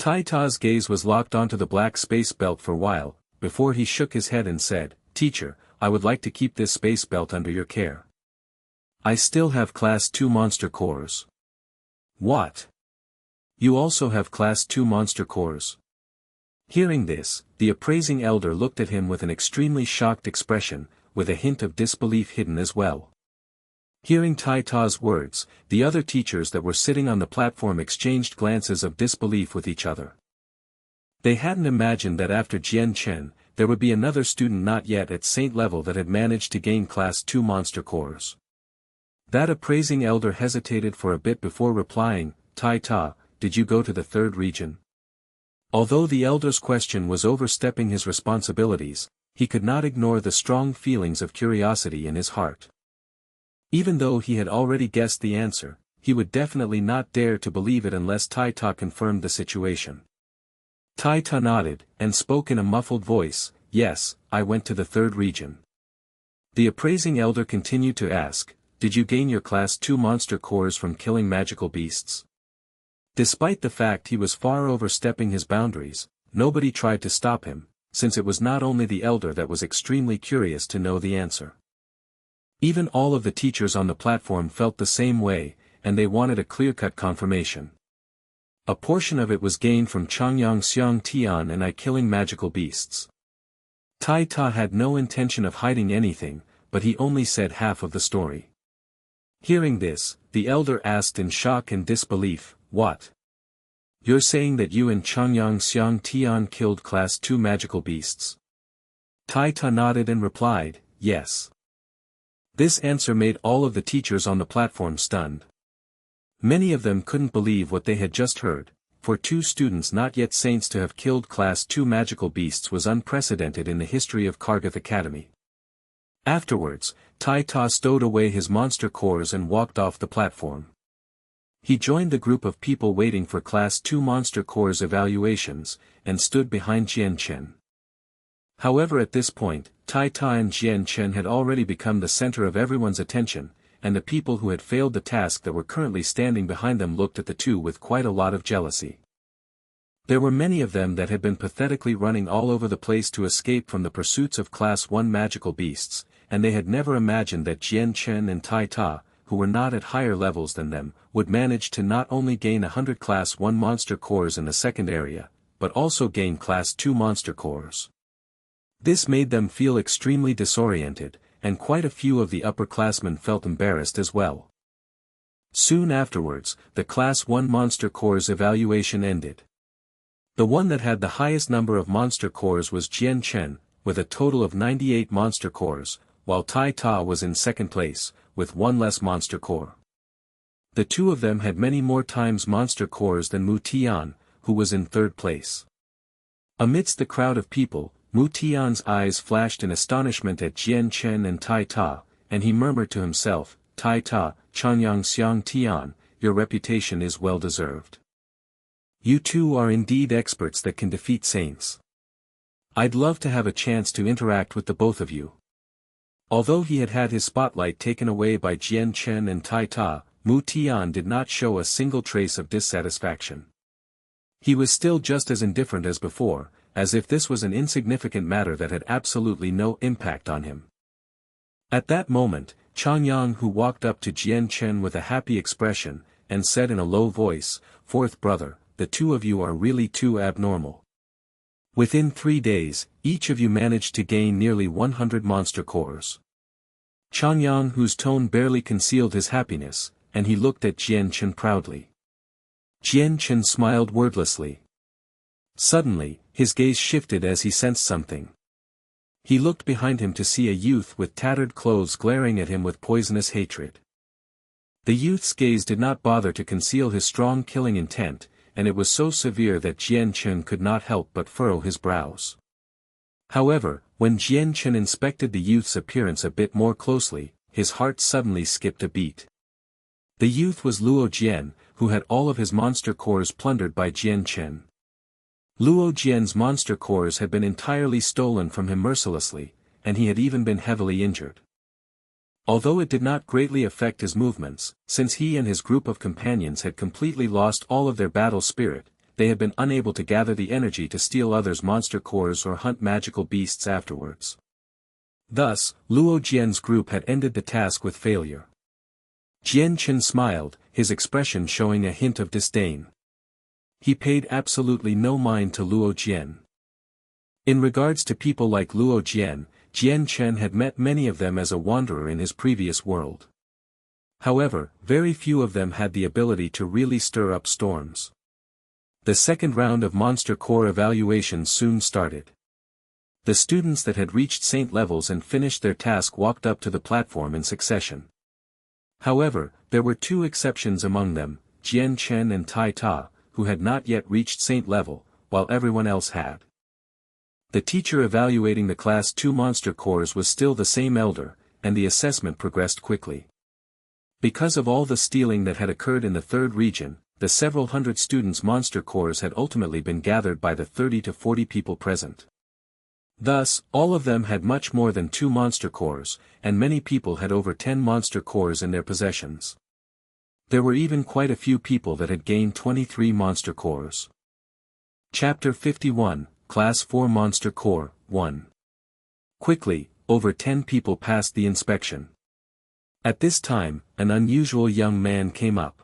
Tai Ta's gaze was locked onto the black space belt for a while, before he shook his head and said, "Teacher, I would like to keep this space belt under your care. I still have Class 2 monster cores." "What? You also have Class 2 monster cores?" Hearing this, the appraising elder looked at him with an extremely shocked expression, with a hint of disbelief hidden as well. Hearing Tai Ta's words, the other teachers that were sitting on the platform exchanged glances of disbelief with each other. They hadn't imagined that after Jian Chen, there would be another student not yet at saint level that had managed to gain Class 2 monster cores. That appraising elder hesitated for a bit before replying, "Tai Ta, did you go to the third region?" Although the elder's question was overstepping his responsibilities, he could not ignore the strong feelings of curiosity in his heart. Even though he had already guessed the answer, he would definitely not dare to believe it unless Tai Ta confirmed the situation. Tai Ta nodded, and spoke in a muffled voice, "Yes, I went to the third region." The appraising elder continued to ask, "Did you gain your Class 2 monster cores from killing magical beasts?" Despite the fact he was far overstepping his boundaries, nobody tried to stop him, since it was not only the elder that was extremely curious to know the answer. Even all of the teachers on the platform felt the same way, and they wanted a clear-cut confirmation. A portion of it was gained from Chongyang Xiang Tian and I killing magical beasts. Tai Ta had no intention of hiding anything, but he only said half of the story. Hearing this, the elder asked in shock and disbelief, "What? You're saying that you and Chongyang Xiang Tian killed Class 2 magical beasts?" Tai Ta nodded and replied, "Yes." This answer made all of the teachers on the platform stunned. Many of them couldn't believe what they had just heard, for two students not yet saints to have killed Class 2 magical beasts was unprecedented in the history of Kargath Academy. Afterwards, Tai Ta stowed away his monster cores and walked off the platform. He joined the group of people waiting for Class 2 monster cores evaluations, and stood behind Jian Chen. However, at this point, Tai Ta and Jian Chen had already become the center of everyone's attention, and the people who had failed the task that were currently standing behind them looked at the two with quite a lot of jealousy. There were many of them that had been pathetically running all over the place to escape from the pursuits of Class 1 magical beasts, and they had never imagined that Jian Chen and Tai Ta, who were not at higher levels than them, would manage to not only gain 100 Class 1 monster cores in the second area, but also gain Class 2 monster cores. This made them feel extremely disoriented, and quite a few of the upperclassmen felt embarrassed as well. Soon afterwards, the Class 1 monster cores evaluation ended. The one that had the highest number of monster cores was Jian Chen, with a total of 98 monster cores, while Tai Ta was in second place, with one less monster core. The two of them had many more times monster cores than Mu Tian, who was in third place. Amidst the crowd of people, Mu Tian's eyes flashed in astonishment at Jian Chen and Tai Ta, and he murmured to himself, "Tai Ta, Chongyang Xiang Tian, your reputation is well deserved. You two are indeed experts that can defeat saints. I'd love to have a chance to interact with the both of you." Although he had had his spotlight taken away by Jian Chen and Tai Ta, Mu Tian did not show a single trace of dissatisfaction. He was still just as indifferent as before, as if this was an insignificant matter that had absolutely no impact on him. At that moment, Chongyang, who walked up to Jian Chen with a happy expression, and said in a low voice, "Fourth brother, the two of you are really too abnormal. Within 3 days, each of you managed to gain nearly 100 monster cores." Chongyang, whose tone barely concealed his happiness, and he looked at Jian Chen proudly. Jian Chen smiled wordlessly. Suddenly, his gaze shifted as he sensed something. He looked behind him to see a youth with tattered clothes glaring at him with poisonous hatred. The youth's gaze did not bother to conceal his strong killing intent, and it was so severe that Jian Chen could not help but furrow his brows. However, when Jian Chen inspected the youth's appearance a bit more closely, his heart suddenly skipped a beat. The youth was Luo Jian, who had all of his monster cores plundered by Jian Chen. Luo Jian's monster cores had been entirely stolen from him mercilessly, and he had even been heavily injured. Although it did not greatly affect his movements, since he and his group of companions had completely lost all of their battle spirit, they had been unable to gather the energy to steal others' monster cores or hunt magical beasts afterwards. Thus, Luo Jian's group had ended the task with failure. Jian Chen smiled, his expression showing a hint of disdain. He paid absolutely no mind to Luo Jian. In regards to people like Luo Jian, Jian Chen had met many of them as a wanderer in his previous world. However, very few of them had the ability to really stir up storms. The second round of monster core evaluations soon started. The students that had reached saint levels and finished their task walked up to the platform in succession. However, there were two exceptions among them, Jian Chen and Tai Ta, who had not yet reached saint level, while everyone else had. The teacher evaluating the Class 2 monster cores was still the same elder, and the assessment progressed quickly. Because of all the stealing that had occurred in the third region, the several hundred students' monster cores had ultimately been gathered by the 30 to 40 people present. Thus, all of them had much more than 2 monster cores, and many people had over 10 monster cores in their possessions. There were even quite a few people that had gained 23 monster cores. Chapter 51, Class 4 Monster Core, 1. Quickly, over 10 people passed the inspection. At this time, an unusual young man came up.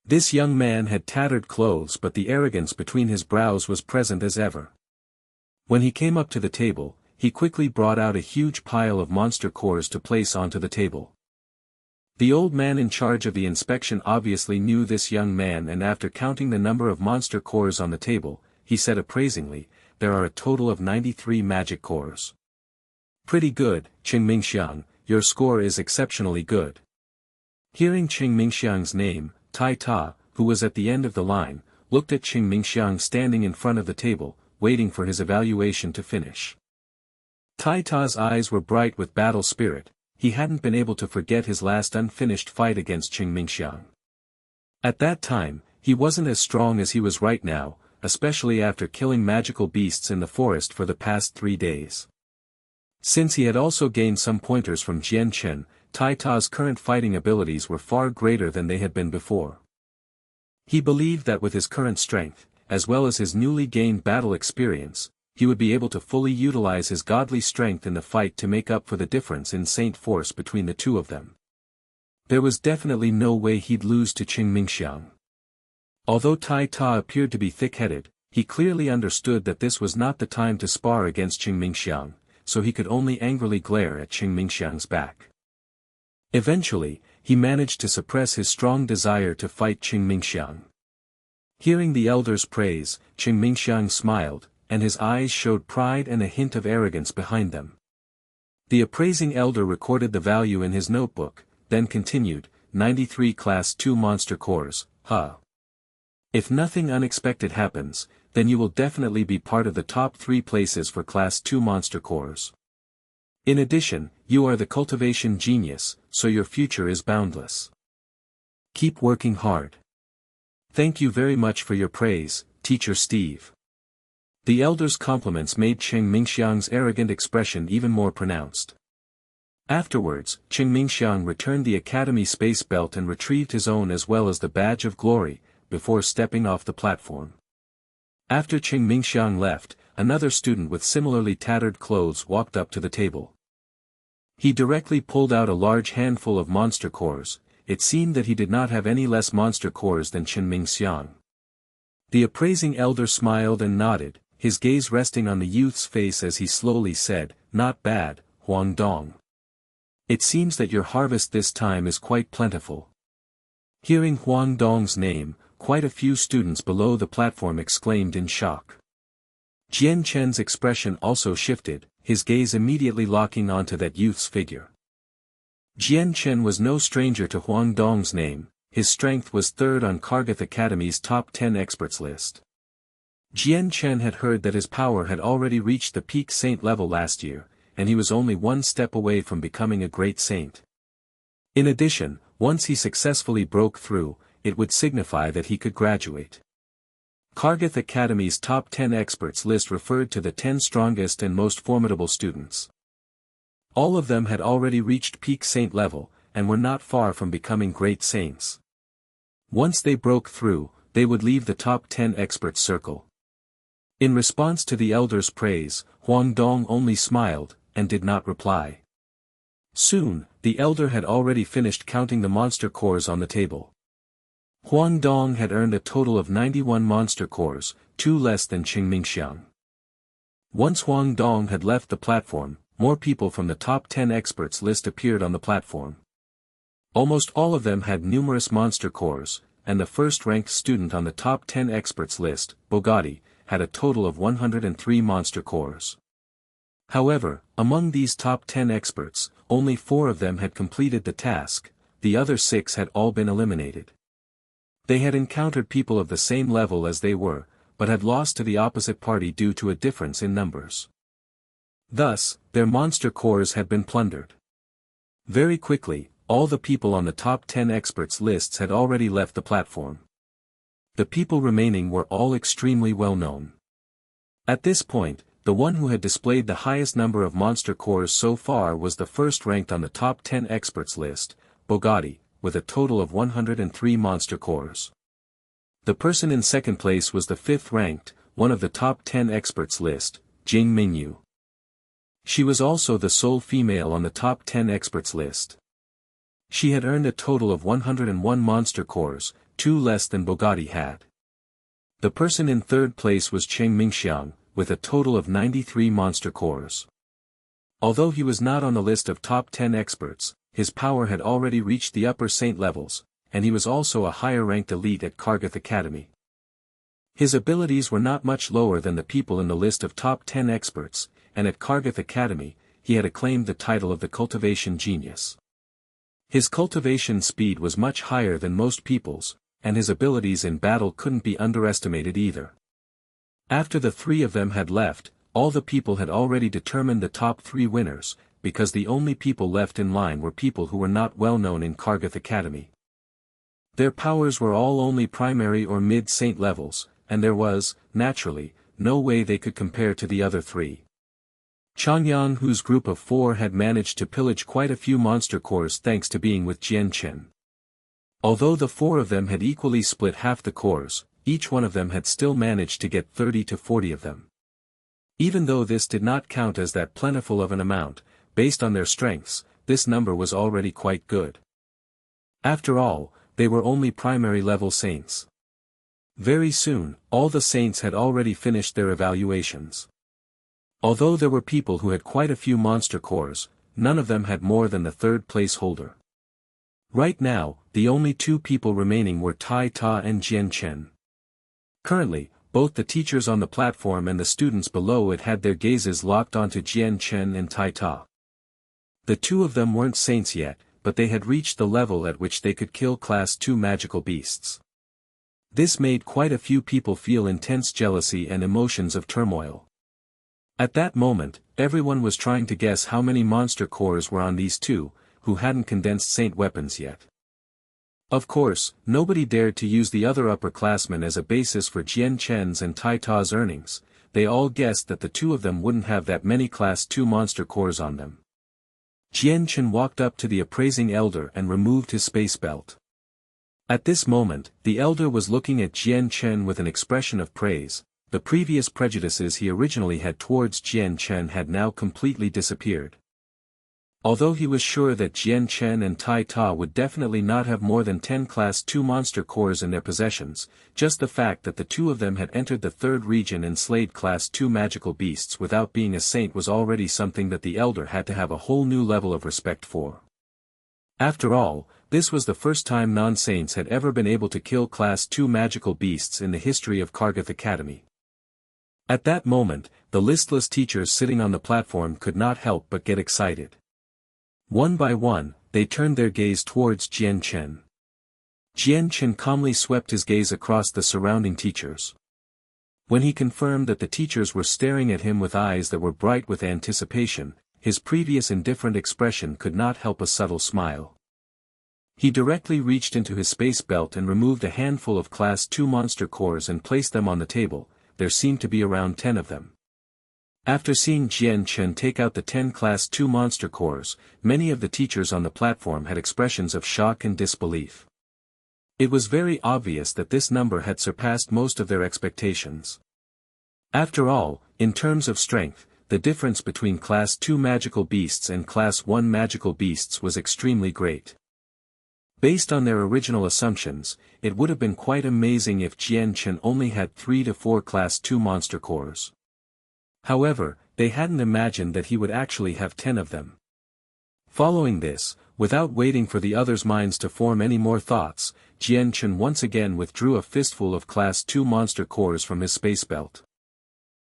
This young man had tattered clothes, but the arrogance between his brows was present as ever. When he came up to the table, he quickly brought out a huge pile of monster cores to place onto the table. The old man in charge of the inspection obviously knew this young man, and after counting the number of monster cores on the table, he said appraisingly, "There are a total of 93 magic cores." "Pretty good, Qing Mingxiang, your score is exceptionally good." Hearing Qing Mingxiang's name, Tai Ta, who was at the end of the line, looked at Qing Mingxiang standing in front of the table, waiting for his evaluation to finish. Tai Ta's eyes were bright with battle spirit. He hadn't been able to forget his last unfinished fight against Qing Mingxiang. At that time, he wasn't as strong as he was right now, especially after killing magical beasts in the forest for the past 3 days. Since he had also gained some pointers from Jian Chen, Tai Ta's current fighting abilities were far greater than they had been before. He believed that with his current strength, as well as his newly gained battle experience, he would be able to fully utilize his godly strength in the fight to make up for the difference in saint force between the two of them. There was definitely no way he'd lose to Qing Mingxiang. Although Tai Ta appeared to be thick-headed, he clearly understood that this was not the time to spar against Qing Mingxiang, so he could only angrily glare at Qing Mingxiang's back. Eventually, he managed to suppress his strong desire to fight Qing Mingxiang. Hearing the elder's praise, Qing Mingxiang smiled, and his eyes showed pride and a hint of arrogance behind them. The appraising elder recorded the value in his notebook, then continued, 93 Class 2 monster cores, huh? If nothing unexpected happens, then you will definitely be part of the top 3 places for Class 2 monster cores. In addition, you are the cultivation genius, so your future is boundless. Keep working hard. Thank you very much for your praise, Teacher Steve. The elder's compliments made Qing Mingxiang's arrogant expression even more pronounced. Afterwards, Qing Mingxiang returned the Academy space belt and retrieved his own as well as the badge of glory, before stepping off the platform. After Qing Mingxiang left, another student with similarly tattered clothes walked up to the table. He directly pulled out a large handful of monster cores. It seemed that he did not have any less monster cores than Qing Mingxiang. The appraising elder smiled and nodded, his gaze resting on the youth's face as he slowly said, "Not bad, Huang Dong. It seems that your harvest this time is quite plentiful." Hearing Huang Dong's name, quite a few students below the platform exclaimed in shock. Jian Chen's expression also shifted, his gaze immediately locking onto that youth's figure. Jian Chen was no stranger to Huang Dong's name. His strength was third on Kargath Academy's top 10 experts list. Jian Chen had heard that his power had already reached the peak saint level last year, and he was only one step away from becoming a great saint. In addition, once he successfully broke through, it would signify that he could graduate. Kargath Academy's top 10 experts list referred to the 10 strongest and most formidable students. All of them had already reached peak saint level, and were not far from becoming great saints. Once they broke through, they would leave the top 10 experts circle. In response to the elder's praise, Huang Dong only smiled, and did not reply. Soon, the elder had already finished counting the monster cores on the table. Huang Dong had earned a total of 91 monster cores, 2 less than Qing Mingxiang. Once Huang Dong had left the platform, more people from the top 10 experts list appeared on the platform. Almost all of them had numerous monster cores, and the first-ranked student on the top 10 experts list, Bogatti, had a total of 103 monster cores. However, among these top 10 experts, only 4 of them had completed the task, the other 6 had all been eliminated. They had encountered people of the same level as they were, but had lost to the opposite party due to a difference in numbers. Thus, their monster cores had been plundered. Very quickly, all the people on the top 10 experts lists had already left the platform. The people remaining were all extremely well known. At this point, the one who had displayed the highest number of monster cores so far was the first ranked on the top 10 experts list, Bogatti, with a total of 103 monster cores. The person in second place was the fifth ranked, one of the top 10 experts list, Jing Mingyu. She was also the sole female on the top 10 experts list. She had earned a total of 101 monster cores, 2 less than Bogatti had. The person in third place was Cheng Mingxiang, with a total of 93 monster cores. Although he was not on the list of top 10 experts, his power had already reached the upper saint levels, and he was also a higher-ranked elite at Kargath Academy. His abilities were not much lower than the people in the list of top 10 experts, and at Kargath Academy, he had acclaimed the title of the cultivation genius. His cultivation speed was much higher than most people's, and his abilities in battle couldn't be underestimated either. After the 3 of them had left, all the people had already determined the top 3 winners, because the only people left in line were people who were not well known in Kargath Academy. Their powers were all only primary or mid-saint levels, and there was, naturally, no way they could compare to the other 3. Chongyang, whose group of 4 had managed to pillage quite a few monster cores thanks to being with Jian Chen. Although the 4 of them had equally split half the cores, each one of them had still managed to get 30 to 40 of them. Even though this did not count as that plentiful of an amount, based on their strengths, this number was already quite good. After all, they were only primary level saints. Very soon, all the saints had already finished their evaluations. Although there were people who had quite a few monster cores, none of them had more than the third place holder. Right now, the only 2 people remaining were Tai Ta and Jian Chen. Currently, both the teachers on the platform and the students below it had their gazes locked onto Jian Chen and Tai Ta. The 2 of them weren't saints yet, but they had reached the level at which they could kill Class 2 magical beasts. This made quite a few people feel intense jealousy and emotions of turmoil. At that moment, everyone was trying to guess how many monster cores were on these 2, who hadn't condensed saint weapons yet. Of course, nobody dared to use the other upperclassmen as a basis for Jian Chen's and Tai Ta's earnings. They all guessed that the 2 of them wouldn't have that many Class 2 monster cores on them. Jian Chen walked up to the appraising elder and removed his space belt. At this moment, the elder was looking at Jian Chen with an expression of praise. The previous prejudices he originally had towards Jian Chen had now completely disappeared. Although he was sure that Jian Chen and Tai Ta would definitely not have more than 10 Class 2 monster cores in their possessions, just the fact that the 2 of them had entered the 3rd region and slayed Class 2 magical beasts without being a saint was already something that the elder had to have a whole new level of respect for. After all, this was the first time non-saints had ever been able to kill Class 2 magical beasts in the history of Kargath Academy. At that moment, the listless teachers sitting on the platform could not help but get excited. One by one, they turned their gaze towards Jian Chen. Jian Chen calmly swept his gaze across the surrounding teachers. When he confirmed that the teachers were staring at him with eyes that were bright with anticipation, his previous indifferent expression could not help a subtle smile. He directly reached into his space belt and removed a handful of Class 2 monster cores and placed them on the table. There seemed to be around 10 of them. After seeing Jian Chen take out the 10 Class 2 monster cores, many of the teachers on the platform had expressions of shock and disbelief. It was very obvious that this number had surpassed most of their expectations. After all, in terms of strength, the difference between Class 2 magical beasts and Class 1 magical beasts was extremely great. Based on their original assumptions, it would have been quite amazing if Jian Chen only had 3 to 4 Class 2 monster cores. However, they hadn't imagined that he would actually have 10 of them. Following this, without waiting for the others' minds to form any more thoughts, Jian Chen once again withdrew a fistful of Class 2 monster cores from his space belt.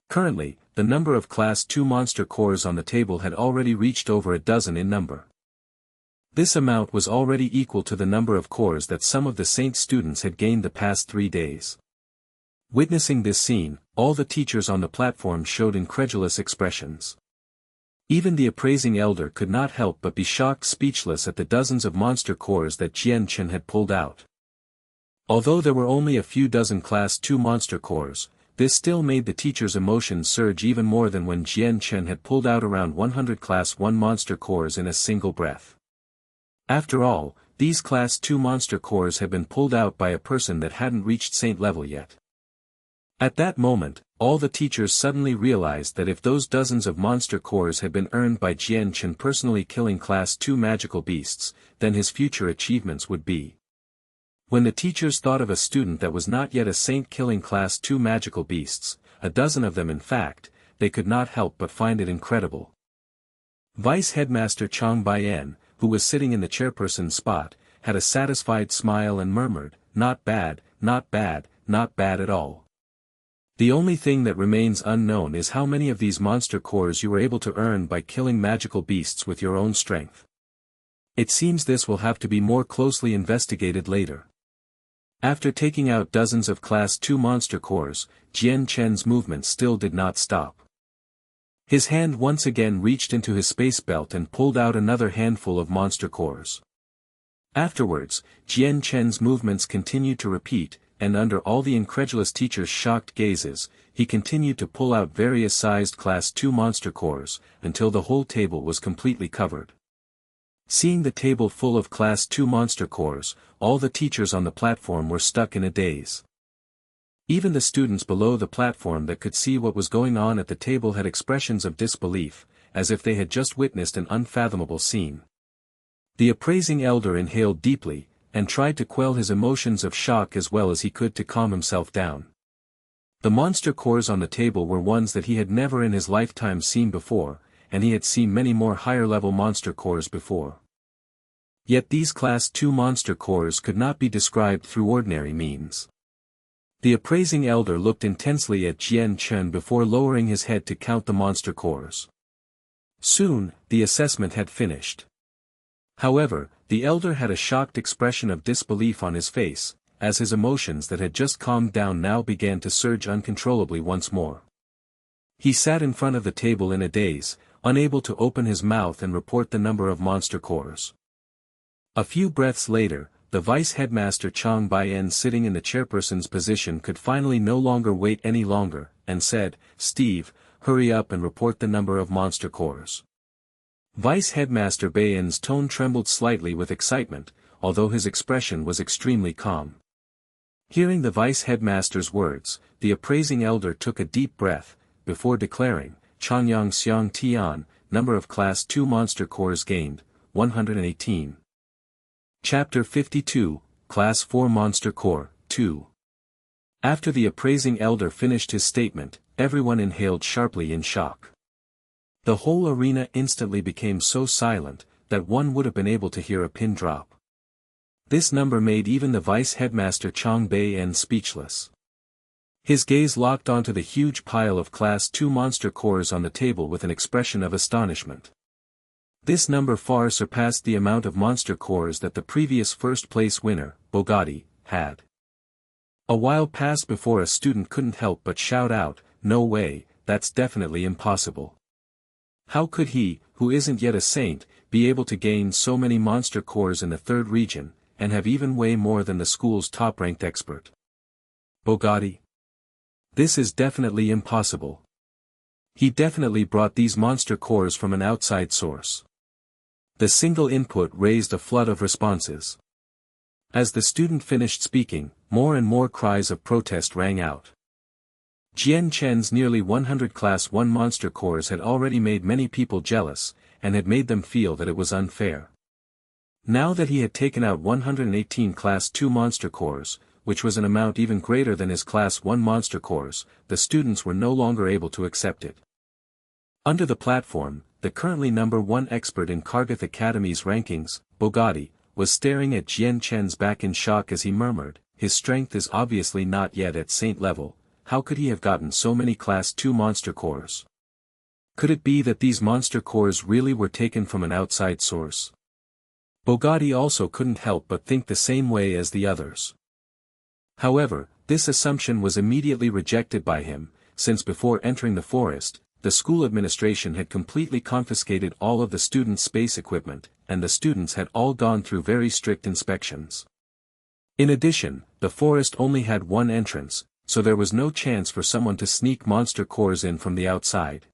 Currently, the number of Class 2 monster cores on the table had already reached over a dozen in number. This amount was already equal to the number of cores that some of the Saint students had gained the past 3 days. Witnessing this scene, all the teachers on the platform showed incredulous expressions. Even the appraising elder could not help but be shocked speechless at the dozens of monster cores that Jian Chen had pulled out. Although there were only a few dozen Class 2 monster cores, this still made the teacher's emotions surge even more than when Jian Chen had pulled out around 100 Class 1 monster cores in a single breath. After all, these Class 2 monster cores had been pulled out by a person that hadn't reached Saint level yet. At that moment, all the teachers suddenly realized that if those dozens of monster cores had been earned by Jian Chen personally killing Class 2 magical beasts, then his future achievements would be. When the teachers thought of a student that was not yet a saint killing Class 2 magical beasts, a dozen of them in fact, they could not help but find it incredible. Vice Headmaster Chongyang, who was sitting in the chairperson's spot, had a satisfied smile and murmured, "Not bad, not bad, not bad at all. The only thing that remains unknown is how many of these monster cores you were able to earn by killing magical beasts with your own strength. It seems this will have to be more closely investigated later." After taking out dozens of Class 2 monster cores, Jian Chen's movement still did not stop. His hand once again reached into his space belt and pulled out another handful of monster cores. Afterwards, Jian Chen's movements continued to repeat, and under all the incredulous teacher's shocked gazes, he continued to pull out various sized Class 2 monster cores, until the whole table was completely covered. Seeing the table full of Class 2 monster cores, all the teachers on the platform were stuck in a daze. Even the students below the platform that could see what was going on at the table had expressions of disbelief, as if they had just witnessed an unfathomable scene. The appraising elder inhaled deeply, and tried to quell his emotions of shock as well as he could to calm himself down. The monster cores on the table were ones that he had never in his lifetime seen before, and he had seen many more higher-level monster cores before. Yet these Class 2 monster cores could not be described through ordinary means. The appraising elder looked intensely at Jian Chen before lowering his head to count the monster cores. Soon, the assessment had finished. However, the elder had a shocked expression of disbelief on his face, as his emotions that had just calmed down now began to surge uncontrollably once more. He sat in front of the table in a daze, unable to open his mouth and report the number of monster cores. A few breaths later, the Vice Headmaster Chongyang sitting in the chairperson's position could finally no longer wait any longer, and said, "Steve, hurry up and report the number of monster cores." Vice Headmaster Bayan's tone trembled slightly with excitement, although his expression was extremely calm. Hearing the Vice Headmaster's words, the appraising elder took a deep breath, before declaring, "Chongyang Xiang Tian, number of Class 2 monster cores gained, 118. Chapter 52, Class 4 Monster Core, 2. After the appraising elder finished his statement, everyone inhaled sharply in shock. The whole arena instantly became so silent, that one would have been able to hear a pin drop. This number made even the Vice Headmaster Chongyang speechless. His gaze locked onto the huge pile of Class 2 monster cores on the table with an expression of astonishment. This number far surpassed the amount of monster cores that the previous first-place winner, Bogatti, had. A while passed before a student couldn't help but shout out, "No way, that's definitely impossible. How could he, who isn't yet a saint, be able to gain so many monster cores in the third region, and have even way more than the school's top-ranked expert? Bogatti? This is definitely impossible. He definitely brought these monster cores from an outside source." The single input raised a flood of responses. As the student finished speaking, more and more cries of protest rang out. Jian Chen's nearly 100 Class 1 monster cores had already made many people jealous, and had made them feel that it was unfair. Now that he had taken out 118 Class 2 monster cores, which was an amount even greater than his Class 1 monster cores, the students were no longer able to accept it. Under the platform, the currently number 1 expert in Kargath Academy's rankings, Bogatti, was staring at Jian Chen's back in shock as he murmured, "His strength is obviously not yet at saint level, how could he have gotten so many Class 2 monster cores? Could it be that these monster cores really were taken from an outside source?" Bogatti also couldn't help but think the same way as the others. However, this assumption was immediately rejected by him, since before entering the forest, the school administration had completely confiscated all of the students' space equipment, and the students had all gone through very strict inspections. In addition, the forest only had one entrance, so there was no chance for someone to sneak monster cores in from the outside.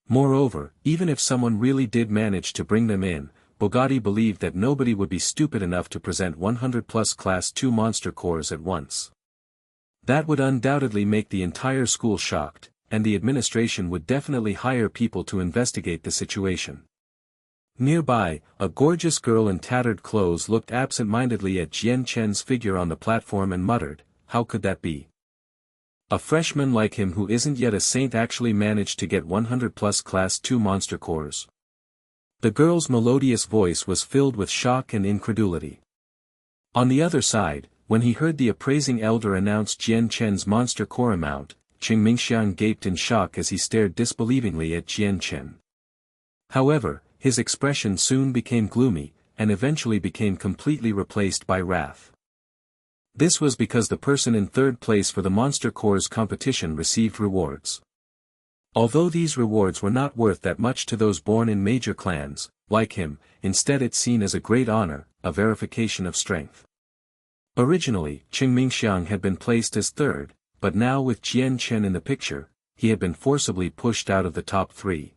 Moreover, even if someone really did manage to bring them in, Bogatti believed that nobody would be stupid enough to present 100+ Class 2 monster cores at once. That would undoubtedly make the entire school shocked, and the administration would definitely hire people to investigate the situation. Nearby, a gorgeous girl in tattered clothes looked absent-mindedly at Jian Chen's figure on the platform and muttered, "How could that be? A freshman like him who isn't yet a saint actually managed to get 100+ Class 2 monster cores." The girl's melodious voice was filled with shock and incredulity. On the other side, when he heard the appraising elder announce Jian Chen's monster core amount, Qing Mingxiang gaped in shock as he stared disbelievingly at Jian Chen. However, his expression soon became gloomy, and eventually became completely replaced by wrath. This was because the person in third place for the monster cores competition received rewards. Although these rewards were not worth that much to those born in major clans, like him, instead it's seen as a great honor, a verification of strength. Originally, Qing Mingxiang had been placed as third, but now with Jian Chen in the picture, he had been forcibly pushed out of the top 3.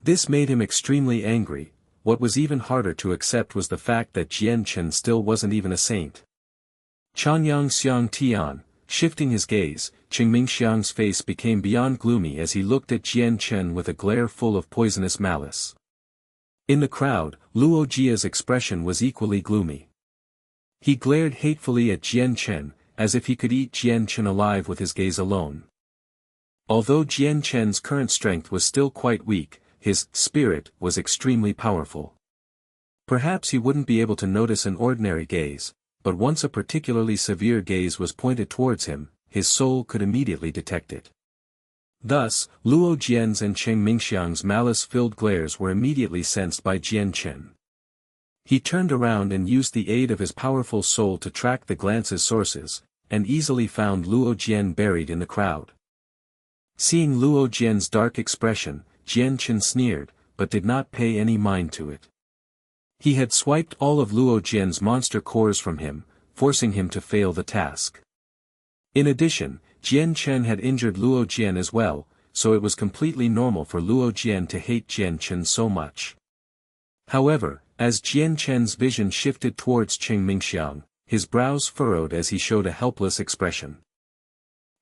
This made him extremely angry. What was even harder to accept was the fact that Jian Chen still wasn't even a saint. Chongyang Xiang Tian, shifting his gaze, Qing Mingxiang's face became beyond gloomy as he looked at Jian Chen with a glare full of poisonous malice. In the crowd, Luo Jia's expression was equally gloomy. He glared hatefully at Jian Chen, as if he could eat Jian Chen alive with his gaze alone. Although Jian Chen's current strength was still quite weak, his spirit was extremely powerful. Perhaps he wouldn't be able to notice an ordinary gaze, but once a particularly severe gaze was pointed towards him, his soul could immediately detect it. Thus, Luo Jian's and Qing Mingxiang's malice-filled glares were immediately sensed by Jian Chen. He turned around and used the aid of his powerful soul to track the glance's sources, and easily found Luo Jian buried in the crowd. Seeing Luo Jian's dark expression, Jian Chen sneered, but did not pay any mind to it. He had swiped all of Luo Jian's monster cores from him, forcing him to fail the task. In addition, Jian Chen had injured Luo Jian as well, so it was completely normal for Luo Jian to hate Jian Chen so much. However, as Jian Chen's vision shifted towards Qing Mingxiang, his brows furrowed as he showed a helpless expression.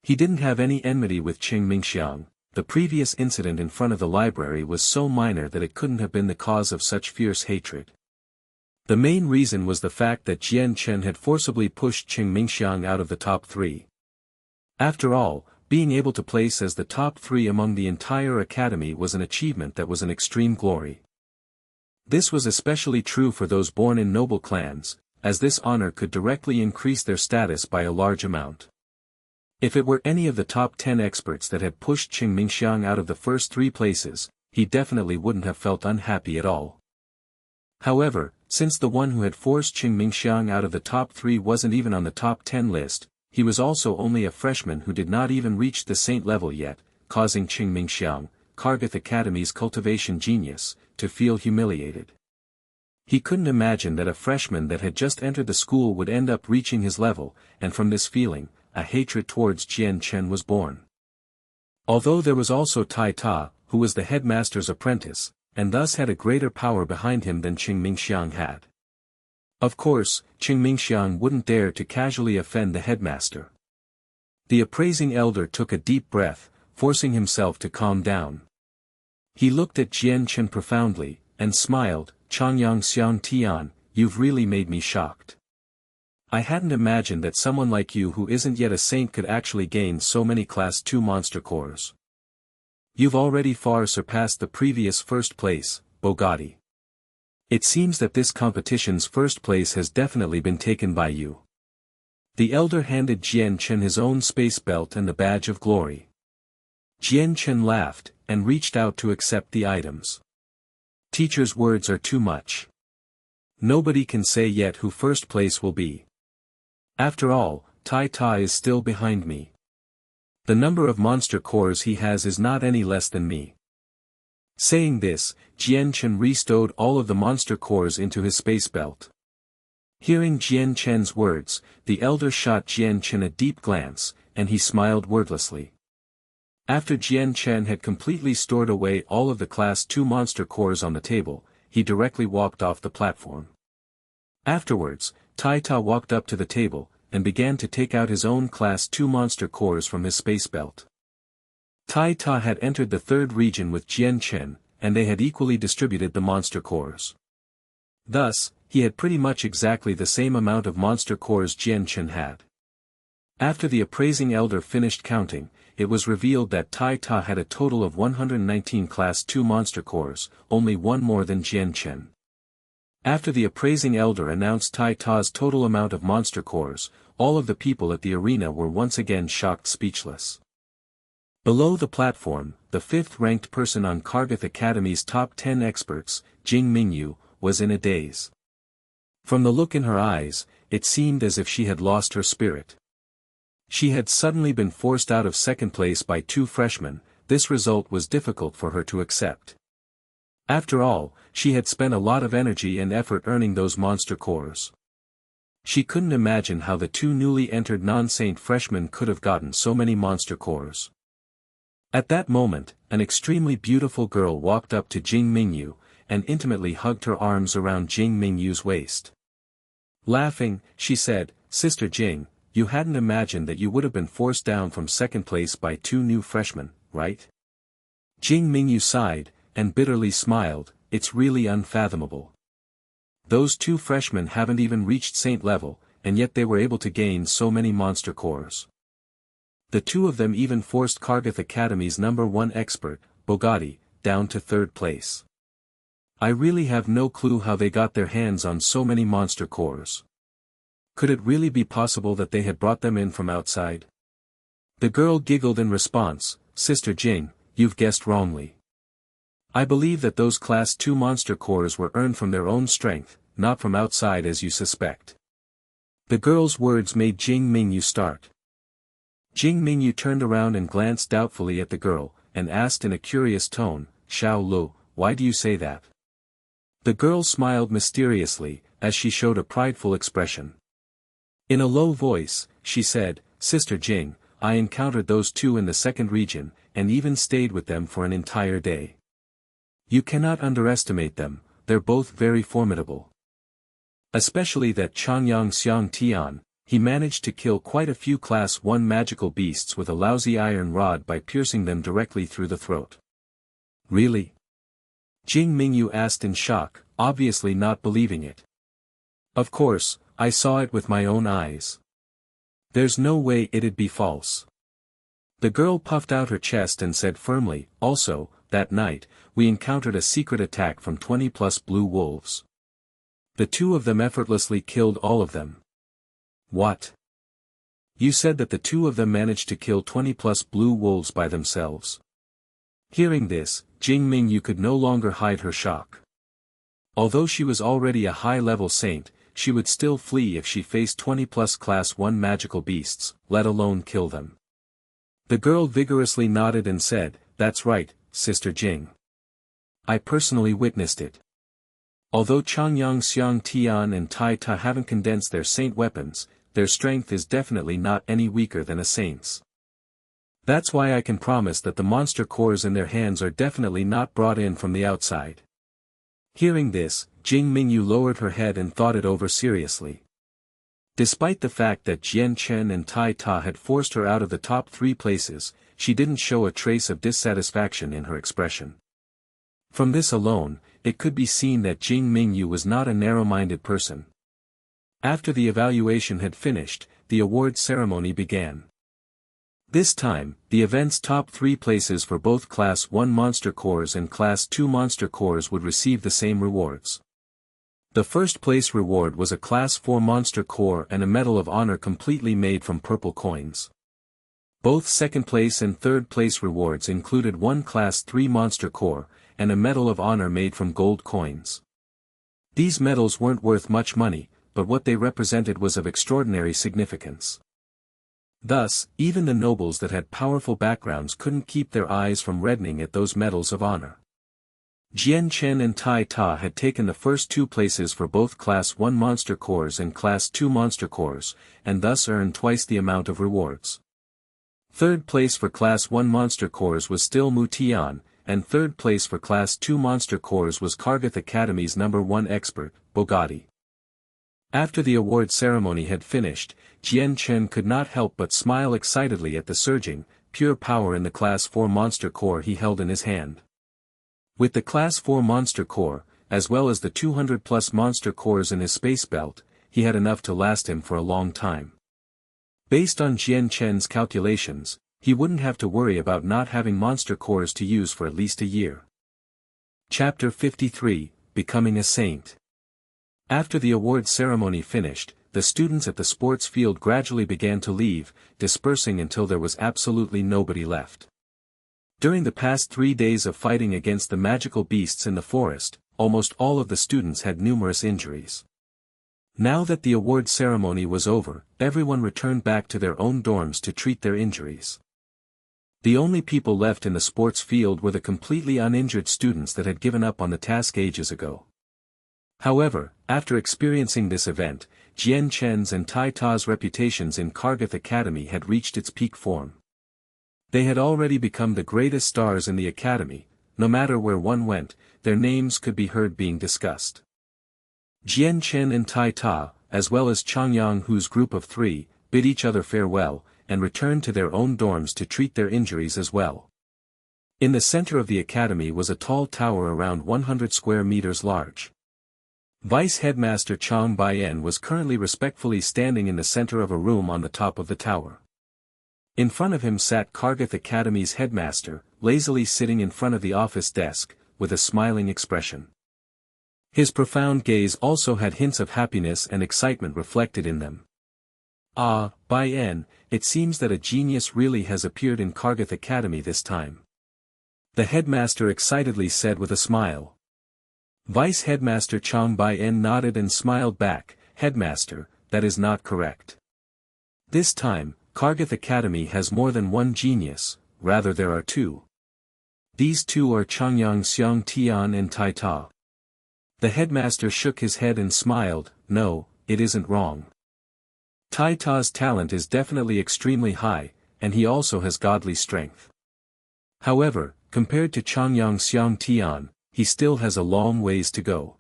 He didn't have any enmity with Qing Mingxiang. The previous incident in front of the library was so minor that it couldn't have been the cause of such fierce hatred. The main reason was the fact that Jian Chen had forcibly pushed Qing Mingxiang out of the top 3. After all, being able to place as the top 3 among the entire academy was an achievement that was an extreme glory. This was especially true for those born in noble clans, as this honor could directly increase their status by a large amount. If it were any of the top 10 experts that had pushed Qing Mingxiang out of the first 3 places, he definitely wouldn't have felt unhappy at all. However, since the one who had forced Qing Mingxiang out of the top 3 wasn't even on the top 10 list, he was also only a freshman who did not even reach the saint level yet, causing Qing Mingxiang, Kargath Academy's cultivation genius, to feel humiliated. He couldn't imagine that a freshman that had just entered the school would end up reaching his level, and from this feeling, a hatred towards Jian Chen was born. Although there was also Tai Ta, who was the headmaster's apprentice, and thus had a greater power behind him than Qing Mingxiang had. Of course, Qing Mingxiang wouldn't dare to casually offend the headmaster. The appraising elder took a deep breath, forcing himself to calm down. He looked at Jian Chen profoundly, and smiled. Chongyang Xiang Tian, you've really made me shocked. I hadn't imagined that someone like you who isn't yet a saint could actually gain so many Class 2 monster cores. You've already far surpassed the previous first place, Bogatti. It seems that this competition's first place has definitely been taken by you. The elder handed Jian Chen his own space belt and the badge of glory. Jian Chen laughed, and reached out to accept the items. Teacher's words are too much. Nobody can say yet who first place will be. After all, Tai Tai is still behind me. The number of monster cores he has is not any less than me. Saying this, Jian Chen restowed all of the monster cores into his space belt. Hearing Jian Chen's words, the elder shot Jian Chen a deep glance, and he smiled wordlessly. After Jian Chen had completely stored away all of the Class 2 monster cores on the table, he directly walked off the platform. Afterwards, Tai Tai walked up to the table, and began to take out his own Class 2 monster cores from his space belt. Tai Tai had entered the third region with Jian Chen, and they had equally distributed the monster cores. Thus, he had pretty much exactly the same amount of monster cores Jian Chen had. After the appraising elder finished counting, it was revealed that Tai Tai had a total of 119 Class 2 monster cores, only one more than Jian Chen. After the appraising elder announced Tai Tai's total amount of monster cores, all of the people at the arena were once again shocked speechless. Below the platform, the fifth-ranked person on Kargath Academy's top 10 experts, Jing Mingyu, was in a daze. From the look in her eyes, it seemed as if she had lost her spirit. She had suddenly been forced out of second place by two freshmen. This result was difficult for her to accept. After all, she had spent a lot of energy and effort earning those monster cores. She couldn't imagine how the two newly entered non-saint freshmen could have gotten so many monster cores. At that moment, an extremely beautiful girl walked up to Jing Mingyu, and intimately hugged her arms around Jing Mingyu's waist. Laughing, she said, "Sister Jing, you hadn't imagined that you would have been forced down from second place by two new freshmen, right?" Jing Mingyu sighed, and bitterly smiled. "It's really unfathomable. Those two freshmen haven't even reached saint level, and yet they were able to gain so many monster cores. The two of them even forced Kargath Academy's #1 expert, Bogatti, down to third place. I really have no clue how they got their hands on so many monster cores. Could it really be possible that they had brought them in from outside?" The girl giggled in response. "Sister Jing, you've guessed wrongly. I believe that those Class 2 monster cores were earned from their own strength, not from outside as you suspect." The girl's words made Jing Mingyu start. Jing Mingyu turned around and glanced doubtfully at the girl, and asked in a curious tone, "Xiao Lu, why do you say that?" The girl smiled mysteriously, as she showed a prideful expression. In a low voice, she said, "Sister Jing, I encountered those two in the second region, and even stayed with them for an entire day. You cannot underestimate them, they're both very formidable. Especially that Chongyang Xiang Tian, he managed to kill quite a few Class 1 magical beasts with a lousy iron rod by piercing them directly through the throat." "Really?" Jing Mingyu asked in shock, obviously not believing it. "Of course, I saw it with my own eyes. There's no way it'd be false." The girl puffed out her chest and said firmly, "Also, that night, we encountered a secret attack from 20+ blue wolves. The two of them effortlessly killed all of them." "What? You said that the two of them managed to kill 20+ blue wolves by themselves?" Hearing this, Jing Mingyu could no longer hide her shock. Although she was already a high-level saint, she would still flee if she faced 20+ Class 1 magical beasts, let alone kill them. The girl vigorously nodded and said, "That's right, Sister Jing. I personally witnessed it. Although Chongyang Xiang Tian and Tai Tai haven't condensed their saint weapons, their strength is definitely not any weaker than a saint's. That's why I can promise that the monster cores in their hands are definitely not brought in from the outside." Hearing this, Jing Mingyu lowered her head and thought it over seriously. Despite the fact that Jian Chen and Tai Ta had forced her out of the top 3 places, she didn't show a trace of dissatisfaction in her expression. From this alone, it could be seen that Jing Mingyu was not a narrow-minded person. After the evaluation had finished, the award ceremony began. This time, the event's top 3 places for both Class 1 Monster Cores and Class 2 Monster Cores would receive the same rewards. The first place reward was a Class 4 Monster Core and a Medal of Honor completely made from purple coins. Both second place and third place rewards included one Class 3 Monster Core, and a Medal of Honor made from gold coins. These medals weren't worth much money, but what they represented was of extraordinary significance. Thus, even the nobles that had powerful backgrounds couldn't keep their eyes from reddening at those medals of honor. Jian Chen and Tai Ta had taken the first 2 places for both Class 1 Monster Cores and Class 2 Monster Cores, and thus earned twice the amount of rewards. Third place for Class 1 Monster Cores was still Mutation, and third place for Class 2 Monster Cores was Kargath Academy's number 1 expert, Bogati. After the award ceremony had finished, Jian Chen could not help but smile excitedly at the surging, pure power in the Class 4 Monster Core he held in his hand. With the Class 4 Monster Core, as well as the 200+ Monster Cores in his space belt, he had enough to last him for a long time. Based on Jian Chen's calculations, he wouldn't have to worry about not having Monster Cores to use for at least a year. Chapter 53, Becoming a Saint. After the award ceremony finished, the students at the sports field gradually began to leave, dispersing until there was absolutely nobody left. During the past 3 days of fighting against the magical beasts in the forest, almost all of the students had numerous injuries. Now that the award ceremony was over, everyone returned back to their own dorms to treat their injuries. The only people left in the sports field were the completely uninjured students that had given up on the task ages ago. However, after experiencing this event, Jian Chen's and Tai Ta's reputations in Kargath Academy had reached its peak form. They had already become the greatest stars in the academy. No matter where one went, their names could be heard being discussed. Jian Chen and Tai Ta, as well as Chongyang, whose group of 3, bid each other farewell, and returned to their own dorms to treat their injuries as well. In the center of the academy was a tall tower around 100 square meters large. Vice Headmaster Chong Baiyan was currently respectfully standing in the center of a room on the top of the tower. In front of him sat Kargath Academy's headmaster, lazily sitting in front of the office desk, with a smiling expression. His profound gaze also had hints of happiness and excitement reflected in them. Ah, Baiyan, it seems that a genius really has appeared in Kargath Academy this time. The headmaster excitedly said with a smile. Vice Headmaster Chong Baiyan nodded and smiled back. Headmaster, that is not correct. This time, Kargath Academy has more than one genius, rather there are 2. These 2 are Chongyang Xiang Tian and Tai Ta. The headmaster shook his head and smiled. No, it isn't wrong. Tai Ta's talent is definitely extremely high, and he also has godly strength. However, compared to Chongyang Xiang Tian, he still has a long ways to go.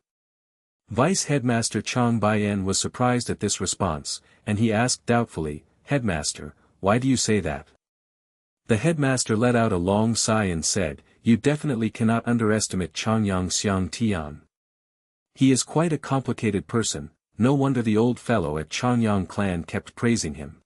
Vice Headmaster Chong Baiyan was surprised at this response, and he asked doubtfully, Headmaster, why do you say that? The headmaster let out a long sigh and said, You definitely cannot underestimate Chongyang Xiang Tian. He is quite a complicated person, no wonder the old fellow at Chongyang clan kept praising him.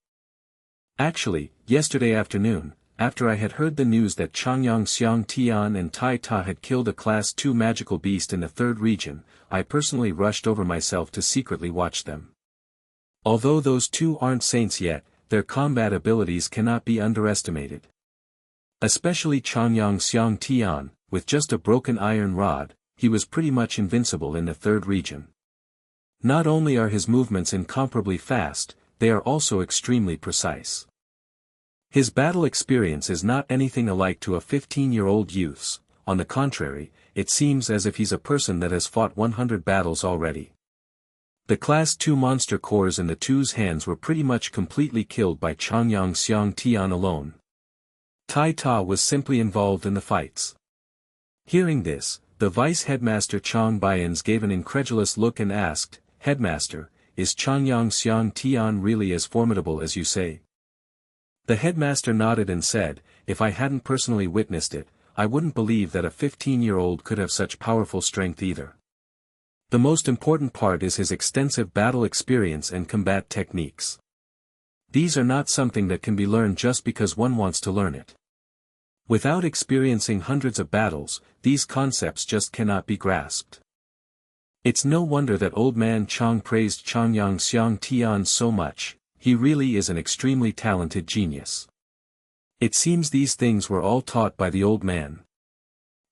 Actually, yesterday afternoon, after I had heard the news that Chongyang Xiang Tian and Tai Ta had killed a Class 2 magical beast in the 3rd region, I personally rushed over myself to secretly watch them. Although those 2 aren't saints yet, their combat abilities cannot be underestimated. Especially Chongyang Xiang Tian, with just a broken iron rod, he was pretty much invincible in the 3rd region. Not only are his movements incomparably fast, they are also extremely precise. His battle experience is not anything alike to a 15-year-old youth's. On the contrary, it seems as if he's a person that has fought 100 battles already. The Class 2 Monster Cores in the 2's hands were pretty much completely killed by Chongyang Xiang Tian alone. Tai Ta was simply involved in the fights. Hearing this, The vice headmaster Chongyang gave an incredulous look and asked, "Headmaster, is Chongyang Xiang Tian really as formidable as you say?" The headmaster nodded and said, "If I hadn't personally witnessed it, I wouldn't believe that a 15-year-old could have such powerful strength either. The most important part is his extensive battle experience and combat techniques. These are not something that can be learned just because one wants to learn it. Without experiencing hundreds of battles, these concepts just cannot be grasped." It's no wonder that old man Chong praised Chongyang Xiang Tian so much. He really is an extremely talented genius. It seems these things were all taught by the old man.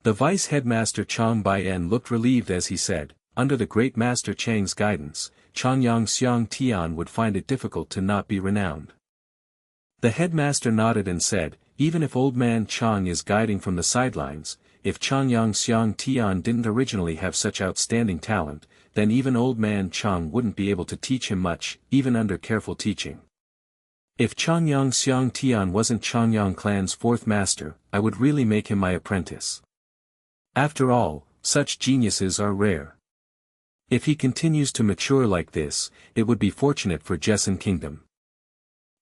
The vice headmaster Chongyang looked relieved as he said, "Under the great master Chang's guidance, Chongyang Xiang Tian would find it difficult to not be renowned." The headmaster nodded and said, "Even if old man Chong is guiding from the sidelines, if Chongyang Xiang Tian didn't originally have such outstanding talent, then even old man Chong wouldn't be able to teach him much, even under careful teaching. If Chongyang Xiang Tian wasn't Chongyang clan's fourth master, I would really make him my apprentice. After all, such geniuses are rare. If he continues to mature like this, it would be fortunate for Jian Kingdom."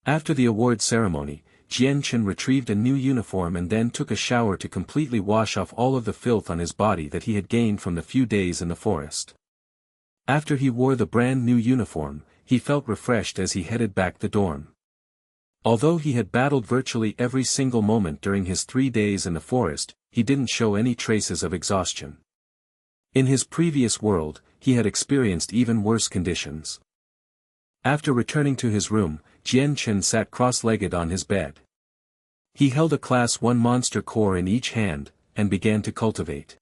After the award ceremony, Jian Chen retrieved a new uniform and then took a shower to completely wash off all of the filth on his body that he had gained from the few days in the forest. After he wore the brand new uniform, he felt refreshed as he headed back the dorm. Although he had battled virtually every single moment during his 3 days in the forest, he didn't show any traces of exhaustion. In his previous world, he had experienced even worse conditions. After returning to his room, Jian Chen sat cross-legged on his bed. He held a Class 1 monster core in each hand, and began to cultivate.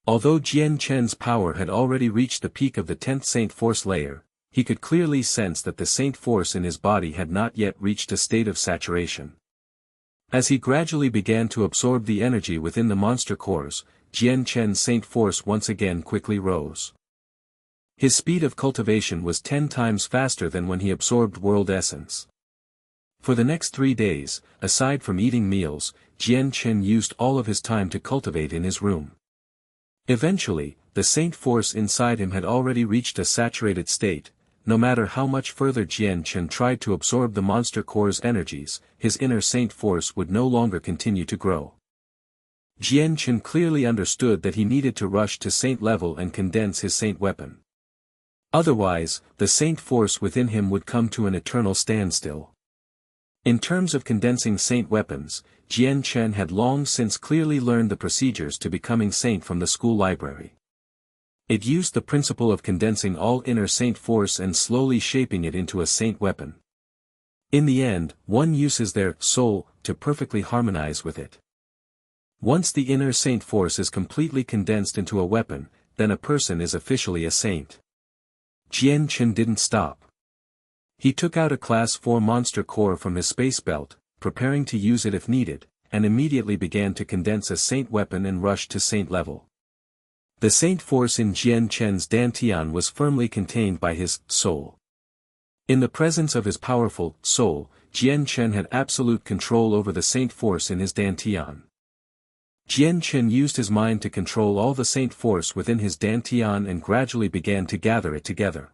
Although Jian Chen's power had already reached the peak of the 10th Saint Force layer, he could clearly sense that the Saint Force in his body had not yet reached a state of saturation. As he gradually began to absorb the energy within the monster cores, Jian Chen's Saint Force once again quickly rose. His speed of cultivation was 10 times faster than when he absorbed world essence. For the next 3 days, aside from eating meals, Jian Chen used all of his time to cultivate in his room. Eventually, the Saint Force inside him had already reached a saturated state. No matter how much further Jian Chen tried to absorb the monster core's energies, his inner Saint Force would no longer continue to grow. Jian Chen clearly understood that he needed to rush to Saint level and condense his Saint weapon. Otherwise, the Saint Force within him would come to an eternal standstill. In terms of condensing Saint weapons, Jian Chen had long since clearly learned the procedures to becoming Saint from the school library. It used the principle of condensing all inner Saint Force and slowly shaping it into a Saint weapon. In the end, one uses their soul to perfectly harmonize with it. Once the inner Saint Force is completely condensed into a weapon, then a person is officially a saint. Jian Chen didn't stop. He took out a Class 4 monster core from his space belt, preparing to use it if needed, and immediately began to condense a Saint weapon and rush to Saint level. The Saint Force in Jian Chen's Dantian was firmly contained by his soul. In the presence of his powerful soul, Jian Chen had absolute control over the Saint Force in his Dantian. Jian Chen used his mind to control all the Saint Force within his Dantian and gradually began to gather it together.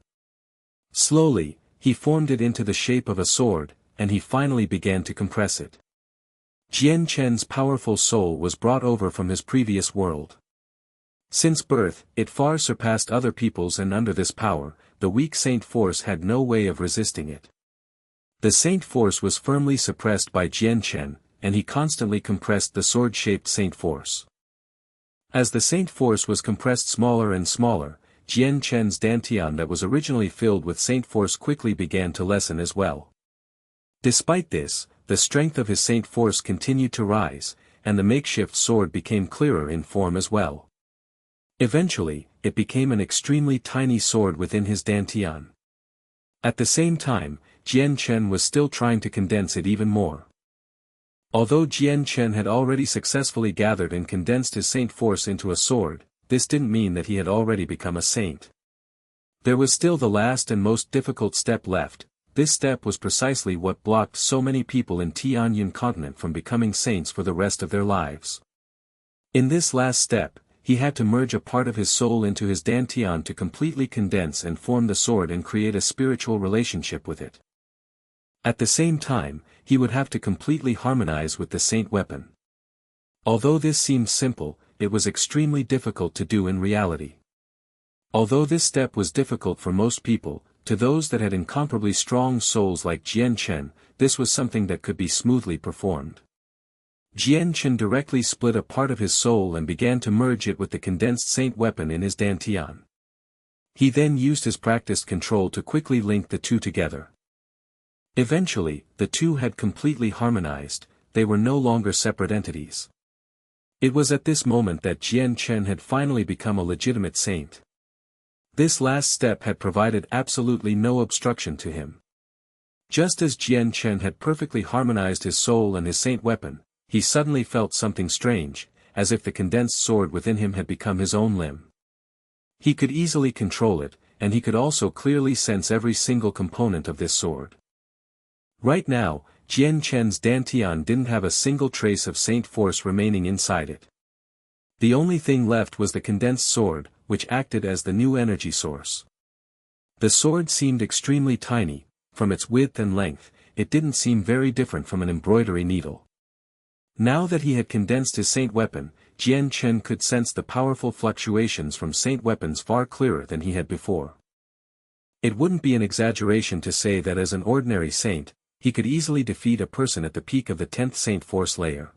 Slowly, he formed it into the shape of a sword, and he finally began to compress it. Jian Chen's powerful soul was brought over from his previous world. Since birth, it far surpassed other people's, and under this power, the weak Saint Force had no way of resisting it. The Saint Force was firmly suppressed by Jian Chen, and he constantly compressed the sword-shaped Saint Force. As the Saint Force was compressed smaller and smaller, Jian Chen's Dantian that was originally filled with Saint Force quickly began to lessen as well. Despite this, the strength of his Saint Force continued to rise, and the makeshift sword became clearer in form as well. Eventually, it became an extremely tiny sword within his Dantian. At the same time, Jian Chen was still trying to condense it even more. Although Jian Chen had already successfully gathered and condensed his Saint Force into a sword, this didn't mean that he had already become a saint. There was still the last and most difficult step left. This step was precisely what blocked so many people in Tianyun continent from becoming saints for the rest of their lives. In this last step, he had to merge a part of his soul into his dantian to completely condense and form the sword and create a spiritual relationship with it. At the same time, he would have to completely harmonize with the saint weapon. Although this seemed simple, it was extremely difficult to do in reality. Although this step was difficult for most people, to those that had incomparably strong souls like Jian Chen, this was something that could be smoothly performed. Jian Chen directly split a part of his soul and began to merge it with the condensed saint weapon in his dantian. He then used his practiced control to quickly link the two together. Eventually, the two had completely harmonized, they were no longer separate entities. It was at this moment that Jian Chen had finally become a legitimate saint. This last step had provided absolutely no obstruction to him. Just as Jian Chen had perfectly harmonized his soul and his saint weapon, he suddenly felt something strange, as if the condensed sword within him had become his own limb. He could easily control it, and he could also clearly sense every single component of this sword. Right now, Jian Chen's dantian didn't have a single trace of saint force remaining inside it. The only thing left was the condensed sword, which acted as the new energy source. The sword seemed extremely tiny, from its width and length, it didn't seem very different from an embroidery needle. Now that he had condensed his saint weapon, Jian Chen could sense the powerful fluctuations from saint weapons far clearer than he had before. It wouldn't be an exaggeration to say that as an ordinary saint, he could easily defeat a person at the peak of the 10th saint force layer.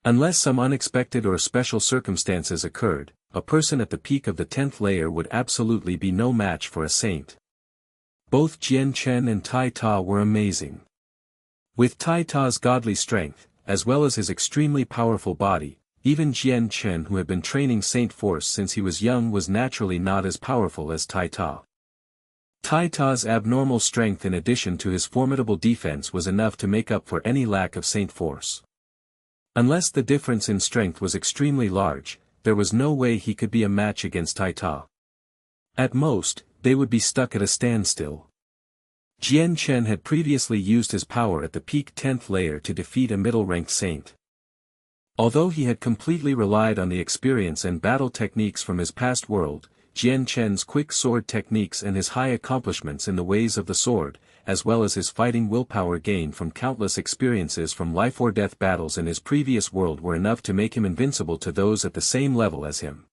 Unless some unexpected or special circumstances occurred, a person at the peak of the 10th layer would absolutely be no match for a saint. Both Jian Chen and Tai Ta were amazing. With Tai Ta's godly strength, as well as his extremely powerful body, even Jian Chen, who had been training saint force since he was young, was naturally not as powerful as Tai Ta. Tai Ta's abnormal strength in addition to his formidable defense was enough to make up for any lack of saint force. Unless the difference in strength was extremely large, there was no way he could be a match against Tai Ta. At most, they would be stuck at a standstill. Jian Chen had previously used his power at the peak 10th layer to defeat a middle-ranked saint. Although he had completely relied on the experience and battle techniques from his past world, Jian Chen's quick sword techniques and his high accomplishments in the ways of the sword, as well as his fighting willpower gained from countless experiences from life-or-death battles in his previous world were enough to make him invincible to those at the same level as him.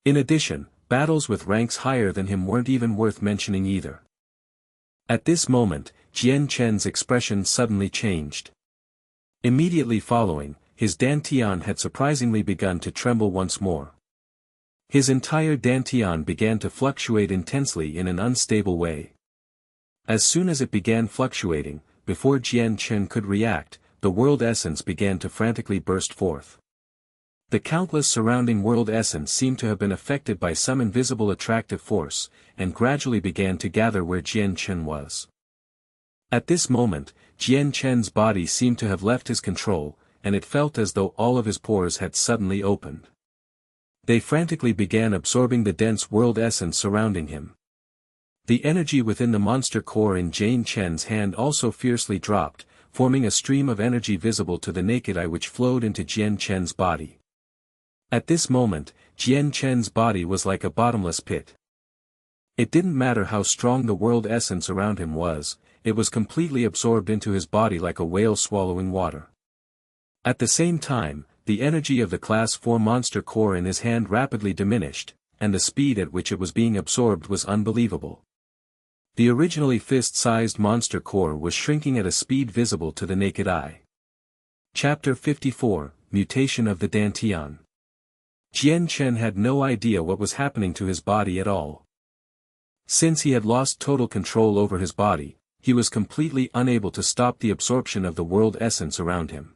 In addition, battles with ranks higher than him weren't even worth mentioning either. At this moment, Jian Chen's expression suddenly changed. Immediately following, his dantian had surprisingly begun to tremble once more. His entire dantian began to fluctuate intensely in an unstable way. As soon as it began fluctuating, before Jian Chen could react, the world essence began to frantically burst forth. The countless surrounding world essence seemed to have been affected by some invisible attractive force, and gradually began to gather where Jian Chen was. At this moment, Jian Chen's body seemed to have left his control, and it felt as though all of his pores had suddenly opened. They frantically began absorbing the dense world essence surrounding him. The energy within the monster core in Jian Chen's hand also fiercely dropped, forming a stream of energy visible to the naked eye which flowed into Jian Chen's body. At this moment, Jian Chen's body was like a bottomless pit. It didn't matter how strong the world essence around him was, it was completely absorbed into his body like a whale swallowing water. At the same time, the energy of the Class 4 monster core in his hand rapidly diminished, and the speed at which it was being absorbed was unbelievable. The originally fist-sized monster core was shrinking at a speed visible to the naked eye. Chapter 54, Mutation of the Dantian. Jian Chen had no idea what was happening to his body at all. Since he had lost total control over his body, he was completely unable to stop the absorption of the world essence around him.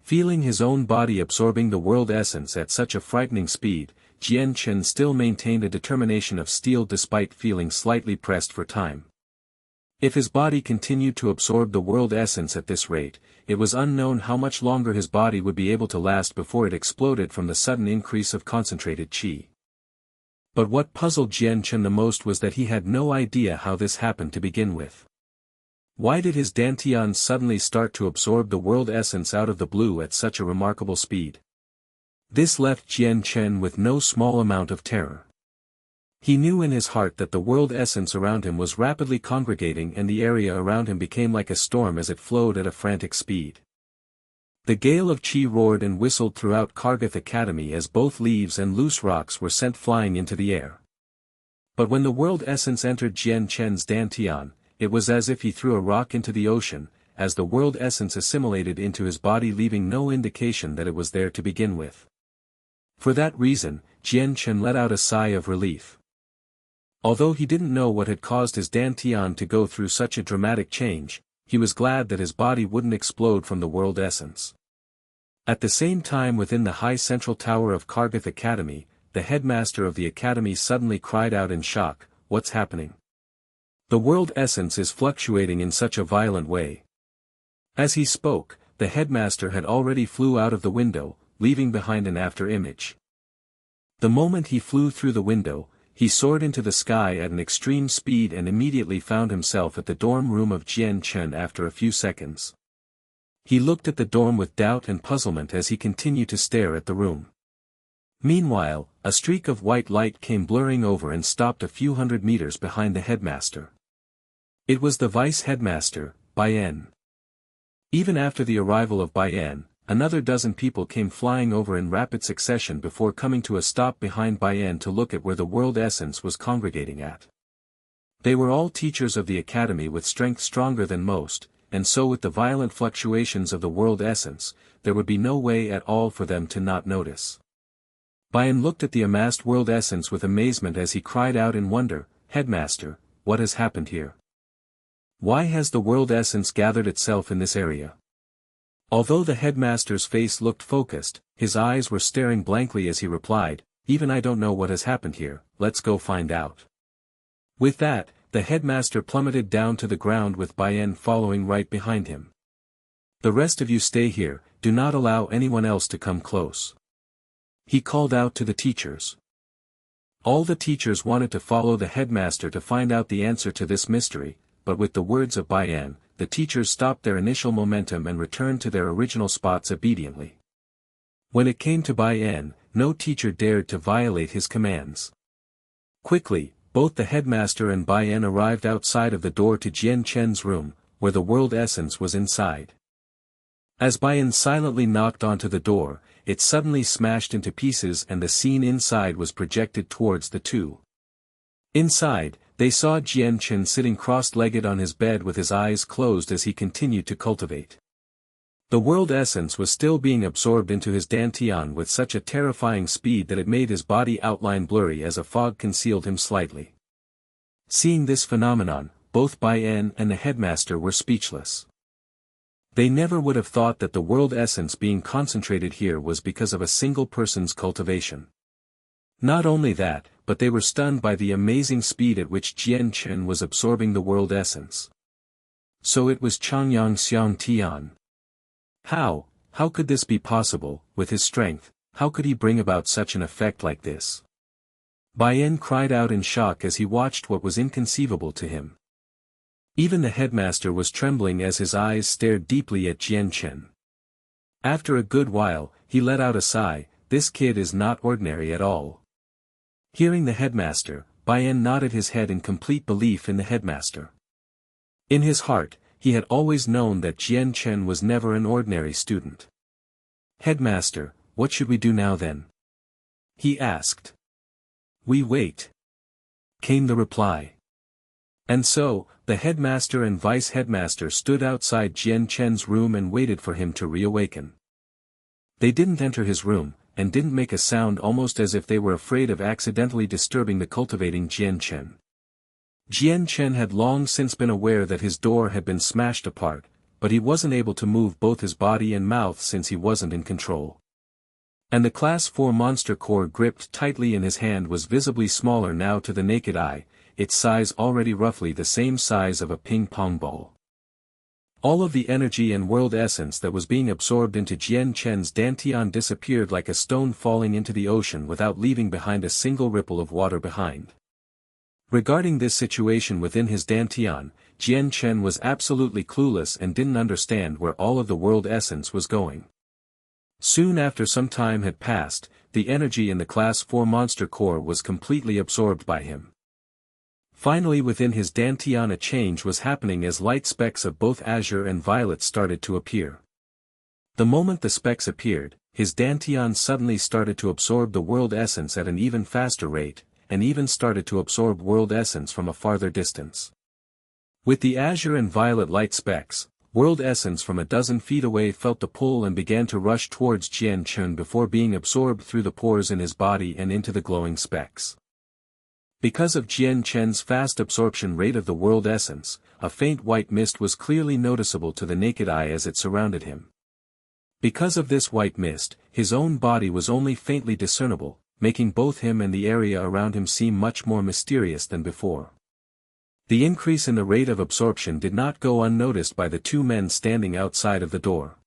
Feeling his own body absorbing the world essence at such a frightening speed, Jian Chen still maintained a determination of steel despite feeling slightly pressed for time. If his body continued to absorb the world essence at this rate, it was unknown how much longer his body would be able to last before it exploded from the sudden increase of concentrated qi. But what puzzled Jian Chen the most was that he had no idea how this happened to begin with. Why did his dantian suddenly start to absorb the world essence out of the blue at such a remarkable speed? This left Jian Chen with no small amount of terror. He knew in his heart that the world essence around him was rapidly congregating and the area around him became like a storm as it flowed at a frantic speed. The gale of chi roared and whistled throughout Kargath Academy as both leaves and loose rocks were sent flying into the air. But when the world essence entered Jian Chen's dantian, it was as if he threw a rock into the ocean, as the world essence assimilated into his body, leaving no indication that it was there to begin with. For that reason, Jian Chen let out a sigh of relief. Although he didn't know what had caused his dantian to go through such a dramatic change, he was glad that his body wouldn't explode from the world essence. At the same time, within the high central tower of Kargath Academy, the headmaster of the academy suddenly cried out in shock, "What's happening? The world essence is fluctuating in such a violent way." As he spoke, the headmaster had already flew out of the window, leaving behind an after image. The moment he flew through the window, he soared into the sky at an extreme speed and immediately found himself at the dorm room of Jian Chen after a few seconds. He looked at the dorm with doubt and puzzlement as he continued to stare at the room. Meanwhile, a streak of white light came blurring over and stopped a few hundred meters behind the headmaster. It was the vice headmaster, Bian. Even after the arrival of Bian, another dozen people came flying over in rapid succession before coming to a stop behind Bian to look at where the world essence was congregating at. They were all teachers of the academy with strength stronger than most, and so with the violent fluctuations of the world essence, there would be no way at all for them to not notice. Bian looked at the amassed world essence with amazement as he cried out in wonder, "Headmaster, what has happened here? Why has the world essence gathered itself in this area?" Although the headmaster's face looked focused, his eyes were staring blankly as he replied, "Even I don't know what has happened here, let's go find out." With that, the headmaster plummeted down to the ground with Bian following right behind him. "The rest of you stay here, do not allow anyone else to come close," he called out to the teachers. All the teachers wanted to follow the headmaster to find out the answer to this mystery, but with the words of Bian, the teachers stopped their initial momentum and returned to their original spots obediently. When it came to Bian, no teacher dared to violate his commands. Quickly, both the headmaster and Bian arrived outside of the door to Jian Chen's room, where the world essence was inside. As Bian silently knocked onto the door, it suddenly smashed into pieces and the scene inside was projected towards the two. Inside, they saw Jian Chen sitting cross-legged on his bed with his eyes closed as he continued to cultivate. The world essence was still being absorbed into his dantian with such a terrifying speed that it made his body outline blurry as a fog concealed him slightly. Seeing this phenomenon, both Bian and the headmaster were speechless. They never would have thought that the world essence being concentrated here was because of a single person's cultivation. Not only that, but they were stunned by the amazing speed at which Jian Chen was absorbing the world essence. So it was Chongyang Xiang Tian. How could this be possible? With his strength, how could he bring about such an effect like this? Bian cried out in shock as he watched what was inconceivable to him. Even the headmaster was trembling as his eyes stared deeply at Jian Chen. After a good while, he let out a sigh, "This kid is not ordinary at all." Hearing the headmaster, Bian nodded his head in complete belief in the headmaster. In his heart, he had always known that Jian Chen was never an ordinary student. "Headmaster, what should we do now then?" he asked. "We wait," came the reply. And so, the headmaster and vice-headmaster stood outside Jian Chen's room and waited for him to reawaken. They didn't enter his room, and didn't make a sound, almost as if they were afraid of accidentally disturbing the cultivating Jian Chen. Jian Chen had long since been aware that his door had been smashed apart, but he wasn't able to move both his body and mouth since he wasn't in control. And the Class 4 monster core gripped tightly in his hand was visibly smaller now to the naked eye, its size already roughly the same size of a ping-pong ball. All of the energy and world essence that was being absorbed into Jian Chen's dantian disappeared like a stone falling into the ocean without leaving behind a single ripple of water behind. Regarding this situation within his dantian, Jian Chen was absolutely clueless and didn't understand where all of the world essence was going. Soon after some time had passed, the energy in the Class 4 monster core was completely absorbed by him. Finally within his Dantian a change was happening as light specks of both azure and violet started to appear. The moment the specks appeared, his Dantian suddenly started to absorb the world essence at an even faster rate, and even started to absorb world essence from a farther distance. With the azure and violet light specks, world essence from a dozen feet away felt the pull and began to rush towards Jian Chen before being absorbed through the pores in his body and into the glowing specks. Because of Jian Chen's fast absorption rate of the world essence, a faint white mist was clearly noticeable to the naked eye as it surrounded him. Because of this white mist, his own body was only faintly discernible, making both him and the area around him seem much more mysterious than before. The increase in the rate of absorption did not go unnoticed by the two men standing outside of the door.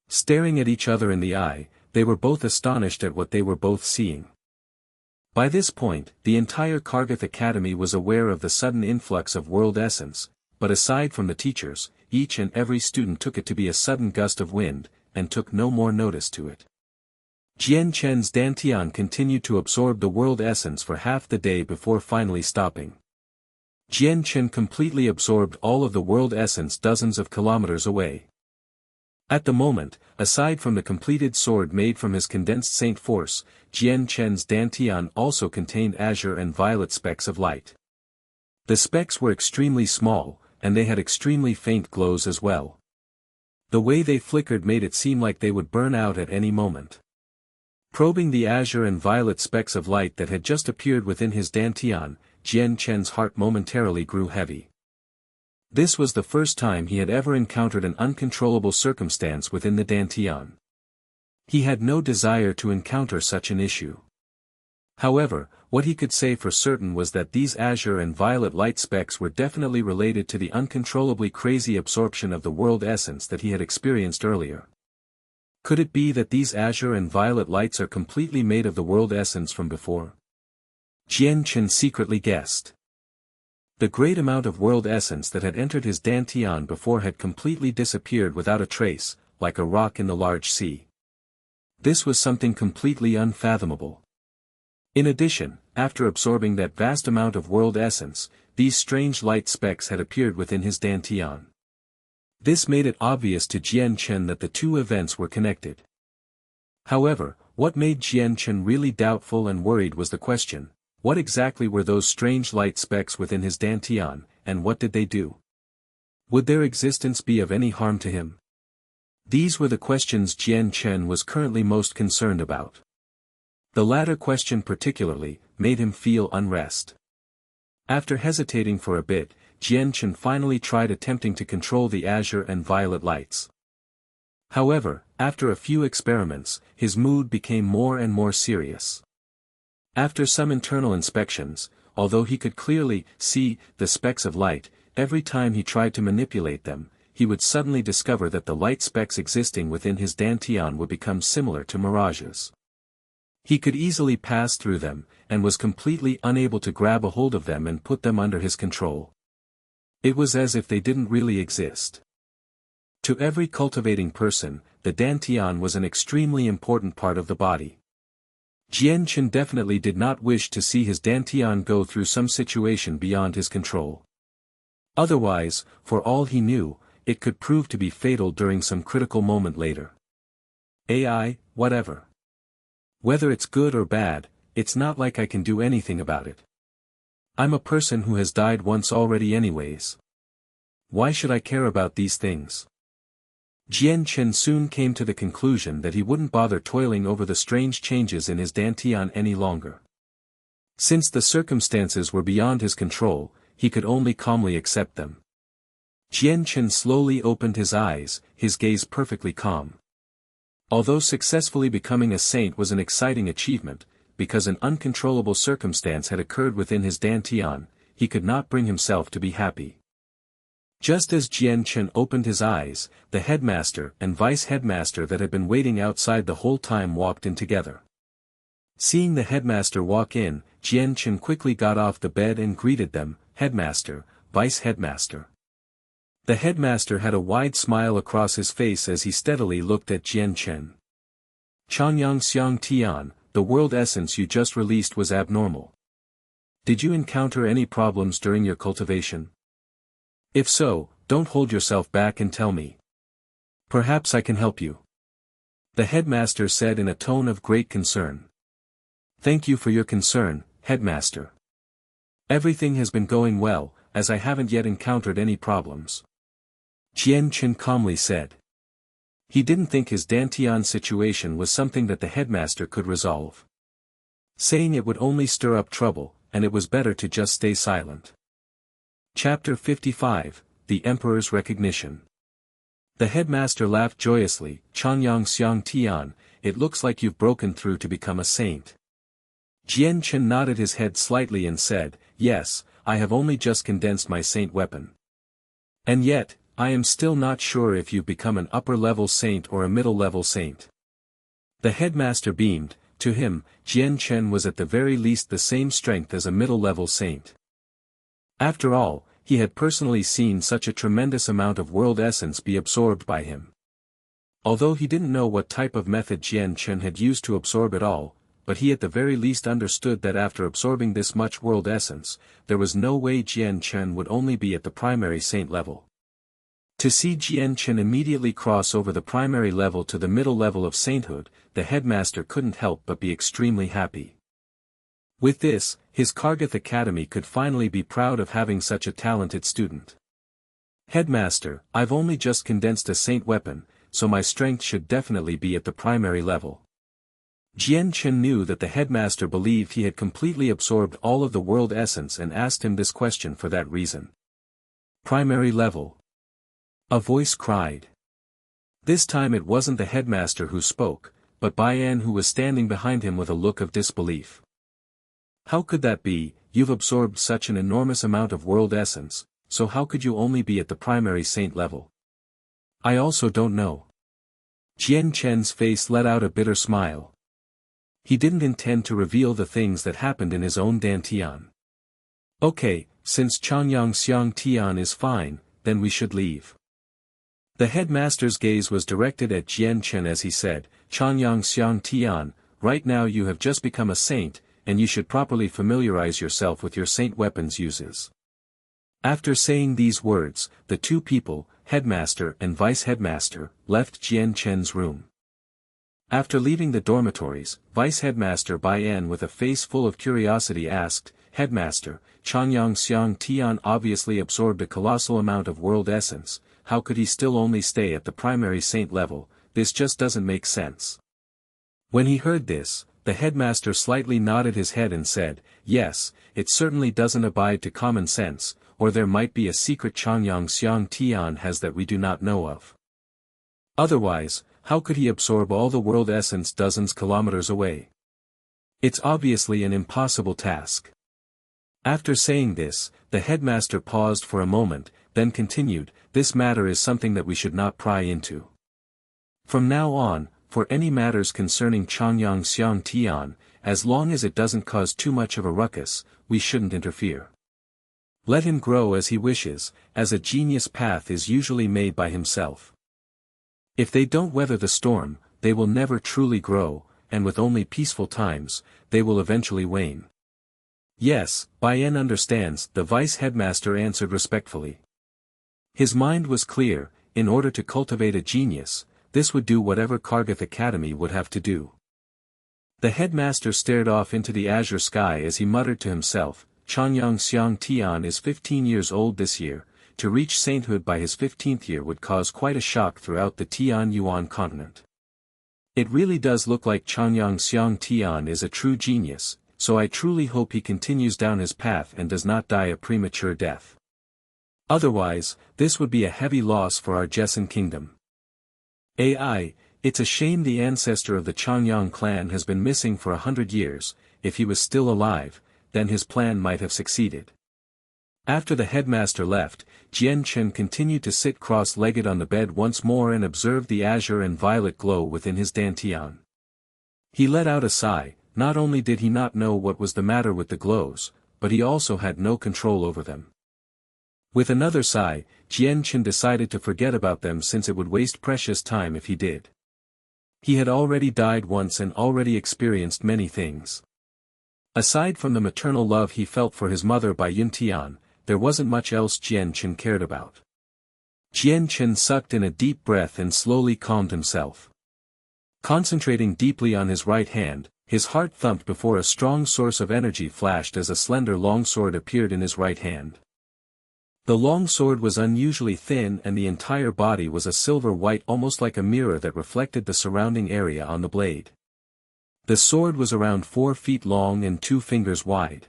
Staring at each other in the eye, they were both astonished at what they were both seeing. By this point, the entire Kargath Academy was aware of the sudden influx of world essence, but aside from the teachers, each and every student took it to be a sudden gust of wind, and took no more notice to it. Jian Chen's Dantian continued to absorb the world essence for half the day before finally stopping. Jian Chen completely absorbed all of the world essence dozens of kilometers away. At the moment, aside from the completed sword made from his condensed saint force, Jian Chen's Dantian also contained azure and violet specks of light. The specks were extremely small, and they had extremely faint glows as well. The way they flickered made it seem like they would burn out at any moment. Probing the azure and violet specks of light that had just appeared within his Dantian, Jian Chen's heart momentarily grew heavy. This was the first time he had ever encountered an uncontrollable circumstance within the Dantian. He had no desire to encounter such an issue. However, what he could say for certain was that these azure and violet light specks were definitely related to the uncontrollably crazy absorption of the world essence that he had experienced earlier. Could it be that these azure and violet lights are completely made of the world essence from before? Jian Chen secretly guessed. The great amount of world essence that had entered his Dantian before had completely disappeared without a trace, like a rock in the large sea. This was something completely unfathomable. In addition, after absorbing that vast amount of world essence, these strange light specks had appeared within his Dantian. This made it obvious to Jian Chen that the two events were connected. However, what made Jian Chen really doubtful and worried was the question: what exactly were those strange light specks within his Dantian, and what did they do? Would their existence be of any harm to him? These were the questions Jian Chen was currently most concerned about. The latter question particularly made him feel unrest. After hesitating for a bit, Jian Chen finally tried attempting to control the azure and violet lights. However, after a few experiments, his mood became more and more serious. After some internal inspections, although he could clearly see the specks of light, every time he tried to manipulate them, he would suddenly discover that the light specks existing within his Dantian would become similar to mirages. He could easily pass through them, and was completely unable to grab a hold of them and put them under his control. It was as if they didn't really exist. To every cultivating person, the Dantian was an extremely important part of the body. Jian Chen definitely did not wish to see his Dantian go through some situation beyond his control. Otherwise, for all he knew, it could prove to be fatal during some critical moment later. Whatever. Whether it's good or bad, it's not like I can do anything about it. I'm a person who has died once already anyways. Why should I care about these things? Jian Chen soon came to the conclusion that he wouldn't bother toiling over the strange changes in his Dantian any longer. Since the circumstances were beyond his control, he could only calmly accept them. Jian Chen slowly opened his eyes, his gaze perfectly calm. Although successfully becoming a saint was an exciting achievement, because an uncontrollable circumstance had occurred within his Dantian, he could not bring himself to be happy. Just as Jian Chen opened his eyes, the headmaster and vice-headmaster that had been waiting outside the whole time walked in together. Seeing the headmaster walk in, Jian Chen quickly got off the bed and greeted them, "Headmaster, vice-headmaster." The headmaster had a wide smile across his face as he steadily looked at Jian Chen. Chongyang Xiang Tian, the world essence you just released was abnormal. Did you encounter any problems during your cultivation? If so, don't hold yourself back and tell me. Perhaps I can help you. The headmaster said in a tone of great concern. Thank you for your concern, headmaster. Everything has been going well, as I haven't yet encountered any problems. Jian Chen calmly said. He didn't think his Dantian situation was something that the headmaster could resolve. Saying it would only stir up trouble, and it was better to just stay silent. Chapter 55, The Emperor's Recognition. The headmaster laughed joyously. Chongyang Xiang Tian, it looks like you've broken through to become a saint. Jian Chen nodded his head slightly and said, yes, I have only just condensed my saint weapon. And yet, I am still not sure if you've become an upper-level saint or a middle-level saint. The headmaster beamed. To him, Jian Chen was at the very least the same strength as a middle-level saint. After all, he had personally seen such a tremendous amount of world essence be absorbed by him. Although he didn't know what type of method Jian Chen had used to absorb it all, but he at the very least understood that after absorbing this much world essence, there was no way Jian Chen would only be at the primary saint level. To see Jian Chen immediately cross over the primary level to the middle level of sainthood, the headmaster couldn't help but be extremely happy. With this, his Kargath Academy could finally be proud of having such a talented student. Headmaster, I've only just condensed a saint weapon, so my strength should definitely be at the primary level. Jian Chen knew that the headmaster believed he had completely absorbed all of the world essence and asked him this question for that reason. Primary level. A voice cried. This time it wasn't the headmaster who spoke, but Baian who was standing behind him with a look of disbelief. How could that be? You've absorbed such an enormous amount of world essence, so how could you only be at the primary saint level? I also don't know. Jian Chen's face let out a bitter smile. He didn't intend to reveal the things that happened in his own Dantian. Okay, since Chongyang Xiang Tian is fine, then we should leave. The headmaster's gaze was directed at Jian Chen as he said, Chongyang Xiang Tian, right now you have just become a saint, and you should properly familiarize yourself with your saint weapons uses. After saying these words, the two people, headmaster and vice-headmaster, left Jian Chen's room. After leaving the dormitories, vice-headmaster Baian with a face full of curiosity asked, Headmaster, Chongyang Xiang Tian obviously absorbed a colossal amount of world essence, how could he still only stay at the primary saint level? This just doesn't make sense. When he heard this, the headmaster slightly nodded his head and said, yes, it certainly doesn't abide to common sense, or there might be a secret Chongyang Xiang Tian has that we do not know of. Otherwise, how could he absorb all the world essence dozens kilometers away? It's obviously an impossible task. After saying this, the headmaster paused for a moment, then continued, this matter is something that we should not pry into. From now on, for any matters concerning Chongyang Xiang Tian, as long as it doesn't cause too much of a ruckus, we shouldn't interfere. Let him grow as he wishes, as a genius path is usually made by himself. If they don't weather the storm, they will never truly grow, and with only peaceful times, they will eventually wane. Yes, Baian understands, the vice-headmaster answered respectfully. His mind was clear, in order to cultivate a genius, this would do whatever Kargath Academy would have to do. The headmaster stared off into the azure sky as he muttered to himself, Chongyang Xiang Tian is 15 years old this year, to reach sainthood by his 15th year would cause quite a shock throughout the Tian Yuan continent. It really does look like Chongyang Xiang Tian is a true genius, so I truly hope he continues down his path and does not die a premature death. Otherwise, this would be a heavy loss for our Jessen kingdom. It's a shame the ancestor of the Chongyang clan has been missing for 100 years, if he was still alive, then his plan might have succeeded. After the headmaster left, Jian Chen continued to sit cross-legged on the bed once more and observed the azure and violet glow within his dantian. He let out a sigh. Not only did he not know what was the matter with the glows, but he also had no control over them. With another sigh, Jian Chen decided to forget about them since it would waste precious time if he did. He had already died once and already experienced many things. Aside from the maternal love he felt for his mother by Yuntian, there wasn't much else Jian Chen cared about. Jian Chen sucked in a deep breath and slowly calmed himself. Concentrating deeply on his right hand, his heart thumped before a strong source of energy flashed as a slender longsword appeared in his right hand. The longsword was unusually thin and the entire body was a silver white, almost like a mirror that reflected the surrounding area on the blade. The sword was around 4 feet long and 2 fingers wide.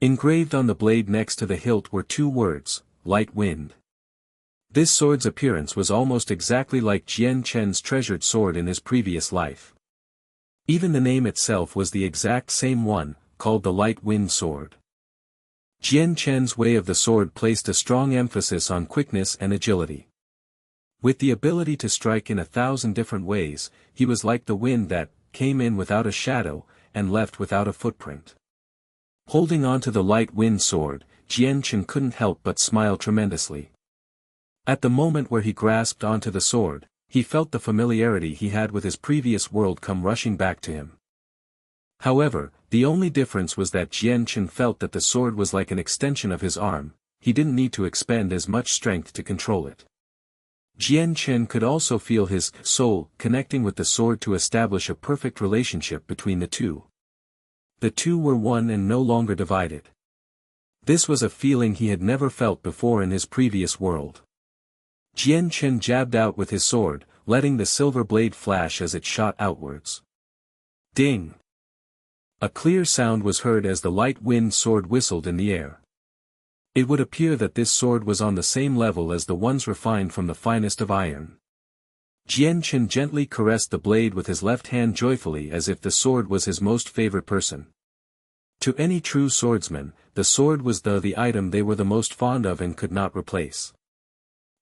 Engraved on the blade next to the hilt were 2 words, light wind. This sword's appearance was almost exactly like Jian Chen's treasured sword in his previous life. Even the name itself was the exact same one, called the light wind sword. Jian Chen's way of the sword placed a strong emphasis on quickness and agility. With the ability to strike in 1,000 different ways, he was like the wind that came in without a shadow, and left without a footprint. Holding on to the light wind sword, Jian Chen couldn't help but smile tremendously. At the moment where he grasped onto the sword, he felt the familiarity he had with his previous world come rushing back to him. However, the only difference was that Jian Chen felt that the sword was like an extension of his arm, he didn't need to expend as much strength to control it. Jian Chen could also feel his soul connecting with the sword to establish a perfect relationship between the two. The two were one and no longer divided. This was a feeling he had never felt before in his previous world. Jian Chen jabbed out with his sword, letting the silver blade flash as it shot outwards. Ding! A clear sound was heard as the light wind sword whistled in the air. It would appear that this sword was on the same level as the ones refined from the finest of iron. Jian Chen gently caressed the blade with his left hand joyfully as if the sword was his most favorite person. To any true swordsman, the sword was the item they were the most fond of and could not replace.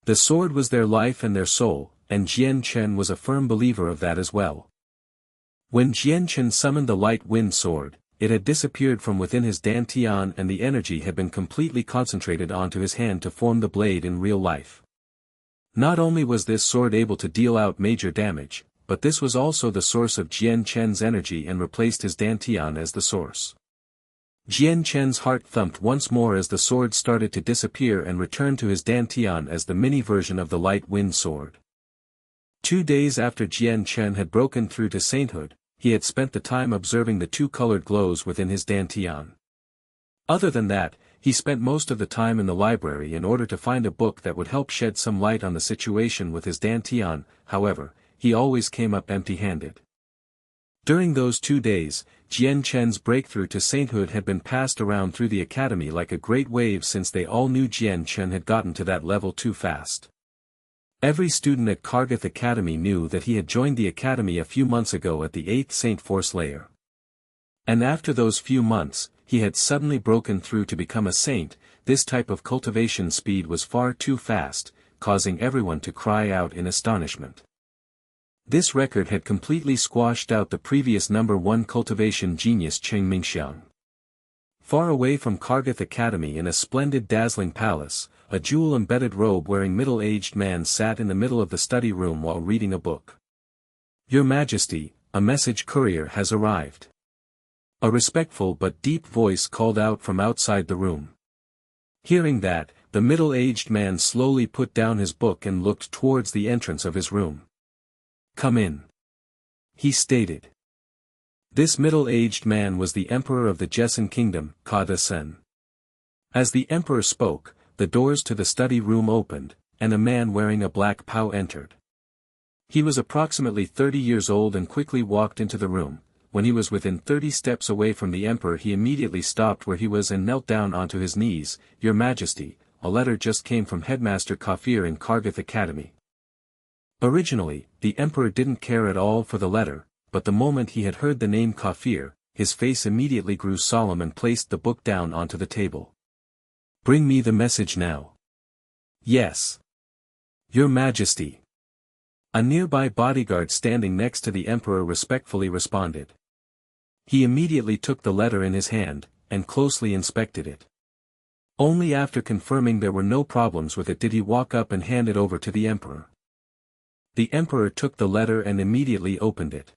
The sword was their life and their soul, and Jian Chen was a firm believer of that as well. When Jian Chen summoned the light wind sword, it had disappeared from within his dantian and the energy had been completely concentrated onto his hand to form the blade in real life. Not only was this sword able to deal out major damage, but this was also the source of Jian Chen's energy and replaced his dantian as the source. Jian Chen's heart thumped once more as the sword started to disappear and returned to his dantian as the mini version of the light wind sword. 2 days after Jian Chen had broken through to sainthood, he had spent the time observing the 2 colored glows within his dantian. Other than that, he spent most of the time in the library in order to find a book that would help shed some light on the situation with his dantian. However, he always came up empty-handed. During those 2 days, Jian Chen's breakthrough to sainthood had been passed around through the academy like a great wave since they all knew Jian Chen had gotten to that level too fast. Every student at Kargath Academy knew that he had joined the academy a few months ago at the 8th Saint Force layer. And after those few months, he had suddenly broken through to become a saint. This type of cultivation speed was far too fast, causing everyone to cry out in astonishment. This record had completely squashed out the previous #1 cultivation genius Cheng Mingxiang. Far away from Kargath Academy in a splendid dazzling palace, a jewel-embedded robe-wearing middle-aged man sat in the middle of the study room while reading a book. "Your Majesty, a message courier has arrived." A respectful but deep voice called out from outside the room. Hearing that, the middle-aged man slowly put down his book and looked towards the entrance of his room. "Come in," he stated. This middle-aged man was the emperor of the Jessen kingdom, Kada-sen. As the emperor spoke, the doors to the study room opened, and a man wearing a black pao entered. He was approximately 30 years old and quickly walked into the room. When he was within 30 steps away from the emperor, he immediately stopped where he was and knelt down onto his knees. "Your Majesty, a letter just came from Headmaster Kafir in Kargath Academy." Originally, the emperor didn't care at all for the letter, but the moment he had heard the name Kafir, his face immediately grew solemn and placed the book down onto the table. "Bring me the message now." "Yes, Your Majesty." A nearby bodyguard standing next to the emperor respectfully responded. He immediately took the letter in his hand, and closely inspected it. Only after confirming there were no problems with it did he walk up and hand it over to the emperor. The emperor took the letter and immediately opened it.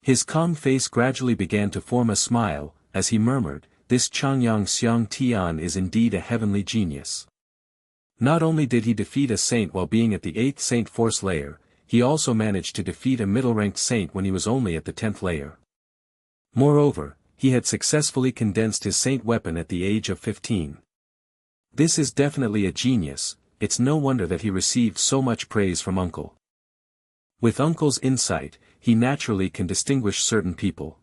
His calm face gradually began to form a smile, as he murmured, "This Chongyang Xiang Tian is indeed a heavenly genius." Not only did he defeat a saint while being at the 8th saint force layer, he also managed to defeat a middle-ranked saint when he was only at the 10th layer. Moreover, he had successfully condensed his saint weapon at the age of 15. This is definitely a genius. It's no wonder that he received so much praise from Uncle. With Uncle's insight, he naturally can distinguish certain people.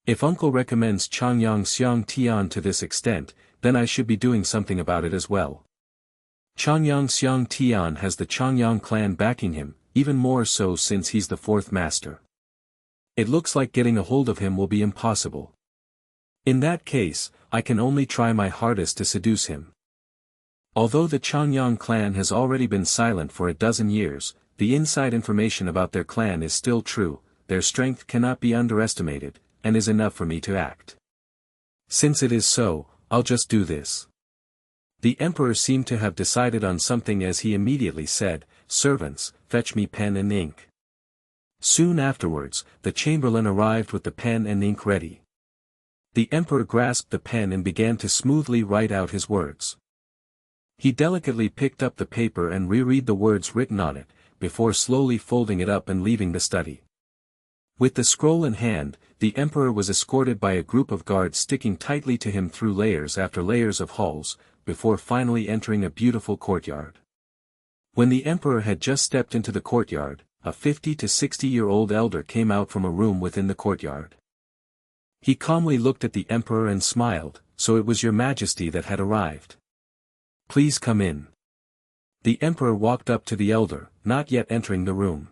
If Uncle recommends Chongyang Xiang Tian to this extent, then I should be doing something about it as well. Chongyang Xiang Tian has the Chongyang clan backing him, even more so since he's the 4th master. It looks like getting a hold of him will be impossible. In that case, I can only try my hardest to seduce him. Although the Chongyang clan has already been silent for a dozen years, the inside information about their clan is still true, their strength cannot be underestimated, and is enough for me to act. Since it is so, I'll just do this. The emperor seemed to have decided on something as he immediately said, "Servants, fetch me pen and ink." Soon afterwards, the chamberlain arrived with the pen and ink ready. The emperor grasped the pen and began to smoothly write out his words. He delicately picked up the paper and reread the words written on it, before slowly folding it up and leaving the study. With the scroll in hand, the emperor was escorted by a group of guards sticking tightly to him through layers after layers of halls, before finally entering a beautiful courtyard. When the emperor had just stepped into the courtyard, a 50 to 60-year-old elder came out from a room within the courtyard. He calmly looked at the emperor and smiled, "So it was your majesty that had arrived. Please come in." The emperor walked up to the elder, not yet entering the room.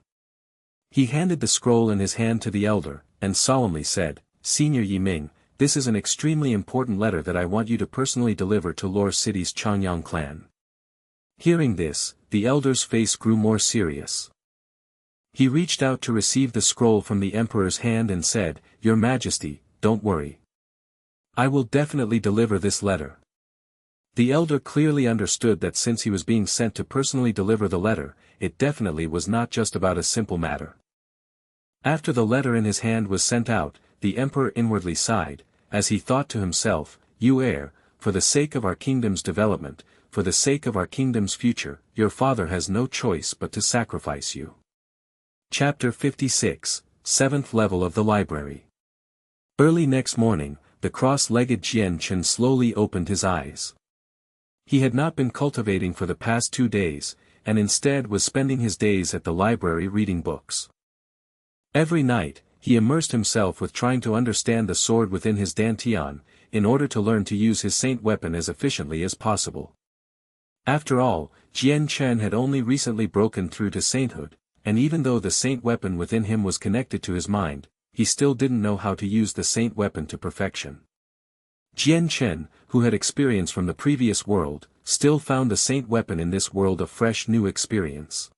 He handed the scroll in his hand to the elder, and solemnly said, "Senior Yiming, this is an extremely important letter that I want you to personally deliver to Lore City's Chongyang clan." Hearing this, the elder's face grew more serious. He reached out to receive the scroll from the emperor's hand and said, "Your Majesty, don't worry. I will definitely deliver this letter." The elder clearly understood that since he was being sent to personally deliver the letter, it definitely was not just about a simple matter. After the letter in his hand was sent out, the emperor inwardly sighed, as he thought to himself, "You heir, for the sake of our kingdom's development, for the sake of our kingdom's future, your father has no choice but to sacrifice you." Chapter 56, 7th Level of the Library. Early next morning, the cross-legged Jian Chen slowly opened his eyes. He had not been cultivating for the past 2 days, and instead was spending his days at the library reading books. Every night, he immersed himself with trying to understand the sword within his dantian, in order to learn to use his saint weapon as efficiently as possible. After all, Jian Chen had only recently broken through to sainthood, and even though the saint weapon within him was connected to his mind, he still didn't know how to use the saint weapon to perfection. Jian Chen, who had experience from the previous world, still found the saint weapon in this world a fresh new experience.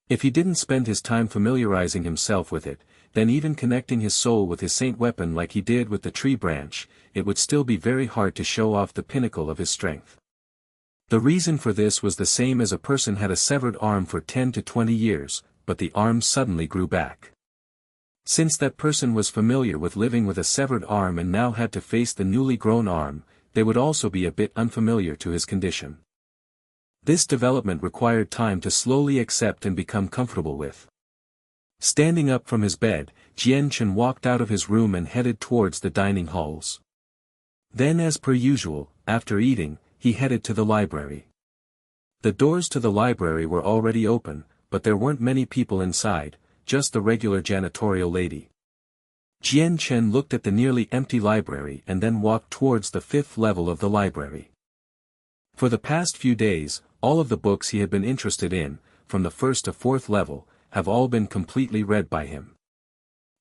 If he didn't spend his time familiarizing himself with it, then even connecting his soul with his saint weapon like he did with the tree branch, it would still be very hard to show off the pinnacle of his strength. The reason for this was the same as a person had a severed arm for 10 to 20 years, but the arm suddenly grew back. Since that person was familiar with living with a severed arm and now had to face the newly grown arm, they would also be a bit unfamiliar to his condition. This development required time to slowly accept and become comfortable with. Standing up from his bed, Jian Chen walked out of his room and headed towards the dining halls. Then as per usual, after eating, he headed to the library. The doors to the library were already open, but there weren't many people inside, just the regular janitorial lady. Jian Chen looked at the nearly empty library and then walked towards the 5th level of the library. For the past few days, all of the books he had been interested in, from the 1st to 4th level, have all been completely read by him.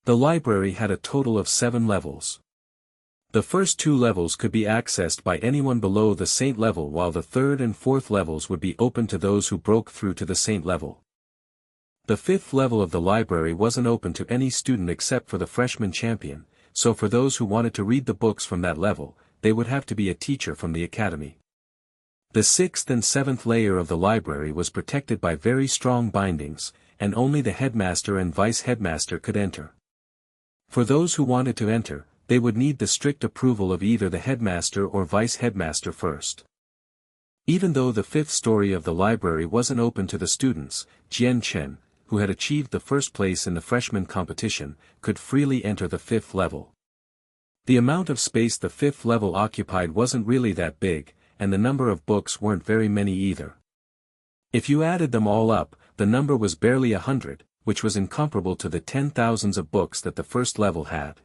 The library had a total of 7 levels. The first 2 levels could be accessed by anyone below the saint level, while the 3rd and 4th levels would be open to those who broke through to the saint level. The 5th level of the library wasn't open to any student except for the freshman champion, so for those who wanted to read the books from that level, they would have to be a teacher from the academy. The sixth and seventh layer of the library was protected by very strong bindings, and only the headmaster and vice-headmaster could enter. For those who wanted to enter, they would need the strict approval of either the headmaster or vice-headmaster first. Even though the fifth story of the library wasn't open to the students, Jian Chen, who had achieved the first place in the freshman competition, could freely enter the fifth level. The amount of space the fifth level occupied wasn't really that big, and the number of books weren't very many either. If you added them all up, the number was barely 100, which was incomparable to the 10,000s of books that the first level had.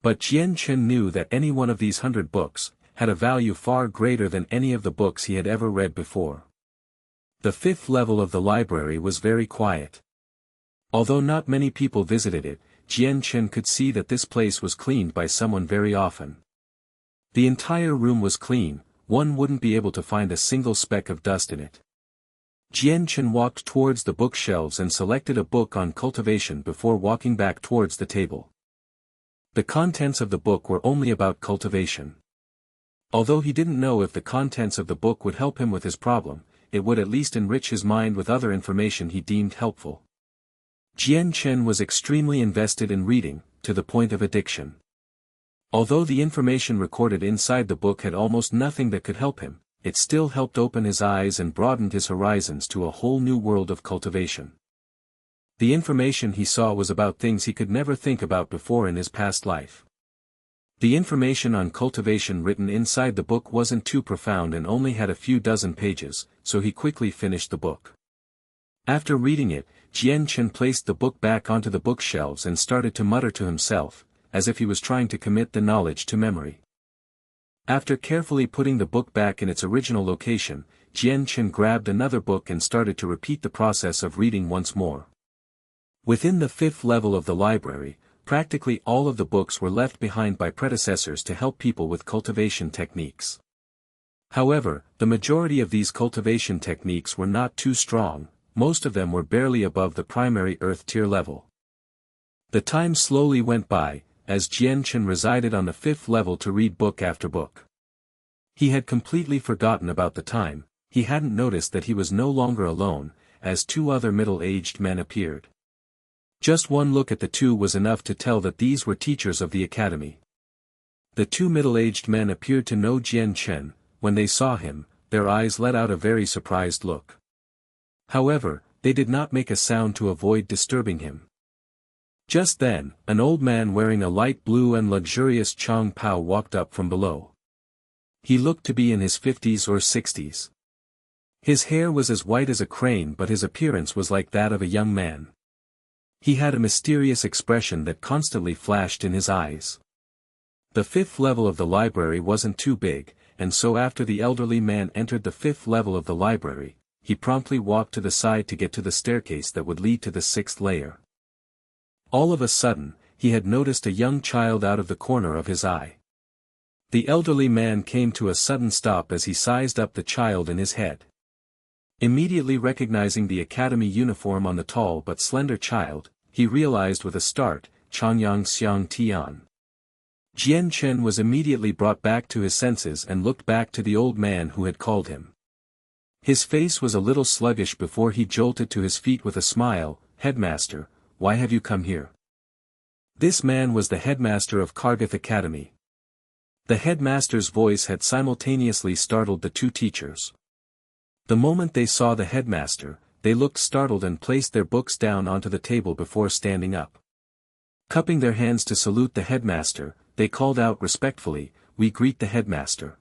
But Jian Chen knew that any one of these 100 books had a value far greater than any of the books he had ever read before. The fifth level of the library was very quiet. Although not many people visited it, Jian Chen could see that this place was cleaned by someone very often. The entire room was clean, one wouldn't be able to find a single speck of dust in it. Jian Chen walked towards the bookshelves and selected a book on cultivation before walking back towards the table. The contents of the book were only about cultivation. Although he didn't know if the contents of the book would help him with his problem, it would at least enrich his mind with other information he deemed helpful. Jian Chen was extremely invested in reading, to the point of addiction. Although the information recorded inside the book had almost nothing that could help him, it still helped open his eyes and broadened his horizons to a whole new world of cultivation. The information he saw was about things he could never think about before in his past life. The information on cultivation written inside the book wasn't too profound and only had a few dozen pages, so he quickly finished the book. After reading it, Jian Chen placed the book back onto the bookshelves and started to mutter to himself, as if he was trying to commit the knowledge to memory. After carefully putting the book back in its original location, Jian Chen grabbed another book and started to repeat the process of reading once more. Within the fifth level of the library, practically all of the books were left behind by predecessors to help people with cultivation techniques. However, the majority of these cultivation techniques were not too strong, most of them were barely above the primary earth tier level. The time slowly went by, as Jian Chen resided on the fifth level to read book after book. He had completely forgotten about the time, he hadn't noticed that he was no longer alone, as two other middle-aged men appeared. Just one look at the two was enough to tell that these were teachers of the academy. The two middle-aged men appeared to know Jian Chen. When they saw him, their eyes let out a very surprised look. However, they did not make a sound to avoid disturbing him. Just then, an old man wearing a light blue and luxurious Chong Pao walked up from below. He looked to be in his 50s or 60s. His hair was as white as a crane, but his appearance was like that of a young man. He had a mysterious expression that constantly flashed in his eyes. The fifth level of the library wasn't too big, and so after the elderly man entered the fifth level of the library, he promptly walked to the side to get to the staircase that would lead to the sixth layer. All of a sudden, he had noticed a young child out of the corner of his eye. The elderly man came to a sudden stop as he sized up the child in his head. Immediately recognizing the academy uniform on the tall but slender child, he realized with a start, Chongyang Xiang Tian. Jian Chen was immediately brought back to his senses and looked back to the old man who had called him. His face was a little sluggish before he jolted to his feet with a smile. "Headmaster, why have you come here?" This man was the headmaster of Kargath Academy. The headmaster's voice had simultaneously startled the two teachers. The moment they saw the headmaster, they looked startled and placed their books down onto the table before standing up. Cupping their hands to salute the headmaster, they called out respectfully, "We greet the headmaster."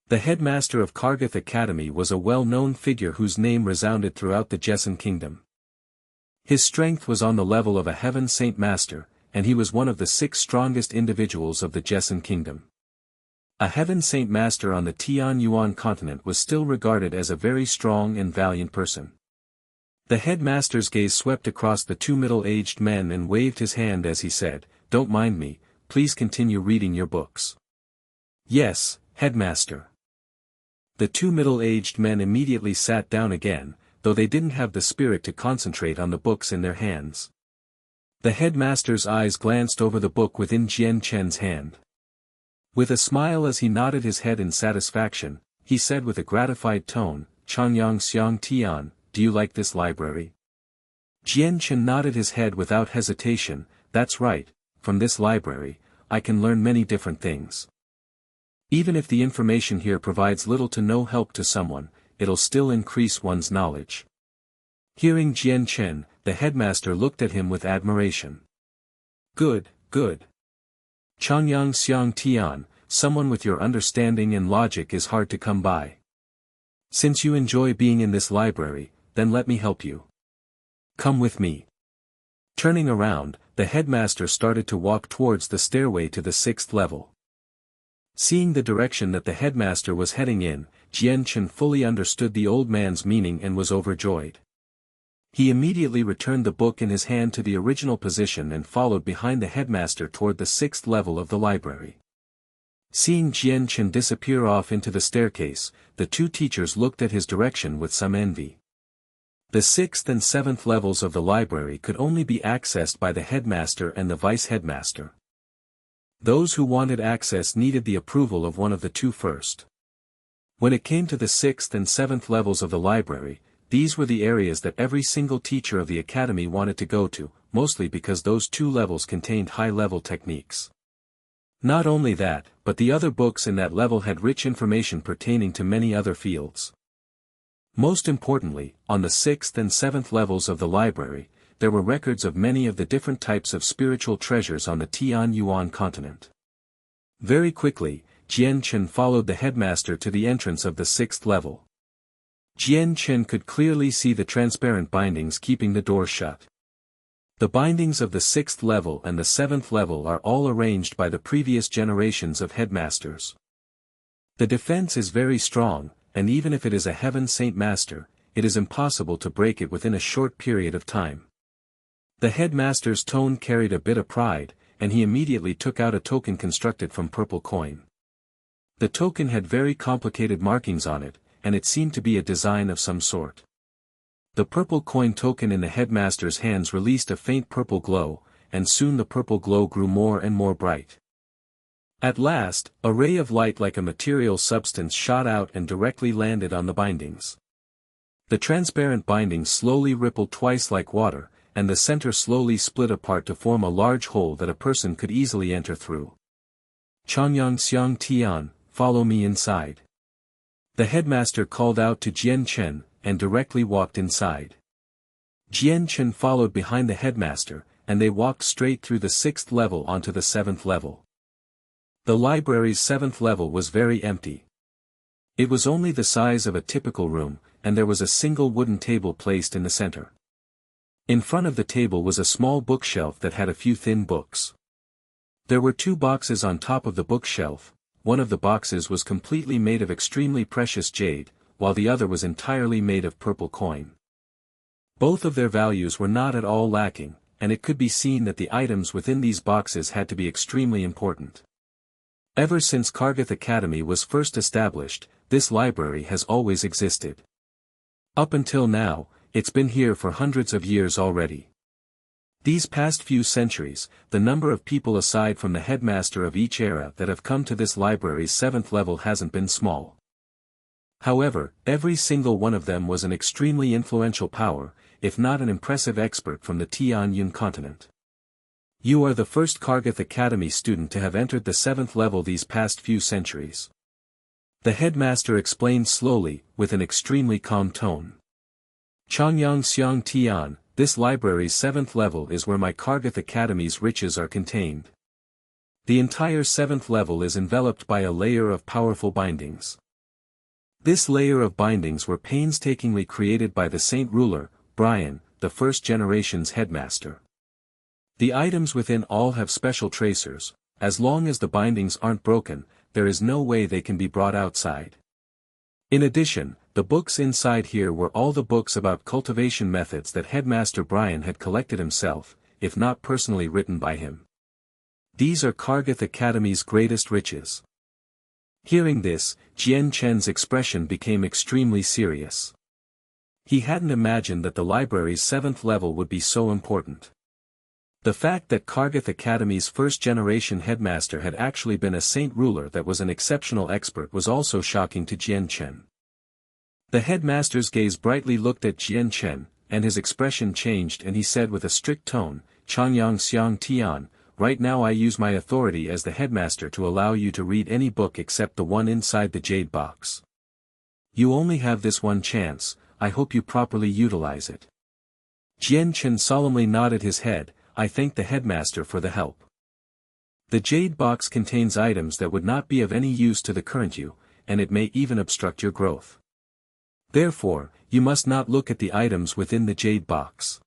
The headmaster of Kargath Academy was a well-known figure whose name resounded throughout the Jian kingdom. His strength was on the level of a heaven saint master, and he was one of the 6 strongest individuals of the Jian kingdom. A heaven saint master on the Tian Yuan continent was still regarded as a very strong and valiant person. The headmaster's gaze swept across the two middle-aged men and waved his hand as he said, "Don't mind me, please continue reading your books." "Yes, headmaster." The two middle-aged men immediately sat down again, though they didn't have the spirit to concentrate on the books in their hands. The headmaster's eyes glanced over the book within Jian Chen's hand. With a smile as he nodded his head in satisfaction, he said with a gratified tone, Chongyang Xiang Tian, do you like this library? Jian Chen nodded his head without hesitation, that's right, from this library, I can learn many different things. Even if the information here provides little to no help to someone, it'll still increase one's knowledge. Hearing Jian Chen, the headmaster looked at him with admiration. Good, good. Chongyang Xiang Tian, someone with your understanding and logic is hard to come by. Since you enjoy being in this library, then let me help you. Come with me. Turning around, the headmaster started to walk towards the stairway to the 6th level. Seeing the direction that the headmaster was heading in, Jian Chen fully understood the old man's meaning and was overjoyed. He immediately returned the book in his hand to the original position and followed behind the headmaster toward the 6th level of the library. Seeing Jian Chen disappear off into the staircase, the two teachers looked at his direction with some envy. The 6th and 7th levels of the library could only be accessed by the headmaster and the vice-headmaster. Those who wanted access needed the approval of one of the two first. When it came to the 6th and 7th levels of the library, these were the areas that every single teacher of the academy wanted to go to, mostly because those two levels contained high-level techniques. Not only that, but the other books in that level had rich information pertaining to many other fields. Most importantly, on the 6th and 7th levels of the library, there were records of many of the different types of spiritual treasures on the Tianyuan continent. Very quickly, Jian Chen followed the headmaster to the entrance of the 6th level. Jian Chen could clearly see the transparent bindings keeping the door shut. The bindings of the 6th level and the 7th level are all arranged by the previous generations of headmasters. The defense is very strong, and even if it is a heaven saint master, it is impossible to break it within a short period of time. The headmaster's tone carried a bit of pride, and he immediately took out a token constructed from purple coin. The token had very complicated markings on it, and it seemed to be a design of some sort. The purple coin token in the headmaster's hands released a faint purple glow, and soon the purple glow grew more and more bright. At last, a ray of light like a material substance shot out and directly landed on the bindings. The transparent bindings slowly rippled twice like water, and the center slowly split apart to form a large hole that a person could easily enter through. Chongyang Xiang Tian, follow me inside. The headmaster called out to Jian Chen, and directly walked inside. Jian Chen followed behind the headmaster, and they walked straight through the 6th level onto the 7th level. The library's 7th level was very empty. It was only the size of a typical room, and there was a single wooden table placed in the center. In front of the table was a small bookshelf that had a few thin books. There were two boxes on top of the bookshelf. One of the boxes was completely made of extremely precious jade, while the other was entirely made of purple coin. Both of their values were not at all lacking, and it could be seen that the items within these boxes had to be extremely important. Ever since Kargath Academy was first established, this library has always existed. Up until now, it's been here for hundreds of years already. These past few centuries, the number of people aside from the headmaster of each era that have come to this library's 7th level hasn't been small. However, every single one of them was an extremely influential power, if not an impressive expert from the Tianyun continent. You are the first Kargath Academy student to have entered the 7th level these past few centuries. The headmaster explained slowly, with an extremely calm tone. Chongyang Xiang Tian, this library's 7th level is where my Kargath Academy's riches are contained. The entire 7th level is enveloped by a layer of powerful bindings. This layer of bindings were painstakingly created by the Saint Ruler, Brian, the first generation's headmaster. The items within all have special tracers. As long as the bindings aren't broken, there is no way they can be brought outside. In addition, the books inside here were all the books about cultivation methods that Headmaster Brian had collected himself, if not personally written by him. These are Kargath Academy's greatest riches. Hearing this, Jian Chen's expression became extremely serious. He hadn't imagined that the library's 7th level would be so important. The fact that Kargath Academy's first-generation headmaster had actually been a saint ruler that was an exceptional expert was also shocking to Jian Chen. The headmaster's gaze brightly looked at Jian Chen, and his expression changed and he said with a strict tone, "Chongyang Xiang Tian, right now I use my authority as the headmaster to allow you to read any book except the one inside the jade box. You only have this one chance, I hope you properly utilize it." Jian Chen solemnly nodded his head, "I thank the headmaster for the help. The jade box contains items that would not be of any use to the current you, and it may even obstruct your growth. Therefore, you must not look at the items within the jade box.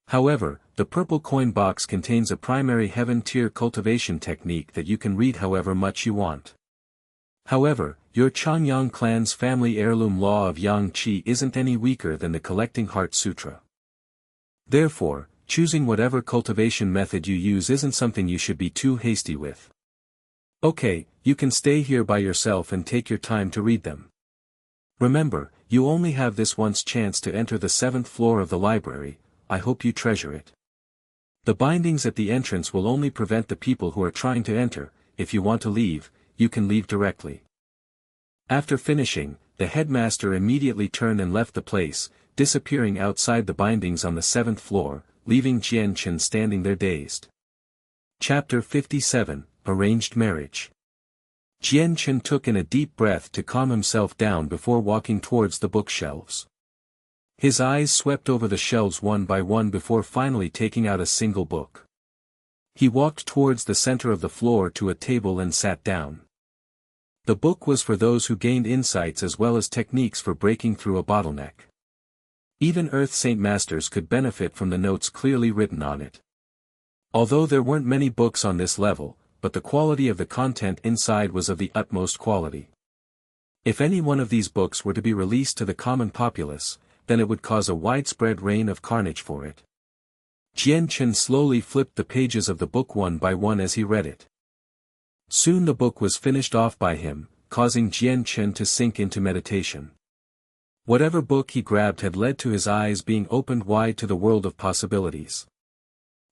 However, the purple coin box contains a primary heaven tier cultivation technique that you can read however much you want. However, your Chongyang clan's family heirloom law of Yang Qi isn't any weaker than the Collecting Heart Sutra. Therefore, choosing whatever cultivation method you use isn't something you should be too hasty with. Okay, you can stay here by yourself and take your time to read them. Remember, you only have this once chance to enter the 7th floor of the library, I hope you treasure it. The bindings at the entrance will only prevent the people who are trying to enter, if you want to leave, you can leave directly." After finishing, the headmaster immediately turned and left the place, disappearing outside the bindings on the 7th floor, leaving Jian Chen standing there dazed. Chapter 57, Arranged Marriage. Jian Chen took in a deep breath to calm himself down before walking towards the bookshelves. His eyes swept over the shelves one by one before finally taking out a single book. He walked towards the center of the floor to a table and sat down. The book was for those who gained insights as well as techniques for breaking through a bottleneck. Even Earth Saint Masters could benefit from the notes clearly written on it. Although there weren't many books on this level, but the quality of the content inside was of the utmost quality. If any one of these books were to be released to the common populace, then it would cause a widespread reign of carnage for it. Jian Chen slowly flipped the pages of the book one by one as he read it. Soon the book was finished off by him, causing Jian Chen to sink into meditation. Whatever book he grabbed had led to his eyes being opened wide to the world of possibilities.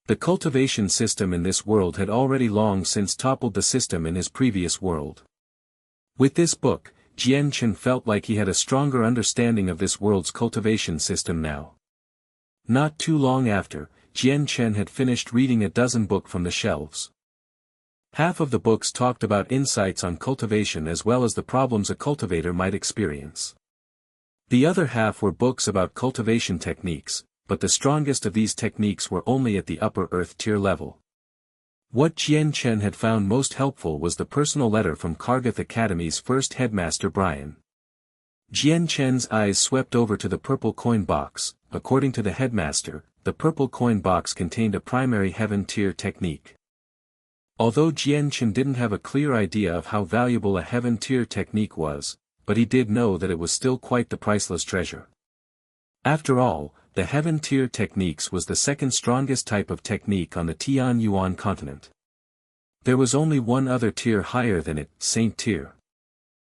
The cultivation system in this world had already long since toppled the system in his previous world. With this book, Jian Chen felt like he had a stronger understanding of this world's cultivation system now. Not too long after, Jian Chen had finished reading a dozen books from the shelves. Half of the books talked about insights on cultivation as well as the problems a cultivator might experience. The other half were books about cultivation techniques, but the strongest of these techniques were only at the upper earth tier level. What Jian Chen had found most helpful was the personal letter from Kargath Academy's first headmaster Brian. Jian Chen's eyes swept over to the purple coin box. According to the headmaster, the purple coin box contained a primary heaven tier technique. Although Jian Chen didn't have a clear idea of how valuable a heaven tier technique was, but he did know that it was still quite the priceless treasure. After all, the heaven tier techniques was the second strongest type of technique on the Tian Yuan continent. There was only one other tier higher than it, Saint tier.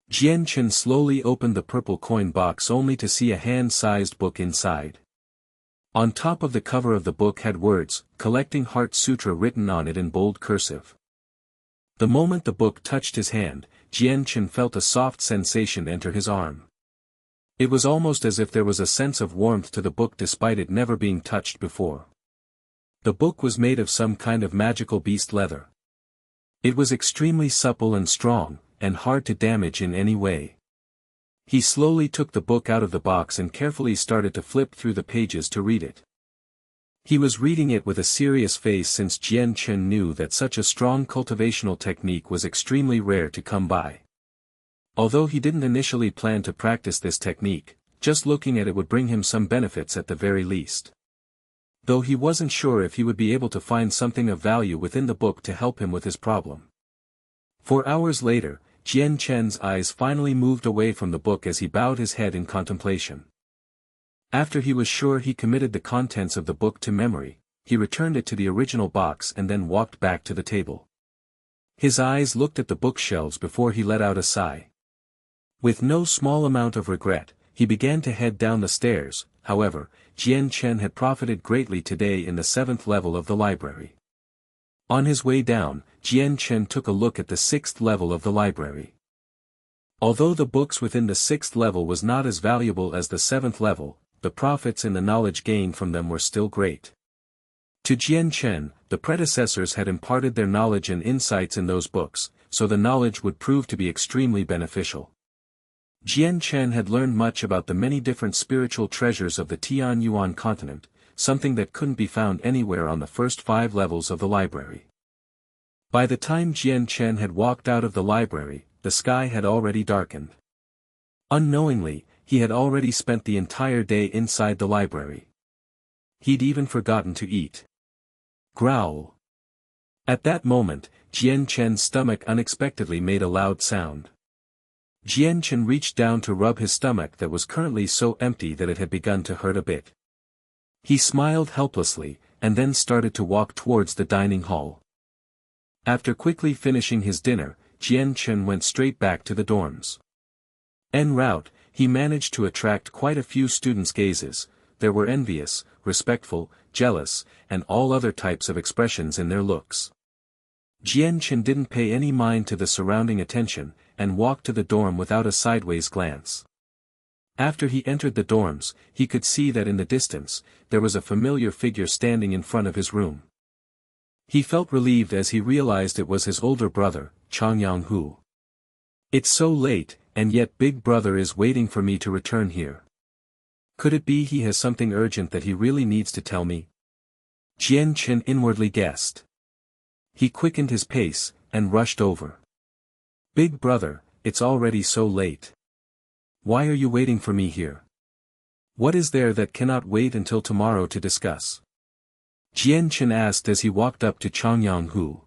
Jian Chen slowly opened the purple coin box only to see a hand-sized book inside. On top of the cover of the book had words, Collecting Heart Sutra written on it in bold cursive. The moment the book touched his hand, Jian Chen felt a soft sensation enter his arm. It was almost as if there was a sense of warmth to the book despite it never being touched before. The book was made of some kind of magical beast leather. It was extremely supple and strong, and hard to damage in any way. He slowly took the book out of the box and carefully started to flip through the pages to read it. He was reading it with a serious face since Jian Chen knew that such a strong cultivational technique was extremely rare to come by. Although he didn't initially plan to practice this technique, just looking at it would bring him some benefits at the very least. Though he wasn't sure if he would be able to find something of value within the book to help him with his problem. 4 hours later, Jian Chen's eyes finally moved away from the book as he bowed his head in contemplation. After he was sure he committed the contents of the book to memory, he returned it to the original box and then walked back to the table. His eyes looked at the bookshelves before he let out a sigh. With no small amount of regret, he began to head down the stairs, however, Jian Chen had profited greatly today in the 7th level of the library. On his way down, Jian Chen took a look at the 6th level of the library. Although the books within the 6th level was not as valuable as the 7th level, the profits in the knowledge gained from them were still great. To Jian Chen, the predecessors had imparted their knowledge and insights in those books, so the knowledge would prove to be extremely beneficial. Jian Chen had learned much about the many different spiritual treasures of the Tianyuan continent, something that couldn't be found anywhere on the first 5 levels of the library. By the time Jian Chen had walked out of the library, the sky had already darkened. Unknowingly, he had already spent the entire day inside the library. He'd even forgotten to eat. Growl. At that moment, Jian Chen's stomach unexpectedly made a loud sound. Jian Chen reached down to rub his stomach that was currently so empty that it had begun to hurt a bit. He smiled helplessly, and then started to walk towards the dining hall. After quickly finishing his dinner, Jian Chen went straight back to the dorms. En route, he managed to attract quite a few students' gazes. There were envious, respectful, jealous, and all other types of expressions in their looks. Jian Chen didn't pay any mind to the surrounding attention, and walked to the dorm without a sideways glance. After he entered the dorms, he could see that in the distance, there was a familiar figure standing in front of his room. He felt relieved as he realized it was his older brother, Chongyang. It's so late, and yet Big Brother is waiting for me to return here. Could it be he has something urgent that he really needs to tell me? Jian Chen inwardly guessed. He quickened his pace, and rushed over. Big Brother, it's already so late. Why are you waiting for me here? What is there that cannot wait until tomorrow to discuss? Jian Chen asked as he walked up to Chongyang.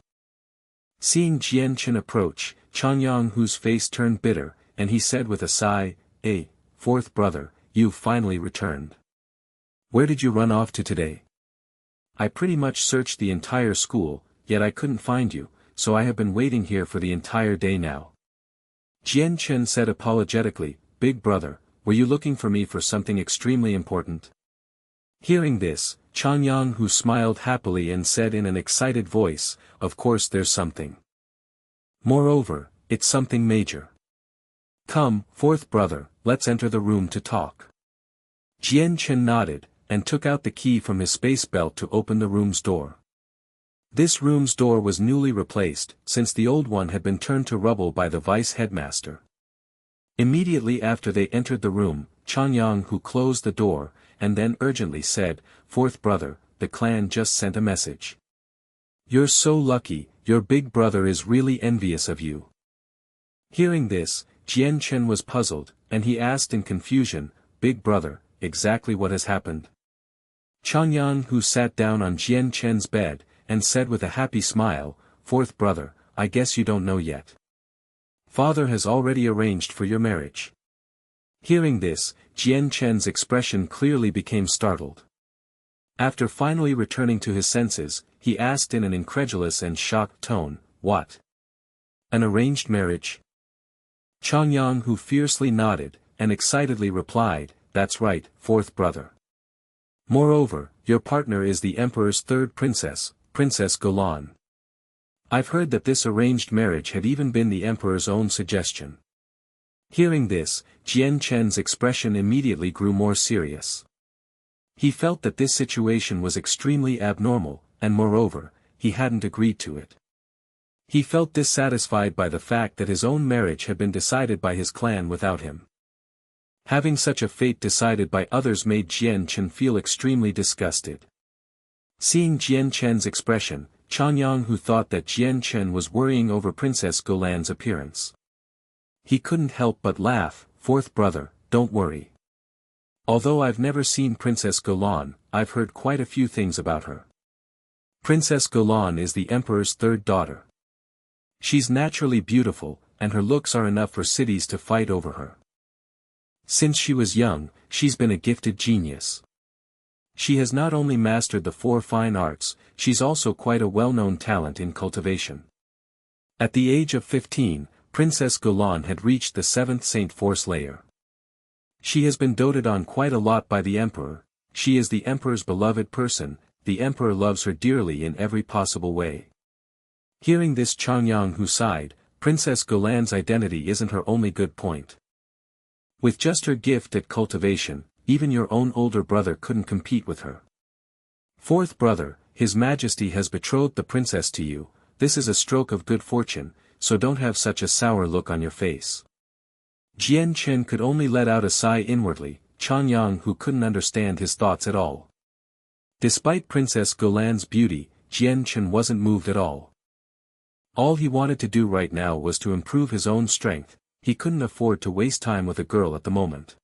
Seeing Jian Chen approach, Chongyang's face turned bitter, and he said with a sigh, fourth brother, you've finally returned. Where did you run off to today? I pretty much searched the entire school, yet I couldn't find you, so I have been waiting here for the entire day now. Jian Chen said apologetically, Big Brother, were you looking for me for something extremely important? Hearing this, Chongyang smiled happily and said in an excited voice, of course there's something. Moreover, it's something major. Come, fourth brother, let's enter the room to talk. Jian Chen nodded, and took out the key from his space belt to open the room's door. This room's door was newly replaced, since the old one had been turned to rubble by the vice headmaster. Immediately after they entered the room, Chongyang closed the door, and then urgently said, Fourth brother, the clan just sent a message. You're so lucky, your big brother is really envious of you. Hearing this, Jian Chen was puzzled, and he asked in confusion, Big brother, exactly what has happened? Chongyang sat down on Jian Chen's bed, and said with a happy smile, Fourth brother, I guess you don't know yet. Father has already arranged for your marriage. Hearing this, Jian Chen's expression clearly became startled. After finally returning to his senses, he asked in an incredulous and shocked tone, What? An arranged marriage? Chongyang fiercely nodded, and excitedly replied, That's right, fourth brother. Moreover, your partner is the Emperor's third princess, Princess Golan. I've heard that this arranged marriage had even been the Emperor's own suggestion. Hearing this, Jian Chen's expression immediately grew more serious. He felt that this situation was extremely abnormal, and moreover, he hadn't agreed to it. He felt dissatisfied by the fact that his own marriage had been decided by his clan without him. Having such a fate decided by others made Jian Chen feel extremely disgusted. Seeing Jian Chen's expression, Chongyang thought that Jian Chen was worrying over Princess Golan's appearance. He couldn't help but laugh, Fourth brother, don't worry. Although I've never seen Princess Golan, I've heard quite a few things about her. Princess Golan is the Emperor's third daughter. She's naturally beautiful, and her looks are enough for cities to fight over her. Since she was young, she's been a gifted genius. She has not only mastered the 4 fine arts, she's also quite a well-known talent in cultivation. At the age of 15, Princess Golan had reached the 7th Saint Force layer. She has been doted on quite a lot by the Emperor, she is the Emperor's beloved person, the Emperor loves her dearly in every possible way. Hearing this, Chongyang who sighed, Princess Gulan's identity isn't her only good point. With just her gift at cultivation, even your own older brother couldn't compete with her. Fourth brother, His Majesty has betrothed the princess to you, this is a stroke of good fortune, so don't have such a sour look on your face. Jian Chen could only let out a sigh inwardly, Chongyang who couldn't understand his thoughts at all. Despite Princess Gulan's beauty, Jian Chen wasn't moved at all. All he wanted to do right now was to improve his own strength, he couldn't afford to waste time with a girl at the moment.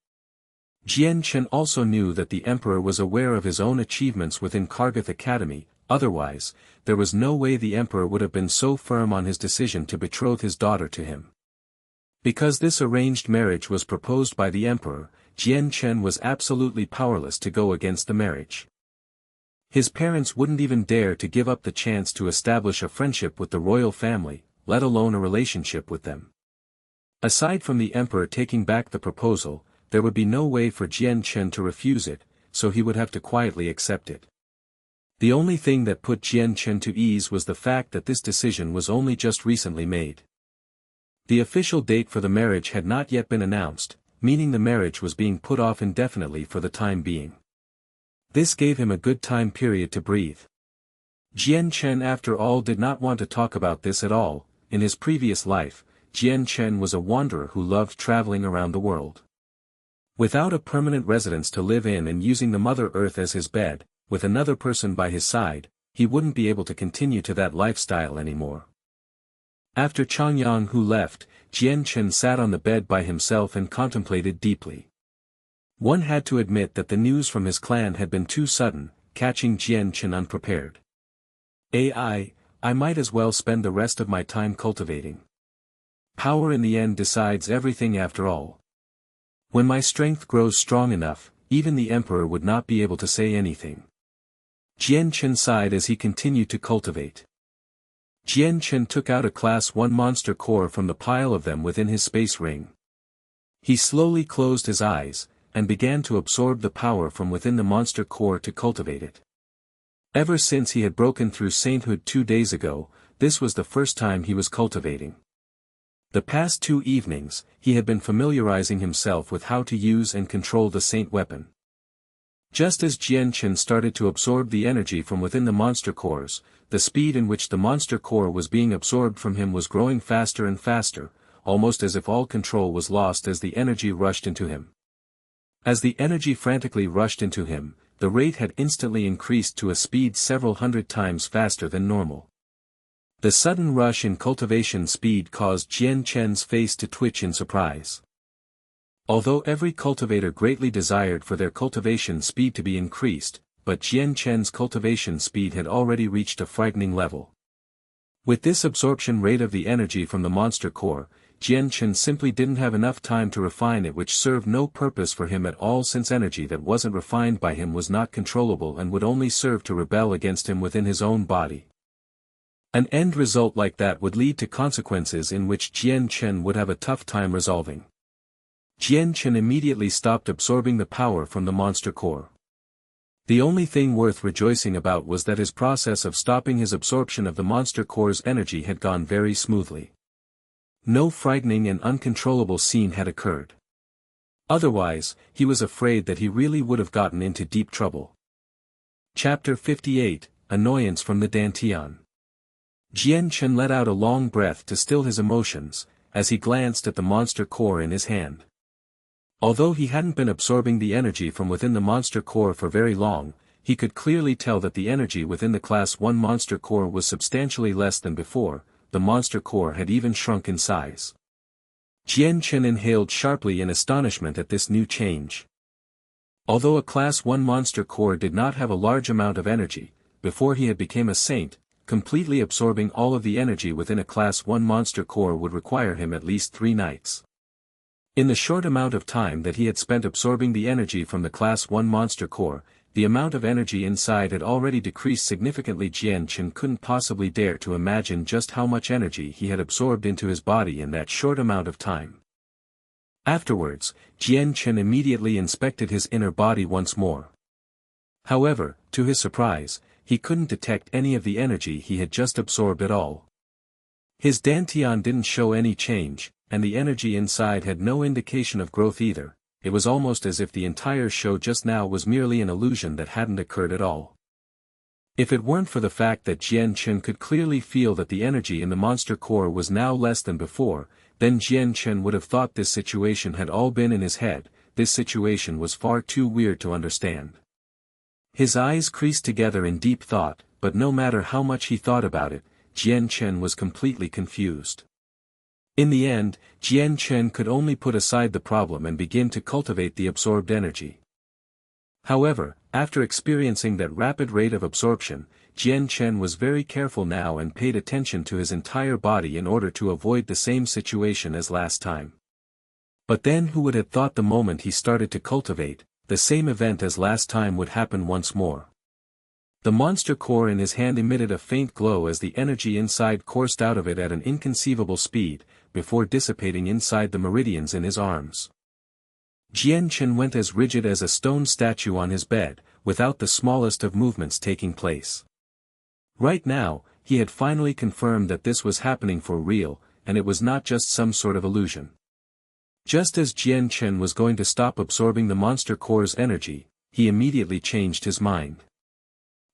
Jian Chen also knew that the Emperor was aware of his own achievements within Kargath Academy, otherwise, there was no way the Emperor would have been so firm on his decision to betroth his daughter to him. Because this arranged marriage was proposed by the Emperor, Jian Chen was absolutely powerless to go against the marriage. His parents wouldn't even dare to give up the chance to establish a friendship with the royal family, let alone a relationship with them. Aside from the Emperor taking back the proposal, there would be no way for Jian Chen to refuse it, so he would have to quietly accept it. The only thing that put Jian Chen to ease was the fact that this decision was only just recently made. The official date for the marriage had not yet been announced, meaning the marriage was being put off indefinitely for the time being. This gave him a good time period to breathe. Jian Chen after all did not want to talk about this at all. In his previous life, Jian Chen was a wanderer who loved traveling around the world. Without a permanent residence to live in and using the Mother Earth as his bed, with another person by his side, he wouldn't be able to continue to that lifestyle anymore. After Chongyang who left, Jian Chen sat on the bed by himself and contemplated deeply. One had to admit that the news from his clan had been too sudden, catching Jian Chen unprepared. I might as well spend the rest of my time cultivating. Power in the end decides everything after all. When my strength grows strong enough, even the Emperor would not be able to say anything. Jian Chen sighed as he continued to cultivate. Jian Chen took out a Class 1 monster core from the pile of them within his space ring. He slowly closed his eyes, and began to absorb the power from within the monster core to cultivate it. Ever since he had broken through sainthood 2 days ago, this was the first time he was cultivating. The past 2 evenings, he had been familiarizing himself with how to use and control the saint weapon. Just as Jian Chen started to absorb the energy from within the monster cores, the speed in which the monster core was being absorbed from him was growing faster and faster, almost as if all control was lost as the energy rushed into him. As the energy frantically rushed into him, the rate had instantly increased to a speed several hundred times faster than normal. The sudden rush in cultivation speed caused Jian Chen's face to twitch in surprise. Although every cultivator greatly desired for their cultivation speed to be increased, but Jian Chen's cultivation speed had already reached a frightening level. With this absorption rate of the energy from the monster core, Jian Chen simply didn't have enough time to refine it, which served no purpose for him at all, since energy that wasn't refined by him was not controllable and would only serve to rebel against him within his own body. An end result like that would lead to consequences in which Jian Chen would have a tough time resolving. Jian Chen immediately stopped absorbing the power from the monster core. The only thing worth rejoicing about was that his process of stopping his absorption of the monster core's energy had gone very smoothly. No frightening and uncontrollable scene had occurred. Otherwise, he was afraid that he really would have gotten into deep trouble. Chapter 58, Annoyance from the Dantian. Jian Chen let out a long breath to still his emotions, as he glanced at the monster core in his hand. Although he hadn't been absorbing the energy from within the monster core for very long, he could clearly tell that the energy within the Class 1 monster core was substantially less than before. The monster core had even shrunk in size. Jian Chen inhaled sharply in astonishment at this new change. Although a Class 1 monster core did not have a large amount of energy, before he had become a saint, completely absorbing all of the energy within a Class 1 monster core would require him at least 3 nights. In the short amount of time that he had spent absorbing the energy from the Class 1 monster core, the amount of energy inside had already decreased significantly. Jian Chen couldn't possibly dare to imagine just how much energy he had absorbed into his body in that short amount of time. Afterwards, Jian Chen immediately inspected his inner body once more. However, to his surprise, he couldn't detect any of the energy he had just absorbed at all. His dantian didn't show any change, and the energy inside had no indication of growth either. It was almost as if the entire show just now was merely an illusion that hadn't occurred at all. If it weren't for the fact that Jian Chen could clearly feel that the energy in the monster core was now less than before, then Jian Chen would have thought this situation had all been in his head. This situation was far too weird to understand. His eyes creased together in deep thought, but no matter how much he thought about it, Jian Chen was completely confused. In the end, Jian Chen could only put aside the problem and begin to cultivate the absorbed energy. However, after experiencing that rapid rate of absorption, Jian Chen was very careful now and paid attention to his entire body in order to avoid the same situation as last time. But then who would have thought the moment he started to cultivate, the same event as last time would happen once more. The monster core in his hand emitted a faint glow as the energy inside coursed out of it at an inconceivable speed, before dissipating inside the meridians in his arms. Jian Chen went as rigid as a stone statue on his bed, without the smallest of movements taking place. Right now, he had finally confirmed that this was happening for real, and it was not just some sort of illusion. Just as Jian Chen was going to stop absorbing the monster core's energy, he immediately changed his mind.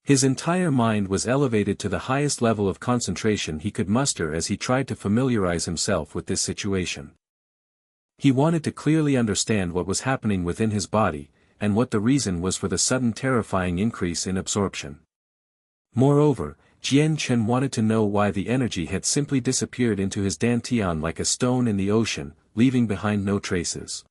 His entire mind was elevated to the highest level of concentration he could muster as he tried to familiarize himself with this situation. He wanted to clearly understand what was happening within his body, and what the reason was for the sudden terrifying increase in absorption. Moreover, Jian Chen wanted to know why the energy had simply disappeared into his dantian like a stone in the ocean, leaving behind no traces.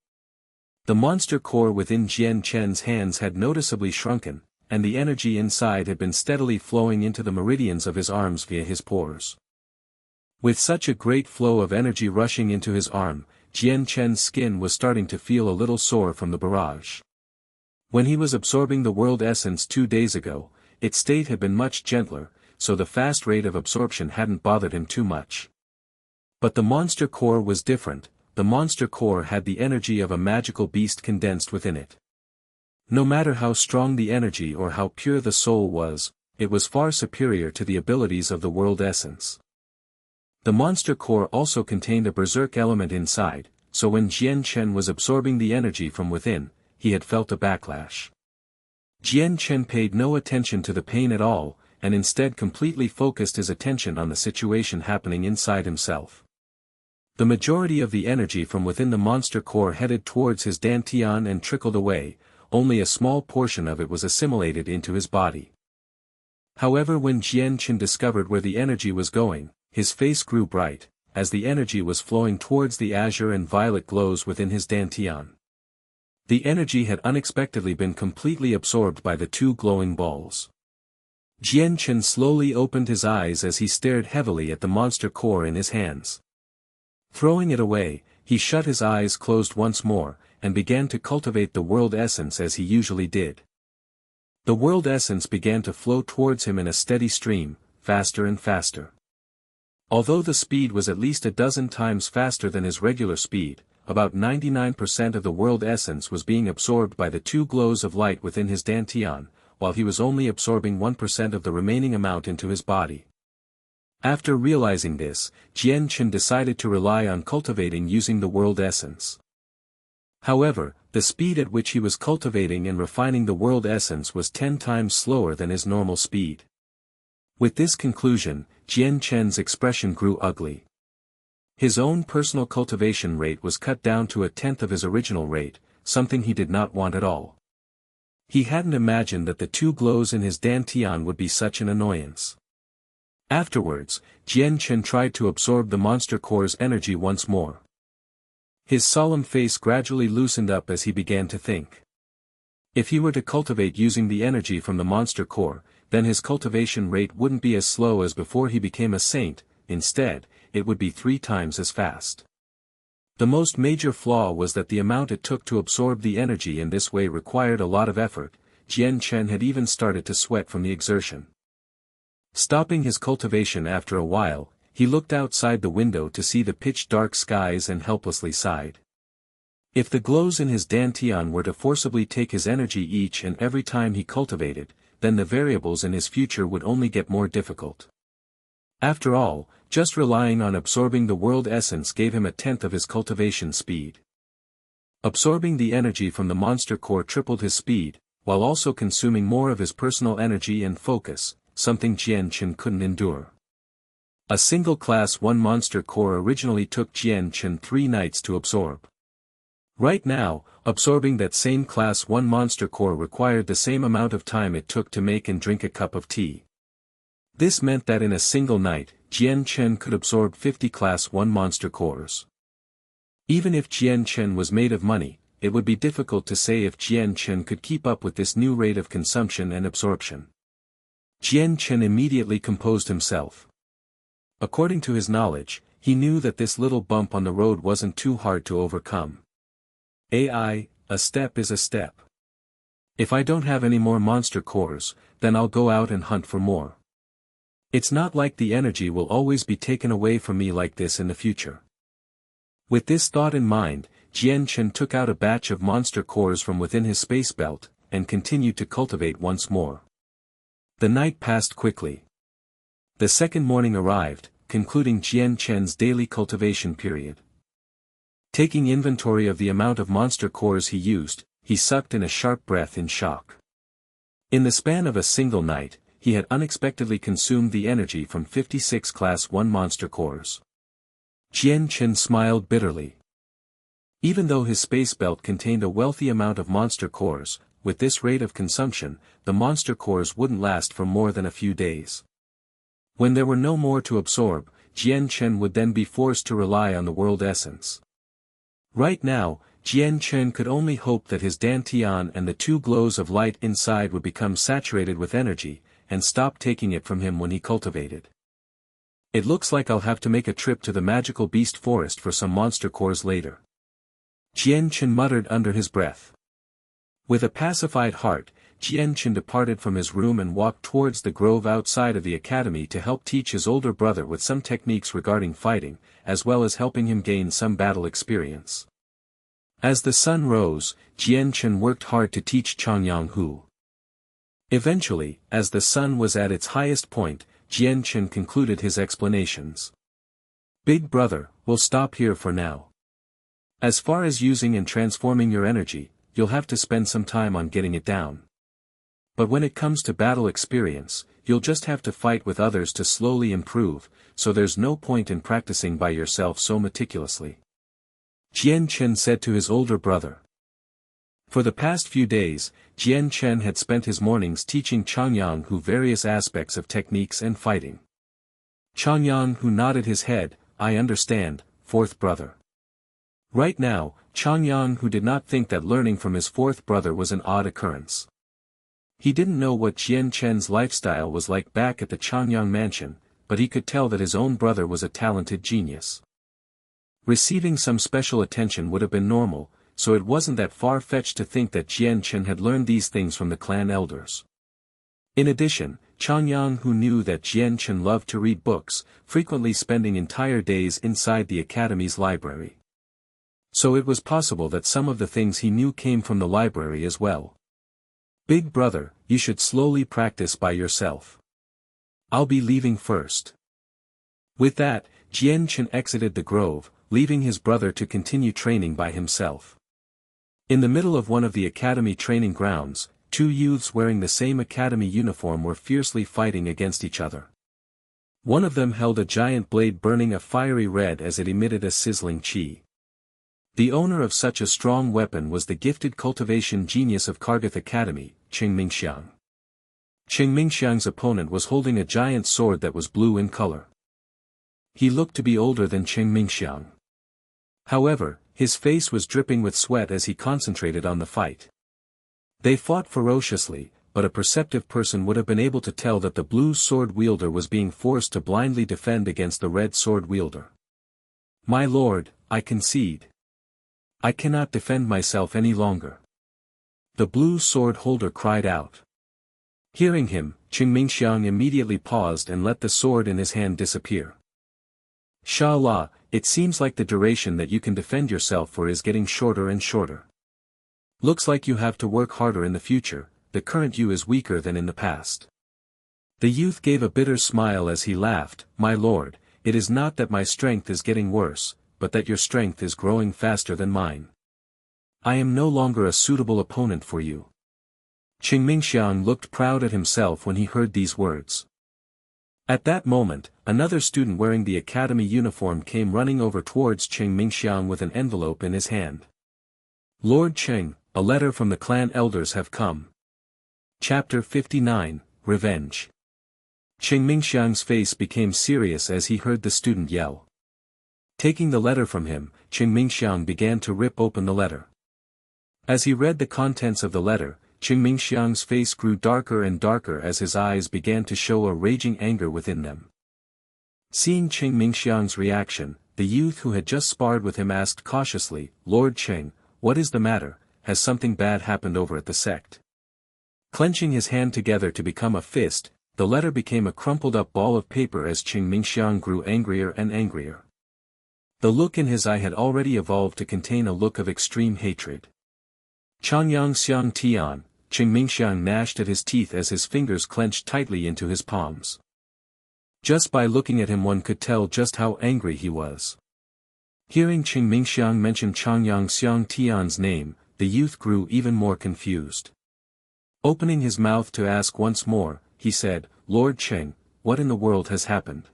The monster core within Jian Chen's hands had noticeably shrunken, and the energy inside had been steadily flowing into the meridians of his arms via his pores. With such a great flow of energy rushing into his arm, Jian Chen's skin was starting to feel a little sore from the barrage. When he was absorbing the world essence 2 days ago, its state had been much gentler, so the fast rate of absorption hadn't bothered him too much. But the monster core was different. The monster core had the energy of a magical beast condensed within it. No matter how strong the energy or how pure the soul was, it was far superior to the abilities of the world essence. The monster core also contained a berserk element inside, so when Jian Chen was absorbing the energy from within, he had felt a backlash. Jian Chen paid no attention to the pain at all, and instead completely focused his attention on the situation happening inside himself. The majority of the energy from within the monster core headed towards his dantian and trickled away. Only a small portion of it was assimilated into his body. However, when Jian Chen discovered where the energy was going, his face grew bright, as the energy was flowing towards the azure and violet glows within his dantian. The energy had unexpectedly been completely absorbed by the 2 glowing balls. Jian Chen slowly opened his eyes as he stared heavily at the monster core in his hands. Throwing it away, he shut his eyes closed once more, and began to cultivate the world essence as he usually did. The world essence began to flow towards him in a steady stream, faster and faster. Although the speed was at least a dozen times faster than his regular speed, about 99% of the world essence was being absorbed by the 2 glows of light within his dantian, while he was only absorbing 1% of the remaining amount into his body. After realizing this, Jian Chen decided to rely on cultivating using the world essence. However, the speed at which he was cultivating and refining the world essence was 10 times slower than his normal speed. With this conclusion, Jian Chen's expression grew ugly. His own personal cultivation rate was cut down to 1/10 of his original rate, something he did not want at all. He hadn't imagined that the 2 glows in his dantian would be such an annoyance. Afterwards, Jian Chen tried to absorb the monster core's energy once more. His solemn face gradually loosened up as he began to think. If he were to cultivate using the energy from the monster core, then his cultivation rate wouldn't be as slow as before he became a saint. Instead, it would be 3 times as fast. The most major flaw was that the amount it took to absorb the energy in this way required a lot of effort. Jian Chen had even started to sweat from the exertion. Stopping his cultivation after a while, he looked outside the window to see the pitch-dark skies and helplessly sighed. If the glows in his dantian were to forcibly take his energy each and every time he cultivated, then the variables in his future would only get more difficult. After all, just relying on absorbing the world essence gave him a tenth of his cultivation speed. Absorbing the energy from the monster core tripled his speed, while also consuming more of his personal energy and focus, something Jian Chen couldn't endure. A single Class 1 monster core originally took Jian Chen 3 nights to absorb. Right now, absorbing that same Class 1 monster core required the same amount of time it took to make and drink a cup of tea. This meant that in a single night, Jian Chen could absorb 50 Class 1 monster cores. Even if Jian Chen was made of money, it would be difficult to say if Jian Chen could keep up with this new rate of consumption and absorption. Jian Chen immediately composed himself. According to his knowledge, he knew that this little bump on the road wasn't too hard to overcome. A step is a step. If I don't have any more monster cores, then I'll go out and hunt for more. It's not like the energy will always be taken away from me like this in the future. With this thought in mind, Jian Chen took out a batch of monster cores from within his space belt, and continued to cultivate once more. The night passed quickly. The second morning arrived, concluding Jian Chen's daily cultivation period. Taking inventory of the amount of monster cores he used, he sucked in a sharp breath in shock. In the span of a single night, he had unexpectedly consumed the energy from 56 Class 1 monster cores. Jian Chen smiled bitterly. Even though his space belt contained a wealthy amount of monster cores, with this rate of consumption, the monster cores wouldn't last for more than a few days. When there were no more to absorb, Jian Chen would then be forced to rely on the world essence. Right now, Jian Chen could only hope that his dantian and the 2 glows of light inside would become saturated with energy, and stop taking it from him when he cultivated. It looks like I'll have to make a trip to the magical beast forest for some monster cores later. Jian Chen muttered under his breath. With a pacified heart, Jian Chen departed from his room and walked towards the grove outside of the academy to help teach his older brother with some techniques regarding fighting, as well as helping him gain some battle experience. As the sun rose, Jian Chen worked hard to teach Chongyang Hu. Eventually, as the sun was at its highest point, Jian Chen concluded his explanations. Big brother, we'll stop here for now. As far as using and transforming your energy, you'll have to spend some time on getting it down. But when it comes to battle experience, you'll just have to fight with others to slowly improve, so there's no point in practicing by yourself so meticulously. Jian Chen said to his older brother. For the past few days, Jian Chen had spent his mornings teaching Chongyang Hu various aspects of techniques and fighting. Chongyang Hu nodded his head, I understand, fourth brother. Right now, Chongyang Hu did not think that learning from his fourth brother was an odd occurrence. He didn't know what Jian Chen's lifestyle was like back at the Chongyang mansion, but he could tell that his own brother was a talented genius. Receiving some special attention would have been normal, so it wasn't that far-fetched to think that Jian Chen had learned these things from the clan elders. In addition, Chongyang Hu knew that Jian Chen loved to read books, frequently spending entire days inside the academy's library. So it was possible that some of the things he knew came from the library as well. Big brother, you should slowly practice by yourself. I'll be leaving first. With that, Jian Chen exited the grove, leaving his brother to continue training by himself. In the middle of one of the academy training grounds, 2 youths wearing the same academy uniform were fiercely fighting against each other. One of them held a giant blade burning a fiery red as it emitted a sizzling chi. The owner of such a strong weapon was the gifted cultivation genius of Kargath Academy, Cheng Mingxiang. Cheng Mingxiang's opponent was holding a giant sword that was blue in color. He looked to be older than Cheng Mingxiang. However, his face was dripping with sweat as he concentrated on the fight. They fought ferociously, but a perceptive person would have been able to tell that the blue sword wielder was being forced to blindly defend against the red sword wielder. My lord, I concede. I cannot defend myself any longer. The blue sword holder cried out. Hearing him, Cheng Mingxiang immediately paused and let the sword in his hand disappear. Inshallah, it seems like the duration that you can defend yourself for is getting shorter and shorter. Looks like you have to work harder in the future, the current you is weaker than in the past. The youth gave a bitter smile as he laughed, my lord, it is not that my strength is getting worse, but that your strength is growing faster than mine. I am no longer a suitable opponent for you. Qing Mingxiang looked proud at himself when he heard these words. At that moment, another student wearing the academy uniform came running over towards Qing Mingxiang with an envelope in his hand. Lord Qing, a letter from the clan elders have come. Chapter 59, Revenge. Qing Mingxiang's face became serious as he heard the student yell. Taking the letter from him, Qing Mingxiang began to rip open the letter. As he read the contents of the letter, Qing Mingxiang's face grew darker and darker as his eyes began to show a raging anger within them. Seeing Qing Mingxiang's reaction, the youth who had just sparred with him asked cautiously, Lord Qing, what is the matter, has something bad happened over at the sect? Clenching his hand together to become a fist, the letter became a crumpled-up ball of paper as Qing Mingxiang grew angrier and angrier. The look in his eye had already evolved to contain a look of extreme hatred. Chongyang Xiang Tian, Qing Mingxiang gnashed at his teeth as his fingers clenched tightly into his palms. Just by looking at him one could tell just how angry he was. Hearing Qing Mingxiang mention Chongyang Xiang Tian's name, the youth grew even more confused. Opening his mouth to ask once more, he said, Lord Qing, what in the world has happened?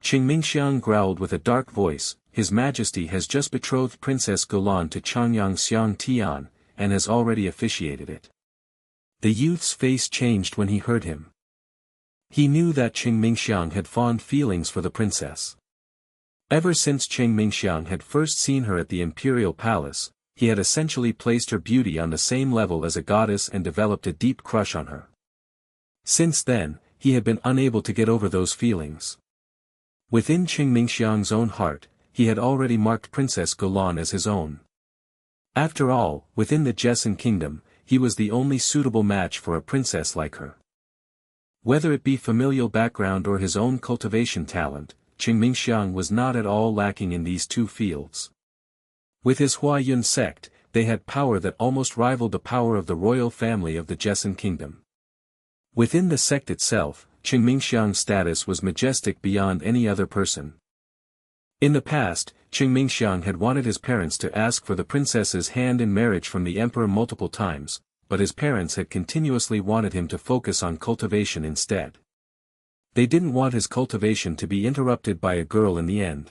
Qing Mingxiang growled with a dark voice, His Majesty has just betrothed Princess Golan to Chongyang Xiang Tian, and has already officiated it. The youth's face changed when he heard him. He knew that Qing Mingxiang had fond feelings for the princess. Ever since Qing Mingxiang had first seen her at the Imperial Palace, he had essentially placed her beauty on the same level as a goddess and developed a deep crush on her. Since then, he had been unable to get over those feelings. Within Qing Mingxiang's own heart, he had already marked Princess Golan as his own. After all, within the Jian kingdom, he was the only suitable match for a princess like her. Whether it be familial background or his own cultivation talent, Qing Mingxiang was not at all lacking in these two fields. With his Huayun sect, they had power that almost rivaled the power of the royal family of the Jian kingdom. Within the sect itself, Qing Mingxiang's status was majestic beyond any other person. In the past, Qing Mingxiang had wanted his parents to ask for the princess's hand in marriage from the emperor multiple times, but his parents had continuously wanted him to focus on cultivation instead. They didn't want his cultivation to be interrupted by a girl in the end.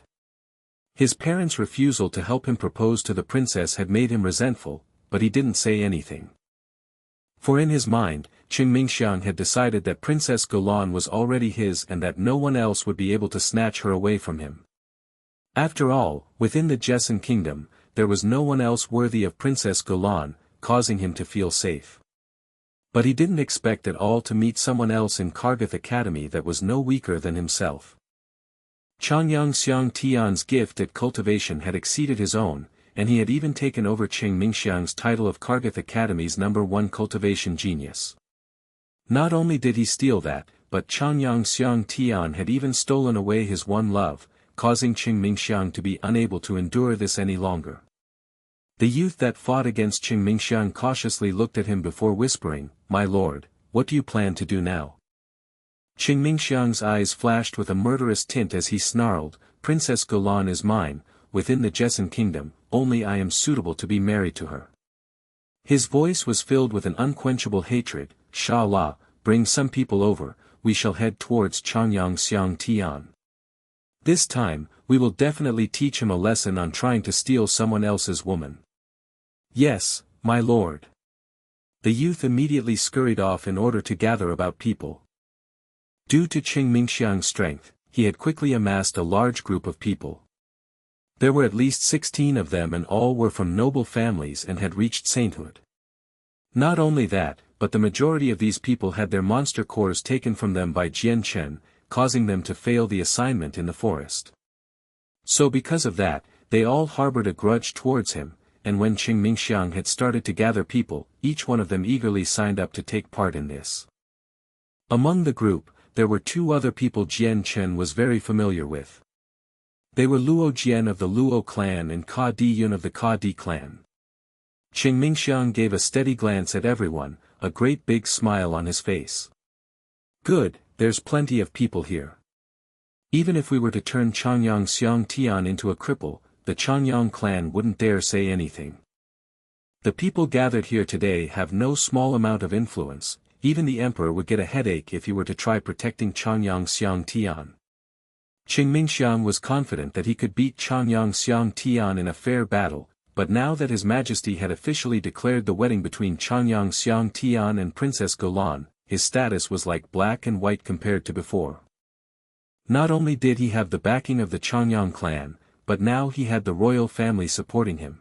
His parents' refusal to help him propose to the princess had made him resentful, but he didn't say anything. For in his mind, Qing Mingxiang had decided that Princess Golan was already his and that no one else would be able to snatch her away from him. After all, within the Jian kingdom, there was no one else worthy of Princess Golan, causing him to feel safe. But he didn't expect at all to meet someone else in Kargath Academy that was no weaker than himself. Chongyang Xiang Tian's gift at cultivation had exceeded his own, and he had even taken over Qing Mingxiang's title of Kargath Academy's #1 cultivation genius. Not only did he steal that, but Chongyang Xiang Tian had even stolen away his one love, causing Qing Mingxiang to be unable to endure this any longer. The youth that fought against Qing Mingxiang cautiously looked at him before whispering, My lord, what do you plan to do now? Qing Mingxiang's eyes flashed with a murderous tint as he snarled, Princess Golan is mine, within the Jian kingdom, only I am suitable to be married to her. His voice was filled with an unquenchable hatred, Inshallah, bring some people over, we shall head towards Chongyang Xiang Tian. This time, we will definitely teach him a lesson on trying to steal someone else's woman. Yes, my lord. The youth immediately scurried off in order to gather about people. Due to Qing Mingxiang's strength, he had quickly amassed a large group of people. There were at least 16 of them and all were from noble families and had reached sainthood. Not only that, but the majority of these people had their monster cores taken from them by Jian Chen, causing them to fail the assignment in the forest. So because of that, they all harbored a grudge towards him, and when Qing Mingxiang had started to gather people, each one of them eagerly signed up to take part in this. Among the group, there were two other people Jian Chen was very familiar with. They were Luo Jian of the Luo clan and Ka Di Yun of the Ka Di clan. Qing Mingxiang gave a steady glance at everyone, a great big smile on his face. Good, there's plenty of people here. Even if we were to turn Chongyang Xiang Tian into a cripple, the Chongyang clan wouldn't dare say anything. The people gathered here today have no small amount of influence, even the emperor would get a headache if he were to try protecting Chongyang Xiang Tian. Qing Mingxiang was confident that he could beat Chongyang Xiang Tian in a fair battle, but now that His Majesty had officially declared the wedding between Chongyang Xiang Tian and Princess Golan, his status was like black and white compared to before. Not only did he have the backing of the Chongyang clan, but now he had the royal family supporting him.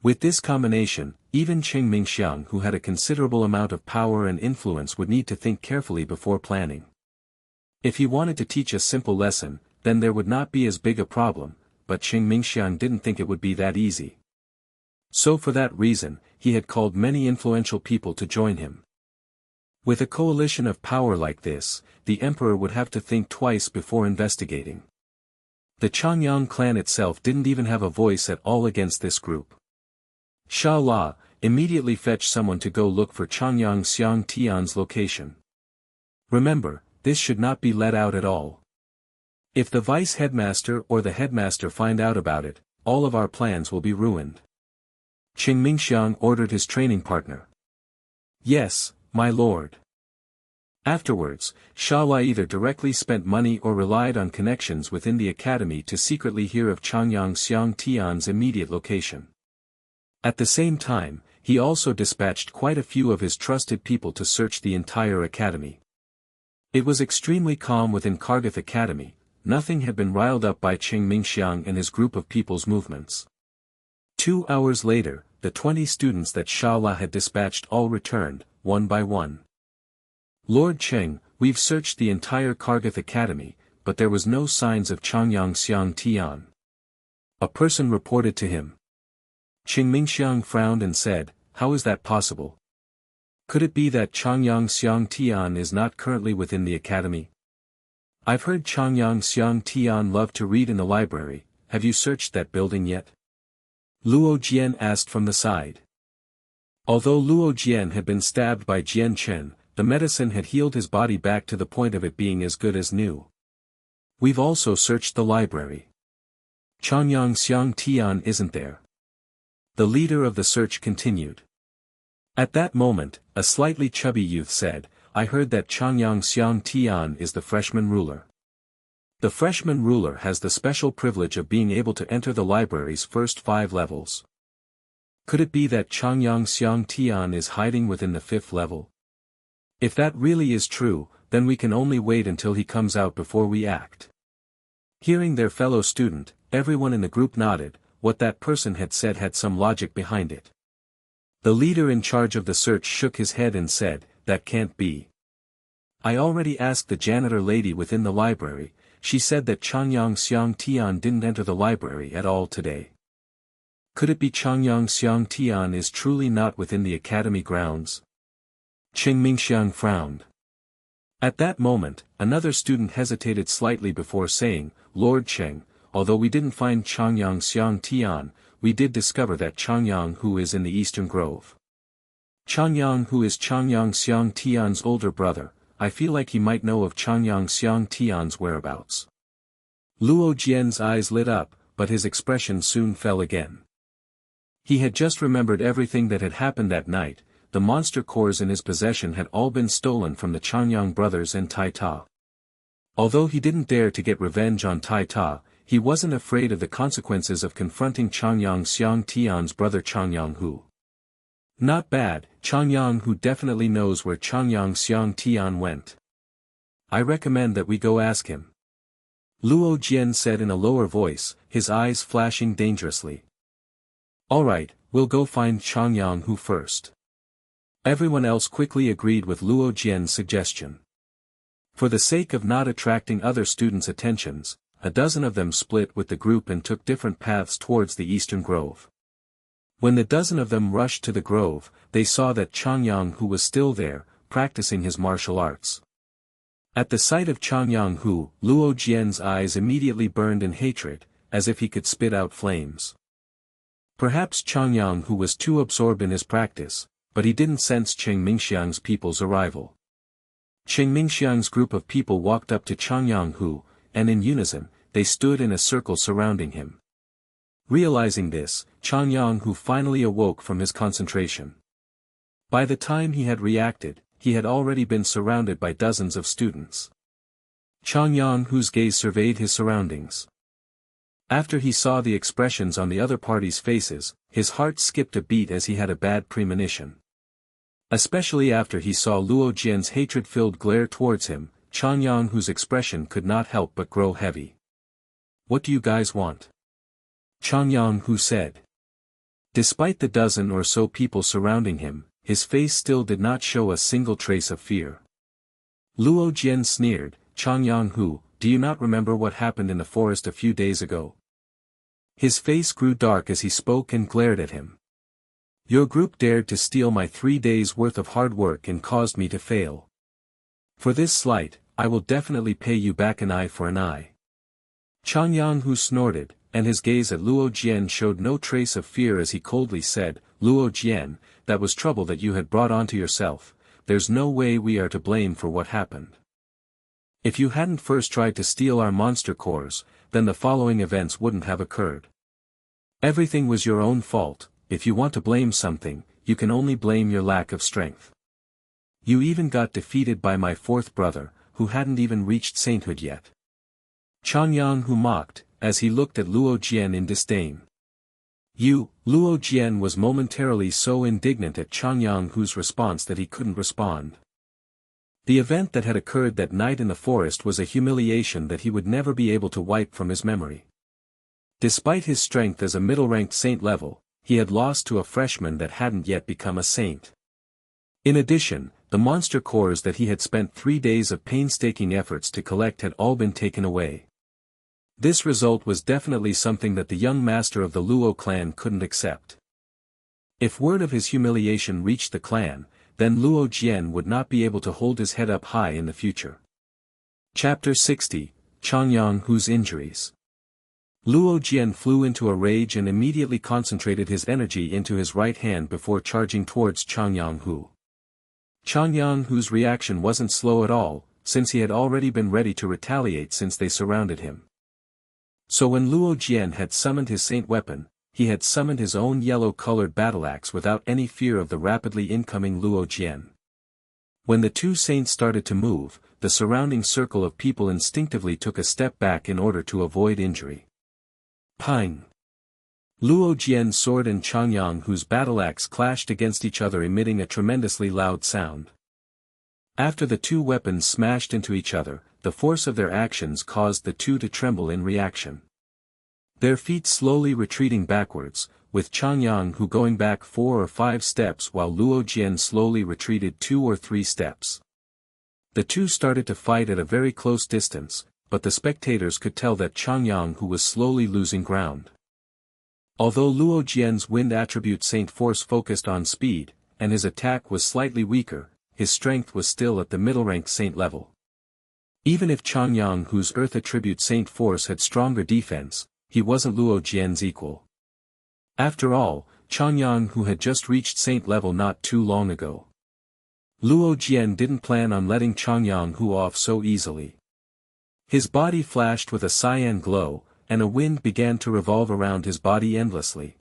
With this combination, even Qing Mingxiang, who had a considerable amount of power and influence, would need to think carefully before planning. If he wanted to teach a simple lesson, then there would not be as big a problem, but Qing Mingxiang didn't think it would be that easy. So for that reason, he had called many influential people to join him. With a coalition of power like this, the emperor would have to think twice before investigating. The Chongyang clan itself didn't even have a voice at all against this group. Sha La, immediately fetch someone to go look for Chongyang Xiang Tian's location. Remember, this should not be let out at all. If the vice headmaster or the headmaster find out about it, all of our plans will be ruined. Qing Mingxiang ordered his training partner. Yes, my lord. Afterwards, Sha La either directly spent money or relied on connections within the academy to secretly hear of Chongyang Xiang Tian's immediate location. At the same time, he also dispatched quite a few of his trusted people to search the entire academy. It was extremely calm within Kargath Academy, nothing had been riled up by Qing Mingxiang and his group of people's movements. 2 hours later, the 20 students that Sha La had dispatched all returned, one by one. Lord Cheng, we've searched the entire Kargath Academy, but there was no signs of Chongyang Xiang Tian. A person reported to him. Qing Mingxiang frowned and said, how is that possible? Could it be that Chongyang Xiang Tian is not currently within the academy? I've heard Chongyang Xiang Tian loved to read in the library, have you searched that building yet? Luo Jian asked from the side. Although Luo Jian had been stabbed by Jian Chen, the medicine had healed his body back to the point of it being as good as new. We've also searched the library. Chongyang Xiang Tian isn't there. The leader of the search continued. At that moment, a slightly chubby youth said, I heard that Chongyang Xiang Tian is the freshman ruler. The freshman ruler has the special privilege of being able to enter the library's first 5 levels. Could it be that Chongyang Xiang Tian is hiding within the 5th level? If that really is true, then we can only wait until he comes out before we act. Hearing their fellow student, everyone in the group nodded, what that person had said had some logic behind it. The leader in charge of the search shook his head and said, that can't be. I already asked the janitor lady within the library, she said that Chongyang Xiang Tian didn't enter the library at all today. Could it be Chongyang Xiang Tian is truly not within the academy grounds? Qing Mingxiang frowned. At that moment, another student hesitated slightly before saying, Lord Cheng, although we didn't find Chongyang Xiang Tian, we did discover that Chongyang who is in the Eastern Grove. Chongyang who is Chongyang Xiang Tian's older brother, I feel like he might know of Chongyang Xiang Tian's whereabouts. Luo Jian's eyes lit up, but his expression soon fell again. He had just remembered everything that had happened that night, the monster cores in his possession had all been stolen from the Chongyang brothers and Tai Ta. Although he didn't dare to get revenge on Tai Ta, he wasn't afraid of the consequences of confronting Chongyang Xiang Tian's brother Chongyang Hu. Not bad, Chongyang Hu definitely knows where Chongyang Xiang Tian went. I recommend that we go ask him. Luo Jian said in a lower voice, his eyes flashing dangerously. Alright, we'll go find Chongyang Hu first. Everyone else quickly agreed with Luo Jian's suggestion. For the sake of not attracting other students' attentions, a dozen of them split with the group and took different paths towards the Eastern Grove. When the dozen of them rushed to the grove, they saw that Chongyang Hu was still there, practicing his martial arts. At the sight of Chongyang Hu, Luo Jian's eyes immediately burned in hatred, as if he could spit out flames. Perhaps Chongyang Hu was too absorbed in his practice, but he didn't sense Cheng Mingxiang's people's arrival. Cheng Mingxiang's group of people walked up to Chongyang Hu, and in unison, they stood in a circle surrounding him. Realizing this, Chongyang Hu finally awoke from his concentration. By the time he had reacted, he had already been surrounded by dozens of students. Chongyang Hu's gaze surveyed his surroundings. After he saw the expressions on the other party's faces, his heart skipped a beat as he had a bad premonition. Especially after he saw Luo Jian's hatred-filled glare towards him, Chongyang Hu's expression could not help but grow heavy. "What do you guys want?" Chongyang Hu said. Despite the dozen or so people surrounding him, his face still did not show a single trace of fear. Luo Jian sneered, "Chongyang Hu, do you not remember what happened in the forest a few days ago?" His face grew dark as he spoke and glared at him. "Your group dared to steal my 3 days' worth of hard work and caused me to fail. For this slight, I will definitely pay you back an eye for an eye." Chongyang Hu snorted, and his gaze at Luo Jian showed no trace of fear as he coldly said, "Luo Jian, that was trouble that you had brought onto yourself, there's no way we are to blame for what happened. If you hadn't first tried to steal our monster cores, then the following events wouldn't have occurred. Everything was your own fault. If you want to blame something, you can only blame your lack of strength. You even got defeated by my fourth brother, who hadn't even reached sainthood yet." Chongyang Hu mocked, as he looked at Luo Jian in disdain. Luo Jian was momentarily so indignant at Chongyang Hu's response that he couldn't respond. The event that had occurred that night in the forest was a humiliation that he would never be able to wipe from his memory. Despite his strength as a middle-ranked saint level, he had lost to a freshman that hadn't yet become a saint. In addition, the monster cores that he had spent 3 days of painstaking efforts to collect had all been taken away. This result was definitely something that the young master of the Luo clan couldn't accept. If word of his humiliation reached the clan, then Luo Jian would not be able to hold his head up high in the future. Chapter 60, Chongyang Hu's Injuries. Luo Jian flew into a rage and immediately concentrated his energy into his right hand before charging towards Chongyang Hu. Chongyang Hu's reaction wasn't slow at all, since he had already been ready to retaliate since they surrounded him. So when Luo Jian had summoned his saint weapon, he had summoned his own yellow-colored battle axe without any fear of the rapidly incoming Luo Jian. When the two saints started to move, the surrounding circle of people instinctively took a step back in order to avoid injury. Pang! Luo Jian's sword and Chongyang Hu's battle axe clashed against each other, emitting a tremendously loud sound. After the two weapons smashed into each other, the force of their actions caused the two to tremble in reaction. Their feet slowly retreating backwards, with Chongyang Hu going back 4 or 5 steps while Luo Jian slowly retreated 2 or 3 steps. The two started to fight at a very close distance, but the spectators could tell that Chongyang Hu was slowly losing ground. Although Luo Jian's wind attribute Saint Force focused on speed, and his attack was slightly weaker, his strength was still at the middle-ranked Saint level. Even if Chongyang Hu's Earth attribute Saint Force had stronger defense, he wasn't Luo Jian's equal. After all, Chongyang Hu had just reached Saint level not too long ago. Luo Jian didn't plan on letting Chongyang Hu off so easily. His body flashed with a cyan glow, and a wind began to revolve around his body endlessly.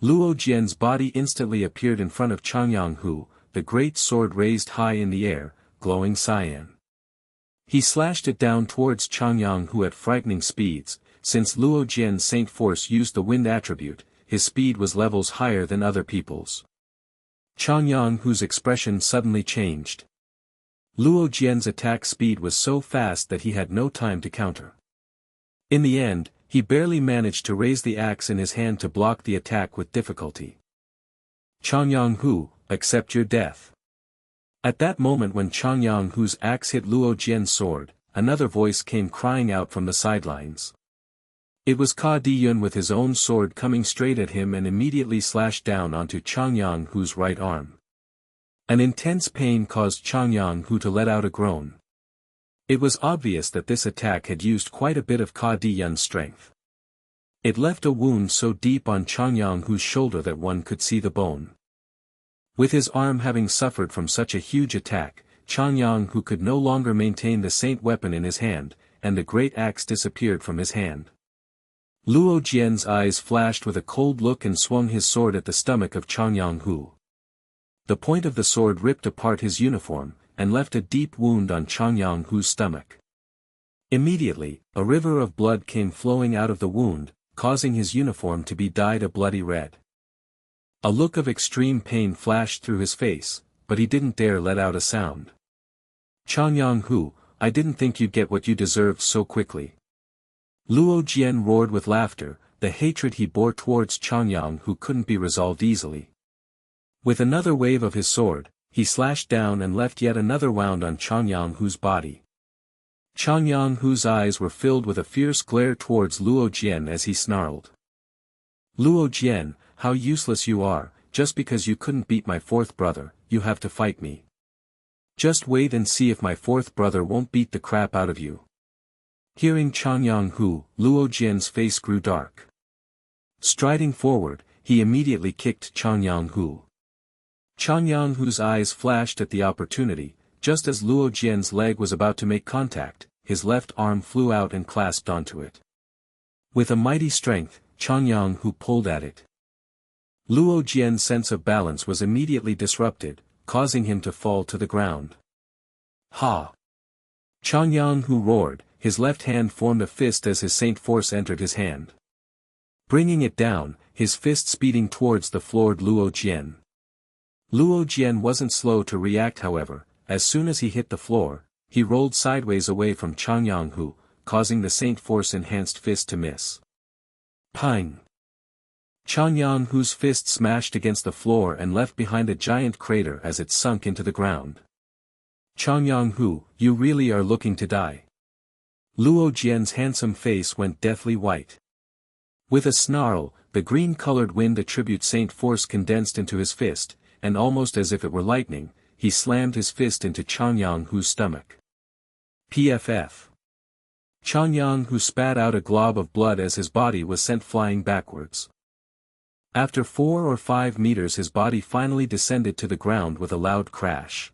Luo Jian's body instantly appeared in front of Chongyang Hu, the great sword raised high in the air, glowing cyan. He slashed it down towards Chongyang Hu at frightening speeds. Since Luo Jian's Saint Force used the wind attribute, his speed was levels higher than other people's. Chongyang Hu's expression suddenly changed. Luo Jian's attack speed was so fast that he had no time to counter. In the end, he barely managed to raise the axe in his hand to block the attack with difficulty. "Chongyang Hu, accept your death." At that moment when Chongyang Hu's axe hit Luo Jian's sword, another voice came crying out from the sidelines. It was Ka Diyun with his own sword coming straight at him and immediately slashed down onto Chongyang Hu's right arm. An intense pain caused Chongyang Hu to let out a groan. It was obvious that this attack had used quite a bit of Ka Di Yun's strength. It left a wound so deep on Chongyang Hu's shoulder that one could see the bone. With his arm having suffered from such a huge attack, Chongyang Hu could no longer maintain the saint weapon in his hand, and the great axe disappeared from his hand. Luo Jian's eyes flashed with a cold look and swung his sword at the stomach of Chongyang Hu. The point of the sword ripped apart his uniform, and left a deep wound on Chongyang Hu's stomach. Immediately, a river of blood came flowing out of the wound, causing his uniform to be dyed a bloody red. A look of extreme pain flashed through his face, but he didn't dare let out a sound. Chongyang Hu, I didn't think you'd get what you deserved so quickly. Luo Jian roared with laughter, the hatred he bore towards Chongyang Hu couldn't be resolved easily. With another wave of his sword, he slashed down and left yet another wound on Chongyang Hu's body. Chongyang Hu's eyes were filled with a fierce glare towards Luo Jian as he snarled. Luo Jian, how useless you are, just because you couldn't beat my fourth brother, you have to fight me. Just wait and see if my fourth brother won't beat the crap out of you. Hearing Chongyang Hu, Luo Jian's face grew dark. Striding forward, he immediately kicked Chongyang Hu. Chongyang Hu's eyes flashed at the opportunity, just as Luo Jian's leg was about to make contact, his left arm flew out and clasped onto it. With a mighty strength, Chongyang Hu pulled at it. Luo Jian's sense of balance was immediately disrupted, causing him to fall to the ground. Ha! Chongyang Hu roared, his left hand formed a fist as his saint force entered his hand. Bringing it down, his fist speeding towards the floored Luo Jian. Luo Jian wasn't slow to react however, as soon as he hit the floor, he rolled sideways away from Chongyang Hu, causing the saint force enhanced fist to miss. Pang! Chongyang Hu's fist smashed against the floor and left behind a giant crater as it sunk into the ground. Chongyang Hu, you really are looking to die. Luo Jian's handsome face went deathly white. With a snarl, the green-colored wind attribute saint force condensed into his fist, and almost as if it were lightning, he slammed his fist into Chongyang Hu's stomach. PFF. Chongyang Hu spat out a glob of blood as his body was sent flying backwards. After 4 or 5 meters his body finally descended to the ground with a loud crash.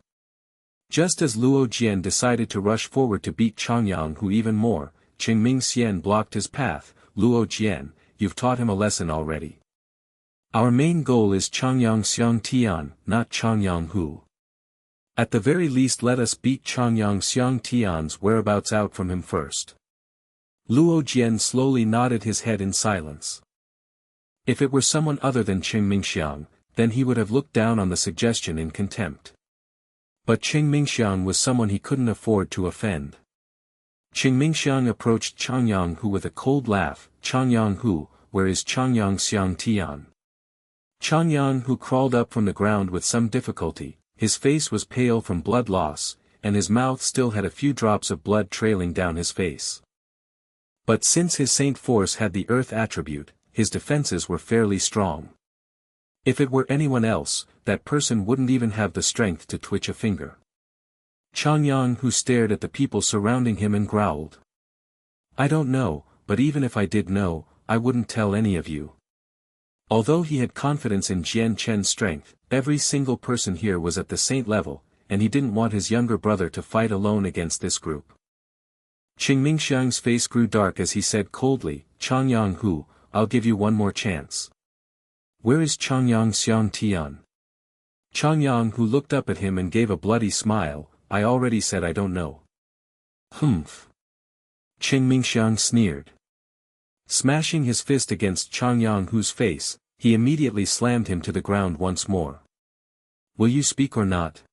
Just as Luo Jian decided to rush forward to beat Chongyang Hu even more, Qingming Xian blocked his path. Luo Jian, you've taught him a lesson already. Our main goal is Chongyang Xiang Tian, not Chongyang Hu. At the very least let us beat Chongyang Xiang Tian's whereabouts out from him first. Luo Jian slowly nodded his head in silence. If it were someone other than Qingming Xiang, then he would have looked down on the suggestion in contempt. But Qingming Xiang was someone he couldn't afford to offend. Qingming Xiang approached Chongyang Hu with a cold laugh. Chongyang Hu, where is Chongyang Xiang Tian? Chongyang Hu crawled up from the ground with some difficulty, his face was pale from blood loss, and his mouth still had a few drops of blood trailing down his face. But since his saint force had the earth attribute, his defenses were fairly strong. If it were anyone else, that person wouldn't even have the strength to twitch a finger. Chongyang Hu stared at the people surrounding him and growled. I don't know, but even if I did know, I wouldn't tell any of you. Although he had confidence in Jian Chen's strength, every single person here was at the saint level, and he didn't want his younger brother to fight alone against this group. Qingming Xiang's face grew dark as he said coldly, Chongyang Hu, I'll give you one more chance. Where is Chongyang Xiang Tian? Chongyang Hu looked up at him and gave a bloody smile, I already said I don't know. Humph. Qingming Xiang sneered. Smashing his fist against Chongyang Hu's face, he immediately slammed him to the ground once more. Will you speak or not?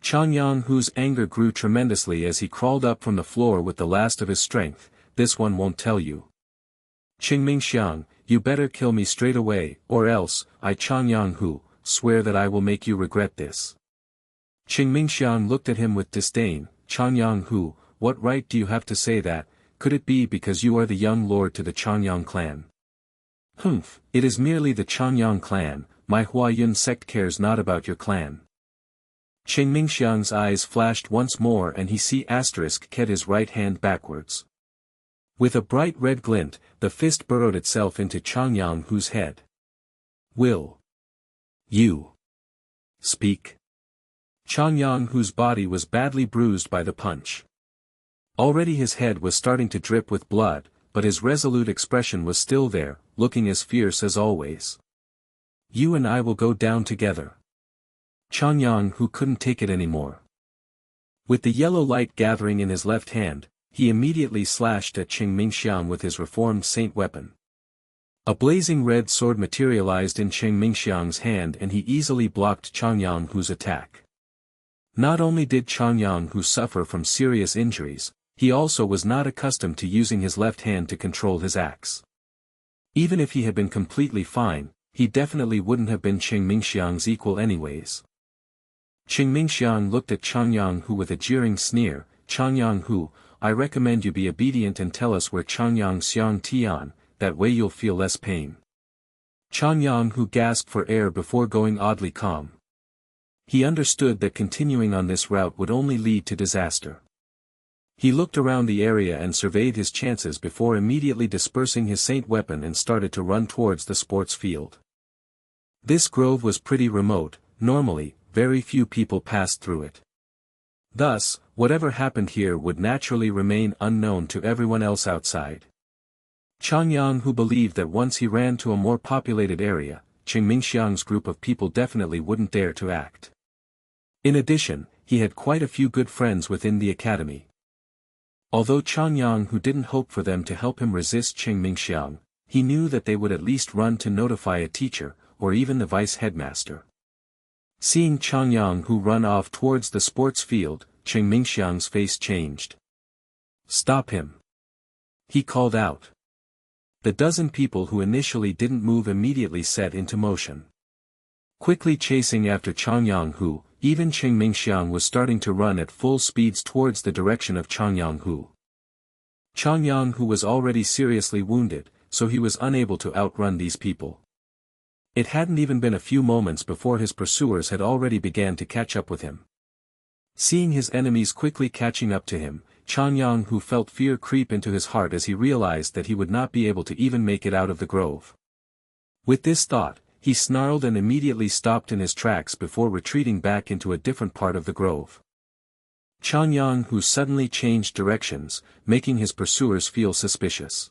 Chongyang Hu's anger grew tremendously as he crawled up from the floor with the last of his strength. This one won't tell you. Qingming Xiang, you better kill me straight away, or else, I Chongyang Hu, swear that I will make you regret this. Qingming Xiang looked at him with disdain. Chongyang Hu, what right do you have to say that? Could it be because you are the young lord to the Chongyang clan? Humph, it is merely the Chongyang clan, my Huayun sect cares not about your clan. Qing Mingxiang's eyes flashed once more and he kept his right hand backwards. With a bright red glint, the fist burrowed itself into Chongyang's head. Will you speak? Chongyang's body was badly bruised by the punch. Already his head was starting to drip with blood, but his resolute expression was still there, looking as fierce as always. You and I will go down together. Chongyang couldn't take it anymore. With the yellow light gathering in his left hand, he immediately slashed at Qing Mingxiang with his reformed saint weapon. A blazing red sword materialized in Qing Mingxiang's hand and he easily blocked Chongyang's attack. Not only did Chongyang suffer from serious injuries, he also was not accustomed to using his left hand to control his axe. Even if he had been completely fine, he definitely wouldn't have been Qing Mingxiang's equal anyways. Qing Mingxiang looked at Chongyang with a jeering sneer. Chongyang, I recommend you be obedient and tell us where Chongyang Xiang Tian, that way you'll feel less pain. Chongyang gasped for air before going oddly calm. He understood that continuing on this route would only lead to disaster. He looked around the area and surveyed his chances before immediately dispersing his saint weapon and started to run towards the sports field. This grove was pretty remote, normally, very few people passed through it. Thus, whatever happened here would naturally remain unknown to everyone else outside. Chongyang believed that once he ran to a more populated area, Qing Mingxiang's group of people definitely wouldn't dare to act. In addition, he had quite a few good friends within the academy. Although Chongyang didn't hope for them to help him resist Qing Mingxiang, he knew that they would at least run to notify a teacher, or even the vice headmaster. Seeing Chongyang run off towards the sports field, Qing Mingxiang's face changed. Stop him! He called out. The dozen people who initially didn't move immediately set into motion. Quickly chasing after Chongyang, even Qing Mingxiang was starting to run at full speeds towards the direction of Chongyang. Chongyang was already seriously wounded, so he was unable to outrun these people. It hadn't even been a few moments before his pursuers had already began to catch up with him. Seeing his enemies quickly catching up to him, Chongyang felt fear creep into his heart as he realized that he would not be able to even make it out of the grove. With this thought, he snarled and immediately stopped in his tracks before retreating back into a different part of the grove. Chongyang suddenly changed directions, making his pursuers feel suspicious.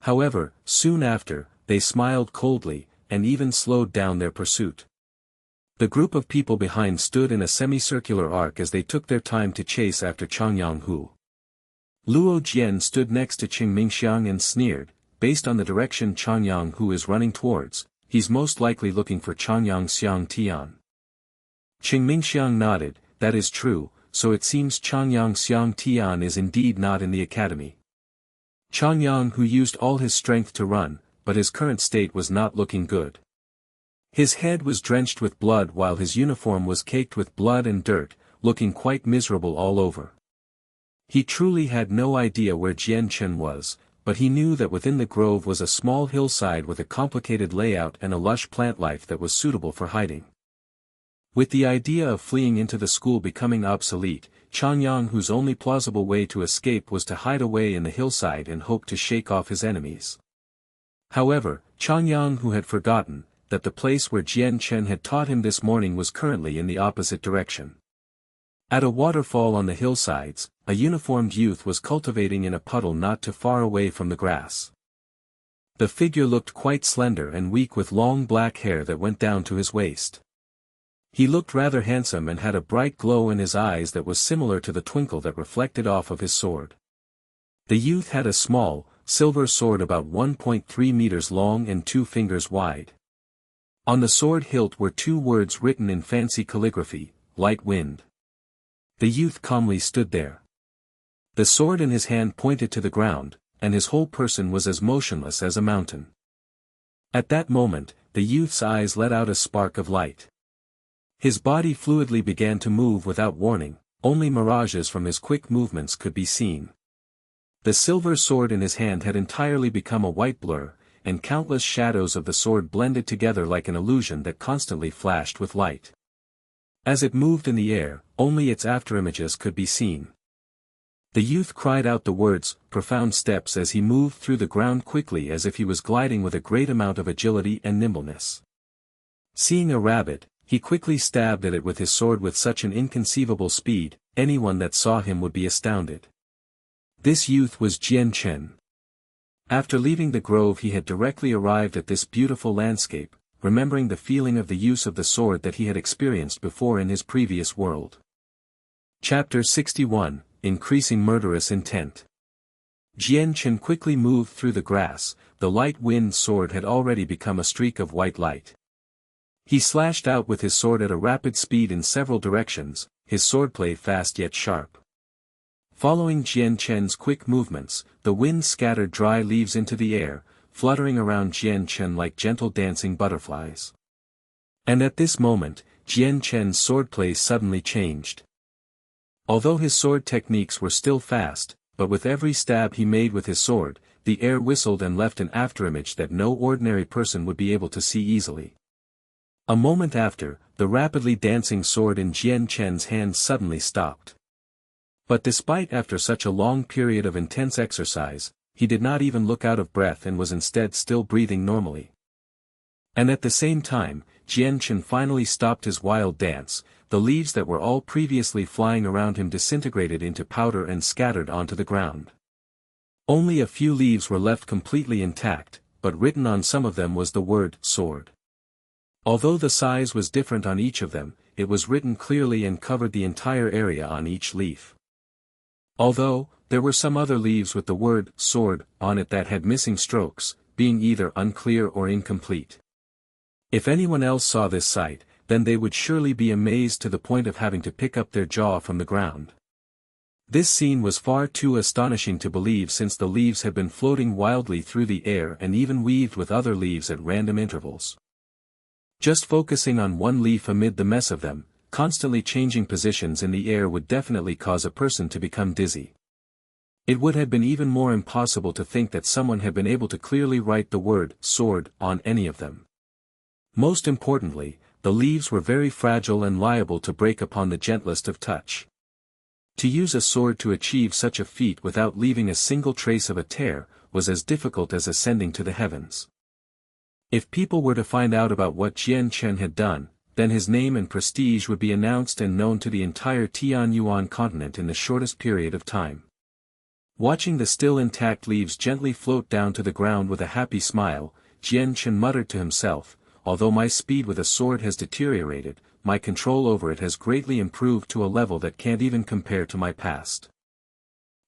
However, soon after, they smiled coldly, and even slowed down their pursuit. The group of people behind stood in a semicircular arc as they took their time to chase after Chongyang. Luo Jian stood next to Qing Mingxiang and sneered, based on the direction Chongyang is running towards, he's most likely looking for Chongyang Xiang Tian. Qing Mingxiang nodded, that is true, so it seems Chongyang Xiang Tian is indeed not in the academy. Chongyang used all his strength to run, but his current state was not looking good. His head was drenched with blood while his uniform was caked with blood and dirt, looking quite miserable all over. He truly had no idea where Jian Chen was, but he knew that within the grove was a small hillside with a complicated layout and a lush plant life that was suitable for hiding. With the idea of fleeing into the school becoming obsolete, Chongyang's only plausible way to escape was to hide away in the hillside and hope to shake off his enemies. However, Chongyang had forgotten that the place where Jian Chen had taught him this morning was currently in the opposite direction. At a waterfall on the hillsides, a uniformed youth was cultivating in a puddle not too far away from the grass. The figure looked quite slender and weak with long black hair that went down to his waist. He looked rather handsome and had a bright glow in his eyes that was similar to the twinkle that reflected off of his sword. The youth had a small, silver sword about 1.3 meters long and 2 fingers wide. On the sword hilt were 2 words written in fancy calligraphy, light wind. The youth calmly stood there. The sword in his hand pointed to the ground, and his whole person was as motionless as a mountain. At that moment, the youth's eyes let out a spark of light. His body fluidly began to move without warning, only mirages from his quick movements could be seen. The silver sword in his hand had entirely become a white blur, and countless shadows of the sword blended together like an illusion that constantly flashed with light. As it moved in the air, only its afterimages could be seen. The youth cried out the words, profound steps, as he moved through the ground quickly as if he was gliding with a great amount of agility and nimbleness. Seeing a rabbit, he quickly stabbed at it with his sword with such an inconceivable speed, anyone that saw him would be astounded. This youth was Jian Chen. After leaving the grove he had directly arrived at this beautiful landscape, remembering the feeling of the use of the sword that he had experienced before in his previous world. Chapter 61, Increasing Murderous Intent. Jian Chen quickly moved through the grass, the light wind sword had already become a streak of white light. He slashed out with his sword at a rapid speed in several directions, his swordplay fast yet sharp. Following Jian Chen's quick movements, the wind scattered dry leaves into the air, fluttering around Jian Chen like gentle dancing butterflies. And at this moment, Jian Chen's swordplay suddenly changed. Although his sword techniques were still fast, but with every stab he made with his sword, the air whistled and left an afterimage that no ordinary person would be able to see easily. A moment after, the rapidly dancing sword in Jian Chen's hand suddenly stopped. But despite after such a long period of intense exercise, he did not even look out of breath and was instead still breathing normally. And at the same time, Jian Chen finally stopped his wild dance, the leaves that were all previously flying around him disintegrated into powder and scattered onto the ground. Only a few leaves were left completely intact, but written on some of them was the word, sword. Although the size was different on each of them, it was written clearly and covered the entire area on each leaf. Although, there were some other leaves with the word, sword, on it that had missing strokes, being either unclear or incomplete. If anyone else saw this sight, then they would surely be amazed to the point of having to pick up their jaw from the ground. This scene was far too astonishing to believe, since the leaves had been floating wildly through the air and even weaved with other leaves at random intervals. Just focusing on one leaf amid the mess of them, constantly changing positions in the air would definitely cause a person to become dizzy. It would have been even more impossible to think that someone had been able to clearly write the word, sword, on any of them. Most importantly, the leaves were very fragile and liable to break upon the gentlest of touch. To use a sword to achieve such a feat without leaving a single trace of a tear, was as difficult as ascending to the heavens. If people were to find out about what Jian Chen had done, then his name and prestige would be announced and known to the entire Tianyuan continent in the shortest period of time. Watching the still intact leaves gently float down to the ground with a happy smile, Jian Chen muttered to himself, although my speed with a sword has deteriorated, my control over it has greatly improved to a level that can't even compare to my past.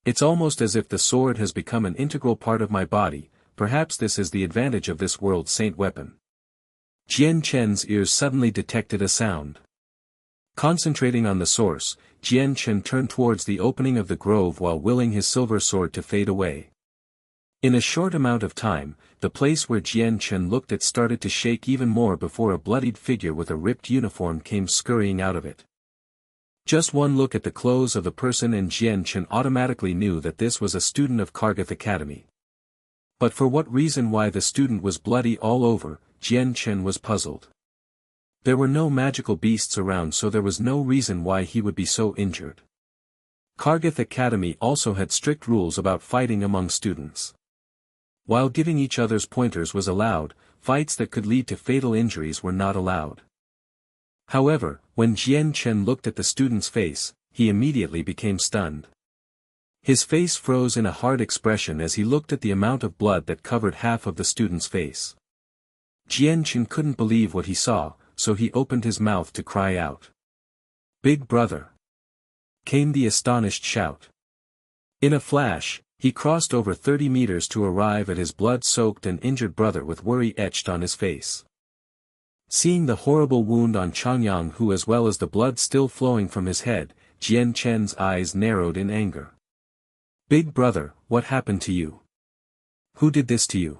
It's almost as if the sword has become an integral part of my body. Perhaps this is the advantage of this world's saint weapon. Jian Chen's ears suddenly detected a sound. Concentrating on the source, Jian Chen turned towards the opening of the grove while willing his silver sword to fade away. In a short amount of time, the place where Jian Chen looked at started to shake even more before a bloodied figure with a ripped uniform came scurrying out of it. Just one look at the clothes of the person and Jian Chen automatically knew that this was a student of Kargath Academy. But for what reason why the student was bloody all over, Jian Chen was puzzled. There were no magical beasts around, so there was no reason why he would be so injured. Kargath Academy also had strict rules about fighting among students. While giving each other's pointers was allowed, fights that could lead to fatal injuries were not allowed. However, when Jian Chen looked at the student's face, he immediately became stunned. His face froze in a hard expression as he looked at the amount of blood that covered half of the student's face. Jian Chen couldn't believe what he saw, so he opened his mouth to cry out. "Big brother!" came the astonished shout. In a flash, he crossed over 30 meters to arrive at his blood-soaked and injured brother with worry etched on his face. Seeing the horrible wound on Chongyang, who as well as the blood still flowing from his head, Jian Chen's eyes narrowed in anger. "Big brother, what happened to you? Who did this to you?"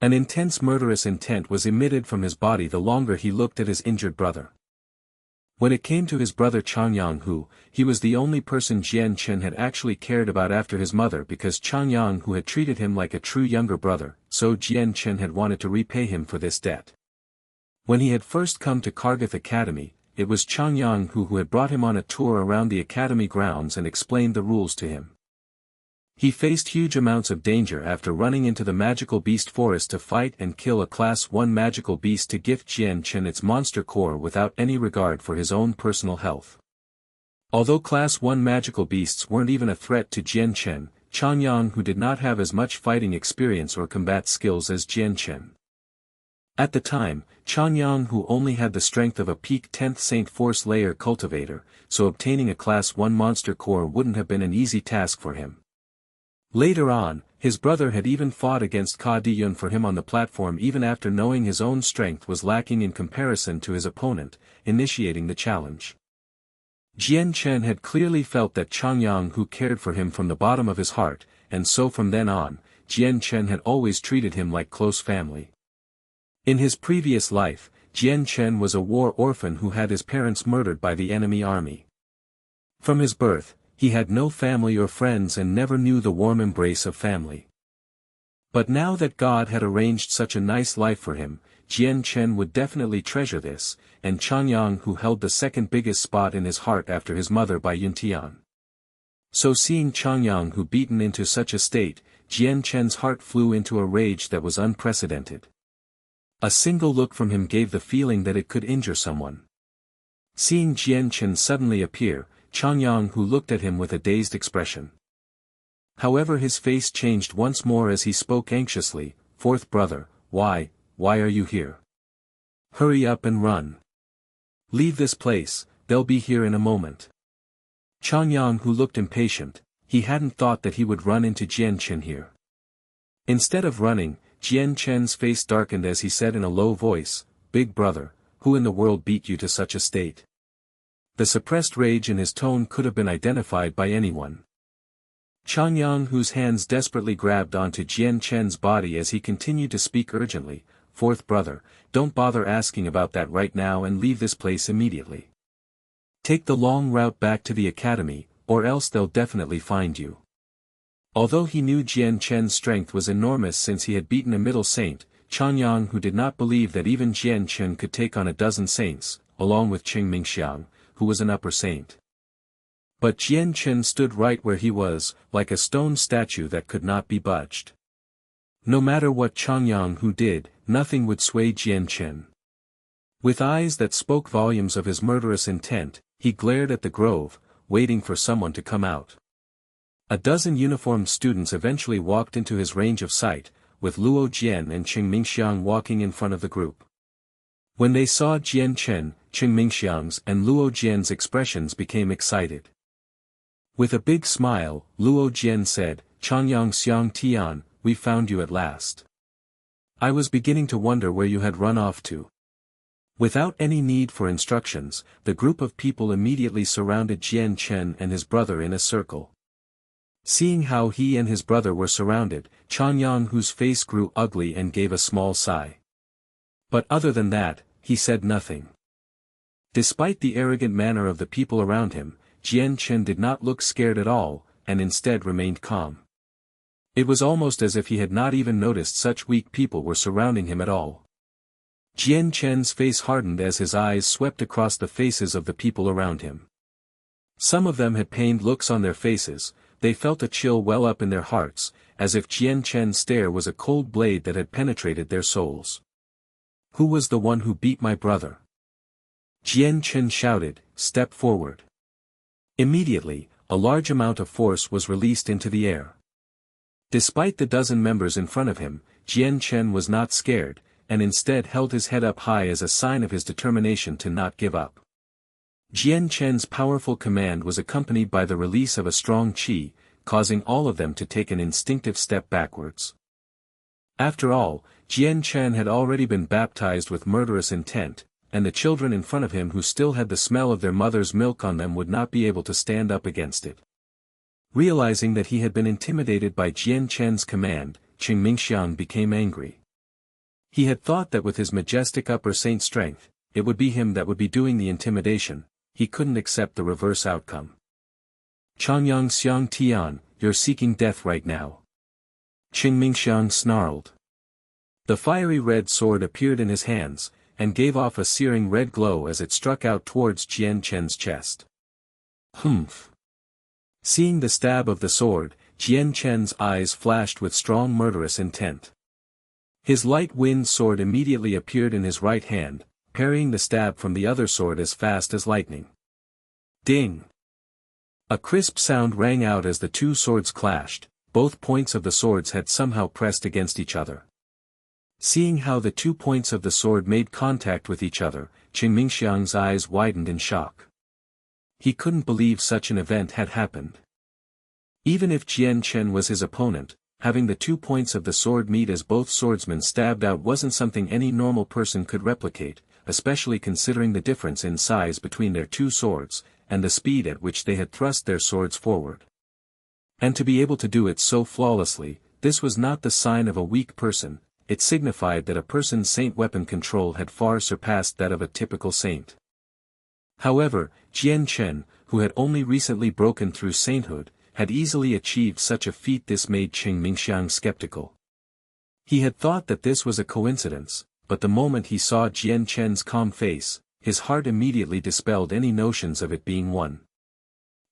An intense murderous intent was emitted from his body the longer he looked at his injured brother. When it came to his brother Chongyang, he was the only person Jian Chen had actually cared about after his mother, because Chongyang had treated him like a true younger brother, so Jian Chen had wanted to repay him for this debt. When he had first come to Kargath Academy, it was Chongyang who had brought him on a tour around the academy grounds and explained the rules to him. He faced huge amounts of danger after running into the magical beast forest to fight and kill a Class 1 magical beast to gift Jian Chen its monster core without any regard for his own personal health. Although Class 1 magical beasts weren't even a threat to Jian Chen, Chongyang who did not have as much fighting experience or combat skills as Jian Chen. At the time, Chongyang who only had the strength of a peak 10th Saint Force Layer cultivator, so obtaining a Class 1 monster core wouldn't have been an easy task for him. Later on, his brother had even fought against Ka Diyun for him on the platform even after knowing his own strength was lacking in comparison to his opponent, initiating the challenge. Jian Chen had clearly felt that Chongyang who cared for him from the bottom of his heart, and so from then on, Jian Chen had always treated him like close family. In his previous life, Jian Chen was a war orphan who had his parents murdered by the enemy army. From his birth, he had no family or friends and never knew the warm embrace of family. But now that God had arranged such a nice life for him, Jian Chen would definitely treasure this, and Chongyang who held the second biggest spot in his heart after his mother by Yuntian. So seeing Chongyang who beaten into such a state, Jian Chen's heart flew into a rage that was unprecedented. A single look from him gave the feeling that it could injure someone. Seeing Jian Chen suddenly appear, Chongyang who looked at him with a dazed expression. However, his face changed once more as he spoke anxiously, "Fourth brother, why are you here? Hurry up and run. Leave this place, they'll be here in a moment." Chongyang who looked impatient, he hadn't thought that he would run into Jian Chen here. Instead of running, Jian Chen's face darkened as he said in a low voice, "Big brother, who in the world beat you to such a state?" The suppressed rage in his tone could have been identified by anyone. Chongyang whose hands desperately grabbed onto Jian Chen's body as he continued to speak urgently, "Fourth brother, don't bother asking about that right now and leave this place immediately. Take the long route back to the academy, or else they'll definitely find you." Although he knew Jian Chen's strength was enormous since he had beaten a middle saint, Chongyang who did not believe that even Jian Chen could take on a dozen saints, along with Mingxiang, who was an upper saint. But Jian Chen stood right where he was, like a stone statue that could not be budged. No matter what Chongyang who did, nothing would sway Jian Chen. With eyes that spoke volumes of his murderous intent, he glared at the grove, waiting for someone to come out. A dozen uniformed students eventually walked into his range of sight, with Luo Jian and Mingxiang walking in front of the group. When they saw Jian Chen, Mingxiang's and Luo Jian's expressions became excited. With a big smile, Luo Jian said, "Chongyang Xiang Tian, we found you at last. I was beginning to wonder where you had run off to." Without any need for instructions, the group of people immediately surrounded Jian Chen and his brother in a circle. Seeing how he and his brother were surrounded, Chongyang whose face grew ugly and gave a small sigh. But other than that, he said nothing. Despite the arrogant manner of the people around him, Jian Chen did not look scared at all, and instead remained calm. It was almost as if he had not even noticed such weak people were surrounding him at all. Jian Chen's face hardened as his eyes swept across the faces of the people around him. Some of them had pained looks on their faces, they felt a chill well up in their hearts, as if Jian Chen's stare was a cold blade that had penetrated their souls. "Who was the one who beat my brother?" Jian Chen shouted, "Step forward." Immediately, a large amount of force was released into the air. Despite the dozen members in front of him, Jian Chen was not scared, and instead held his head up high as a sign of his determination to not give up. Jian Chen's powerful command was accompanied by the release of a strong qi, causing all of them to take an instinctive step backwards. After all, Jian Chen had already been baptized with murderous intent, and the children in front of him who still had the smell of their mother's milk on them would not be able to stand up against it. Realizing that he had been intimidated by Jian Chen's command, Mingxiang became angry. He had thought that with his majestic upper saint strength, it would be him that would be doing the intimidation. He couldn't accept the reverse outcome. "Chongyang Xiang Tian, you're seeking death right now." Mingxiang snarled. The fiery red sword appeared in his hands, and gave off a searing red glow as it struck out towards Jian Chen's chest. Humph! Seeing the stab of the sword, Jian Chen's eyes flashed with strong murderous intent. His light wind sword immediately appeared in his right hand, parrying the stab from the other sword as fast as lightning. Ding! A crisp sound rang out as the two swords clashed. Both points of the swords had somehow pressed against each other. Seeing how the 2 points of the sword made contact with each other, Qing Mingxiang's eyes widened in shock. He couldn't believe such an event had happened. Even if Jian Chen was his opponent, having the 2 points of the sword meet as both swordsmen stabbed out wasn't something any normal person could replicate, especially considering the difference in size between their 2 swords, and the speed at which they had thrust their swords forward. And to be able to do it so flawlessly, this was not the sign of a weak person, it signified that a person's saint weapon control had far surpassed that of a typical saint. However, Jian Chen, who had only recently broken through sainthood, had easily achieved such a feat. This made Qing Mingxiang skeptical. He had thought that this was a coincidence, but the moment he saw Jian Chen's calm face, his heart immediately dispelled any notions of it being one.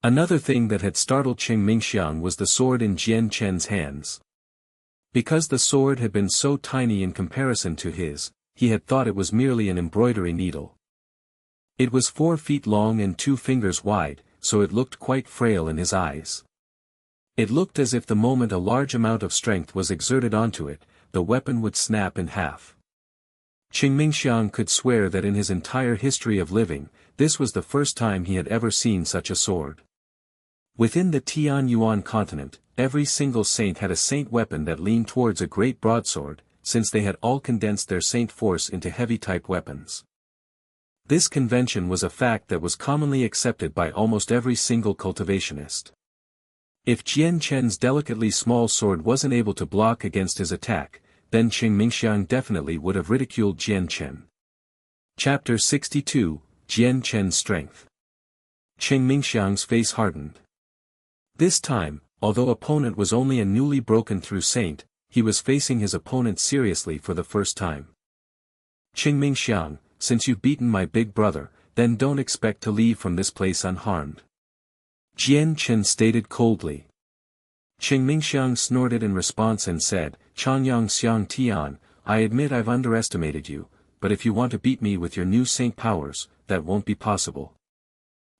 Another thing that had startled Qing Mingxiang was the sword in Jian Chen's hands. Because the sword had been so tiny in comparison to his, he had thought it was merely an embroidery needle. It was 4 feet long and 2 fingers wide, so it looked quite frail in his eyes. It looked as if the moment a large amount of strength was exerted onto it, the weapon would snap in half. Qing Mingxiang could swear that in his entire history of living, this was the first time he had ever seen such a sword. Within the Tianyuan continent, every single saint had a saint weapon that leaned towards a great broadsword, since they had all condensed their saint force into heavy-type weapons. This convention was a fact that was commonly accepted by almost every single cultivationist. If Jian Chen's delicately small sword wasn't able to block against his attack, then Qing Mingxiang definitely would have ridiculed Jian Chen. Chapter 62, Jian Chen's Strength. Qing Mingxiang's face hardened. This time, although opponent was only a newly broken through saint, he was facing his opponent seriously for the first time. Qing Mingxiang, since you've beaten my big brother, then don't expect to leave from this place unharmed. Jian Chen stated coldly. Qing Mingxiang snorted in response and said, Chongyang Xiang Tian, I admit I've underestimated you, but if you want to beat me with your new saint powers, that won't be possible.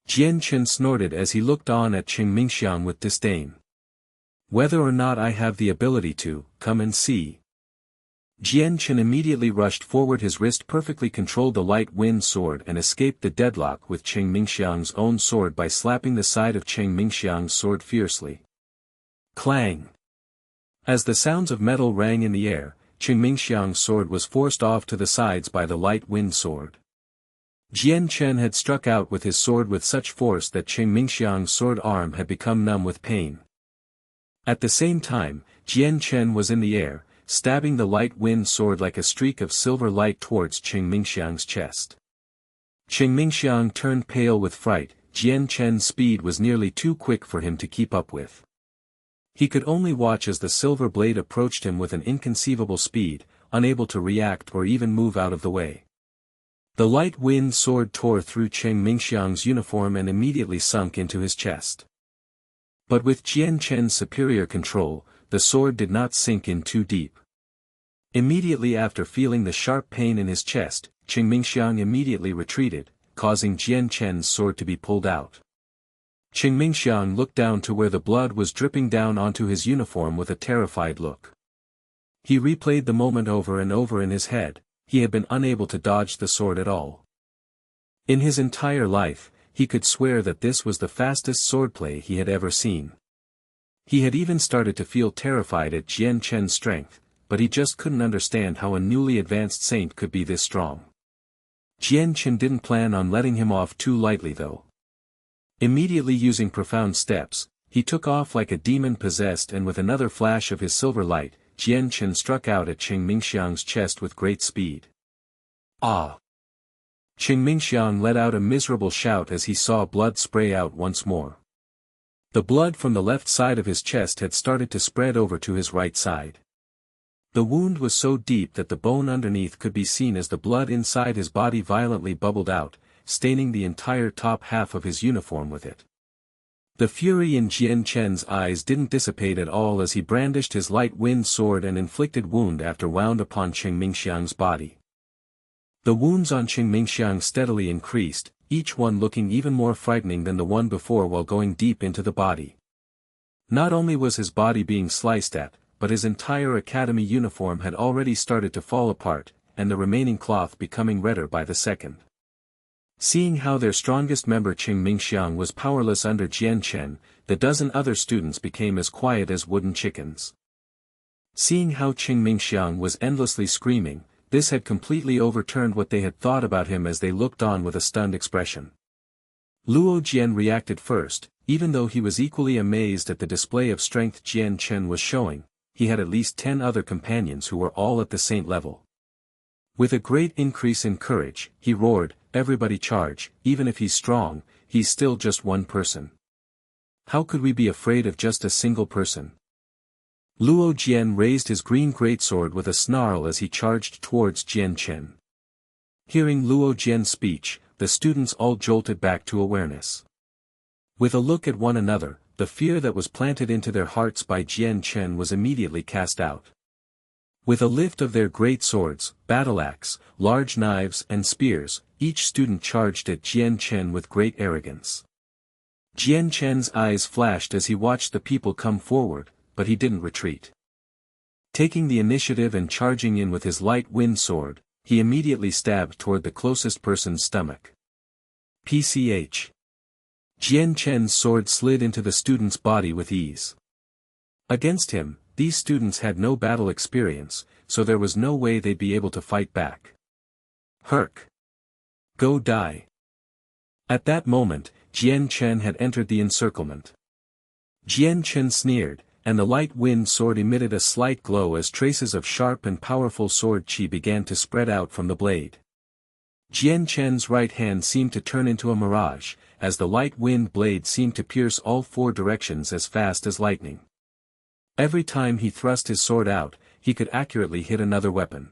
Jian Chen snorted as he looked on at Qing Mingxiang with disdain. Whether or not I have the ability to, come and see. Jian Chen immediately rushed forward. His wrist perfectly controlled the light wind sword and escaped the deadlock with Qing Mingxiang's own sword by slapping the side of Qing Mingxiang's sword fiercely. Clang! As the sounds of metal rang in the air, Qing Mingxiang's sword was forced off to the sides by the light wind sword. Jian Chen had struck out with his sword with such force that Qing Mingxiang's sword arm had become numb with pain. At the same time, Jian Chen was in the air, stabbing the light wind sword like a streak of silver light towards Qing Mingxiang's chest. Qing Mingxiang turned pale with fright. Jian Chen's speed was nearly too quick for him to keep up with. He could only watch as the silver blade approached him with an inconceivable speed, unable to react or even move out of the way. The light wind sword tore through Qing Mingxiang's uniform and immediately sunk into his chest. But with Jian Chen's superior control, the sword did not sink in too deep. Immediately after feeling the sharp pain in his chest, Qing Mingxiang immediately retreated, causing Jian Chen's sword to be pulled out. Qing Mingxiang looked down to where the blood was dripping down onto his uniform with a terrified look. He replayed the moment over and over in his head. He had been unable to dodge the sword at all. In his entire life, he could swear that this was the fastest swordplay he had ever seen. He had even started to feel terrified at Jian Chen's strength, but he just couldn't understand how a newly advanced saint could be this strong. Jian Chen didn't plan on letting him off too lightly though. Immediately using profound steps, he took off like a demon possessed, and with another flash of his silver light, Jian Chen struck out at Qing Mingxiang's chest with great speed. Ah! Qing Mingxiang let out a miserable shout as he saw blood spray out once more. The blood from the left side of his chest had started to spread over to his right side. The wound was so deep that the bone underneath could be seen as the blood inside his body violently bubbled out, staining the entire top half of his uniform with it. The fury in Jian Chen's eyes didn't dissipate at all as he brandished his light wind sword and inflicted wound after wound upon Qing Mingxiang's body. The wounds on Qing Mingxiang steadily increased, each one looking even more frightening than the one before while going deep into the body. Not only was his body being sliced at, but his entire academy uniform had already started to fall apart, and the remaining cloth becoming redder by the second. Seeing how their strongest member Qing Mingxiang was powerless under Jian Chen, the dozen other students became as quiet as wooden chickens. Seeing how Qing Mingxiang was endlessly screaming, this had completely overturned what they had thought about him as they looked on with a stunned expression. Luo Jian reacted first, even though he was equally amazed at the display of strength Jian Chen was showing. He had at least 10 other companions who were all at the same level. With a great increase in courage, he roared, "Everybody charge, even if he's strong, he's still just one person. How could we be afraid of just a single person?" Luo Jian raised his green greatsword with a snarl as he charged towards Jian Chen. Hearing Luo Jian's speech, the students all jolted back to awareness. With a look at one another, the fear that was planted into their hearts by Jian Chen was immediately cast out. With a lift of their great swords, battle axe, large knives and spears, each student charged at Jian Chen with great arrogance. Jian Chen's eyes flashed as he watched the people come forward, but he didn't retreat. Taking the initiative and charging in with his light wind sword, he immediately stabbed toward the closest person's stomach. PCH. Jian Chen's sword slid into the student's body with ease. Against him, these students had no battle experience, so there was no way they'd be able to fight back. Herc! Go die! At that moment, Jian Chen had entered the encirclement. Jian Chen sneered, and the light wind sword emitted a slight glow as traces of sharp and powerful sword qi began to spread out from the blade. Jian Chen's right hand seemed to turn into a mirage, as the light wind blade seemed to pierce all four directions as fast as lightning. Every time he thrust his sword out, he could accurately hit another weapon.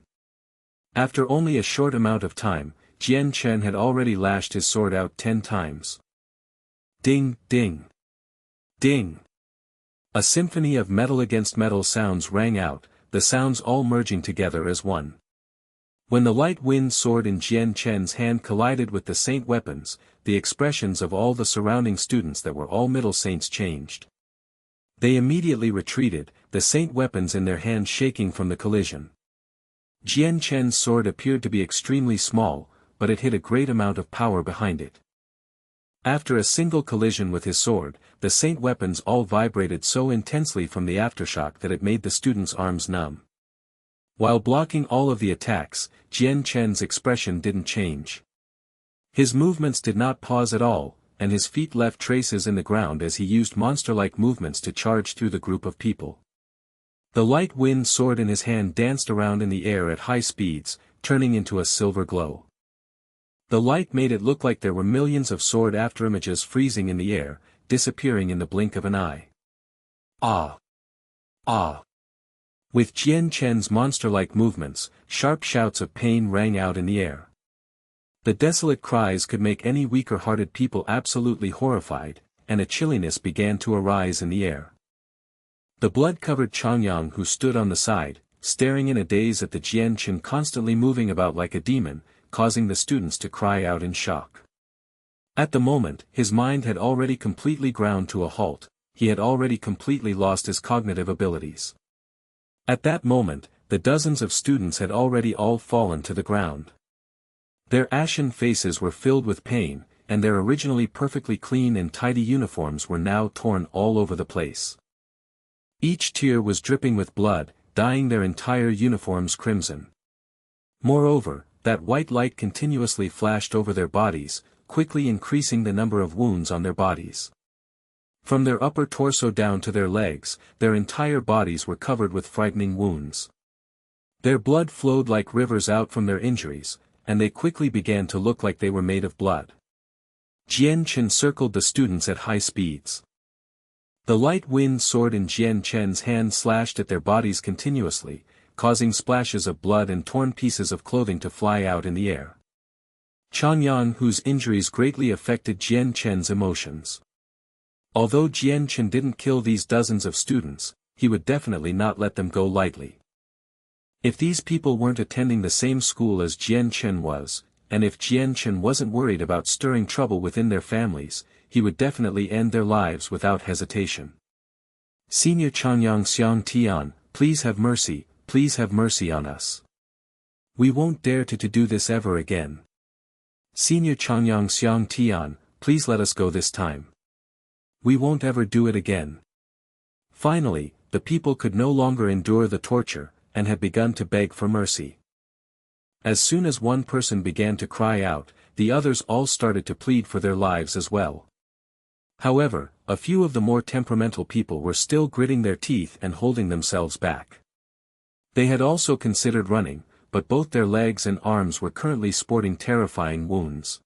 After only a short amount of time, Jian Chen had already lashed his sword out 10 times. Ding, ding. Ding. A symphony of metal against metal sounds rang out, the sounds all merging together as one. When the light wind sword in Jian Chen's hand collided with the saint weapons, the expressions of all the surrounding students that were all middle saints changed. They immediately retreated, the saint weapons in their hands shaking from the collision. Jian Chen's sword appeared to be extremely small, but it had a great amount of power behind it. After a single collision with his sword, the saint weapons all vibrated so intensely from the aftershock that it made the students' arms numb. While blocking all of the attacks, Jian Chen's expression didn't change. His movements did not pause at all, and his feet left traces in the ground as he used monster-like movements to charge through the group of people. The light wind sword in his hand danced around in the air at high speeds, turning into a silver glow. The light made it look like there were millions of sword afterimages freezing in the air, disappearing in the blink of an eye. Ah! Ah! With Jian Chen's monster-like movements, sharp shouts of pain rang out in the air. The desolate cries could make any weaker-hearted people absolutely horrified, and a chilliness began to arise in the air. The blood-covered Chongyang who stood on the side, staring in a daze at the Jian Chen constantly moving about like a demon, causing the students to cry out in shock. At the moment, his mind had already completely ground to a halt, he had already completely lost his cognitive abilities. At that moment, the dozens of students had already all fallen to the ground. Their ashen faces were filled with pain, and their originally perfectly clean and tidy uniforms were now torn all over the place. Each tear was dripping with blood, dyeing their entire uniforms crimson. Moreover, that white light continuously flashed over their bodies, quickly increasing the number of wounds on their bodies. From their upper torso down to their legs, their entire bodies were covered with frightening wounds. Their blood flowed like rivers out from their injuries, and they quickly began to look like they were made of blood. Jian Chen circled the students at high speeds. The light wind sword in Jian Chen's hand slashed at their bodies continuously, causing splashes of blood and torn pieces of clothing to fly out in the air. Chongyang, whose injuries greatly affected Jian Chen's emotions. Although Jian Chen didn't kill these dozens of students, he would definitely not let them go lightly. If these people weren't attending the same school as Jian Chen was, and if Jian Chen wasn't worried about stirring trouble within their families, he would definitely end their lives without hesitation. Senior Chongyang Xiang Tian, please have mercy on us. We won't dare to do this ever again. Senior Chongyang Xiang Tian, please let us go this time. We won't ever do it again. Finally, the people could no longer endure the torture, and had begun to beg for mercy. As soon as one person began to cry out, the others all started to plead for their lives as well. However, a few of the more temperamental people were still gritting their teeth and holding themselves back. They had also considered running, but both their legs and arms were currently sporting terrifying wounds.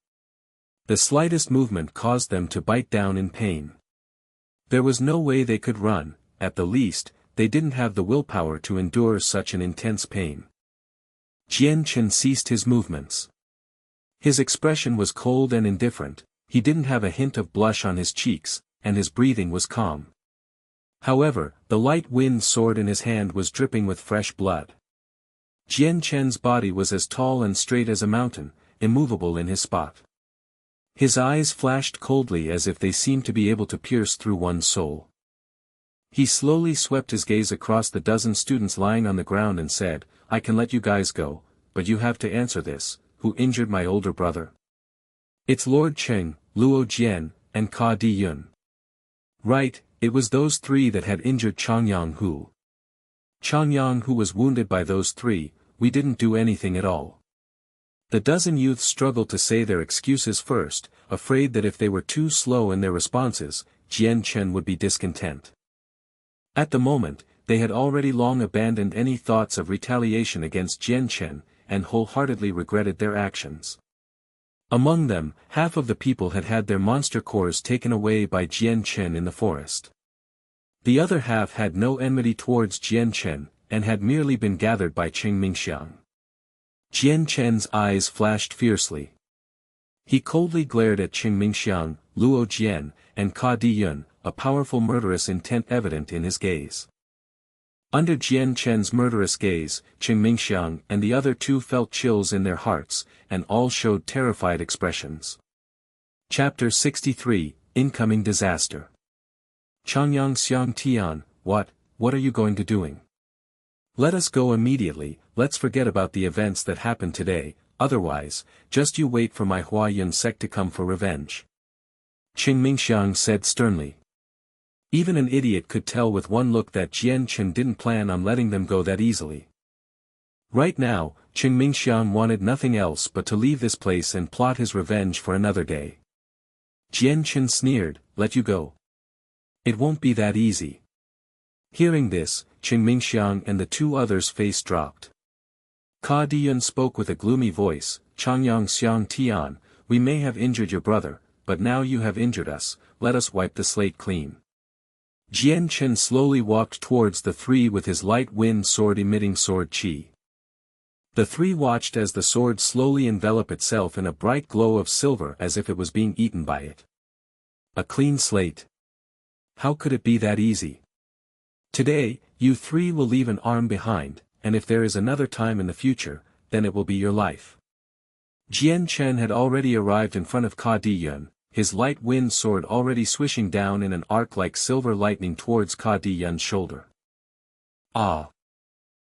The slightest movement caused them to bite down in pain. There was no way they could run, at the least, they didn't have the willpower to endure such an intense pain. Jian Chen ceased his movements. His expression was cold and indifferent, he didn't have a hint of blush on his cheeks, and his breathing was calm. However, the light wind sword in his hand was dripping with fresh blood. Jian Chen's body was as tall and straight as a mountain, immovable in his spot. His eyes flashed coldly as if they seemed to be able to pierce through one's soul. He slowly swept his gaze across the dozen students lying on the ground and said, I can let you guys go, but you have to answer this, who injured my older brother? It's Lord Cheng, Luo Jian, and Ka Di Yun. Right, it was those three that had injured Chongyang who. Chongyang who was wounded by those three, we didn't do anything at all. The dozen youths struggled to say their excuses first, afraid that if they were too slow in their responses, Jian Chen would be discontent. At the moment, they had already long abandoned any thoughts of retaliation against Jian Chen, and wholeheartedly regretted their actions. Among them, half of the people had had their monster cores taken away by Jian Chen in the forest. The other half had no enmity towards Jian Chen, and had merely been gathered by Qing Mingxiang. Jian Chen's eyes flashed fiercely. He coldly glared at Qing Mingxiang, Luo Jian, and Ka Di Yun, a powerful murderous intent evident in his gaze. Under Jian Chen's murderous gaze, Qing Mingxiang and the other two felt chills in their hearts, and all showed terrified expressions. Chapter 63, Incoming Disaster. Chongyang Xiang Tian, what are you going to doing? Let us go immediately, let's forget about the events that happened today, otherwise, just you wait for my Hua Yun sect to come for revenge. Qing Mingxiang said sternly. Even an idiot could tell with one look that Jian Chen didn't plan on letting them go that easily. Right now, Qing Mingxiang wanted nothing else but to leave this place and plot his revenge for another day. Jian Chen sneered, let you go. It won't be that easy. Hearing this, Qing Mingxiang and the two others' face dropped. Ka Di Yun spoke with a gloomy voice, Chongyang Xiang Tian, we may have injured your brother, but now you have injured us, let us wipe the slate clean. Jian Chen slowly walked towards the three with his light wind sword emitting sword qi. The three watched as the sword slowly enveloped itself in a bright glow of silver as if it was being eaten by it. A clean slate. How could it be that easy? Today, you three will leave an arm behind, and if there is another time in the future, then it will be your life. Jian Chen had already arrived in front of Ka Di Yun, his light wind sword already swishing down in an arc like silver lightning towards Ka Di Yun's shoulder. Ah!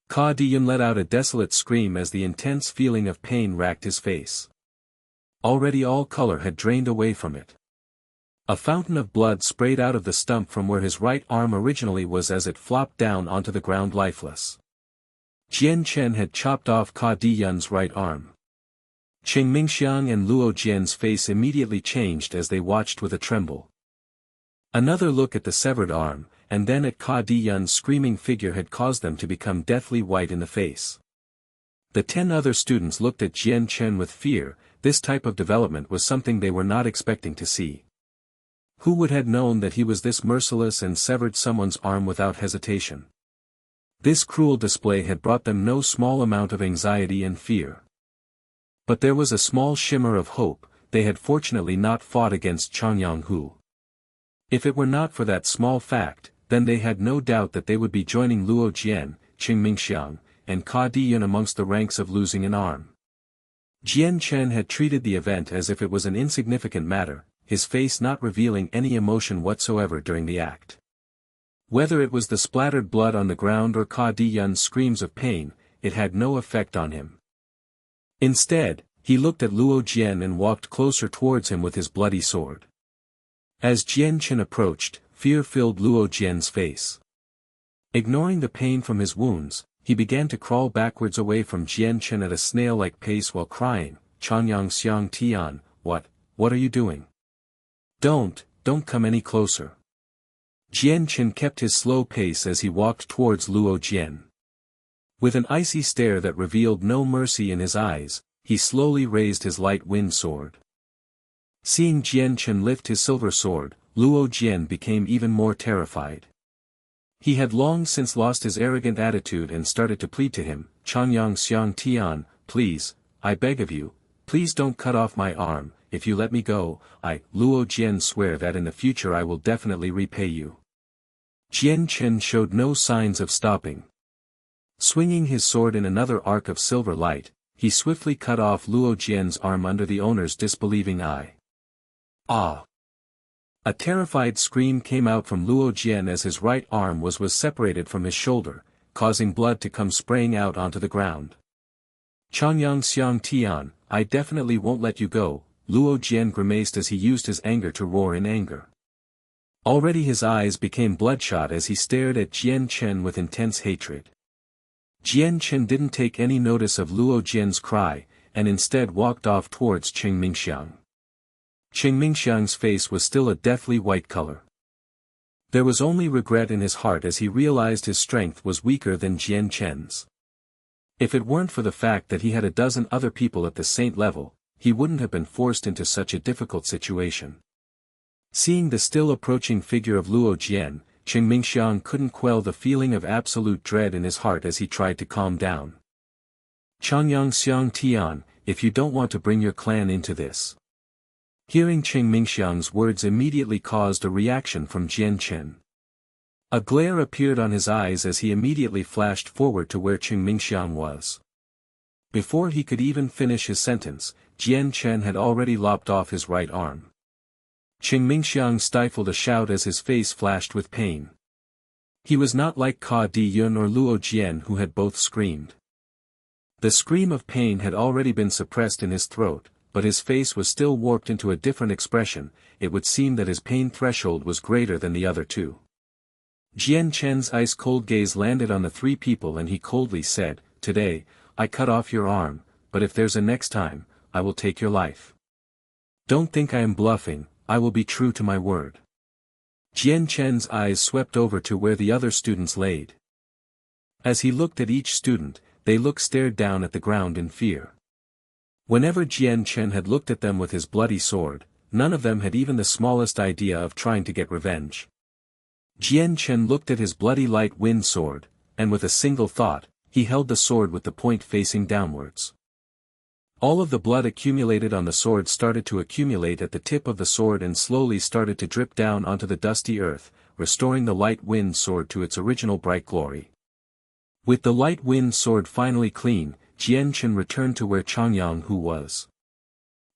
Ka Di Yun let out a desolate scream as the intense feeling of pain racked his face. Already all color had drained away from it. A fountain of blood sprayed out of the stump from where his right arm originally was as it flopped down onto the ground lifeless. Jian Chen had chopped off Ka Di Yun's right arm. Qing Mingxiang and Luo Jian's face immediately changed as they watched with a tremble. Another look at the severed arm, and then at Ka Di Yun's screaming figure had caused them to become deathly white in the face. The 10 other students looked at Jian Chen with fear, this type of development was something they were not expecting to see. Who would have known that he was this merciless and severed someone's arm without hesitation? This cruel display had brought them no small amount of anxiety and fear. But there was a small shimmer of hope. They had fortunately not fought against Chongyang. If it were not for that small fact, then they had no doubt that they would be joining Luo Jian, Qingmingxiang, and Ka Diyun amongst the ranks of losing an arm. Jian Chen had treated the event as if it was an insignificant matter, his face not revealing any emotion whatsoever during the act. Whether it was the splattered blood on the ground or Ka Diyun's screams of pain, it had no effect on him. Instead, he looked at Luo Jian and walked closer towards him with his bloody sword. As Jian Chen approached, fear filled Luo Jian's face. Ignoring the pain from his wounds, he began to crawl backwards away from Jian Chen at a snail-like pace while crying, "Chongyang Xiang Tian, what are you doing? Don't come any closer." Jian Chen kept his slow pace as he walked towards Luo Jian. With an icy stare that revealed no mercy in his eyes, he slowly raised his light wind sword. Seeing Jian Chen lift his silver sword, Luo Jian became even more terrified. He had long since lost his arrogant attitude and started to plead to him, "Chongyang Xiang Tian, please, I beg of you, please don't cut off my arm. If you let me go, Luo Jian, swear that in the future I will definitely repay you." Jian Chen showed no signs of stopping. Swinging his sword in another arc of silver light, he swiftly cut off Luo Jian's arm under the owner's disbelieving eye. Ah! A terrified scream came out from Luo Jian as his right arm was separated from his shoulder, causing blood to come spraying out onto the ground. "Chongyang Xiang Tian, I definitely won't let you go," Luo Jian grimaced as he used his anger to roar in anger. Already his eyes became bloodshot as he stared at Jian Chen with intense hatred. Jian Chen didn't take any notice of Luo Jian's cry, and instead walked off towards Qingmingxiang. Qingmingxiang's face was still a deathly white color. There was only regret in his heart as he realized his strength was weaker than Jian Chen's. If it weren't for the fact that he had a dozen other people at the saint level, he wouldn't have been forced into such a difficult situation. Seeing the still approaching figure of Luo Jian, Qingmingxiang couldn't quell the feeling of absolute dread in his heart as he tried to calm down. "Chongyang Xiang Tian, if you don't want to bring your clan into this." Hearing Qingmingxiang's words immediately caused a reaction from Jian Chen. A glare appeared on his eyes as he immediately flashed forward to where Qingmingxiang was. Before he could even finish his sentence, Jian Chen had already lopped off his right arm. Qingmingxiang stifled a shout as his face flashed with pain. He was not like Ka Diyun or Luo Jian, who had both screamed. The scream of pain had already been suppressed in his throat, but his face was still warped into a different expression. It would seem that his pain threshold was greater than the other two. Jian Chen's ice-cold gaze landed on the three people and he coldly said, "Today, I cut off your arm, but if there's a next time, I will take your life. Don't think I am bluffing, I will be true to my word." Jian Chen's eyes swept over to where the other students laid. As he looked at each student, they stared down at the ground in fear. Whenever Jian Chen had looked at them with his bloody sword, none of them had even the smallest idea of trying to get revenge. Jian Chen looked at his bloody light wind sword, and with a single thought, he held the sword with the point facing downwards. All of the blood accumulated on the sword started to accumulate at the tip of the sword and slowly started to drip down onto the dusty earth, restoring the light wind sword to its original bright glory. With the light wind sword finally clean, Jian Chen returned to where Chongyang was.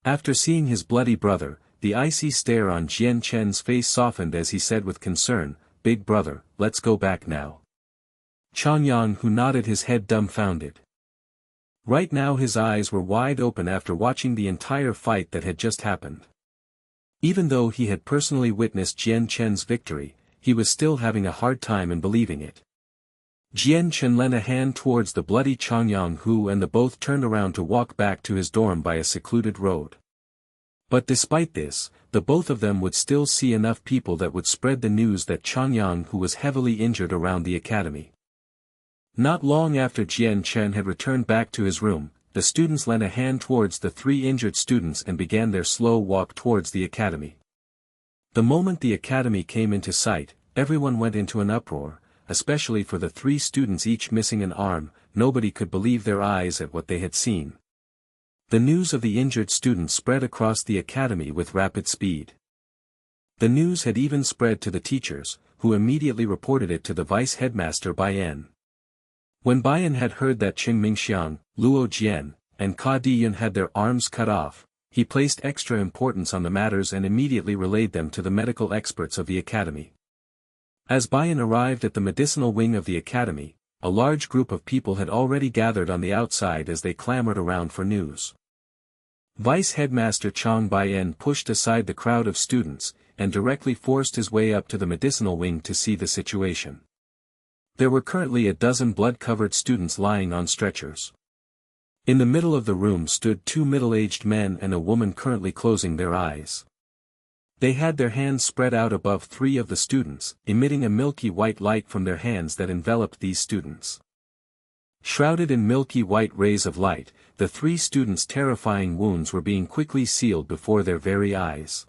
After seeing his bloody brother, the icy stare on Jian Chen's face softened as he said with concern, "Big brother, let's go back now." Chongyang nodded his head dumbfounded. Right now his eyes were wide open after watching the entire fight that had just happened. Even though he had personally witnessed Jian Chen's victory, he was still having a hard time in believing it. Jian Chen lent a hand towards the bloody Chongyang and the both turned around to walk back to his dorm by a secluded road. But despite this, the both of them would still see enough people that would spread the news that Chongyang was heavily injured around the academy. Not long after Jian Chen had returned back to his room, the students lent a hand towards the three injured students and began their slow walk towards the academy. The moment the academy came into sight, everyone went into an uproar. especially for the 3 students each missing an arm. Nobody could believe their eyes at what they had seen. The news of the injured students spread across the academy with rapid speed. The news had even spread to the teachers, who immediately reported it to the vice headmaster Baiyan. When Baiyan had heard that Qing Mingxiang, Luo Jian, and Ka Diyun had their arms cut off, he placed extra importance on the matters and immediately relayed them to the medical experts of the academy. As Baiyan arrived at the medicinal wing of the academy, a large group of people had already gathered on the outside as they clamored around for news. Vice Headmaster Chang Baiyan pushed aside the crowd of students, and directly forced his way up to the medicinal wing to see the situation. There were currently a dozen blood-covered students lying on stretchers. In the middle of the room stood 2 middle-aged men and a woman currently closing their eyes. They had their hands spread out above 3 of the students, emitting a milky white light from their hands that enveloped these students. Shrouded in milky white rays of light, the 3 students' terrifying wounds were being quickly sealed before their very eyes.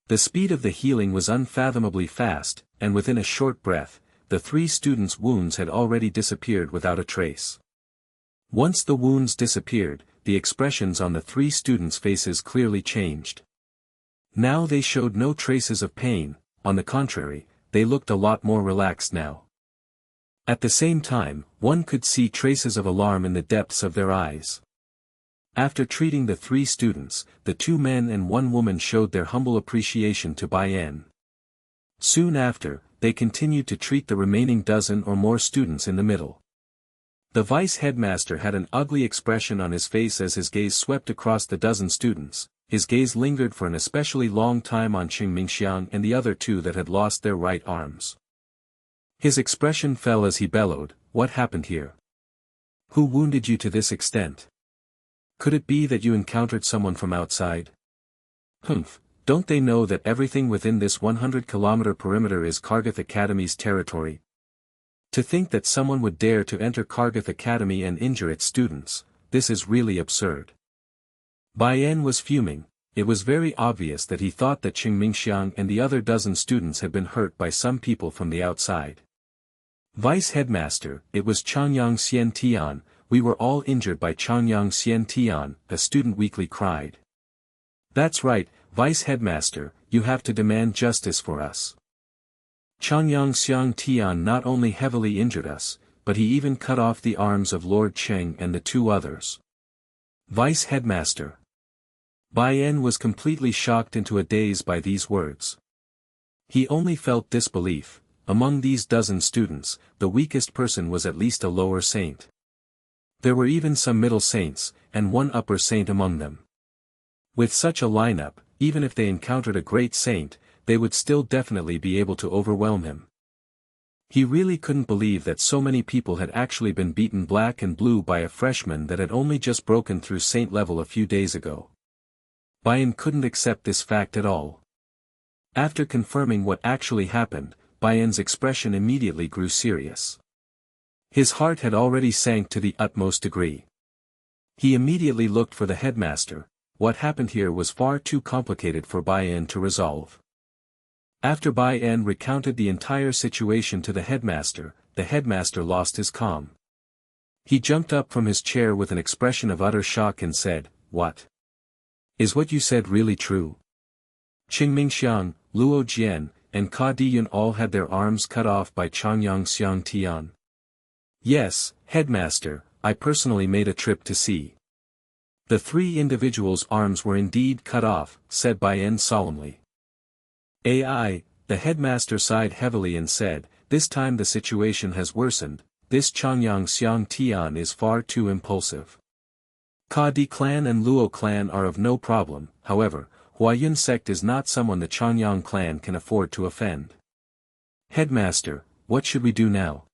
The speed of the healing was unfathomably fast, and within a short breath, the 3 students' wounds had already disappeared without a trace. Once the wounds disappeared, the expressions on the 3 students' faces clearly changed. Now they showed no traces of pain, on the contrary, they looked a lot more relaxed now. At the same time, one could see traces of alarm in the depths of their eyes. After treating the 3 students, the 2 men and 1 woman showed their humble appreciation to Baiyan. Soon after, they continued to treat the remaining dozen or more students in the middle. The vice headmaster had an ugly expression on his face as his gaze swept across the dozen students. His gaze lingered for an especially long time on Qing Mingxiang and the other 2 that had lost their right arms. His expression fell as he bellowed, "What happened here? Who wounded you to this extent? Could it be that you encountered someone from outside? Humph, don't they know that everything within this 100-kilometer perimeter is Kargath Academy's territory? To think that someone would dare to enter Kargath Academy and injure its students, this is really absurd." Baiyan was fuming. It was very obvious that he thought that Qing Mingxiang and the other dozen students had been hurt by some people from the outside. "Vice Headmaster, it was Chongyang Xian Tian, we were all injured by Chongyang Xian Tian," a student weakly cried. "That's right, Vice Headmaster, you have to demand justice for us. Chongyang Xiang Tian not only heavily injured us, but he even cut off the arms of Lord Cheng and the 2 others. Vice Headmaster." Baiyan was completely shocked into a daze by these words. He only felt disbelief. Among these dozen students, the weakest person was at least a lower saint. There were even some middle saints, and 1 upper saint among them. With such a lineup, even if they encountered a great saint, they would still definitely be able to overwhelm him. He really couldn't believe that so many people had actually been beaten black and blue by a freshman that had only just broken through saint level a few days ago. Baiyan couldn't accept this fact at all. After confirming what actually happened, Baiyan's expression immediately grew serious. His heart had already sank to the utmost degree. He immediately looked for the headmaster. What happened here was far too complicated for Baiyan to resolve. After Baiyan recounted the entire situation to the headmaster lost his calm. He jumped up from his chair with an expression of utter shock and said, "What? Is what you said really true? Qing Mingxiang, Luo Jian, and Ka Diyun all had their arms cut off by Chongyang Xiang Tian?" "Yes, Headmaster, I personally made a trip to see. The 3 individuals' arms were indeed cut off," said Baiyan solemnly. "AI," the headmaster sighed heavily and said, "This time the situation has worsened. This Chongyang Xiang Tian is far too impulsive. Ka Di clan and Luo clan are of no problem, however, Huayun sect is not someone the Chongyang clan can afford to offend. Headmaster, what should we do now?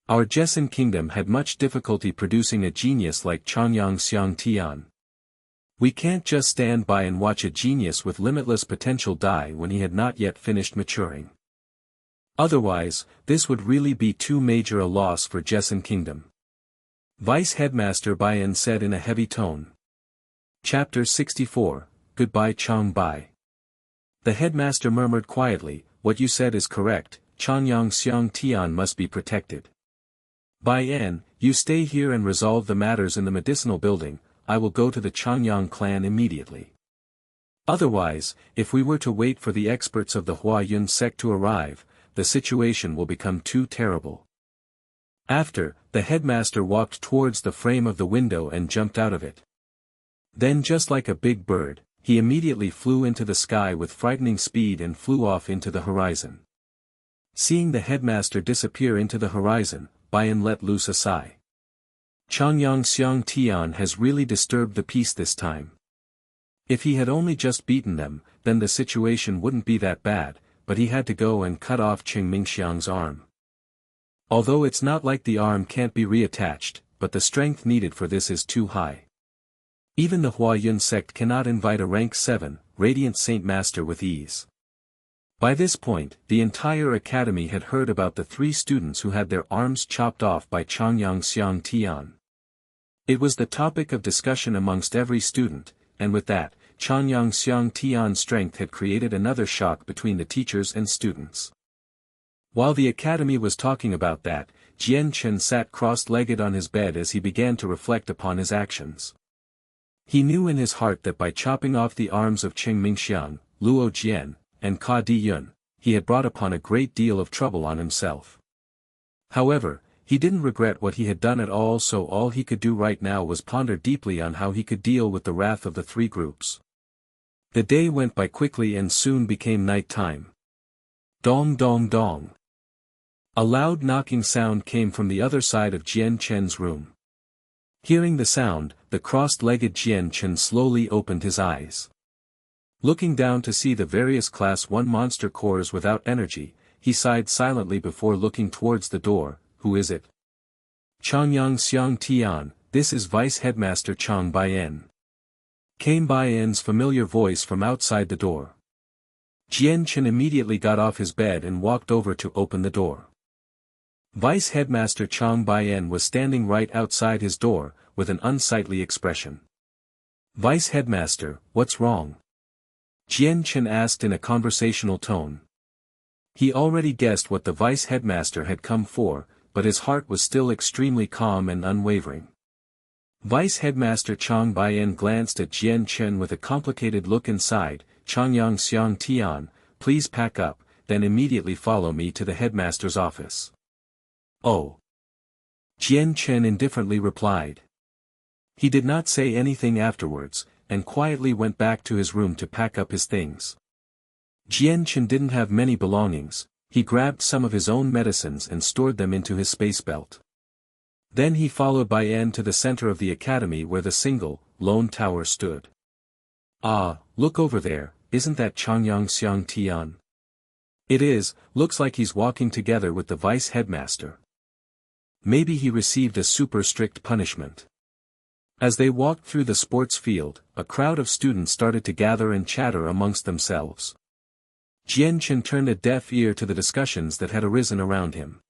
Our Jian kingdom had much difficulty producing a genius like Chongyang Xiang Tian. We can't just stand by and watch a genius with limitless potential die when he had not yet finished maturing. Otherwise, this would really be too major a loss for Jian kingdom." Vice Headmaster Baiyan said in a heavy tone. Chapter 64, Goodbye Chong Bai. The headmaster murmured quietly, "What you said is correct, Chongyang Xiang Tian must be protected. Bai En, you stay here and resolve the matters in the medicinal building. I will go to the Chongyang clan immediately. Otherwise, if we were to wait for the experts of the Hua Yun sect to arrive, the situation will become too terrible. After, the headmaster walked towards the frame of the window and jumped out of it. Then just like a big bird, he immediately flew into the sky with frightening speed and flew off into the horizon. Seeing the headmaster disappear into the horizon, Bai En let loose a sigh. Chongyang Xiang Tian has really disturbed the peace this time. If he had only just beaten them, then the situation wouldn't be that bad, but he had to go and cut off Qing Mingxiang's arm. Although it's not like the arm can't be reattached, but the strength needed for this is too high. Even the Hua Yun sect cannot invite a rank 7, Radiant Saint Master with ease. By this point, the entire academy had heard about the 3 students who had their arms chopped off by Chongyang Xiang Tian. It was the topic of discussion amongst every student, and with that, Chongyang Xiang Tian's strength had created another shock between the teachers and students. While the academy was talking about that, Jian Chen sat cross-legged on his bed as he began to reflect upon his actions. He knew in his heart that by chopping off the arms of Qing Mingxiang, Luo Jian, and Ka Di Yun, he had brought upon a great deal of trouble on himself. However, he didn't regret what he had done at all, so all he could do right now was ponder deeply on how he could deal with the wrath of the 3 groups. The day went by quickly and soon became night time. Dong dong dong. A loud knocking sound came from the other side of Jian Chen's room. Hearing the sound, the crossed-legged Jian Chen slowly opened his eyes. Looking down to see the various Class 1 monster cores without energy, he sighed silently before looking towards the door. Who is it? Chongyang Xiang Tian, this is Vice Headmaster Chong Bai En. Came Bai En's familiar voice from outside the door. Jian Chen immediately got off his bed and walked over to open the door. Vice Headmaster Chong Bai En was standing right outside his door, with an unsightly expression. Vice Headmaster, what's wrong? Jian Chen asked in a conversational tone. He already guessed what the Vice Headmaster had come for, but his heart was still extremely calm and unwavering. Vice Headmaster Chong Bai En glanced at Jian Chen with a complicated look inside. Chongyang Xiang Tian, please pack up, then immediately follow me to the headmaster's office. Oh. Jian Chen indifferently replied. He did not say anything afterwards, and quietly went back to his room to pack up his things. Jian Chen didn't have many belongings. He grabbed some of his own medicines and stored them into his space belt. Then he followed Bai En to the center of the academy where the single, lone tower stood. Ah, look over there, isn't that Chongyang Xiang Tian? It is, looks like he's walking together with the vice headmaster. Maybe he received a super strict punishment. As they walked through the sports field, a crowd of students started to gather and chatter amongst themselves. Jian Chen turned a deaf ear to the discussions that had arisen around him.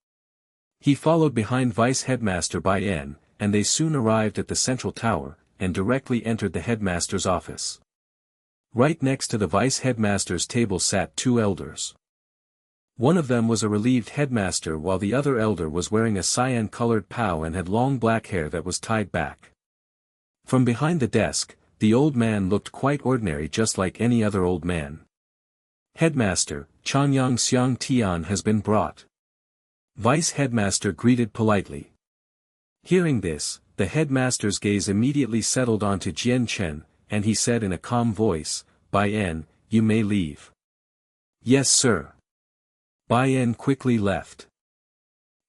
He followed behind Vice Headmaster Bai En, and they soon arrived at the central tower, and directly entered the headmaster's office. Right next to the Vice Headmaster's table sat 2 elders. One of them was a relieved headmaster while the other elder was wearing a cyan-colored pow and had long black hair that was tied back. From behind the desk, the old man looked quite ordinary, just like any other old man. Headmaster, Chongyang Xiang Tian has been brought. Vice Headmaster greeted politely. Hearing this, the headmaster's gaze immediately settled onto Jian Chen, and he said in a calm voice, Bai En, you may leave. Yes sir. Bai En quickly left.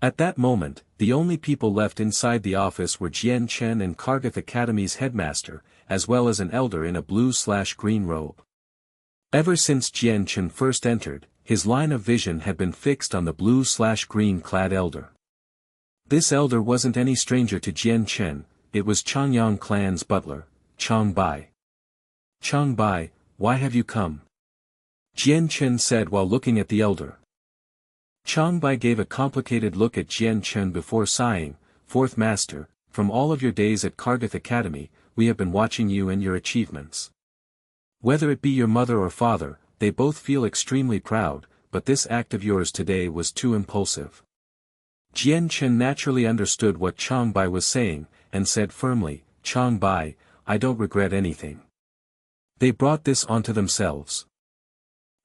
At that moment, the only people left inside the office were Jian Chen and Kargath Academy's headmaster, as well as an elder in a blue/green robe. Ever since Jian Chen first entered, his line of vision had been fixed on the blue/green clad elder. This elder wasn't any stranger to Jian Chen, it was Chongyang clan's butler, Chong Bai. Chong Bai, why have you come? Jian Chen said while looking at the elder. Chong Bai gave a complicated look at Jian Chen before sighing, Fourth Master, from all of your days at Kargath Academy, we have been watching you and your achievements. Whether it be your mother or father, they both feel extremely proud, but this act of yours today was too impulsive. Jian Chen naturally understood what Changbai was saying, and said firmly, Changbai, I don't regret anything. They brought this onto themselves.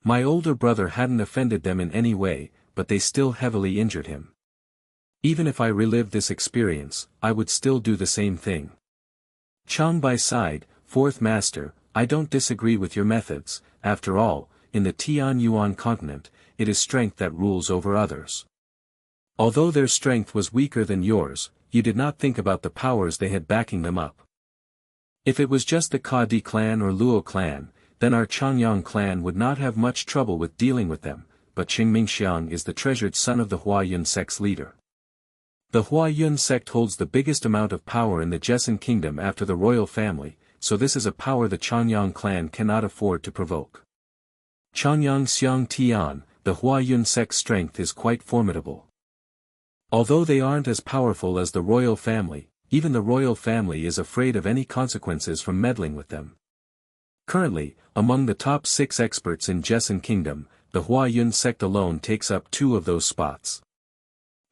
My older brother hadn't offended them in any way, but they still heavily injured him. Even if I relived this experience, I would still do the same thing. Changbai sighed, Fourth Master, I don't disagree with your methods. After all, in the Tianyuan continent, it is strength that rules over others. Although their strength was weaker than yours, you did not think about the powers they had backing them up. If it was just the Kadi clan or Luo clan, then our Chongyang clan would not have much trouble with dealing with them, but Qingmingxiang is the treasured son of the Huayun sect's leader. The Huayun sect holds the biggest amount of power in the Jian kingdom after the royal family, so this is a power the Chongyang clan cannot afford to provoke. Chongyang Xiang Tian, the Huayun sect's strength is quite formidable. Although they aren't as powerful as the royal family, even the royal family is afraid of any consequences from meddling with them. Currently, among the top 6 experts in Jian kingdom, the Huayun sect alone takes up 2 of those spots.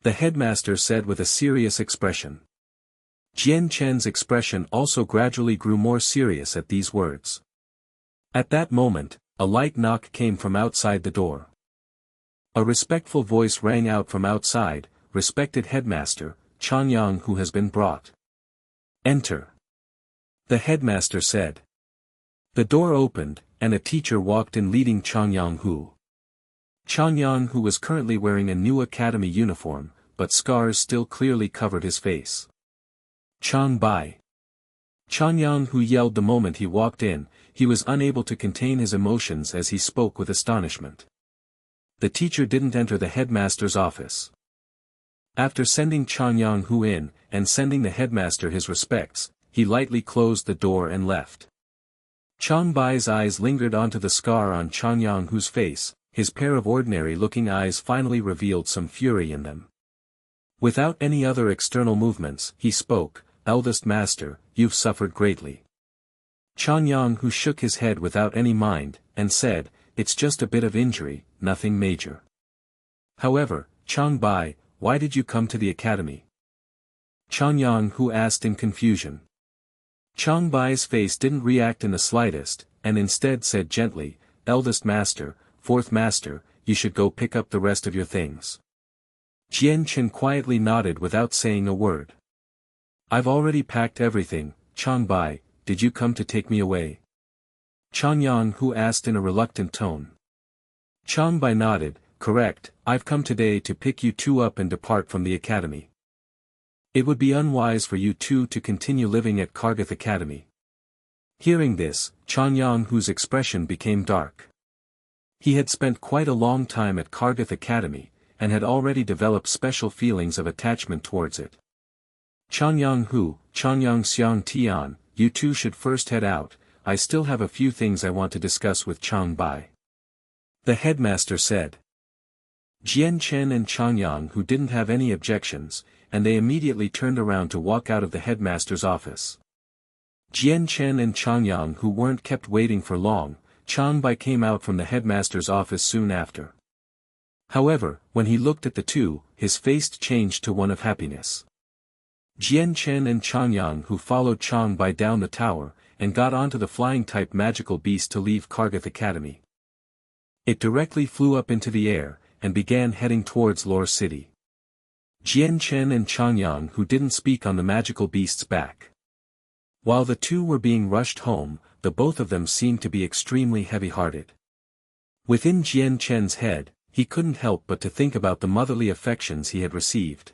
The headmaster said with a serious expression. Jian Chen's expression also gradually grew more serious at these words. At that moment, a light knock came from outside the door. A respectful voice rang out from outside, Respected headmaster, Chongyang who has been brought. Enter. The headmaster said. The door opened, and a teacher walked in leading Chongyang Hu. Chongyang Hu was currently wearing a new academy uniform, but scars still clearly covered his face. Changbai. Chongyang Hu yelled the moment he walked in, he was unable to contain his emotions as he spoke with astonishment. The teacher didn't enter the headmaster's office. After sending Chongyang Hu in, and sending the headmaster his respects, he lightly closed the door and left. Changbai's eyes lingered onto the scar on Chongyang Hu's face, his pair of ordinary-looking eyes finally revealed some fury in them. Without any other external movements, he spoke, Eldest Master, you've suffered greatly. Chongyang Hu shook his head without any mind, and said, It's just a bit of injury, nothing major. However, Changbai, why did you come to the academy? Chongyang Hu asked in confusion. Changbai's face didn't react in the slightest, and instead said gently, Eldest Master, Fourth Master, you should go pick up the rest of your things. Jian Chen quietly nodded without saying a word. I've already packed everything, Changbai, did you come to take me away? Chongyang Hu asked in a reluctant tone. Changbai nodded, correct, I've come today to pick you 2 up and depart from the academy. It would be unwise for you 2 to continue living at Kargath Academy. Hearing this, Chongyang Hu's expression became dark. He had spent quite a long time at Kargath Academy, and had already developed special feelings of attachment towards it. Chongyang Hu, Chongyang Xiang Tian, you 2 should first head out, I still have a few things I want to discuss with Changbai. The headmaster said. Jian Chen and Chongyang Hu didn't have any objections, and they immediately turned around to walk out of the headmaster's office. Jian Chen and Chongyang Hu weren't kept waiting for long, Changbai came out from the headmaster's office soon after. However, when he looked at the 2, his face changed to one of happiness. Jian Chen and Chongyang Hu followed Changbai down the tower, and got onto the flying-type magical beast to leave Kargath Academy. It directly flew up into the air, and began heading towards Lore City. Jian Chen and Chongyang Hu didn't speak on the magical beast's back. While the 2 were being rushed home, the both of them seemed to be extremely heavy-hearted. Within Jian Chen's head, he couldn't help but to think about the motherly affections he had received.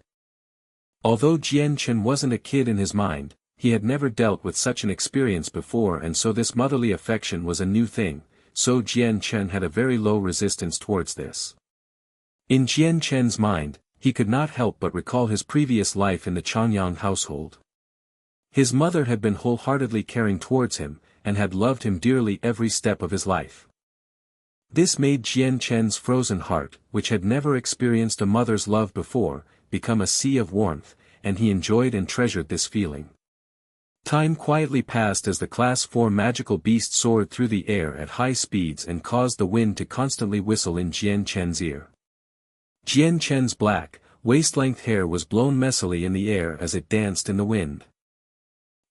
Although Jian Chen wasn't a kid in his mind, he had never dealt with such an experience before, and so this motherly affection was a new thing, so Jian Chen had a very low resistance towards this. In Jian Chen's mind, he could not help but recall his previous life in the Chongyang household. His mother had been wholeheartedly caring towards him, and had loved him dearly every step of his life. This made Jian Chen's frozen heart, which had never experienced a mother's love before, become a sea of warmth, and he enjoyed and treasured this feeling. Time quietly passed as the Class 4 magical beast soared through the air at high speeds and caused the wind to constantly whistle in Jian Chen's ear. Jian Chen's black, waist-length hair was blown messily in the air as it danced in the wind.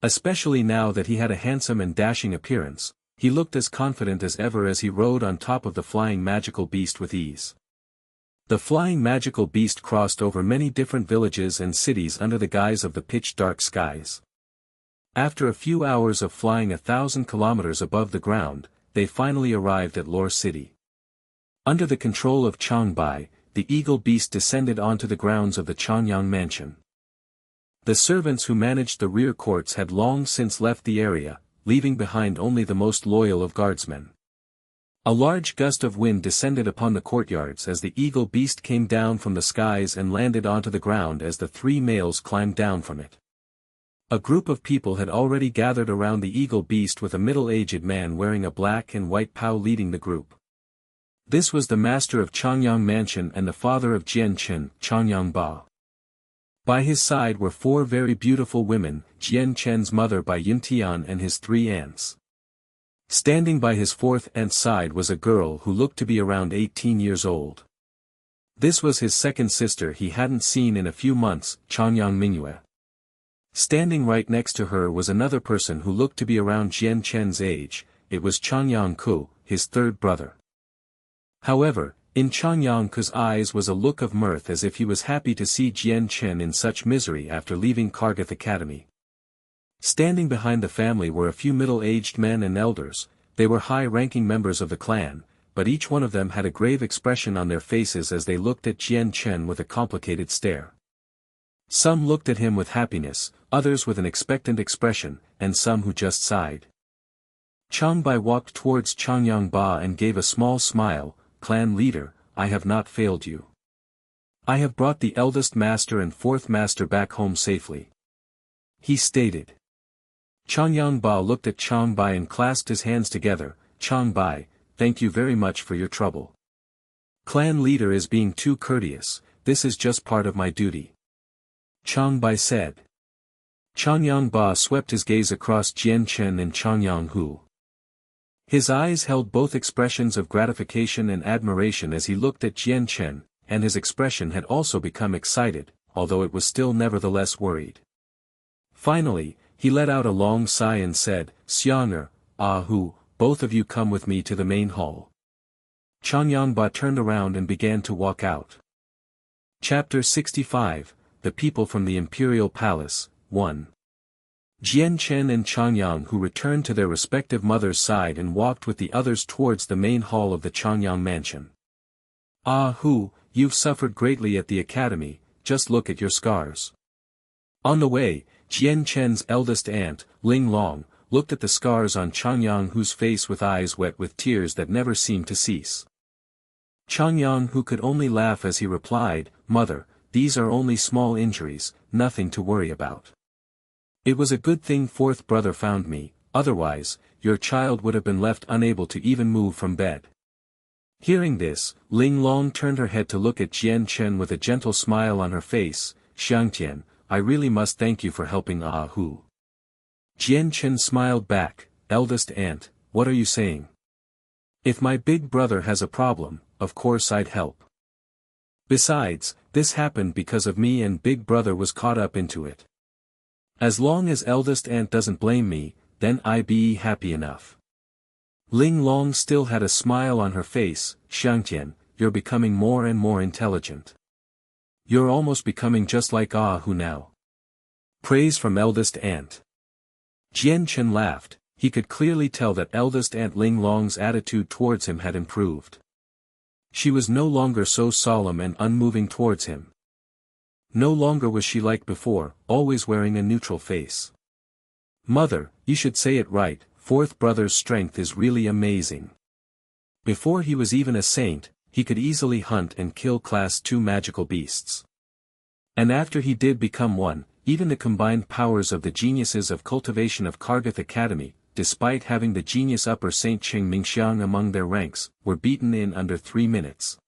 Especially now that he had a handsome and dashing appearance, he looked as confident as ever as he rode on top of the flying magical beast with ease. The flying magical beast crossed over many different villages and cities under the guise of the pitch-dark skies. After a few hours of flying 1,000 kilometers above the ground, they finally arrived at Lore City. Under the control of Chongyang, the eagle beast descended onto the grounds of the Chongyang mansion. The servants who managed the rear courts had long since left the area, leaving behind only the most loyal of guardsmen. A large gust of wind descended upon the courtyards as the eagle beast came down from the skies and landed onto the ground as the three males climbed down from it. A group of people had already gathered around the eagle beast with a middle-aged man wearing a black and white POW leading the group. This was the master of Chongyang Mansion and the father of Jian Chen, Chongyang Ba. By his side were four very beautiful women, Jian Chen's mother by Yuntian and his three aunts. Standing by his fourth aunt's side was a girl who looked to be around 18 years old. This was his second sister he hadn't seen in a few months, Chongyang Mingyue. Standing right next to her was another person who looked to be around Jian Chen's age, it was Chongyang Ku, his third brother. However, in Chongyang Ku's eyes was a look of mirth as if he was happy to see Jian Chen in such misery after leaving Kargath Academy. Standing behind the family were a few middle-aged men and elders, they were high-ranking members of the clan, but each one of them had a grave expression on their faces as they looked at Jian Chen with a complicated stare. Some looked at him with happiness, others with an expectant expression, and some who just sighed. Chongbai walked towards Chongyang Ba and gave a small smile, "Clan leader, I have not failed you. I have brought the eldest master and fourth master back home safely," he stated. Chongyang Ba looked at Chongbai and clasped his hands together. "Chongbai, thank you very much for your trouble. Clan leader is being too courteous, this is just part of my duty," Chongbai said. Chongyang Ba swept his gaze across Jian Chen and Chongyang Hu. His eyes held both expressions of gratification and admiration as he looked at Jian Chen, and his expression had also become excited, although it was still nevertheless worried. Finally, he let out a long sigh and said, "Xianger, Hu, both of you come with me to the main hall." Chongyang Ba turned around and began to walk out. Chapter 65, The People from the Imperial Palace, 1. Jian Chen and Chongyang Hu returned to their respective mother's side and walked with the others towards the main hall of the Chongyang mansion. Hu, you've suffered greatly at the academy, just look at your scars." On the way, Jian Chen's eldest aunt, Ling Long, looked at the scars on Chongyang Hu's face with eyes wet with tears that never seemed to cease. Chongyang Hu could only laugh as he replied, "Mother, these are only small injuries, nothing to worry about. It was a good thing fourth brother found me, otherwise, your child would have been left unable to even move from bed." Hearing this, Ling Long turned her head to look at Jian Chen with a gentle smile on her face. "Xiangtian, I really must thank you for helping Hu." Jian Chen smiled back, "Eldest aunt, what are you saying? If my big brother has a problem, of course I'd help. Besides, this happened because of me and big brother was caught up into it. As long as eldest aunt doesn't blame me, then I be happy enough." Ling Long still had a smile on her face. "Xiangtian, you're becoming more and more intelligent. You're almost becoming just like Hu now." Praise from eldest aunt. Jian Chen laughed, he could clearly tell that eldest aunt Ling Long's attitude towards him had improved. She was no longer so solemn and unmoving towards him. No longer was she like before, always wearing a neutral face. "Mother, you should say it right, fourth brother's strength is really amazing. Before he was even a saint, he could easily hunt and kill Class 2 magical beasts. And after he did become one, even the combined powers of the geniuses of cultivation of Kargath Academy, despite having the genius upper Saint Ching Mingxiang among their ranks, were beaten in under 3 minutes.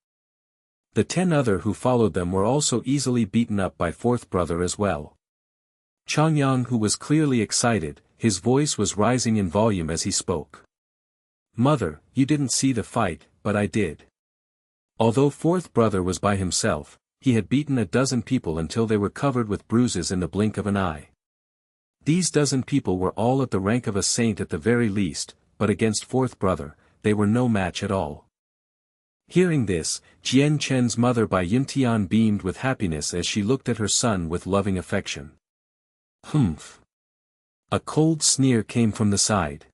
The 10 other who followed them were also easily beaten up by fourth brother as well. Chongyang, who was clearly excited, his voice was rising in volume as he spoke. Mother, you didn't see the fight, but I did. Although fourth brother was by himself, he had beaten a dozen people until they were covered with bruises in the blink of an eye. These dozen people were all at the rank of a saint at the very least, but against fourth brother, they were no match at all. Hearing this, Jian Chen's mother Bai Yuntian beamed with happiness as she looked at her son with loving affection. Humph. A cold sneer came from the side.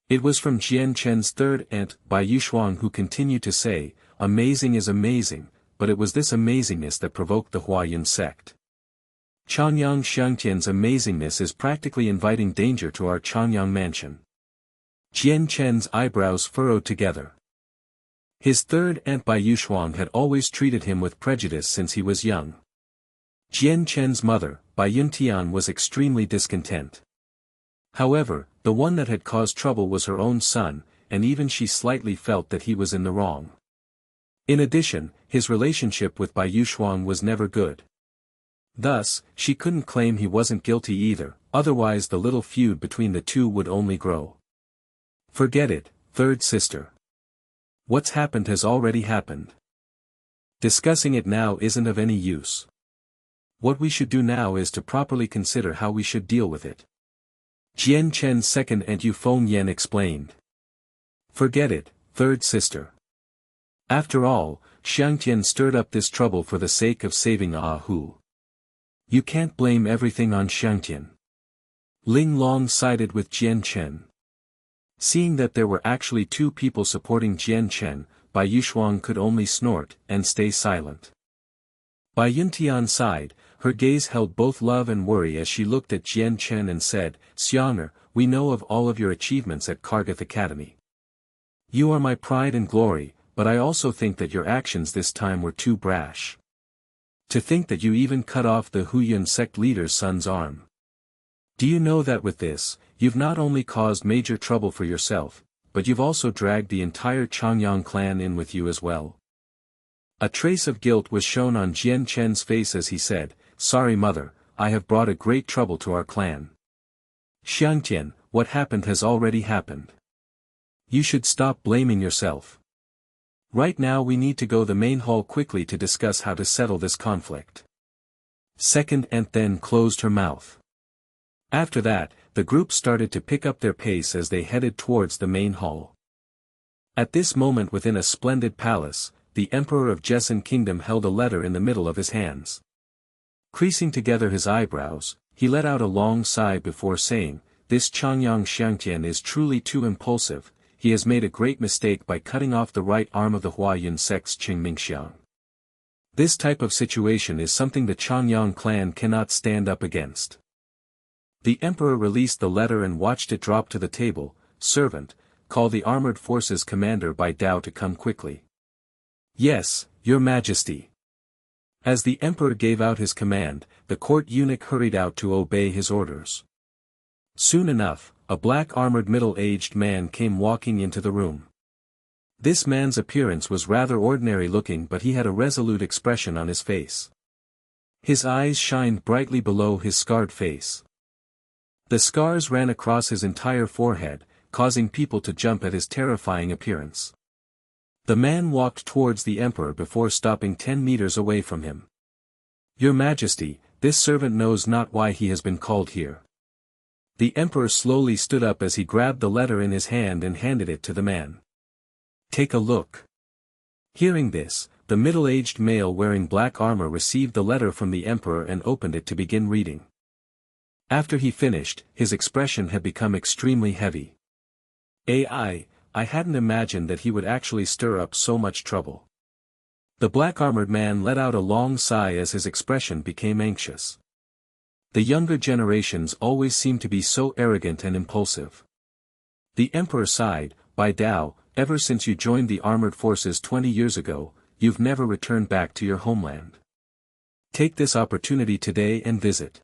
It was from Jian Chen's third aunt, Bai Yushuang, who continued to say, amazing is amazing, but it was this amazingness that provoked the Huayun sect. Chongyang Xiangtian's amazingness is practically inviting danger to our Chongyang mansion. Jian Chen's eyebrows furrowed together. His third aunt Bai Yushuang had always treated him with prejudice since he was young. Jian Chen's mother, Bai Yuntian, was extremely discontent. However, the one that had caused trouble was her own son, and even she slightly felt that he was in the wrong. In addition, his relationship with Bai Yushuang was never good. Thus, she couldn't claim he wasn't guilty either, otherwise the little feud between the two would only grow. Forget it, third sister. What's happened has already happened. Discussing it now isn't of any use. What we should do now is to properly consider how we should deal with it. Jian Chen's second aunt Yu Fengyan explained. Forget it, third sister. After all, Xiangtian stirred up this trouble for the sake of saving Hu. You can't blame everything on Xiangtian. Ling Long sided with Jian Chen. Seeing that there were actually two people supporting Jian Chen, Bai Yushuang could only snort and stay silent. Bai Yuntian sighed, her gaze held both love and worry as she looked at Jian Chen and said, Xianger, we know of all of your achievements at Kargath Academy. You are my pride and glory, but I also think that your actions this time were too brash. To think that you even cut off the Huyun sect leader's son's arm. Do you know that with this, you've not only caused major trouble for yourself, but you've also dragged the entire Chongyang clan in with you as well? A trace of guilt was shown on Jian Chen's face as he said, Sorry mother, I have brought a great trouble to our clan. Xiangtian, what happened has already happened. You should stop blaming yourself. Right now we need to go to the main hall quickly to discuss how to settle this conflict. Second aunt then closed her mouth. After that, the group started to pick up their pace as they headed towards the main hall. At this moment within a splendid palace, the Emperor of Jessen Kingdom held a letter in the middle of his hands. Creasing together his eyebrows, he let out a long sigh before saying, This Chongyang Xiangtian is truly too impulsive, he has made a great mistake by cutting off the right arm of the Huayun sect's Qingmingxiang. This type of situation is something the Chongyang clan cannot stand up against. The Emperor released the letter and watched it drop to the table. Servant, call the armored forces commander Bai Dao to come quickly. Yes, your majesty. As the Emperor gave out his command, the court eunuch hurried out to obey his orders. Soon enough, a black armored middle-aged man came walking into the room. This man's appearance was rather ordinary looking, but he had a resolute expression on his face. His eyes shined brightly below his scarred face. The scars ran across his entire forehead, causing people to jump at his terrifying appearance. The man walked towards the Emperor before stopping 10 meters away from him. Your Majesty, this servant knows not why he has been called here. The Emperor slowly stood up as he grabbed the letter in his hand and handed it to the man. Take a look. Hearing this, the middle-aged male wearing black armor received the letter from the Emperor and opened it to begin reading. After he finished, his expression had become extremely heavy. I hadn't imagined that he would actually stir up so much trouble. The black-armored man let out a long sigh as his expression became anxious. The younger generations always seem to be so arrogant and impulsive. The Emperor sighed, Bai Dao, ever since you joined the armored forces 20 years ago, you've never returned back to your homeland. Take this opportunity today and visit.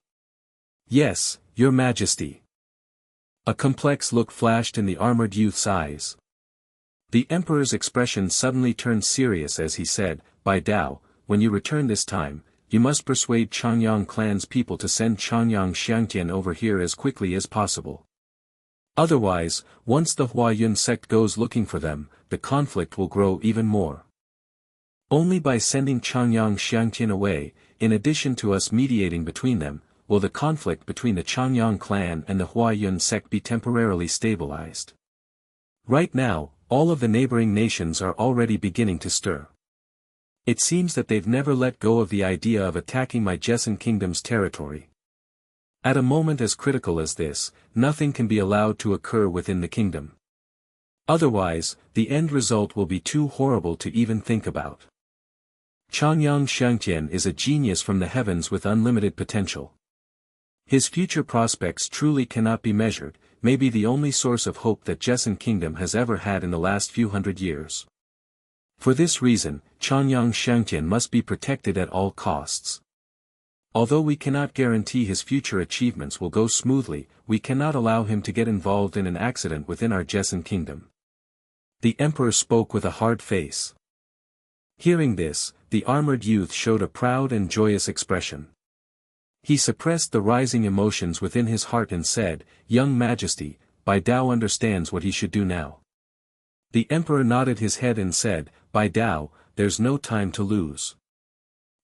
Yes, your Majesty. A complex look flashed in the armored youth's eyes. The Emperor's expression suddenly turned serious as he said, Bai Dao, when you return this time, you must persuade Chongyang clan's people to send Chongyang Xiangtian over here as quickly as possible. Otherwise, once the Huayun sect goes looking for them, the conflict will grow even more. Only by sending Chongyang Xiangtian away, in addition to us mediating between them, will the conflict between the Chongyang clan and the Huayun sect be temporarily stabilized. Right now, all of the neighboring nations are already beginning to stir. It seems that they've never let go of the idea of attacking my Jian kingdom's territory. At a moment as critical as this, nothing can be allowed to occur within the kingdom. Otherwise, the end result will be too horrible to even think about. Chongyang Xiangtian is a genius from the heavens with unlimited potential. His future prospects truly cannot be measured, may be the only source of hope that Jian kingdom has ever had in the last few hundred years. For this reason, Chongyang Xiangtian must be protected at all costs. Although we cannot guarantee his future achievements will go smoothly, we cannot allow him to get involved in an accident within our Jian kingdom. The emperor spoke with a hard face. Hearing this, the armored youth showed a proud and joyous expression. He suppressed the rising emotions within his heart and said, "Young Majesty, Bai Dao understands what he should do now." The emperor nodded his head and said, "Bai Dao, there's no time to lose.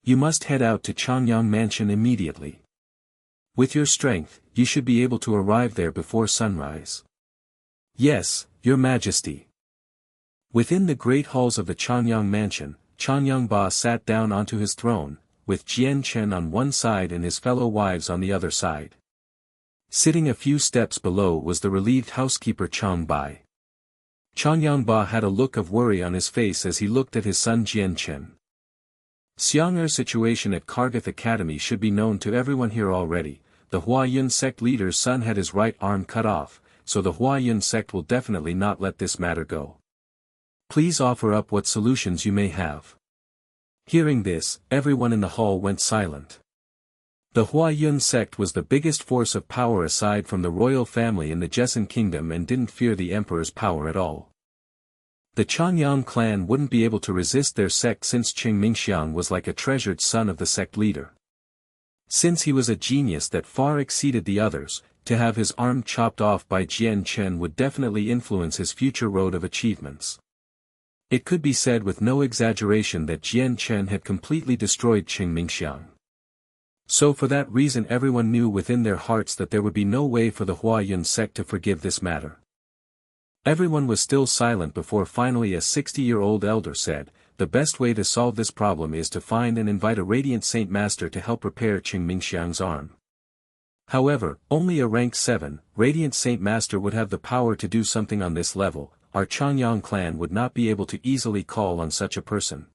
You must head out to Chongyang Mansion immediately. With your strength, you should be able to arrive there before sunrise." "Yes, Your Majesty." Within the great halls of the Chongyang Mansion, Chongyang Ba sat down onto his throne, with Jian Chen on one side and his fellow wives on the other side. Sitting a few steps below was the relieved housekeeper Chong Bai. Chongyang Ba had a look of worry on his face as he looked at his son Jian Chen. Xiang'er's situation at Kargath Academy should be known to everyone here already. The Huayun sect leader's son had his right arm cut off, so the Huayun sect will definitely not let this matter go. Please offer up what solutions you may have. Hearing this, everyone in the hall went silent. The Huayun sect was the biggest force of power aside from the royal family in the Jian kingdom and didn't fear the emperor's power at all. The Chongyang clan wouldn't be able to resist their sect since Qing Mingxiang was like a treasured son of the sect leader. Since he was a genius that far exceeded the others, to have his arm chopped off by Jian Chen would definitely influence his future road of achievements. It could be said with no exaggeration that Jian Chen had completely destroyed Qing Mingxiang. So for that reason everyone knew within their hearts that there would be no way for the Huayun sect to forgive this matter. Everyone was still silent before finally a 60-year-old elder said, "The best way to solve this problem is to find and invite a Radiant Saint Master to help repair Qing Mingxiang's arm." However, only a rank 7, Radiant Saint Master would have the power to do something on this level. Our Chongyang clan would not be able to easily call on such a person.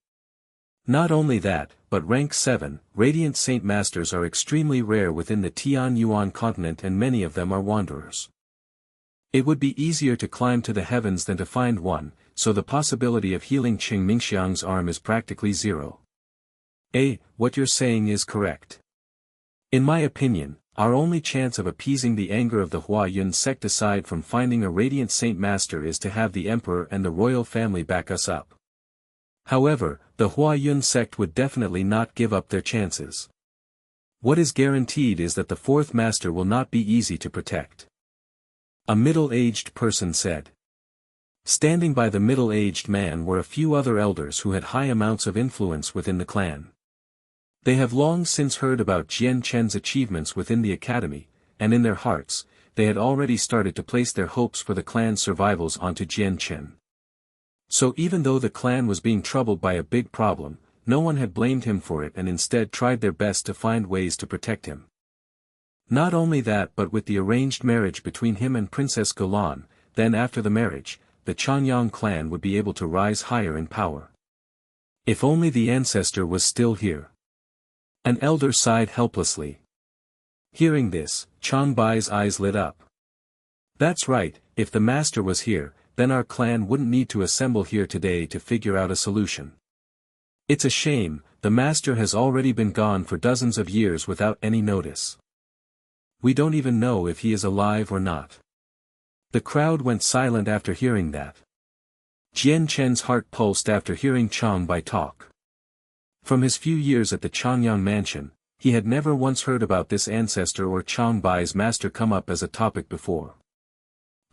Not only that, but rank 7, Radiant Saint Masters are extremely rare within the Tian Yuan continent and many of them are wanderers. It would be easier to climb to the heavens than to find one, so the possibility of healing Qing Mingxiang's arm is practically zero. What you're saying is correct. In my opinion, our only chance of appeasing the anger of the Huayun sect aside from finding a Radiant Saint Master is to have the Emperor and the royal family back us up. However, the Huayun sect would definitely not give up their chances. What is guaranteed is that the fourth master will not be easy to protect. A middle-aged person said. Standing by the middle-aged man were a few other elders who had high amounts of influence within the clan. They have long since heard about Jian Chen's achievements within the academy, and in their hearts, they had already started to place their hopes for the clan's survivals onto Jian Chen. So even though the clan was being troubled by a big problem, no one had blamed him for it and instead tried their best to find ways to protect him. Not only that, but with the arranged marriage between him and Princess Golan, then after the marriage, the Chongyang clan would be able to rise higher in power. If only the ancestor was still here. An elder sighed helplessly. Hearing this, Chong Bai's eyes lit up. That's right, if the master was here, then our clan wouldn't need to assemble here today to figure out a solution. It's a shame, the master has already been gone for dozens of years without any notice. We don't even know if he is alive or not. The crowd went silent after hearing that. Jian Chen's heart pulsed after hearing Chong Bai talk. From his few years at the Chongyang mansion, he had never once heard about this ancestor or Chongbai's master come up as a topic before.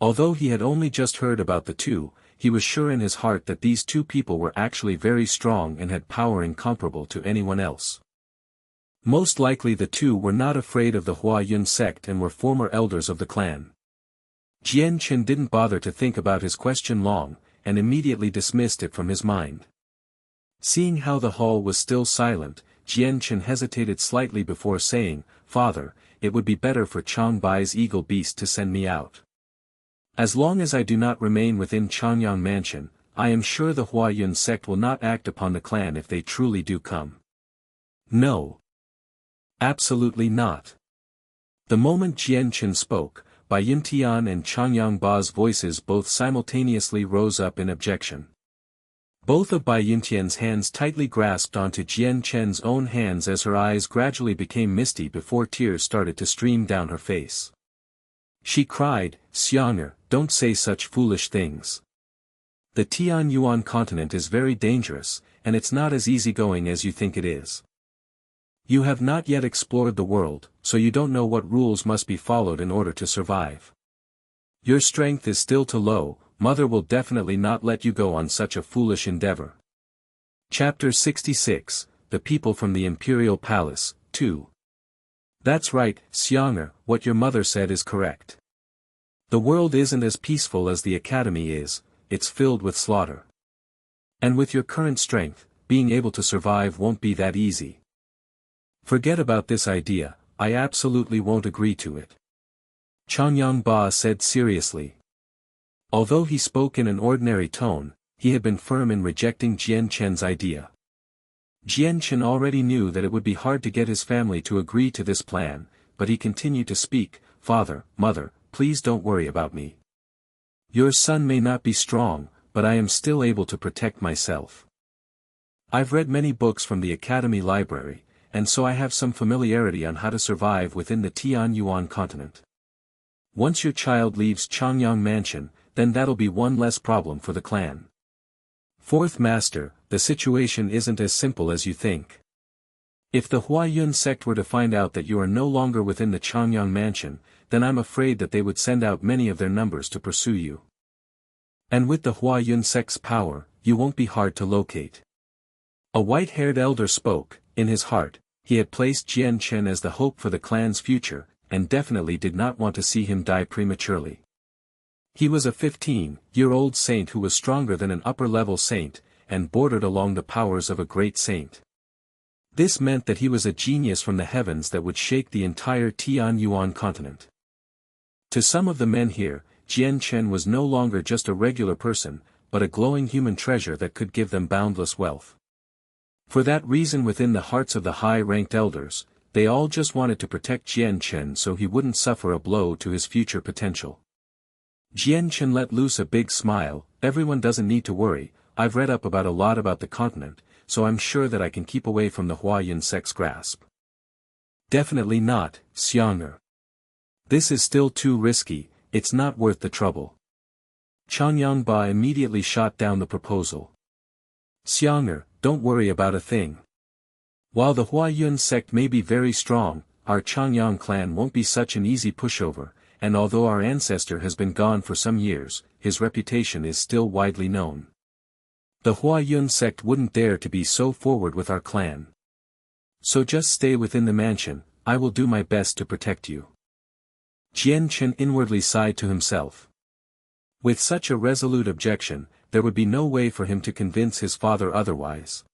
Although he had only just heard about the two, he was sure in his heart that these two people were actually very strong and had power incomparable to anyone else. Most likely the two were not afraid of the Huayun sect and were former elders of the clan. Jian Chen didn't bother to think about his question long, and immediately dismissed it from his mind. Seeing how the hall was still silent, Jian Chen hesitated slightly before saying, "Father, it would be better for Chongbai's eagle beast to send me out. As long as I do not remain within Chongyang mansion, I am sure the Huayun sect will not act upon the clan if they truly do come." "No. Absolutely not." The moment Jian Chen spoke, Bai Yintian and Chongyang Ba's voices both simultaneously rose up in objection. Both of Bai Yintian's hands tightly grasped onto Jian Chen's own hands as her eyes gradually became misty before tears started to stream down her face. She cried, "Xiang'er, don't say such foolish things. The Tianyuan continent is very dangerous, and it's not as easygoing as you think it is. You have not yet explored the world, so you don't know what rules must be followed in order to survive. Your strength is still too low, Mother will definitely not let you go on such a foolish endeavor." Chapter 66, The People from the Imperial Palace, 2. That's right, Xiang'er, what your mother said is correct. The world isn't as peaceful as the academy is, it's filled with slaughter. And with your current strength, being able to survive won't be that easy. Forget about this idea, I absolutely won't agree to it. Chongyang Ba said seriously. Although he spoke in an ordinary tone, he had been firm in rejecting Jian Chen's idea. Jian Chen already knew that it would be hard to get his family to agree to this plan, but he continued to speak, "Father, Mother, please don't worry about me. Your son may not be strong, but I am still able to protect myself. I've read many books from the academy library, and so I have some familiarity on how to survive within the Tianyuan continent. Once your child leaves Chongyang mansion, then that'll be one less problem for the clan. Fourth Master, the situation isn't as simple as you think. If the Huayun sect were to find out that you are no longer within the Chongyang mansion, then I'm afraid that they would send out many of their numbers to pursue you. And with the Huayun sect's power, you won't be hard to locate." A white-haired elder spoke. In his heart, he had placed Jian Chen as the hope for the clan's future, and definitely did not want to see him die prematurely. He was a 15-year-old saint who was stronger than an upper-level saint, and bordered along the powers of a great saint. This meant that he was a genius from the heavens that would shake the entire Tianyuan continent. To some of the men here, Jian Chen was no longer just a regular person, but a glowing human treasure that could give them boundless wealth. For that reason, within the hearts of the high-ranked elders, they all just wanted to protect Jian Chen so he wouldn't suffer a blow to his future potential. Jian Chen let loose a big smile. "Everyone doesn't need to worry, I've read up about a lot about the continent, so I'm sure that I can keep away from the Huayun sect's grasp." "Definitely not, Xiang'er. This is still too risky, it's not worth the trouble." Chongyang Ba immediately shot down the proposal. "Xiang'er, don't worry about a thing. While the Huayun sect may be very strong, our Chongyang clan won't be such an easy pushover, and although our ancestor has been gone for some years, his reputation is still widely known. The Huayun sect wouldn't dare to be so forward with our clan. So just stay within the mansion, I will do my best to protect you." Jian Chen inwardly sighed to himself. With such a resolute objection, there would be no way for him to convince his father otherwise.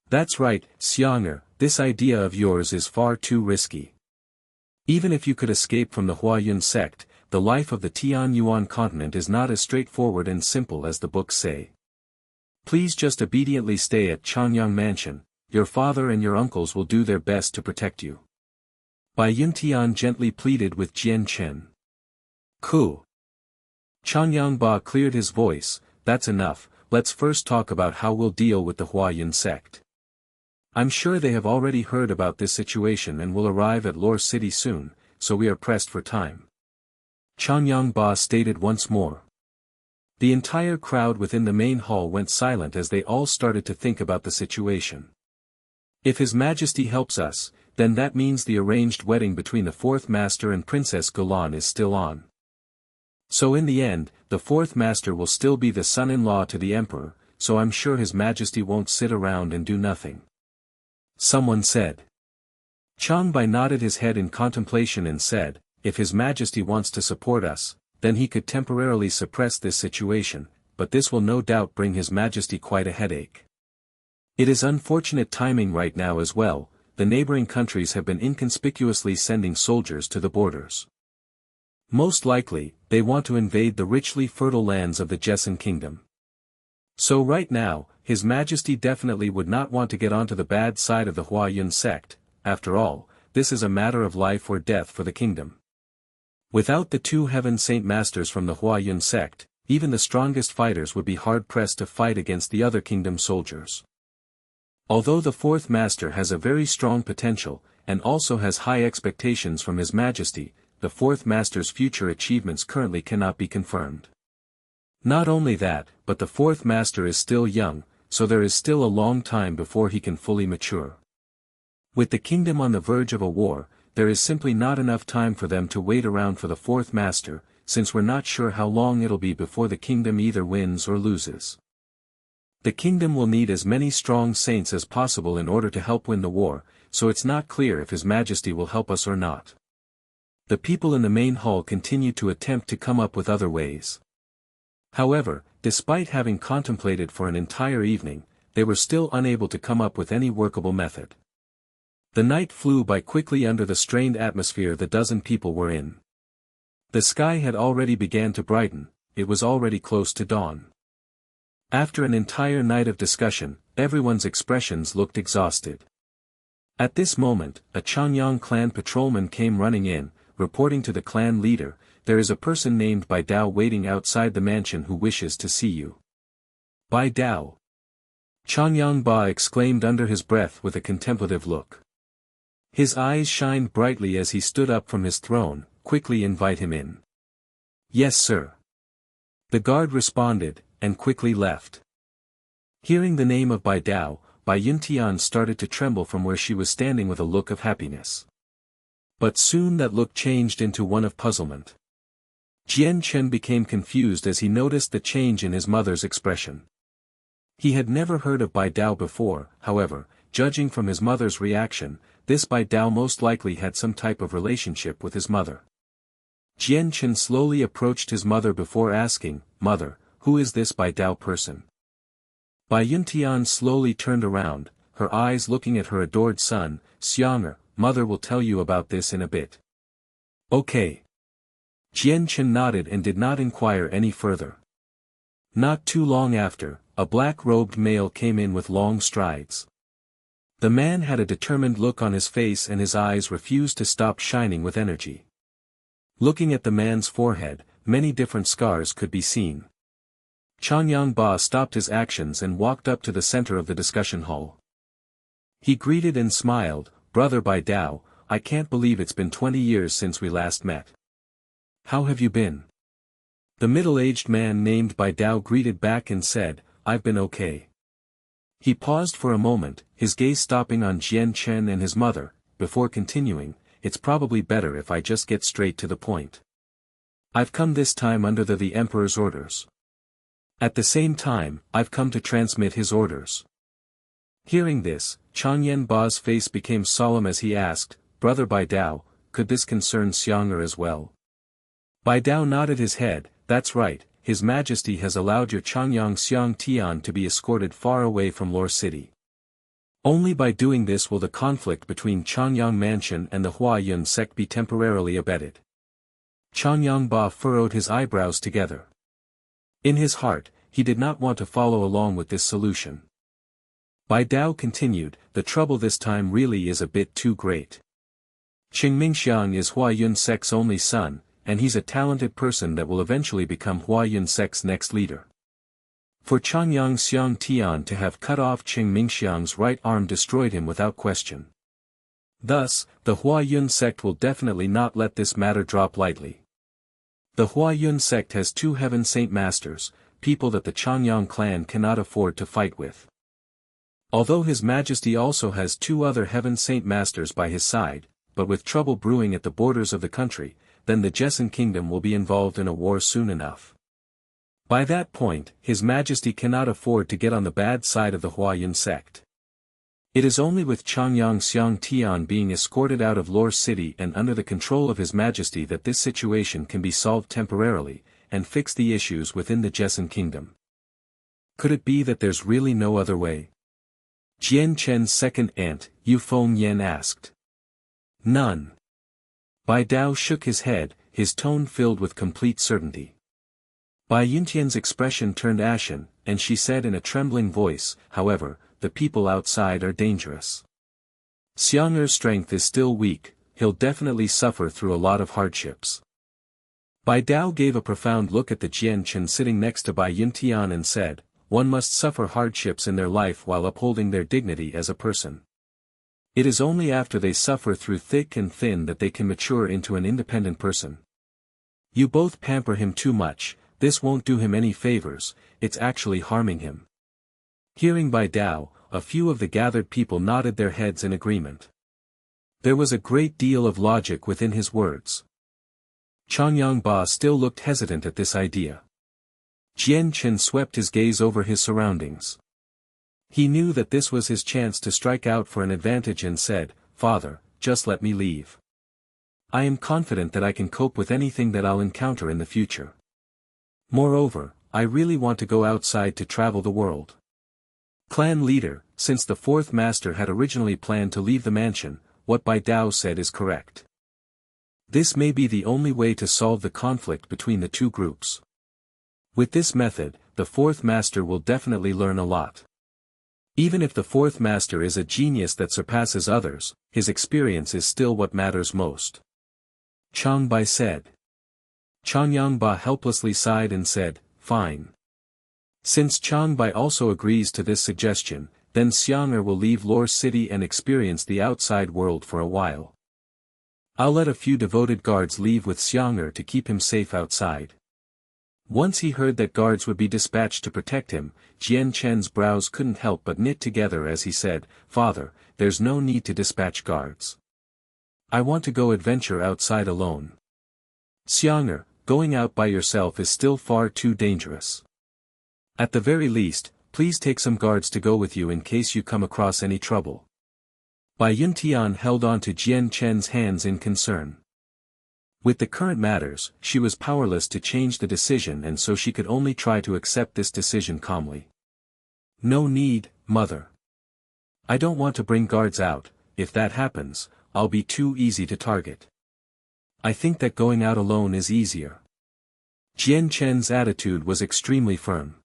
"That's right, Xiang'er, this idea of yours is far too risky. Even if you could escape from the Huayun sect, the life of the Tianyuan continent is not as straightforward and simple as the books say. Please just obediently stay at Chongyang mansion, your father and your uncles will do their best to protect you." Bai Yintian gently pleaded with Jian Chen. "Cool." Chongyang Ba cleared his voice. "That's enough, let's first talk about how we'll deal with the Huayun sect. I'm sure they have already heard about this situation and will arrive at Lore City soon, so we are pressed for time." Chongyang Ba stated once more. The entire crowd within the main hall went silent as they all started to think about the situation. If His Majesty helps us, then that means the arranged wedding between the fourth master and Princess Golan is still on. So in the end, the fourth master will still be the son-in-law to the emperor, so I'm sure His Majesty won't sit around and do nothing. Someone said. Chongyang nodded his head in contemplation and said, if His Majesty wants to support us, then he could temporarily suppress this situation, but this will no doubt bring His Majesty quite a headache. It is unfortunate timing right now as well. The neighboring countries have been inconspicuously sending soldiers to the borders. Most likely, they want to invade the richly fertile lands of the Jian kingdom. So right now, His Majesty definitely would not want to get onto the bad side of the Huayun sect. After all, this is a matter of life or death for the kingdom. Without the two heaven saint masters from the Huayun sect, even the strongest fighters would be hard-pressed to fight against the other kingdom soldiers. Although the fourth master has a very strong potential, and also has high expectations from His Majesty, the fourth master's future achievements currently cannot be confirmed. Not only that, but the fourth master is still young, so there is still a long time before he can fully mature. With the kingdom on the verge of a war, there is simply not enough time for them to wait around for the fourth master, since we're not sure how long it'll be before the kingdom either wins or loses. The kingdom will need as many strong saints as possible in order to help win the war, so it's not clear if His Majesty will help us or not. The people in the main hall continue to attempt to come up with other ways. However, despite having contemplated for an entire evening, they were still unable to come up with any workable method. The night flew by quickly under the strained atmosphere the dozen people were in. The sky had already begun to brighten, it was already close to dawn. After an entire night of discussion, everyone's expressions looked exhausted. At this moment, a Chongyang clan patrolman came running in, reporting to the clan leader, there is a person named Bai Dao waiting outside the mansion who wishes to see you. Bai Dao. Chongyang Ba exclaimed under his breath with a contemplative look. His eyes shined brightly as he stood up from his throne, quickly invite him in. Yes sir. The guard responded, and quickly left. Hearing the name of Bai Dao, Bai Yuntian started to tremble from where she was standing with a look of happiness. But soon that look changed into one of puzzlement. Jian Chen became confused as he noticed the change in his mother's expression. He had never heard of Bai Dao before, however, judging from his mother's reaction, this Bai Dao most likely had some type of relationship with his mother. Jian Chen slowly approached his mother before asking, Mother, who is this Bai Dao person? Bai Yuntian slowly turned around, her eyes looking at her adored son, Xiang'er, Mother will tell you about this in a bit. Okay. Jian Chen nodded and did not inquire any further. Not too long after, a black-robed male came in with long strides. The man had a determined look on his face and his eyes refused to stop shining with energy. Looking at the man's forehead, many different scars could be seen. Chongyang Ba stopped his actions and walked up to the center of the discussion hall. He greeted and smiled, Brother Bai Dao, I can't believe it's been 20 years since we last met. How have you been? The middle-aged man named Bai Dao greeted back and said, I've been okay. He paused for a moment, his gaze stopping on Jian Chen and his mother, before continuing, it's probably better if I just get straight to the point. I've come this time under the Emperor's orders. At the same time, I've come to transmit his orders. Hearing this, Chongyang Ba's face became solemn as he asked, Brother Bai Dao, could this concern Xiang'er as well? Bai Dao nodded his head, that's right, His Majesty has allowed your Chongyang Xiang Tian to be escorted far away from Lore City. Only by doing this will the conflict between Chongyang Mansion and the Huayun sect be temporarily abated. Chongyang Ba furrowed his eyebrows together. In his heart, he did not want to follow along with this solution. Bai Dao continued, the trouble this time really is a bit too great. Qing Mingxiang is Huayun sect's only son, and he's a talented person that will eventually become Huayun sect's next leader. For Chongyang Xiang Tian to have cut off Qing Mingxiang's right arm destroyed him without question. Thus, the Huayun sect will definitely not let this matter drop lightly. The Huayun sect has two heaven saint masters, people that the Chongyang clan cannot afford to fight with. Although His Majesty also has 2 other Heaven Saint Masters by his side, but with trouble brewing at the borders of the country, then the Jessan Kingdom will be involved in a war soon enough. By that point, His Majesty cannot afford to get on the bad side of the Huayun sect. It is only with Chongyang Xiang Tian being escorted out of Lor City and under the control of His Majesty that this situation can be solved temporarily, and fix the issues within the Jessan Kingdom. Could it be that there's really no other way? Jian Chen's second aunt, Yu Feng Yen asked. None. Bai Dao shook his head, his tone filled with complete certainty. Bai Yuntian's expression turned ashen, and she said in a trembling voice, however, the people outside are dangerous. Xiang'er's strength is still weak, he'll definitely suffer through a lot of hardships. Bai Dao gave a profound look at the Jian Chen sitting next to Bai Yuntian and said, one must suffer hardships in their life while upholding their dignity as a person. It is only after they suffer through thick and thin that they can mature into an independent person. You both pamper him too much, this won't do him any favors, it's actually harming him. Hearing Bai Dao, a few of the gathered people nodded their heads in agreement. There was a great deal of logic within his words. Chongyang Ba still looked hesitant at this idea. Jian Chen swept his gaze over his surroundings. He knew that this was his chance to strike out for an advantage and said, Father, just let me leave. I am confident that I can cope with anything that I'll encounter in the future. Moreover, I really want to go outside to travel the world. Clan leader, since the 4th master had originally planned to leave the mansion, what Bai Dao said is correct. This may be the only way to solve the conflict between the 2 groups. With this method, the 4th master will definitely learn a lot. Even if the 4th master is a genius that surpasses others, his experience is still what matters most. Chang Bai said. Chongyang Ba helplessly sighed and said, fine. Since Chang Bai also agrees to this suggestion, then Xiang'er will leave Lor City and experience the outside world for a while. I'll let a few devoted guards leave with Xiang'er to keep him safe outside. Once he heard that guards would be dispatched to protect him, Jian Chen's brows couldn't help but knit together as he said, Father, there's no need to dispatch guards. I want to go adventure outside alone. Xiang'er, going out by yourself is still far too dangerous. At the very least, please take some guards to go with you in case you come across any trouble. Bai Yuntian held on to Jian Chen's hands in concern. With the current matters, she was powerless to change the decision and so she could only try to accept this decision calmly. No need, mother. I don't want to bring guards out, if that happens, I'll be too easy to target. I think that going out alone is easier. Jian Chen's attitude was extremely firm.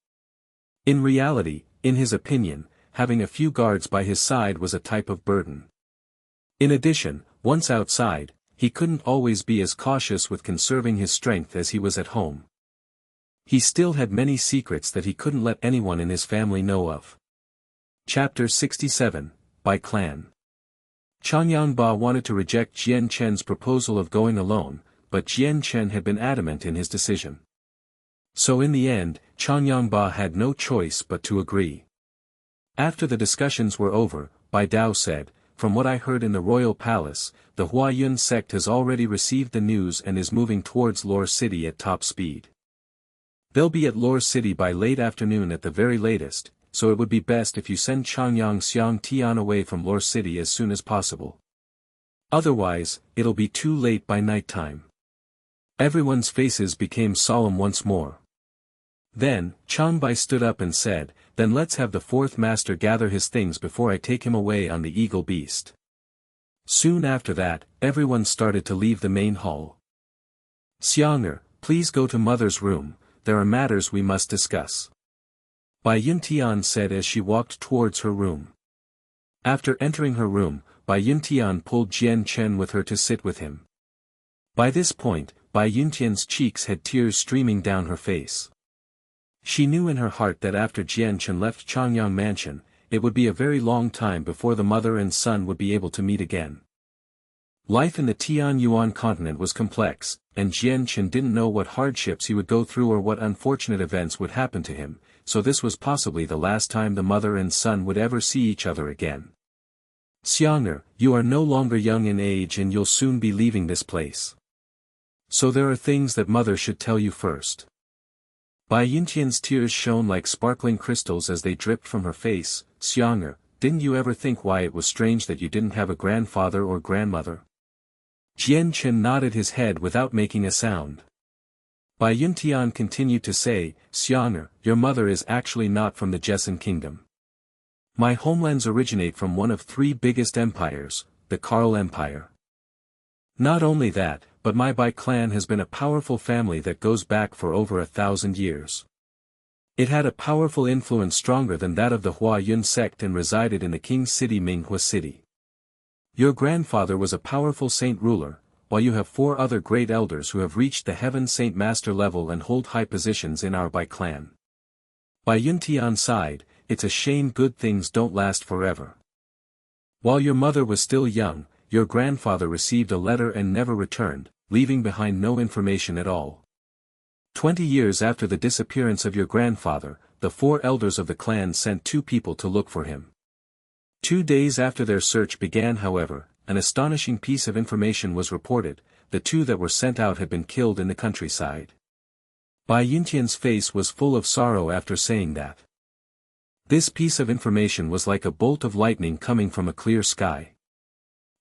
In reality, in his opinion, having a few guards by his side was a type of burden. In addition, once outside, he couldn't always be as cautious with conserving his strength as he was at home. He still had many secrets that he couldn't let anyone in his family know of. Chapter 67, by Clan. Chongyang Ba wanted to reject Jian Chen's proposal of going alone, but Jian Chen had been adamant in his decision. So in the end, Chongyang Ba had no choice but to agree. After the discussions were over, Bai Dao said, from what I heard in the royal palace, the Huayun sect has already received the news and is moving towards Lor City at top speed. They'll be at Lor City by late afternoon at the very latest, so it would be best if you send Chongyang Xiang Tian away from Lor City as soon as possible. Otherwise, it'll be too late by nighttime. Everyone's faces became solemn once more. Then, Chang Bai stood up and said, then let's have the 4th master gather his things before I take him away on the eagle beast. Soon after that, everyone started to leave the main hall. Xiang'er, please go to mother's room, there are matters we must discuss. Bai Yuntian said as she walked towards her room. After entering her room, Bai Yuntian pulled Jian Chen with her to sit with him. By this point, Bai Yuntian's cheeks had tears streaming down her face. She knew in her heart that after Jian Chen left Chongyang Mansion, it would be a very long time before the mother and son would be able to meet again. Life in the Tianyuan continent was complex, and Jian Chen didn't know what hardships he would go through or what unfortunate events would happen to him, so this was possibly the last time the mother and son would ever see each other again. Xiang'er, you are no longer young in age and you'll soon be leaving this place. So there are things that mother should tell you first. Bai Yuntian's tears shone like sparkling crystals as they dripped from her face. Xiang'er, didn't you ever think why it was strange that you didn't have a grandfather or grandmother? Jian Chen nodded his head without making a sound. Bai Yuntian continued to say, Xiang'er, your mother is actually not from the Jessen kingdom. My homelands originate from one of three biggest empires, the Karl Empire. Not only that, but my Bai clan has been a powerful family that goes back for over 1,000 years. It had a powerful influence stronger than that of the Hua Yun sect and resided in the king's city Manhwa city. Your grandfather was a powerful saint ruler, while you have 4 other great elders who have reached the Heaven Saint Master level and hold high positions in our Bai clan. Bai Yuntian sighed, it's a shame good things don't last forever. While your mother was still young, your grandfather received a letter and never returned, leaving behind no information at all. 20 years after the disappearance of your grandfather, the 4 elders of the clan sent 2 people to look for him. 2 days after their search began, however, an astonishing piece of information was reported: the 2 that were sent out had been killed in the countryside. Bai Yuntian's face was full of sorrow after saying that. This piece of information was like a bolt of lightning coming from a clear sky.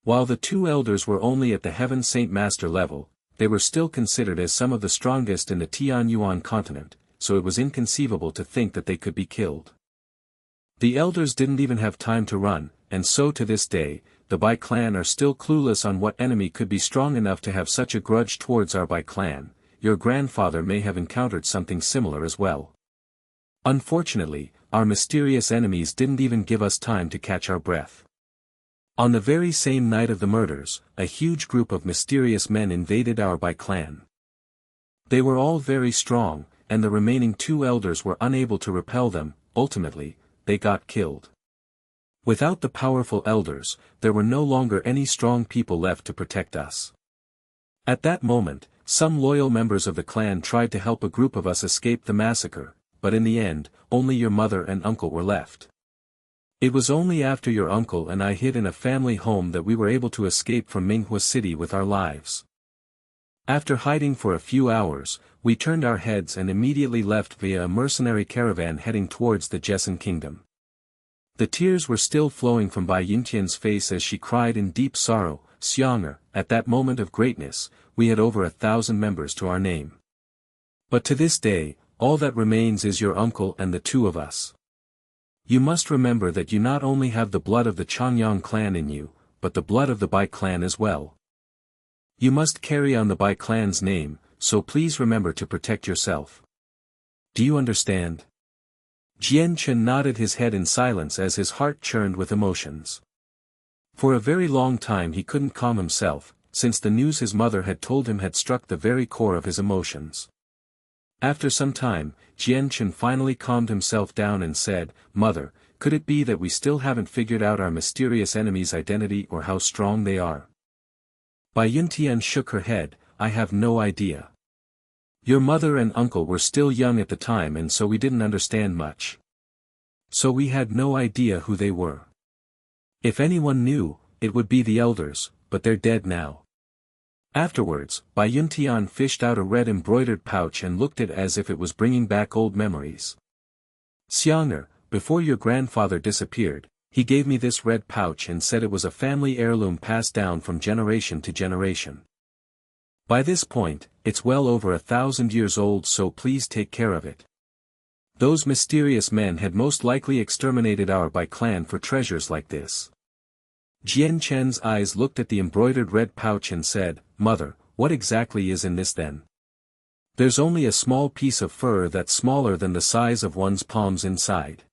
While the 2 elders were only at the Heaven Saint Master level, they were still considered as some of the strongest in the Tianyuan continent, so it was inconceivable to think that they could be killed. The elders didn't even have time to run, and so to this day, the Bai clan are still clueless on what enemy could be strong enough to have such a grudge towards our Bai clan. Your grandfather may have encountered something similar as well. Unfortunately, our mysterious enemies didn't even give us time to catch our breath. On the very same night of the murders, a huge group of mysterious men invaded our Bai clan. They were all very strong, and the remaining 2 elders were unable to repel them. Ultimately, they got killed. Without the powerful elders, there were no longer any strong people left to protect us. At that moment, some loyal members of the clan tried to help a group of us escape the massacre, but in the end, only your mother and uncle were left. It was only after your uncle and I hid in a family home that we were able to escape from Manhwa City with our lives. After hiding for a few hours, we turned our heads and immediately left via a mercenary caravan heading towards the Jessen kingdom. The tears were still flowing from Bai Yuntian's face as she cried in deep sorrow, Xiang'er, at that moment of greatness, we had over 1,000 members to our name. But to this day, all that remains is your uncle and the 2 of us. You must remember that you not only have the blood of the Chongyang clan in you, but the blood of the Bai clan as well. You must carry on the Bai clan's name, so please remember to protect yourself. Do you understand? Jian Chen nodded his head in silence as his heart churned with emotions. For a very long time he couldn't calm himself, since the news his mother had told him had struck the very core of his emotions. After some time, Jian Chen finally calmed himself down and said, Mother, could it be that we still haven't figured out our mysterious enemy's identity or how strong they are? Bai Yuntian shook her head, I have no idea. Your mother and uncle were still young at the time and so we didn't understand much. So we had no idea who they were. If anyone knew, it would be the elders, but they're dead now. Afterwards, Bai Yuntian fished out a red embroidered pouch and looked at it as if it was bringing back old memories. Xiang'er, before your grandfather disappeared, he gave me this red pouch and said it was a family heirloom passed down from generation to generation. By this point, it's well over 1,000 years old, so please take care of it. Those mysterious men had most likely exterminated our Bai clan for treasures like this. Jian Chen's eyes looked at the embroidered red pouch and said, Mother, what exactly is in this then? There's only a small piece of fur that's smaller than the size of one's palms inside.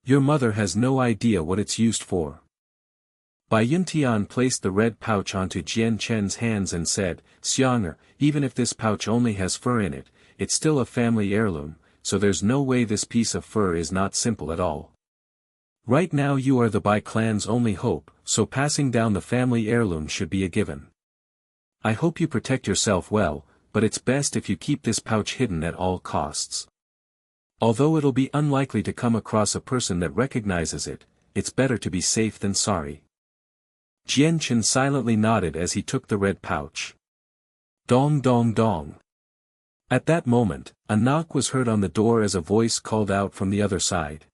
Your mother has no idea what it's used for. Bai Yuntian placed the red pouch onto Jian Chen's hands and said, Xiang'er, even if this pouch only has fur in it, it's still a family heirloom, so there's no way this piece of fur is not simple at all. Right now you are the Bai clan's only hope, so passing down the family heirloom should be a given. I hope you protect yourself well, but it's best if you keep this pouch hidden at all costs. Although it'll be unlikely to come across a person that recognizes it, it's better to be safe than sorry. Jian Chen silently nodded as he took the red pouch. Dong dong dong. At that moment, a knock was heard on the door as a voice called out from the other side.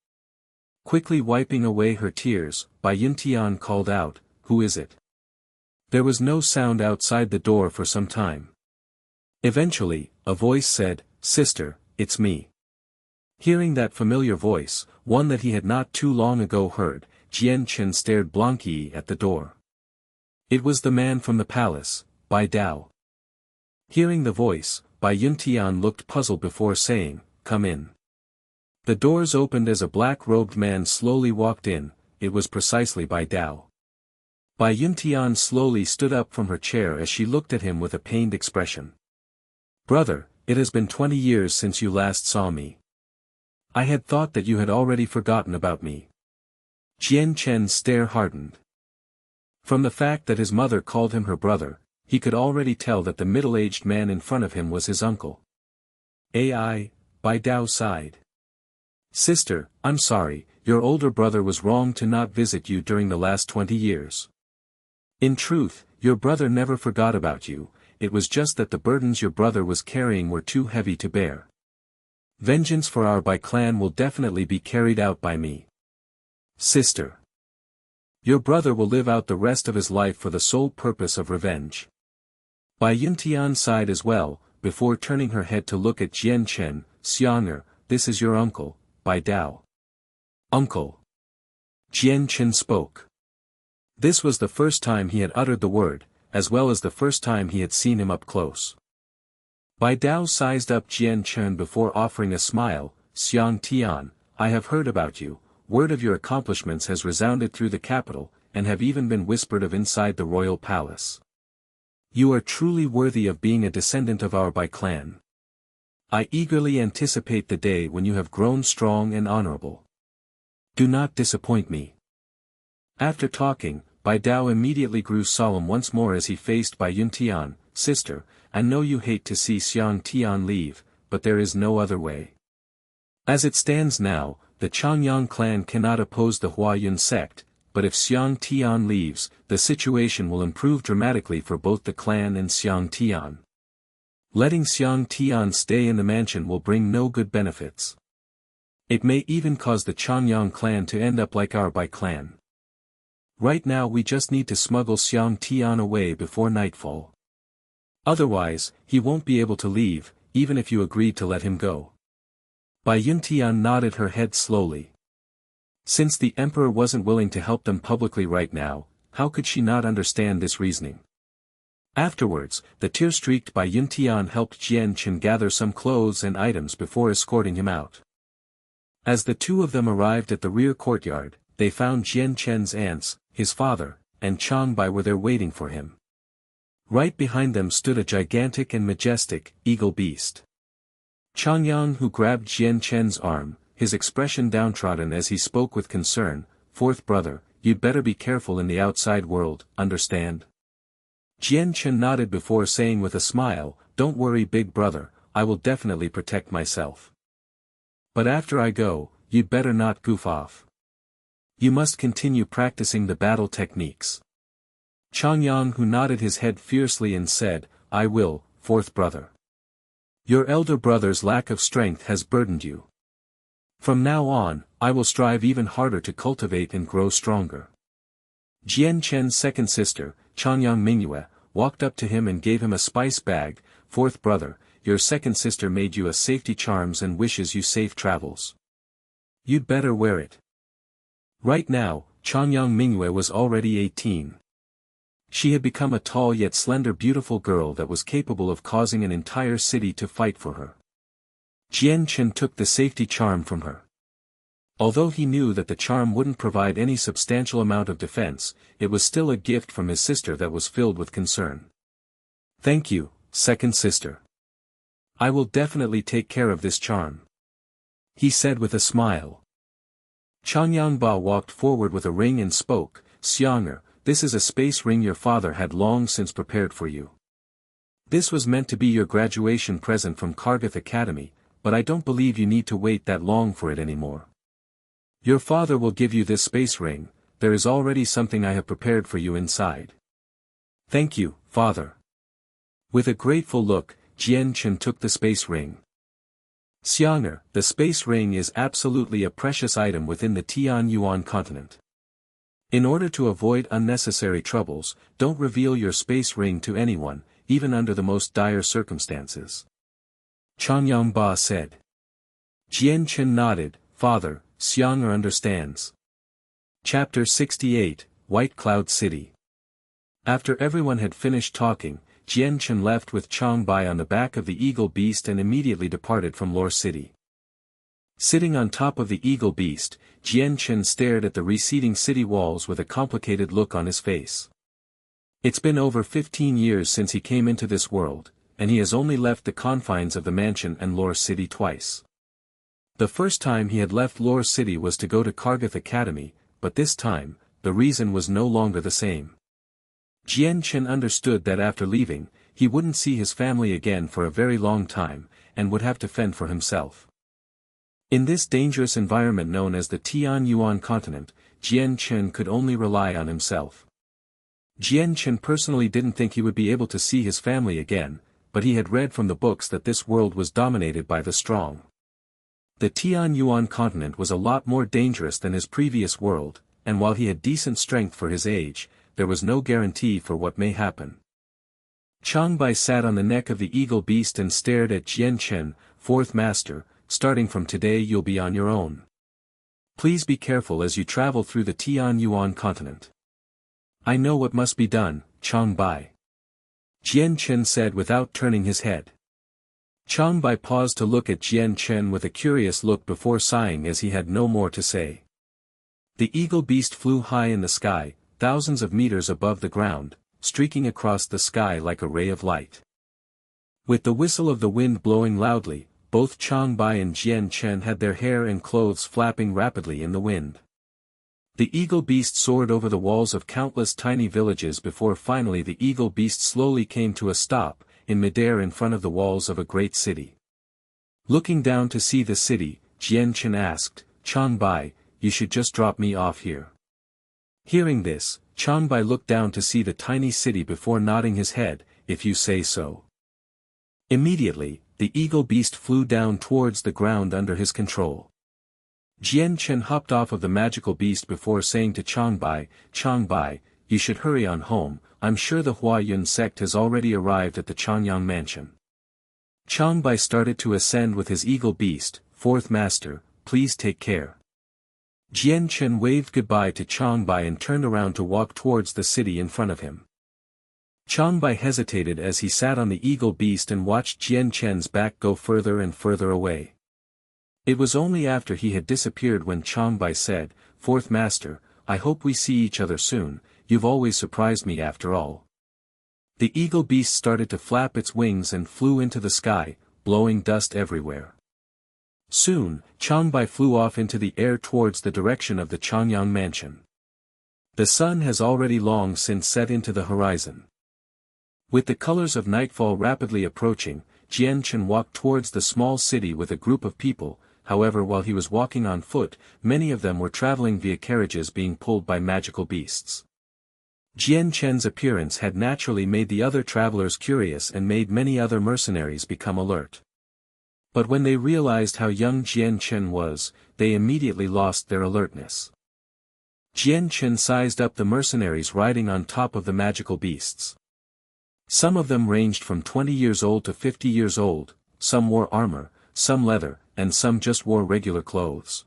Quickly wiping away her tears, Bai Yuntian called out, "Who is it?" There was no sound outside the door for some time. Eventually, a voice said, "Sister, it's me." Hearing that familiar voice, one that he had not too long ago heard, Jian Chen stared blankly at the door. It was the man from the palace, Bai Dao. Hearing the voice, Bai Yuntian looked puzzled before saying, "Come in." The doors opened as a black-robed man slowly walked in. It was precisely Bai Dao. Bai Yuntian slowly stood up from her chair as she looked at him with a pained expression. "Brother, it has been 20 years since you last saw me. I had thought that you had already forgotten about me." Jian Chen's stare hardened. From the fact that his mother called him her brother, he could already tell that the middle-aged man in front of him was his uncle. Bai Dao sighed. "Sister, I'm sorry, your older brother was wrong to not visit you during the last 20 years. In truth, your brother never forgot about you, it was just that the burdens your brother was carrying were too heavy to bear. Vengeance for our Bai clan will definitely be carried out by me. Sister. Your brother will live out the rest of his life for the sole purpose of revenge." Bai Yuntian sighed as well, before turning her head to look at Jian Chen. "Xianger, this is your uncle, Bai Dao." "Uncle." Jian Chen spoke. This was the first time he had uttered the word, as well as the first time he had seen him up close. Bai Dao sized up Jian Chen before offering a smile. "Xiang Tian, I have heard about you, word of your accomplishments has resounded through the capital, and have even been whispered of inside the royal palace. You are truly worthy of being a descendant of our Bai clan. I eagerly anticipate the day when you have grown strong and honorable. Do not disappoint me." After talking, Bai Dao immediately grew solemn once more as he faced Bai Yuntian. "Sister, I know you hate to see Xiang Tian leave, but there is no other way. As it stands now, the Chongyang clan cannot oppose the Huayun sect, but if Xiang Tian leaves, the situation will improve dramatically for both the clan and Xiang Tian. Letting Xiang Tian stay in the mansion will bring no good benefits. It may even cause the Chongyang clan to end up like our Bai clan. Right now we just need to smuggle Xiang Tian away before nightfall. Otherwise, he won't be able to leave, even if you agree to let him go." Bai Yuntian nodded her head slowly. Since the emperor wasn't willing to help them publicly right now, how could she not understand this reasoning? Afterwards, the tear-streaked Bai Yuntian helped Jian Chen gather some clothes and items before escorting him out. As the two of them arrived at the rear courtyard, they found Jian Chen's aunts, his father, and Chang Bai were there waiting for him. Right behind them stood a gigantic and majestic, eagle beast. Chongyang, who grabbed Jian Chen's arm, his expression downtrodden as he spoke with concern, "Fourth brother, you'd better be careful in the outside world, understand?" Jian Chen nodded before saying with a smile, "Don't worry big brother, I will definitely protect myself. But after I go, you'd better not goof off. You must continue practicing the battle techniques." Chongyang, who nodded his head fiercely and said, "I will, fourth brother. Your elder brother's lack of strength has burdened you. From now on, I will strive even harder to cultivate and grow stronger." Jian Chen's second sister, Chongyang Mingyue, walked up to him and gave him a spice bag. "Fourth brother, your second sister made you a safety charms and wishes you safe travels. You'd better wear it." Right now, Chongyang Mingyue was already 18. She had become a tall yet slender beautiful girl that was capable of causing an entire city to fight for her. Jian Chen took the safety charm from her. Although he knew that the charm wouldn't provide any substantial amount of defense, it was still a gift from his sister that was filled with concern. "Thank you, second sister. I will definitely take care of this charm," he said with a smile. Chongyang Ba walked forward with a ring and spoke, "Xianger, this is a space ring your father had long since prepared for you. This was meant to be your graduation present from Kargath Academy, but I don't believe you need to wait that long for it anymore. Your father will give you this space ring, there is already something I have prepared for you inside. Thank you, father. With a grateful look, Jian Chen took the space ring. Xiang'er, the space ring is absolutely a precious item within the Tianyuan continent. In order to avoid unnecessary troubles, don't reveal your space ring to anyone, even under the most dire circumstances. Chongyang Ba said. Jian Chen nodded, Father, Xiang'er understands. Chapter 68, White Cloud City. After everyone had finished talking, Jian Chen left with Changbai on the back of the eagle beast and immediately departed from Lore City. Sitting on top of the eagle beast, Jian Chen stared at the receding city walls with a complicated look on his face. It's been over 15 years since he came into this world, and he has only left the confines of the mansion and Lore City twice. The first time he had left Lore City was to go to Kargath Academy, but this time, the reason was no longer the same. Jian Chen understood that after leaving, he wouldn't see his family again for a very long time, and would have to fend for himself. In this dangerous environment known as the Tianyuan continent, Jian Chen could only rely on himself. Jian Chen personally didn't think he would be able to see his family again, but he had read from the books that this world was dominated by the strong. The Tianyuan continent was a lot more dangerous than his previous world, and while he had decent strength for his age, there was no guarantee for what may happen. Changbai sat on the neck of the eagle beast and stared at Jian Chen, Fourth Master, starting from today you'll be on your own. Please be careful as you travel through the Tianyuan continent. I know what must be done, Changbai. Jian Chen said without turning his head. Changbai paused to look at Jian Chen with a curious look before sighing as he had no more to say. The eagle beast flew high in the sky, thousands of meters above the ground, streaking across the sky like a ray of light. With the whistle of the wind blowing loudly, both Changbai and Jian Chen had their hair and clothes flapping rapidly in the wind. The eagle beast soared over the walls of countless tiny villages before finally the eagle beast slowly came to a stop, in midair in front of the walls of a great city. Looking down to see the city, Jian Chen asked, Changbai, you should just drop me off here. Hearing this, Changbai looked down to see the tiny city before nodding his head, if you say so. Immediately, the eagle beast flew down towards the ground under his control. Jian Chen hopped off of the magical beast before saying to Changbai, Changbai, you should hurry on home, I'm sure the Huayun sect has already arrived at the Chongyang mansion. Changbai started to ascend with his eagle beast, Fourth Master, please take care. Jian Chen waved goodbye to Changbai and turned around to walk towards the city in front of him. Changbai hesitated as he sat on the eagle beast and watched Jian Chen's back go further and further away. It was only after he had disappeared when Changbai said, Fourth Master, I hope we see each other soon, you've always surprised me after all. The eagle beast started to flap its wings and flew into the sky, blowing dust everywhere. Soon, Changbai flew off into the air towards the direction of the Chongyang mansion. The sun has already long since set into the horizon. With the colors of nightfall rapidly approaching, Jian Chen walked towards the small city with a group of people. However, while he was walking on foot, many of them were traveling via carriages being pulled by magical beasts. Jian Chen's appearance had naturally made the other travelers curious and made many other mercenaries become alert. But when they realized how young Jian Chen was, they immediately lost their alertness. Jian Chen sized up the mercenaries riding on top of the magical beasts. Some of them ranged from 20 years old to 50 years old, some wore armor, some leather, and some just wore regular clothes.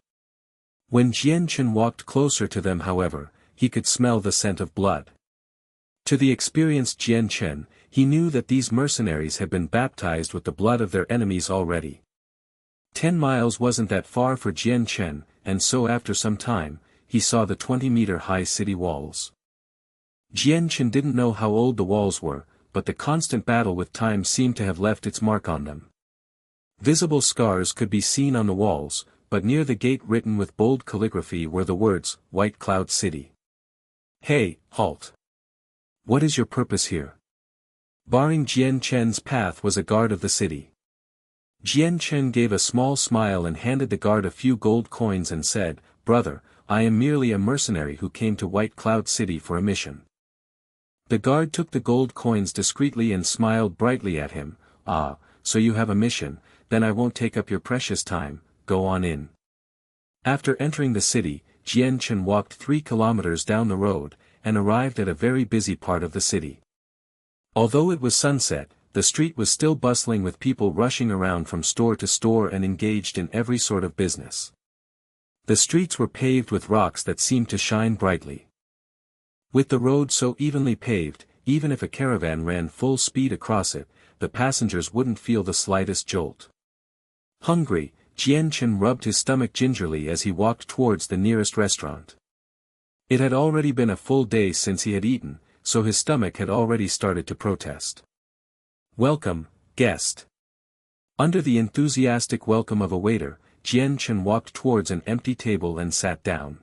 When Jian Chen walked closer to them however, he could smell the scent of blood. To the experienced Jian Chen, he knew that these mercenaries had been baptized with the blood of their enemies already. 10 miles wasn't that far for Jian Chen, and so after some time, he saw the 20-meter-high city walls. Jian Chen didn't know how old the walls were, but the constant battle with time seemed to have left its mark on them. Visible scars could be seen on the walls, but near the gate written with bold calligraphy were the words, White Cloud City. Hey, halt! What is your purpose here? Barring Jian Chen's path was a guard of the city. Jian Chen gave a small smile and handed the guard a few gold coins and said, "Brother, I am merely a mercenary who came to White Cloud City for a mission." The guard took the gold coins discreetly and smiled brightly at him. "Ah, so you have a mission, then I won't take up your precious time, go on in." After entering the city, Jian Chen walked 3 kilometers down the road, and arrived at a very busy part of the city. Although it was sunset, the street was still bustling with people rushing around from store to store and engaged in every sort of business. The streets were paved with rocks that seemed to shine brightly. With the road so evenly paved, even if a caravan ran full speed across it, the passengers wouldn't feel the slightest jolt. Hungry, Jian Chen rubbed his stomach gingerly as he walked towards the nearest restaurant. It had already been a full day since he had eaten, so his stomach had already started to protest. "Welcome, guest." Under the enthusiastic welcome of a waiter, Jian Chen walked towards an empty table and sat down.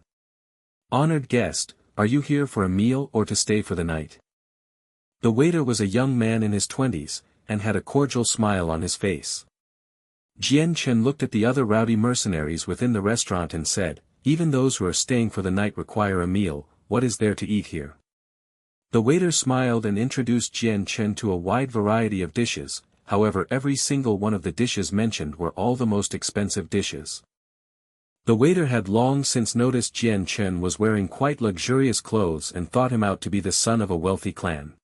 "Honored guest, are you here for a meal or to stay for the night?" The waiter was a young man in his 20s, and had a cordial smile on his face. Jian Chen looked at the other rowdy mercenaries within the restaurant and said, "Even those who are staying for the night require a meal, what is there to eat here?" The waiter smiled and introduced Jian Chen to a wide variety of dishes, however every single one of the dishes mentioned were all the most expensive dishes. The waiter had long since noticed Jian Chen was wearing quite luxurious clothes and thought him out to be the son of a wealthy clan.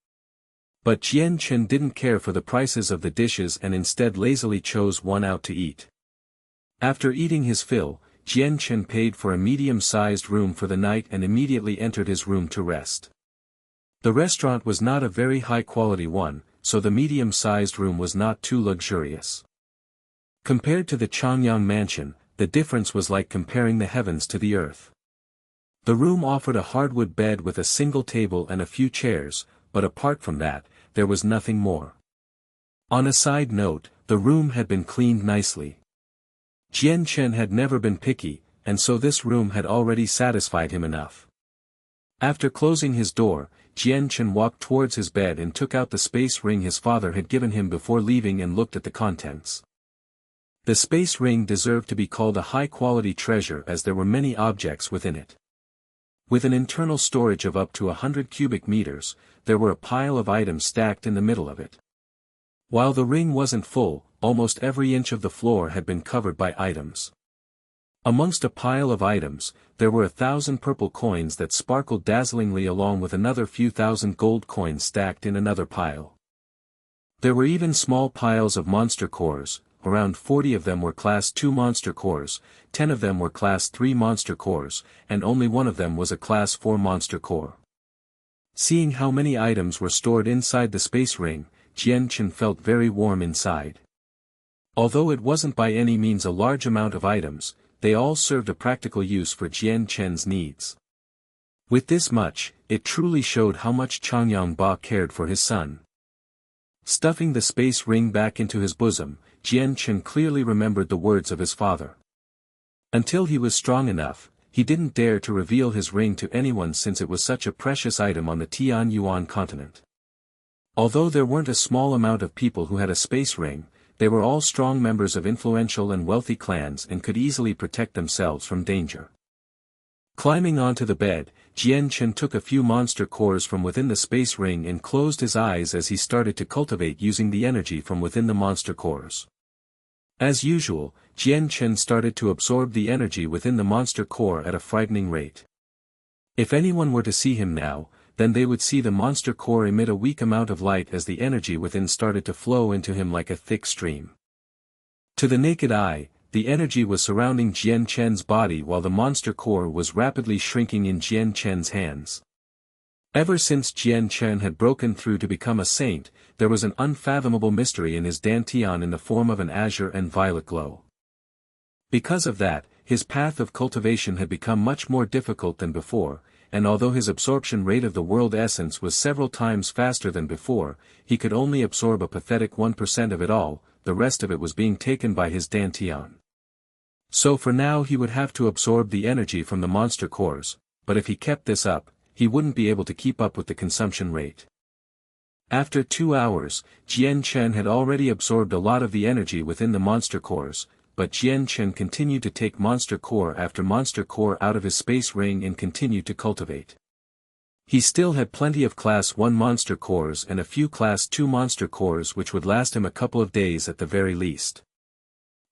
But Jian Chen didn't care for the prices of the dishes and instead lazily chose one out to eat. After eating his fill, Jian Chen paid for a medium-sized room for the night and immediately entered his room to rest. The restaurant was not a very high-quality one, so the medium-sized room was not too luxurious. Compared to the Chongyang mansion, the difference was like comparing the heavens to the earth. The room offered a hardwood bed with a single table and a few chairs, but apart from that, there was nothing more. On a side note, the room had been cleaned nicely. Jian Chen had never been picky, and so this room had already satisfied him enough. After closing his door, Jian Chen walked towards his bed and took out the space ring his father had given him before leaving and looked at the contents. The space ring deserved to be called a high-quality treasure as there were many objects within it. With an internal storage of up to 100 cubic meters, there were a pile of items stacked in the middle of it. While the ring wasn't full, almost every inch of the floor had been covered by items. Amongst a pile of items, there were 1,000 purple coins that sparkled dazzlingly along with another few thousand gold coins stacked in another pile. There were even small piles of monster cores, around 40 of them were Class 2 monster cores, 10 of them were Class 3 monster cores, and only one of them was a Class 4 monster core. Seeing how many items were stored inside the space ring, Jian Chen felt very warm inside. Although it wasn't by any means a large amount of items, they all served a practical use for Jian Chen's needs. With this much, it truly showed how much Chongyang Ba cared for his son. Stuffing the space ring back into his bosom, Jian Chen clearly remembered the words of his father. Until he was strong enough, he didn't dare to reveal his ring to anyone since it was such a precious item on the Tianyuan continent. Although there weren't a small amount of people who had a space ring, they were all strong members of influential and wealthy clans and could easily protect themselves from danger. Climbing onto the bed, Jian Chen took a few monster cores from within the space ring and closed his eyes as he started to cultivate using the energy from within the monster cores. As usual, Jian Chen started to absorb the energy within the monster core at a frightening rate. If anyone were to see him now, then they would see the monster core emit a weak amount of light as the energy within started to flow into him like a thick stream. To the naked eye, the energy was surrounding Jian Chen's body while the monster core was rapidly shrinking in Jian Chen's hands. Ever since Jian Chen had broken through to become a saint, there was an unfathomable mystery in his dantian in the form of an azure and violet glow. Because of that, his path of cultivation had become much more difficult than before, and although his absorption rate of the world essence was several times faster than before, he could only absorb a pathetic 1% of it all, the rest of it was being taken by his dantian. So for now he would have to absorb the energy from the monster cores, but if he kept this up, he wouldn't be able to keep up with the consumption rate. After 2 hours, Jian Chen had already absorbed a lot of the energy within the monster cores, but Jian Chen continued to take monster core after monster core out of his space ring and continued to cultivate. He still had plenty of Class 1 monster cores and a few Class 2 monster cores which would last him a couple of days at the very least.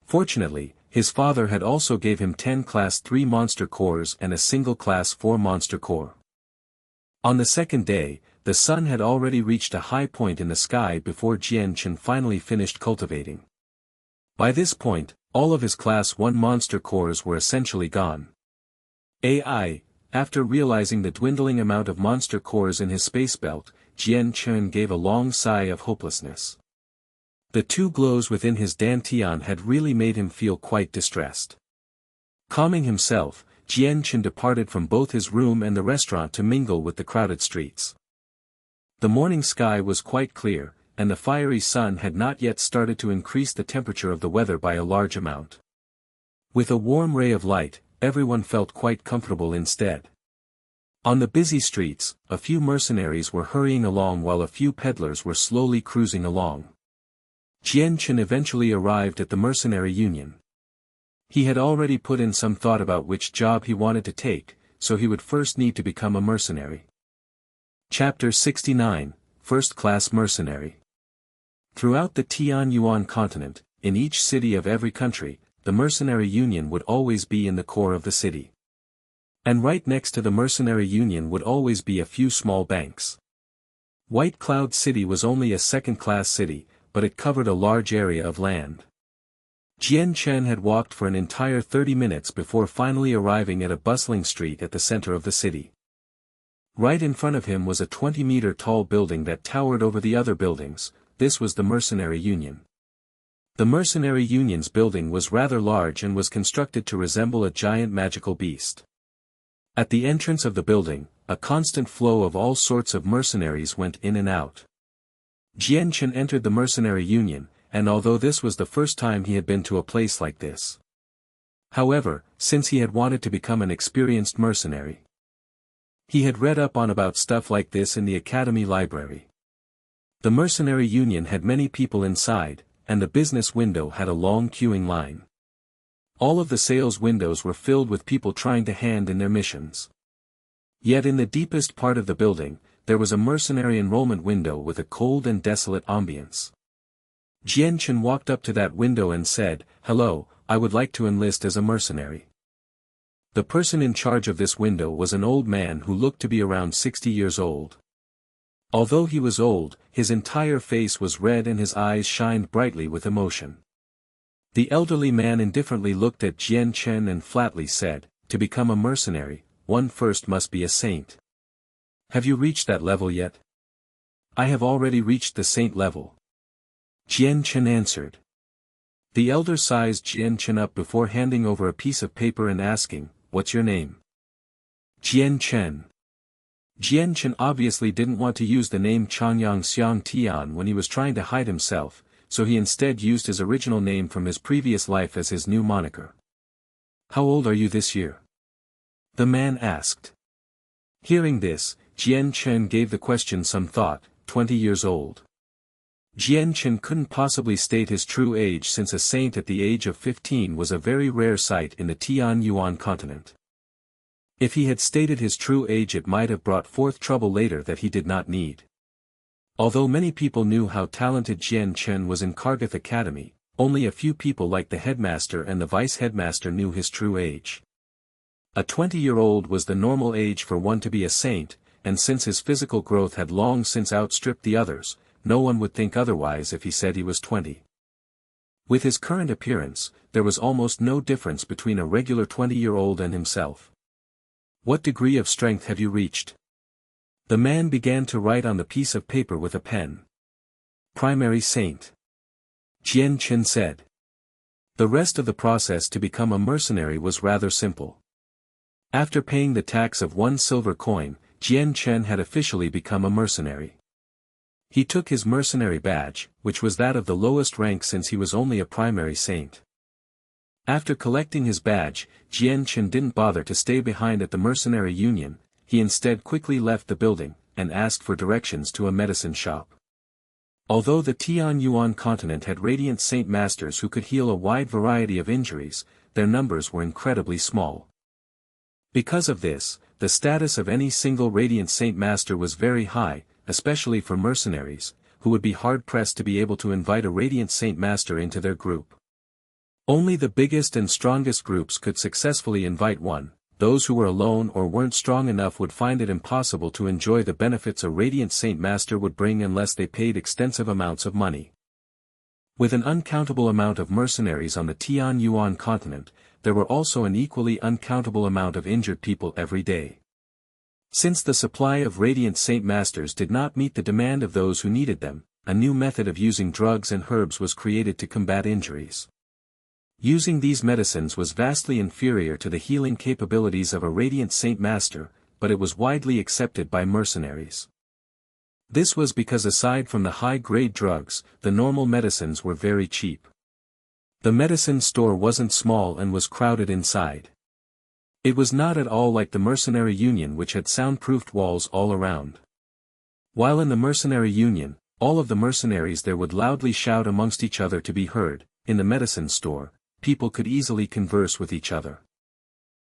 Fortunately, his father had also gave him 10 Class 3 monster cores and a single Class 4 monster core. On the second day, the sun had already reached a high point in the sky before Jian Chen finally finished cultivating. By this point, all of his Class 1 monster cores were essentially gone. After realizing the dwindling amount of monster cores in his space belt, Jian Chen gave a long sigh of hopelessness. The 2 glows within his dantian had really made him feel quite distressed. Calming himself, Jian Chen departed from both his room and the restaurant to mingle with the crowded streets. The morning sky was quite clear, and the fiery sun had not yet started to increase the temperature of the weather by a large amount. With a warm ray of light, everyone felt quite comfortable instead. On the busy streets, a few mercenaries were hurrying along while a few peddlers were slowly cruising along. Jian Chen eventually arrived at the mercenary union. He had already put in some thought about which job he wanted to take, so he would first need to become a mercenary. Chapter 69, First Class Mercenary. Throughout the Tianyuan continent, in each city of every country, the mercenary union would always be in the core of the city. And right next to the mercenary union would always be a few small banks. White Cloud City was only a second-class city, but it covered a large area of land. Jian Chen had walked for an entire 30 minutes before finally arriving at a bustling street at the center of the city. Right in front of him was a 20-meter-tall building that towered over the other buildings. This was the Mercenary Union. The Mercenary Union's building was rather large and was constructed to resemble a giant magical beast. At the entrance of the building, a constant flow of all sorts of mercenaries went in and out. Jian Chen entered the Mercenary Union, and although this was the first time he had been to a place like this. However, since he had wanted to become an experienced mercenary, he had read up on about stuff like this in the academy library. The Mercenary Union had many people inside, and the business window had a long queuing line. All of the sales windows were filled with people trying to hand in their missions. Yet in the deepest part of the building, there was a mercenary enrollment window with a cold and desolate ambience. Jian Chen walked up to that window and said, "Hello, I would like to enlist as a mercenary." The person in charge of this window was an old man who looked to be around 60 years old. Although he was old, his entire face was red and his eyes shined brightly with emotion. The elderly man indifferently looked at Jian Chen and flatly said, "To become a mercenary, one first must be a saint. Have you reached that level yet?" "I have already reached the saint level," Jian Chen answered. The elder sized Jian Chen up before handing over a piece of paper and asking, "What's your name?" "Jian Chen." Jian Chen obviously didn't want to use the name Chongyang Xiang Tian when he was trying to hide himself, so he instead used his original name from his previous life as his new moniker. "How old are you this year?" the man asked. Hearing this, Jian Chen gave the question some thought. 20 years old. Jian Chen couldn't possibly state his true age since a saint at the age of 15 was a very rare sight in the Tianyuan continent. If he had stated his true age it might have brought forth trouble later that he did not need. Although many people knew how talented Jian Chen was in Kargath Academy, only a few people like the headmaster and the vice-headmaster knew his true age. A 20-year-old was the normal age for one to be a saint, and since his physical growth had long since outstripped the others, no one would think otherwise if he said he was 20. With his current appearance, there was almost no difference between a regular 20-year-old and himself. "What degree of strength have you reached?" The man began to write on the piece of paper with a pen. "Primary saint," Jian Chen said. The rest of the process to become a mercenary was rather simple. After paying the tax of 1 silver coin, Jian Chen had officially become a mercenary. He took his mercenary badge, which was that of the lowest rank since he was only a primary saint. After collecting his badge, Jian Chen didn't bother to stay behind at the mercenary union, he instead quickly left the building, and asked for directions to a medicine shop. Although the Tianyuan continent had radiant Saint Masters who could heal a wide variety of injuries, their numbers were incredibly small. Because of this, the status of any single radiant Saint Master was very high, especially for mercenaries, who would be hard-pressed to be able to invite a radiant Saint Master into their group. Only the biggest and strongest groups could successfully invite one. Those who were alone or weren't strong enough would find it impossible to enjoy the benefits a radiant Saint Master would bring unless they paid extensive amounts of money. With an uncountable amount of mercenaries on the Tianyuan continent, there were also an equally uncountable amount of injured people every day. Since the supply of radiant Saint Masters did not meet the demand of those who needed them, a new method of using drugs and herbs was created to combat injuries. Using these medicines was vastly inferior to the healing capabilities of a radiant Saint Master, but it was widely accepted by mercenaries. This was because aside from the high-grade drugs, the normal medicines were very cheap. The medicine store wasn't small and was crowded inside. It was not at all like the mercenary union which had soundproofed walls all around. While in the mercenary union, all of the mercenaries there would loudly shout amongst each other to be heard, in the medicine store, people could easily converse with each other.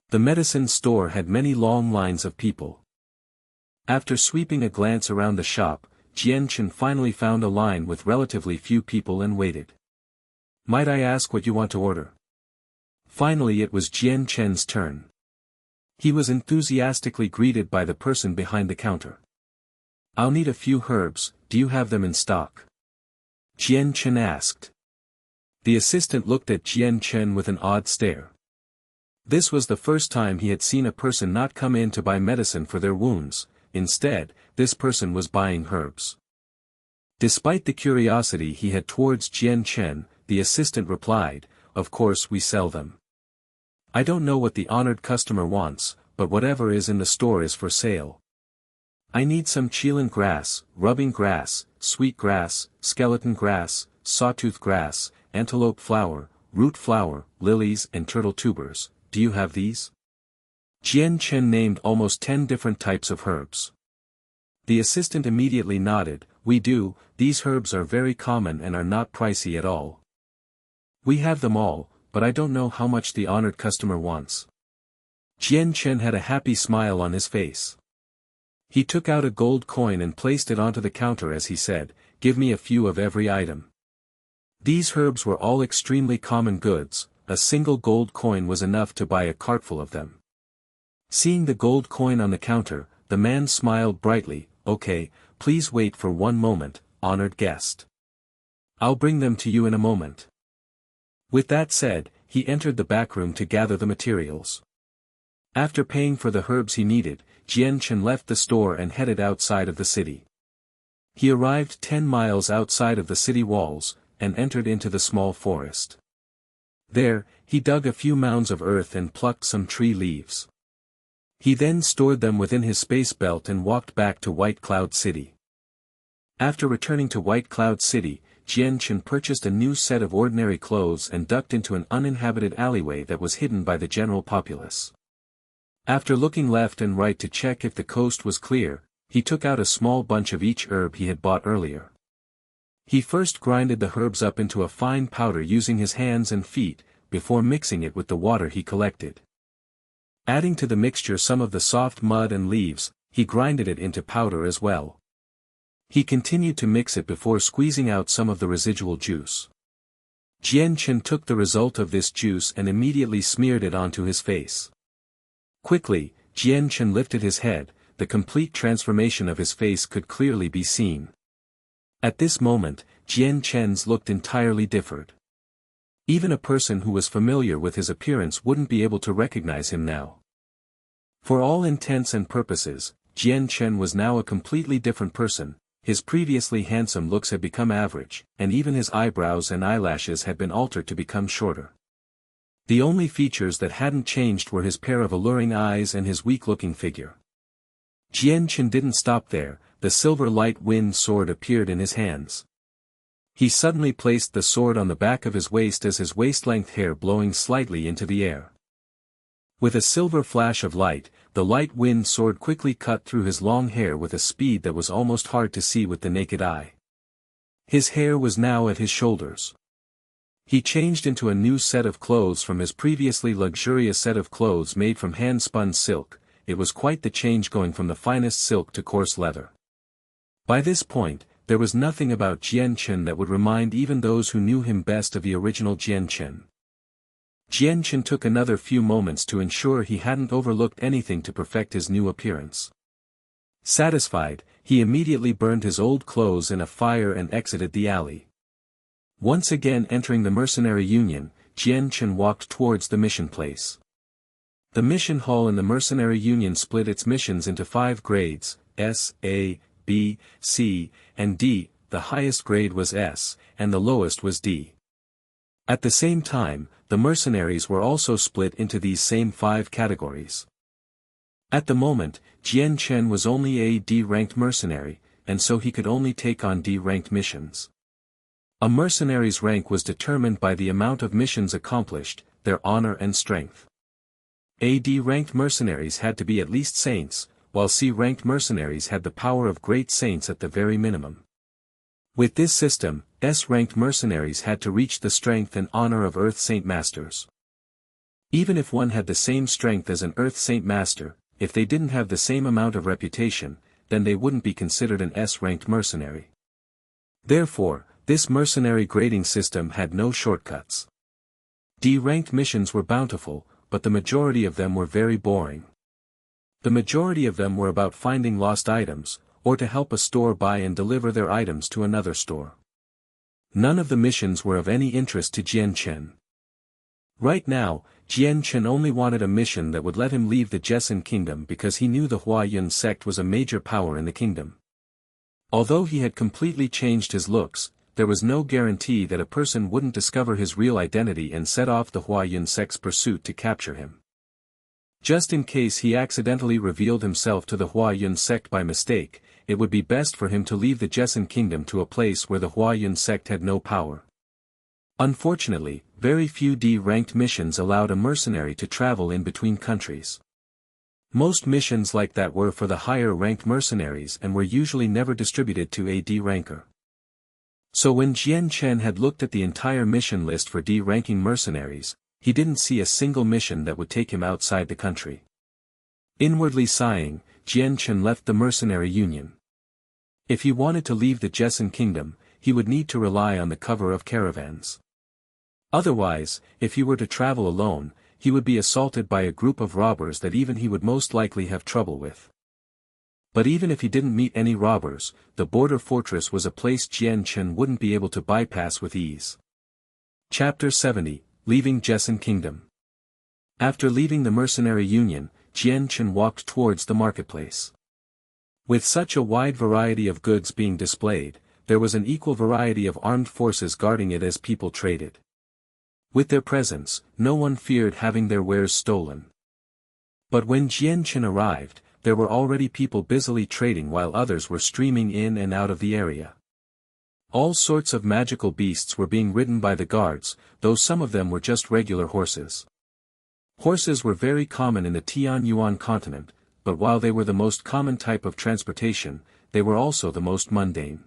The medicine store had many long lines of people. After sweeping a glance around the shop, Jian Chen finally found a line with relatively few people and waited. "Might I ask what you want to order?" Finally it was Jian Chen's turn. He was enthusiastically greeted by the person behind the counter. "I'll need a few herbs, do you have them in stock?" Jian Chen asked. The assistant looked at Jian Chen with an odd stare. This was the first time he had seen a person not come in to buy medicine for their wounds. Instead, this person was buying herbs. Despite the curiosity he had towards Jian Chen, the assistant replied, "Of course we sell them. I don't know what the honored customer wants, but whatever is in the store is for sale. I need some Chilan grass, rubbing grass, sweet grass, skeleton grass, sawtooth grass, antelope flower, root flower, lilies and turtle tubers. Do you have these?" Jian Chen named almost 10 different types of herbs. The assistant immediately nodded, "We do, these herbs are very common and are not pricey at all. We have them all, but I don't know how much the honored customer wants." Jian Chen had a happy smile on his face. He took out a gold coin and placed it onto the counter as he said, "Give me a few of every item." These herbs were all extremely common goods, a single gold coin was enough to buy a cartful of them. Seeing the gold coin on the counter, the man smiled brightly, "Okay, please wait for one moment, honored guest. I'll bring them to you in a moment." With that said, he entered the back room to gather the materials. After paying for the herbs he needed, Jian Chen left the store and headed outside of the city. He arrived 10 miles outside of the city walls, and entered into the small forest. There, he dug a few mounds of earth and plucked some tree leaves. He then stored them within his space belt and walked back to White Cloud City. After returning to White Cloud City, Jian Chen purchased a new set of ordinary clothes and ducked into an uninhabited alleyway that was hidden by the general populace. After looking left and right to check if the coast was clear, he took out a small bunch of each herb he had bought earlier. He first grinded the herbs up into a fine powder using his hands and feet, before mixing it with the water he collected. Adding to the mixture some of the soft mud and leaves, he grinded it into powder as well. He continued to mix it before squeezing out some of the residual juice. Jian Chen took the result of this juice and immediately smeared it onto his face. Quickly, Jian Chen lifted his head, the complete transformation of his face could clearly be seen. At this moment, Jian Chen's looked entirely different. Even a person who was familiar with his appearance wouldn't be able to recognize him now. For all intents and purposes, Jian Chen was now a completely different person. His previously handsome looks had become average, and even his eyebrows and eyelashes had been altered to become shorter. The only features that hadn't changed were his pair of alluring eyes and his weak-looking figure. Jian Chen didn't stop there. The silver light wind sword appeared in his hands. He suddenly placed the sword on the back of his waist as his waist-length hair blowing slightly into the air. With a silver flash of light, the light wind sword quickly cut through his long hair with a speed that was almost hard to see with the naked eye. His hair was now at his shoulders. He changed into a new set of clothes from his previously luxurious set of clothes made from hand-spun silk. It was quite the change going from the finest silk to coarse leather. By this point, there was nothing about Jian Chen that would remind even those who knew him best of the original Jian Chen. Jian Chen took another few moments to ensure he hadn't overlooked anything to perfect his new appearance. Satisfied, he immediately burned his old clothes in a fire and exited the alley. Once again entering the mercenary union, Jian Chen walked towards the mission place. The mission hall in the mercenary union split its missions into 5 grades, S, A, B, C, and D. The highest grade was S, and the lowest was D. At the same time, the mercenaries were also split into these same 5 categories. At the moment, Jian Chen was only a D-ranked mercenary, and so he could only take on D-ranked missions. A mercenary's rank was determined by the amount of missions accomplished, their honor and strength. AD-ranked mercenaries had to be at least saints, while C-ranked mercenaries had the power of great saints at the very minimum. With this system, S-ranked mercenaries had to reach the strength and honor of Earth Saint Masters. Even if one had the same strength as an Earth Saint Master, if they didn't have the same amount of reputation, then they wouldn't be considered an S-ranked mercenary. Therefore, this mercenary grading system had no shortcuts. D-ranked missions were bountiful, but the majority of them were very boring. The majority of them were about finding lost items, or to help a store buy and deliver their items to another store. None of the missions were of any interest to Jian Chen. Right now, Jian Chen only wanted a mission that would let him leave the Jessen kingdom because he knew the Huayun sect was a major power in the kingdom. Although he had completely changed his looks, there was no guarantee that a person wouldn't discover his real identity and set off the Huayun sect's pursuit to capture him. Just in case he accidentally revealed himself to the Huayun sect by mistake, it would be best for him to leave the Jessen kingdom to a place where the Huayun sect had no power. Unfortunately, very few D-ranked missions allowed a mercenary to travel in between countries. Most missions like that were for the higher-ranked mercenaries and were usually never distributed to a D-ranker. So when Jian Chen had looked at the entire mission list for D-ranking mercenaries, he didn't see a single mission that would take him outside the country. Inwardly sighing, Jian Chen left the mercenary union. If he wanted to leave the Jessen kingdom, he would need to rely on the cover of caravans. Otherwise, if he were to travel alone, he would be assaulted by a group of robbers that even he would most likely have trouble with. But even if he didn't meet any robbers, the border fortress was a place Jian Chen wouldn't be able to bypass with ease. Chapter 70, Leaving Jessen Kingdom. After leaving the mercenary union, Jian Chen walked towards the marketplace. With such a wide variety of goods being displayed, there was an equal variety of armed forces guarding it as people traded. With their presence, no one feared having their wares stolen. But when Jian Chen arrived, there were already people busily trading while others were streaming in and out of the area. All sorts of magical beasts were being ridden by the guards, though some of them were just regular horses. Horses were very common in the Tianyuan continent, but while they were the most common type of transportation, they were also the most mundane.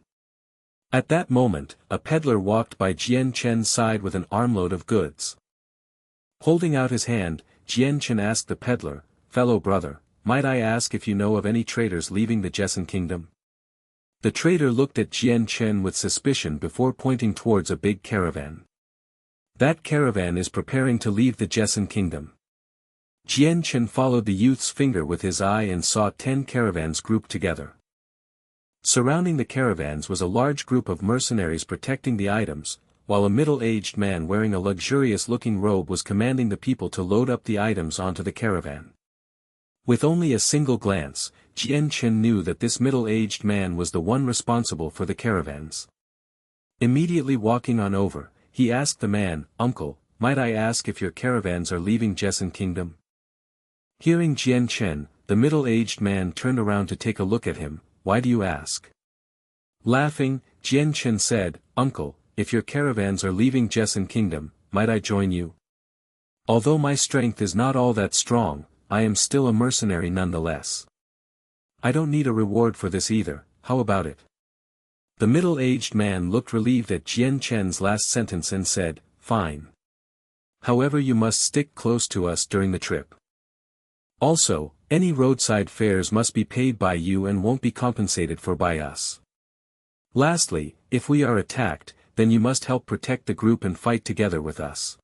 At that moment, a peddler walked by Jian Chen's side with an armload of goods. Holding out his hand, Jian Chen asked the peddler, "Fellow brother, might I ask if you know of any traders leaving the Jessen kingdom?" The trader looked at Jian Chen with suspicion before pointing towards a big caravan. "That caravan is preparing to leave the Jessen kingdom." Jian Chen followed the youth's finger with his eye and saw 10 caravans grouped together. Surrounding the caravans was a large group of mercenaries protecting the items, while a middle-aged man wearing a luxurious-looking robe was commanding the people to load up the items onto the caravan. With only a single glance, Jian Chen knew that this middle-aged man was the one responsible for the caravans. Immediately walking on over, he asked the man, "Uncle, might I ask if your caravans are leaving Jessen kingdom?" Hearing Jian Chen, the middle-aged man turned around to take a look at him. "Why do you ask?" Laughing, Jian Chen said, "Uncle, if your caravans are leaving Jessen kingdom, might I join you? Although my strength is not all that strong, I am still a mercenary nonetheless. I don't need a reward for this either, how about it?" The middle-aged man looked relieved at Jian Chen's last sentence and said, "Fine. However, you must stick close to us during the trip. Also, any roadside fares must be paid by you and won't be compensated for by us. Lastly, if we are attacked, then you must help protect the group and fight together with us."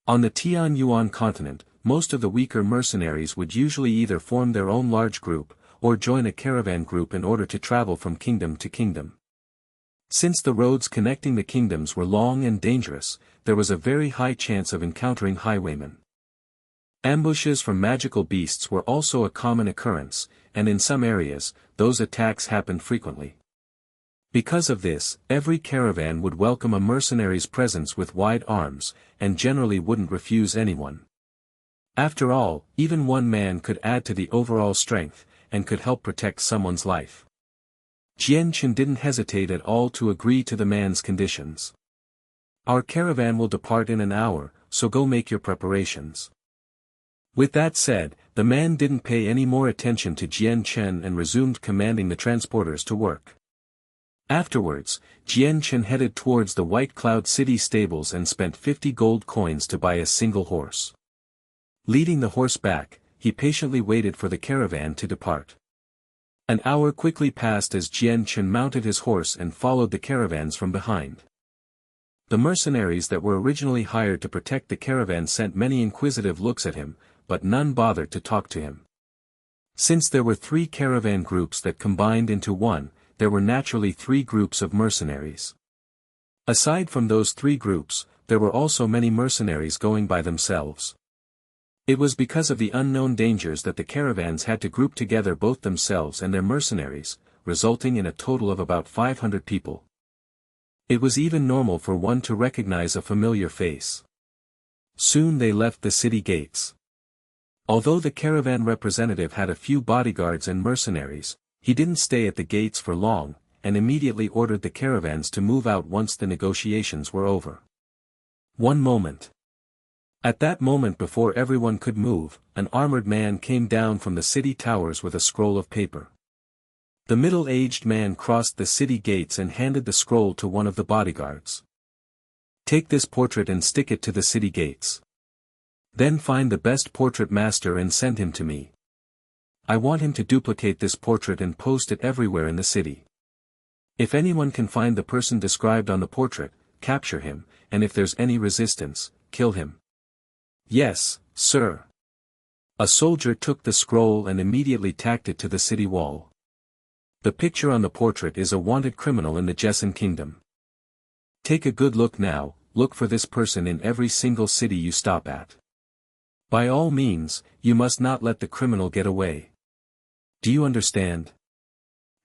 On the Tianyuan continent, most of the weaker mercenaries would usually either form their own large group, or join a caravan group in order to travel from kingdom to kingdom. Since the roads connecting the kingdoms were long and dangerous, there was a very high chance of encountering highwaymen. Ambushes from magical beasts were also a common occurrence, and in some areas, those attacks happened frequently. Because of this, every caravan would welcome a mercenary's presence with wide arms, and generally wouldn't refuse anyone. After all, even one man could add to the overall strength, and could help protect someone's life. Jian Chen didn't hesitate at all to agree to the man's conditions. "Our caravan will depart in an hour, so go make your preparations." With that said, the man didn't pay any more attention to Jian Chen and resumed commanding the transporters to work. Afterwards, Jian Chen headed towards the White Cloud City stables and spent 50 gold coins to buy a single horse. Leading the horse back, he patiently waited for the caravan to depart. An hour quickly passed as Jian Chen mounted his horse and followed the caravans from behind. The mercenaries that were originally hired to protect the caravan sent many inquisitive looks at him, but none bothered to talk to him. Since there were 3 caravan groups that combined into one, there were naturally 3 groups of mercenaries. Aside from those 3 groups, there were also many mercenaries going by themselves. It was because of the unknown dangers that the caravans had to group together both themselves and their mercenaries, resulting in a total of about 500 people. It was even normal for one to recognize a familiar face. Soon they left the city gates. Although the caravan representative had a few bodyguards and mercenaries, he didn't stay at the gates for long, and immediately ordered the caravans to move out once the negotiations were over. One moment. At that moment, before everyone could move, an armored man came down from the city towers with a scroll of paper. The middle-aged man crossed the city gates and handed the scroll to one of the bodyguards. "Take this portrait and stick it to the city gates. Then find the best portrait master and send him to me. I want him to duplicate this portrait and post it everywhere in the city. If anyone can find the person described on the portrait, capture him, and if there's any resistance, kill him." "Yes, sir." A soldier took the scroll and immediately tacked it to the city wall. The picture on the portrait is a wanted criminal in the Jian kingdom. "Take a good look now, look for this person in every single city you stop at. By all means, you must not let the criminal get away. Do you understand?"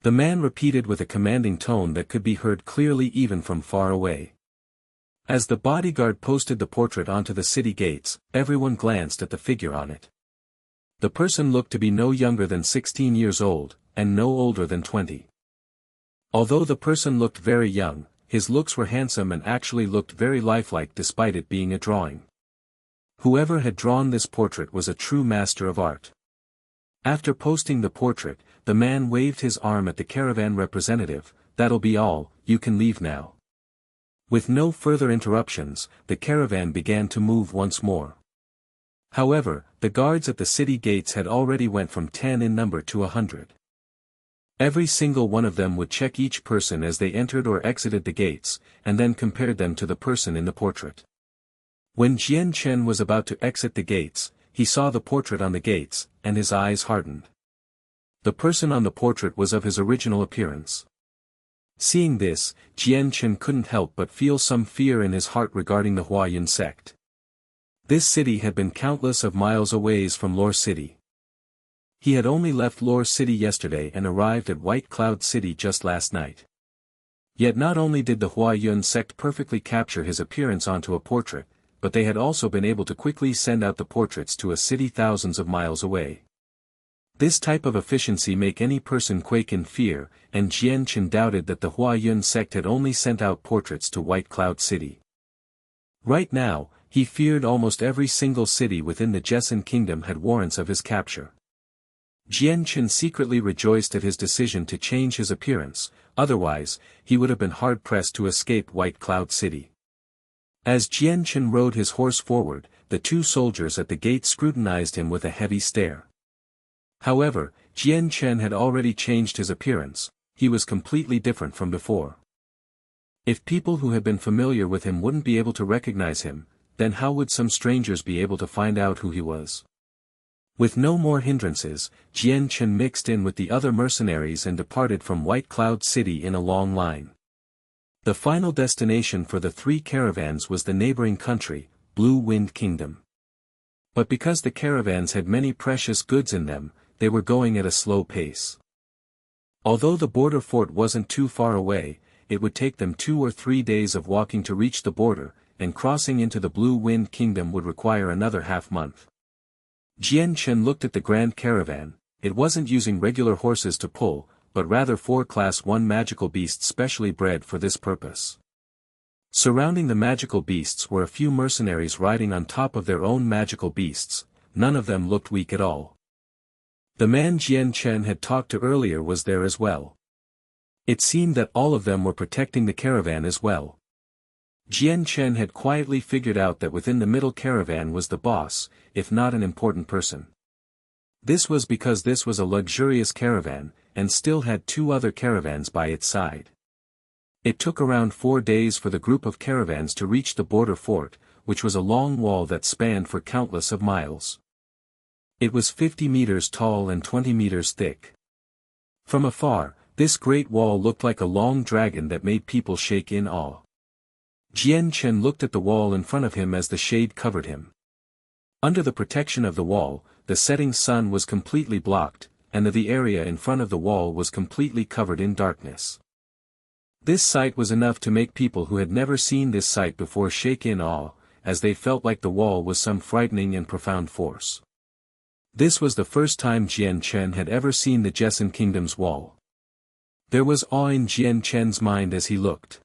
The man repeated with a commanding tone that could be heard clearly even from far away. As the bodyguard posted the portrait onto the city gates, everyone glanced at the figure on it. The person looked to be no younger than 16 years old, and no older than 20. Although the person looked very young, his looks were handsome and actually looked very lifelike despite it being a drawing. Whoever had drawn this portrait was a true master of art. After posting the portrait, the man waved his arm at the caravan representative. "That'll be all, you can leave now." With no further interruptions, the caravan began to move once more. However, the guards at the city gates had already went from 10 in number to 100. Every single one of them would check each person as they entered or exited the gates, and then compared them to the person in the portrait. When Jian Chen was about to exit the gates, he saw the portrait on the gates, and his eyes hardened. The person on the portrait was of his original appearance. Seeing this, Jian Chen couldn't help but feel some fear in his heart regarding the Huayun sect. This city had been countless of miles away from Lore City. He had only left Lore City yesterday and arrived at White Cloud City just last night. Yet not only did the Huayun sect perfectly capture his appearance onto a portrait, but they had also been able to quickly send out the portraits to a city thousands of miles away. This type of efficiency make any person quake in fear, and Jian Chen doubted that the Huayun sect had only sent out portraits to White Cloud City. Right now, he feared almost every single city within the Jian kingdom had warrants of his capture. Jian Chen secretly rejoiced at his decision to change his appearance, otherwise, he would have been hard-pressed to escape White Cloud City. As Jian Chen rode his horse forward, the two soldiers at the gate scrutinized him with a heavy stare. However, Jian Chen had already changed his appearance, he was completely different from before. If people who had been familiar with him wouldn't be able to recognize him, then how would some strangers be able to find out who he was? With no more hindrances, Jian Chen mixed in with the other mercenaries and departed from White Cloud City in a long line. The final destination for the three caravans was the neighboring country, Blue Wind Kingdom. But because the caravans had many precious goods in them, they were going at a slow pace. Although the border fort wasn't too far away, it would take them 2 or 3 days of walking to reach the border, and crossing into the Blue Wind Kingdom would require another half-month. Jian Chen looked at the grand caravan. It wasn't using regular horses to pull, but rather 4 Class 1 magical beasts specially bred for this purpose. Surrounding the magical beasts were a few mercenaries riding on top of their own magical beasts, none of them looked weak at all. The man Jian Chen had talked to earlier was there as well. It seemed that all of them were protecting the caravan as well. Jian Chen had quietly figured out that within the middle caravan was the boss, if not an important person. This was because this was a luxurious caravan, and still had 2 other caravans by its side. It took around 4 days for the group of caravans to reach the border fort, which was a long wall that spanned for countless of miles. It was 50 meters tall and 20 meters thick. From afar, this great wall looked like a long dragon that made people shake in awe. Jian Chen looked at the wall in front of him as the shade covered him. Under the protection of the wall, the setting sun was completely blocked, and the area in front of the wall was completely covered in darkness. This sight was enough to make people who had never seen this sight before shake in awe, as they felt like the wall was some frightening and profound force. This was the first time Jian Chen had ever seen the Jessen Kingdom's wall. There was awe in Jian Chen's mind as he looked.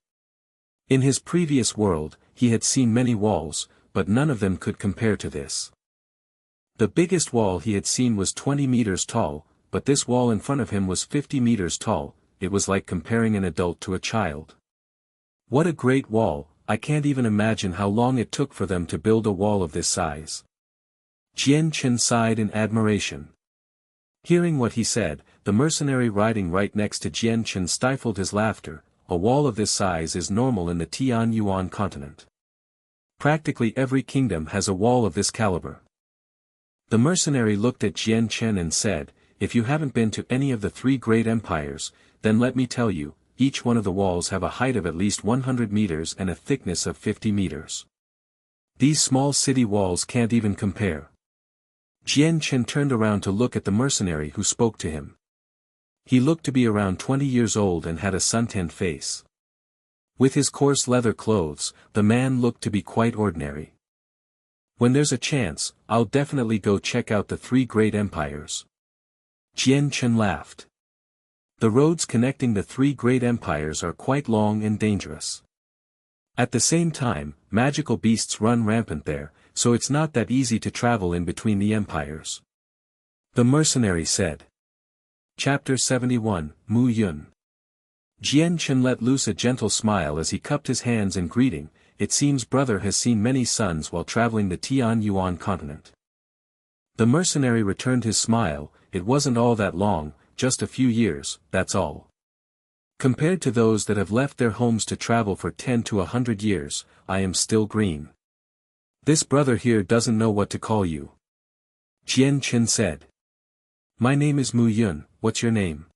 In his previous world, he had seen many walls, but none of them could compare to this. The biggest wall he had seen was 20 meters tall, but this wall in front of him was 50 meters tall. It was like comparing an adult to a child. What a great wall, I can't even imagine how long it took for them to build a wall of this size. Jian Chen sighed in admiration. Hearing what he said, the mercenary riding right next to Jian Chen stifled his laughter. A wall of this size is normal in the Tianyuan continent. Practically every kingdom has a wall of this caliber. The mercenary looked at Jian Chen and said, "If you haven't been to any of the 3 great empires, then let me tell you, each one of the walls have a height of at least 100 meters and a thickness of 50 meters. These small city walls can't even compare." Jian Chen turned around to look at the mercenary who spoke to him. He looked to be around 20 years old and had a suntanned face. With his coarse leather clothes, the man looked to be quite ordinary. "When there's a chance, I'll definitely go check out the 3 great empires." Jian Chen laughed. The roads connecting the 3 great empires are quite long and dangerous. At the same time, magical beasts run rampant there, so it's not that easy to travel in between the empires. The mercenary said. Chapter 71, Mu Yun. Jian Chen let loose a gentle smile as he cupped his hands in greeting. It seems brother has seen many suns while traveling the Tianyuan continent. The mercenary returned his smile. It wasn't all that long, just a few years, that's all. Compared to those that have left their homes to travel for 10 to 100 years, I am still green. This brother here doesn't know what to call you. Jian Chen said. My name is Mu Yun, what's your name?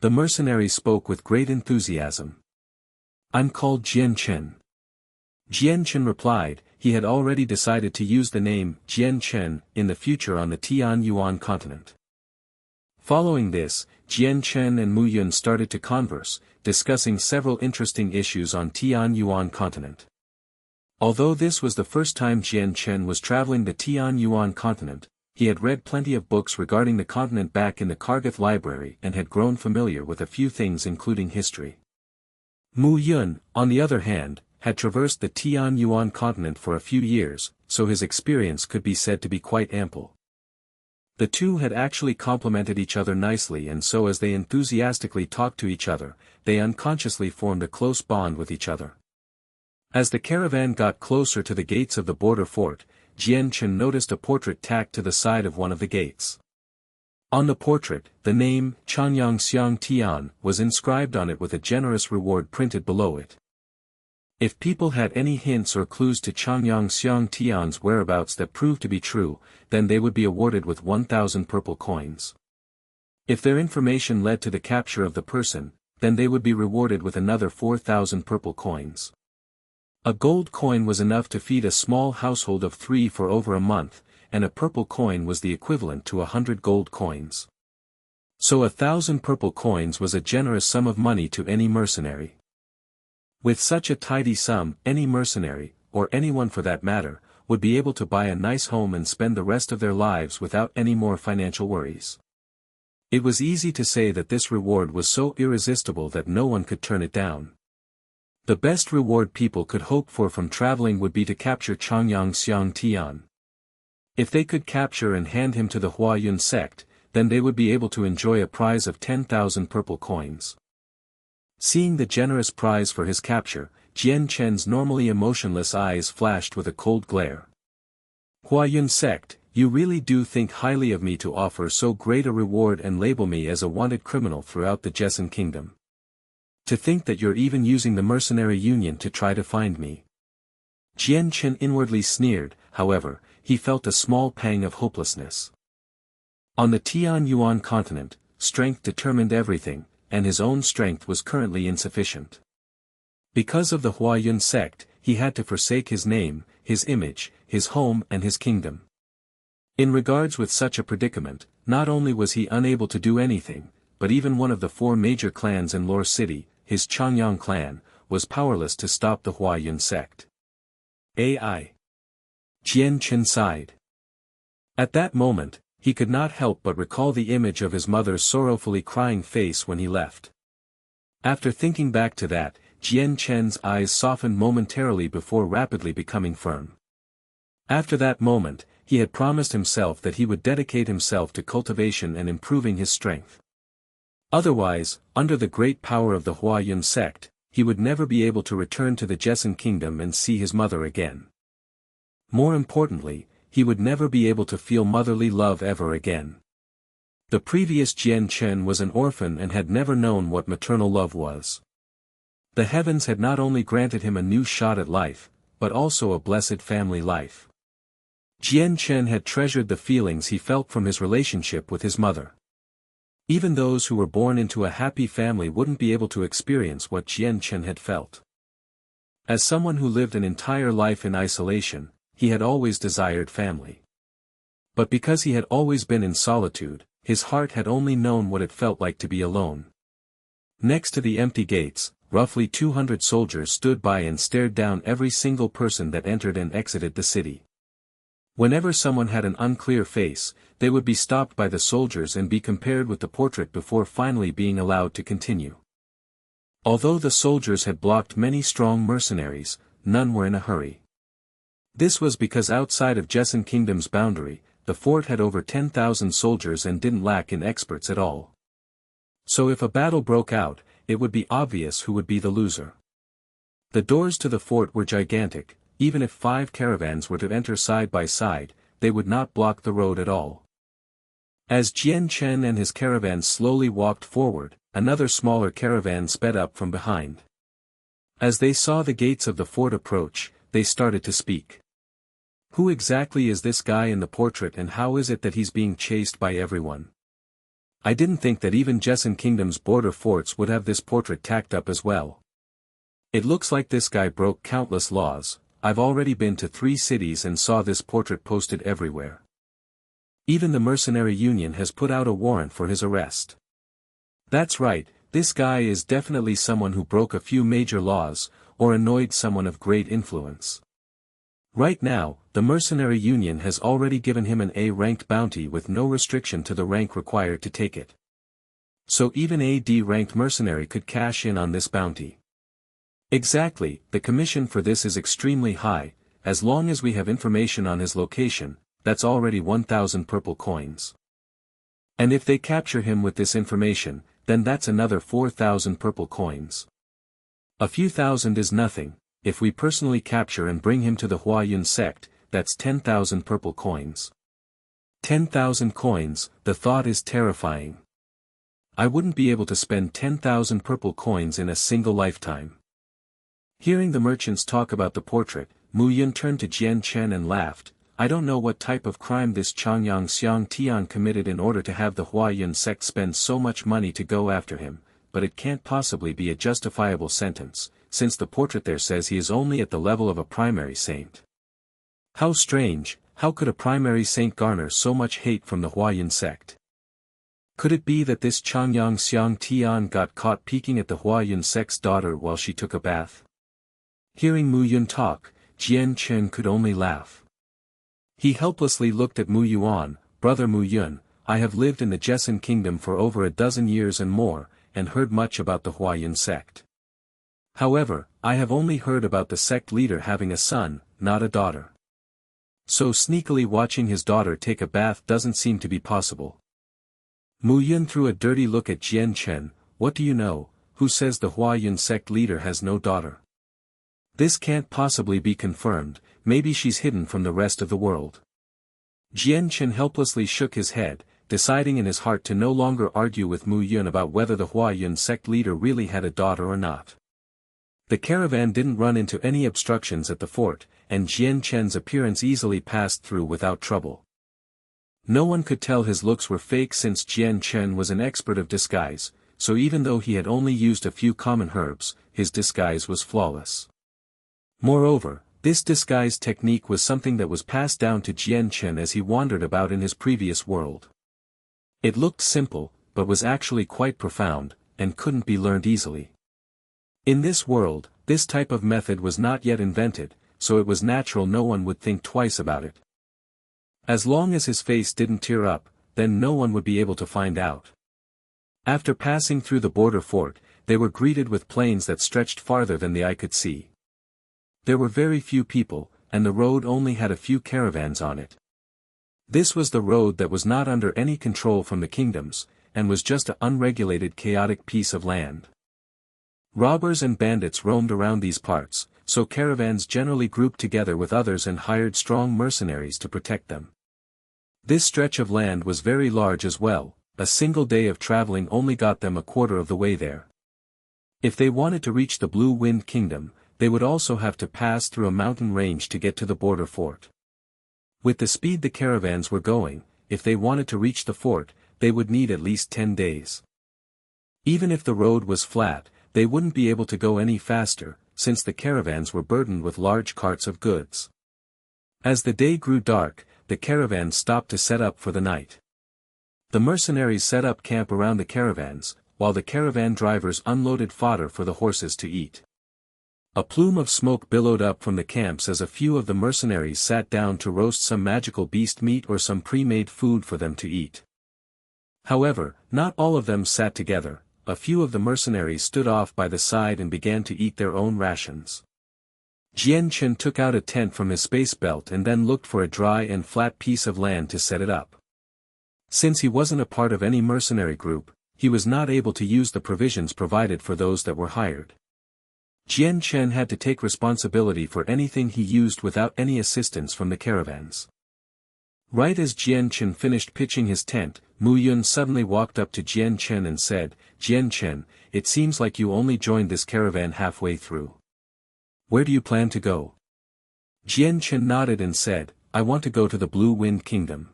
The mercenary spoke with great enthusiasm. I'm called Jian Chen. Jian Chen replied, he had already decided to use the name Jian Chen in the future on the Tianyuan continent. Following this, Jian Chen and Mu Yun started to converse, discussing several interesting issues on Tianyuan continent. Although this was the first time Jian Chen was traveling the Tianyuan continent, he had read plenty of books regarding the continent back in the Kargath library and had grown familiar with a few things including history. Mu Yun, on the other hand, had traversed the Tianyuan continent for a few years, so his experience could be said to be quite ample. The two had actually complemented each other nicely, and so as they enthusiastically talked to each other, they unconsciously formed a close bond with each other. As the caravan got closer to the gates of the border fort, Jian Chen noticed a portrait tacked to the side of one of the gates. On the portrait, the name, Chongyang Xiang Tian, was inscribed on it with a generous reward printed below it. If people had any hints or clues to Chongyang Xiang Tian's whereabouts that proved to be true, then they would be awarded with 1,000 purple coins. If their information led to the capture of the person, then they would be rewarded with another 4,000 purple coins. A gold coin was enough to feed a small household of 3 for over a month, and a purple coin was the equivalent to 100 gold coins. So 1,000 purple coins was a generous sum of money to any mercenary. With such a tidy sum, any mercenary, or anyone for that matter, would be able to buy a nice home and spend the rest of their lives without any more financial worries. It was easy to say that this reward was so irresistible that no one could turn it down. The best reward people could hope for from traveling would be to capture Chongyang Xiang Tian. If they could capture and hand him to the Huayun sect, then they would be able to enjoy a prize of 10,000 purple coins. Seeing the generous prize for his capture, Jian Chen's normally emotionless eyes flashed with a cold glare. Huayun sect, you really do think highly of me to offer so great a reward and label me as a wanted criminal throughout the Jian kingdom. To think that you're even using the mercenary union to try to find me. Jian Chen inwardly sneered, however, he felt a small pang of hopelessness. On the Tianyuan continent, strength determined everything, and his own strength was currently insufficient. Because of the Huayun sect, he had to forsake his name, his image, his home and his kingdom. In regards with such a predicament, not only was he unable to do anything, but even one of the 4 major clans in Lore City, his Chongyang clan, was powerless to stop the Huayun sect. Ai. Jian Chen sighed. At that moment, he could not help but recall the image of his mother's sorrowfully crying face when he left. After thinking back to that, Jian Chen's eyes softened momentarily before rapidly becoming firm. After that moment, he had promised himself that he would dedicate himself to cultivation and improving his strength. Otherwise, under the great power of the Huayun sect, he would never be able to return to the Jian kingdom and see his mother again. More importantly, he would never be able to feel motherly love ever again. The previous Jian Chen was an orphan and had never known what maternal love was. The heavens had not only granted him a new shot at life, but also a blessed family life. Jian Chen had treasured the feelings he felt from his relationship with his mother. Even those who were born into a happy family wouldn't be able to experience what Jian Chen had felt. As someone who lived an entire life in isolation, he had always desired family. But because he had always been in solitude, his heart had only known what it felt like to be alone. Next to the empty gates, roughly 200 soldiers stood by and stared down every single person that entered and exited the city. Whenever someone had an unclear face, they would be stopped by the soldiers and be compared with the portrait before finally being allowed to continue. Although the soldiers had blocked many strong mercenaries, none were in a hurry. This was because outside of Jian Kingdom's boundary, the fort had over 10,000 soldiers and didn't lack in experts at all. So if a battle broke out, it would be obvious who would be the loser. The doors to the fort were gigantic. Even if 5 caravans were to enter side by side, they would not block the road at all. As Jian Chen and his caravan slowly walked forward, another smaller caravan sped up from behind. As they saw the gates of the fort approach, they started to speak. Who exactly is this guy in the portrait and how is it that he's being chased by everyone? I didn't think that even Jian Kingdom's border forts would have this portrait tacked up as well. It looks like this guy broke countless laws. I've already been to 3 cities and saw this portrait posted everywhere. Even the mercenary union has put out a warrant for his arrest. That's right, this guy is definitely someone who broke a few major laws, or annoyed someone of great influence. Right now, the mercenary union has already given him an A-ranked bounty with no restriction to the rank required to take it. So even a D-ranked mercenary could cash in on this bounty. Exactly, the commission for this is extremely high. As long as we have information on his location, that's already 1,000 purple coins. And if they capture him with this information, then that's another 4,000 purple coins. A few thousand is nothing. If we personally capture and bring him to the Huayun sect, that's 10,000 purple coins. 10,000 coins, the thought is terrifying. I wouldn't be able to spend 10,000 purple coins in a single lifetime. Hearing the merchants talk about the portrait, Mu Yun turned to Jian Chen and laughed. I don't know what type of crime this Chongyang Xiang Tian committed in order to have the Huayun sect spend so much money to go after him, but it can't possibly be a justifiable sentence, since the portrait there says he is only at the level of a primary saint. How strange, how could a primary saint garner so much hate from the Huayun sect? Could it be that this Chongyang Xiang Tian got caught peeking at the Huayun sect's daughter while she took a bath? Hearing Mu Yun talk, Jian Chen could only laugh. He helplessly looked at Mu Yuan. Brother Mu Yun, I have lived in the Jessen kingdom for over a dozen years and more, and heard much about the Huayun sect. However, I have only heard about the sect leader having a son, not a daughter. So sneakily watching his daughter take a bath doesn't seem to be possible. Mu Yun threw a dirty look at Jian Chen. What do you know? Who says the Huayun sect leader has no daughter? This can't possibly be confirmed. Maybe she's hidden from the rest of the world. Jian Chen helplessly shook his head, deciding in his heart to no longer argue with Mu Yun about whether the Huayun sect leader really had a daughter or not. The caravan didn't run into any obstructions at the fort, and Jian Chen's appearance easily passed through without trouble. No one could tell his looks were fake since Jian Chen was an expert of disguise, so even though he had only used a few common herbs, his disguise was flawless. Moreover, this disguise technique was something that was passed down to Jian Chen as he wandered about in his previous world. It looked simple, but was actually quite profound, and couldn't be learned easily. In this world, this type of method was not yet invented, so it was natural no one would think twice about it. As long as his face didn't tear up, then no one would be able to find out. After passing through the border fort, they were greeted with plains that stretched farther than the eye could see. There were very few people, and the road only had a few caravans on it. This was the road that was not under any control from the kingdoms, and was just an unregulated chaotic piece of land. Robbers and bandits roamed around these parts, so caravans generally grouped together with others and hired strong mercenaries to protect them. This stretch of land was very large as well. A single day of traveling only got them a quarter of the way there. If they wanted to reach the Blue Wind Kingdom, they would also have to pass through a mountain range to get to the border fort. With the speed the caravans were going, if they wanted to reach the fort, they would need at least 10 days. Even if the road was flat, they wouldn't be able to go any faster, since the caravans were burdened with large carts of goods. As the day grew dark, the caravans stopped to set up for the night. The mercenaries set up camp around the caravans, while the caravan drivers unloaded fodder for the horses to eat. A plume of smoke billowed up from the camps as a few of the mercenaries sat down to roast some magical beast meat or some pre-made food for them to eat. However, not all of them sat together. A few of the mercenaries stood off by the side and began to eat their own rations. Jian Chen took out a tent from his space belt and then looked for a dry and flat piece of land to set it up. Since he wasn't a part of any mercenary group, he was not able to use the provisions provided for those that were hired. Jian Chen had to take responsibility for anything he used without any assistance from the caravans. Right as Jian Chen finished pitching his tent, Mu Yun suddenly walked up to Jian Chen and said, "Jian Chen, it seems like you only joined this caravan halfway through. Where do you plan to go?" Jian Chen nodded and said, "I want to go to the Blue Wind Kingdom."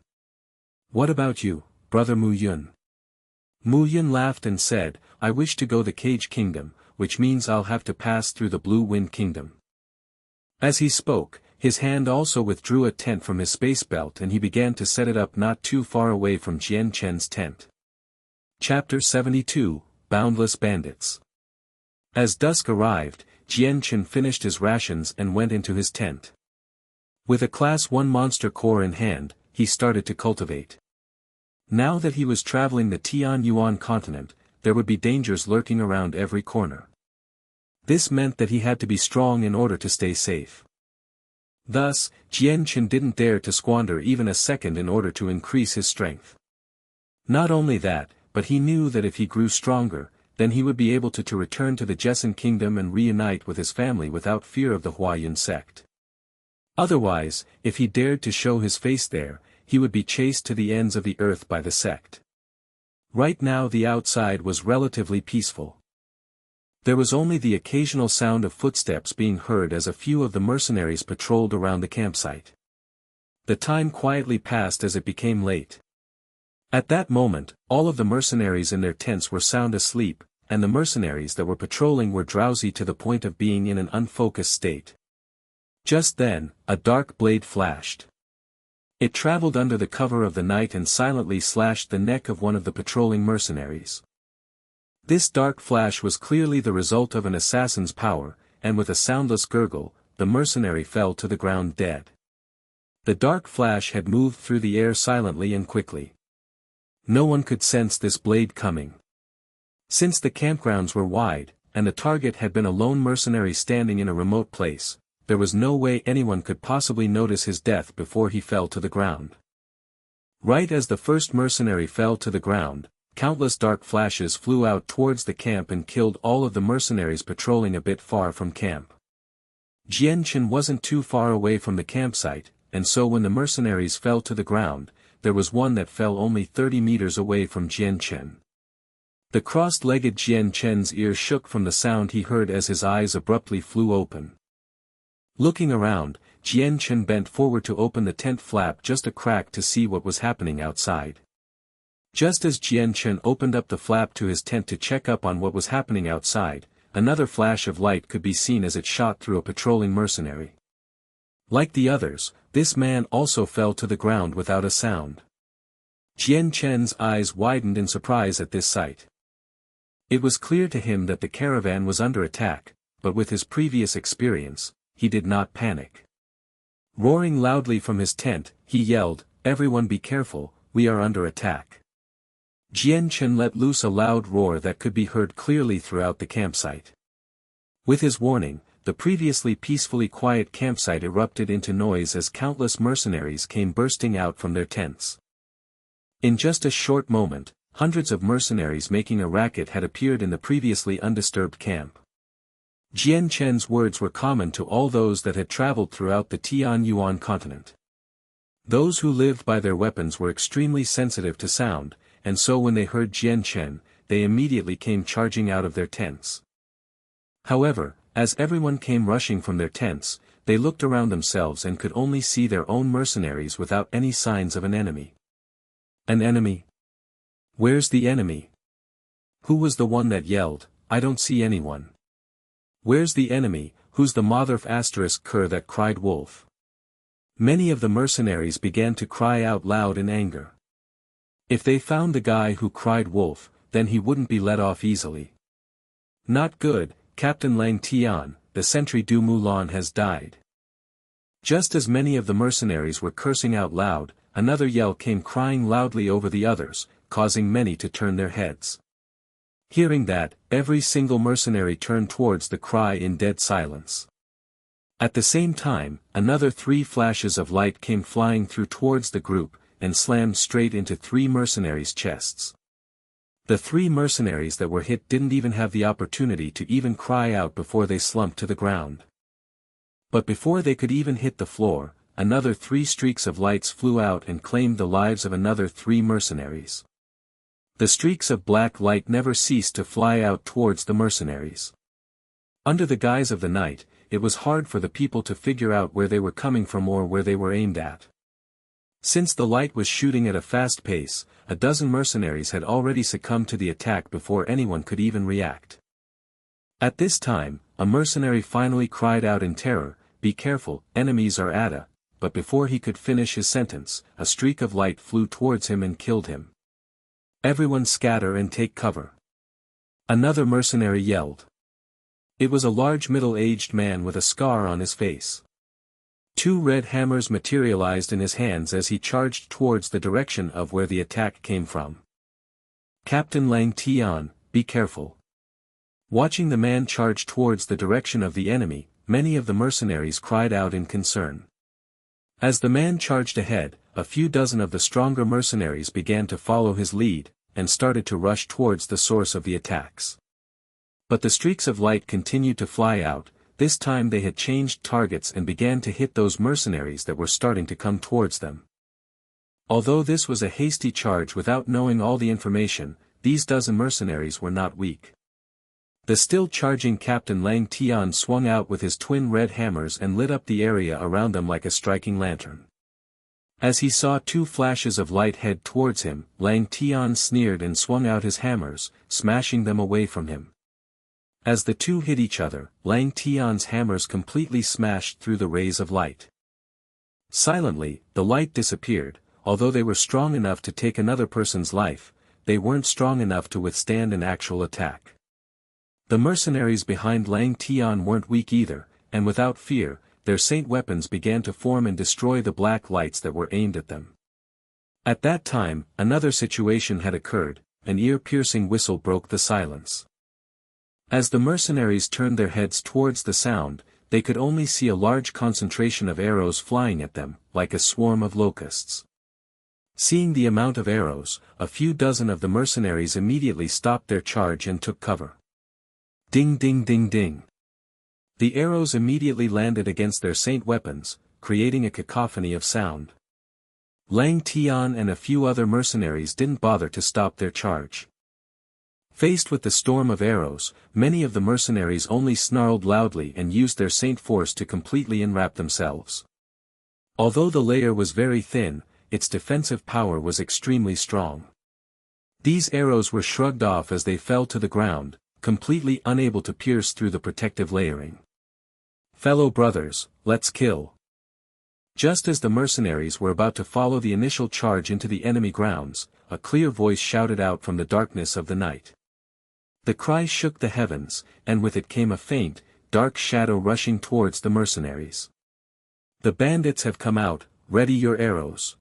"What about you, brother Mu Yun?" Mu Yun laughed and said, "I wish to go the Cage Kingdom, which means I'll have to pass through the Blue Wind Kingdom." As he spoke, his hand also withdrew a tent from his space belt and he began to set it up not too far away from Jian Chen's tent. Chapter 72, Boundless Bandits. As dusk arrived, Jian Chen finished his rations and went into his tent. With a Class 1 monster core in hand, he started to cultivate. Now that he was traveling the Tian Yuan continent, there would be dangers lurking around every corner. This meant that he had to be strong in order to stay safe. Thus, Jian Chen didn't dare to squander even a second in order to increase his strength. Not only that, but he knew that if he grew stronger, then he would be able to return to the Jessen kingdom and reunite with his family without fear of the Huayan sect. Otherwise, if he dared to show his face there, he would be chased to the ends of the earth by the sect. Right now the outside was relatively peaceful. There was only the occasional sound of footsteps being heard as a few of the mercenaries patrolled around the campsite. The time quietly passed as it became late. At that moment, all of the mercenaries in their tents were sound asleep, and the mercenaries that were patrolling were drowsy to the point of being in an unfocused state. Just then, a dark blade flashed. It traveled under the cover of the night and silently slashed the neck of one of the patrolling mercenaries. This dark flash was clearly the result of an assassin's power, and with a soundless gurgle, the mercenary fell to the ground dead. The dark flash had moved through the air silently and quickly. No one could sense this blade coming. Since the campgrounds were wide, and the target had been a lone mercenary standing in a remote place, there was no way anyone could possibly notice his death before he fell to the ground. Right as the first mercenary fell to the ground, countless dark flashes flew out towards the camp and killed all of the mercenaries patrolling a bit far from camp. Jian Chen wasn't too far away from the campsite, and so when the mercenaries fell to the ground, there was one that fell only 30 meters away from Jian Chen. The cross-legged Jian Chen's ears shook from the sound he heard as his eyes abruptly flew open. Looking around, Jian Chen bent forward to open the tent flap just a crack to see what was happening outside. Just as Jian Chen opened up the flap to his tent to check up on what was happening outside, another flash of light could be seen as it shot through a patrolling mercenary. Like the others, this man also fell to the ground without a sound. Jian Chen's eyes widened in surprise at this sight. It was clear to him that the caravan was under attack, but with his previous experience, he did not panic. Roaring loudly from his tent, he yelled, "Everyone be careful, we are under attack." Jian Chen let loose a loud roar that could be heard clearly throughout the campsite. With his warning, the previously peacefully quiet campsite erupted into noise as countless mercenaries came bursting out from their tents. In just a short moment, hundreds of mercenaries making a racket had appeared in the previously undisturbed camp. Jian Chen's words were common to all those that had traveled throughout the Tianyuan continent. Those who lived by their weapons were extremely sensitive to sound, and so when they heard Jian Chen, they immediately came charging out of their tents. However, as everyone came rushing from their tents, they looked around themselves and could only see their own mercenaries without any signs of an enemy. An enemy? Where's the enemy? Who was the one that yelled, "I don't see anyone"? Where's the enemy, who's the motherf asterisk cur that cried wolf? Many of the mercenaries began to cry out loud in anger. If they found the guy who cried wolf, then he wouldn't be let off easily. Not good, Captain Lang Tian, the sentry du Mulan has died. Just as many of the mercenaries were cursing out loud, another yell came crying loudly over the others, causing many to turn their heads. Hearing that, every single mercenary turned towards the cry in dead silence. At the same time, another 3 flashes of light came flying through towards the group, and slammed straight into 3 mercenaries' chests. The 3 mercenaries that were hit didn't even have the opportunity to even cry out before they slumped to the ground. But before they could even hit the floor, another 3 streaks of lights flew out and claimed the lives of another 3 mercenaries. The streaks of black light never ceased to fly out towards the mercenaries. Under the guise of the night, it was hard for the people to figure out where they were coming from or where they were aimed at. Since the light was shooting at a fast pace, a dozen mercenaries had already succumbed to the attack before anyone could even react. At this time, a mercenary finally cried out in terror, "Be careful, enemies are at us," but before he could finish his sentence, a streak of light flew towards him and killed him. "Everyone scatter and take cover!" Another mercenary yelled. It was a large middle-aged man with a scar on his face. 2 red hammers materialized in his hands as he charged towards the direction of where the attack came from. "Captain Lang Tian, be careful." Watching the man charge towards the direction of the enemy, many of the mercenaries cried out in concern. As the man charged ahead, a few dozen of the stronger mercenaries began to follow his lead, and started to rush towards the source of the attacks. But the streaks of light continued to fly out. This time they had changed targets and began to hit those mercenaries that were starting to come towards them. Although this was a hasty charge without knowing all the information, these dozen mercenaries were not weak. The still charging Captain Lang Tian swung out with his twin red hammers and lit up the area around them like a striking lantern. As he saw two flashes of light head towards him, Lang Tian sneered and swung out his hammers, smashing them away from him. As the two hit each other, Lang Tian's hammers completely smashed through the rays of light. Silently, the light disappeared. Although they were strong enough to take another person's life, they weren't strong enough to withstand an actual attack. The mercenaries behind Lang Tian weren't weak either, and without fear, their saint weapons began to form and destroy the black lights that were aimed at them. At that time, another situation had occurred. An ear-piercing whistle broke the silence. As the mercenaries turned their heads towards the sound, they could only see a large concentration of arrows flying at them, like a swarm of locusts. Seeing the amount of arrows, a few dozen of the mercenaries immediately stopped their charge and took cover. Ding ding ding ding. The arrows immediately landed against their saint weapons, creating a cacophony of sound. Lang Tian and a few other mercenaries didn't bother to stop their charge. Faced with the storm of arrows, many of the mercenaries only snarled loudly and used their saint force to completely enwrap themselves. Although the layer was very thin, its defensive power was extremely strong. These arrows were shrugged off as they fell to the ground, completely unable to pierce through the protective layering. Fellow brothers, let's kill. Just as the mercenaries were about to follow the initial charge into the enemy grounds, a clear voice shouted out from the darkness of the night. The cry shook the heavens, and with it came a faint, dark shadow rushing towards the mercenaries. The bandits have come out, ready your arrows.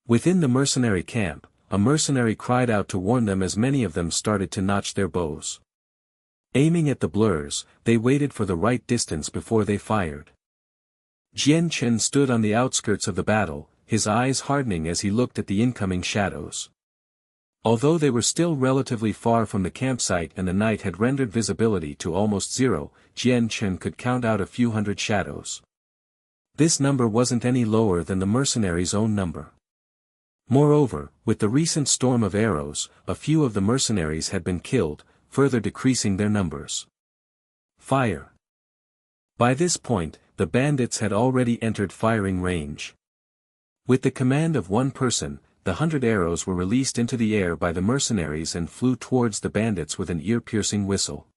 Within the mercenary camp, a mercenary cried out to warn them as many of them started to notch their bows. Aiming at the blurs, they waited for the right distance before they fired. Jian Chen stood on the outskirts of the battle, his eyes hardening as he looked at the incoming shadows. Although they were still relatively far from the campsite and the night had rendered visibility to almost zero, Jian Chen could count out a few hundred shadows. This number wasn't any lower than the mercenaries' own number. Moreover, with the recent storm of arrows, a few of the mercenaries had been killed, further decreasing their numbers. Fire! By this point, the bandits had already entered firing range. With the command of one person, the 100 arrows were released into the air by the mercenaries and flew towards the bandits with an ear-piercing whistle.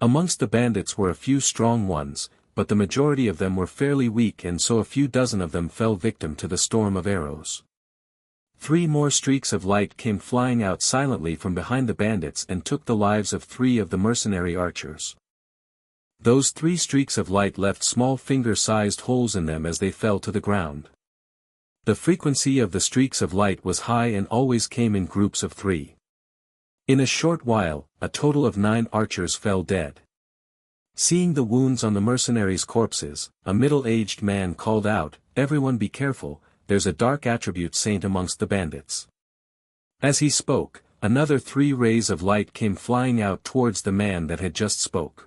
Amongst the bandits were a few strong ones, but the majority of them were fairly weak and so a few dozen of them fell victim to the storm of arrows. 3 more streaks of light came flying out silently from behind the bandits and took the lives of 3 of the mercenary archers. Those 3 streaks of light left small finger-sized holes in them as they fell to the ground. The frequency of the streaks of light was high and always came in groups of 3. In a short while, a total of 9 archers fell dead. Seeing the wounds on the mercenaries' corpses, a middle-aged man called out, "Everyone be careful, there's a dark attribute saint amongst the bandits." As he spoke, another 3 rays of light came flying out towards the man that had just spoke.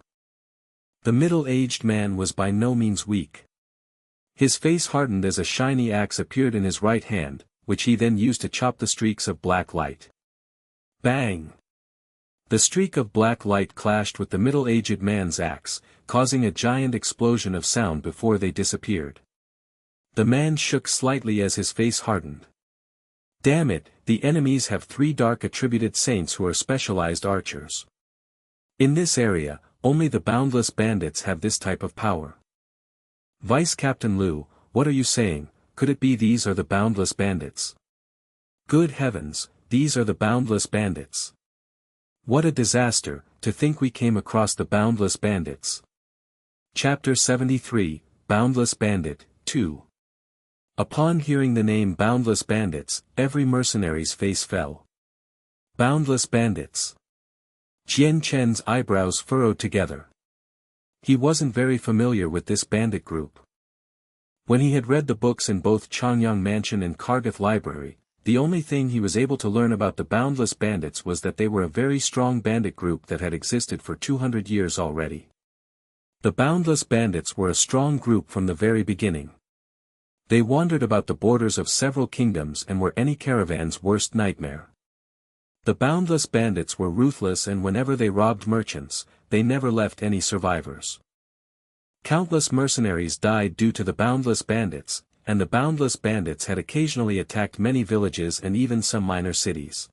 The middle-aged man was by no means weak. His face hardened as a shiny axe appeared in his right hand, which he then used to chop the streaks of black light. Bang! The streak of black light clashed with the middle-aged man's axe, causing a giant explosion of sound before they disappeared. The man shook slightly as his face hardened. Damn it, the enemies have 3 dark attributed saints who are specialized archers. In this area, only the boundless bandits have this type of power. Vice Captain Liu, what are you saying? Could it be these are the boundless bandits? Good heavens, these are the boundless bandits. What a disaster, to think we came across the boundless bandits. Chapter 73, Boundless Bandit, 2. Upon hearing the name Boundless Bandits, every mercenary's face fell. Boundless Bandits. Jian Chen's eyebrows furrowed together. He wasn't very familiar with this bandit group. When he had read the books in both Chongyang Mansion and Kargath Library, the only thing he was able to learn about the Boundless Bandits was that they were a very strong bandit group that had existed for 200 years already. The Boundless Bandits were a strong group from the very beginning. They wandered about the borders of several kingdoms and were any caravan's worst nightmare. The Boundless Bandits were ruthless, and whenever they robbed merchants, they never left any survivors. Countless mercenaries died due to the Boundless Bandits, and the Boundless Bandits had occasionally attacked many villages and even some minor cities.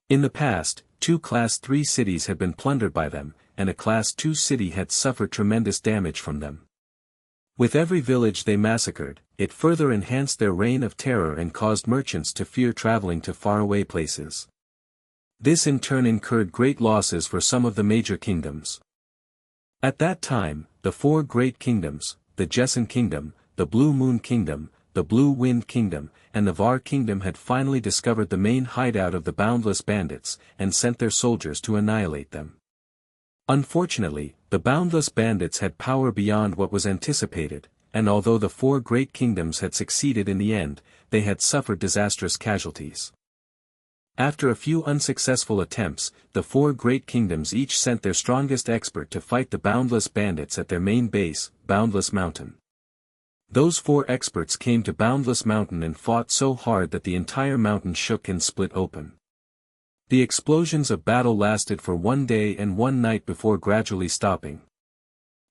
In the past, 2 Class 3 cities had been plundered by them, and a Class 2 city had suffered tremendous damage from them. With every village they massacred, it further enhanced their reign of terror and caused merchants to fear traveling to faraway places. This in turn incurred great losses for some of the major kingdoms. At that time, the 4 great kingdoms, the Jian Kingdom, the Blue Moon Kingdom, the Blue Wind Kingdom, and the Var Kingdom had finally discovered the main hideout of the Boundless Bandits, and sent their soldiers to annihilate them. Unfortunately, the Boundless Bandits had power beyond what was anticipated, and although the 4 great kingdoms had succeeded in the end, they had suffered disastrous casualties. After a few unsuccessful attempts, the 4 great kingdoms each sent their strongest expert to fight the Boundless Bandits at their main base, Boundless Mountain. Those 4 experts came to Boundless Mountain and fought so hard that the entire mountain shook and split open. The explosions of battle lasted for 1 day and 1 night before gradually stopping.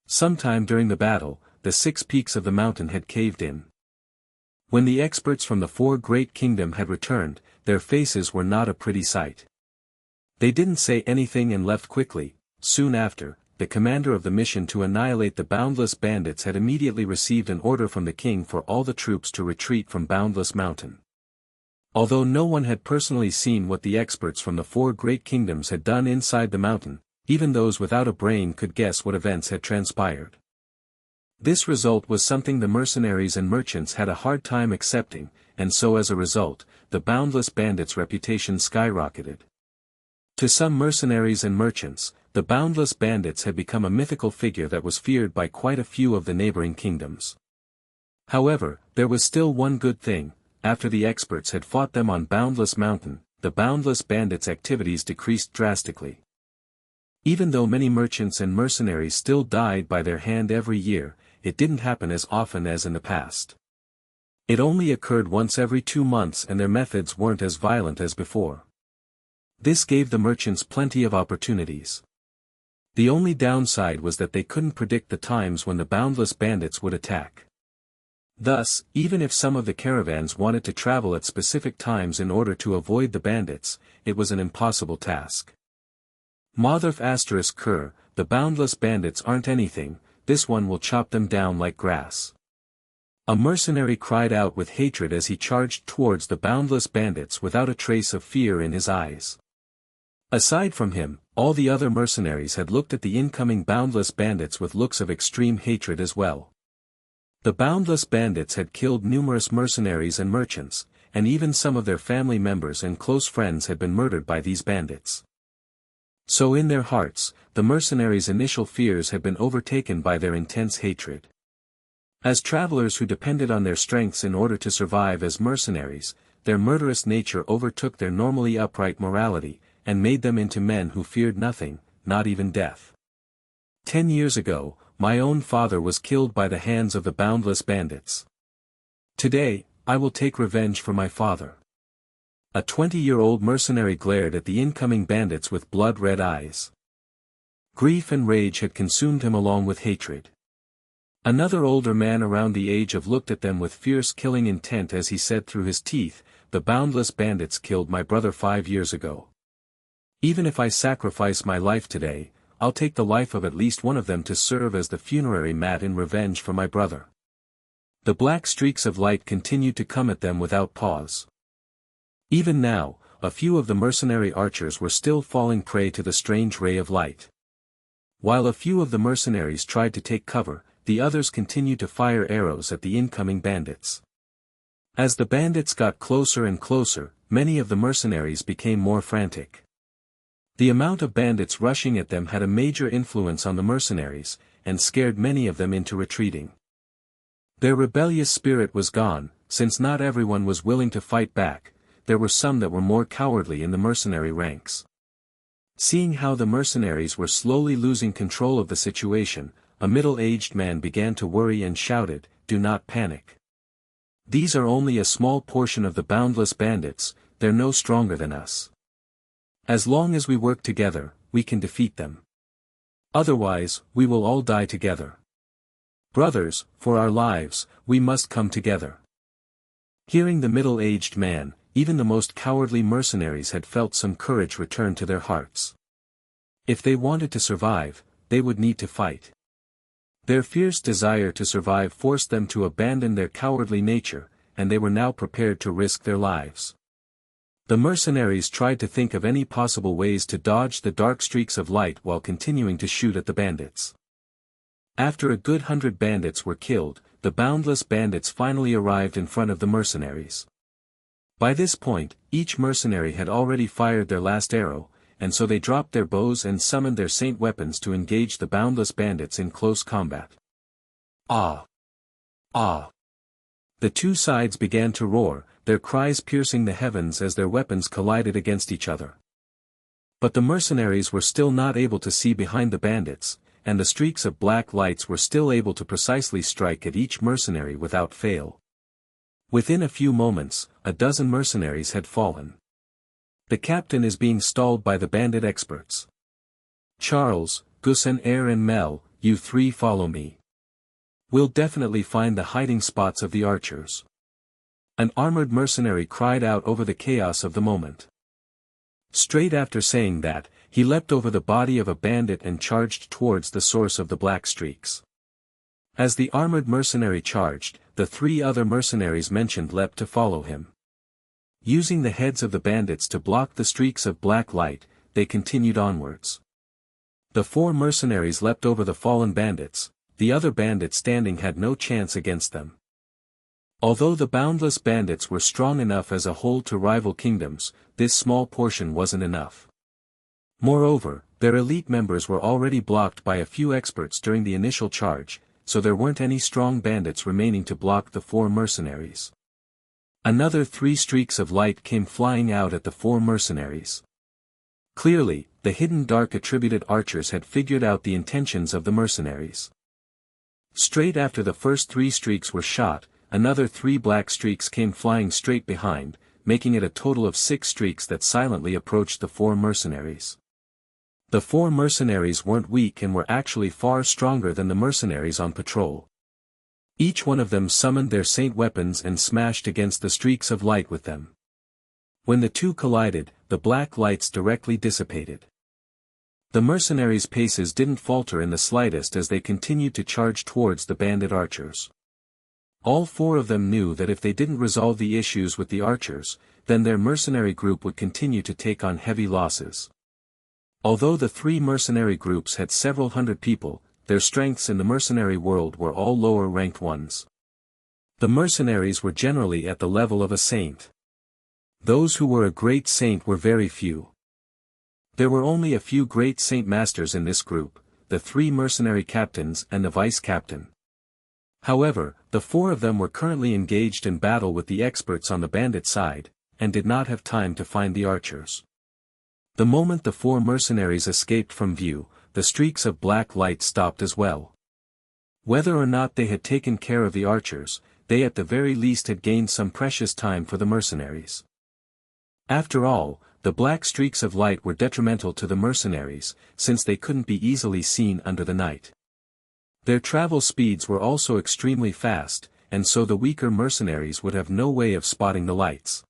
Sometime during the battle, the 6 peaks of the mountain had caved in. When the experts from the 4 great kingdoms had returned, their faces were not a pretty sight. They didn't say anything and left quickly. Soon after, the commander of the mission to annihilate the Boundless Bandits had immediately received an order from the king for all the troops to retreat from Boundless Mountain. Although no one had personally seen what the experts from the 4 great kingdoms had done inside the mountain, even those without a brain could guess what events had transpired. This result was something the mercenaries and merchants had a hard time accepting, and so as a result, the Boundless Bandits' reputation skyrocketed. To some mercenaries and merchants, the Boundless Bandits had become a mythical figure that was feared by quite a few of the neighboring kingdoms. However, there was still one good thing: after the experts had fought them on Boundless Mountain, the Boundless Bandits' activities decreased drastically. Even though many merchants and mercenaries still died by their hand every year, it didn't happen as often as in the past. It only occurred once every 2 months, and their methods weren't as violent as before. This gave the merchants plenty of opportunities. The only downside was that they couldn't predict the times when the Boundless Bandits would attack. Thus, even if some of the caravans wanted to travel at specific times in order to avoid the bandits, it was an impossible task. Motherf ****, the Boundless Bandits aren't anything, this one will chop them down like grass. A mercenary cried out with hatred as he charged towards the Boundless Bandits without a trace of fear in his eyes. Aside from him, all the other mercenaries had looked at the incoming Boundless Bandits with looks of extreme hatred as well. The Boundless Bandits had killed numerous mercenaries and merchants, and even some of their family members and close friends had been murdered by these bandits. So in their hearts, the mercenaries' initial fears had been overtaken by their intense hatred. As travelers who depended on their strengths in order to survive as mercenaries, their murderous nature overtook their normally upright morality, and made them into men who feared nothing, not even death. 10 years ago, my own father was killed by the hands of the Boundless Bandits. Today, I will take revenge for my father. A 20-year-old mercenary glared at the incoming bandits with blood-red eyes. Grief and rage had consumed him along with hatred. Another older man around the age of looked at them with fierce killing intent as he said through his teeth, "The Boundless Bandits killed my brother 5 years ago. Even if I sacrifice my life today, I'll take the life of at least one of them to serve as the funerary mat in revenge for my brother." The black streaks of light continued to come at them without pause. Even now, a few of the mercenary archers were still falling prey to the strange ray of light. While a few of the mercenaries tried to take cover, the others continued to fire arrows at the incoming bandits. As the bandits got closer and closer, many of the mercenaries became more frantic. The amount of bandits rushing at them had a major influence on the mercenaries, and scared many of them into retreating. Their rebellious spirit was gone, since not everyone was willing to fight back. There were some that were more cowardly in the mercenary ranks. Seeing how the mercenaries were slowly losing control of the situation, a middle-aged man began to worry and shouted, "Do not panic. These are only a small portion of the boundless bandits, they're no stronger than us. As long as we work together, we can defeat them. Otherwise, we will all die together. Brothers, for our lives, we must come together." Hearing the middle-aged man, even the most cowardly mercenaries had felt some courage return to their hearts. If they wanted to survive, they would need to fight. Their fierce desire to survive forced them to abandon their cowardly nature, and they were now prepared to risk their lives. The mercenaries tried to think of any possible ways to dodge the dark streaks of light while continuing to shoot at the bandits. After a good 100 bandits were killed, the boundless bandits finally arrived in front of the mercenaries. By this point, each mercenary had already fired their last arrow, and so they dropped their bows and summoned their saint weapons to engage the boundless bandits in close combat. Ah! Ah! The two sides began to roar, their cries piercing the heavens as their weapons collided against each other. But the mercenaries were still not able to see behind the bandits, and the streaks of black lights were still able to precisely strike at each mercenary without fail. Within a few moments, a dozen mercenaries had fallen. The captain is being stalled by the bandit experts. "Charles, Gus and and Mel, you three follow me. We'll definitely find the hiding spots of the archers." An armored mercenary cried out over the chaos of the moment. Straight after saying that, he leapt over the body of a bandit and charged towards the source of the black streaks. As the armored mercenary charged, the three other mercenaries mentioned leapt to follow him. Using the heads of the bandits to block the streaks of black light, they continued onwards. The four mercenaries leapt over the fallen bandits, the other bandits standing had no chance against them. Although the boundless bandits were strong enough as a whole to rival kingdoms, this small portion wasn't enough. Moreover, their elite members were already blocked by a few experts during the initial charge, so there weren't any strong bandits remaining to block the four mercenaries. Another 3 streaks of light came flying out at the 4 mercenaries. Clearly, the hidden dark attributed archers had figured out the intentions of the mercenaries. Straight after the first 3 streaks were shot, another 3 black streaks came flying straight behind, making it a total of 6 streaks that silently approached the 4 mercenaries. The 4 mercenaries weren't weak and were actually far stronger than the mercenaries on patrol. Each one of them summoned their saint weapons and smashed against the streaks of light with them. When the two collided, the black lights directly dissipated. The mercenaries' paces didn't falter in the slightest as they continued to charge towards the bandit archers. All 4 of them knew that if they didn't resolve the issues with the archers, then their mercenary group would continue to take on heavy losses. Although the 3 mercenary groups had several hundred people, their strengths in the mercenary world were all lower-ranked ones. The mercenaries were generally at the level of a saint. Those who were a great saint were very few. There were only a few great saint masters in this group, the 3 mercenary captains and the vice-captain. However, the 4 of them were currently engaged in battle with the experts on the bandit side, and did not have time to find the archers. The moment the 4 mercenaries escaped from view, the streaks of black light stopped as well. Whether or not they had taken care of the archers, they at the very least had gained some precious time for the mercenaries. After all, the black streaks of light were detrimental to the mercenaries, since they couldn't be easily seen under the night. Their travel speeds were also extremely fast, and so the weaker mercenaries would have no way of spotting the lights.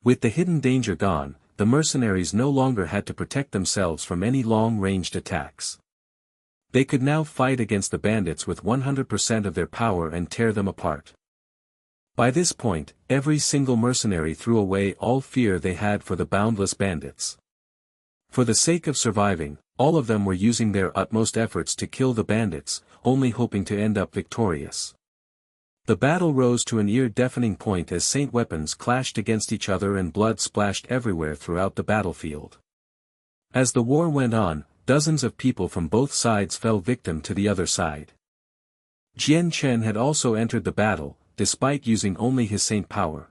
With the hidden danger gone, the mercenaries no longer had to protect themselves from any long-ranged attacks. They could now fight against the bandits with 100% of their power and tear them apart. By this point, every single mercenary threw away all fear they had for the boundless bandits. For the sake of surviving, all of them were using their utmost efforts to kill the bandits, only hoping to end up victorious. The battle rose to an ear-deafening point as saint weapons clashed against each other and blood splashed everywhere throughout the battlefield. As the war went on, dozens of people from both sides fell victim to the other side. Jian Chen had also entered the battle, despite using only his saint power.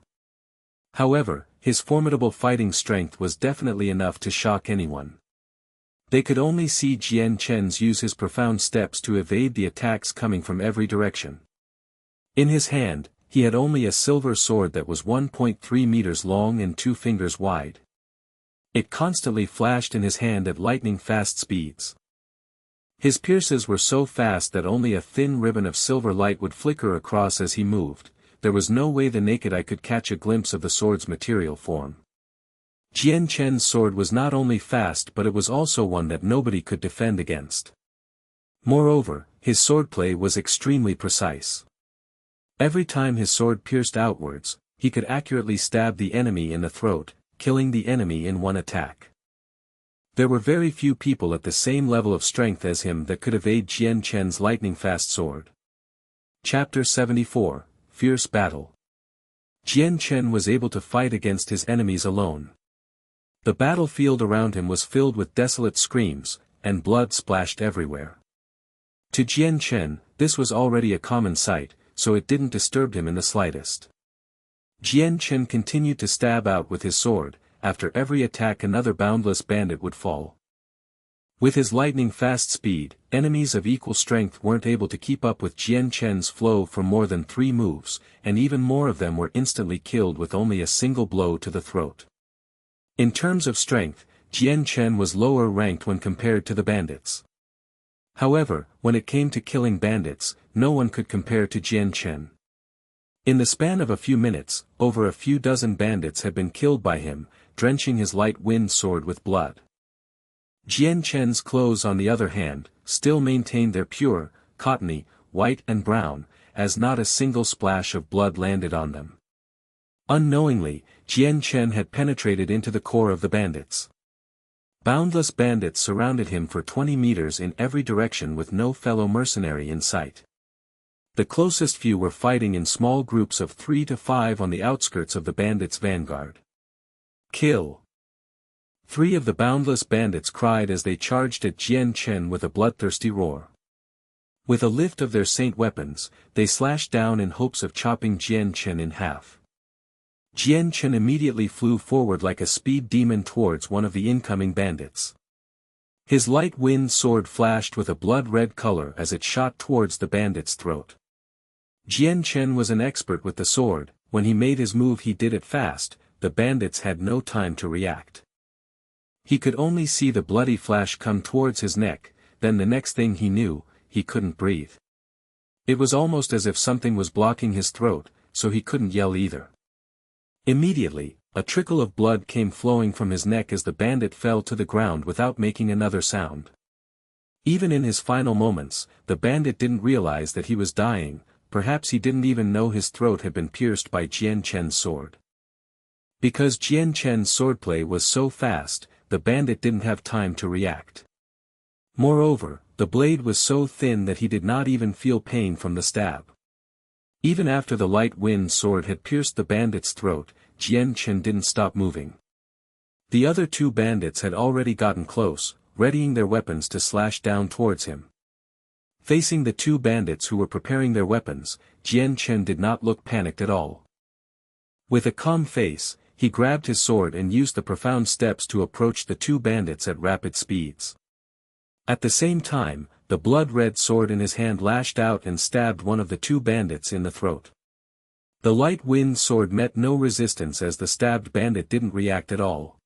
However, his formidable fighting strength was definitely enough to shock anyone. They could only see Jian Chen use his profound steps to evade the attacks coming from every direction. In his hand, he had only a silver sword that was 1.3 meters long and 2 fingers wide. It constantly flashed in his hand at lightning-fast speeds. His pierces were so fast that only a thin ribbon of silver light would flicker across as he moved. There was no way the naked eye could catch a glimpse of the sword's material form. Jian Chen's sword was not only fast but it was also one that nobody could defend against. Moreover, his swordplay was extremely precise. Every time his sword pierced outwards, he could accurately stab the enemy in the throat, killing the enemy in one attack. There were very few people at the same level of strength as him that could evade Jian Chen's lightning-fast sword. Chapter 74, Fierce Battle. Jian Chen was able to fight against his enemies alone. The battlefield around him was filled with desolate screams, and blood splashed everywhere. To Jian Chen, this was already a common sight, so it didn't disturb him in the slightest. Jian Chen continued to stab out with his sword. After every attack another boundless bandit would fall. With his lightning-fast speed, enemies of equal strength weren't able to keep up with Jian Chen's flow for more than 3 moves, and even more of them were instantly killed with only a single blow to the throat. In terms of strength, Jian Chen was lower ranked when compared to the bandits. However, when it came to killing bandits, no one could compare to Jian Chen. In the span of a few minutes, over a few dozen bandits had been killed by him, drenching his light wind sword with blood. Jian Chen's clothes on the other hand, still maintained their pure, cottony, white and brown, as not a single splash of blood landed on them. Unknowingly, Jian Chen had penetrated into the core of the bandits. Boundless bandits surrounded him for 20 meters in every direction with no fellow mercenary in sight. The closest few were fighting in small groups of 3 to 5 on the outskirts of the bandits' vanguard. Kill! 3 of the boundless bandits cried as they charged at Jian Chen with a bloodthirsty roar. With a lift of their saint weapons, they slashed down in hopes of chopping Jian Chen in half. Jian Chen immediately flew forward like a speed demon towards one of the incoming bandits. His light wind sword flashed with a blood-red color as it shot towards the bandit's throat. Jian Chen was an expert with the sword. When he made his move he did it fast. The bandits had no time to react. He could only see the bloody flash come towards his neck, then the next thing he knew, he couldn't breathe. It was almost as if something was blocking his throat, so he couldn't yell either. Immediately, a trickle of blood came flowing from his neck as the bandit fell to the ground without making another sound. Even in his final moments, the bandit didn't realize that he was dying, perhaps he didn't even know his throat had been pierced by Jian Chen's sword. Because Jian Chen's swordplay was so fast, the bandit didn't have time to react. Moreover, the blade was so thin that he did not even feel pain from the stab. Even after the light wind sword had pierced the bandit's throat, Jian Chen didn't stop moving. The other 2 bandits had already gotten close, readying their weapons to slash down towards him. Facing the 2 bandits who were preparing their weapons, Jian Chen did not look panicked at all. With a calm face, he grabbed his sword and used the profound steps to approach the 2 bandits at rapid speeds. At the same time, the blood-red sword in his hand lashed out and stabbed one of the 2 bandits in the throat. The light wind sword met no resistance as the stabbed bandit didn't react at all.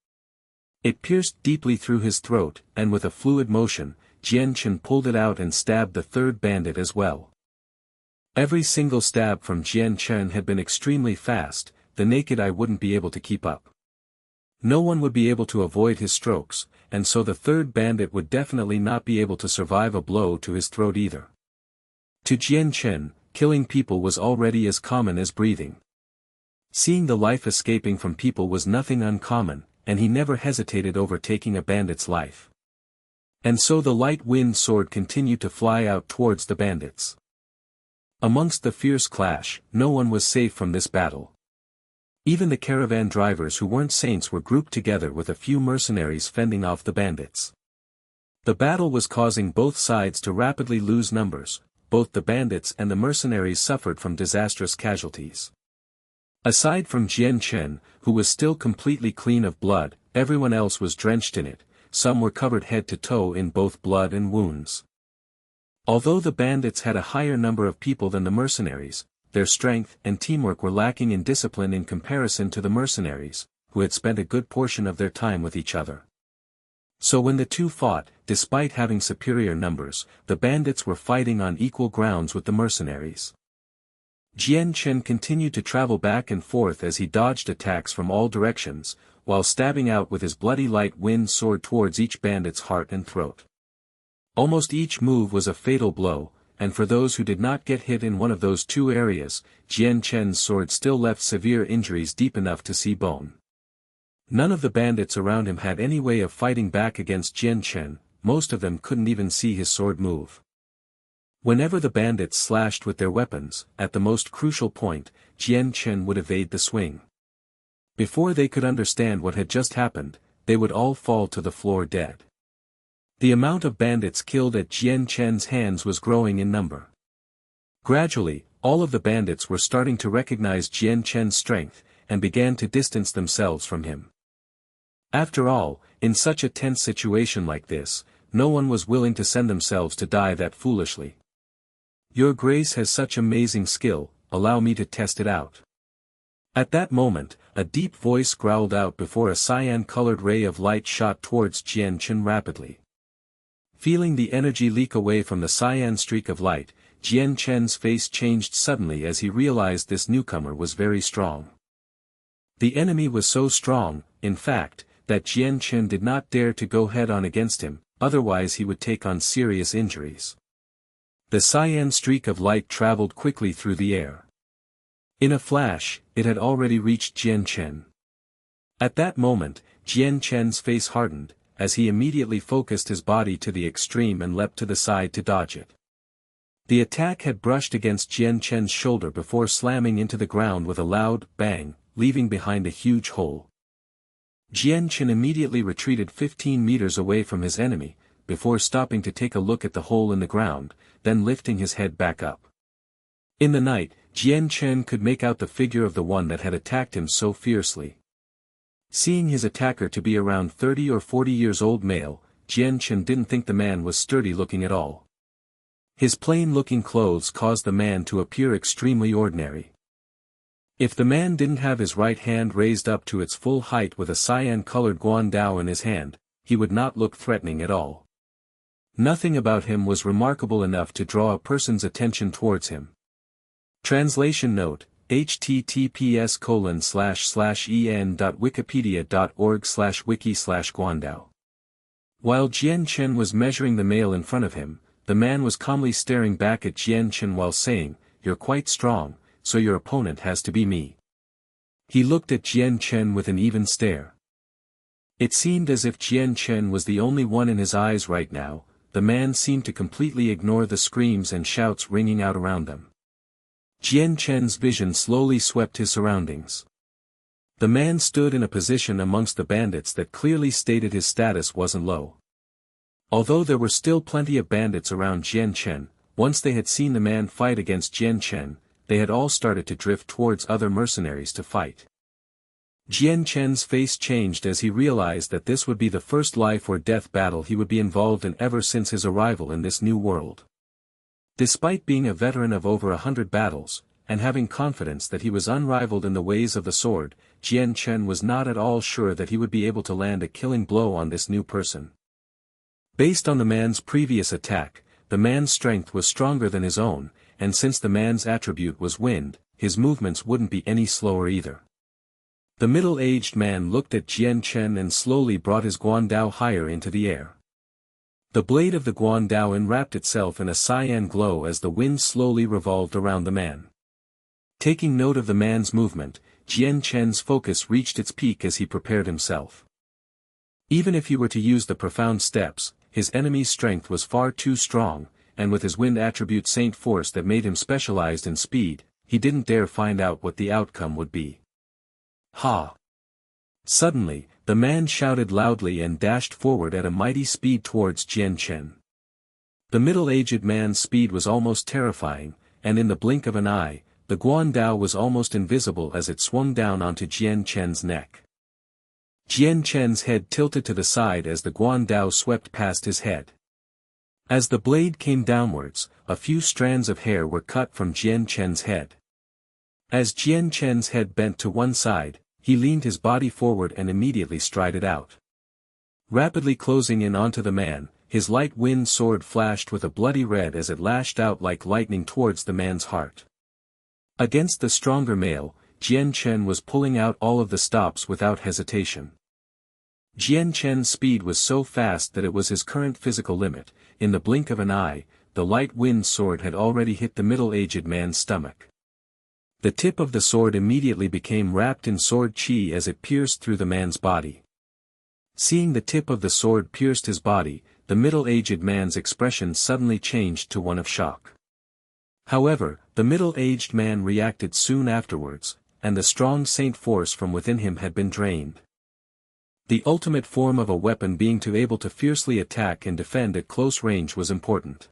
It pierced deeply through his throat, and with a fluid motion, Jian Chen pulled it out and stabbed the 3rd bandit as well. Every single stab from Jian Chen had been extremely fast. The naked eye wouldn't be able to keep up. No one would be able to avoid his strokes, and so the 3rd bandit would definitely not be able to survive a blow to his throat either. To Jian Chen, killing people was already as common as breathing. Seeing the life escaping from people was nothing uncommon, and he never hesitated over taking a bandit's life. And so the light wind sword continued to fly out towards the bandits. Amongst the fierce clash, no one was safe from this battle. Even the caravan drivers who weren't saints were grouped together with a few mercenaries fending off the bandits. The battle was causing both sides to rapidly lose numbers. both the bandits and the mercenaries suffered from disastrous casualties. Aside from Jian Chen, who was still completely clean of blood, everyone else was drenched in it, some were covered head to toe in both blood and wounds. Although the bandits had a higher number of people than the mercenaries, their strength and teamwork were lacking in discipline in comparison to the mercenaries, who had spent a good portion of their time with each other. So when the two fought, despite having superior numbers, the bandits were fighting on equal grounds with the mercenaries. Jian Chen continued to travel back and forth as he dodged attacks from all directions, while stabbing out with his bloody light wind sword towards each bandit's heart and throat. Almost each move was a fatal blow, and for those who did not get hit in one of those two areas, Jian Chen's sword still left severe injuries deep enough to see bone. None of the bandits around him had any way of fighting back against Jian Chen, most of them couldn't even see his sword move. Whenever the bandits slashed with their weapons, at the most crucial point, Jian Chen would evade the swing. Before they could understand what had just happened, they would all fall to the floor dead. The amount of bandits killed at Jian Chen's hands was growing in number. Gradually, all of the bandits were starting to recognize Jian Chen's strength, and began to distance themselves from him. After all, in such a tense situation like this, no one was willing to send themselves to die that foolishly. "Your Grace has such amazing skill, allow me to test it out." At that moment, a deep voice growled out before a cyan-colored ray of light shot towards Jian Chen rapidly. Feeling the energy leak away from the cyan streak of light, Jian Chen's face changed suddenly as he realized this newcomer was very strong. The enemy was so strong, in fact, that Jian Chen did not dare to go head-on against him, otherwise he would take on serious injuries. The cyan streak of light traveled quickly through the air. In a flash, it had already reached Jian Chen. At that moment, Jian Chen's face hardened, as he immediately focused his body to the extreme and leapt to the side to dodge it. The attack had brushed against Jian Chen's shoulder before slamming into the ground with a loud bang, leaving behind a huge hole. Jian Chen immediately retreated 15 meters away from his enemy, before stopping to take a look at the hole in the ground, then lifting his head back up. In the night, Jian Chen could make out the figure of the one that had attacked him so fiercely. Seeing his attacker to be around 30 or 40 years old male, Jian Chen didn't think the man was sturdy looking at all. His plain-looking clothes caused the man to appear extremely ordinary. If the man didn't have his right hand raised up to its full height with a cyan-colored guandao in his hand, he would not look threatening at all. Nothing about him was remarkable enough to draw a person's attention towards him. Translation note: https://en.wikipedia.org/wiki/guandao. While Jian Chen was measuring the male in front of him, the man was calmly staring back at Jian Chen while saying, "You're quite strong, so your opponent has to be me." He looked at Jian Chen with an even stare. It seemed as if Jian Chen was the only one in his eyes right now. The man seemed to completely ignore the screams and shouts ringing out around them. Jian Chen's vision slowly swept his surroundings. The man stood in a position amongst the bandits that clearly stated his status wasn't low. Although there were still plenty of bandits around Jian Chen, once they had seen the man fight against Jian Chen, they had all started to drift towards other mercenaries to fight. Jian Chen's face changed as he realized that this would be the first life or death battle he would be involved in ever since his arrival in this new world. Despite being a veteran of over 100 battles, and having confidence that he was unrivaled in the ways of the sword, Jian Chen was not at all sure that he would be able to land a killing blow on this new person. Based on the man's previous attack, the man's strength was stronger than his own, and since the man's attribute was wind, his movements wouldn't be any slower either. The middle-aged man looked at Jian Chen and slowly brought his guandao higher into the air. The blade of the guandao enwrapped itself in a cyan glow as the wind slowly revolved around the man. Taking note of the man's movement, Jian Chen's focus reached its peak as he prepared himself. Even if he were to use the profound steps, his enemy's strength was far too strong, and with his wind attribute Saint Force that made him specialized in speed, he didn't dare find out what the outcome would be. Ha! Suddenly, the man shouted loudly and dashed forward at a mighty speed towards Jian Chen. The middle-aged man's speed was almost terrifying, and in the blink of an eye, the Guandao was almost invisible as it swung down onto Jian Chen's neck. Jian Chen's head tilted to the side as the Guandao swept past his head. As the blade came downwards, a few strands of hair were cut from Jian Chen's head. As Jian Chen's head bent to one side, he leaned his body forward and immediately strided out. Rapidly closing in onto the man, his light wind sword flashed with a bloody red as it lashed out like lightning towards the man's heart. Against the stronger male, Jian Chen was pulling out all of the stops without hesitation. Jian Chen's speed was so fast that it was his current physical limit. In the blink of an eye, the light wind sword had already hit the middle-aged man's stomach. The tip of the sword immediately became wrapped in sword chi as it pierced through the man's body. Seeing the tip of the sword pierced his body, the middle-aged man's expression suddenly changed to one of shock. However, the middle-aged man reacted soon afterwards, and the strong saint force from within him had been drained. The ultimate form of a weapon being to able to fiercely attack and defend at close range was important.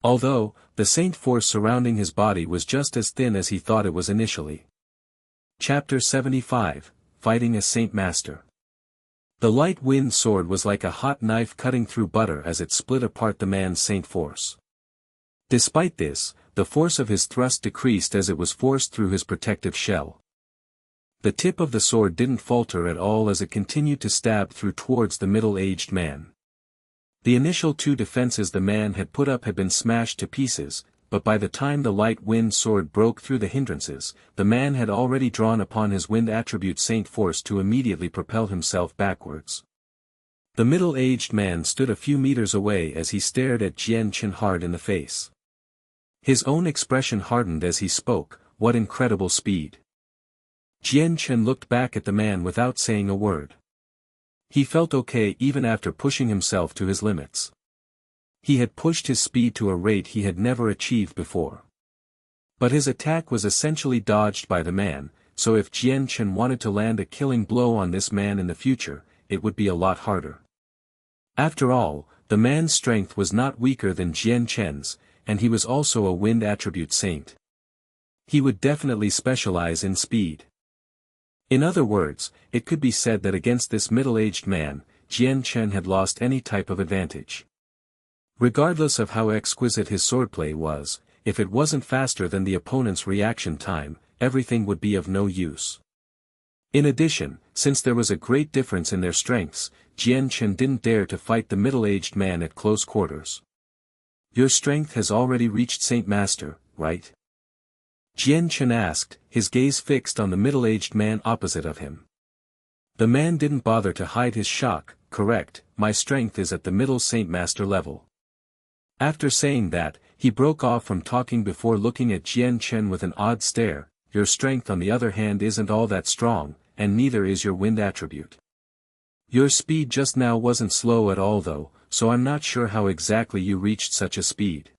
Although, the saint force surrounding his body was just as thin as he thought it was initially. Chapter 75, Fighting a Saint Master. The light wind sword was like a hot knife cutting through butter as it split apart the man's saint force. Despite this, the force of his thrust decreased as it was forced through his protective shell. The tip of the sword didn't falter at all as it continued to stab through towards the middle-aged man. The initial two defenses the man had put up had been smashed to pieces, but by the time the light wind sword broke through the hindrances, the man had already drawn upon his wind attribute saint force to immediately propel himself backwards. The middle-aged man stood a few meters away as he stared at Jian Chen hard in the face. His own expression hardened as he spoke, "What incredible speed." Jian Chen looked back at the man without saying a word. He felt okay even after pushing himself to his limits. He had pushed his speed to a rate he had never achieved before. But his attack was essentially dodged by the man, so if Jian Chen wanted to land a killing blow on this man in the future, it would be a lot harder. After all, the man's strength was not weaker than Jian Chen's, and he was also a wind attribute saint. He would definitely specialize in speed. In other words, it could be said that against this middle-aged man, Jian Chen had lost any type of advantage. Regardless of how exquisite his swordplay was, if it wasn't faster than the opponent's reaction time, everything would be of no use. In addition, since there was a great difference in their strengths, Jian Chen didn't dare to fight the middle-aged man at close quarters. "Your strength has already reached Saint Master, right?" Jian Chen asked, his gaze fixed on the middle-aged man opposite of him. The man didn't bother to hide his shock. "Correct, my strength is at the middle Saint Master level." After saying that, he broke off from talking before looking at Jian Chen with an odd stare. "Your strength on the other hand isn't all that strong, and neither is your wind attribute. Your speed just now wasn't slow at all though, so I'm not sure how exactly you reached such a speed,"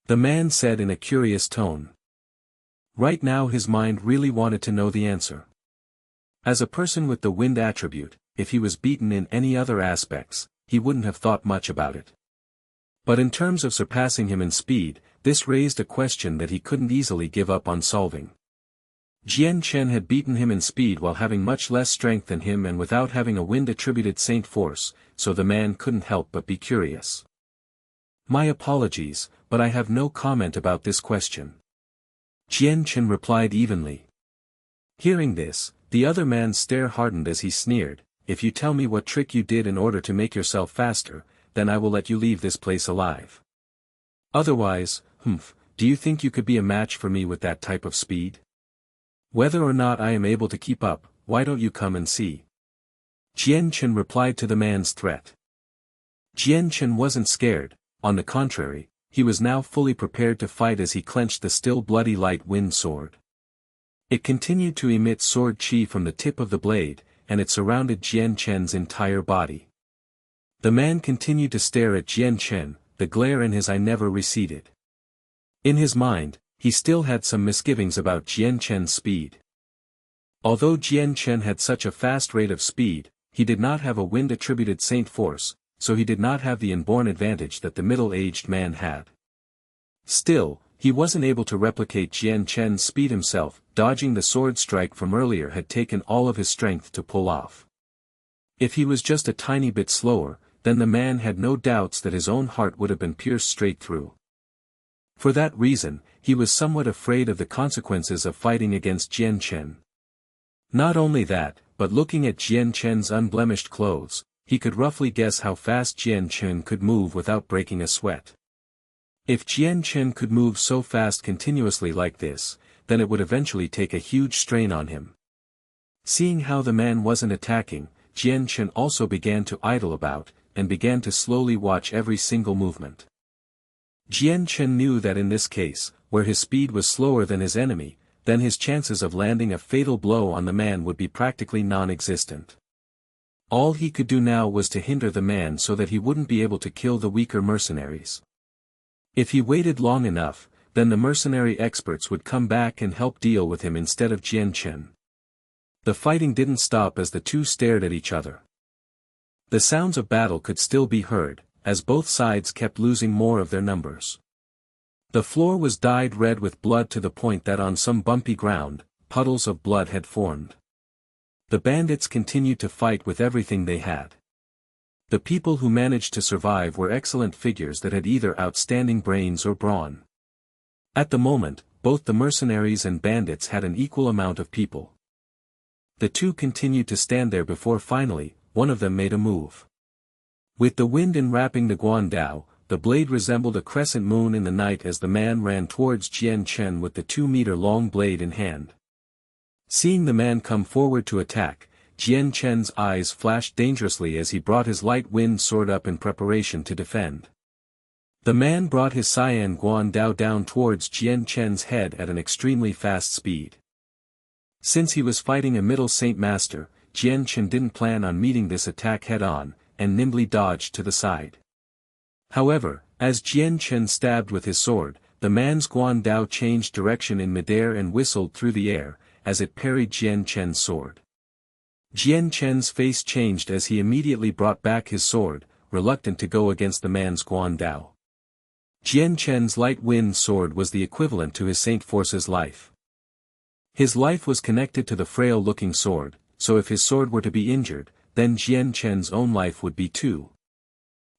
the man said in a curious tone. Right now his mind really wanted to know the answer. As a person with the wind attribute, if he was beaten in any other aspects, he wouldn't have thought much about it. But in terms of surpassing him in speed, this raised a question that he couldn't easily give up on solving. Jian Chen had beaten him in speed while having much less strength than him and without having a wind-attributed saint force, so the man couldn't help but be curious. "My apologies, but I have no comment about this question," Jian Chen replied evenly. Hearing this, the other man's stare hardened as he sneered, "If you tell me what trick you did in order to make yourself faster, then I will let you leave this place alive. Otherwise, do you think you could be a match for me with that type of speed? Whether or not I am able to keep up, why don't you come and see?" Jian Chen replied to the man's threat. Jian Chen wasn't scared, on the contrary, he was now fully prepared to fight as he clenched the still bloody light wind sword. It continued to emit sword chi from the tip of the blade, and it surrounded Jian Chen's entire body. The man continued to stare at Jian Chen, the glare in his eye never receded. In his mind, he still had some misgivings about Jian Chen's speed. Although Jian Chen had such a fast rate of speed, he did not have a wind-attributed saint force, so he did not have the inborn advantage that the middle-aged man had. Still, he wasn't able to replicate Jian Chen's speed himself. Dodging the sword strike from earlier had taken all of his strength to pull off. If he was just a tiny bit slower, then the man had no doubts that his own heart would have been pierced straight through. For that reason, he was somewhat afraid of the consequences of fighting against Jian Chen. Not only that, but looking at Jian Chen's unblemished clothes, he could roughly guess how fast Jian Chen could move without breaking a sweat. If Jian Chen could move so fast continuously like this, then it would eventually take a huge strain on him. Seeing how the man wasn't attacking, Jian Chen also began to idle about, and began to slowly watch every single movement. Jian Chen knew that in this case, where his speed was slower than his enemy, then his chances of landing a fatal blow on the man would be practically non-existent. All he could do now was to hinder the man so that he wouldn't be able to kill the weaker mercenaries. If he waited long enough, then the mercenary experts would come back and help deal with him instead of Jian Chen. The fighting didn't stop as the two stared at each other. The sounds of battle could still be heard, as both sides kept losing more of their numbers. The floor was dyed red with blood to the point that on some bumpy ground, puddles of blood had formed. The bandits continued to fight with everything they had. The people who managed to survive were excellent figures that had either outstanding brains or brawn. At the moment, both the mercenaries and bandits had an equal amount of people. The two continued to stand there before finally, one of them made a move. With the wind enwrapping the Guandao, the blade resembled a crescent moon in the night as the man ran towards Jian Chen with the 2-meter-long blade in hand. Seeing the man come forward to attack, Jian Chen's eyes flashed dangerously as he brought his light wind sword up in preparation to defend. The man brought his Cyan Guandao down towards Jian Chen's head at an extremely fast speed. Since he was fighting a middle Saint Master, Jian Chen didn't plan on meeting this attack head-on, and nimbly dodged to the side. However, as Jian Chen stabbed with his sword, the man's Guandao changed direction in midair and whistled through the air, as it parried Jian Chen's sword. Jian Chen's face changed as he immediately brought back his sword, reluctant to go against the man's Guandao. Jian Chen's light wind sword was the equivalent to his Saint Force's life. His life was connected to the frail-looking sword, so if his sword were to be injured, then Jian Chen's own life would be too.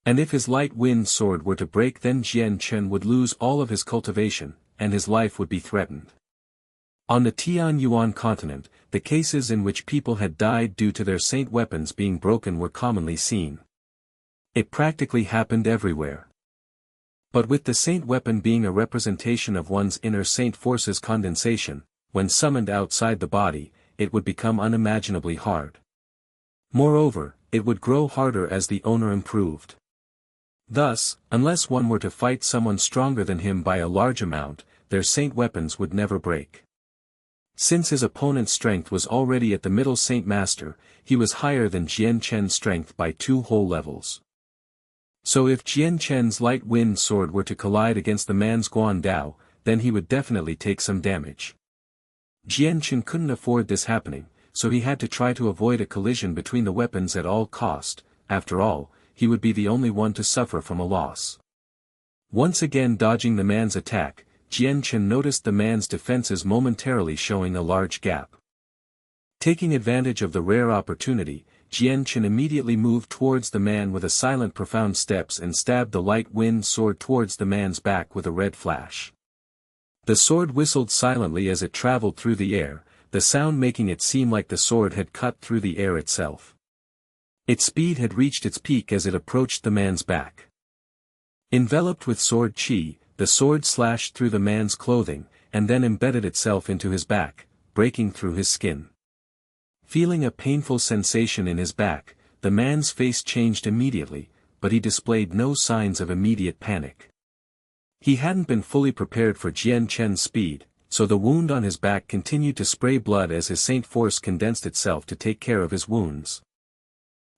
And if his light wind sword were to break, then Jian Chen would lose all of his cultivation, and his life would be threatened. On the Tianyuan continent, the cases in which people had died due to their saint weapons being broken were commonly seen. It practically happened everywhere. But with the saint weapon being a representation of one's inner Saint Force's condensation, when summoned outside the body, it would become unimaginably hard. Moreover, it would grow harder as the owner improved. Thus, unless one were to fight someone stronger than him by a large amount, their saint weapons would never break. Since his opponent's strength was already at the middle Saint Master, he was higher than Jian Chen's strength by 2 whole levels. So if Jian Chen's light wind sword were to collide against the man's Guandao, then he would definitely take some damage. Jian Chen couldn't afford this happening, so he had to try to avoid a collision between the weapons at all cost. After all, he would be the only one to suffer from a loss. Once again dodging the man's attack, Jian Chen noticed the man's defenses momentarily showing a large gap. Taking advantage of the rare opportunity, Jian Chen immediately moved towards the man with a silent profound steps and stabbed the light wind sword towards the man's back with a red flash. The sword whistled silently as it traveled through the air, the sound making it seem like the sword had cut through the air itself. Its speed had reached its peak as it approached the man's back. Enveloped with sword chi, the sword slashed through the man's clothing, and then embedded itself into his back, breaking through his skin. Feeling a painful sensation in his back, the man's face changed immediately, but he displayed no signs of immediate panic. He hadn't been fully prepared for Jian Chen's speed, so the wound on his back continued to spray blood as his Saint Force condensed itself to take care of his wounds.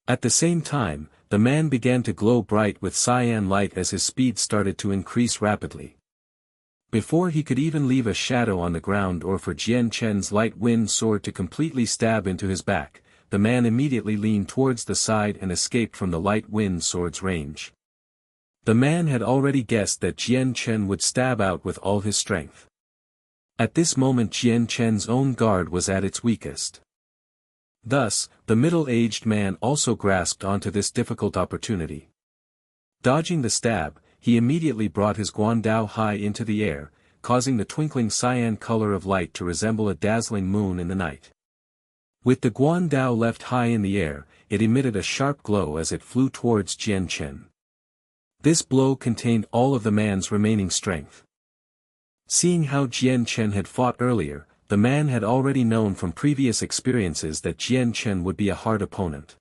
At the same time, the man began to glow bright with cyan light as his speed started to increase rapidly. Before he could even leave a shadow on the ground or for Jian Chen's light wind sword to completely stab into his back, the man immediately leaned towards the side and escaped from the light wind sword's range. The man had already guessed that Jian Chen would stab out with all his strength. At this moment Jian Chen's own guard was at its weakest. Thus, the middle-aged man also grasped onto this difficult opportunity. Dodging the stab, he immediately brought his guandao high into the air, causing the twinkling cyan color of light to resemble a dazzling moon in the night. With the guandao left high in the air, it emitted a sharp glow as it flew towards Jian Chen. This blow contained all of the man's remaining strength. Seeing how Jian Chen had fought earlier, the man had already known from previous experiences that Jian Chen would be a hard opponent.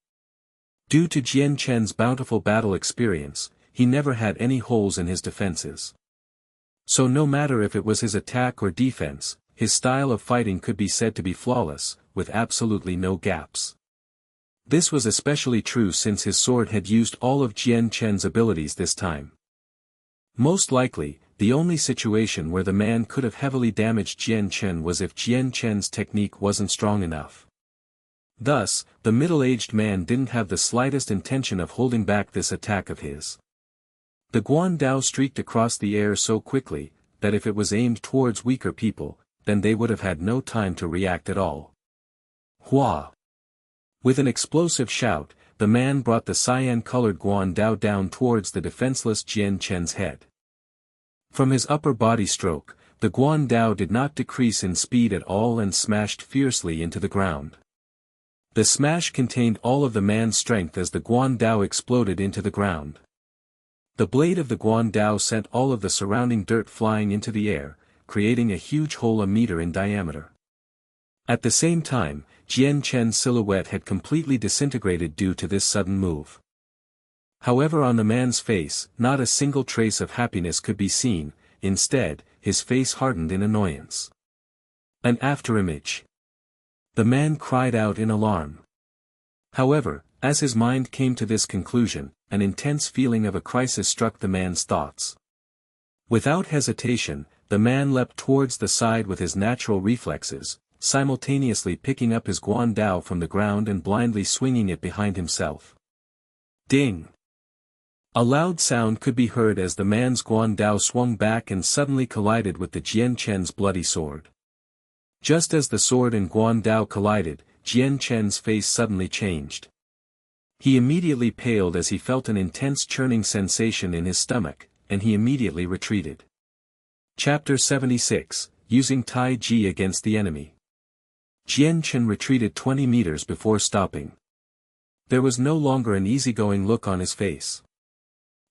Due to Jian Chen's bountiful battle experience, he never had any holes in his defenses. So no matter if it was his attack or defense, his style of fighting could be said to be flawless, with absolutely no gaps. This was especially true since his sword had used all of Jian Chen's abilities this time. Most likely, the only situation where the man could have heavily damaged Jian Chen was if Jian Chen's technique wasn't strong enough. Thus, the middle-aged man didn't have the slightest intention of holding back this attack of his. The guandao streaked across the air so quickly, that if it was aimed towards weaker people, then they would have had no time to react at all. Hua! With an explosive shout, the man brought the cyan-colored guandao down towards the defenseless Jian Chen's head. From his upper body stroke, the guandao did not decrease in speed at all and smashed fiercely into the ground. The smash contained all of the man's strength as the guandao exploded into the ground. The blade of the guandao sent all of the surrounding dirt flying into the air, creating a huge hole a meter in diameter. At the same time, Jian Chen's silhouette had completely disintegrated due to this sudden move. However, on the man's face, not a single trace of happiness could be seen, instead, his face hardened in annoyance. An afterimage. The man cried out in alarm. However, as his mind came to this conclusion, an intense feeling of a crisis struck the man's thoughts. Without hesitation, the man leapt towards the side with his natural reflexes, simultaneously picking up his guandao from the ground and blindly swinging it behind himself. Ding! A loud sound could be heard as the man's guandao swung back and suddenly collided with the Jian Chen's bloody sword. Just as the sword and guandao collided, Jian Chen's face suddenly changed. He immediately paled as he felt an intense churning sensation in his stomach, and he immediately retreated. Chapter 76, Using Tai Chi Against the Enemy. Jian Chen retreated 20 meters before stopping. There was no longer an easygoing look on his face.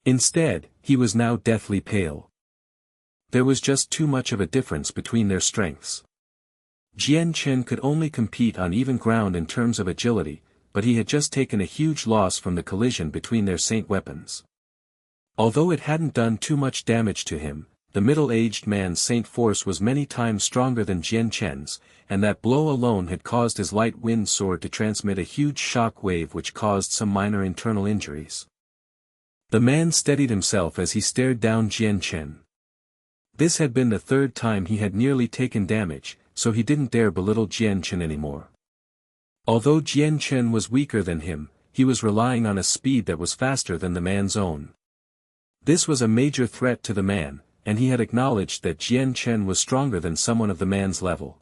Instead, he was now deathly pale. There was just too much of a difference between their strengths. Jian Chen could only compete on even ground in terms of agility, but he had just taken a huge loss from the collision between their saint weapons. Although it hadn't done too much damage to him, the middle-aged man's saint force was many times stronger than Jian Chen's, and that blow alone had caused his light wind sword to transmit a huge shock wave which caused some minor internal injuries. The man steadied himself as he stared down Jian Chen. This had been the third time he had nearly taken damage, so he didn't dare belittle Jian Chen anymore. Although Jian Chen was weaker than him, he was relying on a speed that was faster than the man's own. This was a major threat to the man, and he had acknowledged that Jian Chen was stronger than someone of the man's level.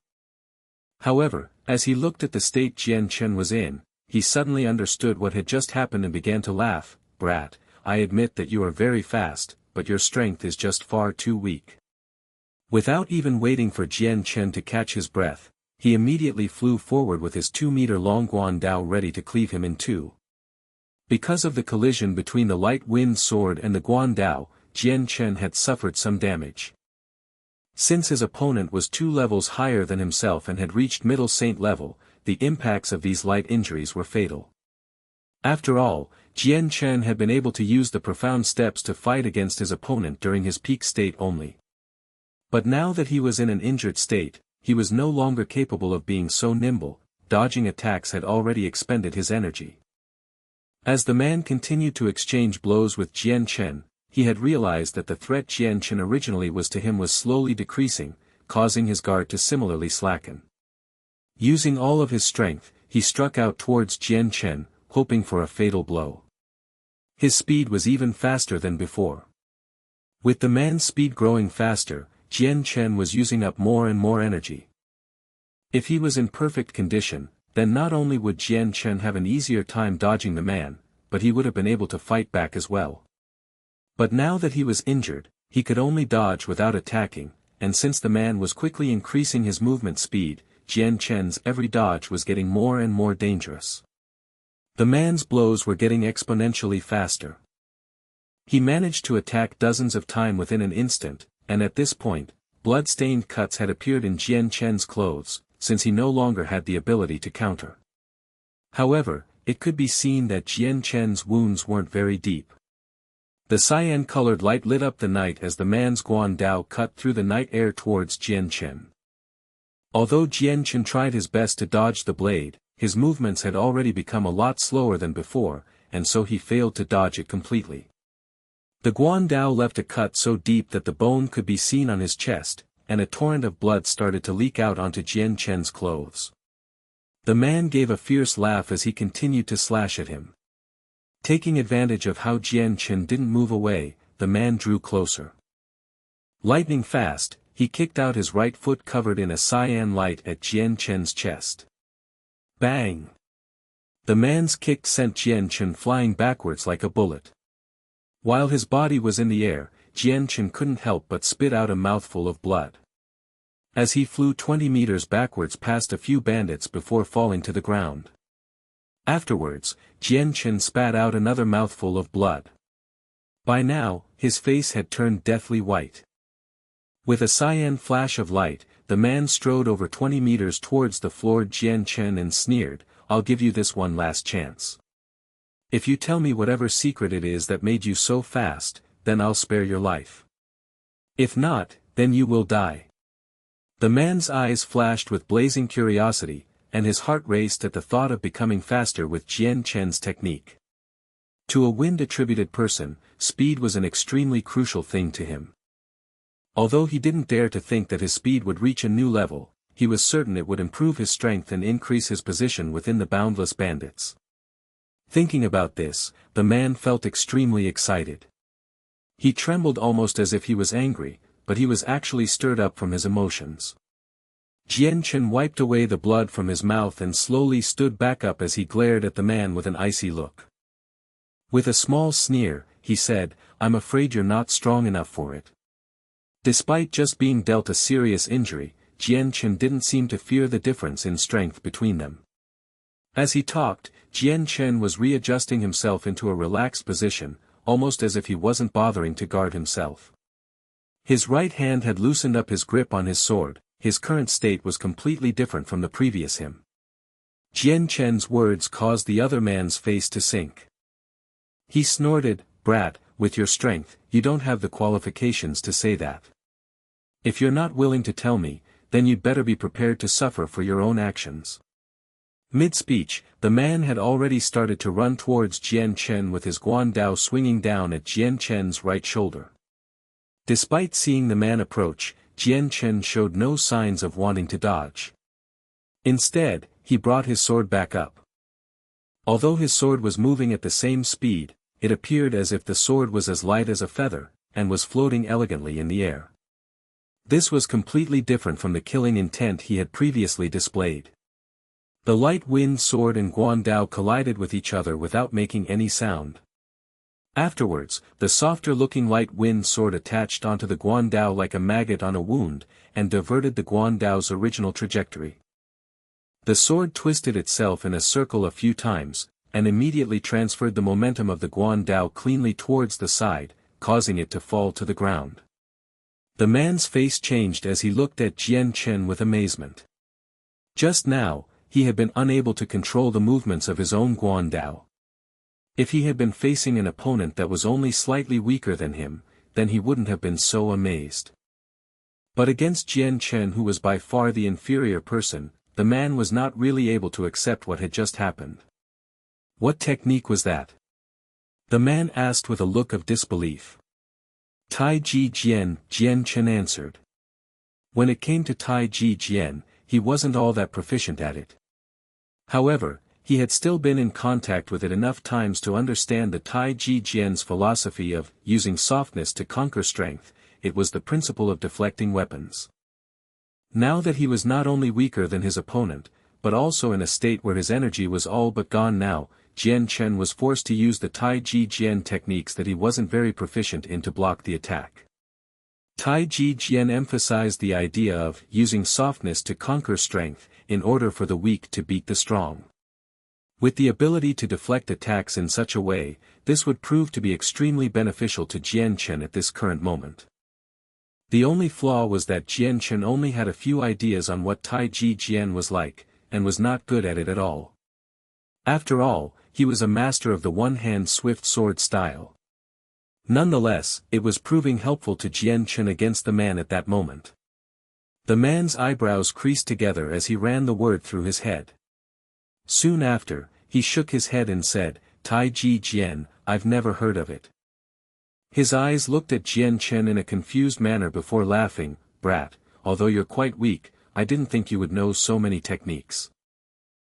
However, as he looked at the state Jian Chen was in, he suddenly understood what had just happened and began to laugh. "Brat, I admit that you are very fast, but your strength is just far too weak." Without even waiting for Jian Chen to catch his breath, he immediately flew forward with his 2-meter-long guandao ready to cleave him in two. Because of the collision between the light wind sword and the guandao, Jian Chen had suffered some damage. Since his opponent was 2 levels higher than himself and had reached middle saint level, the impacts of these light injuries were fatal. After all, Jian Chen had been able to use the profound steps to fight against his opponent during his peak state only. But now that he was in an injured state, he was no longer capable of being so nimble. Dodging attacks had already expended his energy. As the man continued to exchange blows with Jian Chen, he had realized that the threat Jian Chen originally was to him was slowly decreasing, causing his guard to similarly slacken. Using all of his strength, he struck out towards Jian Chen, hoping for a fatal blow. His speed was even faster than before. With the man's speed growing faster, Jian Chen was using up more and more energy. If he was in perfect condition, then not only would Jian Chen have an easier time dodging the man, but he would have been able to fight back as well. But now that he was injured, he could only dodge without attacking, and since the man was quickly increasing his movement speed, Jian Chen's every dodge was getting more and more dangerous. The man's blows were getting exponentially faster. He managed to attack dozens of times within an instant, and at this point, blood-stained cuts had appeared in Jian Chen's clothes, since he no longer had the ability to counter. However, it could be seen that Jian Chen's wounds weren't very deep. The cyan-colored light lit up the night as the man's Guan Dao cut through the night air towards Jian Chen. Although Jian Chen tried his best to dodge the blade, his movements had already become a lot slower than before, and so he failed to dodge it completely. The Guan Dao left a cut so deep that the bone could be seen on his chest, and a torrent of blood started to leak out onto Jian Chen's clothes. The man gave a fierce laugh as he continued to slash at him. Taking advantage of how Jian Chen didn't move away, the man drew closer. Lightning fast, he kicked out his right foot covered in a cyan light at Jian Chen's chest. Bang! The man's kick sent Jian Chen flying backwards like a bullet. While his body was in the air, Jian Chen couldn't help but spit out a mouthful of blood. As he flew 20 meters backwards past a few bandits before falling to the ground. Afterwards, Jian Chen spat out another mouthful of blood. By now, his face had turned deathly white. With a cyan flash of light, the man strode over 20 meters towards the floored Jian Chen and sneered, "I'll give you this one last chance. If you tell me whatever secret it is that made you so fast, then I'll spare your life. If not, then you will die." The man's eyes flashed with blazing curiosity, and his heart raced at the thought of becoming faster with Jian Chen's technique. To a wind-attributed person, speed was an extremely crucial thing to him. Although he didn't dare to think that his speed would reach a new level, he was certain it would improve his strength and increase his position within the boundless bandits. Thinking about this, the man felt extremely excited. He trembled almost as if he was angry, but he was actually stirred up from his emotions. Jian Chen wiped away the blood from his mouth and slowly stood back up as he glared at the man with an icy look. With a small sneer, he said, "I'm afraid you're not strong enough for it." Despite just being dealt a serious injury, Jian Chen didn't seem to fear the difference in strength between them. As he talked, Jian Chen was readjusting himself into a relaxed position, almost as if he wasn't bothering to guard himself. His right hand had loosened up his grip on his sword. His current state was completely different from the previous him. Jian Chen's words caused the other man's face to sink. He snorted, "Brat, with your strength, you don't have the qualifications to say that. If you're not willing to tell me, then you'd better be prepared to suffer for your own actions." Mid-speech, the man had already started to run towards Jian Chen with his Guan Dao swinging down at Jian Chen's right shoulder. Despite seeing the man approach, Jian Chen showed no signs of wanting to dodge. Instead, he brought his sword back up. Although his sword was moving at the same speed, it appeared as if the sword was as light as a feather, and was floating elegantly in the air. This was completely different from the killing intent he had previously displayed. The light wind sword and Guan Dao collided with each other without making any sound. Afterwards, the softer-looking light wind sword attached onto the Guan Dao like a maggot on a wound, and diverted the Guan Dao's original trajectory. The sword twisted itself in a circle a few times, and immediately transferred the momentum of the Guan Dao cleanly towards the side, causing it to fall to the ground. The man's face changed as he looked at Jian Chen with amazement. Just now, he had been unable to control the movements of his own Guan Dao. If he had been facing an opponent that was only slightly weaker than him, then he wouldn't have been so amazed. But against Jian Chen, who was by far the inferior person, the man was not really able to accept what had just happened. "What technique was that?" the man asked with a look of disbelief. "Tai Ji Jian," Jian Chen answered. When it came to Tai Ji Jian, he wasn't all that proficient at it. However, he had still been in contact with it enough times to understand the Tai Chi Jian's philosophy of using softness to conquer strength. It was the principle of deflecting weapons. Now that he was not only weaker than his opponent, but also in a state where his energy was all but gone now, Jian Chen was forced to use the Tai Chi Jian techniques that he wasn't very proficient in to block the attack. Tai Chi Jian emphasized the idea of using softness to conquer strength, in order for the weak to beat the strong. With the ability to deflect attacks in such a way, this would prove to be extremely beneficial to Jian Chen at this current moment. The only flaw was that Jian Chen only had a few ideas on what Tai Chi Jian was like, and was not good at it at all. After all, he was a master of the one-hand swift sword style. Nonetheless, it was proving helpful to Jian Chen against the man at that moment. The man's eyebrows creased together as he ran the word through his head. Soon after, he shook his head and said, Tai Chi Jian, I've never heard of it. His eyes looked at Jian Chen in a confused manner before laughing, brat, although you're quite weak, I didn't think you would know so many techniques.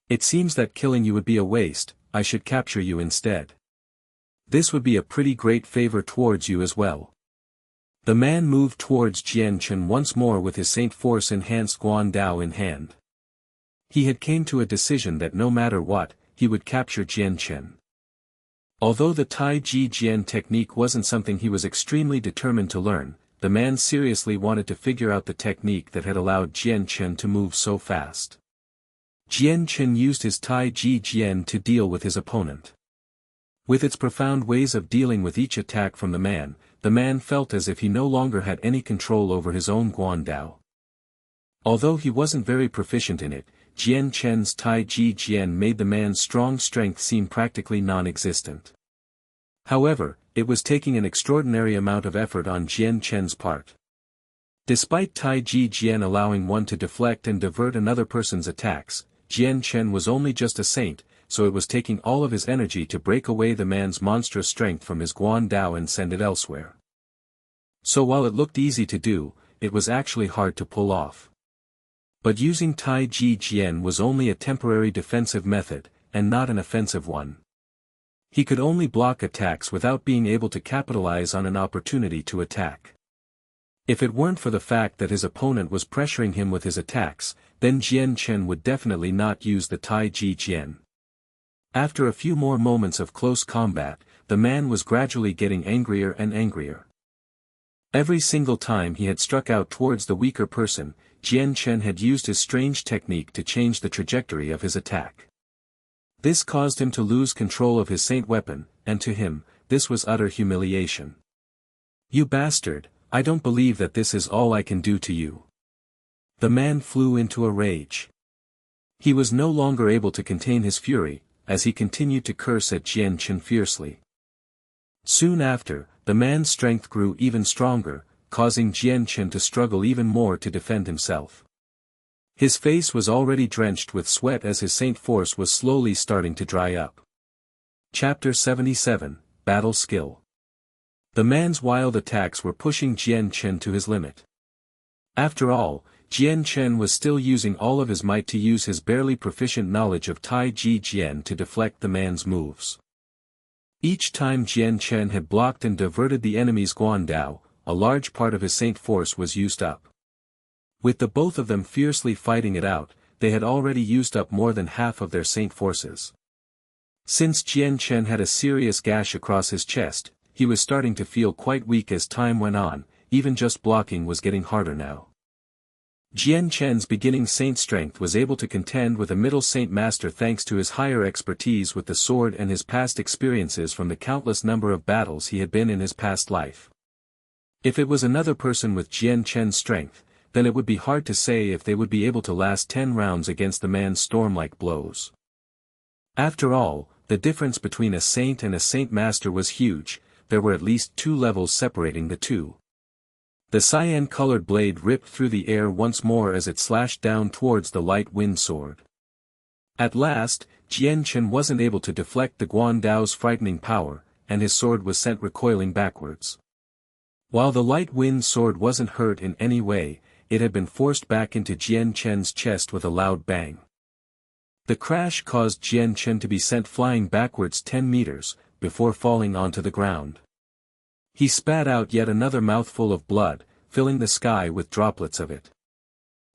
It seems that killing you would be a waste, I should capture you instead. This would be a pretty great favor towards you as well. The man moved towards Jian Chen once more with his Saint Force enhanced Guan Dao in hand. He had came to a decision that no matter what, he would capture Jian Chen. Although the Tai Chi Jian technique wasn't something he was extremely determined to learn, the man seriously wanted to figure out the technique that had allowed Jian Chen to move so fast. Jian Chen used his Tai Chi Jian to deal with his opponent. With its profound ways of dealing with each attack from the man felt as if he no longer had any control over his own Guan Dao. Although he wasn't very proficient in it, Jian Chen's Tai Chi Jian made the man's strong strength seem practically non-existent. However, it was taking an extraordinary amount of effort on Jian Chen's part. Despite Tai Chi Jian allowing one to deflect and divert another person's attacks, Jian Chen was only just a saint, so it was taking all of his energy to break away the man's monstrous strength from his Guan Dao and send it elsewhere. So while it looked easy to do, it was actually hard to pull off. But using Tai Chi Jian was only a temporary defensive method, and not an offensive one. He could only block attacks without being able to capitalize on an opportunity to attack. If it weren't for the fact that his opponent was pressuring him with his attacks, then Jian Chen would definitely not use the Tai Chi Jian. After a few more moments of close combat, the man was gradually getting angrier and angrier. Every single time he had struck out towards the weaker person, Jian Chen had used his strange technique to change the trajectory of his attack. This caused him to lose control of his saint weapon, and to him, this was utter humiliation. You bastard, I don't believe that this is all I can do to you. The man flew into a rage. He was no longer able to contain his fury, as he continued to curse at Jian Chen fiercely. Soon after, the man's strength grew even stronger, causing Jian Chen to struggle even more to defend himself. His face was already drenched with sweat as his Saint Force was slowly starting to dry up. Chapter 77, Battle Skill. The man's wild attacks were pushing Jian Chen to his limit. After all, Jian Chen was still using all of his might to use his barely proficient knowledge of Tai Chi Jian to deflect the man's moves. Each time Jian Chen had blocked and diverted the enemy's Guan Dao, a large part of his Saint Force was used up. With the both of them fiercely fighting it out, they had already used up more than half of their Saint Forces. Since Jian Chen had a serious gash across his chest, he was starting to feel quite weak as time went on, even just blocking was getting harder now. Jian Chen's beginning saint strength was able to contend with a middle saint master thanks to his higher expertise with the sword and his past experiences from the countless number of battles he had been in his past life. If it was another person with Jian Chen's strength, then it would be hard to say if they would be able to last 10 rounds against the man's storm-like blows. After all, the difference between a saint and a saint master was huge, there were at least 2 levels separating the two. The cyan-colored blade ripped through the air once more as it slashed down towards the light wind sword. At last, Jian Chen wasn't able to deflect the Guan Dao's frightening power, and his sword was sent recoiling backwards. While the light wind sword wasn't hurt in any way, it had been forced back into Jian Chen's chest with a loud bang. The crash caused Jian Chen to be sent flying backwards 10 meters, before falling onto the ground. He spat out yet another mouthful of blood, filling the sky with droplets of it.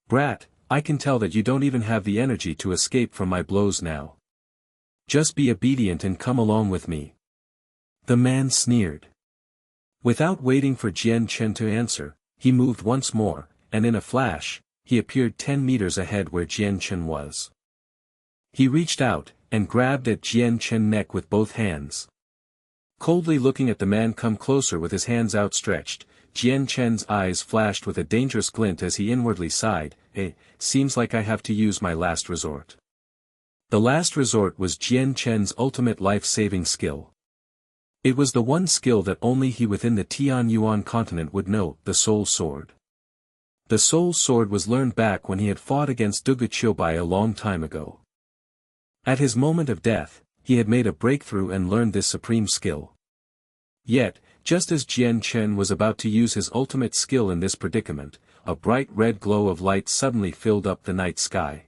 "Brat, I can tell that you don't even have the energy to escape from my blows now. Just be obedient and come along with me." The man sneered. Without waiting for Jian Chen to answer, he moved once more, and in a flash, he appeared 10 meters ahead where Jian Chen was. He reached out, and grabbed at Jian Chen's neck with both hands. Coldly looking at the man come closer with his hands outstretched, Jian Chen's eyes flashed with a dangerous glint as he inwardly sighed, seems like I have to use my last resort. The last resort was Jian Chen's ultimate life-saving skill. It was the one skill that only he within the Tianyuan continent would know, the Soul Sword. The Soul Sword was learned back when he had fought against Dugu Qiubai a long time ago. At his moment of death, he had made a breakthrough and learned this supreme skill. Yet, just as Jian Chen was about to use his ultimate skill in this predicament, a bright red glow of light suddenly filled up the night sky.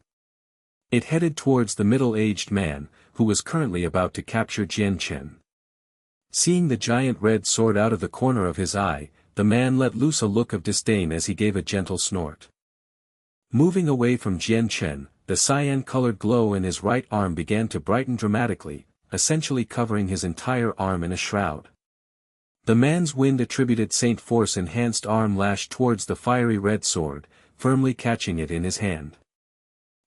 It headed towards the middle-aged man, who was currently about to capture Jian Chen. Seeing the giant red sword out of the corner of his eye, the man let loose a look of disdain as he gave a gentle snort. Moving away from Jian Chen, the cyan-colored glow in his right arm began to brighten dramatically, essentially covering his entire arm in a shroud. The man's wind-attributed Saint Force-enhanced arm lashed towards the fiery red sword, firmly catching it in his hand.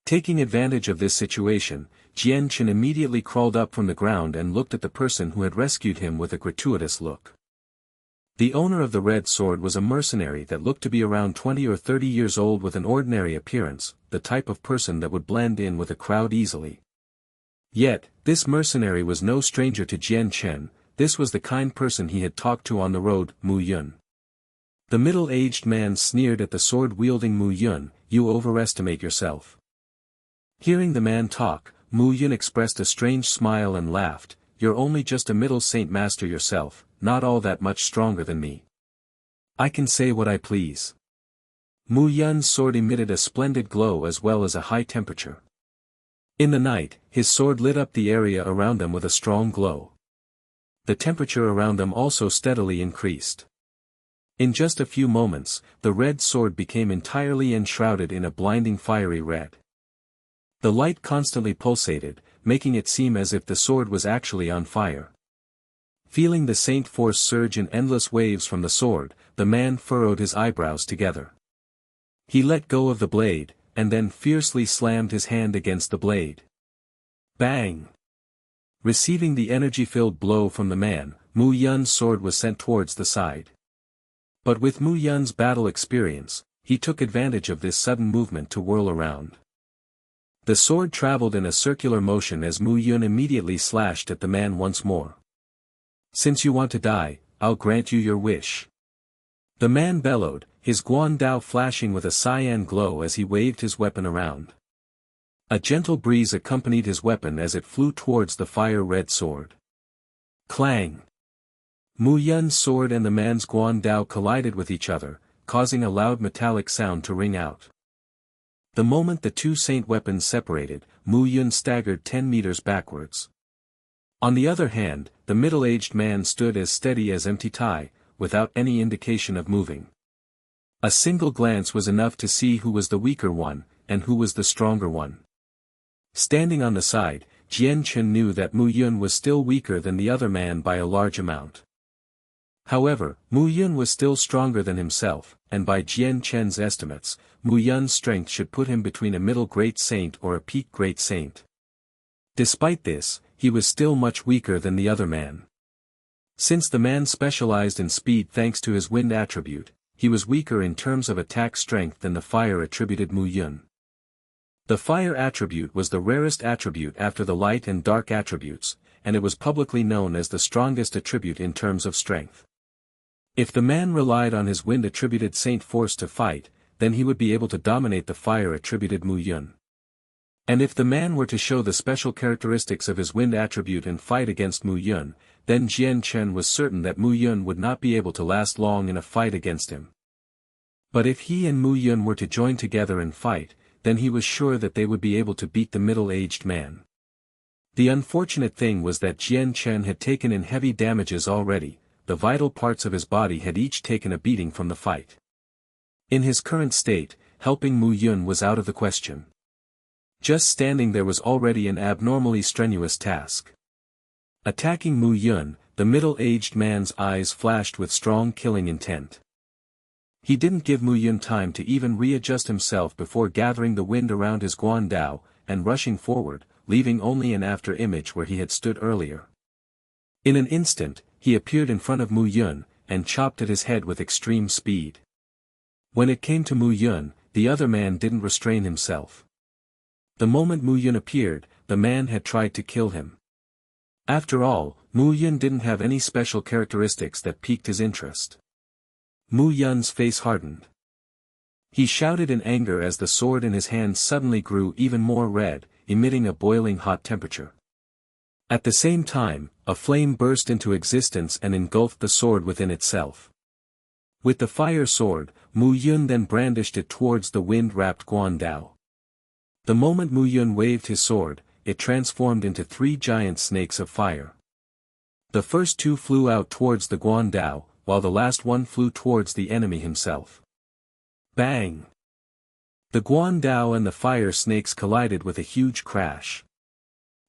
Taking advantage of this situation, Jian Chen immediately crawled up from the ground and looked at the person who had rescued him with a gratuitous look. The owner of the red sword was a mercenary that looked to be around 20 or 30 years old with an ordinary appearance, the type of person that would blend in with a crowd easily. Yet, this mercenary was no stranger to Jian Chen. This was the kind person he had talked to on the road, Mu Yun. The middle-aged man sneered at the sword-wielding Mu Yun, "You overestimate yourself." Hearing the man talk, Mu Yun expressed a strange smile and laughed, "You're only just a middle Saint Master yourself, not all that much stronger than me. I can say what I please." Mu Yun's sword emitted a splendid glow as well as a high temperature. In the night, his sword lit up the area around them with a strong glow. The temperature around them also steadily increased. In just a few moments, the red sword became entirely enshrouded in a blinding fiery red. The light constantly pulsated, making it seem as if the sword was actually on fire. Feeling the Saint Force surge in endless waves from the sword, the man furrowed his eyebrows together. He let go of the blade, and then fiercely slammed his hand against the blade. Bang! Receiving the energy-filled blow from the man, Mu Yun's sword was sent towards the side. But with Mu Yun's battle experience, he took advantage of this sudden movement to whirl around. The sword traveled in a circular motion as Mu Yun immediately slashed at the man once more. "Since you want to die, I'll grant you your wish." The man bellowed, his guan dao flashing with a cyan glow as he waved his weapon around. A gentle breeze accompanied his weapon as it flew towards the fire-red sword. Clang! Mu Yun's sword and the man's guan dao collided with each other, causing a loud metallic sound to ring out. The moment the two saint weapons separated, Mu Yun staggered 10 meters backwards. On the other hand, the middle-aged man stood as steady as empty tie, without any indication of moving. A single glance was enough to see who was the weaker one, and who was the stronger one. Standing on the side, Jian Chen knew that Mu Yun was still weaker than the other man by a large amount. However, Mu Yun was still stronger than himself, and by Jian Chen's estimates, Mu Yun's strength should put him between a middle great saint or a peak great saint. Despite this, he was still much weaker than the other man. Since the man specialized in speed thanks to his wind attribute, he was weaker in terms of attack strength than the fire attributed Mu Yun. The fire attribute was the rarest attribute after the light and dark attributes, and it was publicly known as the strongest attribute in terms of strength. If the man relied on his wind-attributed Saint Force to fight, then he would be able to dominate the fire-attributed Mu Yun. And if the man were to show the special characteristics of his wind attribute and fight against Mu Yun, then Jian Chen was certain that Mu Yun would not be able to last long in a fight against him. But if he and Mu Yun were to join together and fight, then he was sure that they would be able to beat the middle-aged man. The unfortunate thing was that Jian Chen had taken in heavy damages already, the vital parts of his body had each taken a beating from the fight. In his current state, helping Mu Yun was out of the question. Just standing there was already an abnormally strenuous task. Attacking Mu Yun, the middle-aged man's eyes flashed with strong killing intent. He didn't give Mu Yun time to even readjust himself before gathering the wind around his guandao, and rushing forward, leaving only an after-image where he had stood earlier. In an instant, he appeared in front of Mu Yun, and chopped at his head with extreme speed. When it came to Mu Yun, the other man didn't restrain himself. The moment Mu Yun appeared, the man had tried to kill him. After all, Mu Yun didn't have any special characteristics that piqued his interest. Mu Yun's face hardened. He shouted in anger as the sword in his hand suddenly grew even more red, emitting a boiling hot temperature. At the same time, a flame burst into existence and engulfed the sword within itself. With the fire sword, Mu Yun then brandished it towards the wind-wrapped guandao. The moment Mu Yun waved his sword, it transformed into 3 giant snakes of fire. The first 2 flew out towards the guandao, while the last one flew towards the enemy himself. Bang! The guandao and the fire snakes collided with a huge crash.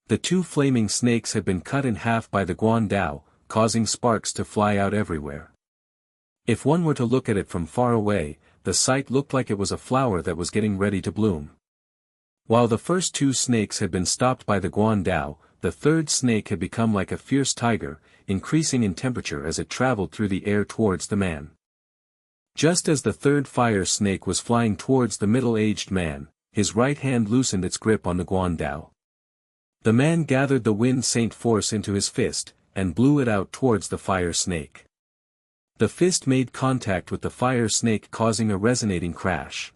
The 2 flaming snakes had been cut in half by the guandao, causing sparks to fly out everywhere. If one were to look at it from far away, the sight looked like it was a flower that was getting ready to bloom. While the first 2 snakes had been stopped by the guandao, the third snake had become like a fierce tiger, increasing in temperature as it traveled through the air towards the man. Just as the third fire snake was flying towards the middle-aged man, his right hand loosened its grip on the guandao. The man gathered the wind saint force into his fist, and blew it out towards the fire snake. The fist made contact with the fire snake, causing a resonating crash.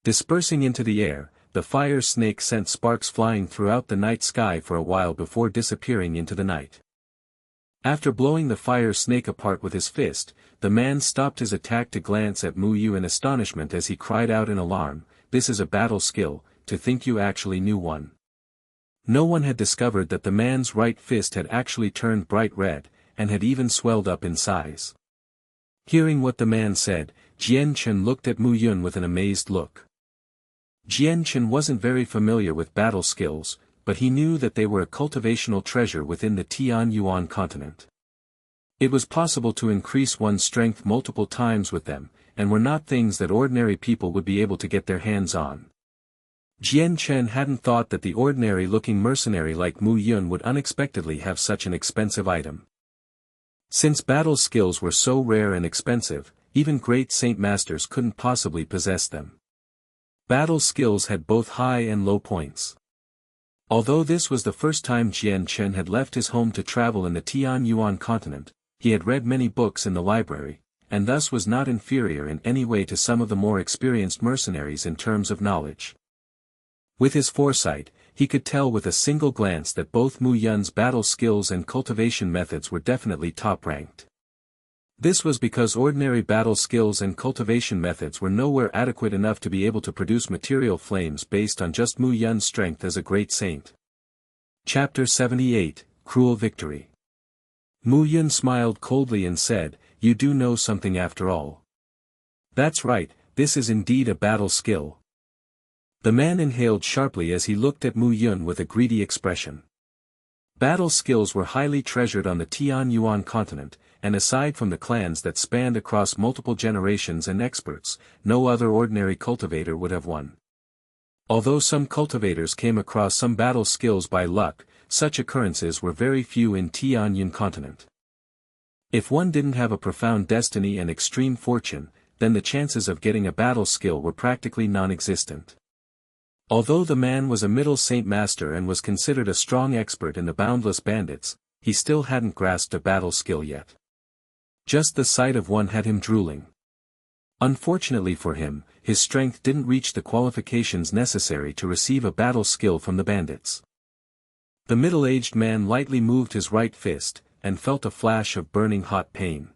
Dispersing into the air, the fire snake sent sparks flying throughout the night sky for a while before disappearing into the night. After blowing the fire snake apart with his fist, the man stopped his attack to glance at Mu Yu in astonishment as he cried out in alarm, "This is a battle skill, to think you actually knew one." No one had discovered that the man's right fist had actually turned bright red, and had even swelled up in size. Hearing what the man said, Jian Chen looked at Mu Yun with an amazed look. Jian Chen wasn't very familiar with battle skills, but he knew that they were a cultivational treasure within the Tianyuan continent. It was possible to increase one's strength multiple times with them, and were not things that ordinary people would be able to get their hands on. Jian Chen hadn't thought that the ordinary-looking mercenary like Mu Yun would unexpectedly have such an expensive item. Since battle skills were so rare and expensive, even great Saint Masters couldn't possibly possess them. Battle skills had both high and low points. Although this was the first time Jian Chen had left his home to travel in the Tianyuan continent, he had read many books in the library, and thus was not inferior in any way to some of the more experienced mercenaries in terms of knowledge. With his foresight, he could tell with a single glance that both Mu Yun's battle skills and cultivation methods were definitely top-ranked. This was because ordinary battle skills and cultivation methods were nowhere adequate enough to be able to produce material flames based on just Mu Yun's strength as a great saint. Chapter 78, Cruel Victory. Mu Yun smiled coldly and said, "You do know something after all." "That's right, this is indeed a battle skill." The man inhaled sharply as he looked at Mu Yun with a greedy expression. Battle skills were highly treasured on the Tianyuan continent, and aside from the clans that spanned across multiple generations and experts, no other ordinary cultivator would have one. Although some cultivators came across some battle skills by luck, such occurrences were very few in Tianyuan continent. If one didn't have a profound destiny and extreme fortune, then the chances of getting a battle skill were practically non-existent. Although the man was a middle Saint Master and was considered a strong expert in the boundless bandits, he still hadn't grasped a battle skill yet. Just the sight of one had him drooling. Unfortunately for him, his strength didn't reach the qualifications necessary to receive a battle skill from the bandits. The middle-aged man lightly moved his right fist, and felt a flash of burning hot pain.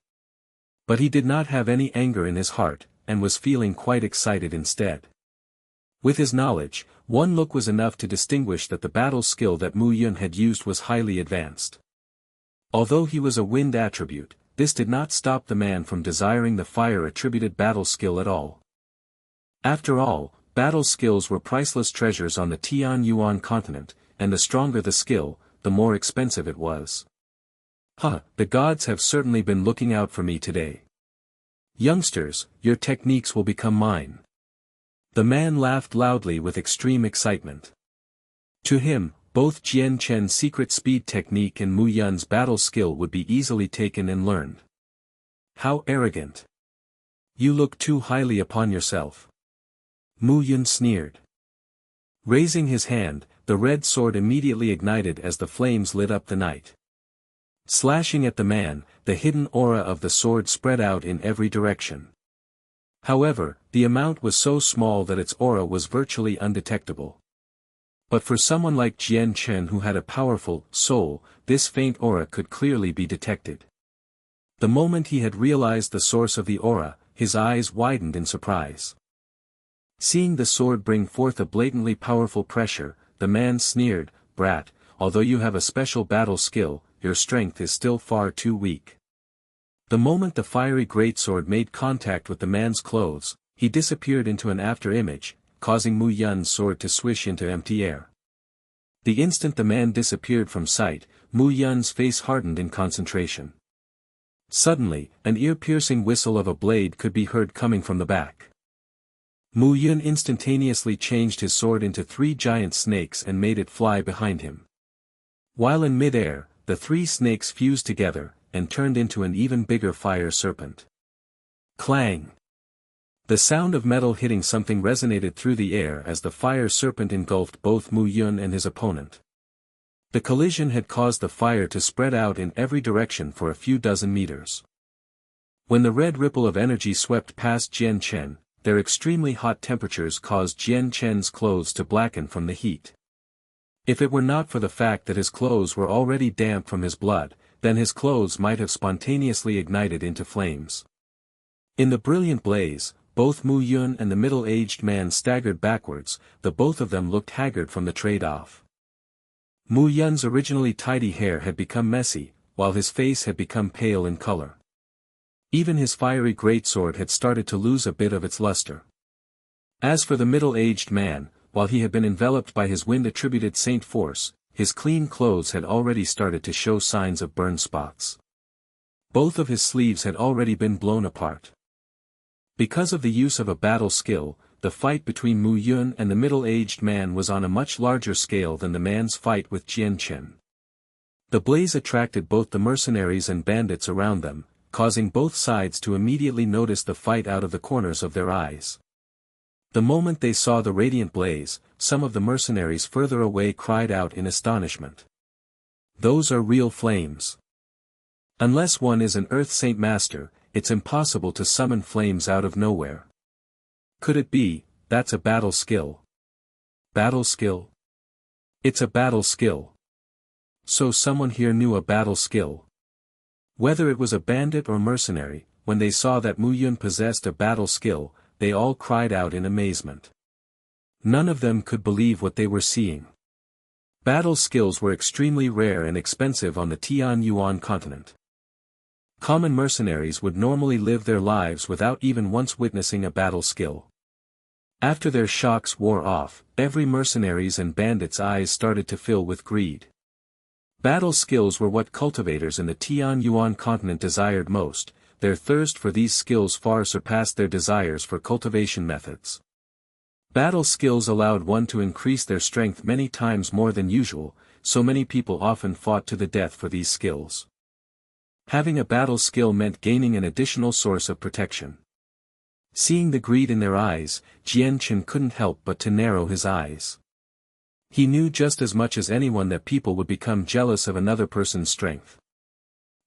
But he did not have any anger in his heart, and was feeling quite excited instead. With his knowledge, one look was enough to distinguish that the battle skill that Mu Yun had used was highly advanced. Although he was a wind attribute, this did not stop the man from desiring the fire-attributed battle skill at all. After all, battle skills were priceless treasures on the Tianyuan continent, and the stronger the skill, the more expensive it was. The gods have certainly been looking out for me today. Youngsters, your techniques will become mine. The man laughed loudly with extreme excitement. To him, both Jian Chen's secret speed technique and Mu Yun's battle skill would be easily taken and learned. How arrogant! You look too highly upon yourself. Mu Yun sneered. Raising his hand, the red sword immediately ignited as the flames lit up the night. Slashing at the man, the hidden aura of the sword spread out in every direction. However, the amount was so small that its aura was virtually undetectable. But for someone like Jian Chen who had a powerful soul, this faint aura could clearly be detected. The moment he had realized the source of the aura, his eyes widened in surprise. Seeing the sword bring forth a blatantly powerful pressure, the man sneered, "Brat, although you have a special battle skill, your strength is still far too weak." The moment the fiery greatsword made contact with the man's clothes, he disappeared into an after-image, causing Mu Yun's sword to swish into empty air. The instant the man disappeared from sight, Mu Yun's face hardened in concentration. Suddenly, an ear-piercing whistle of a blade could be heard coming from the back. Mu Yun instantaneously changed his sword into 3 giant snakes and made it fly behind him. While in mid-air, the 3 snakes fused together, and turned into an even bigger fire serpent. Clang! The sound of metal hitting something resonated through the air as the fire serpent engulfed both Mu Yun and his opponent. The collision had caused the fire to spread out in every direction for a few dozen meters. When the red ripple of energy swept past Jian Chen, their extremely hot temperatures caused Jian Chen's clothes to blacken from the heat. If it were not for the fact that his clothes were already damp from his blood, then his clothes might have spontaneously ignited into flames. In the brilliant blaze, both Mu Yun and the middle-aged man staggered backwards, the both of them looked haggard from the trade-off. Mu Yun's originally tidy hair had become messy, while his face had become pale in color. Even his fiery greatsword had started to lose a bit of its luster. As for the middle-aged man, while he had been enveloped by his wind-attributed saint force, his clean clothes had already started to show signs of burn spots. Both of his sleeves had already been blown apart. Because of the use of a battle skill, the fight between Mu Yun and the middle-aged man was on a much larger scale than the man's fight with Jian Chen. The blaze attracted both the mercenaries and bandits around them, causing both sides to immediately notice the fight out of the corners of their eyes. The moment they saw the radiant blaze, some of the mercenaries further away cried out in astonishment. Those are real flames. Unless one is an Earth Saint Master, it's impossible to summon flames out of nowhere. Could it be, that's a battle skill? Battle skill? It's a battle skill. So someone here knew a battle skill. Whether it was a bandit or mercenary, when they saw that Mu Yun possessed a battle skill, they all cried out in amazement. None of them could believe what they were seeing. Battle skills were extremely rare and expensive on the Tianyuan continent. Common mercenaries would normally live their lives without even once witnessing a battle skill. After their shocks wore off, every mercenary's and bandit's eyes started to fill with greed. Battle skills were what cultivators in the Tianyuan continent desired most. Their thirst for these skills far surpassed their desires for cultivation methods. Battle skills allowed one to increase their strength many times more than usual, so many people often fought to the death for these skills. Having a battle skill meant gaining an additional source of protection. Seeing the greed in their eyes, Jian Chen couldn't help but to narrow his eyes. He knew just as much as anyone that people would become jealous of another person's strength.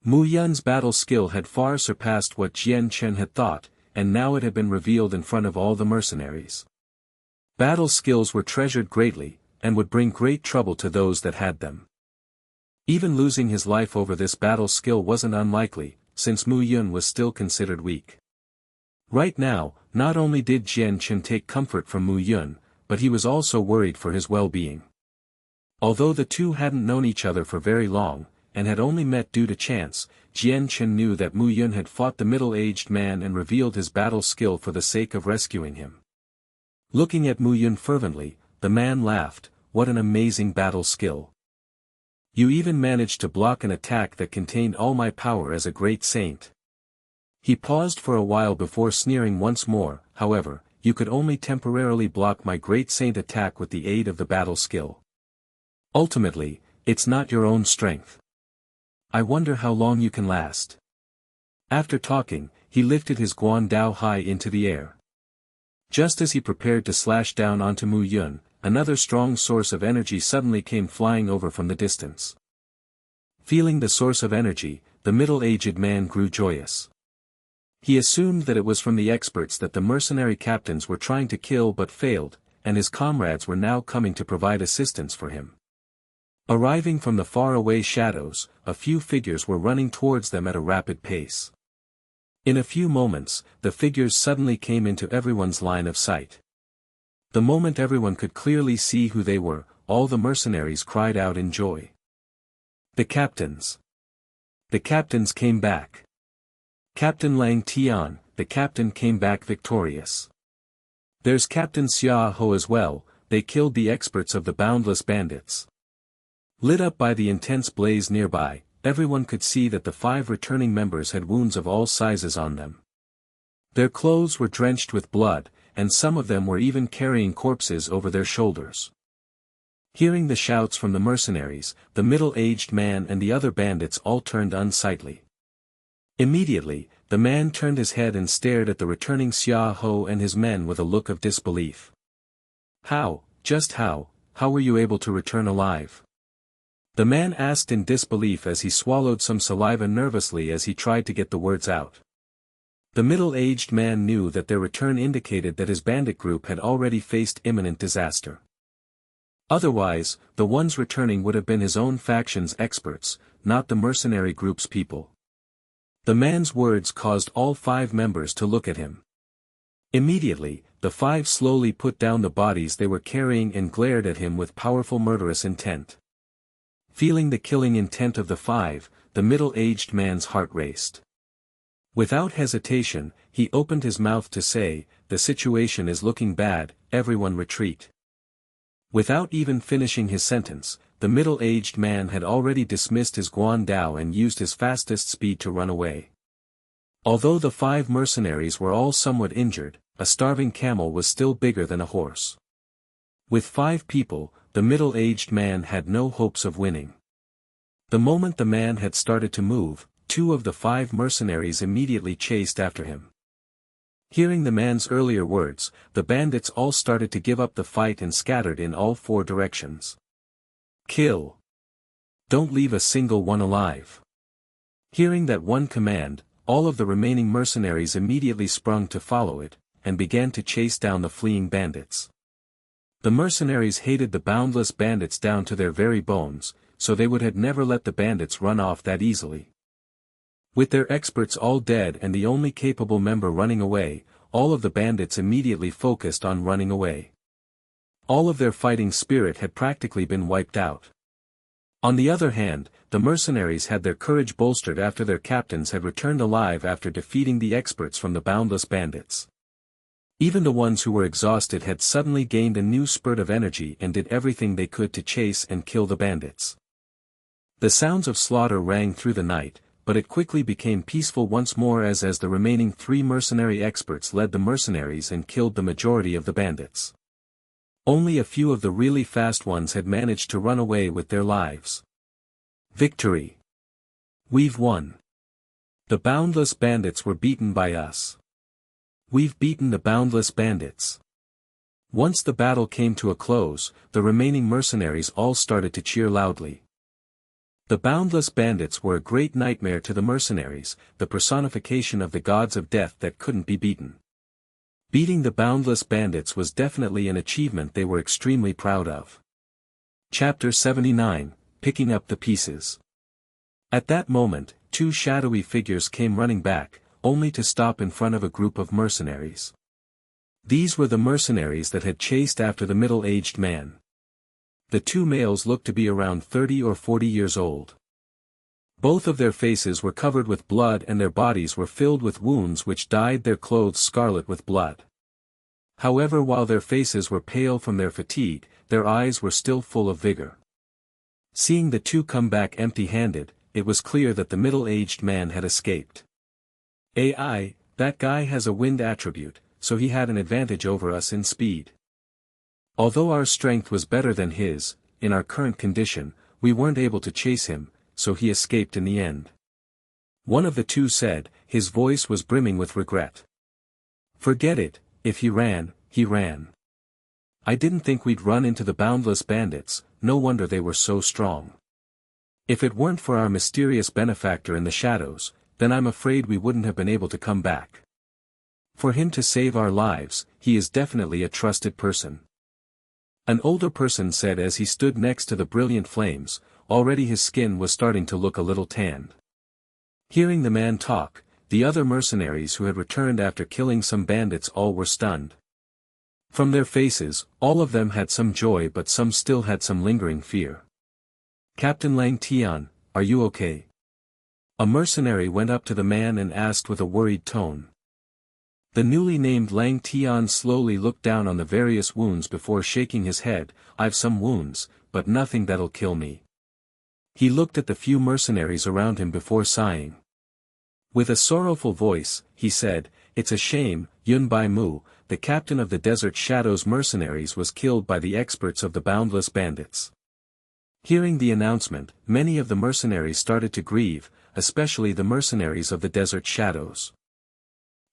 Mu Yun's battle skill had far surpassed what Jian Chen had thought, and now it had been revealed in front of all the mercenaries. Battle skills were treasured greatly, and would bring great trouble to those that had them. Even losing his life over this battle skill wasn't unlikely, since Mu Yun was still considered weak. Right now, not only did Jian Chen take comfort from Mu Yun, but he was also worried for his well-being. Although the two hadn't known each other for very long, and had only met due to chance, Jian Chen knew that Mu Yun had fought the middle-aged man and revealed his battle skill for the sake of rescuing him. Looking at Mu Yun fervently, the man laughed, "What an amazing battle skill. You even managed to block an attack that contained all my power as a great saint." He paused for a while before sneering once more, "However, you could only temporarily block my great saint attack with the aid of the battle skill. Ultimately, it's not your own strength. I wonder how long you can last." After talking, he lifted his Guan Dao high into the air. Just as he prepared to slash down onto Mu Yun, another strong source of energy suddenly came flying over from the distance. Feeling the source of energy, the middle-aged man grew joyous. He assumed that it was from the experts that the mercenary captains were trying to kill but failed, and his comrades were now coming to provide assistance for him. Arriving from the far-away shadows, a few figures were running towards them at a rapid pace. In a few moments, the figures suddenly came into everyone's line of sight. The moment everyone could clearly see who they were, all the mercenaries cried out in joy. The captains! The captains came back! Captain Lang Tian, the captain came back victorious. There's Captain Xia Ho as well, they killed the experts of the boundless bandits. Lit up by the intense blaze nearby, everyone could see that the 5 returning members had wounds of all sizes on them. Their clothes were drenched with blood, and some of them were even carrying corpses over their shoulders. Hearing the shouts from the mercenaries, the middle-aged man and the other bandits all turned unsightly. Immediately, the man turned his head and stared at the returning Xia Ho and his men with a look of disbelief. Just how were you able to return alive?" The man asked in disbelief as he swallowed some saliva nervously as he tried to get the words out. The middle-aged man knew that their return indicated that his bandit group had already faced imminent disaster. Otherwise, the ones returning would have been his own faction's experts, not the mercenary group's people. The man's words caused all 5 members to look at him. Immediately, the 5 slowly put down the bodies they were carrying and glared at him with powerful murderous intent. Feeling the killing intent of the 5, the middle-aged man's heart raced. Without hesitation, he opened his mouth to say, "The situation is looking bad, everyone retreat." Without even finishing his sentence, the middle-aged man had already dismissed his Guan Dao and used his fastest speed to run away. Although the 5 mercenaries were all somewhat injured, a starving camel was still bigger than a horse. With 5 people, the middle-aged man had no hopes of winning. The moment the man had started to move, 2 of the 5 mercenaries immediately chased after him. Hearing the man's earlier words, the bandits all started to give up the fight and scattered in all 4 directions. "Kill! Don't leave a single one alive!" Hearing that one command, all of the remaining mercenaries immediately sprung to follow it, and began to chase down the fleeing bandits. The mercenaries hated the boundless bandits down to their very bones, so they would have never let the bandits run off that easily. With their experts all dead and the only capable member running away, all of the bandits immediately focused on running away. All of their fighting spirit had practically been wiped out. On the other hand, the mercenaries had their courage bolstered after their captains had returned alive after defeating the experts from the boundless bandits. Even the ones who were exhausted had suddenly gained a new spurt of energy and did everything they could to chase and kill the bandits. The sounds of slaughter rang through the night, but it quickly became peaceful once more as the remaining 3 mercenary experts led the mercenaries and killed the majority of the bandits. Only a few of the really fast ones had managed to run away with their lives. Victory! We've won! The boundless bandits were beaten by us. We've beaten the boundless bandits. Once the battle came to a close, the remaining mercenaries all started to cheer loudly. The boundless bandits were a great nightmare to the mercenaries, the personification of the gods of death that couldn't be beaten. Beating the boundless bandits was definitely an achievement they were extremely proud of. Chapter 79, Picking Up the Pieces. At that moment, 2 shadowy figures came running back, only to stop in front of a group of mercenaries. These were the mercenaries that had chased after the middle-aged man. The two males looked to be around 30 or 40 years old. Both of their faces were covered with blood and their bodies were filled with wounds which dyed their clothes scarlet with blood. However, while their faces were pale from their fatigue, their eyes were still full of vigor. Seeing the two come back empty-handed, it was clear that the middle-aged man had escaped. That guy has a wind attribute, so he had an advantage over us in speed. Although our strength was better than his, in our current condition, we weren't able to chase him, so he escaped in the end. One of the two said, his voice was brimming with regret. Forget it, if he ran, he ran. I didn't think we'd run into the boundless bandits, no wonder they were so strong. If it weren't for our mysterious benefactor in the shadows, then I'm afraid we wouldn't have been able to come back. For him to save our lives, he is definitely a trusted person. An older person said as he stood next to the brilliant flames, already his skin was starting to look a little tanned. Hearing the man talk, the other mercenaries who had returned after killing some bandits all were stunned. From their faces, all of them had some joy but some still had some lingering fear. Captain Lang Tian, are you okay? A mercenary went up to the man and asked with a worried tone. The newly named Lang Tian slowly looked down on the various wounds before shaking his head. I've some wounds, but nothing that'll kill me. He looked at the few mercenaries around him before sighing. With a sorrowful voice, he said, it's a shame, Yun Bai Mu, the captain of the Desert Shadows mercenaries was killed by the experts of the Boundless Bandits. Hearing the announcement, many of the mercenaries started to grieve, especially the mercenaries of the Desert Shadows.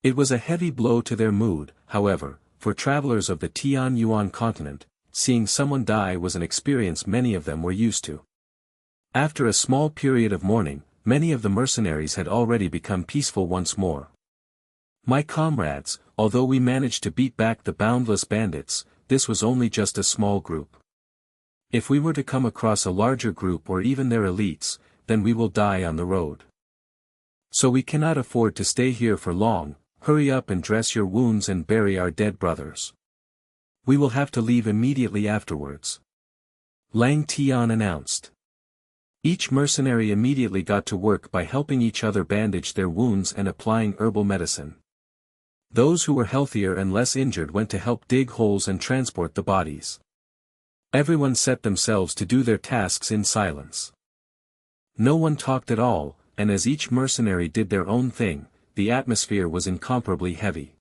It was a heavy blow to their mood, however, for travelers of the Tian Yuan continent, seeing someone die was an experience many of them were used to. After a small period of mourning, many of the mercenaries had already become peaceful once more. My comrades, although we managed to beat back the boundless bandits, this was only just a small group. If we were to come across a larger group or even their elites, then we will die on the road. So we cannot afford to stay here for long, hurry up and dress your wounds and bury our dead brothers. We will have to leave immediately afterwards. Lang Tian announced. Each mercenary immediately got to work by helping each other bandage their wounds and applying herbal medicine. Those who were healthier and less injured went to help dig holes and transport the bodies. Everyone set themselves to do their tasks in silence. No one talked at all, and as each mercenary did their own thing, the atmosphere was incomparably heavy.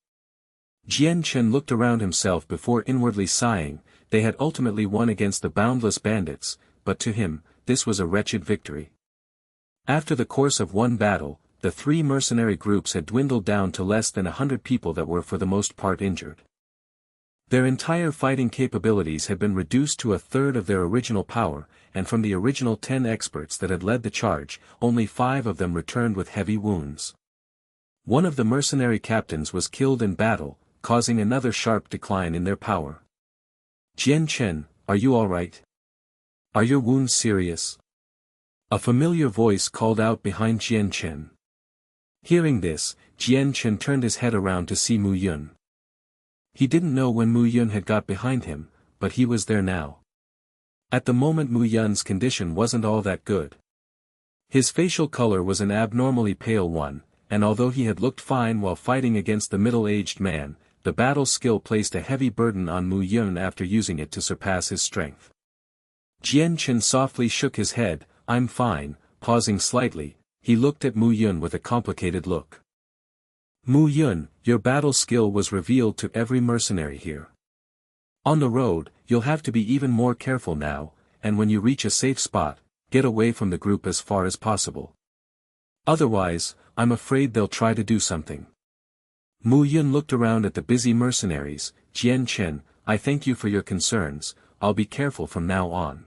Jian Chen looked around himself before inwardly sighing. They had ultimately won against the boundless bandits, but to him, this was a wretched victory. After the course of one battle, the three mercenary groups had dwindled down to less than 100 people that were for the most part injured. Their entire fighting capabilities had been reduced to a third of their original power, and from the original 10 experts that had led the charge, only 5 of them returned with heavy wounds. One of the mercenary captains was killed in battle, causing another sharp decline in their power. Jian Chen, are you all right? Are your wounds serious? A familiar voice called out behind Jian Chen. Hearing this, Jian Chen turned his head around to see Mu Yun. He didn't know when Mu Yun had got behind him, but he was there now. At the moment Mu Yun's condition wasn't all that good. His facial color was an abnormally pale one, and although he had looked fine while fighting against the middle-aged man, the battle skill placed a heavy burden on Mu Yun after using it to surpass his strength. Jian Chen softly shook his head. I'm fine. Pausing slightly, he looked at Mu Yun with a complicated look. Mu Yun, your battle skill was revealed to every mercenary here. On the road, you'll have to be even more careful now, and when you reach a safe spot, get away from the group as far as possible. Otherwise, I'm afraid they'll try to do something. Mu Yun looked around at the busy mercenaries. Jian Chen, I thank you for your concerns. I'll be careful from now on.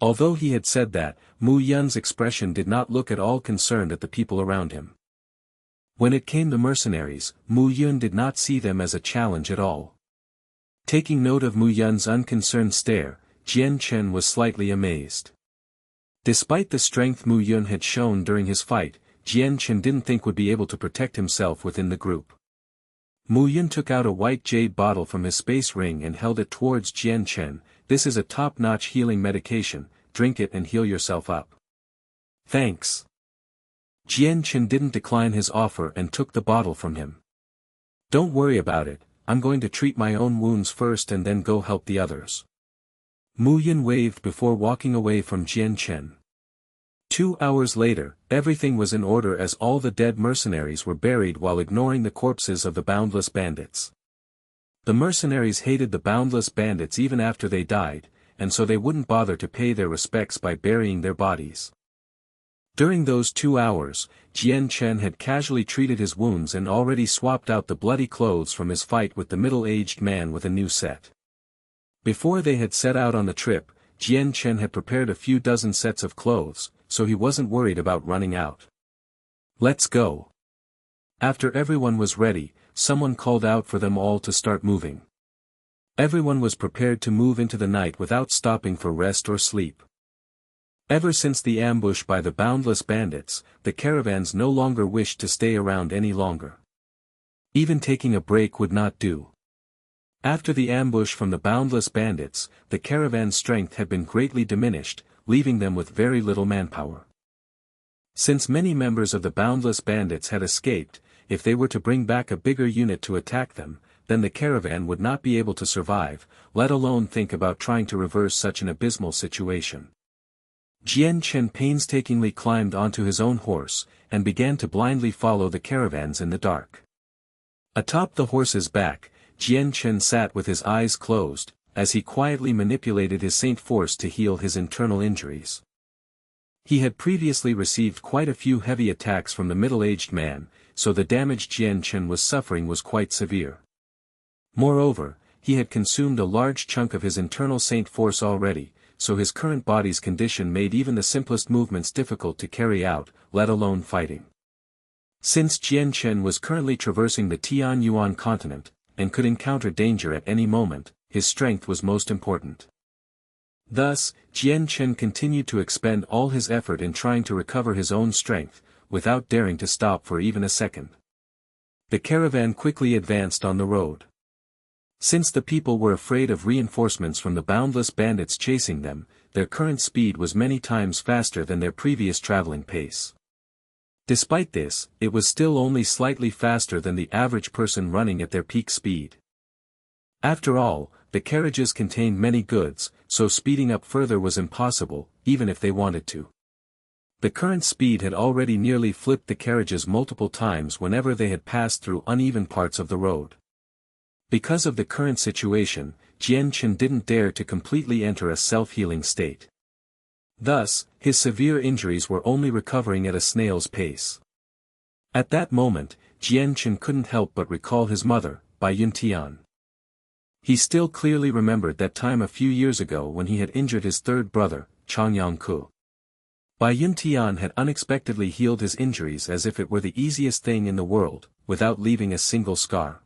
Although he had said that, Mu Yun's expression did not look at all concerned at the people around him. When it came to mercenaries, Mu Yun did not see them as a challenge at all. Taking note of Mu Yun's unconcerned stare, Jian Chen was slightly amazed. Despite the strength Mu Yun had shown during his fight, Jian Chen didn't think would be able to protect himself within the group. Mu Yun took out a white jade bottle from his space ring and held it towards Jian Chen. This is a top-notch healing medication, drink it and heal yourself up. Thanks. Jian Chen didn't decline his offer and took the bottle from him. Don't worry about it, I'm going to treat my own wounds first and then go help the others. Mu Yun waved before walking away from Jian Chen. 2 hours later, everything was in order as all the dead mercenaries were buried while ignoring the corpses of the boundless bandits. The mercenaries hated the boundless bandits even after they died, and so they wouldn't bother to pay their respects by burying their bodies. During those 2 hours, Jian Chen had casually treated his wounds and already swapped out the bloody clothes from his fight with the middle-aged man with a new set. Before they had set out on the trip, Jian Chen had prepared a few dozen sets of clothes, so he wasn't worried about running out. Let's go. After everyone was ready, someone called out for them all to start moving. Everyone was prepared to move into the night without stopping for rest or sleep. Ever since the ambush by the boundless bandits, the caravans no longer wished to stay around any longer. Even taking a break would not do. After the ambush from the boundless bandits, the caravan's strength had been greatly diminished, leaving them with very little manpower. Since many members of the boundless bandits had escaped, if they were to bring back a bigger unit to attack them, then the caravan would not be able to survive, let alone think about trying to reverse such an abysmal situation. Jian Chen painstakingly climbed onto his own horse, and began to blindly follow the caravans in the dark. Atop the horse's back, Jian Chen sat with his eyes closed, as he quietly manipulated his Saint Force to heal his internal injuries. He had previously received quite a few heavy attacks from the middle-aged man, so the damage Jian Chen was suffering was quite severe. Moreover, he had consumed a large chunk of his internal Saint Force already, so his current body's condition made even the simplest movements difficult to carry out, let alone fighting. Since Jian Chen was currently traversing the Tianyuan continent, and could encounter danger at any moment, his strength was most important. Thus, Jian Chen continued to expend all his effort in trying to recover his own strength, without daring to stop for even a second. The caravan quickly advanced on the road. Since the people were afraid of reinforcements from the boundless bandits chasing them, their current speed was many times faster than their previous traveling pace. Despite this, it was still only slightly faster than the average person running at their peak speed. After all, the carriages contained many goods, so speeding up further was impossible, even if they wanted to. The current speed had already nearly flipped the carriages multiple times whenever they had passed through uneven parts of the road. Because of the current situation, Jian Chen didn't dare to completely enter a self-healing state. Thus, his severe injuries were only recovering at a snail's pace. At that moment, Jian Chen couldn't help but recall his mother, Bai Yuntian. He still clearly remembered that time a few years ago when he had injured his third brother, Chongyang. Bai Yuntian had unexpectedly healed his injuries as if it were the easiest thing in the world, without leaving a single scar.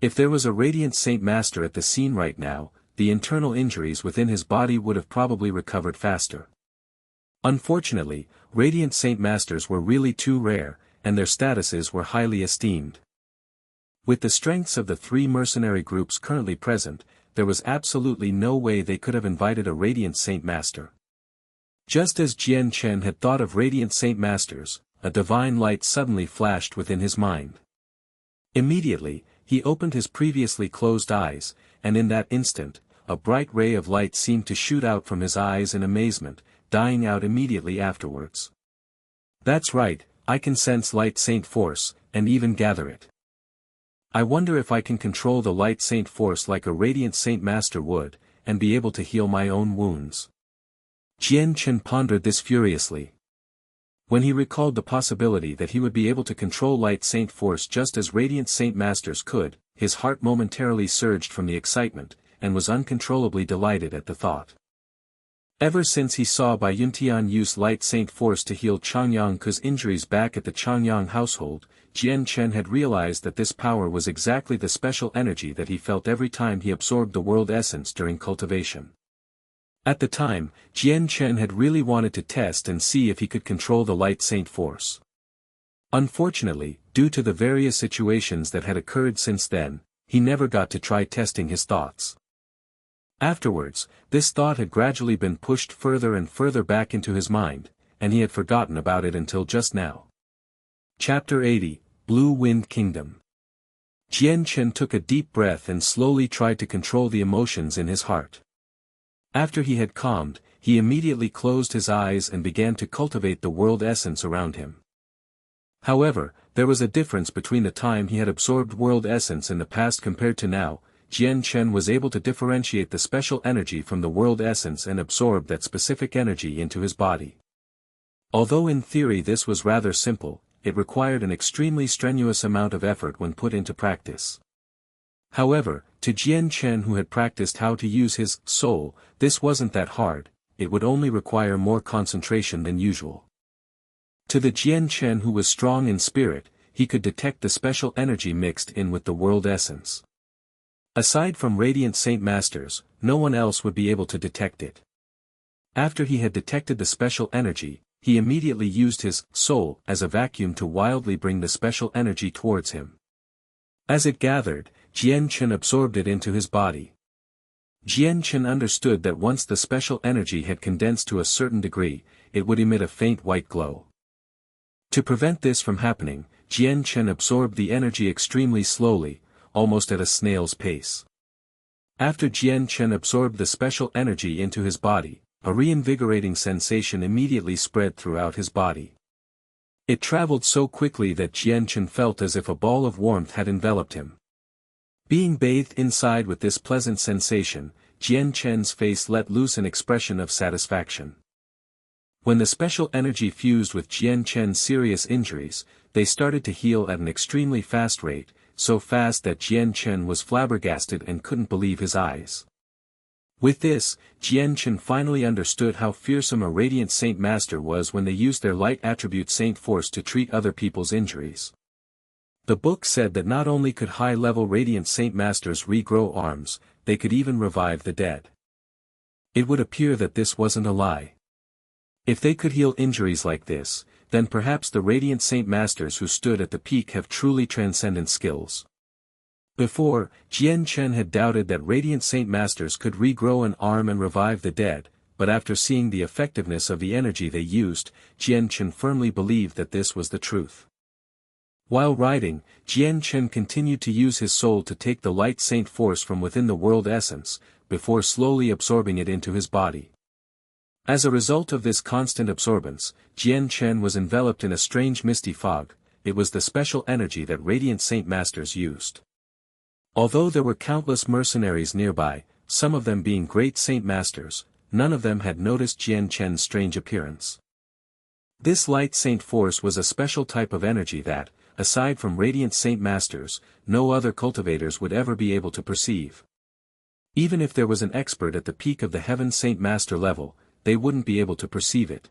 If there was a radiant Saint Master at the scene right now, the internal injuries within his body would have probably recovered faster. Unfortunately, radiant Saint Masters were really too rare, and their statuses were highly esteemed. With the strengths of the three mercenary groups currently present, there was absolutely no way they could have invited a radiant Saint Master. Just as Jian Chen had thought of radiant Saint Masters, a divine light suddenly flashed within his mind. Immediately, he opened his previously closed eyes, and in that instant, a bright ray of light seemed to shoot out from his eyes in amazement, dying out immediately afterwards. That's right, I can sense light Saint Force, and even gather it. I wonder if I can control the light Saint Force like a radiant Saint Master would, and be able to heal my own wounds. Jian Chen pondered this furiously. When he recalled the possibility that he would be able to control light Saint Force just as radiant Saint Masters could, his heart momentarily surged from the excitement, and was uncontrollably delighted at the thought. Ever since he saw Bai Yuntian use light Saint Force to heal Chongyang's injuries back at the Chongyang household, Jian Chen had realized that this power was exactly the special energy that he felt every time he absorbed the world essence during cultivation. At the time, Jian Chen had really wanted to test and see if he could control the light Saint Force. Unfortunately, due to the various situations that had occurred since then, he never got to try testing his thoughts. Afterwards, this thought had gradually been pushed further and further back into his mind, and he had forgotten about it until just now. Chapter 80, Blue Wind Kingdom. Jian Chen took a deep breath and slowly tried to control the emotions in his heart. After he had calmed, he immediately closed his eyes and began to cultivate the world essence around him. However, there was a difference between the time he had absorbed world essence in the past compared to now. Jian Chen was able to differentiate the special energy from the world essence and absorb that specific energy into his body. Although in theory this was rather simple, it required an extremely strenuous amount of effort when put into practice. However, to Jian Chen, who had practiced how to use his soul, this wasn't that hard. It would only require more concentration than usual. To the Jian Chen who was strong in spirit, he could detect the special energy mixed in with the world essence. Aside from radiant Saint Masters, no one else would be able to detect it. After he had detected the special energy, he immediately used his soul as a vacuum to wildly bring the special energy towards him. As it gathered, Jian Chen absorbed it into his body. Jian Chen understood that once the special energy had condensed to a certain degree, it would emit a faint white glow. To prevent this from happening, Jian Chen absorbed the energy extremely slowly, almost at a snail's pace. After Jian Chen absorbed the special energy into his body, a reinvigorating sensation immediately spread throughout his body. It traveled so quickly that Jian Chen felt as if a ball of warmth had enveloped him. Being bathed inside with this pleasant sensation, Jian Chen's face let loose an expression of satisfaction. When the special energy fused with Jian Chen's serious injuries, they started to heal at an extremely fast rate, so fast that Jian Chen was flabbergasted and couldn't believe his eyes. With this, Jian Chen finally understood how fearsome a radiant Saint Master was when they used their light attribute Saint Force to treat other people's injuries. The book said that not only could high-level radiant Saint Masters regrow arms, they could even revive the dead. It would appear that this wasn't a lie. If they could heal injuries like this, then perhaps the radiant Saint Masters who stood at the peak have truly transcendent skills. Before, Jian Chen had doubted that radiant Saint Masters could regrow an arm and revive the dead, but after seeing the effectiveness of the energy they used, Jian Chen firmly believed that this was the truth. While riding, Jian Chen continued to use his soul to take the light Saint Force from within the world essence, before slowly absorbing it into his body. As a result of this constant absorbance, Jian Chen was enveloped in a strange misty fog. It was the special energy that radiant Saint Masters used. Although there were countless mercenaries nearby, some of them being great Saint Masters, none of them had noticed Jian Chen's strange appearance. This light Saint Force was a special type of energy that, aside from radiant Saint Masters, no other cultivators would ever be able to perceive. Even if there was an expert at the peak of the Heaven Saint Master level, they wouldn't be able to perceive it.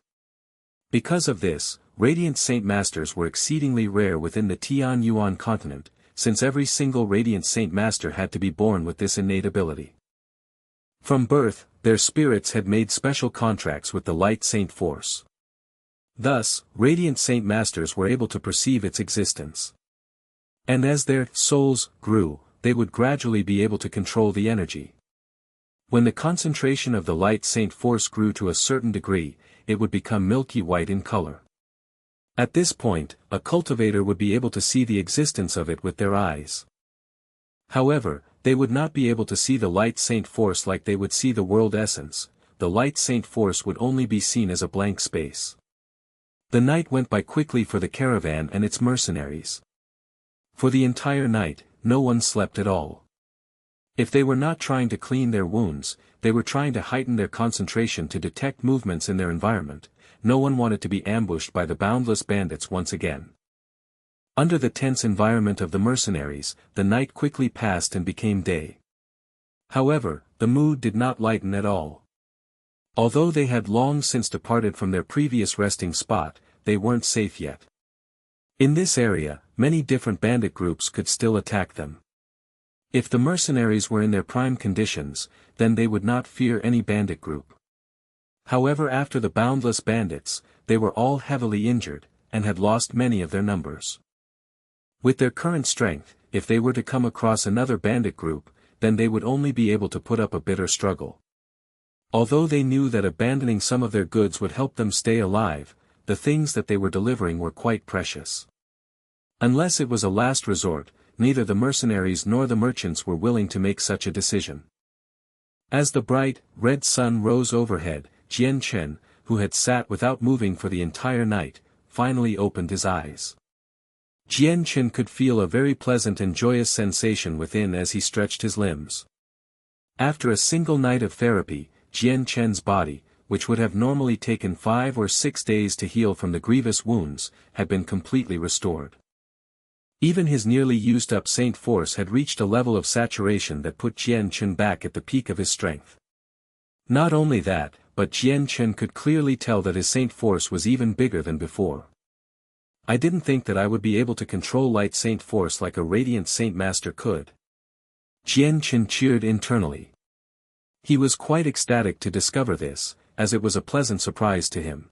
Because of this, radiant Saint Masters were exceedingly rare within the Tianyuan continent, since every single radiant Saint Master had to be born with this innate ability. From birth, their spirits had made special contracts with the light Saint Force. Thus, radiant Saint Masters were able to perceive its existence. And as their souls grew, they would gradually be able to control the energy. When the concentration of the light Saint Force grew to a certain degree, it would become milky white in color. At this point, a cultivator would be able to see the existence of it with their eyes. However, they would not be able to see the light Saint Force like they would see the world essence. The light Saint Force would only be seen as a blank space. The night went by quickly for the caravan and its mercenaries. For the entire night, no one slept at all. If they were not trying to clean their wounds, they were trying to heighten their concentration to detect movements in their environment. No one wanted to be ambushed by the boundless bandits once again. Under the tense environment of the mercenaries, the night quickly passed and became day. However, the mood did not lighten at all. Although they had long since departed from their previous resting spot, they weren't safe yet. In this area, many different bandit groups could still attack them. If the mercenaries were in their prime conditions, then they would not fear any bandit group. However, after the boundless bandits, they were all heavily injured, and had lost many of their numbers. With their current strength, if they were to come across another bandit group, then they would only be able to put up a bitter struggle. Although they knew that abandoning some of their goods would help them stay alive, the things that they were delivering were quite precious. Unless it was a last resort, neither the mercenaries nor the merchants were willing to make such a decision. As the bright, red sun rose overhead, Jian Chen, who had sat without moving for the entire night, finally opened his eyes. Jian Chen could feel a very pleasant and joyous sensation within as he stretched his limbs. After a single night of therapy, Jian Chen's body, which would have normally taken 5 or 6 days to heal from the grievous wounds, had been completely restored. Even his nearly used-up Saint Force had reached a level of saturation that put Jian Chen back at the peak of his strength. Not only that, but Jian Chen could clearly tell that his Saint Force was even bigger than before. I didn't think that I would be able to control light Saint Force like a radiant Saint Master could. Jian Chen cheered internally. He was quite ecstatic to discover this, as it was a pleasant surprise to him.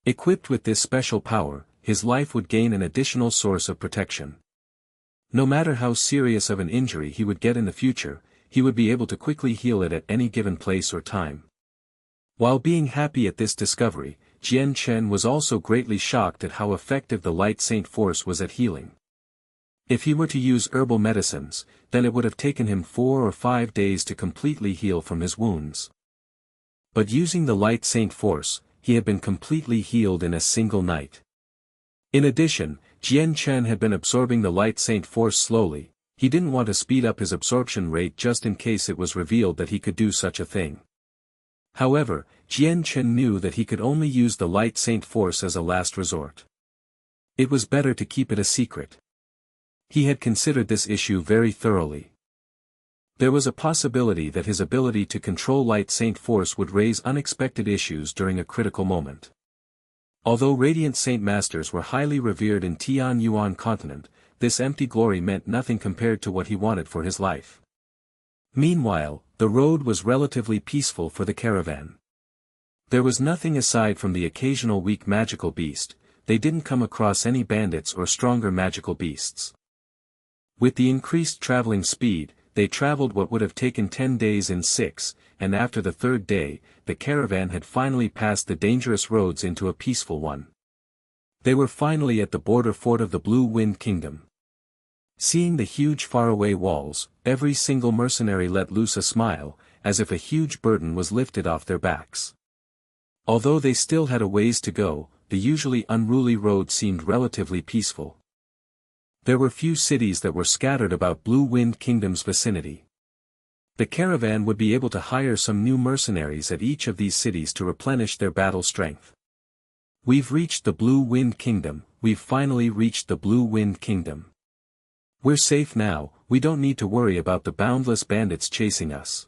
Equipped with this special power, his life would gain an additional source of protection. No matter how serious of an injury he would get in the future, he would be able to quickly heal it at any given place or time. While being happy at this discovery, Jian Chen was also greatly shocked at how effective the light Saint Force was at healing. If he were to use herbal medicines, then it would have taken him 4 or 5 days to completely heal from his wounds. But using the light Saint Force, he had been completely healed in a single night. In addition, Jian Chen had been absorbing the light Saint Force slowly. He didn't want to speed up his absorption rate just in case it was revealed that he could do such a thing. However, Jian Chen knew that he could only use the light Saint Force as a last resort. It was better to keep it a secret. He had considered this issue very thoroughly. There was a possibility that his ability to control light Saint Force would raise unexpected issues during a critical moment. Although Radiant Saint Masters were highly revered in Tian Yuan continent, this empty glory meant nothing compared to what he wanted for his life. Meanwhile, the road was relatively peaceful for the caravan. There was nothing aside from the occasional weak magical beast. They didn't come across any bandits or stronger magical beasts. With the increased traveling speed, they traveled what would have taken 10 days in 6, and after the 3rd day, the caravan had finally passed the dangerous roads into a peaceful one. They were finally at the border fort of the Blue Wind Kingdom. Seeing the huge faraway walls, every single mercenary let loose a smile, as if a huge burden was lifted off their backs. Although they still had a ways to go, the usually unruly road seemed relatively peaceful. There were few cities that were scattered about Blue Wind Kingdom's vicinity. The caravan would be able to hire some new mercenaries at each of these cities to replenish their battle strength. We've reached the Blue Wind Kingdom, we've finally reached the Blue Wind Kingdom. We're safe now, we don't need to worry about the boundless bandits chasing us.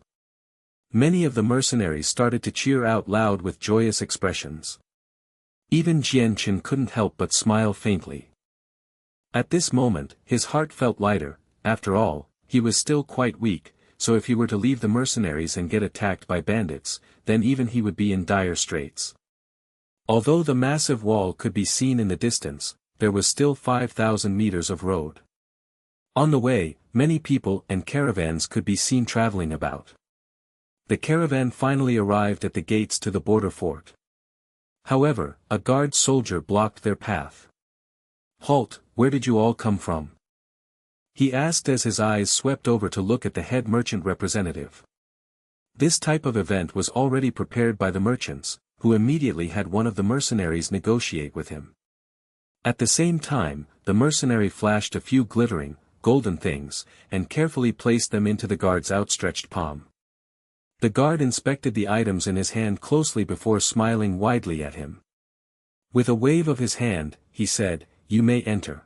Many of the mercenaries started to cheer out loud with joyous expressions. Even Jian Chen couldn't help but smile faintly. At this moment, his heart felt lighter. After all, he was still quite weak, so if he were to leave the mercenaries and get attacked by bandits, then even he would be in dire straits. Although the massive wall could be seen in the distance, there was still 5,000 meters of road. On the way, many people and caravans could be seen traveling about. The caravan finally arrived at the gates to the border fort. However, a guard soldier blocked their path. "Halt, where did you all come from?" he asked as his eyes swept over to look at the head merchant representative. This type of event was already prepared by the merchants, who immediately had one of the mercenaries negotiate with him. At the same time, the mercenary flashed a few glittering, golden things, and carefully placed them into the guard's outstretched palm. The guard inspected the items in his hand closely before smiling widely at him. With a wave of his hand, he said, "You may enter."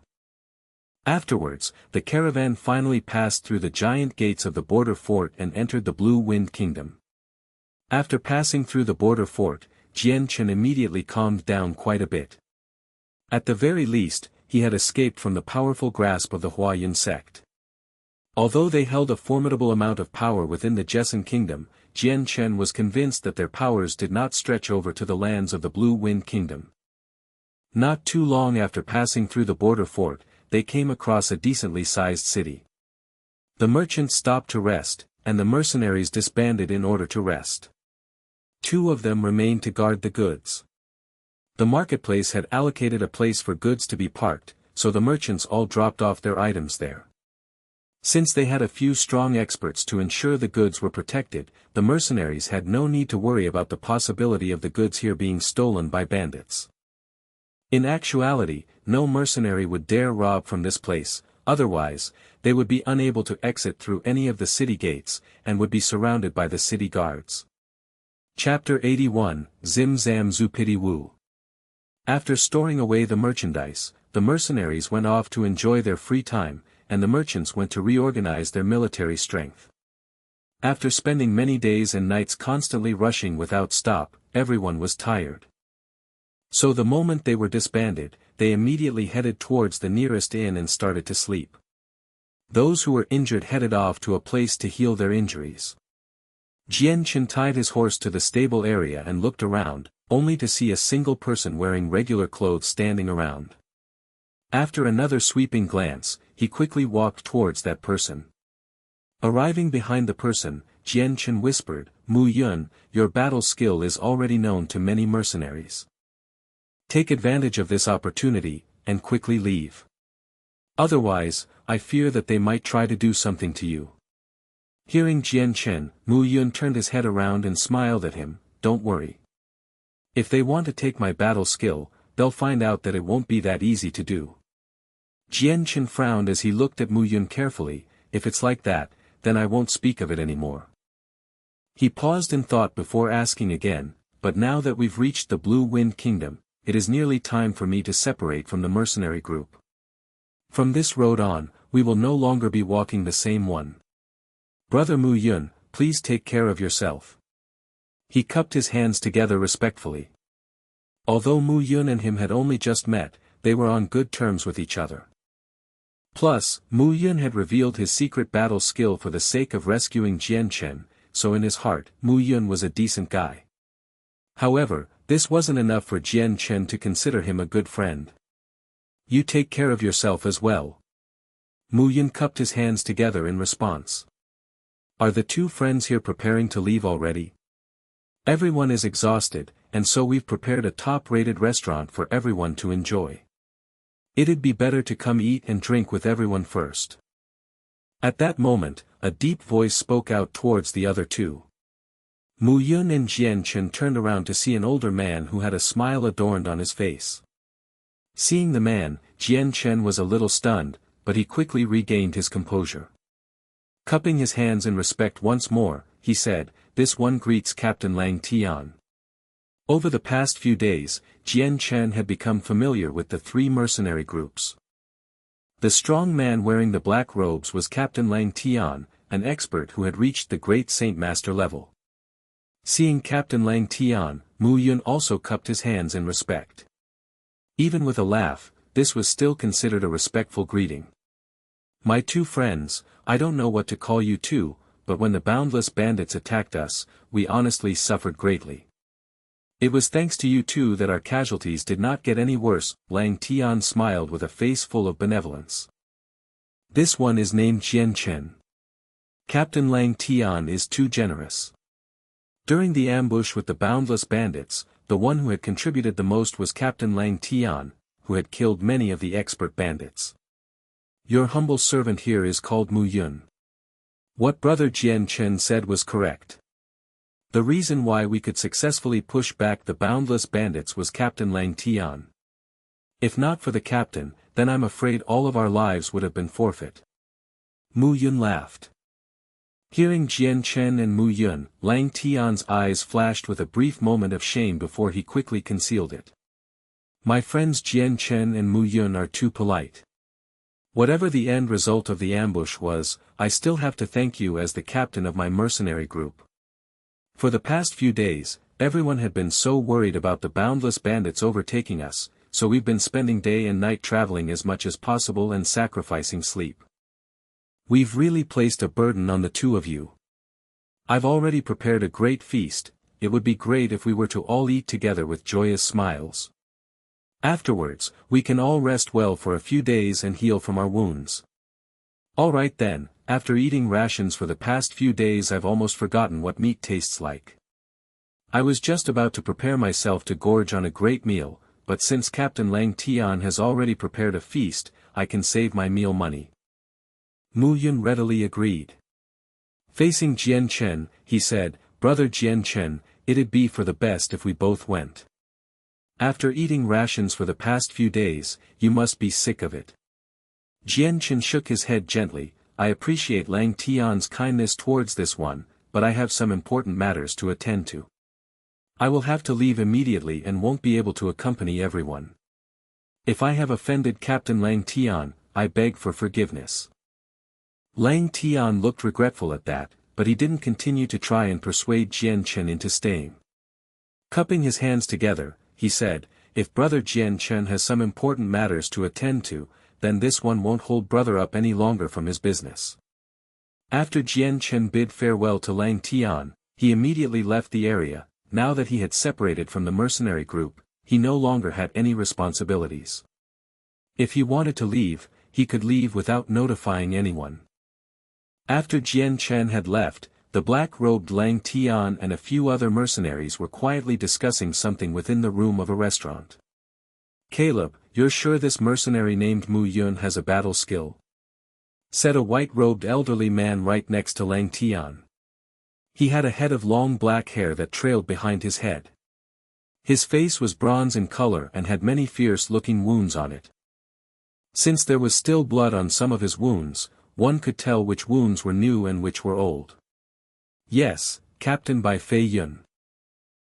Afterwards, the caravan finally passed through the giant gates of the border fort and entered the Blue Wind Kingdom. After passing through the border fort, Jian Chen immediately calmed down quite a bit. At the very least, he had escaped from the powerful grasp of the Huayan sect. Although they held a formidable amount of power within the Jessen Kingdom, Jian Chen was convinced that their powers did not stretch over to the lands of the Blue Wind Kingdom. Not too long after passing through the border fort, they came across a decently sized city. The merchants stopped to rest, and the mercenaries disbanded in order to rest. 2 of them remained to guard the goods. The marketplace had allocated a place for goods to be parked, so the merchants all dropped off their items there. Since they had a few strong experts to ensure the goods were protected, the mercenaries had no need to worry about the possibility of the goods here being stolen by bandits. In actuality, no mercenary would dare rob from this place, otherwise, they would be unable to exit through any of the city gates, and would be surrounded by the city guards. Chapter 81, Zim Zam Zupidi Wu. After storing away the merchandise, the mercenaries went off to enjoy their free time, and the merchants went to reorganize their military strength. After spending many days and nights constantly rushing without stop, everyone was tired. So the moment they were disbanded, they immediately headed towards the nearest inn and started to sleep. Those who were injured headed off to a place to heal their injuries. Jian Chen tied his horse to the stable area and looked around, only to see a single person wearing regular clothes standing around. After another sweeping glance, he quickly walked towards that person. Arriving behind the person, Jian Chen whispered, "Mu Yun, your battle skill is already known to many mercenaries. Take advantage of this opportunity, and quickly leave. Otherwise, I fear that they might try to do something to you." Hearing Jian Chen, Mu Yun turned his head around and smiled at him. "Don't worry. If they want to take my battle skill, they'll find out that it won't be that easy to do." Jian Chen frowned as he looked at Mu Yun carefully. "If it's like that, then I won't speak of it anymore." He paused in thought before asking again, "But now that we've reached the Blue Wind Kingdom, it is nearly time for me to separate from the mercenary group. From this road on, we will no longer be walking the same one. Brother Mu Yun, please take care of yourself." He cupped his hands together respectfully. Although Mu Yun and him had only just met, they were on good terms with each other. Plus, Mu Yun had revealed his secret battle skill for the sake of rescuing Jian Chen, so in his heart, Mu Yun was a decent guy. However, this wasn't enough for Jian Chen to consider him a good friend. "You take care of yourself as well." Mu Yun cupped his hands together in response. "Are the 2 friends here preparing to leave already?" "Everyone is exhausted, and so we've prepared a top-rated restaurant for everyone to enjoy. It'd be better to come eat and drink with everyone first." At that moment, a deep voice spoke out towards the other 2. Mu Yun and Jian Chen turned around to see an older man who had a smile adorned on his face. Seeing the man, Jian Chen was a little stunned, but he quickly regained his composure. Cupping his hands in respect once more, he said, "This one greets Captain Lang Tian." Over the past few days, Jian Chen had become familiar with the 3 mercenary groups. The strong man wearing the black robes was Captain Lang Tian, an expert who had reached the great Saint Master level. Seeing Captain Lang Tian, Mu Yun also cupped his hands in respect. Even with a laugh, this was still considered a respectful greeting. "My 2 friends, I don't know what to call you 2, but when the boundless bandits attacked us, we honestly suffered greatly. It was thanks to you 2 that our casualties did not get any worse." Lang Tian smiled with a face full of benevolence. "This one is named Jian Chen. Captain Lang Tian is too generous." During the ambush with the boundless bandits, the one who had contributed the most was Captain Lang Tian, who had killed many of the expert bandits. "Your humble servant here is called Mu Yun." What Brother Jian Chen said was correct. The reason why we could successfully push back the boundless bandits was Captain Lang Tian. If not for the captain, then I'm afraid all of our lives would have been forfeit. Mu Yun laughed. Hearing Jian Chen and Mu Yun, Lang Tian's eyes flashed with a brief moment of shame before he quickly concealed it. "My friends Jian Chen and Mu Yun are too polite. Whatever the end result of the ambush was, I still have to thank you as the captain of my mercenary group. For the past few days, everyone had been so worried about the boundless bandits overtaking us, so we've been spending day and night traveling as much as possible and sacrificing sleep. We've really placed a burden on the 2 of you. I've already prepared a great feast. It would be great if we were to all eat together with joyous smiles." Afterwards, we can all rest well for a few days and heal from our wounds. Alright then, after eating rations for the past few days I've almost forgotten what meat tastes like. I was just about to prepare myself to gorge on a great meal, but since Captain Lang Tian has already prepared a feast, I can save my meal money. Mu Yun readily agreed. Facing Jian Chen, he said, Brother Jian Chen, it'd be for the best if we both went. After eating rations for the past few days, you must be sick of it. Jian Chen shook his head gently. I appreciate Lang Tian's kindness towards this one, but I have some important matters to attend to. I will have to leave immediately and won't be able to accompany everyone. If I have offended Captain Lang Tian, I beg for forgiveness. Lang Tian looked regretful at that, but he didn't continue to try and persuade Jian Chen into staying. Cupping his hands together, he said, if Brother Jian Chen has some important matters to attend to, then this one won't hold brother up any longer from his business. After Jian Chen bid farewell to Lang Tian, he immediately left the area. Now that he had separated from the mercenary group, he no longer had any responsibilities. If he wanted to leave, he could leave without notifying anyone. After Jian Chen had left, the black-robed Lang Tian and a few other mercenaries were quietly discussing something within the room of a restaurant. Caleb, you're sure this mercenary named Mu Yun has a battle skill? Said a white-robed elderly man right next to Lang Tian. He had a head of long black hair that trailed behind his head. His face was bronze in color and had many fierce-looking wounds on it. Since there was still blood on some of his wounds, one could tell which wounds were new and which were old. Yes, Captain by Fei Yun.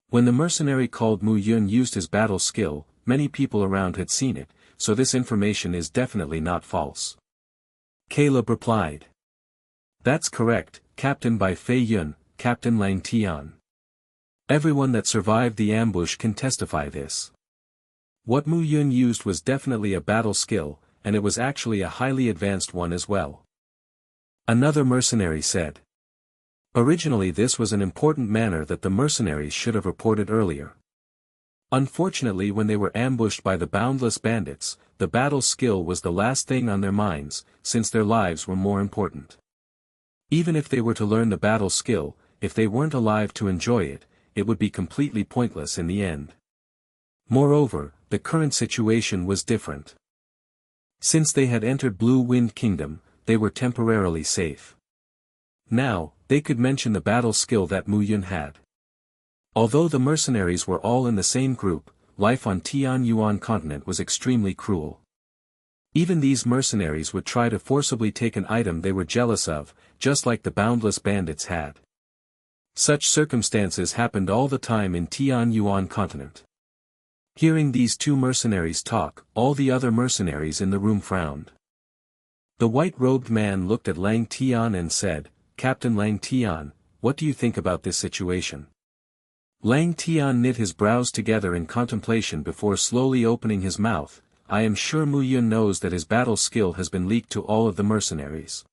When the mercenary called Mu Yun used his battle skill, many people around had seen it, so this information is definitely not false. Caleb replied. That's correct, Captain by Fei Yun, Captain Lang Tian. Everyone that survived the ambush can testify this. What Mu Yun used was definitely a battle skill, and it was actually a highly advanced one as well. Another mercenary said. Originally this was an important matter that the mercenaries should have reported earlier. Unfortunately when they were ambushed by the boundless bandits, the battle skill was the last thing on their minds, since their lives were more important. Even if they were to learn the battle skill, if they weren't alive to enjoy it, it would be completely pointless in the end. Moreover, the current situation was different. Since they had entered Blue Wind Kingdom, they were temporarily safe. Now, they could mention the battle skill that Mu Yun had. Although the mercenaries were all in the same group, life on Tian Yuan continent was extremely cruel. Even these mercenaries would try to forcibly take an item they were jealous of, just like the boundless bandits had. Such circumstances happened all the time in Tian Yuan continent. Hearing these two mercenaries talk, all the other mercenaries in the room frowned. The white-robed man looked at Lang Tian and said, Captain Lang Tian, what do you think about this situation? Lang Tian knit his brows together in contemplation before slowly opening his mouth. I am sure Mu Yun knows that his battle skill has been leaked to all of the mercenaries.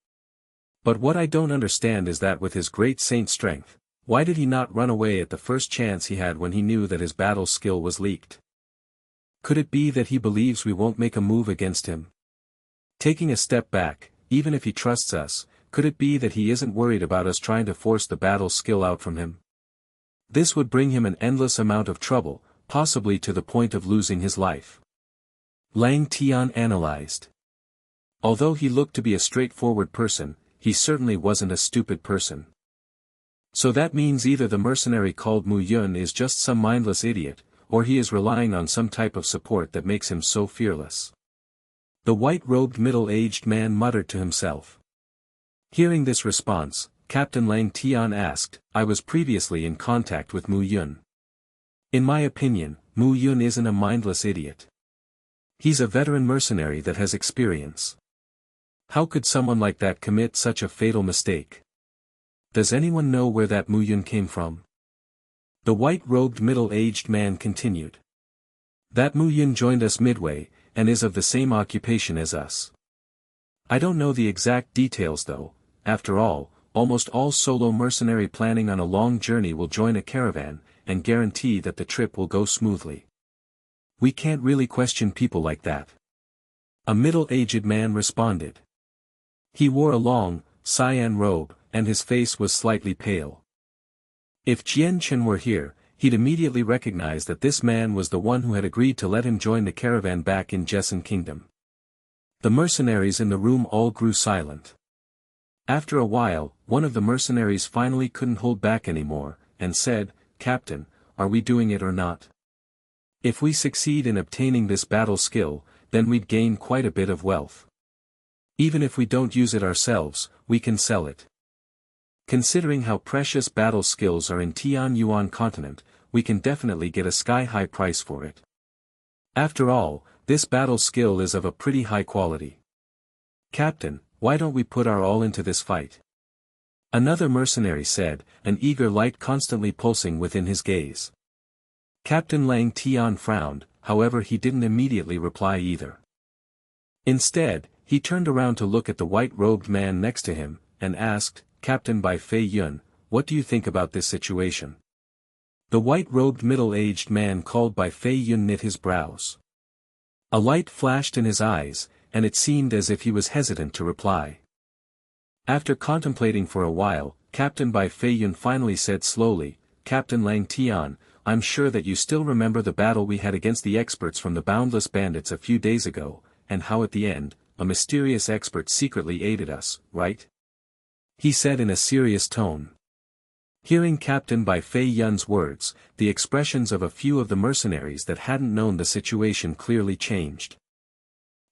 But what I don't understand is that with his great saint strength, why did he not run away at the first chance he had when he knew that his battle skill was leaked? Could it be that he believes we won't make a move against him? Taking a step back, even if he trusts us, could it be that he isn't worried about us trying to force the battle skill out from him? This would bring him an endless amount of trouble, possibly to the point of losing his life. Lang Tian analyzed. Although he looked to be a straightforward person, he certainly wasn't a stupid person. So that means either the mercenary called Mu Yun is just some mindless idiot, or he is relying on some type of support that makes him so fearless. The white-robed middle-aged man muttered to himself. Hearing this response, Captain Lang Tian asked, I was previously in contact with Mu Yun. In my opinion, Mu Yun isn't a mindless idiot. He's a veteran mercenary that has experience. How could someone like that commit such a fatal mistake? Does anyone know where that Mu Yun came from? The white-robed middle-aged man continued. That Mu Yun joined us midway, and is of the same occupation as us. I don't know the exact details though. After all, almost all solo mercenary planning on a long journey will join a caravan, and guarantee that the trip will go smoothly. We can't really question people like that. A middle-aged man responded. He wore a long, cyan robe, and his face was slightly pale. If Jian Chen were here, he'd immediately recognize that this man was the one who had agreed to let him join the caravan back in Jessen Kingdom. The mercenaries in the room all grew silent. After a while, one of the mercenaries finally couldn't hold back anymore, and said, "Captain, are we doing it or not? If we succeed in obtaining this battle skill, then we'd gain quite a bit of wealth. Even if we don't use it ourselves, we can sell it. Considering how precious battle skills are in Tian Yuan continent, we can definitely get a sky-high price for it. After all, this battle skill is of a pretty high quality. Captain, why don't we put our all into this fight?" Another mercenary said, an eager light constantly pulsing within his gaze. Captain Lang Tian frowned, however he didn't immediately reply either. Instead, he turned around to look at the white-robed man next to him, and asked, "Captain Bai Fei Yun, what do you think about this situation?" The white-robed middle-aged man called Bai Fei Yun knit his brows. A light flashed in his eyes, and it seemed as if he was hesitant to reply. After contemplating for a while, Captain Bai Fei Yun finally said slowly, "Captain Lang Tian, I'm sure that you still remember the battle we had against the experts from the Boundless Bandits a few days ago, and how at the end, a mysterious expert secretly aided us, right?" He said in a serious tone. Hearing Captain Bai Fei Yun's words, the expressions of a few of the mercenaries that hadn't known the situation clearly changed.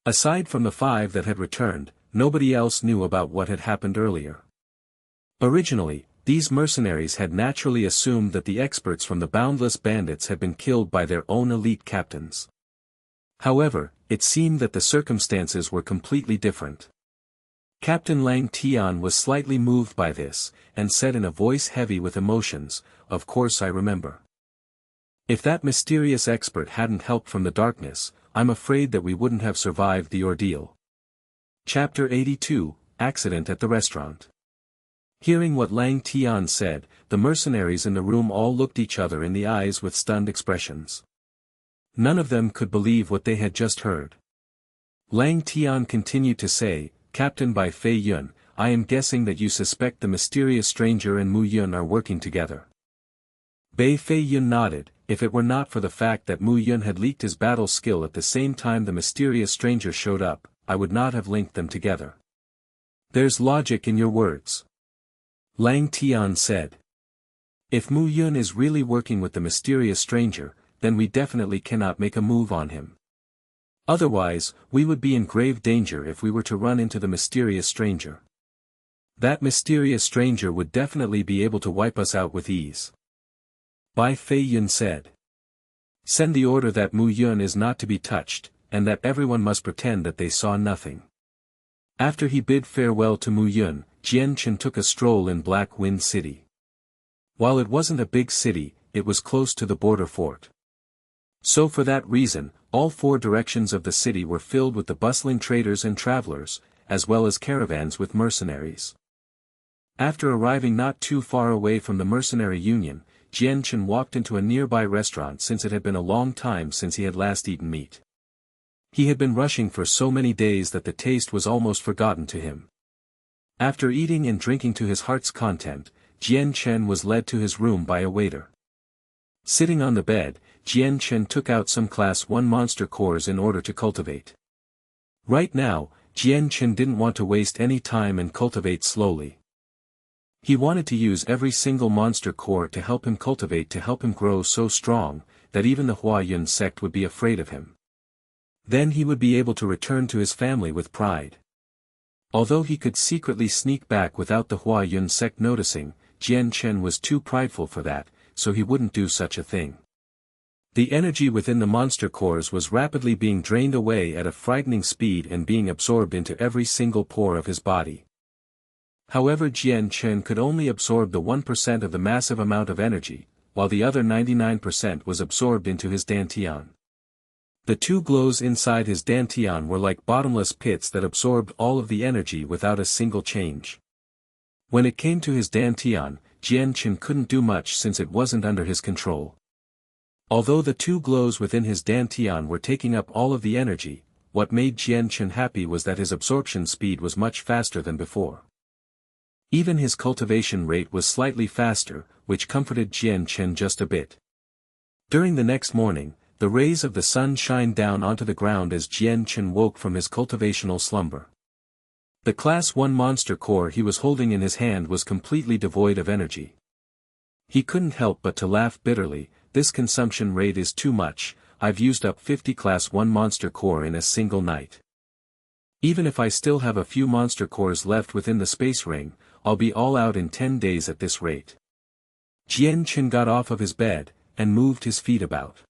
Aside from the 5 that had returned, nobody else knew about what had happened earlier. Originally, these mercenaries had naturally assumed that the experts from the Boundless Bandits had been killed by their own elite captains. However, it seemed that the circumstances were completely different. Captain Lang Tian was slightly moved by this, and said in a voice heavy with emotions, "Of course I remember. If that mysterious expert hadn't helped from the darkness, I'm afraid that we wouldn't have survived the ordeal." Chapter 82, Accident at the Restaurant. Hearing what Lang Tian said, the mercenaries in the room all looked each other in the eyes with stunned expressions. None of them could believe what they had just heard. Lang Tian continued to say, "Captain Bai Fei Yun, I am guessing that you suspect the mysterious stranger and Mu Yun are working together." Bai Fei Yun nodded. If it were not for the fact that Mu Yun had leaked his battle skill at the same time the mysterious stranger showed up, I would not have linked them together. "There's logic in your words," Lang Tian said. "If Mu Yun is really working with the mysterious stranger, then we definitely cannot make a move on him. Otherwise, we would be in grave danger if we were to run into the mysterious stranger. That mysterious stranger would definitely be able to wipe us out with ease." Bai Fei Yun said. "Send the order that Mu Yun is not to be touched, and that everyone must pretend that they saw nothing." After he bid farewell to Mu Yun, Jian Chen took a stroll in Black Wind City. While it wasn't a big city, it was close to the border fort. So for that reason, all 4 directions of the city were filled with the bustling traders and travelers, as well as caravans with mercenaries. After arriving not too far away from the mercenary union, Jian Chen walked into a nearby restaurant since it had been a long time since he had last eaten meat. He had been rushing for so many days that the taste was almost forgotten to him. After eating and drinking to his heart's content, Jian Chen was led to his room by a waiter. Sitting on the bed, Jian Chen took out some Class 1 monster cores in order to cultivate. Right now, Jian Chen didn't want to waste any time and cultivate slowly. He wanted to use every single monster core to help him cultivate, to help him grow so strong, that even the Huayun sect would be afraid of him. Then he would be able to return to his family with pride. Although he could secretly sneak back without the Huayun sect noticing, Jian Chen was too prideful for that, so he wouldn't do such a thing. The energy within the monster cores was rapidly being drained away at a frightening speed and being absorbed into every single pore of his body. However, Jian Chen could only absorb the 1% of the massive amount of energy, while the other 99% was absorbed into his dantian. The 2 glows inside his dantian were like bottomless pits that absorbed all of the energy without a single change. When it came to his dantian, Jian Chen couldn't do much since it wasn't under his control. Although the two glows within his dantian were taking up all of the energy, what made Jian Chen happy was that his absorption speed was much faster than before. Even his cultivation rate was slightly faster, which comforted Jian Chen just a bit. During the next morning, the rays of the sun shined down onto the ground as Jian Chen woke from his cultivational slumber. The Class 1 monster core he was holding in his hand was completely devoid of energy. He couldn't help but to laugh bitterly. This consumption rate is too much. I've used up 50 Class 1 monster core in a single night. Even if I still have a few monster cores left within the space ring, I'll be all out in 10 days at this rate. Jian Chen got off of his bed, and moved his feet about.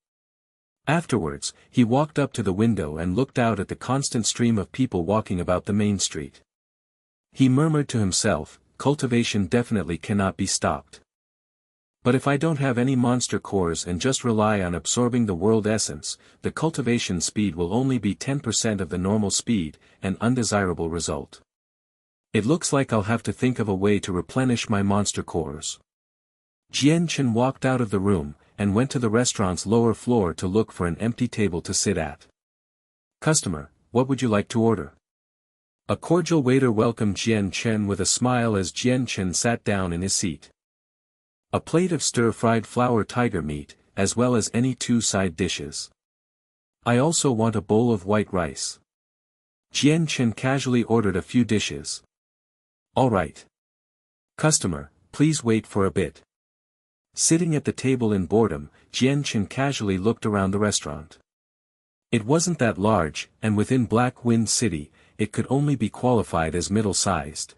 Afterwards, he walked up to the window and looked out at the constant stream of people walking about the main street. He murmured to himself, cultivation definitely cannot be stopped. But if I don't have any monster cores and just rely on absorbing the world essence, the cultivation speed will only be 10% of the normal speed, an undesirable result. It looks like I'll have to think of a way to replenish my monster cores. Jian Chen walked out of the room, and went to the restaurant's lower floor to look for an empty table to sit at. "Customer, what would you like to order?" A cordial waiter welcomed Jian Chen with a smile as Jian Chen sat down in his seat. "A plate of stir-fried flour tiger meat, as well as any 2 side dishes. I also want a bowl of white rice." Jian Chen casually ordered a few dishes. "All right. Customer, please wait for a bit." Sitting at the table in boredom, Jian Chen casually looked around the restaurant. It wasn't that large, and within Black Wind City, it could only be qualified as middle-sized.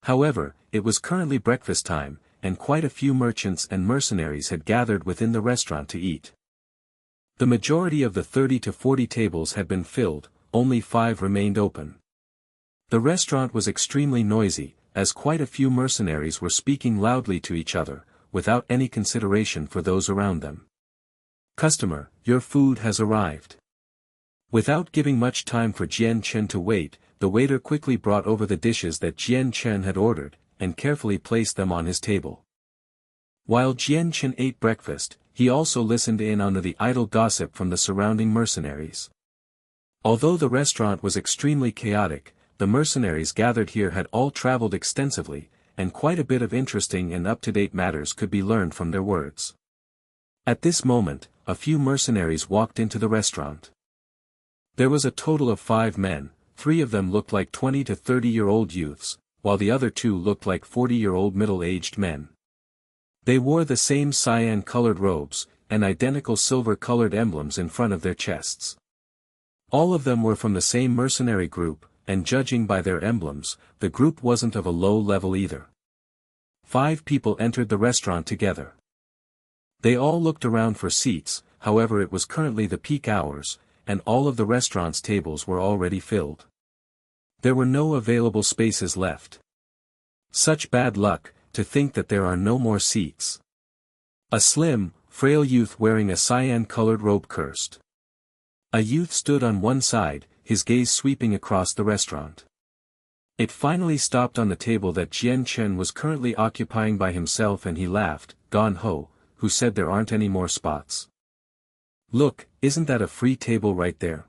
However, it was currently breakfast time, and quite a few merchants and mercenaries had gathered within the restaurant to eat. The majority of the 30 to 40 tables had been filled, only 5 remained open. The restaurant was extremely noisy, as quite a few mercenaries were speaking loudly to each other, without any consideration for those around them. "Customer, your food has arrived." Without giving much time for Jian Chen to wait, the waiter quickly brought over the dishes that Jian Chen had ordered, and carefully placed them on his table. While Jian Chen ate breakfast, he also listened in on the idle gossip from the surrounding mercenaries. Although the restaurant was extremely chaotic, the mercenaries gathered here had all traveled extensively, and quite a bit of interesting and up-to-date matters could be learned from their words. At this moment, a few mercenaries walked into the restaurant. There was a total of 5 men, 3 of them looked like 20 to 30-year-old youths, while the other 2 looked like 40-year-old middle-aged men. They wore the same cyan-colored robes, and identical silver-colored emblems in front of their chests. All of them were from the same mercenary group, and judging by their emblems, the group wasn't of a low level either. 5 people entered the restaurant together. They all looked around for seats, however it was currently the peak hours, and all of the restaurant's tables were already filled. There were no available spaces left. Such bad luck, to think that there are no more seats. A slim, frail youth wearing a cyan-colored robe cursed. A youth stood on one side, his gaze sweeping across the restaurant. It finally stopped on the table that Jian Chen was currently occupying by himself, and he laughed. "Gone ho, who said there aren't any more spots? Look, isn't that a free table right there?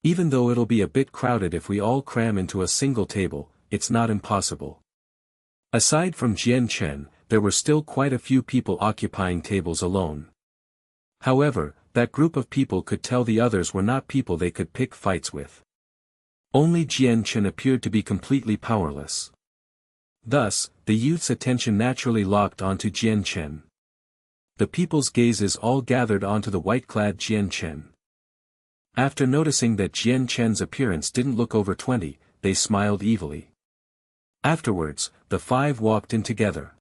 Even though it'll be a bit crowded if we all cram into a single table, it's not impossible." Aside from Jian Chen, there were still quite a few people occupying tables alone. However, that group of people could tell the others were not people they could pick fights with. Only Jian Chen appeared to be completely powerless. Thus, the youth's attention naturally locked onto Jian Chen. The people's gazes all gathered onto the white-clad Jian Chen. After noticing that Jian Chen's appearance didn't look over 20, they smiled evilly. Afterwards, the 5 walked in together.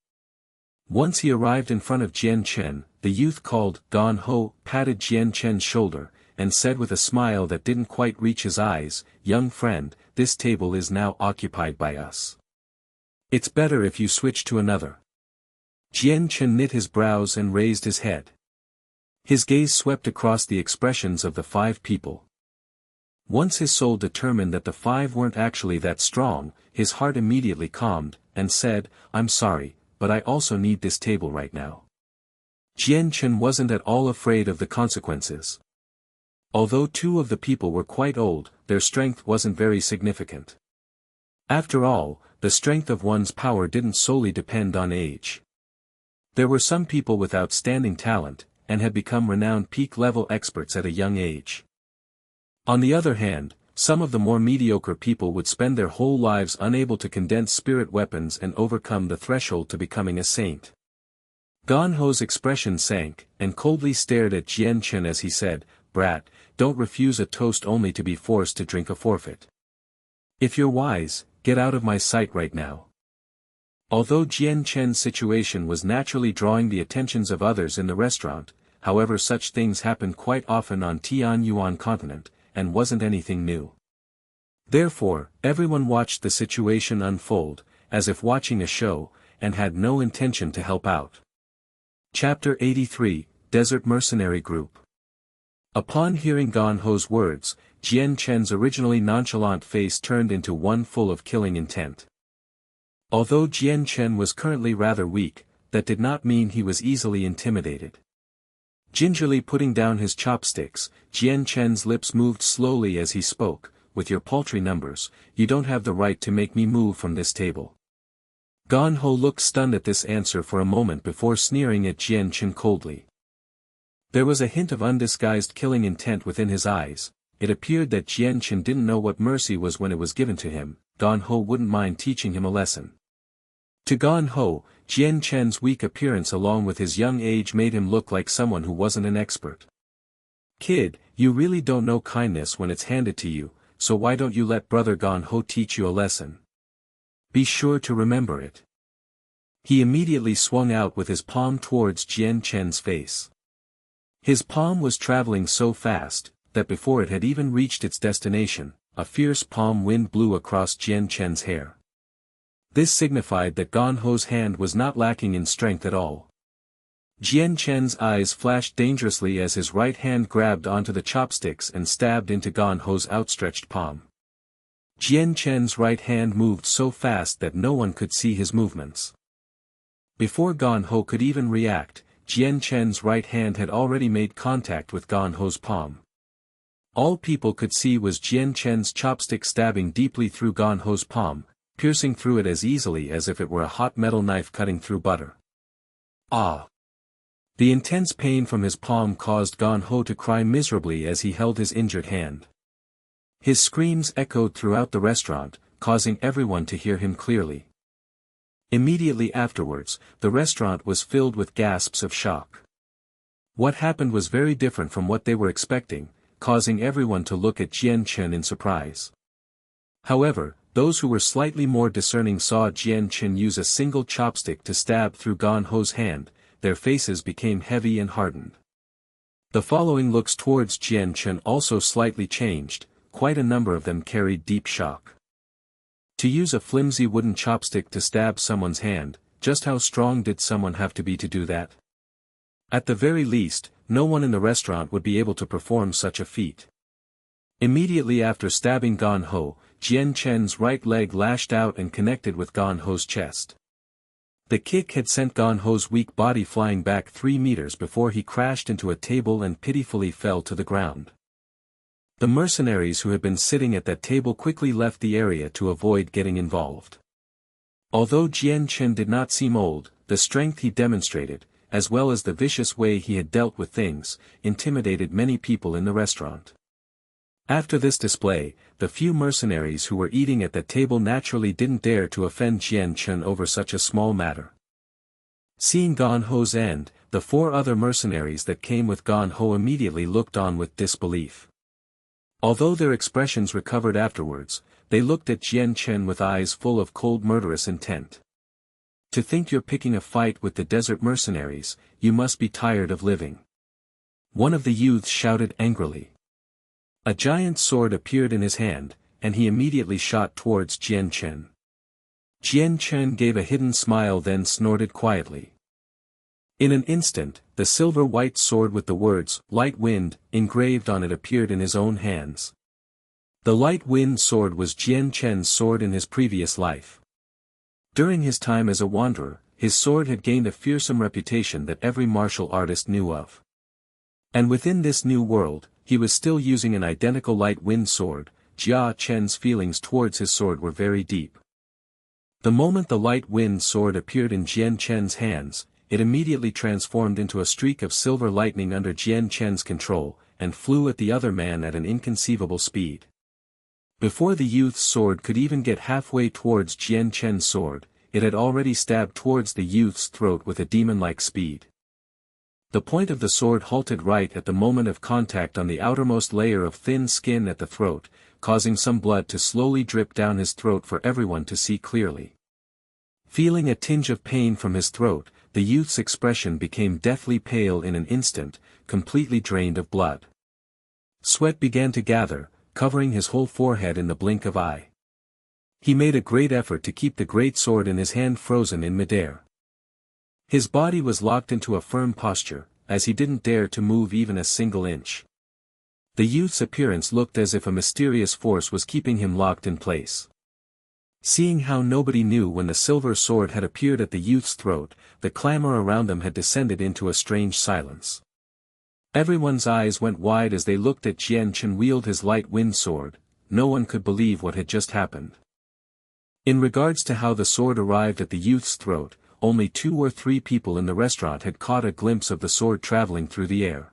Once he arrived in front of Jian Chen, the youth called "Gone ho," patted Jian Chen's shoulder, and said with a smile that didn't quite reach his eyes, "Young friend, this table is now occupied by us. It's better if you switch to another." Jian Chen knit his brows and raised his head. His gaze swept across the expressions of the 5 people. Once his soul determined that the 5 weren't actually that strong, his heart immediately calmed, and said, "I'm sorry, but I also need this table right now." Jian Chen wasn't at all afraid of the consequences. Although two of the people were quite old, their strength wasn't very significant. After all, the strength of one's power didn't solely depend on age. There were some people with outstanding talent, and had become renowned peak-level experts at a young age. On the other hand, some of the more mediocre people would spend their whole lives unable to condense spirit weapons and overcome the threshold to becoming a saint. Gan Ho's expression sank, and coldly stared at Jian Chen as he said, "Brat, don't refuse a toast only to be forced to drink a forfeit. If you're wise, get out of my sight right now." Although Jian Chen's situation was naturally drawing the attentions of others in the restaurant, however such things happened quite often on Tianyuan continent, and wasn't anything new. Therefore, everyone watched the situation unfold, as if watching a show, and had no intention to help out. Chapter 83, Desert Mercenary Group. Upon hearing Gan Ho's words, Jian Chen's originally nonchalant face turned into one full of killing intent. Although Jian Chen was currently rather weak, that did not mean he was easily intimidated. Gingerly putting down his chopsticks, Jian Chen's lips moved slowly as he spoke, "With your paltry numbers, you don't have the right to make me move from this table." Gan Ho looked stunned at this answer for a moment before sneering at Jian Chen coldly. There was a hint of undisguised killing intent within his eyes. It appeared that Jian Chen didn't know what mercy was when it was given to him. Gan Ho wouldn't mind teaching him a lesson. To Gan Ho, Jian Chen's weak appearance along with his young age made him look like someone who wasn't an expert. "Kid, you really don't know kindness when it's handed to you, so why don't you let brother Gan Ho teach you a lesson? Be sure to remember it." He immediately swung out with his palm towards Jian Chen's face. His palm was traveling so fast, that before it had even reached its destination, a fierce palm wind blew across Jian Chen's hair. This signified that Gan Ho's hand was not lacking in strength at all. Jian Chen's eyes flashed dangerously as his right hand grabbed onto the chopsticks and stabbed into Gan Ho's outstretched palm. Jian Chen's right hand moved so fast that no one could see his movements. Before Gan Ho could even react, Jian Chen's right hand had already made contact with Gan Ho's palm. All people could see was Jian Chen's chopstick stabbing deeply through Gan Ho's palm, piercing through it as easily as if it were a hot metal knife cutting through butter. Ah! The intense pain from his palm caused Gan Ho to cry miserably as he held his injured hand. His screams echoed throughout the restaurant, causing everyone to hear him clearly. Immediately afterwards, the restaurant was filled with gasps of shock. What happened was very different from what they were expecting, causing everyone to look at Jian Chen in surprise. However, those who were slightly more discerning saw Jian Chen use a single chopstick to stab through Gan Ho's hand. Their faces became heavy and hardened. The following looks towards Jian Chen also slightly changed, quite a number of them carried deep shock. To use a flimsy wooden chopstick to stab someone's hand, just how strong did someone have to be to do that? At the very least, no one in the restaurant would be able to perform such a feat. Immediately after stabbing Gan Ho, Jian Chen's right leg lashed out and connected with Gan Ho's chest. The kick had sent Gan Ho's weak body flying back 3 meters before he crashed into a table and pitifully fell to the ground. The mercenaries who had been sitting at that table quickly left the area to avoid getting involved. Although Jian Chen did not seem old, the strength he demonstrated, as well as the vicious way he had dealt with things, intimidated many people in the restaurant. After this display, the few mercenaries who were eating at that table naturally didn't dare to offend Jian Chen over such a small matter. Seeing Gan Ho's end, the 4 other mercenaries that came with Gan Ho immediately looked on with disbelief. Although their expressions recovered afterwards, they looked at Jian Chen with eyes full of cold murderous intent. To think you're picking a fight with the desert mercenaries, you must be tired of living. One of the youths shouted angrily. A giant sword appeared in his hand, and he immediately shot towards Jian Chen. Jian Chen gave a hidden smile then snorted quietly. In an instant, the silver-white sword with the words, "Light Wind," engraved on it appeared in his own hands. The Light Wind sword was Jian Chen's sword in his previous life. During his time as a wanderer, his sword had gained a fearsome reputation that every martial artist knew of. And within this new world, he was still using an identical light wind sword. Jian Chen's feelings towards his sword were very deep. The moment the light wind sword appeared in Jian Chen's hands, it immediately transformed into a streak of silver lightning under Jian Chen's control, and flew at the other man at an inconceivable speed. Before the youth's sword could even get halfway towards Jian Chen's sword, it had already stabbed towards the youth's throat with a demon-like speed. The point of the sword halted right at the moment of contact on the outermost layer of thin skin at the throat, causing some blood to slowly drip down his throat for everyone to see clearly. Feeling a tinge of pain from his throat, the youth's expression became deathly pale in an instant, completely drained of blood. Sweat began to gather, covering his whole forehead in the blink of eye. He made a great effort to keep the great sword in his hand frozen in midair. His body was locked into a firm posture, as he didn't dare to move even a single inch. The youth's appearance looked as if a mysterious force was keeping him locked in place. Seeing how nobody knew when the silver sword had appeared at the youth's throat, the clamor around them had descended into a strange silence. Everyone's eyes went wide as they looked at Jian Chen wield his light wind sword. No one could believe what had just happened. In regards to how the sword arrived at the youth's throat, only 2 or 3 people in the restaurant had caught a glimpse of the sword traveling through the air.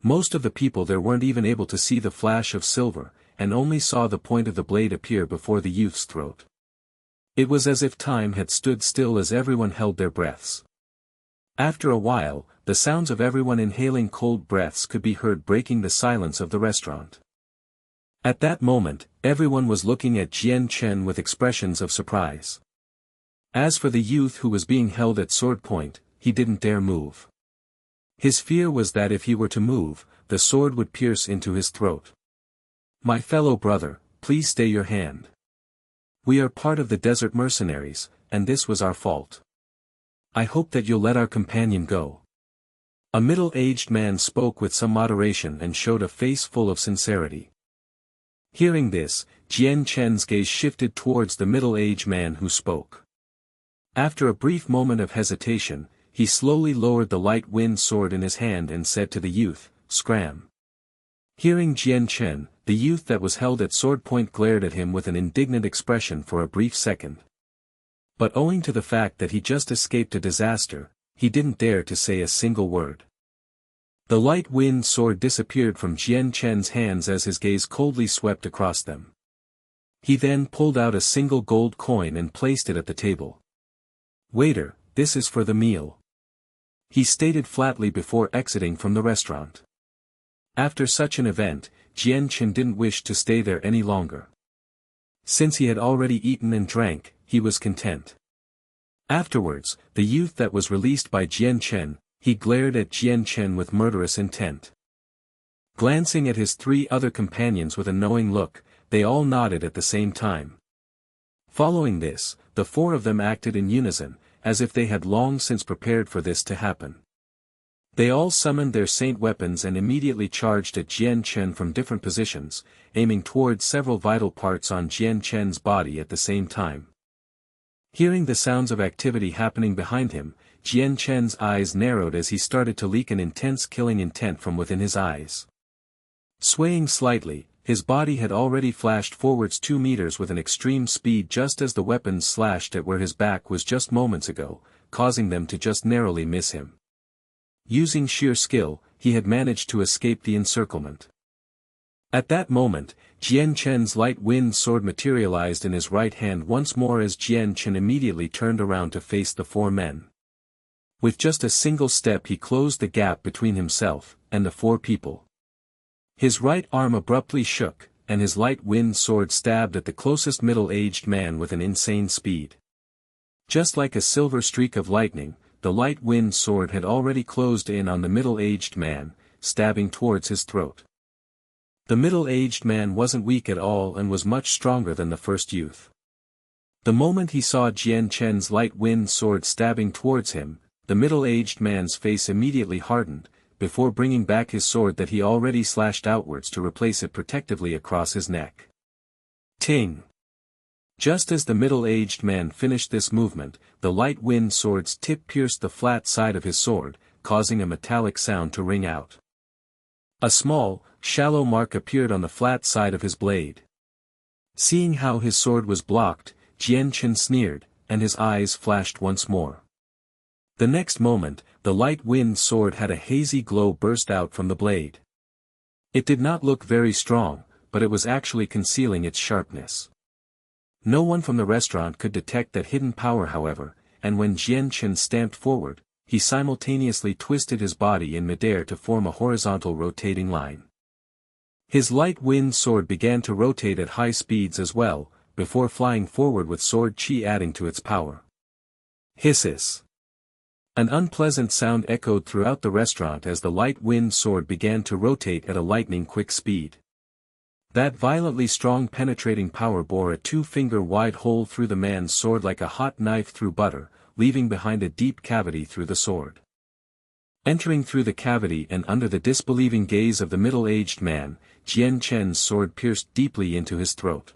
Most of the people there weren't even able to see the flash of silver, and only saw the point of the blade appear before the youth's throat. It was as if time had stood still as everyone held their breaths. After a while, the sounds of everyone inhaling cold breaths could be heard breaking the silence of the restaurant. At that moment, everyone was looking at Jian Chen with expressions of surprise. As for the youth who was being held at sword point, he didn't dare move. His fear was that if he were to move, the sword would pierce into his throat. "My fellow brother, please stay your hand. We are part of the desert mercenaries, and this was our fault. I hope that you'll let our companion go." A middle-aged man spoke with some moderation and showed a face full of sincerity. Hearing this, Jian Chen's gaze shifted towards the middle-aged man who spoke. After a brief moment of hesitation, he slowly lowered the light wind sword in his hand and said to the youth, "Scram." Hearing Jian Chen, the youth that was held at sword point glared at him with an indignant expression for a brief second. But owing to the fact that he just escaped a disaster, he didn't dare to say a single word. The light wind sword disappeared from Jian Chen's hands as his gaze coldly swept across them. He then pulled out a single gold coin and placed it at the table. "Waiter, this is for the meal," he stated flatly before exiting from the restaurant. After such an event, Jian Chen didn't wish to stay there any longer. Since he had already eaten and drank, he was content. Afterwards, the youth that was released by Jian Chen, he glared at Jian Chen with murderous intent. Glancing at his 3 other companions with a knowing look, they all nodded at the same time. Following this, the 4 of them acted in unison, as if they had long since prepared for this to happen. They all summoned their saint weapons and immediately charged at Jian Chen from different positions, aiming towards several vital parts on Jian Chen's body at the same time. Hearing the sounds of activity happening behind him, Jian Chen's eyes narrowed as he started to leak an intense killing intent from within his eyes. Swaying slightly, his body had already flashed forwards 2 meters with an extreme speed just as the weapons slashed at where his back was just moments ago, causing them to just narrowly miss him. Using sheer skill, he had managed to escape the encirclement. At that moment, Jian Chen's light wind sword materialized in his right hand once more as Jian Chen immediately turned around to face the 4 men. With just a single step he closed the gap between himself and the 4 people. His right arm abruptly shook, and his light wind sword stabbed at the closest middle-aged man with an insane speed. Just like a silver streak of lightning, the light wind sword had already closed in on the middle-aged man, stabbing towards his throat. The middle-aged man wasn't weak at all and was much stronger than the first youth. The moment he saw Jian Chen's light wind sword stabbing towards him, the middle-aged man's face immediately hardened, before bringing back his sword that he already slashed outwards to replace it protectively across his neck. Ting! Just as the middle-aged man finished this movement, the light wind sword's tip pierced the flat side of his sword, causing a metallic sound to ring out. A small, shallow mark appeared on the flat side of his blade. Seeing how his sword was blocked, Jian Chen sneered, and his eyes flashed once more. The next moment, the light wind sword had a hazy glow burst out from the blade. It did not look very strong, but it was actually concealing its sharpness. No one from the restaurant could detect that hidden power, however, and when Jian Chen stamped forward, he simultaneously twisted his body in midair to form a horizontal rotating line. His light wind sword began to rotate at high speeds as well, before flying forward with sword chi adding to its power. Hisses. An unpleasant sound echoed throughout the restaurant as the light wind sword began to rotate at a lightning-quick speed. That violently strong penetrating power bored a 2-finger-wide hole through the man's sword like a hot knife through butter, leaving behind a deep cavity through the sword. Entering through the cavity and under the disbelieving gaze of the middle-aged man, Jian Chen's sword pierced deeply into his throat.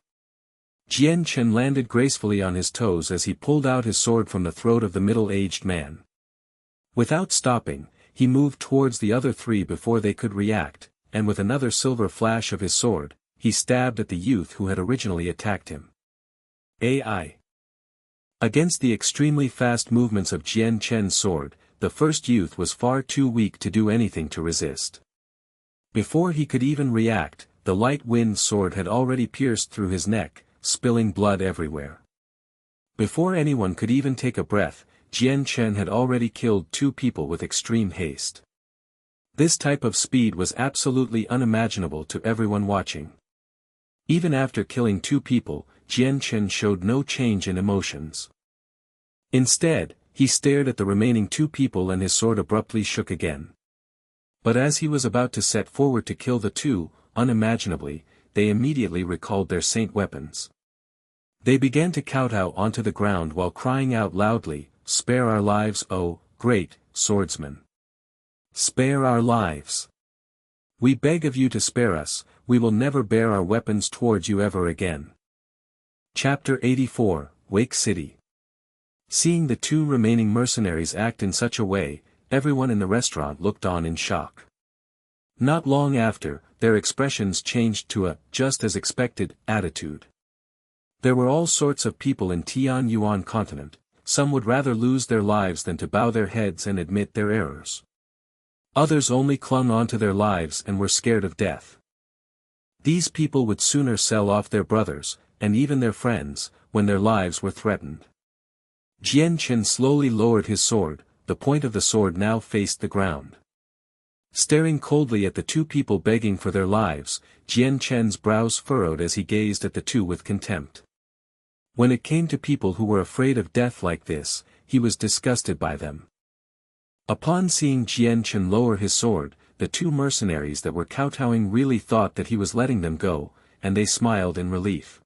Jian Chen landed gracefully on his toes as he pulled out his sword from the throat of the middle-aged man. Without stopping, he moved towards the other three before they could react, and with another silver flash of his sword, he stabbed at the youth who had originally attacked him. AI. Against the extremely fast movements of Jian Chen's sword, the first youth was far too weak to do anything to resist. Before he could even react, the light wind sword had already pierced through his neck, spilling blood everywhere. Before anyone could even take a breath, Jian Chen had already killed 2 people with extreme haste. This type of speed was absolutely unimaginable to everyone watching. Even after killing 2 people, Jian Chen showed no change in emotions. Instead, he stared at the remaining 2 people and his sword abruptly shook again. But as he was about to set forward to kill the 2, unimaginably, they immediately recalled their saint weapons. They began to kowtow onto the ground while crying out loudly, "Spare our lives, oh, great swordsman! Spare our lives! We beg of you to spare us, we will never bear our weapons towards you ever again." Chapter 84, Wake City. Seeing the 2 remaining mercenaries act in such a way, everyone in the restaurant looked on in shock. Not long after, their expressions changed to a just as expected attitude. There were all sorts of people in Tianyuan continent. Some would rather lose their lives than to bow their heads and admit their errors. Others only clung on to their lives and were scared of death. These people would sooner sell off their brothers, and even their friends, when their lives were threatened. Jian Chen slowly lowered his sword, the point of the sword now faced the ground. Staring coldly at the 2 people begging for their lives, Jian Chen's brows furrowed as he gazed at the 2 with contempt. When it came to people who were afraid of death like this, he was disgusted by them. Upon seeing Jian Chen lower his sword, the 2 mercenaries that were kowtowing really thought that he was letting them go, and they smiled in relief.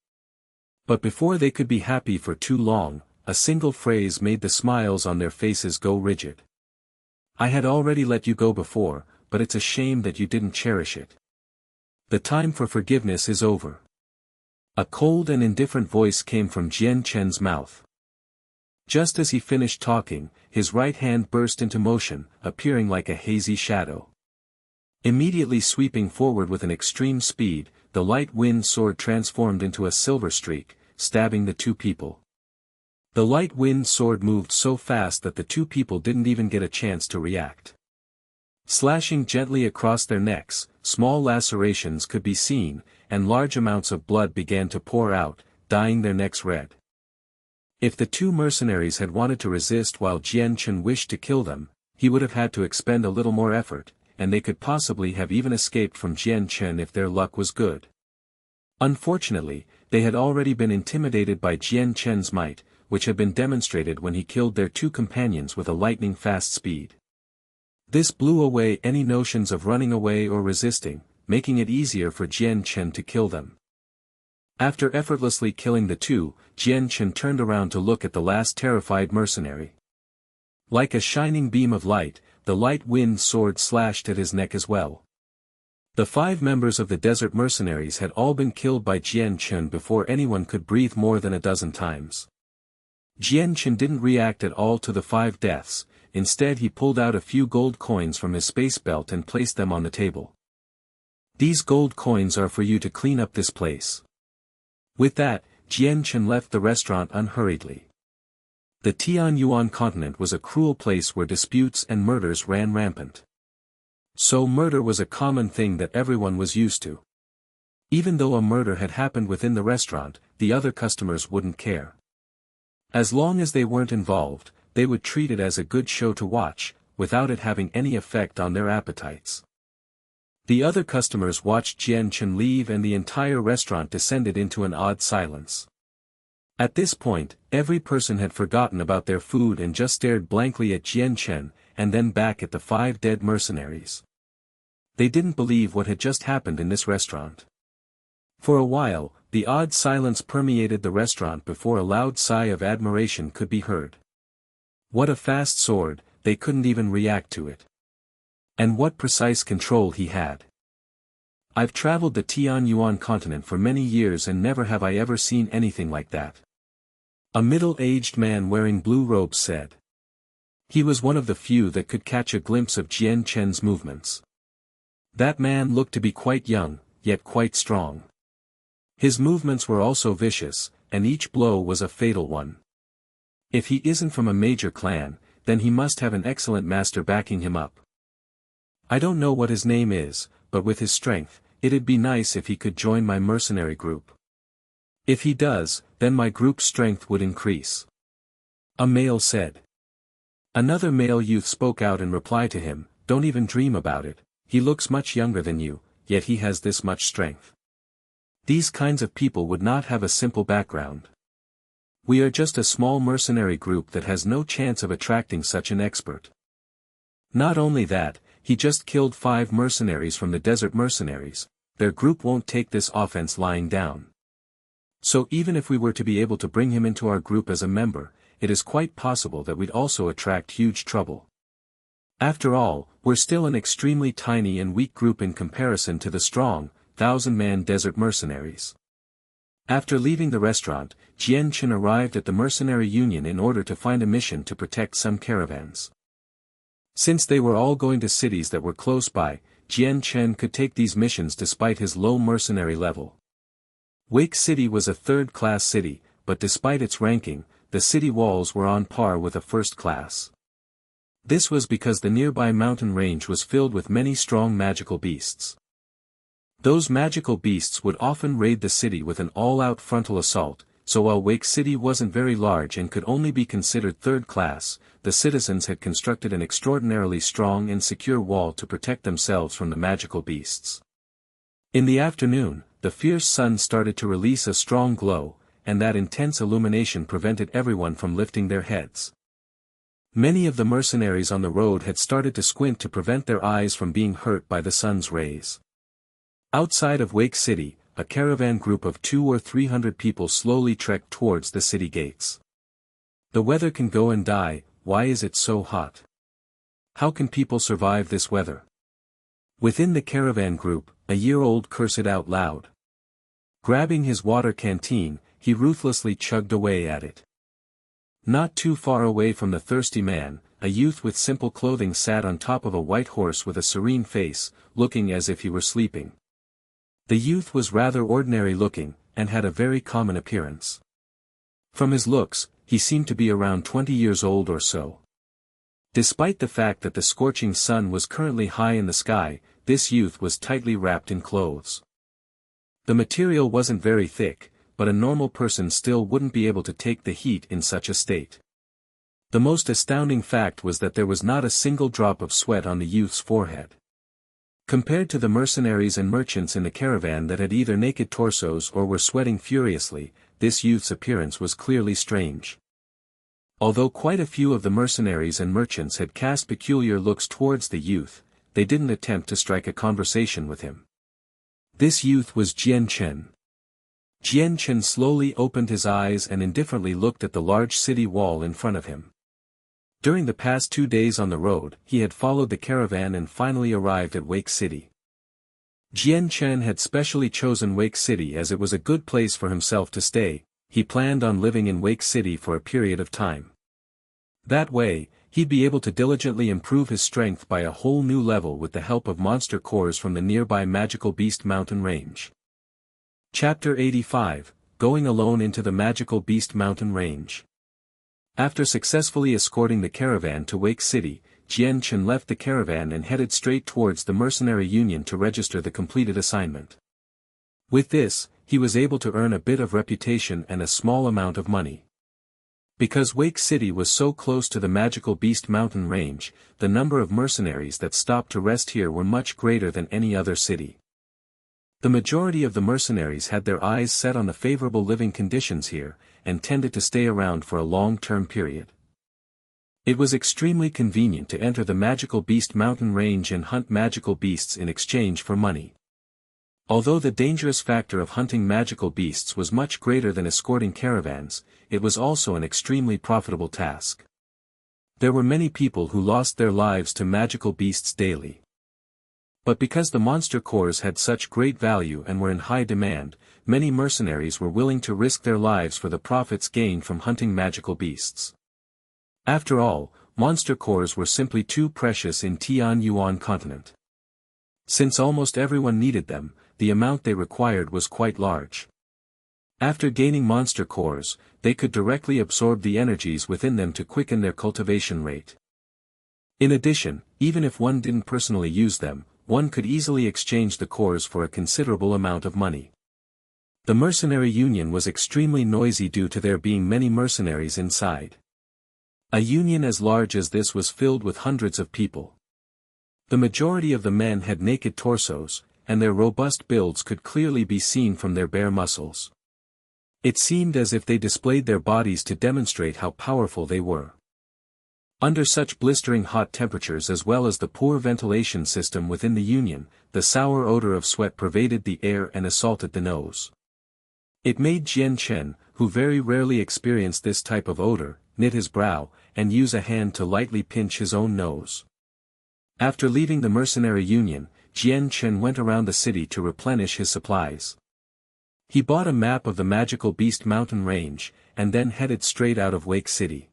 But before they could be happy for too long, a single phrase made the smiles on their faces go rigid. "I had already let you go before, but it's a shame that you didn't cherish it. The time for forgiveness is over." A cold and indifferent voice came from Jian Chen's mouth. Just as he finished talking, his right hand burst into motion, appearing like a hazy shadow. Immediately sweeping forward with an extreme speed, the light wind sword transformed into a silver streak, stabbing the 2 people. The light wind sword moved so fast that the 2 people didn't even get a chance to react. Slashing gently across their necks, small lacerations could be seen, and large amounts of blood began to pour out, dyeing their necks red. If the 2 mercenaries had wanted to resist while Jian Chen wished to kill them, he would have had to expend a little more effort, and they could possibly have even escaped from Jian Chen if their luck was good. Unfortunately, they had already been intimidated by Jian Chen's might, which had been demonstrated when he killed their 2 companions with a lightning-fast speed. This blew away any notions of running away or resisting, making it easier for Jian Chen to kill them. After effortlessly killing the 2, Jian Chen turned around to look at the last terrified mercenary. Like a shining beam of light, the light wind sword slashed at his neck as well. The 5 members of the desert mercenaries had all been killed by Jian Chen before anyone could breathe more than a dozen times. Jian Chen didn't react at all to the 5 deaths, instead he pulled out a few gold coins from his space belt and placed them on the table. These gold coins are for you to clean up this place. With that, Jian Chen left the restaurant unhurriedly. The Tianyuan continent was a cruel place where disputes and murders ran rampant. So murder was a common thing that everyone was used to. Even though a murder had happened within the restaurant, the other customers wouldn't care. As long as they weren't involved, they would treat it as a good show to watch, without it having any effect on their appetites. The other customers watched Jian Chen leave and the entire restaurant descended into an odd silence. At this point, every person had forgotten about their food and just stared blankly at Jian Chen, and then back at the 5 dead mercenaries. They didn't believe what had just happened in this restaurant. For a while, the odd silence permeated the restaurant before a loud sigh of admiration could be heard. What a fast sword, they couldn't even react to it. And what precise control he had. I've traveled the Tianyuan continent for many years and never have I ever seen anything like that. A middle-aged man wearing blue robes said. He was one of the few that could catch a glimpse of Jian Chen's movements. That man looked to be quite young, yet quite strong. His movements were also vicious, and each blow was a fatal one. If he isn't from a major clan, then he must have an excellent master backing him up. I don't know what his name is, but with his strength, it'd be nice if he could join my mercenary group. If he does, then my group's strength would increase. A male said. Another male youth spoke out in reply to him, don't even dream about it, he looks much younger than you, yet he has this much strength. These kinds of people would not have a simple background. We are just a small mercenary group that has no chance of attracting such an expert. Not only that, he just killed 5 mercenaries from the desert mercenaries, their group won't take this offense lying down. So even if we were to be able to bring him into our group as a member, it is quite possible that we'd also attract huge trouble. After all, we're still an extremely tiny and weak group in comparison to the strong, 1,000-man desert mercenaries. After leaving the restaurant, Jian Chen arrived at the mercenary union in order to find a mission to protect some caravans. Since they were all going to cities that were close by, Jian Chen could take these missions despite his low mercenary level. Wake City was a third-class city, but despite its ranking, the city walls were on par with a first class. This was because the nearby mountain range was filled with many strong magical beasts. Those magical beasts would often raid the city with an all-out frontal assault, so while Wake City wasn't very large and could only be considered third class, the citizens had constructed an extraordinarily strong and secure wall to protect themselves from the magical beasts. In the afternoon, the fierce sun started to release a strong glow, and that intense illumination prevented everyone from lifting their heads. Many of the mercenaries on the road had started to squint to prevent their eyes from being hurt by the sun's rays. Outside of Wake City, a caravan group of 200 or 300 people slowly trekked towards the city gates. The weather can go and die, why is it so hot? How can people survive this weather? Within the caravan group, a year-old cursed out loud. Grabbing his water canteen, he ruthlessly chugged away at it. Not too far away from the thirsty man, a youth with simple clothing sat on top of a white horse with a serene face, looking as if he were sleeping. The youth was rather ordinary looking, and had a very common appearance. From his looks, he seemed to be around 20 years old or so. Despite the fact that the scorching sun was currently high in the sky, this youth was tightly wrapped in clothes. The material wasn't very thick, but a normal person still wouldn't be able to take the heat in such a state. The most astounding fact was that there was not a single drop of sweat on the youth's forehead. Compared to the mercenaries and merchants in the caravan that had either naked torsos or were sweating furiously, this youth's appearance was clearly strange. Although quite a few of the mercenaries and merchants had cast peculiar looks towards the youth, they didn't attempt to strike a conversation with him. This youth was Jian Chen. Jian Chen slowly opened his eyes and indifferently looked at the large city wall in front of him. During the past 2 days on the road, he had followed the caravan and finally arrived at Wake City. Jian Chen had specially chosen Wake City as it was a good place for himself to stay. He planned on living in Wake City for a period of time. That way, he'd be able to diligently improve his strength by a whole new level with the help of monster cores from the nearby Magical Beast Mountain Range. Chapter 85, Going Alone into the Magical Beast Mountain Range. After successfully escorting the caravan to Wake City, Jian Chen left the caravan and headed straight towards the mercenary union to register the completed assignment. With this, he was able to earn a bit of reputation and a small amount of money. Because Wake City was so close to the Magical Beast Mountain Range, the number of mercenaries that stopped to rest here were much greater than any other city. The majority of the mercenaries had their eyes set on the favorable living conditions here, and tended to stay around for a long-term period. It was extremely convenient to enter the Magical Beast Mountain Range and hunt magical beasts in exchange for money. Although the dangerous factor of hunting magical beasts was much greater than escorting caravans, it was also an extremely profitable task. There were many people who lost their lives to magical beasts daily. But because the monster cores had such great value and were in high demand, many mercenaries were willing to risk their lives for the profits gained from hunting magical beasts. After all, monster cores were simply too precious in Tian Yuan continent. Since almost everyone needed them, the amount they required was quite large. After gaining monster cores, they could directly absorb the energies within them to quicken their cultivation rate. In addition, even if one didn't personally use them, one could easily exchange the cores for a considerable amount of money. The mercenary union was extremely noisy due to there being many mercenaries inside. A union as large as this was filled with hundreds of people. The majority of the men had naked torsos, and their robust builds could clearly be seen from their bare muscles. It seemed as if they displayed their bodies to demonstrate how powerful they were. Under such blistering hot temperatures as well as the poor ventilation system within the union, the sour odor of sweat pervaded the air and assaulted the nose. It made Jian Chen, who very rarely experienced this type of odor, knit his brow, and use a hand to lightly pinch his own nose. After leaving the mercenary union, Jian Chen went around the city to replenish his supplies. He bought a map of the Magical Beast Mountain Range, and then headed straight out of Wake City.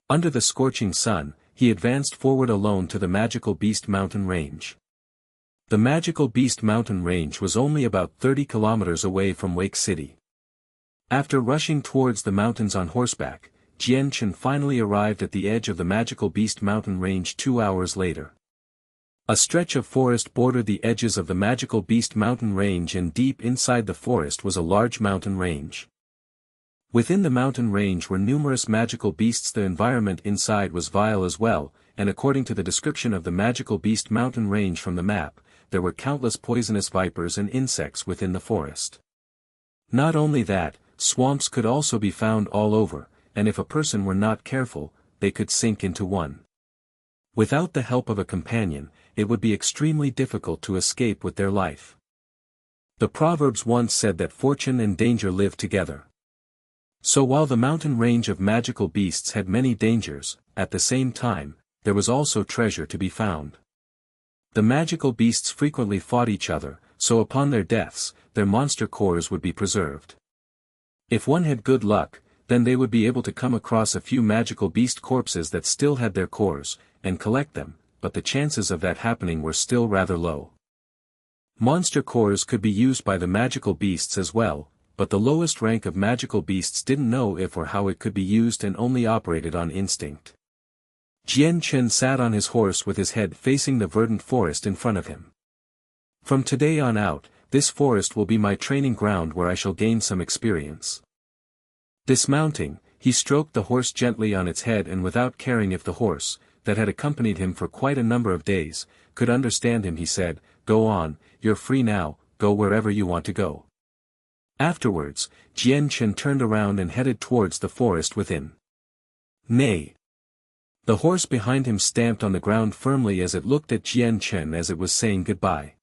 Under the scorching sun, he advanced forward alone to the Magical Beast Mountain Range. The Magical Beast Mountain Range was only about 30 kilometers away from Wake City. After rushing towards the mountains on horseback, Jian Chen finally arrived at the edge of the Magical Beast Mountain Range 2 hours later. A stretch of forest bordered the edges of the Magical Beast Mountain Range, and deep inside the forest was a large mountain range. Within the mountain range were numerous magical beasts. The environment inside was vile as well, and according to the description of the Magical Beast Mountain Range from the map, there were countless poisonous vipers and insects within the forest. Not only that, swamps could also be found all over, and if a person were not careful, they could sink into one. Without the help of a companion, it would be extremely difficult to escape with their life. The proverbs once said that fortune and danger live together. So while the mountain range of magical beasts had many dangers, at the same time, there was also treasure to be found. The magical beasts frequently fought each other, so upon their deaths, their monster cores would be preserved. If one had good luck, then they would be able to come across a few magical beast corpses that still had their cores, and collect them, but the chances of that happening were still rather low. Monster cores could be used by the magical beasts as well, but the lowest rank of magical beasts didn't know if or how it could be used and only operated on instinct. Jian Chen sat on his horse with his head facing the verdant forest in front of him. From today on out, this forest will be my training ground where I shall gain some experience. Dismounting, he stroked the horse gently on its head, and without caring if the horse, that had accompanied him for quite a number of days, could understand him, he said, "Go on, you're free now, go wherever you want to go." Afterwards, Jian Chen turned around and headed towards the forest within. Nay! The horse behind him stamped on the ground firmly as it looked at Jian Chen as it was saying goodbye.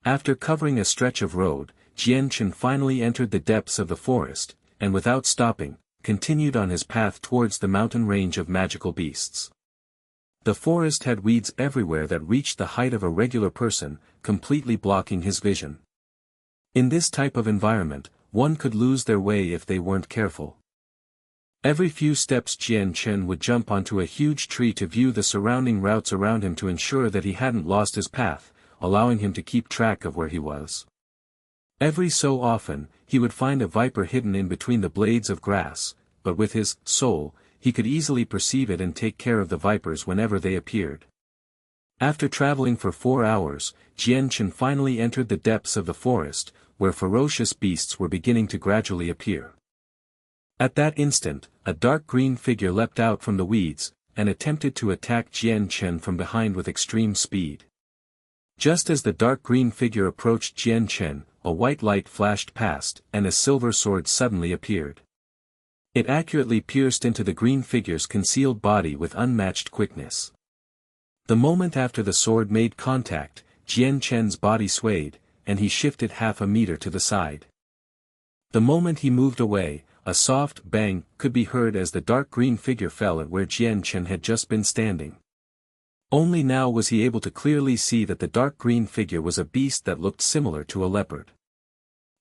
After covering a stretch of road, Jian Chen finally entered the depths of the forest, and without stopping, continued on his path towards the mountain range of magical beasts. The forest had weeds everywhere that reached the height of a regular person, completely blocking his vision. In this type of environment, one could lose their way if they weren't careful. Every few steps Jian Chen would jump onto a huge tree to view the surrounding routes around him to ensure that he hadn't lost his path, allowing him to keep track of where he was. Every so often, he would find a viper hidden in between the blades of grass, but with his soul, he could easily perceive it and take care of the vipers whenever they appeared. After traveling for 4 hours, Jian Chen finally entered the depths of the forest, where ferocious beasts were beginning to gradually appear. At that instant, a dark green figure leapt out from the weeds, and attempted to attack Jian Chen from behind with extreme speed. Just as the dark green figure approached Jian Chen, a white light flashed past, and a silver sword suddenly appeared. It accurately pierced into the green figure's concealed body with unmatched quickness. The moment after the sword made contact, Jian Chen's body swayed, and he shifted half a meter to the side. The moment he moved away, a soft bang could be heard as the dark green figure fell at where Jian Chen had just been standing. Only now was he able to clearly see that the dark green figure was a beast that looked similar to a leopard.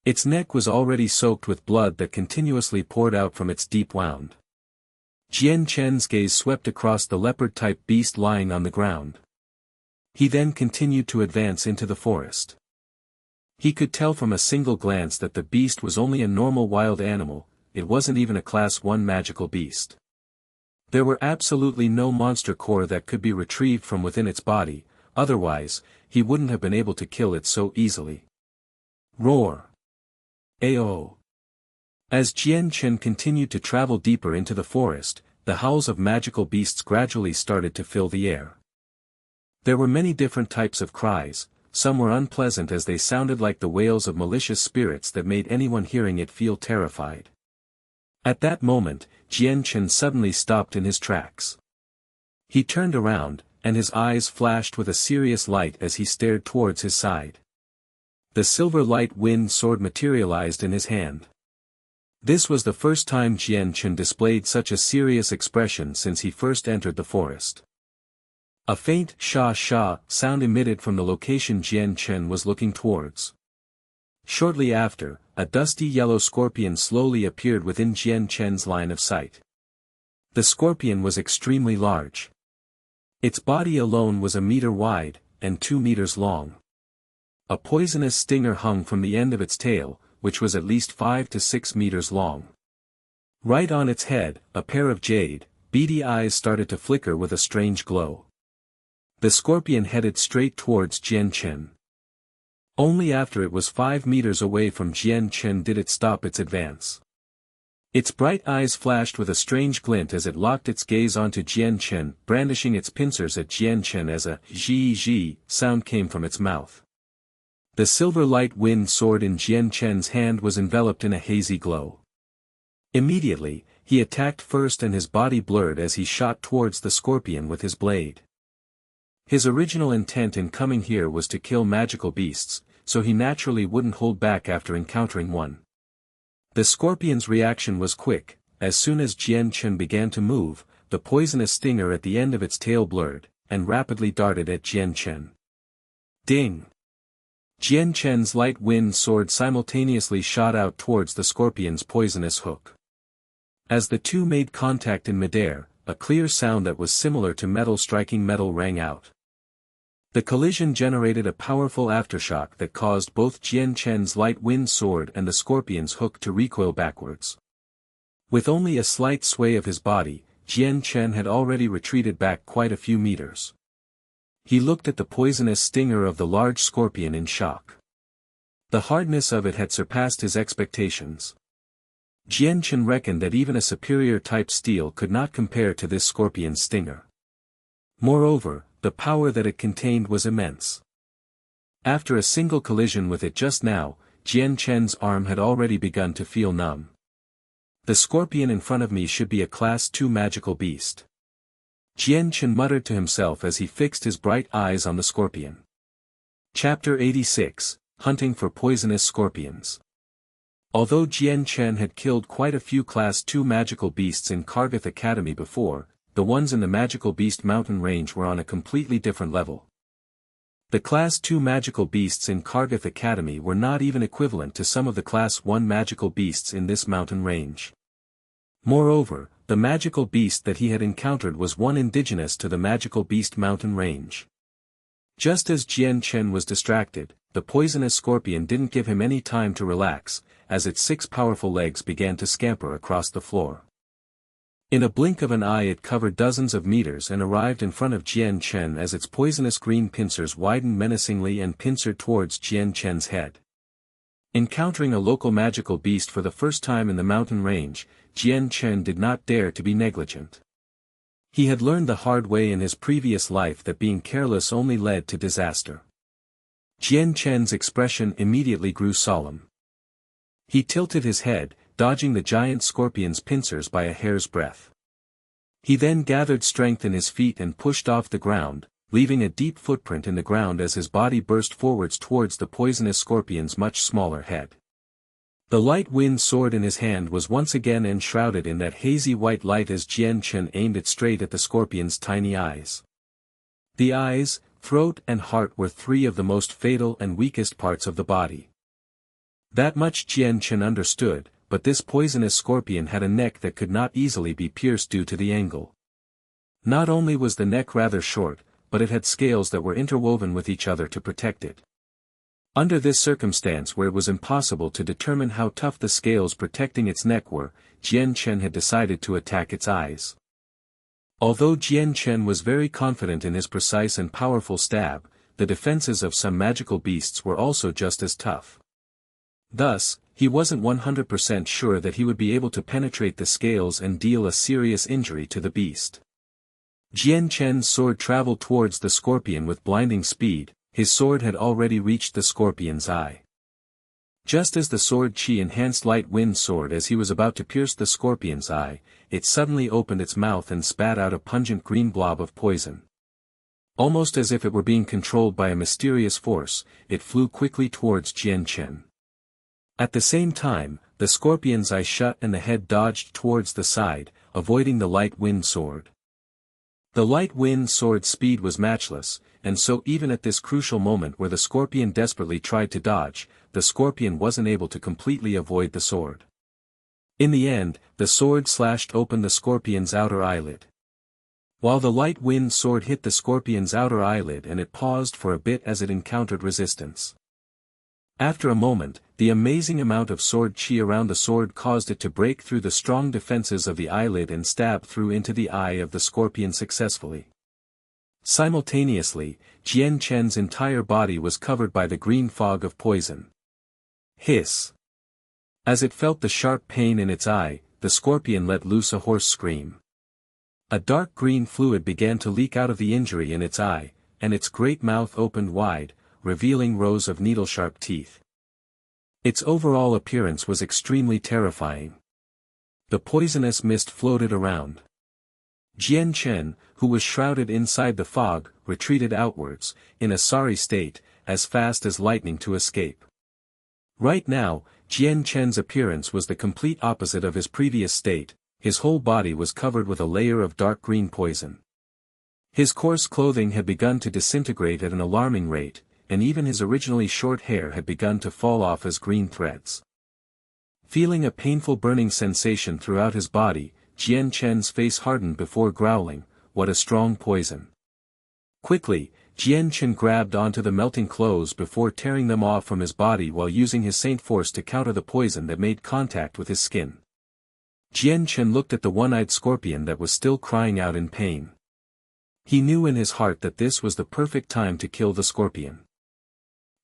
Its neck was already soaked with blood that continuously poured out from its deep wound. Jian Chen's gaze swept across the leopard-type beast lying on the ground. He then continued to advance into the forest. He could tell from a single glance that the beast was only a normal wild animal, it wasn't even a Class 1 magical beast. There were absolutely no monster core that could be retrieved from within its body, otherwise, he wouldn't have been able to kill it so easily. Roar! Ao! As Jian Chen continued to travel deeper into the forest, the howls of magical beasts gradually started to fill the air. There were many different types of cries, some were unpleasant as they sounded like the wails of malicious spirits that made anyone hearing it feel terrified. At that moment, Jian Chen suddenly stopped in his tracks. He turned around, and his eyes flashed with a serious light as he stared towards his side. The silver light wind sword materialized in his hand. This was the first time Jian Chen displayed such a serious expression since he first entered the forest. A faint sha-sha sound emitted from the location Jian Chen was looking towards. Shortly after, a dusty yellow scorpion slowly appeared within Jian Chen's line of sight. The scorpion was extremely large. Its body alone was a meter wide, and 2 meters long. A poisonous stinger hung from the end of its tail, which was at least 5 to 6 meters long. Right on its head, a pair of jade, beady eyes started to flicker with a strange glow. The scorpion headed straight towards Jian Chen. Only after it was 5 meters away from Jian Chen did it stop its advance. Its bright eyes flashed with a strange glint as it locked its gaze onto Jian Chen, brandishing its pincers at Jian Chen as a zhi sound came from its mouth. The silver light wind sword in Jian Chen's hand was enveloped in a hazy glow. Immediately, he attacked first and his body blurred as he shot towards the scorpion with his blade. His original intent in coming here was to kill magical beasts, so he naturally wouldn't hold back after encountering one. The scorpion's reaction was quick. As soon as Jian Chen began to move, the poisonous stinger at the end of its tail blurred, and rapidly darted at Jian Chen. Ding! Jian Chen's light wind sword simultaneously shot out towards the scorpion's poisonous hook. As the two made contact in midair, a clear sound that was similar to metal striking metal rang out. The collision generated a powerful aftershock that caused both Jian Chen's light wind sword and the scorpion's hook to recoil backwards. With only a slight sway of his body, Jian Chen had already retreated back quite a few meters. He looked at the poisonous stinger of the large scorpion in shock. The hardness of it had surpassed his expectations. Jian Chen reckoned that even a superior type steel could not compare to this scorpion's stinger. Moreover, the power that it contained was immense. After a single collision with it just now, Jian Chen's arm had already begun to feel numb. The scorpion in front of me should be a Class 2 magical beast. Jian Chen muttered to himself as he fixed his bright eyes on the scorpion. Chapter 86, Hunting for Poisonous Scorpions. Although Jian Chen had killed quite a few Class 2 magical beasts in Kargath Academy before, the ones in the Magical Beast mountain range were on a completely different level. The Class 2 magical beasts in Kargath Academy were not even equivalent to some of the Class 1 magical beasts in this mountain range. Moreover, the magical beast that he had encountered was one indigenous to the Magical Beast mountain range. Just as Jian Chen was distracted, the poisonous scorpion didn't give him any time to relax, as its 6 powerful legs began to scamper across the floor. In a blink of an eye it covered dozens of meters and arrived in front of Jian Chen as its poisonous green pincers widened menacingly and pincered towards Jian Chen's head. Encountering a local magical beast for the first time in the mountain range, Jian Chen did not dare to be negligent. He had learned the hard way in his previous life that being careless only led to disaster. Jian Chen's expression immediately grew solemn. He tilted his head, dodging the giant scorpion's pincers by a hair's breadth. He then gathered strength in his feet and pushed off the ground, leaving a deep footprint in the ground as his body burst forwards towards the poisonous scorpion's much smaller head. The light wind sword in his hand was once again enshrouded in that hazy white light as Jian Chen aimed it straight at the scorpion's tiny eyes. The eyes, throat and heart were 3 of the most fatal and weakest parts of the body. That much Jian Chen understood, but this poisonous scorpion had a neck that could not easily be pierced due to the angle. Not only was the neck rather short, but it had scales that were interwoven with each other to protect it. Under this circumstance where it was impossible to determine how tough the scales protecting its neck were, Jian Chen had decided to attack its eyes. Although Jian Chen was very confident in his precise and powerful stab, the defenses of some magical beasts were also just as tough. Thus, he wasn't 100% sure that he would be able to penetrate the scales and deal a serious injury to the beast. Jian Chen's sword traveled towards the scorpion with blinding speed. His sword had already reached the scorpion's eye. Just as the sword chi enhanced light wind sword as he was about to pierce the scorpion's eye, it suddenly opened its mouth and spat out a pungent green blob of poison. Almost as if it were being controlled by a mysterious force, it flew quickly towards Jian Chen. At the same time, the scorpion's eye shut and the head dodged towards the side, avoiding the light wind sword. The light wind sword's speed was matchless, and so even at this crucial moment where the scorpion desperately tried to dodge, the scorpion wasn't able to completely avoid the sword. In the end, the sword slashed open the scorpion's outer eyelid. While the light wind sword hit the scorpion's outer eyelid and it paused for a bit as it encountered resistance. After a moment, the amazing amount of sword chi around the sword caused it to break through the strong defenses of the eyelid and stab through into the eye of the scorpion successfully. Simultaneously, Jian Chen's entire body was covered by the green fog of poison. Hiss! As it felt the sharp pain in its eye, the scorpion let loose a hoarse scream. A dark green fluid began to leak out of the injury in its eye, and its great mouth opened wide, revealing rows of needle-sharp teeth. Its overall appearance was extremely terrifying. The poisonous mist floated around. Jian Chen, who was shrouded inside the fog, retreated outwards, in a sorry state, as fast as lightning to escape. Right now, Jian Chen's appearance was the complete opposite of his previous state. His whole body was covered with a layer of dark green poison. His coarse clothing had begun to disintegrate at an alarming rate, and even his originally short hair had begun to fall off as green threads. Feeling a painful burning sensation throughout his body, Jian Chen's face hardened before growling, "What a strong poison." Quickly, Jian Chen grabbed onto the melting clothes before tearing them off from his body while using his saint force to counter the poison that made contact with his skin. Jian Chen looked at the one-eyed scorpion that was still crying out in pain. He knew in his heart that this was the perfect time to kill the scorpion.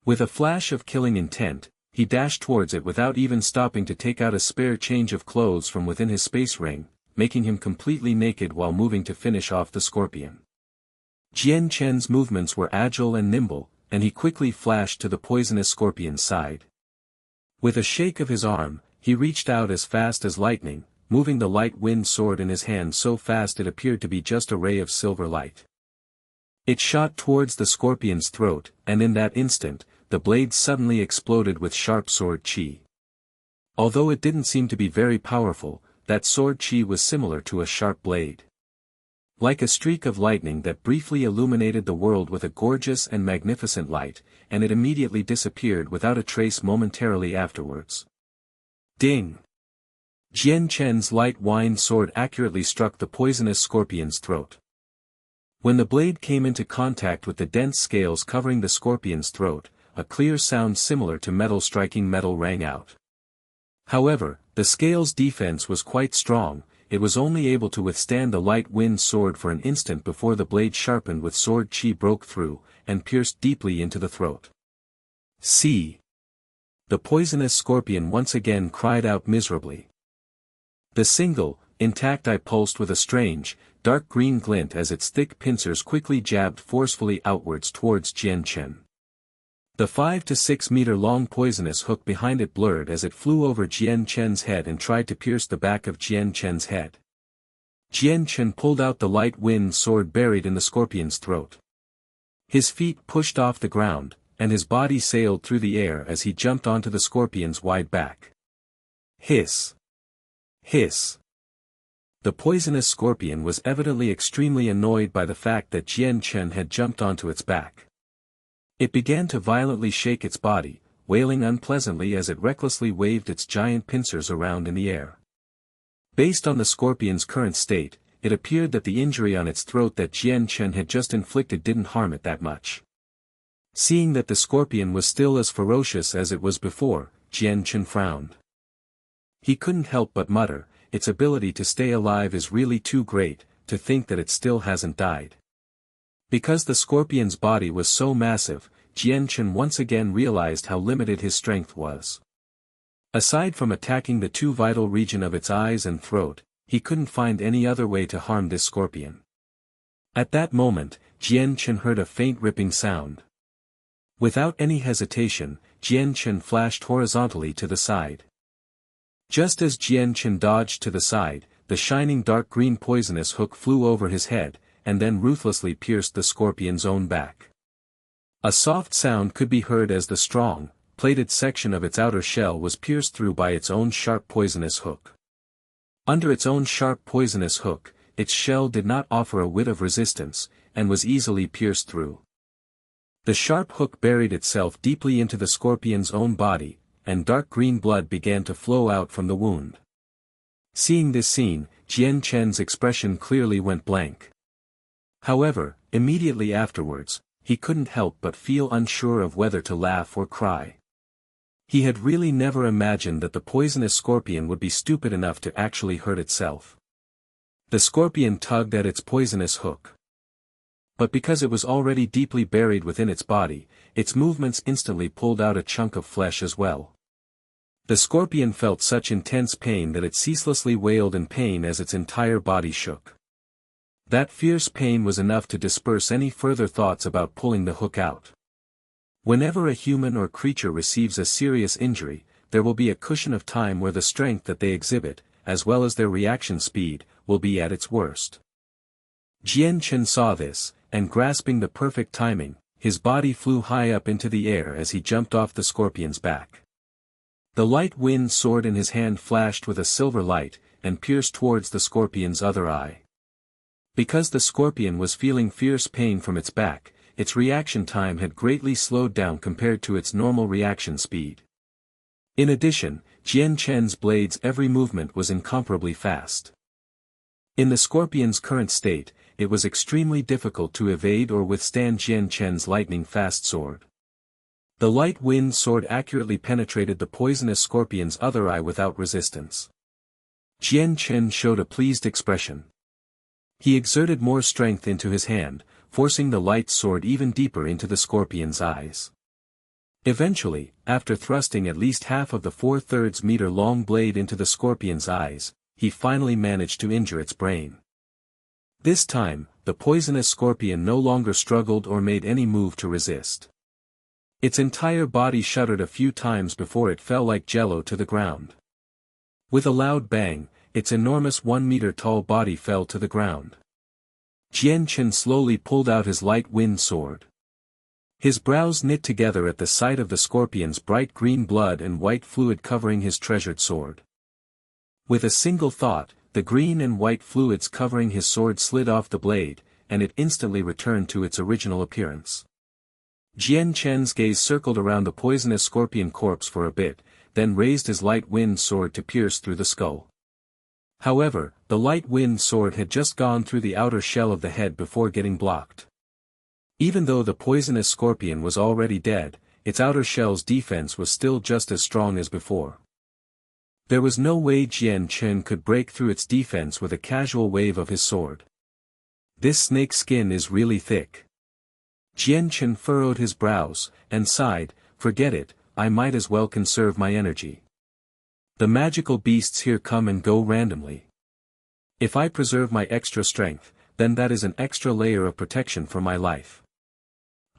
With a flash of killing intent, he dashed towards it without even stopping to take out a spare change of clothes from within his space ring, making him completely naked while moving to finish off the scorpion. Jian Chen's movements were agile and nimble, and he quickly flashed to the poisonous scorpion's side. With a shake of his arm, he reached out as fast as lightning, moving the light wind sword in his hand so fast it appeared to be just a ray of silver light. It shot towards the scorpion's throat, and in that instant, the blade suddenly exploded with sharp sword chi. Although it didn't seem to be very powerful, that sword chi was similar to a sharp blade. Like a streak of lightning that briefly illuminated the world with a gorgeous and magnificent light, and it immediately disappeared without a trace momentarily afterwards. Ding! Jian Chen's light wind sword accurately struck the poisonous scorpion's throat. When the blade came into contact with the dense scales covering the scorpion's throat, a clear sound similar to metal striking metal rang out. However, the scale's defense was quite strong. It was only able to withstand the light wind sword for an instant before the blade sharpened with sword chi broke through, and pierced deeply into the throat. See! The poisonous scorpion once again cried out miserably. The single, intact eye pulsed with a strange, dark green glint as its thick pincers quickly jabbed forcefully outwards towards Jian Chen. The 5 to 6 meter long poisonous hook behind it blurred as it flew over Jian Chen's head and tried to pierce the back of Jian Chen's head. Jian Chen pulled out the light wind sword buried in the scorpion's throat. His feet pushed off the ground, and his body sailed through the air as he jumped onto the scorpion's wide back. Hiss! Hiss! The poisonous scorpion was evidently extremely annoyed by the fact that Jian Chen had jumped onto its back. It began to violently shake its body, wailing unpleasantly as it recklessly waved its giant pincers around in the air. Based on the scorpion's current state, it appeared that the injury on its throat that Jian Chen had just inflicted didn't harm it that much. Seeing that the scorpion was still as ferocious as it was before, Jian Chen frowned. He couldn't help but mutter, its ability to stay alive is really too great, to think that it still hasn't died. Because the scorpion's body was so massive, Jian Chen once again realized how limited his strength was. Aside from attacking the two vital regions of its eyes and throat, he couldn't find any other way to harm this scorpion. At that moment, Jian Chen heard a faint ripping sound. Without any hesitation, Jian Chen flashed horizontally to the side. Just as Jian Chen dodged to the side, the shining dark green poisonous hook flew over his head, and then ruthlessly pierced the scorpion's own back. A soft sound could be heard as the strong, plated section of its outer shell was pierced through by its own sharp poisonous hook. Under its own sharp poisonous hook, its shell did not offer a whit of resistance, and was easily pierced through. The sharp hook buried itself deeply into the scorpion's own body, and dark green blood began to flow out from the wound. Seeing this scene, Jian Chen's expression clearly went blank. However, immediately afterwards, he couldn't help but feel unsure of whether to laugh or cry. He had really never imagined that the poisonous scorpion would be stupid enough to actually hurt itself. The scorpion tugged at its poisonous hook. But because it was already deeply buried within its body, its movements instantly pulled out a chunk of flesh as well. The scorpion felt such intense pain that it ceaselessly wailed in pain as its entire body shook. That fierce pain was enough to disperse any further thoughts about pulling the hook out. Whenever a human or creature receives a serious injury, there will be a cushion of time where the strength that they exhibit, as well as their reaction speed, will be at its worst. Jian Chen saw this, and grasping the perfect timing, his body flew high up into the air as he jumped off the scorpion's back. The light wind sword in his hand flashed with a silver light, and pierced towards the scorpion's other eye. Because the scorpion was feeling fierce pain from its back, its reaction time had greatly slowed down compared to its normal reaction speed. In addition, Jian Chen's blade's every movement was incomparably fast. In the scorpion's current state, it was extremely difficult to evade or withstand Jian Chen's lightning-fast sword. The light wind sword accurately penetrated the poisonous scorpion's other eye without resistance. Jian Chen showed a pleased expression. He exerted more strength into his hand, forcing the light sword even deeper into the scorpion's eyes. Eventually, after thrusting at least half of the 4/3 meter long blade into the scorpion's eyes, he finally managed to injure its brain. This time, the poisonous scorpion no longer struggled or made any move to resist. Its entire body shuddered a few times before it fell like jello to the ground. With a loud bang, its enormous 1-meter-tall body fell to the ground. Jian Chen slowly pulled out his light wind sword. His brows knit together at the sight of the scorpion's bright green blood and white fluid covering his treasured sword. With a single thought, the green and white fluids covering his sword slid off the blade, and it instantly returned to its original appearance. Jian Chen's gaze circled around the poisonous scorpion corpse for a bit, then raised his light-wind sword to pierce through the skull. However, the light-wind sword had just gone through the outer shell of the head before getting blocked. Even though the poisonous scorpion was already dead, its outer shell's defense was still just as strong as before. There was no way Jian Chen could break through its defense with a casual wave of his sword. This snake skin is really thick. Jian Chen furrowed his brows, and sighed, forget it, I might as well conserve my energy. The magical beasts here come and go randomly. If I preserve my extra strength, then that is an extra layer of protection for my life.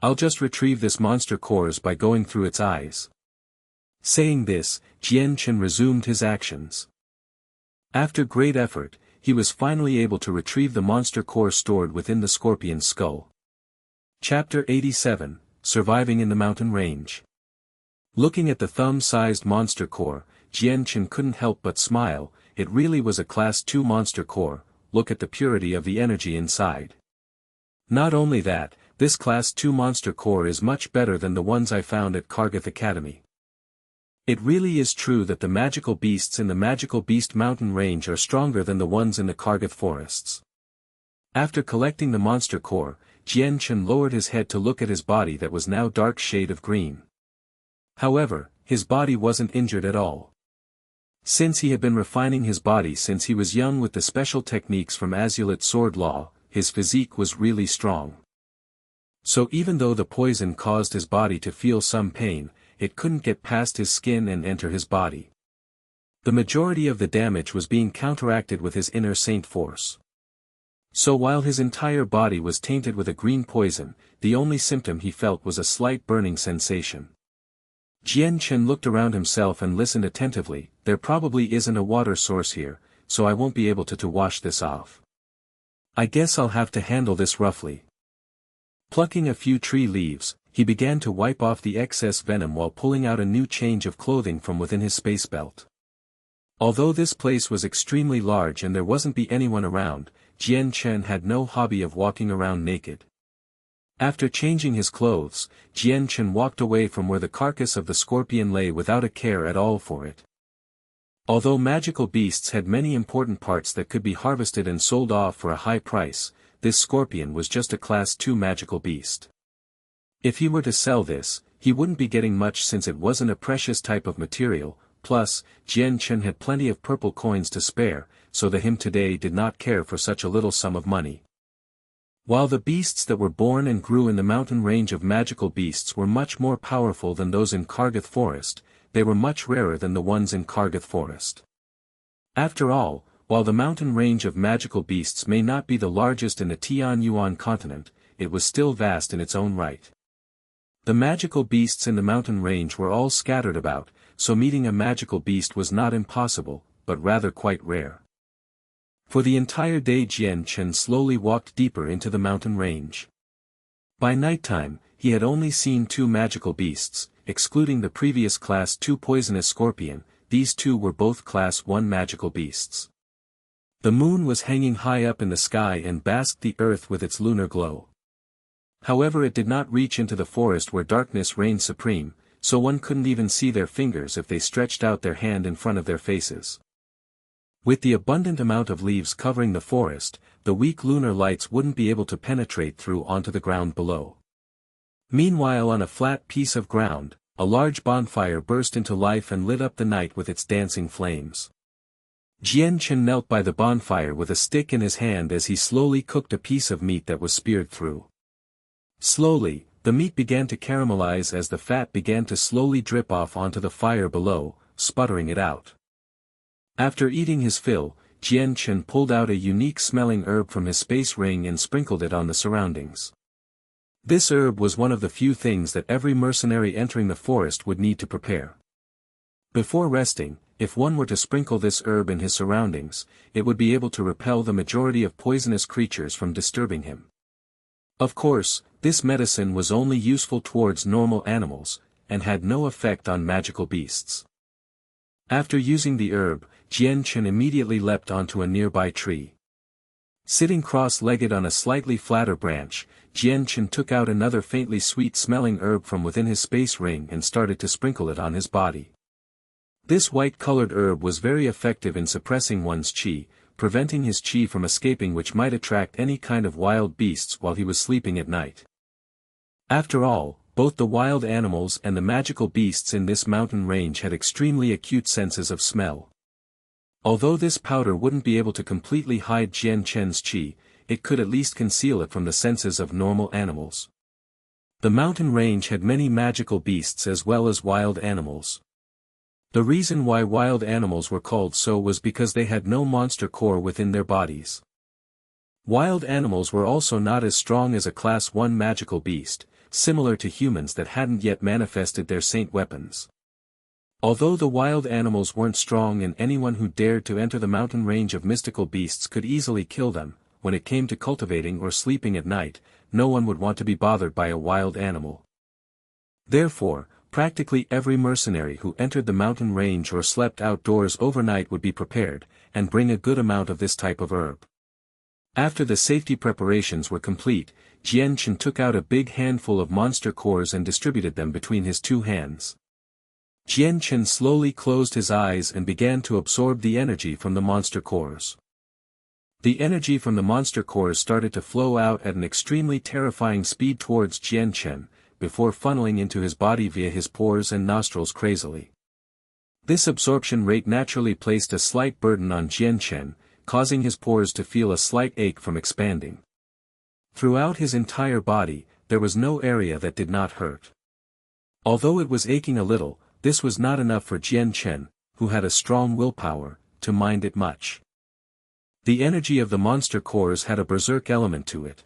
I'll just retrieve this monster cores by going through its eyes. Saying this, Jian Chen resumed his actions. After great effort, he was finally able to retrieve the monster core stored within the scorpion's skull. Chapter 87, Surviving in the Mountain Range. Looking at the thumb-sized monster core, Jian Chen couldn't help but smile. It really was a Class 2 monster core. Look at the purity of the energy inside. Not only that, this Class 2 monster core is much better than the ones I found at Kargath Academy. It really is true that the magical beasts in the Magical Beast Mountain Range are stronger than the ones in the Kargath forests. After collecting the monster core, Jian Chen lowered his head to look at his body that was now dark shade of green. However, his body wasn't injured at all. Since he had been refining his body since he was young with the special techniques from Azulite Sword Law, his physique was really strong. So even though the poison caused his body to feel some pain, it couldn't get past his skin and enter his body. The majority of the damage was being counteracted with his inner saint force. So while his entire body was tainted with a green poison, the only symptom he felt was a slight burning sensation. Jian Chen looked around himself and listened attentively. There probably isn't a water source here, so I won't be able to wash this off. I guess I'll have to handle this roughly. Plucking a few tree leaves, he began to wipe off the excess venom while pulling out a new change of clothing from within his space belt. Although this place was extremely large and there wasn't anyone around, Jian Chen had no hobby of walking around naked. After changing his clothes, Jian Chen walked away from where the carcass of the scorpion lay without a care at all for it. Although magical beasts had many important parts that could be harvested and sold off for a high price, this scorpion was just a Class 2 magical beast. If he were to sell this, he wouldn't be getting much since it wasn't a precious type of material. Plus, Jian Chen had plenty of purple coins to spare, so the him today did not care for such a little sum of money. While the beasts that were born and grew in the mountain range of magical beasts were much more powerful than those in Kargath Forest, they were much rarer than the ones in Kargath Forest. After all, while the mountain range of magical beasts may not be the largest in the Tianyuan continent, it was still vast in its own right. The magical beasts in the mountain range were all scattered about, so meeting a magical beast was not impossible, but rather quite rare. For the entire day Jian Chen slowly walked deeper into the mountain range. By nighttime, he had only seen 2 magical beasts, excluding the previous Class 2 poisonous scorpion. These 2 were both Class 1 magical beasts. The moon was hanging high up in the sky and basked the earth with its lunar glow. However, it did not reach into the forest where darkness reigned supreme, so one couldn't even see their fingers if they stretched out their hand in front of their faces. With the abundant amount of leaves covering the forest, the weak lunar lights wouldn't be able to penetrate through onto the ground below. Meanwhile, on a flat piece of ground, a large bonfire burst into life and lit up the night with its dancing flames. Jian Chen knelt by the bonfire with a stick in his hand as he slowly cooked a piece of meat that was speared through. Slowly, the meat began to caramelize as the fat began to slowly drip off onto the fire below, sputtering it out. After eating his fill, Jian Chen pulled out a unique-smelling herb from his space ring and sprinkled it on the surroundings. This herb was one of the few things that every mercenary entering the forest would need to prepare. Before resting, if one were to sprinkle this herb in his surroundings, it would be able to repel the majority of poisonous creatures from disturbing him. Of course, this medicine was only useful towards normal animals, and had no effect on magical beasts. After using the herb, Jian Chen immediately leapt onto a nearby tree. Sitting cross-legged on a slightly flatter branch, Jian Chen took out another faintly sweet-smelling herb from within his space ring and started to sprinkle it on his body. This white-colored herb was very effective in suppressing one's qi, preventing his qi from escaping, which might attract any kind of wild beasts while he was sleeping at night. After all, both the wild animals and the magical beasts in this mountain range had extremely acute senses of smell. Although this powder wouldn't be able to completely hide Jian Chen's qi, it could at least conceal it from the senses of normal animals. The mountain range had many magical beasts as well as wild animals. The reason why wild animals were called so was because they had no monster core within their bodies. Wild animals were also not as strong as a Class 1 magical beast, similar to humans that hadn't yet manifested their saint weapons. Although the wild animals weren't strong and anyone who dared to enter the mountain range of mystical beasts could easily kill them, when it came to cultivating or sleeping at night, no one would want to be bothered by a wild animal. Therefore, practically every mercenary who entered the mountain range or slept outdoors overnight would be prepared, and bring a good amount of this type of herb. After the safety preparations were complete, Jian Chen took out a big handful of monster cores and distributed them between his two hands. Jian Chen slowly closed his eyes and began to absorb the energy from the monster cores. The energy from the monster cores started to flow out at an extremely terrifying speed towards Jian Chen, before funneling into his body via his pores and nostrils crazily. This absorption rate naturally placed a slight burden on Jian Chen, causing his pores to feel a slight ache from expanding. Throughout his entire body, there was no area that did not hurt. Although it was aching a little, this was not enough for Jian Chen, who had a strong willpower, to mind it much. The energy of the monster cores had a berserk element to it.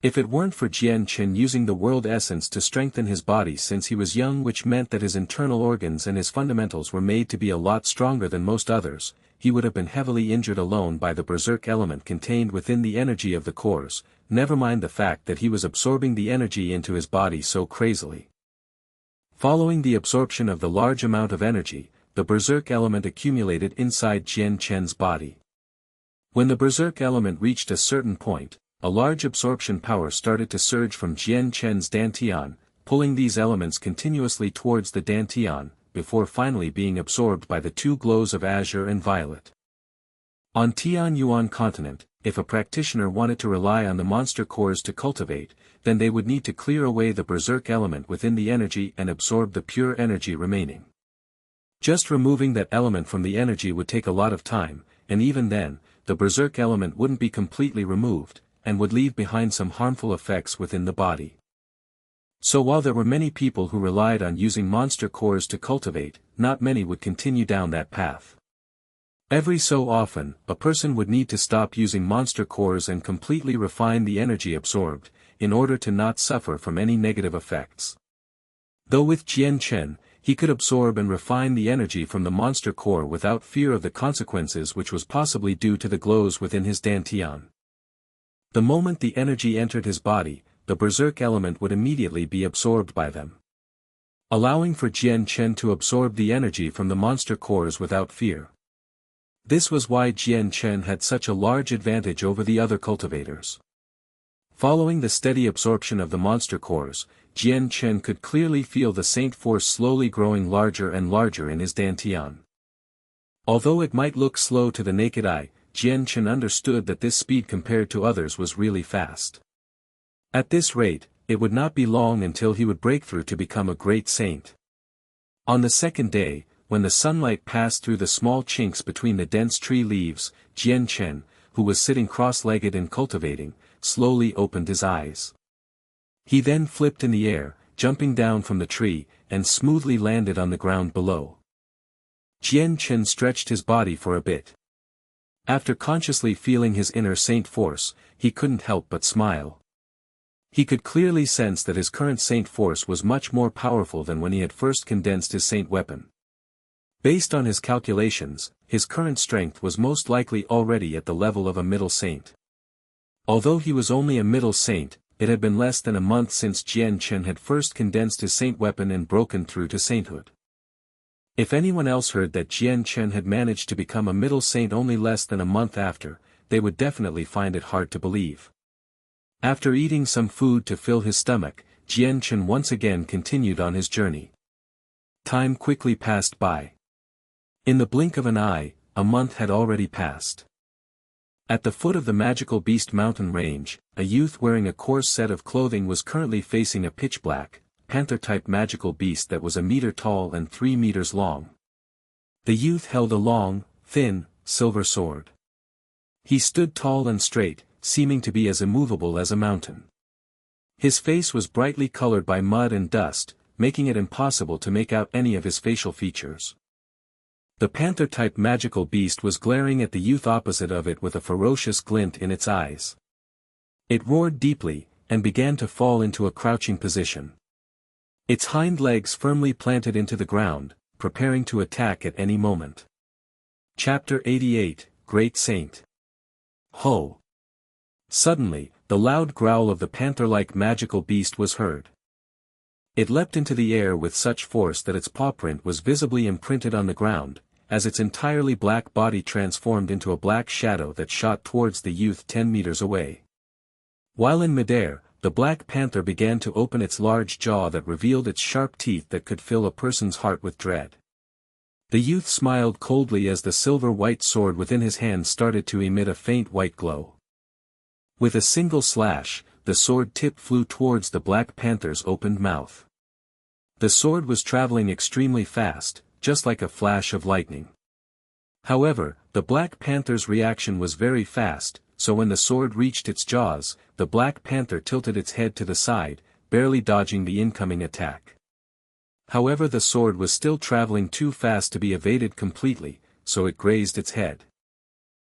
If it weren't for Jian Chen using the world essence to strengthen his body since he was young, which meant that his internal organs and his fundamentals were made to be a lot stronger than most others, he would have been heavily injured alone by the berserk element contained within the energy of the cores, never mind the fact that he was absorbing the energy into his body so crazily. Following the absorption of the large amount of energy, the berserk element accumulated inside Jian Chen's body. When the berserk element reached a certain point, a large absorption power started to surge from Jian Chen's dantian, pulling these elements continuously towards the dantian, before finally being absorbed by the two glows of azure and violet. On Tianyuan continent, if a practitioner wanted to rely on the monster cores to cultivate, then they would need to clear away the berserk element within the energy and absorb the pure energy remaining. Just removing that element from the energy would take a lot of time, and even then, the berserk element wouldn't be completely removed, and would leave behind some harmful effects within the body. So while there were many people who relied on using monster cores to cultivate, not many would continue down that path. Every so often, a person would need to stop using monster cores and completely refine the energy absorbed, in order to not suffer from any negative effects. Though with Jian Chen, he could absorb and refine the energy from the monster core without fear of the consequences, which was possibly due to the glows within his dantian. The moment the energy entered his body, the berserk element would immediately be absorbed by them, allowing for Jian Chen to absorb the energy from the monster cores without fear. This was why Jian Chen had such a large advantage over the other cultivators. Following the steady absorption of the monster cores, Jian Chen could clearly feel the saint force slowly growing larger and larger in his dantian. Although it might look slow to the naked eye, Jian Chen understood that this speed compared to others was really fast. At this rate, it would not be long until he would break through to become a great saint. On the second day, when the sunlight passed through the small chinks between the dense tree leaves, Jian Chen, who was sitting cross-legged and cultivating, slowly opened his eyes. He then flipped in the air, jumping down from the tree, and smoothly landed on the ground below. Jian Chen stretched his body for a bit. After consciously feeling his inner saint force, he couldn't help but smile. He could clearly sense that his current saint force was much more powerful than when he had first condensed his saint weapon. Based on his calculations, his current strength was most likely already at the level of a middle saint. Although he was only a middle saint, it had been less than a month since Jian Chen had first condensed his saint weapon and broken through to sainthood. If anyone else heard that Jian Chen had managed to become a middle saint only less than a month after, they would definitely find it hard to believe. After eating some food to fill his stomach, Jian Chen once again continued on his journey. Time quickly passed by. In the blink of an eye, a month had already passed. At the foot of the magical beast mountain range, a youth wearing a coarse set of clothing was currently facing a pitch-black, panther-type magical beast that was 1 meter tall and 3 meters long. The youth held a long, thin, silver sword. He stood tall and straight, seeming to be as immovable as a mountain. His face was brightly colored by mud and dust, making it impossible to make out any of his facial features. The panther-type magical beast was glaring at the youth opposite of it with a ferocious glint in its eyes. It roared deeply, and began to fall into a crouching position. Its hind legs firmly planted into the ground, preparing to attack at any moment. Chapter 88, Great Saint. Ho! Suddenly, the loud growl of the panther-like magical beast was heard. It leapt into the air with such force that its pawprint was visibly imprinted on the ground, as its entirely black body transformed into a black shadow that shot towards the youth 10 meters away. While in midair, the black panther began to open its large jaw that revealed its sharp teeth that could fill a person's heart with dread. The youth smiled coldly as the silver-white sword within his hand started to emit a faint white glow. With a single slash, the sword tip flew towards the black panther's opened mouth. The sword was traveling extremely fast, just like a flash of lightning. However, the black panther's reaction was very fast, so when the sword reached its jaws, the black panther tilted its head to the side, barely dodging the incoming attack. However, the sword was still traveling too fast to be evaded completely, so it grazed its head.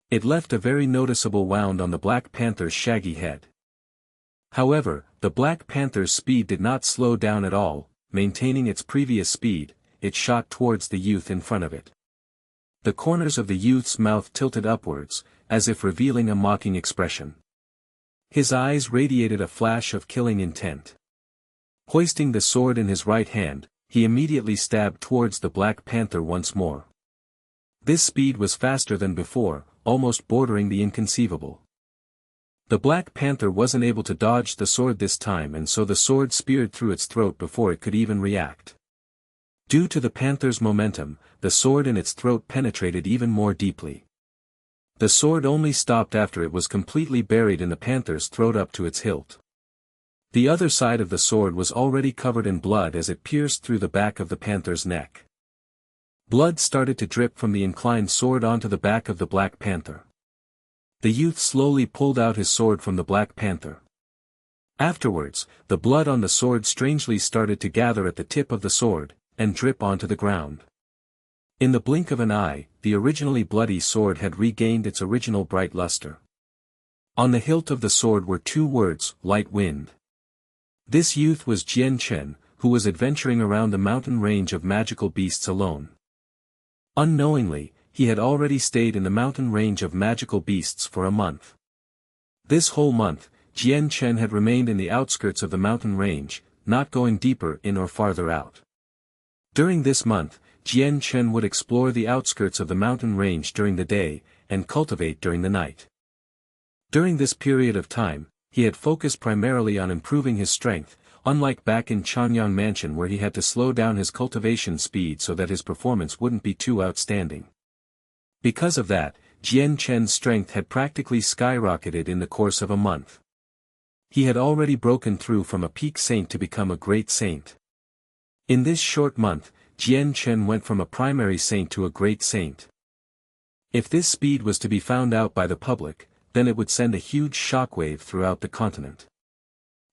It left a very noticeable wound on the black panther's shaggy head. However, the black panther's speed did not slow down at all, maintaining its previous speed, it shot towards the youth in front of it. The corners of the youth's mouth tilted upwards, as if revealing a mocking expression. His eyes radiated a flash of killing intent. Hoisting the sword in his right hand, he immediately stabbed towards the black panther once more. This speed was faster than before, almost bordering the inconceivable. The black panther wasn't able to dodge the sword this time, and so the sword speared through its throat before it could even react. Due to the panther's momentum, the sword in its throat penetrated even more deeply. The sword only stopped after it was completely buried in the panther's throat up to its hilt. The other side of the sword was already covered in blood as it pierced through the back of the panther's neck. Blood started to drip from the inclined sword onto the back of the black panther. The youth slowly pulled out his sword from the black panther. Afterwards, the blood on the sword strangely started to gather at the tip of the sword, and drip onto the ground. In the blink of an eye, the originally bloody sword had regained its original bright luster. On the hilt of the sword were 2 words, Light Wind. This youth was Jian Chen, who was adventuring around the mountain range of magical beasts alone. Unknowingly, he had already stayed in the mountain range of magical beasts for a month. This whole month, Jian Chen had remained in the outskirts of the mountain range, not going deeper in or farther out. During this month, Jian Chen would explore the outskirts of the mountain range during the day, and cultivate during the night. During this period of time, he had focused primarily on improving his strength, unlike back in Chongyang mansion where he had to slow down his cultivation speed so that his performance wouldn't be too outstanding. Because of that, Jian Chen's strength had practically skyrocketed in the course of a month. He had already broken through from a peak saint to become a great saint. In this short month, Jian Chen went from a primary saint to a great saint. If this speed was to be found out by the public, then it would send a huge shockwave throughout the continent.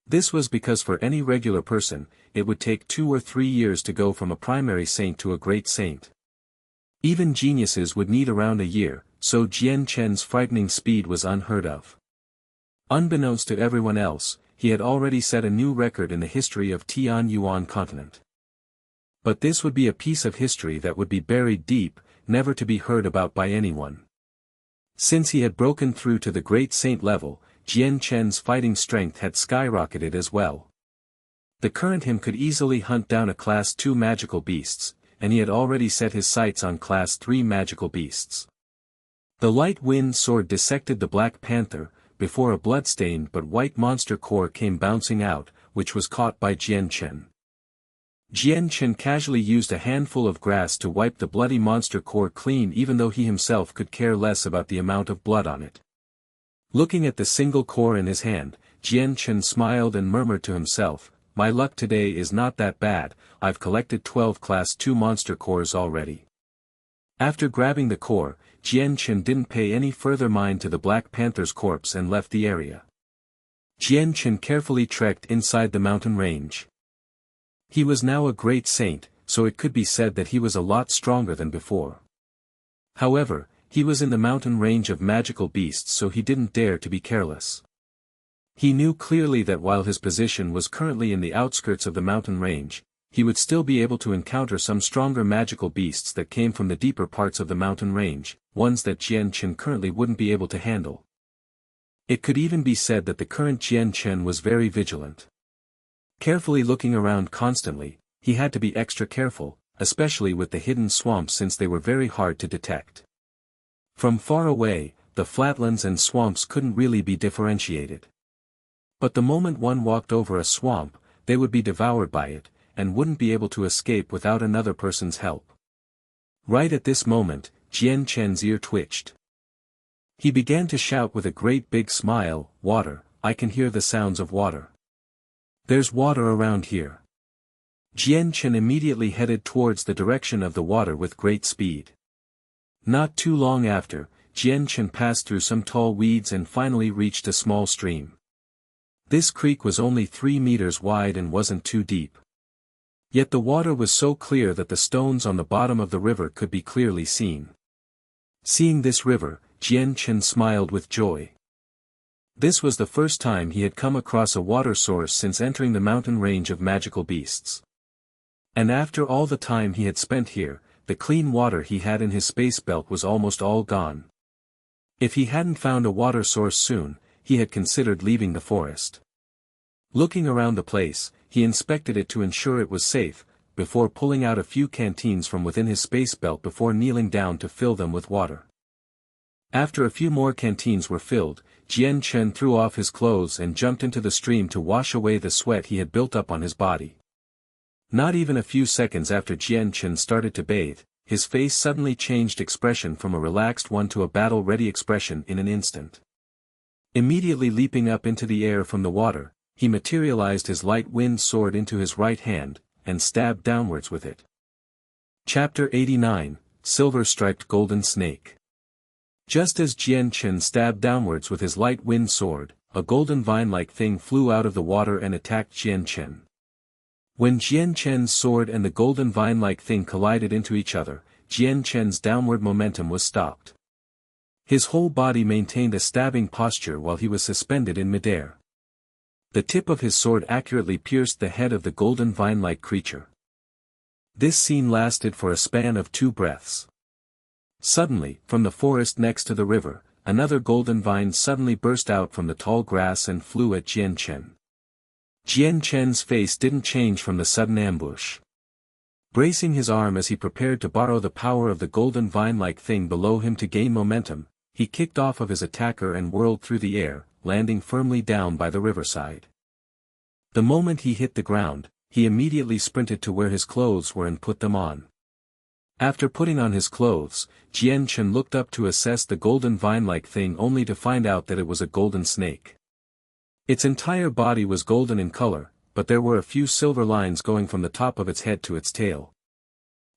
This was because for any regular person, it would take 2 or 3 years to go from a primary saint to a great saint. Even geniuses would need around a year, so Jian Chen's frightening speed was unheard of. Unbeknownst to everyone else, he had already set a new record in the history of Tianyuan continent. But this would be a piece of history that would be buried deep, never to be heard about by anyone. Since he had broken through to the great saint level, Jian Chen's fighting strength had skyrocketed as well. The current him could easily hunt down a class 2 magical beasts, and he had already set his sights on Class 3 magical beasts. The light wind sword dissected the Black Panther, before a bloodstained but white monster core came bouncing out, which was caught by Jian Chen. Jian Chen casually used a handful of grass to wipe the bloody monster core clean, even though he himself could care less about the amount of blood on it. Looking at the single core in his hand, Jian Chen smiled and murmured to himself, "My luck today is not that bad, I've collected 12 Class 2 monster cores already." After grabbing the core, Jian Chen didn't pay any further mind to the Black Panther's corpse and left the area. Jian Chen carefully trekked inside the mountain range. He was now a great saint, so it could be said that he was a lot stronger than before. However, he was in the mountain range of magical beasts, so he didn't dare to be careless. He knew clearly that while his position was currently in the outskirts of the mountain range, he would still be able to encounter some stronger magical beasts that came from the deeper parts of the mountain range, ones that Jian Chen currently wouldn't be able to handle. It could even be said that the current Jian Chen was very vigilant. Carefully looking around constantly, he had to be extra careful, especially with the hidden swamps since they were very hard to detect. From far away, the flatlands and swamps couldn't really be differentiated. But the moment one walked over a swamp, they would be devoured by it, and wouldn't be able to escape without another person's help. Right at this moment, Jian Chen's ear twitched. He began to shout with a great big smile, "Water, I can hear the sounds of water. There's water around here." Jian Chen immediately headed towards the direction of the water with great speed. Not too long after, Jian Chen passed through some tall weeds and finally reached a small stream. This creek was only 3 meters wide and wasn't too deep. Yet the water was so clear that the stones on the bottom of the river could be clearly seen. Seeing this river, Jian Chen smiled with joy. This was the first time he had come across a water source since entering the mountain range of magical beasts. And after all the time he had spent here, the clean water he had in his space belt was almost all gone. If he hadn't found a water source soon, he had considered leaving the forest. Looking around the place, he inspected it to ensure it was safe, before pulling out a few canteens from within his space belt before kneeling down to fill them with water. After a few more canteens were filled, Jian Chen threw off his clothes and jumped into the stream to wash away the sweat he had built up on his body. Not even a few seconds after Jian Chen started to bathe, his face suddenly changed expression from a relaxed one to a battle-ready expression in an instant. Immediately leaping up into the air from the water, he materialized his light wind sword into his right hand, and stabbed downwards with it. Chapter 89, Silver-Striped Golden Snake. Just as Jian Chen stabbed downwards with his light wind sword, a golden vine-like thing flew out of the water and attacked Jian Chen. When Jian Chen's sword and the golden vine-like thing collided into each other, Jian Chen's downward momentum was stopped. His whole body maintained a stabbing posture while he was suspended in midair. The tip of his sword accurately pierced the head of the golden vine-like creature. This scene lasted for a span of 2 breaths. Suddenly, from the forest next to the river, another golden vine suddenly burst out from the tall grass and flew at Jian Chen. Jian Chen's face didn't change from the sudden ambush. Bracing his arm as he prepared to borrow the power of the golden vine-like thing below him to gain momentum, he kicked off of his attacker and whirled through the air, landing firmly down by the riverside. The moment he hit the ground, he immediately sprinted to where his clothes were and put them on. After putting on his clothes, Jian Chen looked up to assess the golden vine-like thing only to find out that it was a golden snake. Its entire body was golden in color, but there were a few silver lines going from the top of its head to its tail.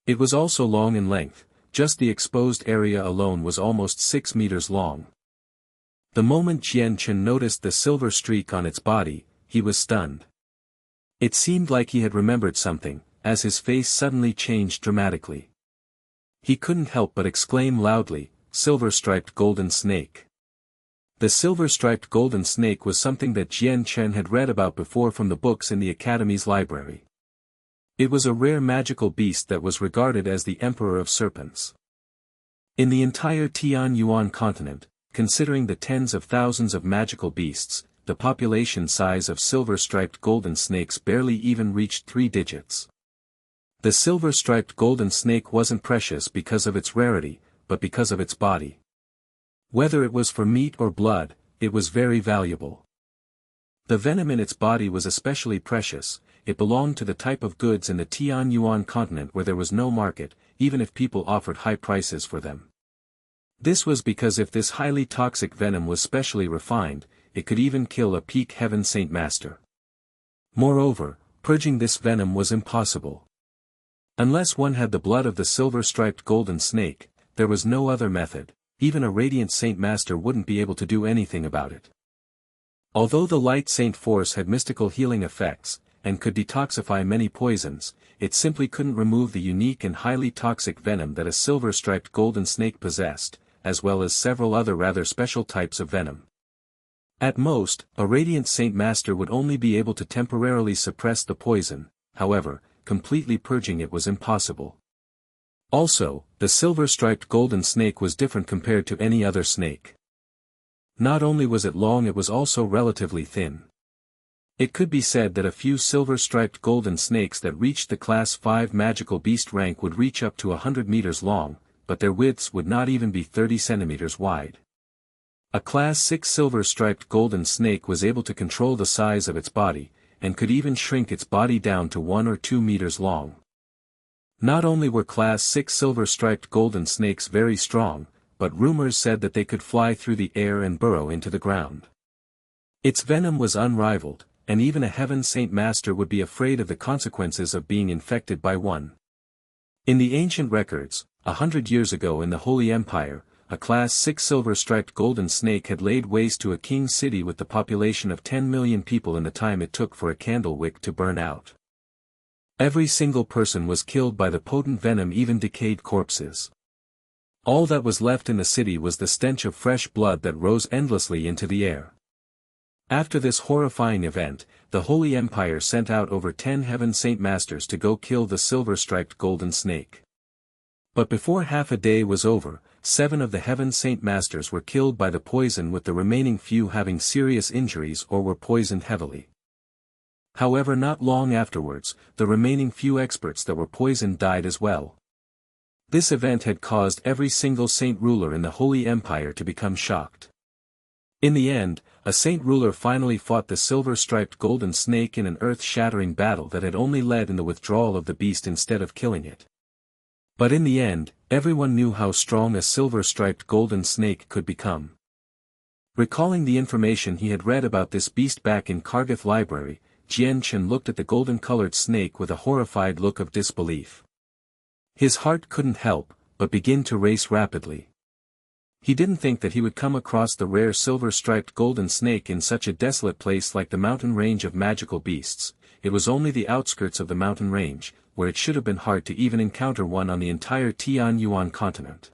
It was also long in length, just the exposed area alone was almost 6 meters long. The moment Jian Chen noticed the silver streak on its body, he was stunned. It seemed like he had remembered something, as his face suddenly changed dramatically. He couldn't help but exclaim loudly, "Silver-striped golden snake." The silver-striped golden snake was something that Jian Chen had read about before from the books in the Academy's library. It was a rare magical beast that was regarded as the Emperor of Serpents. In the entire Tianyuan continent, considering the tens of thousands of magical beasts, the population size of silver-striped golden snakes barely even reached 3 digits. The silver-striped golden snake wasn't precious because of its rarity, but because of its body. Whether it was for meat or blood, it was very valuable. The venom in its body was especially precious. It belonged to the type of goods in the Tianyuan continent where there was no market, even if people offered high prices for them. This was because if this highly toxic venom was specially refined, it could even kill a peak heaven saint master. Moreover, purging this venom was impossible. Unless one had the blood of the silver-striped golden snake, there was no other method. Even a radiant saint master wouldn't be able to do anything about it. Although the light saint force had mystical healing effects, and could detoxify many poisons, it simply couldn't remove the unique and highly toxic venom that a silver-striped golden snake possessed, as well as several other rather special types of venom. At most, a radiant saint master would only be able to temporarily suppress the poison, however, completely purging it was impossible. Also, the silver-striped golden snake was different compared to any other snake. Not only was it long, it was also relatively thin. It could be said that a few silver-striped golden snakes that reached the Class 5 magical beast rank would reach up to 100 meters long, but their widths would not even be 30 centimeters wide. A Class 6 silver-striped golden snake was able to control the size of its body, and could even shrink its body down to 1 or 2 meters long. Not only were Class 6 silver-striped golden snakes very strong, but rumors said that they could fly through the air and burrow into the ground. Its venom was unrivaled, and even a heaven saint master would be afraid of the consequences of being infected by one. In the ancient records, 100 years ago in the Holy Empire, a Class 6 silver-striped golden snake had laid waste to a king's city with the population of 10 million people in the time it took for a candle wick to burn out. Every single person was killed by the potent venom, even decayed corpses. All that was left in the city was the stench of fresh blood that rose endlessly into the air. After this horrifying event, the Holy Empire sent out over 10 heaven saint masters to go kill the silver-striped golden snake. But before half a day was over, 7 of the heaven saint masters were killed by the poison, with the remaining few having serious injuries or were poisoned heavily. However, not long afterwards, the remaining few experts that were poisoned died as well. This event had caused every single saint ruler in the Holy Empire to become shocked. In the end, a saint ruler finally fought the silver-striped golden snake in an earth-shattering battle that had only led in the withdrawal of the beast instead of killing it. But in the end, everyone knew how strong a silver-striped golden snake could become. Recalling the information he had read about this beast back in Kargath Library, Jian Chen looked at the golden-colored snake with a horrified look of disbelief. His heart couldn't help but begin to race rapidly. He didn't think that he would come across the rare silver-striped golden snake in such a desolate place like the mountain range of magical beasts. It was only the outskirts of the mountain range, where it should have been hard to even encounter one on the entire Tianyuan continent.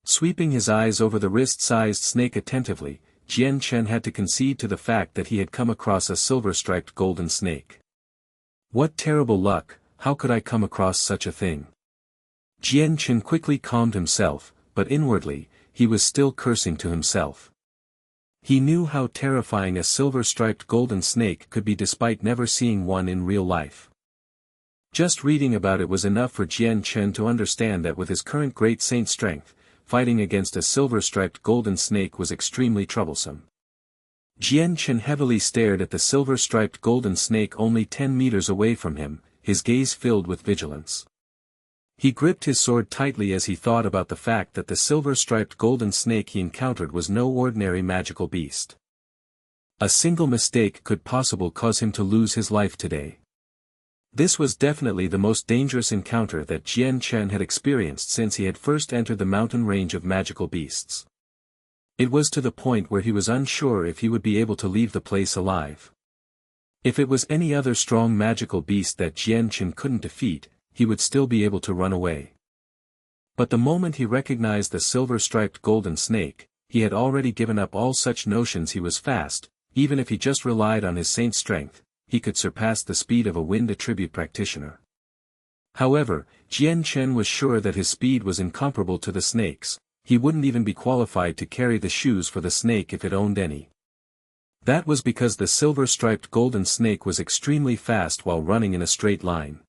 Sweeping his eyes over the wrist-sized snake attentively, Jian Chen had to concede to the fact that he had come across a silver-striped golden snake. What terrible luck! How could I come across such a thing? Jian Chen quickly calmed himself, but inwardly, he was still cursing to himself. He knew how terrifying a silver-striped golden snake could be despite never seeing one in real life. Just reading about it was enough for Jian Chen to understand that with his current great saint strength, fighting against a silver-striped golden snake was extremely troublesome. Jian Chen heavily stared at the silver-striped golden snake only 10 meters away from him, his gaze filled with vigilance. He gripped his sword tightly as he thought about the fact that the silver-striped golden snake he encountered was no ordinary magical beast. A single mistake could possibly cause him to lose his life today. This was definitely the most dangerous encounter that Jian Chen had experienced since he had first entered the mountain range of magical beasts. It was to the point where he was unsure if he would be able to leave the place alive. If it was any other strong magical beast that Jian Chen couldn't defeat, he would still be able to run away. But the moment he recognized the silver-striped golden snake, he had already given up all such notions. He was fast, even if he just relied on his saint strength, he could surpass the speed of a wind attribute practitioner. However, Jian Chen was sure that his speed was incomparable to the snake's. He wouldn't even be qualified to carry the shoes for the snake if it owned any. That was because the silver-striped golden snake was extremely fast while running in a straight line.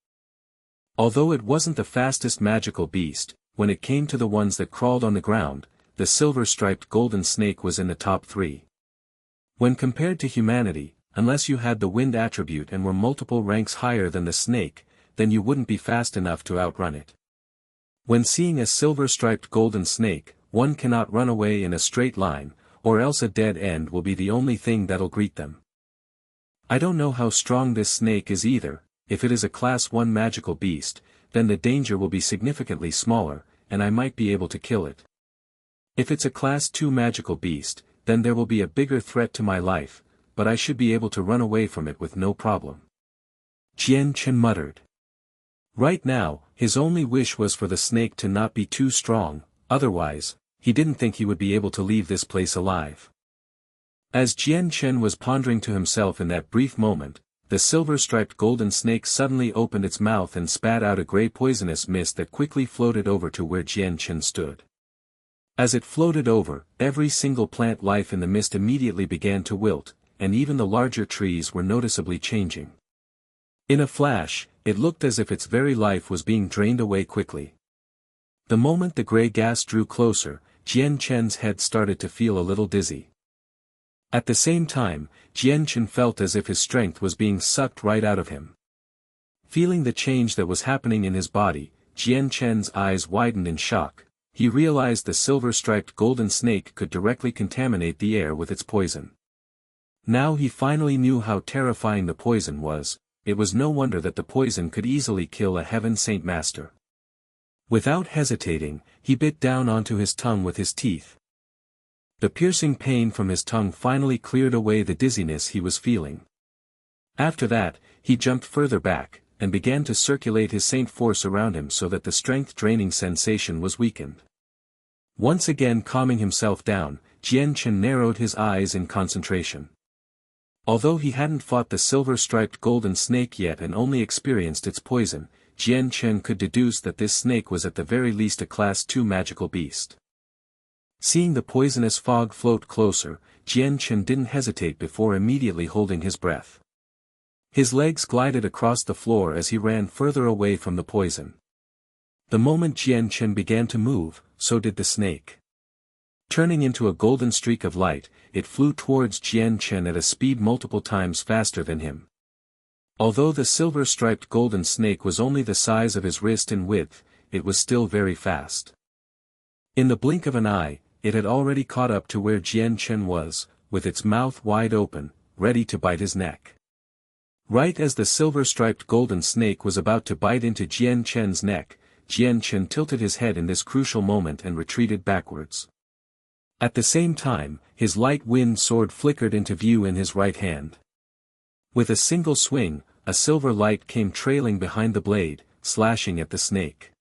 Although it wasn't the fastest magical beast, when it came to the ones that crawled on the ground, the silver-striped golden snake was in the top 3. When compared to humanity, unless you had the wind attribute and were multiple ranks higher than the snake, then you wouldn't be fast enough to outrun it. When seeing a silver-striped golden snake, one cannot run away in a straight line, or else a dead end will be the only thing that'll greet them. I don't know how strong this snake is either. If it is a class 1 magical beast, then the danger will be significantly smaller, and I might be able to kill it. If it's a class 2 magical beast, then there will be a bigger threat to my life, but I should be able to run away from it with no problem. Jian Chen muttered. Right now, his only wish was for the snake to not be too strong, otherwise, he didn't think he would be able to leave this place alive. As Jian Chen was pondering to himself in that brief moment, the silver-striped golden snake suddenly opened its mouth and spat out a grey poisonous mist that quickly floated over to where Jian Chen stood. As it floated over, every single plant life in the mist immediately began to wilt, and even the larger trees were noticeably changing. In a flash, it looked as if its very life was being drained away quickly. The moment the grey gas drew closer, Jian Chen's head started to feel a little dizzy. At the same time, Jian Chen felt as if his strength was being sucked right out of him. Feeling the change that was happening in his body, Jian Chen's eyes widened in shock. He realized the silver-striped golden snake could directly contaminate the air with its poison. Now he finally knew how terrifying the poison was. It was no wonder that the poison could easily kill a heaven saint master. Without hesitating, he bit down onto his tongue with his teeth. The piercing pain from his tongue finally cleared away the dizziness he was feeling. After that, he jumped further back, and began to circulate his saint force around him so that the strength-draining sensation was weakened. Once again calming himself down, Jian Chen narrowed his eyes in concentration. Although he hadn't fought the silver-striped golden snake yet and only experienced its poison, Jian Chen could deduce that this snake was at the very least a class 2 magical beast. Seeing the poisonous fog float closer, Jian Chen didn't hesitate before immediately holding his breath. His legs glided across the floor as he ran further away from the poison. The moment Jian Chen began to move, so did the snake. Turning into a golden streak of light, it flew towards Jian Chen at a speed multiple times faster than him. Although the silver-striped golden snake was only the size of his wrist in width, it was still very fast. In the blink of an eye, it had already caught up to where Jian Chen was, with its mouth wide open, ready to bite his neck. Right as the silver-striped golden snake was about to bite into Jian Chen's neck, Jian Chen tilted his head in this crucial moment and retreated backwards. At the same time, his light wind sword flickered into view in his right hand. With a single swing, a silver light came trailing behind the blade, slashing at the snake.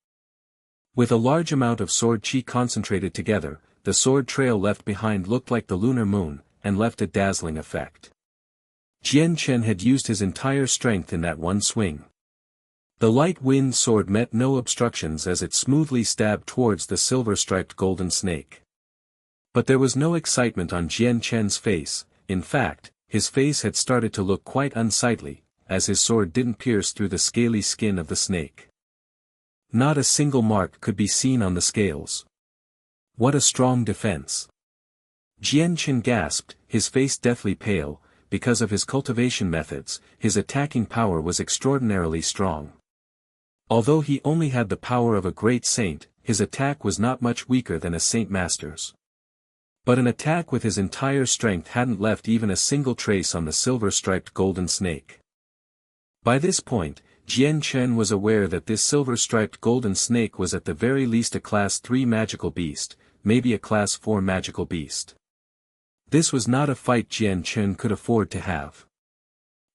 With a large amount of sword chi concentrated together, the sword trail left behind looked like the lunar moon, and left a dazzling effect. Jian Chen had used his entire strength in that one swing. The light wind sword met no obstructions as it smoothly stabbed towards the silver-striped golden snake. But there was no excitement on Jian Chen's face. In fact, his face had started to look quite unsightly, as his sword didn't pierce through the scaly skin of the snake. Not a single mark could be seen on the scales. What a strong defense! Jian Chen gasped, his face deathly pale. Because of his cultivation methods, his attacking power was extraordinarily strong. Although he only had the power of a great saint, his attack was not much weaker than a saint master's. But an attack with his entire strength hadn't left even a single trace on the silver-striped golden snake. By this point, Jian Chen was aware that this silver-striped golden snake was at the very least a class 3 magical beast, maybe a class 4 magical beast. This was not a fight Jian Chen could afford to have.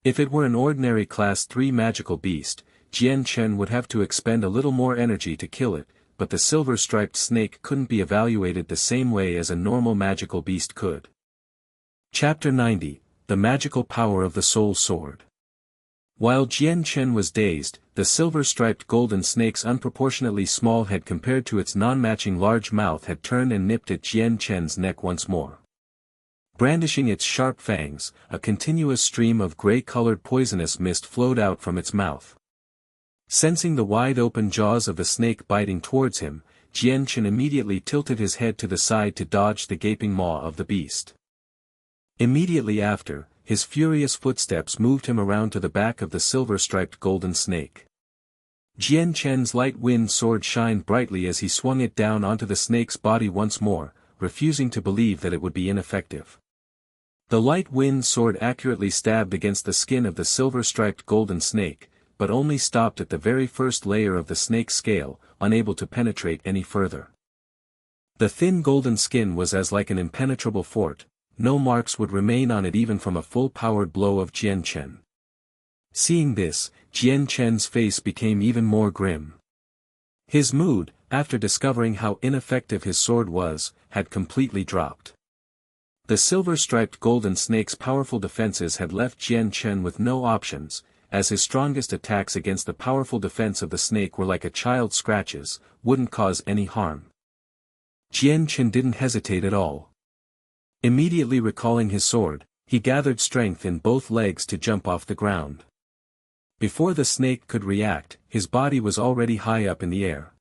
If it were an ordinary class 3 magical beast, Jian Chen would have to expend a little more energy to kill it, but the silver-striped snake couldn't be evaluated the same way as a normal magical beast could. Chapter 90, The Magical Power of the Soul Sword. While Jian Chen was dazed, the silver-striped golden snake's unproportionately small head compared to its non-matching large mouth had turned and nipped at Jian Chen's neck once more. Brandishing its sharp fangs, a continuous stream of gray-colored poisonous mist flowed out from its mouth. Sensing the wide-open jaws of the snake biting towards him, Jian Chen immediately tilted his head to the side to dodge the gaping maw of the beast. Immediately after, his furious footsteps moved him around to the back of the silver-striped golden snake. Jian Chen's light wind sword shined brightly as he swung it down onto the snake's body once more, refusing to believe that it would be ineffective. The light wind sword accurately stabbed against the skin of the silver-striped golden snake, but only stopped at the very first layer of the snake's scale, unable to penetrate any further. The thin golden skin was as like an impenetrable fort, no marks would remain on it even from a full-powered blow of Jian Chen. Seeing this, Jian Chen's face became even more grim. His mood, after discovering how ineffective his sword was, had completely dropped. The silver-striped golden snake's powerful defenses had left Jian Chen with no options, as his strongest attacks against the powerful defense of the snake were like a child's scratches, wouldn't cause any harm. Jian Chen didn't hesitate at all. Immediately recalling his sword, he gathered strength in both legs to jump off the ground. Before the snake could react, his body was already high up in the air.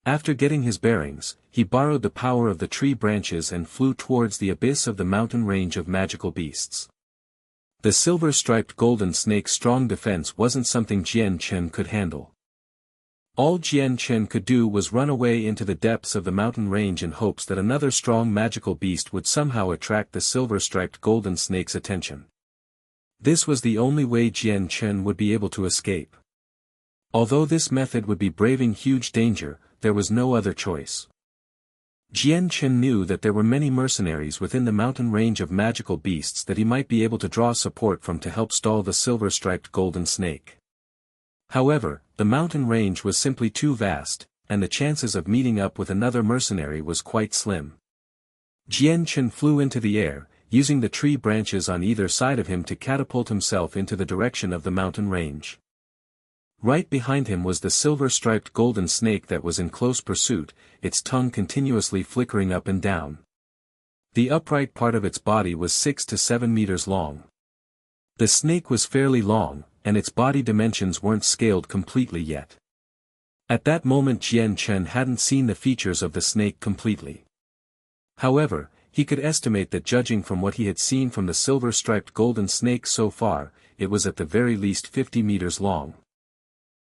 After getting his bearings, he borrowed the power of the tree branches and flew towards the abyss of the mountain range of magical beasts. The silver-striped golden snake's strong defense wasn't something Jian Chen could handle. All Jian Chen could do was run away into the depths of the mountain range in hopes that another strong magical beast would somehow attract the silver-striped golden snake's attention. This was the only way Jian Chen would be able to escape. Although this method would be braving huge danger, there was no other choice. Jian Chen knew that there were many mercenaries within the mountain range of magical beasts that he might be able to draw support from to help stall the silver-striped golden snake. However, the mountain range was simply too vast, and the chances of meeting up with another mercenary was quite slim. Jian Chen flew into the air, using the tree branches on either side of him to catapult himself into the direction of the mountain range. Right behind him was the silver-striped golden snake that was in close pursuit, its tongue continuously flickering up and down. The upright part of its body was 6 to 7 meters long. The snake was fairly long, and its body dimensions weren't scaled completely yet. At that moment Jian Chen hadn't seen the features of the snake completely. However, he could estimate that judging from what he had seen from the silver-striped golden snake so far, it was at the very least 50 meters long.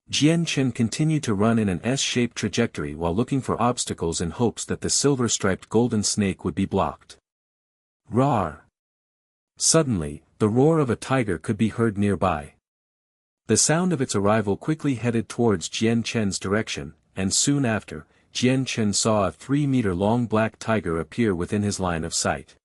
Jian Chen continued to run in an S-shaped trajectory while looking for obstacles in hopes that the silver-striped golden snake would be blocked. Roar! Suddenly, the roar of a tiger could be heard nearby. The sound of its arrival quickly headed towards Jian Chen's direction, and soon after, Jian Chen saw a 3-meter-long black tiger appear within his line of sight.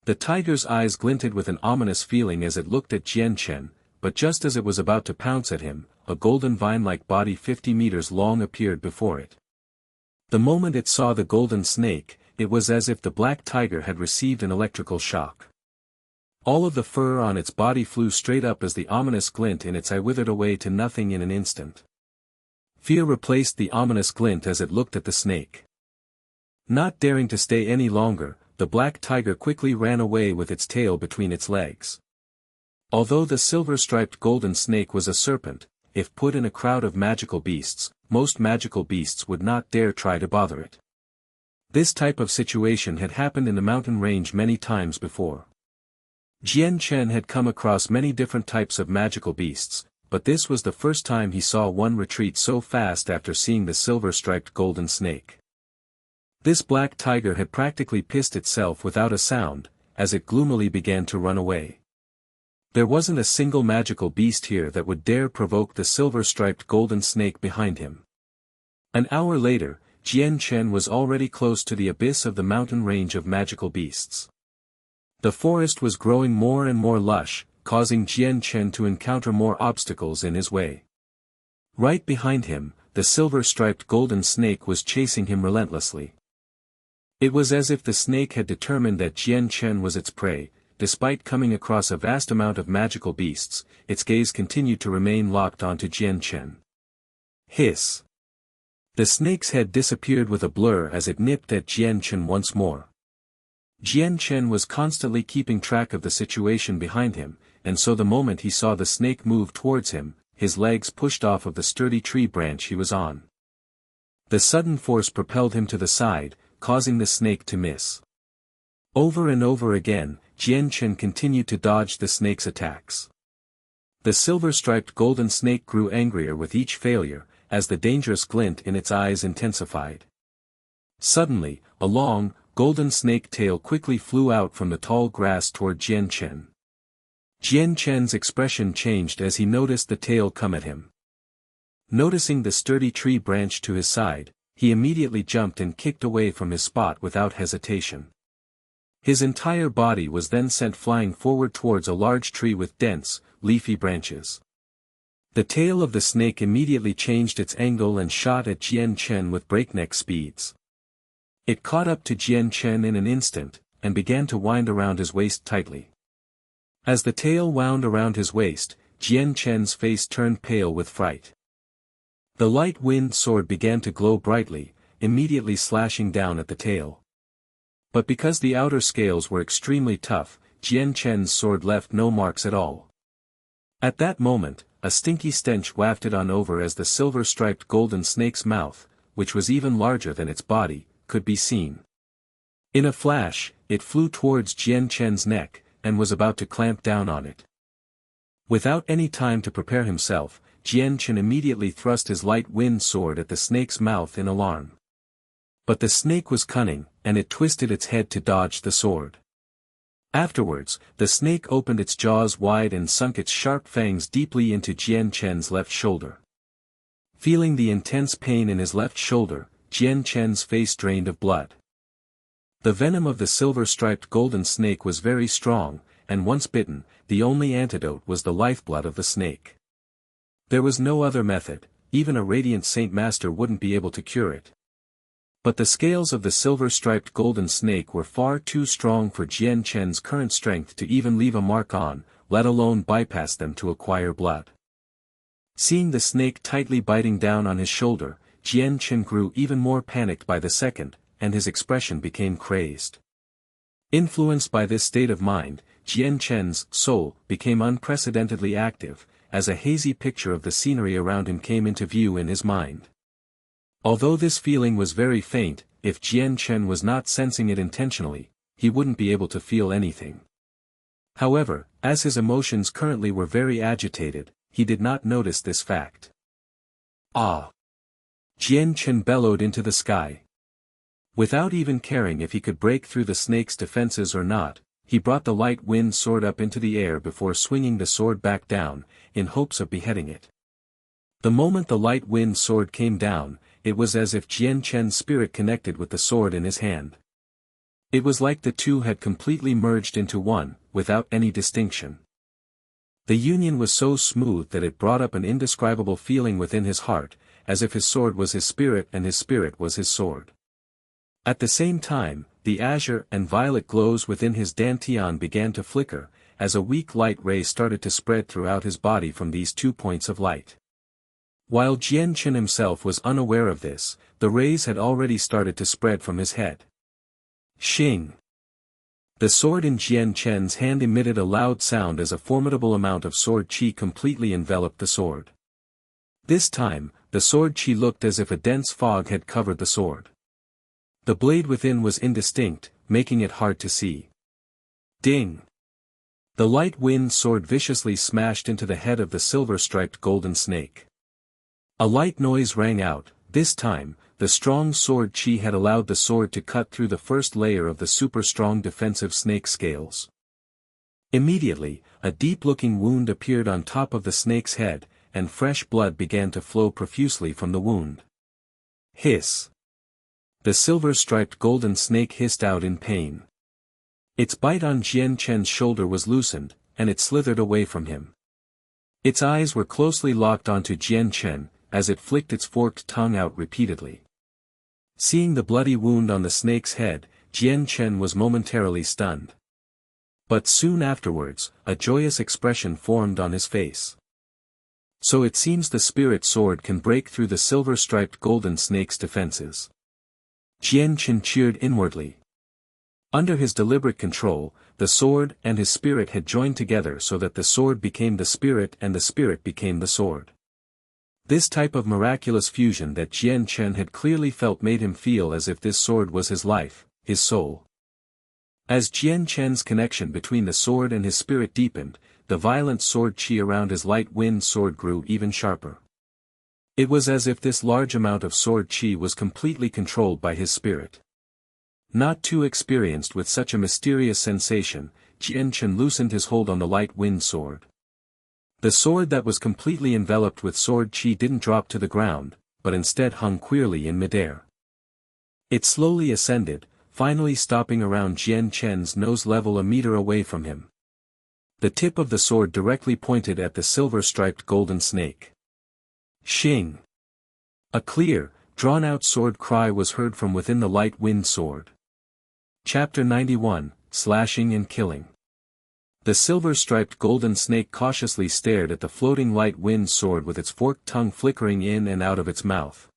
The tiger's eyes glinted with an ominous feeling as it looked at Jian Chen, but just as it was about to pounce at him, a golden vine-like body 50 meters long appeared before it. The moment it saw the golden snake, it was as if the black tiger had received an electrical shock. All of the fur on its body flew straight up as the ominous glint in its eye withered away to nothing in an instant. Fear replaced the ominous glint as it looked at the snake. Not daring to stay any longer, the black tiger quickly ran away with its tail between its legs. Although the silver-striped golden snake was a serpent, if put in a crowd of magical beasts, most magical beasts would not dare try to bother it. This type of situation had happened in the mountain range many times before. Jian Chen had come across many different types of magical beasts, but this was the first time he saw one retreat so fast after seeing the silver-striped golden snake. This black tiger had practically pissed itself without a sound, as it gloomily began to run away. There wasn't a single magical beast here that would dare provoke the silver-striped golden snake behind him. An hour later, Jian Chen was already close to the abyss of the mountain range of magical beasts. The forest was growing more and more lush, causing Jian Chen to encounter more obstacles in his way. Right behind him, the silver-striped golden snake was chasing him relentlessly. It was as if the snake had determined that Jian Chen was its prey. Despite coming across a vast amount of magical beasts, its gaze continued to remain locked onto Jian Chen. Hiss! The snake's head disappeared with a blur as it nipped at Jian Chen once more. Jian Chen was constantly keeping track of the situation behind him, and so the moment he saw the snake move towards him, his legs pushed off of the sturdy tree branch he was on. The sudden force propelled him to the side, causing the snake to miss. Over and over again, Jian Chen continued to dodge the snake's attacks. The silver-striped golden snake grew angrier with each failure, as the dangerous glint in its eyes intensified. Suddenly, a long, golden snake tail quickly flew out from the tall grass toward Jian Chen. Jian Chen's expression changed as he noticed the tail come at him. Noticing the sturdy tree branch to his side, he immediately jumped and kicked away from his spot without hesitation. His entire body was then sent flying forward towards a large tree with dense, leafy branches. The tail of the snake immediately changed its angle and shot at Jian Chen with breakneck speeds. It caught up to Jian Chen in an instant, and began to wind around his waist tightly. As the tail wound around his waist, Jian Chen's face turned pale with fright. The light wind sword began to glow brightly, immediately slashing down at the tail. But because the outer scales were extremely tough, Jian Chen's sword left no marks at all. At that moment, a stinky stench wafted on over as the silver-striped golden snake's mouth, which was even larger than its body, could be seen. In a flash, it flew towards Jian Chen's neck, and was about to clamp down on it. Without any time to prepare himself, Jian Chen immediately thrust his light wind sword at the snake's mouth in alarm. But the snake was cunning, and it twisted its head to dodge the sword. Afterwards, the snake opened its jaws wide and sunk its sharp fangs deeply into Jian Chen's left shoulder. Feeling the intense pain in his left shoulder, Jian Chen's face drained of blood. The venom of the silver-striped golden snake was very strong, and once bitten, the only antidote was the lifeblood of the snake. There was no other method, even a radiant Saint Master wouldn't be able to cure it. But the scales of the silver-striped golden snake were far too strong for Jian Chen's current strength to even leave a mark on, let alone bypass them to acquire blood. Seeing the snake tightly biting down on his shoulder, Jian Chen grew even more panicked by the second, and his expression became crazed. Influenced by this state of mind, Jian Chen's soul became unprecedentedly active, as a hazy picture of the scenery around him came into view in his mind. Although this feeling was very faint, if Jian Chen was not sensing it intentionally, he wouldn't be able to feel anything. However, as his emotions currently were very agitated, he did not notice this fact. Ah! Jian Chen bellowed into the sky. Without even caring if he could break through the snake's defenses or not, he brought the light wind sword up into the air before swinging the sword back down, in hopes of beheading it. The moment the light wind sword came down, it was as if Jian Chen's spirit connected with the sword in his hand. It was like the two had completely merged into one, without any distinction. The union was so smooth that it brought up an indescribable feeling within his heart, as if his sword was his spirit and his spirit was his sword. At the same time, the azure and violet glows within his dantian began to flicker, as a weak light ray started to spread throughout his body from these 2 points of light. While Jian Chen himself was unaware of this, the rays had already started to spread from his head. Xing! The sword in Jian Chen's hand emitted a loud sound as a formidable amount of sword qi completely enveloped the sword. This time, the sword qi looked as if a dense fog had covered the sword. The blade within was indistinct, making it hard to see. Ding! The light wind sword viciously smashed into the head of the silver-striped golden snake. A light noise rang out. This time, the strong sword qi had allowed the sword to cut through the first layer of the super-strong defensive snake scales. Immediately, a deep-looking wound appeared on top of the snake's head, and fresh blood began to flow profusely from the wound. Hiss! The silver-striped golden snake hissed out in pain. Its bite on Jian Chen's shoulder was loosened, and it slithered away from him. Its eyes were closely locked onto Jian Chen, as it flicked its forked tongue out repeatedly. Seeing the bloody wound on the snake's head, Jian Chen was momentarily stunned. But soon afterwards, a joyous expression formed on his face. So it seems the spirit sword can break through the silver-striped golden snake's defenses. Jian Chen cheered inwardly. Under his deliberate control, the sword and his spirit had joined together so that the sword became the spirit and the spirit became the sword. This type of miraculous fusion that Jian Chen had clearly felt made him feel as if this sword was his life, his soul. As Jian Chen's connection between the sword and his spirit deepened, the violent sword chi around his light wind sword grew even sharper. It was as if this large amount of sword chi was completely controlled by his spirit. Not too experienced with such a mysterious sensation, Jian Chen loosened his hold on the light wind sword. The sword that was completely enveloped with sword chi didn't drop to the ground, but instead hung queerly in midair. It slowly ascended, finally stopping around Jian Chen's nose level a meter away from him. The tip of the sword directly pointed at the silver-striped golden snake. Xing! A clear, drawn-out sword cry was heard from within the light wind sword. Chapter 91, Slashing and Killing. The silver-striped golden snake cautiously stared at the floating light wind sword with its forked tongue flickering in and out of its mouth.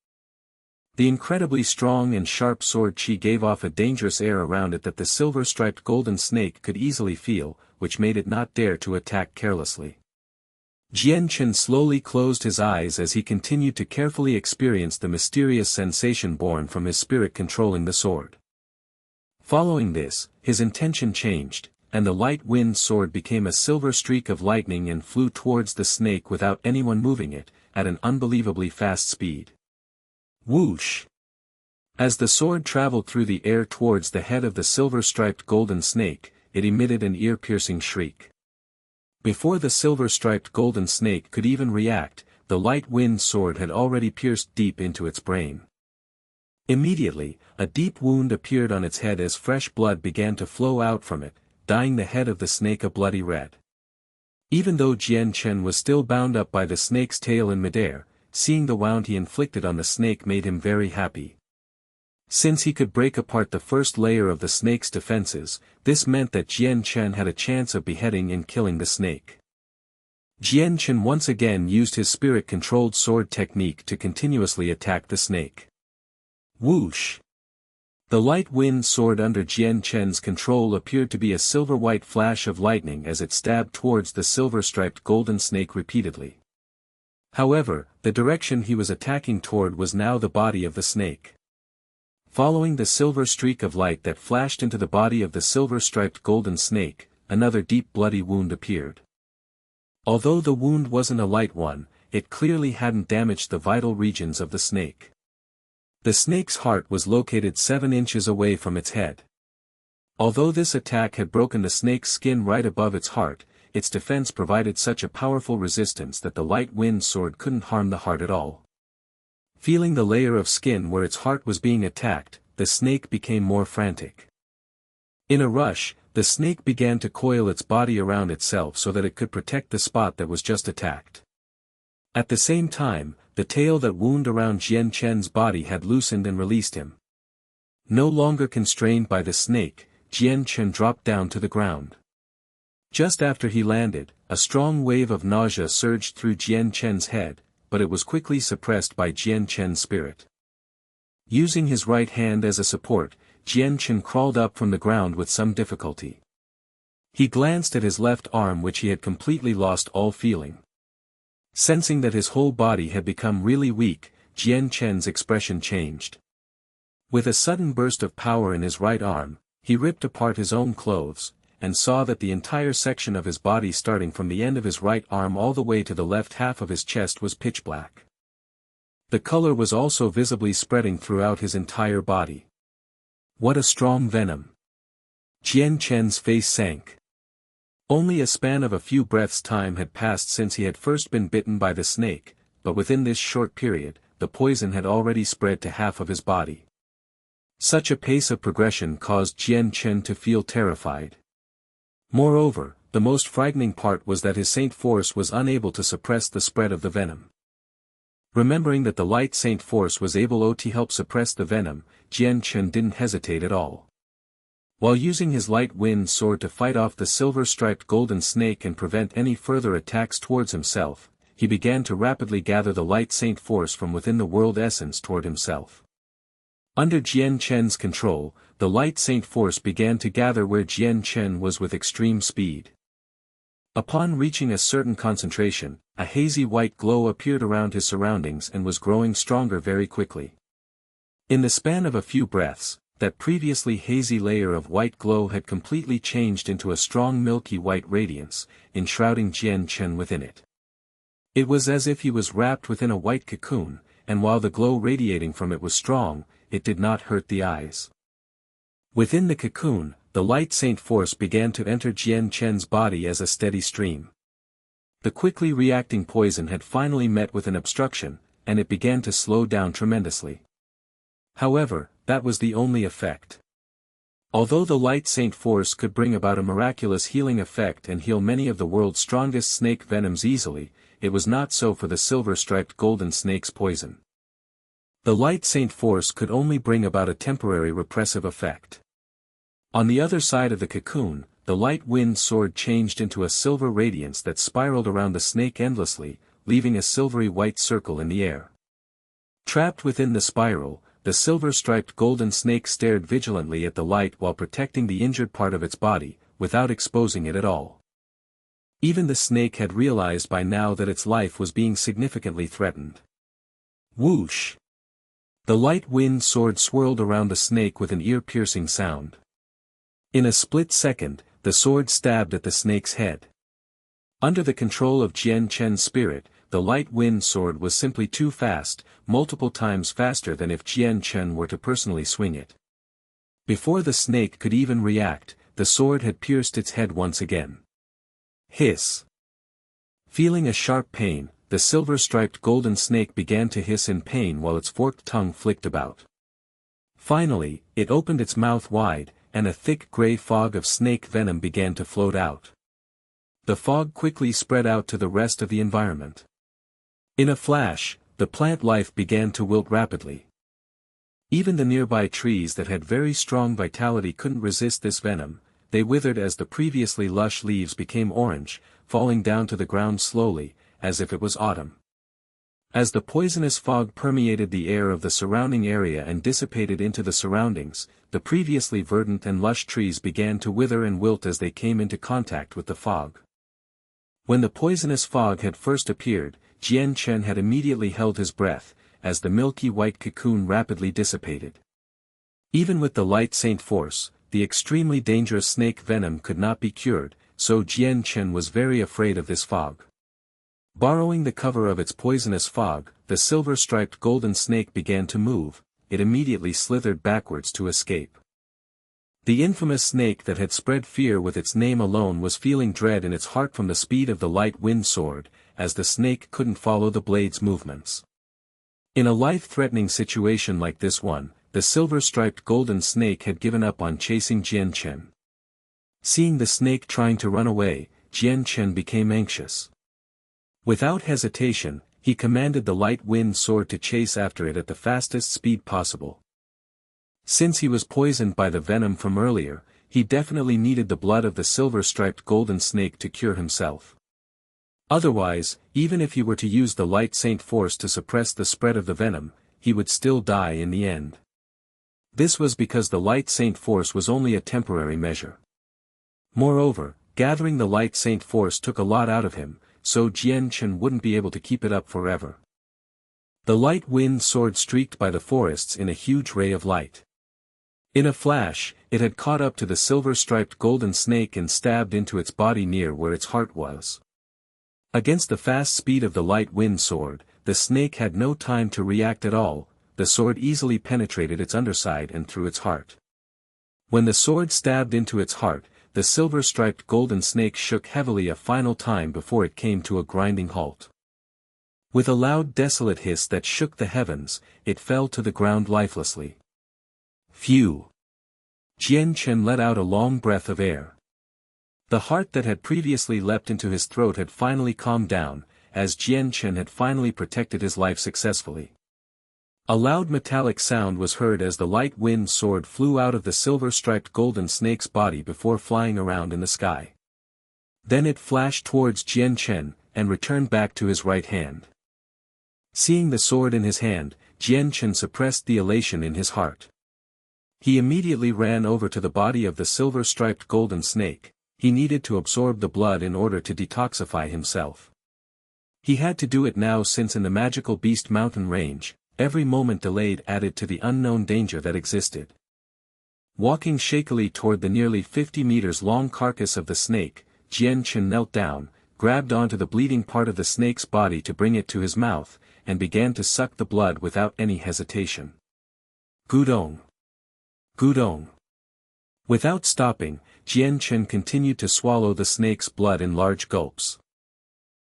The incredibly strong and sharp sword chi gave off a dangerous air around it that the silver-striped golden snake could easily feel, which made it not dare to attack carelessly. Jian Chen slowly closed his eyes as he continued to carefully experience the mysterious sensation born from his spirit controlling the sword. Following this, his intention changed, and the light wind sword became a silver streak of lightning and flew towards the snake without anyone moving it, at an unbelievably fast speed. Whoosh! As the sword traveled through the air towards the head of the silver-striped golden snake, it emitted an ear-piercing shriek. Before the silver-striped golden snake could even react, the light wind sword had already pierced deep into its brain. Immediately, a deep wound appeared on its head as fresh blood began to flow out from it, dyeing the head of the snake a bloody red. Even though Jian Chen was still bound up by the snake's tail in midair, seeing the wound he inflicted on the snake made him very happy. Since he could break apart the first layer of the snake's defenses, this meant that Jian Chen had a chance of beheading and killing the snake. Jian Chen once again used his spirit-controlled sword technique to continuously attack the snake. Whoosh! The light wind sword under Jian Chen's control appeared to be a silver-white flash of lightning as it stabbed towards the silver-striped golden snake repeatedly. However, the direction he was attacking toward was now the body of the snake. Following the silver streak of light that flashed into the body of the silver-striped golden snake, another deep bloody wound appeared. Although the wound wasn't a light one, it clearly hadn't damaged the vital regions of the snake. The snake's heart was located 7 inches away from its head. Although this attack had broken the snake's skin right above its heart, its defense provided such a powerful resistance that the light wind sword couldn't harm the heart at all. Feeling the layer of skin where its heart was being attacked, the snake became more frantic. In a rush, the snake began to coil its body around itself so that it could protect the spot that was just attacked. At the same time, the tail that wound around Jian Chen's body had loosened and released him. No longer constrained by the snake, Jian Chen dropped down to the ground. Just after he landed, a strong wave of nausea surged through Jian Chen's head, but it was quickly suppressed by Jian Chen's spirit. Using his right hand as a support, Jian Chen crawled up from the ground with some difficulty. He glanced at his left arm which he had completely lost all feeling. Sensing that his whole body had become really weak, Jian Chen's expression changed. With a sudden burst of power in his right arm, he ripped apart his own clothes, and saw that the entire section of his body starting from the end of his right arm all the way to the left half of his chest was pitch black. The color was also visibly spreading throughout his entire body. What a strong venom! Jian Chen's face sank. Only a span of a few breaths' time had passed since he had first been bitten by the snake, but within this short period, the poison had already spread to half of his body. Such a pace of progression caused Jian Chen to feel terrified. Moreover, the most frightening part was that his Saint Force was unable to suppress the spread of the venom. Remembering that the light Saint Force was able to help suppress the venom, Jian Chen didn't hesitate at all. While using his light wind sword to fight off the silver-striped golden snake and prevent any further attacks towards himself, he began to rapidly gather the light Saint Force from within the world essence toward himself. Under Jian Chen's control, the light Saint Force began to gather where Jian Chen was with extreme speed. Upon reaching a certain concentration, a hazy white glow appeared around his surroundings and was growing stronger very quickly. In the span of a few breaths, that previously hazy layer of white glow had completely changed into a strong milky white radiance, enshrouding Jian Chen within it. It was as if he was wrapped within a white cocoon, and while the glow radiating from it was strong, it did not hurt the eyes. Within the cocoon, the light saint force began to enter Jian Chen's body as a steady stream. The quickly reacting poison had finally met with an obstruction, and it began to slow down tremendously. However, that was the only effect. Although the light saint force could bring about a miraculous healing effect and heal many of the world's strongest snake venoms easily, it was not so for the silver-striped golden snake's poison. The light saint force could only bring about a temporary repressive effect. On the other side of the cocoon, the light wind sword changed into a silver radiance that spiraled around the snake endlessly, leaving a silvery white circle in the air. Trapped within the spiral, the silver-striped golden snake stared vigilantly at the light while protecting the injured part of its body, without exposing it at all. Even the snake had realized by now that its life was being significantly threatened. Whoosh! The light wind sword swirled around the snake with an ear-piercing sound. In a split second, the sword stabbed at the snake's head. Under the control of Jian Chen's spirit, the light wind sword was simply too fast, multiple times faster than if Jian Chen were to personally swing it. Before the snake could even react, the sword had pierced its head once again. Hiss! Feeling a sharp pain, the silver-striped golden snake began to hiss in pain while its forked tongue flicked about. Finally, it opened its mouth wide, and a thick gray fog of snake venom began to float out. The fog quickly spread out to the rest of the environment. In a flash, the plant life began to wilt rapidly. Even the nearby trees that had very strong vitality couldn't resist this venom. They withered as the previously lush leaves became orange, falling down to the ground slowly, as if it was autumn. As the poisonous fog permeated the air of the surrounding area and dissipated into the surroundings, the previously verdant and lush trees began to wither and wilt as they came into contact with the fog. When the poisonous fog had first appeared, Jian Chen had immediately held his breath, as the milky white cocoon rapidly dissipated. Even with the light saint force, the extremely dangerous snake venom could not be cured, so Jian Chen was very afraid of this fog. Borrowing the cover of its poisonous fog, the silver-striped golden snake began to move. It immediately slithered backwards to escape. The infamous snake that had spread fear with its name alone was feeling dread in its heart from the speed of the light wind sword, as the snake couldn't follow the blade's movements. In a life-threatening situation like this one, the silver-striped golden snake had given up on chasing Jian Chen. Seeing the snake trying to run away, Jian Chen became anxious. Without hesitation, he commanded the light wind sword to chase after it at the fastest speed possible. Since he was poisoned by the venom from earlier, he definitely needed the blood of the silver-striped golden snake to cure himself. Otherwise, even if he were to use the light saint force to suppress the spread of the venom, he would still die in the end. This was because the light saint force was only a temporary measure. Moreover, gathering the light saint force took a lot out of him, so Jian Chen wouldn't be able to keep it up forever. The light wind sword streaked by the forests in a huge ray of light. In a flash, it had caught up to the silver-striped golden snake and stabbed into its body near where its heart was. Against the fast speed of the light wind sword, the snake had no time to react at all. The sword easily penetrated its underside and through its heart. When the sword stabbed into its heart, the silver-striped golden snake shook heavily a final time before it came to a grinding halt. With a loud desolate hiss that shook the heavens, it fell to the ground lifelessly. Phew! Jian Chen let out a long breath of air. The heart that had previously leapt into his throat had finally calmed down, as Jian Chen had finally protected his life successfully. A loud metallic sound was heard as the light wind sword flew out of the silver-striped golden snake's body before flying around in the sky. Then it flashed towards Jian Chen, and returned back to his right hand. Seeing the sword in his hand, Jian Chen suppressed the elation in his heart. He immediately ran over to the body of the silver-striped golden snake. he needed to absorb the blood in order to detoxify himself. He had to do it now since in the magical Beast Mountain range, every moment delayed added to the unknown danger that existed. Walking shakily toward the nearly 50 meters long carcass of the snake, Jian Chen knelt down, grabbed onto the bleeding part of the snake's body to bring it to his mouth, and began to suck the blood without any hesitation. Gudong! Gudong! Without stopping, Jian Chen continued to swallow the snake's blood in large gulps.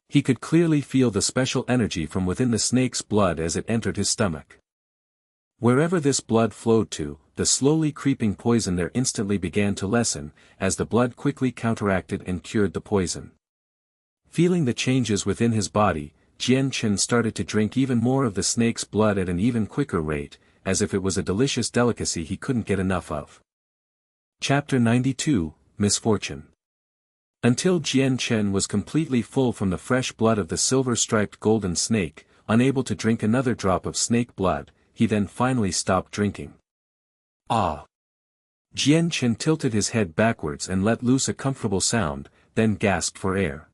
He could clearly feel the special energy from within the snake's blood as it entered his stomach. Wherever this blood flowed to, the slowly creeping poison there instantly began to lessen, as the blood quickly counteracted and cured the poison. Feeling the changes within his body, Jian Chen started to drink even more of the snake's blood at an even quicker rate, as if it was a delicious delicacy he couldn't get enough of. Chapter 92, Misfortune. Until Jian Chen was completely full from the fresh blood of the silver-striped golden snake, unable to drink another drop of snake blood, he then finally stopped drinking. Ah! Jian Chen tilted his head backwards and let loose a comfortable sound, then gasped for air.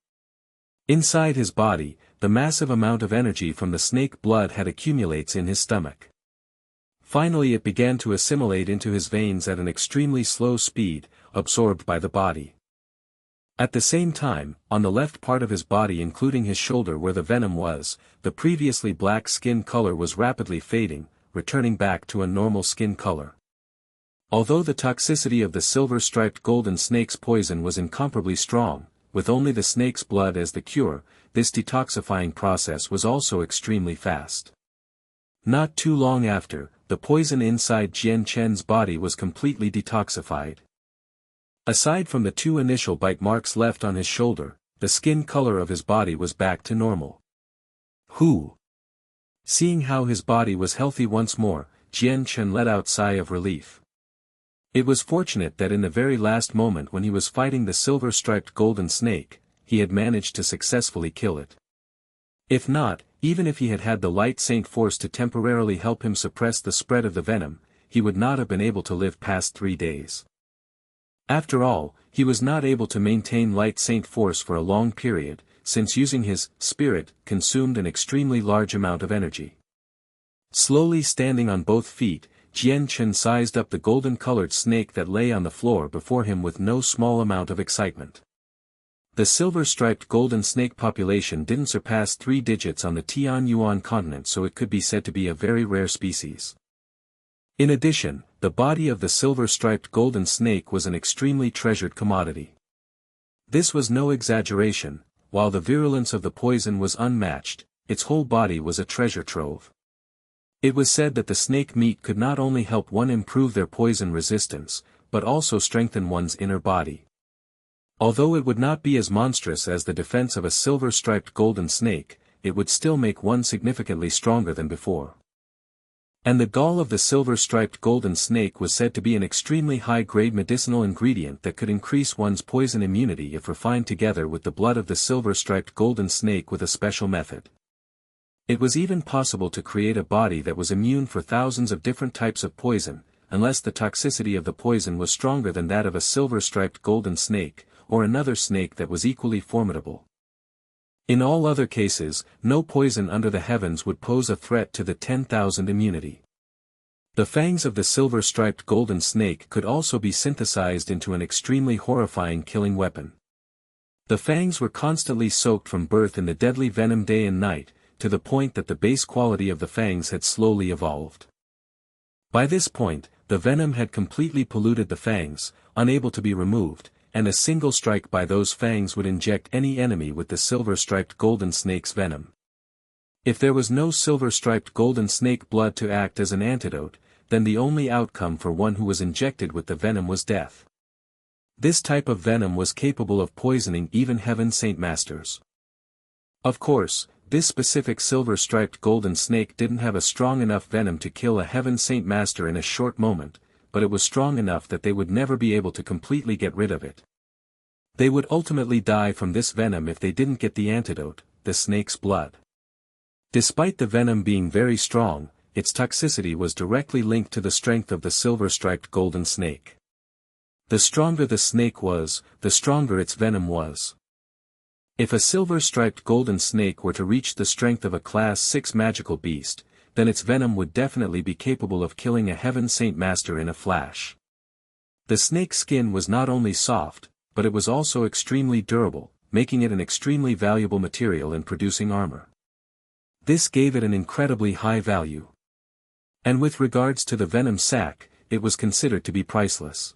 Inside his body, the massive amount of energy from the snake blood had accumulates in his stomach. Finally it began to assimilate into his veins at an extremely slow speed, absorbed by the body. At the same time, on the left part of his body including his shoulder where the venom was, the previously black skin color was rapidly fading, returning back to a normal skin color. Although the toxicity of the silver-striped golden snake's poison was incomparably strong, with only the snake's blood as the cure, this detoxifying process was also extremely fast. Not too long after, the poison inside Jian Chen's body was completely detoxified. Aside from the 2 initial bite marks left on his shoulder, the skin color of his body was back to normal. Whew! Seeing how his body was healthy once more, Jian Chen let out a sigh of relief. It was fortunate that in the very last moment when he was fighting the silver-striped golden snake, he had managed to successfully kill it. If not, even if he had had the Light Saint force to temporarily help him suppress the spread of the venom, he would not have been able to live past 3 days. After all, he was not able to maintain Light Saint force for a long period, since using his spirit consumed an extremely large amount of energy. Slowly standing on both feet, Jian Chen sized up the golden-colored snake that lay on the floor before him with no small amount of excitement. The silver-striped golden snake population didn't surpass 3 digits on the Tianyuan continent, so it could be said to be a very rare species. In addition, the body of the silver-striped golden snake was an extremely treasured commodity. This was no exaggeration, while the virulence of the poison was unmatched, its whole body was a treasure trove. It was said that the snake meat could not only help one improve their poison resistance, but also strengthen one's inner body. Although it would not be as monstrous as the defense of a silver-striped golden snake, it would still make one significantly stronger than before. And the gall of the silver-striped golden snake was said to be an extremely high-grade medicinal ingredient that could increase one's poison immunity if refined together with the blood of the silver-striped golden snake with a special method. It was even possible to create a body that was immune for thousands of different types of poison, unless the toxicity of the poison was stronger than that of a silver-striped golden snake, or another snake that was equally formidable. In all other cases, no poison under the heavens would pose a threat to the 10,000 immunity. The fangs of the silver-striped golden snake could also be synthesized into an extremely horrifying killing weapon. The fangs were constantly soaked from birth in the deadly venom day and night, to the point that the base quality of the fangs had slowly evolved. By this point, the venom had completely polluted the fangs, unable to be removed, and a single strike by those fangs would inject any enemy with the silver-striped golden snake's venom. If there was no silver-striped golden snake blood to act as an antidote, then the only outcome for one who was injected with the venom was death. This type of venom was capable of poisoning even Heaven Saint Masters. Of course, this specific silver-striped golden snake didn't have a strong enough venom to kill a Heaven Saint Master in a short moment, but it was strong enough that they would never be able to completely get rid of it. They would ultimately die from this venom if they didn't get the antidote, the snake's blood. Despite the venom being very strong, its toxicity was directly linked to the strength of the silver-striped golden snake. The stronger the snake was, the stronger its venom was. If a silver-striped golden snake were to reach the strength of a Class 6 magical beast, then its venom would definitely be capable of killing a Heaven Saint Master in a flash. The snake's skin was not only soft, but it was also extremely durable, making it an extremely valuable material in producing armor. This gave it an incredibly high value. And with regards to the venom sac, it was considered to be priceless.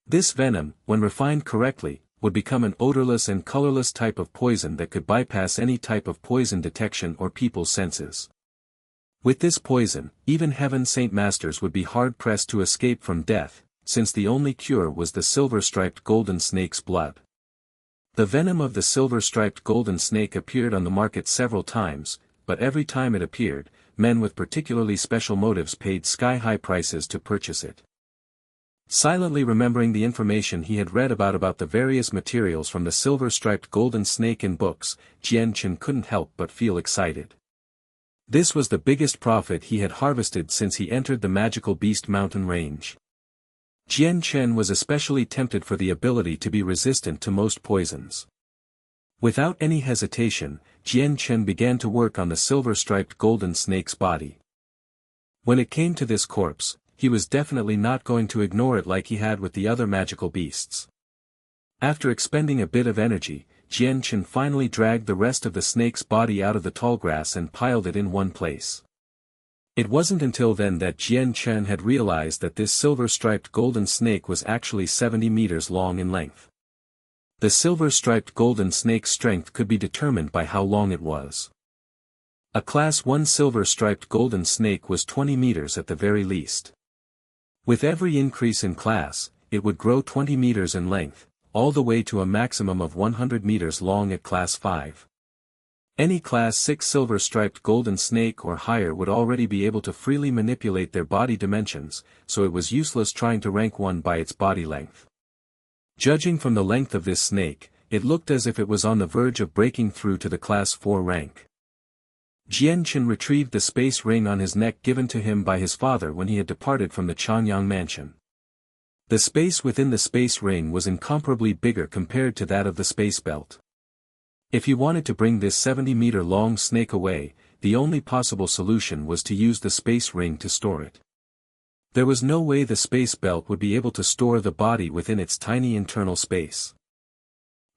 This venom, when refined correctly, would become an odorless and colorless type of poison that could bypass any type of poison detection or people's senses. With this poison, even Heaven Saint Masters would be hard-pressed to escape from death, since the only cure was the silver-striped golden snake's blood. The venom of the silver-striped golden snake appeared on the market several times, but every time it appeared, men with particularly special motives paid sky-high prices to purchase it. Silently remembering the information he had read about the various materials from the silver-striped golden snake in books, Jian Chen couldn't help but feel excited. This was the biggest profit he had harvested since he entered the magical beast mountain range. Jian Chen was especially tempted for the ability to be resistant to most poisons. Without any hesitation, Jian Chen began to work on the silver-striped golden snake's body. When it came to this corpse, he was definitely not going to ignore it like he had with the other magical beasts. After expending a bit of energy, Jian Chen finally dragged the rest of the snake's body out of the tall grass and piled it in one place. It wasn't until then that Jian Chen had realized that this silver-striped golden snake was actually 70 meters long in length. The silver-striped golden snake's strength could be determined by how long it was. A Class 1 silver-striped golden snake was 20 meters at the very least. With every increase in class, it would grow 20 meters in length, all the way to a maximum of 100 meters long at Class 5. Any Class 6 silver-striped golden snake or higher would already be able to freely manipulate their body dimensions, so it was useless trying to rank one by its body length. Judging from the length of this snake, it looked as if it was on the verge of breaking through to the Class 4 rank. Jian Chen retrieved the space ring on his neck given to him by his father when he had departed from the Chongyang mansion. The space within the space ring was incomparably bigger compared to that of the space belt. If he wanted to bring this 70-meter-long snake away, the only possible solution was to use the space ring to store it. There was no way the space belt would be able to store the body within its tiny internal space.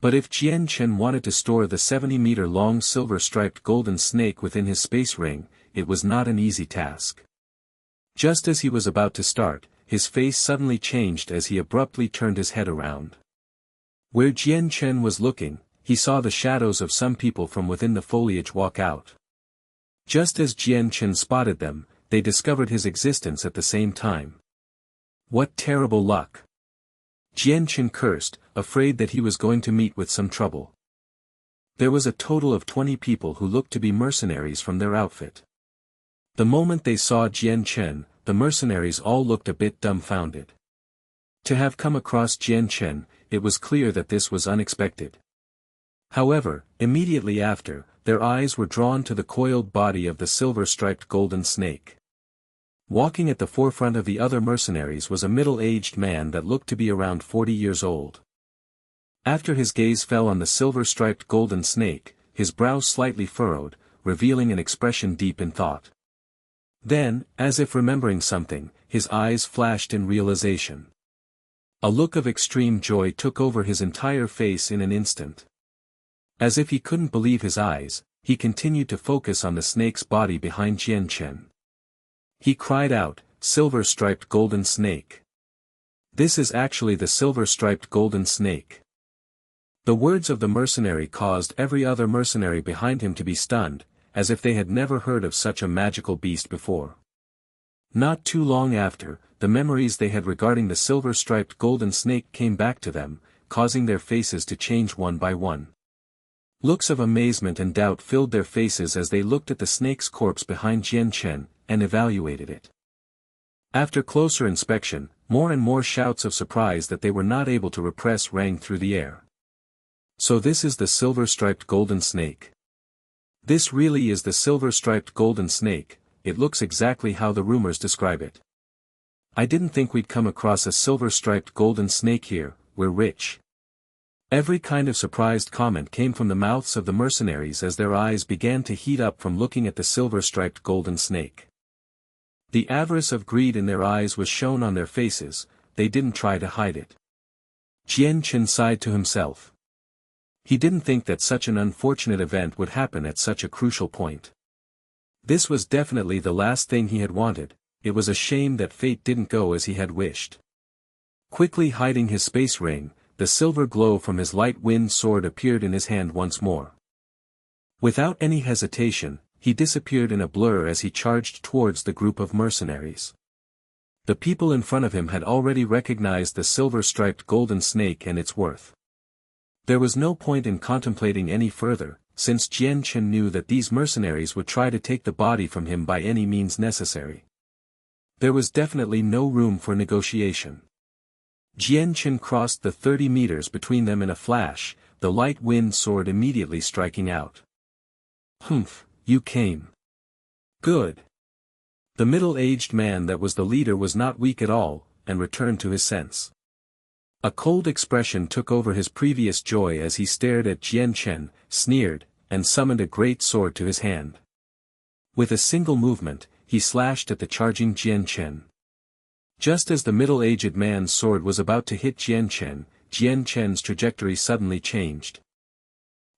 But if Jian Chen wanted to store the 70-meter-long silver-striped golden snake within his space ring, it was not an easy task. Just as he was about to start, his face suddenly changed as he abruptly turned his head around. Where Jian Chen was looking, he saw the shadows of some people from within the foliage walk out. Just as Jian Chen spotted them, they discovered his existence at the same time. What terrible luck! Jian Chen cursed, afraid that he was going to meet with some trouble. There was a total of 20 people who looked to be mercenaries from their outfit. The moment they saw Jian Chen, the mercenaries all looked a bit dumbfounded. To have come across Jian Chen, it was clear that this was unexpected. However, immediately after, their eyes were drawn to the coiled body of the silver-striped golden snake. Walking at the forefront of the other mercenaries was a middle-aged man that looked to be around 40 years old. After his gaze fell on the silver-striped golden snake, his brows slightly furrowed, revealing an expression deep in thought. Then, as if remembering something, his eyes flashed in realization. A look of extreme joy took over his entire face in an instant. As if he couldn't believe his eyes, he continued to focus on the snake's body behind Jian Chen. He cried out, "Silver-striped golden snake. This is actually the silver-striped golden snake." The words of the mercenary caused every other mercenary behind him to be stunned, as if they had never heard of such a magical beast before. Not too long after, the memories they had regarding the silver-striped golden snake came back to them, causing their faces to change one by one. Looks of amazement and doubt filled their faces as they looked at the snake's corpse behind Jian Chen, and evaluated it. After closer inspection, more and more shouts of surprise that they were not able to repress rang through the air. So this is the silver-striped golden snake. This really is the silver-striped golden snake, it looks exactly how the rumors describe it. I didn't think we'd come across a silver-striped golden snake here, we're rich. Every kind of surprised comment came from the mouths of the mercenaries as their eyes began to heat up from looking at the silver-striped golden snake. The avarice of greed in their eyes was shown on their faces, they didn't try to hide it. Jian Chen sighed to himself. He didn't think that such an unfortunate event would happen at such a crucial point. This was definitely the last thing he had wanted, it was a shame that fate didn't go as he had wished. Quickly hiding his space ring, the silver glow from his light wind sword appeared in his hand once more. Without any hesitation, he disappeared in a blur as he charged towards the group of mercenaries. The people in front of him had already recognized the silver-striped golden snake and its worth. There was no point in contemplating any further, since Jian Chen knew that these mercenaries would try to take the body from him by any means necessary. There was definitely no room for negotiation. Jian Chen crossed the 30 meters between them in a flash, the light wind sword immediately striking out. Humph, you came. Good. The middle-aged man that was the leader was not weak at all, and returned to his sense. A cold expression took over his previous joy as he stared at Jian Chen, sneered, and summoned a great sword to his hand. With a single movement, he slashed at the charging Jian Chen. Just as the middle-aged man's sword was about to hit Jian Chen's trajectory suddenly changed.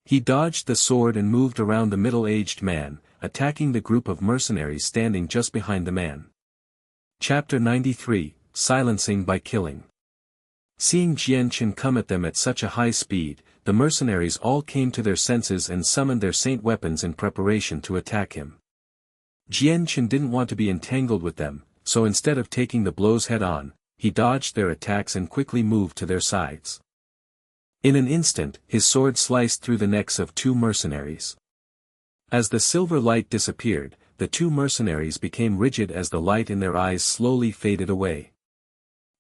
He dodged the sword and moved around the middle-aged man, attacking the group of mercenaries standing just behind the man. Chapter 93, Silencing by Killing. Seeing Jian Chen come at them at such a high speed, the mercenaries all came to their senses and summoned their saint weapons in preparation to attack him. Jian Chen didn't want to be entangled with them, so instead of taking the blows head-on, he dodged their attacks and quickly moved to their sides. In an instant, his sword sliced through the necks of two mercenaries. As the silver light disappeared, the two mercenaries became rigid as the light in their eyes slowly faded away.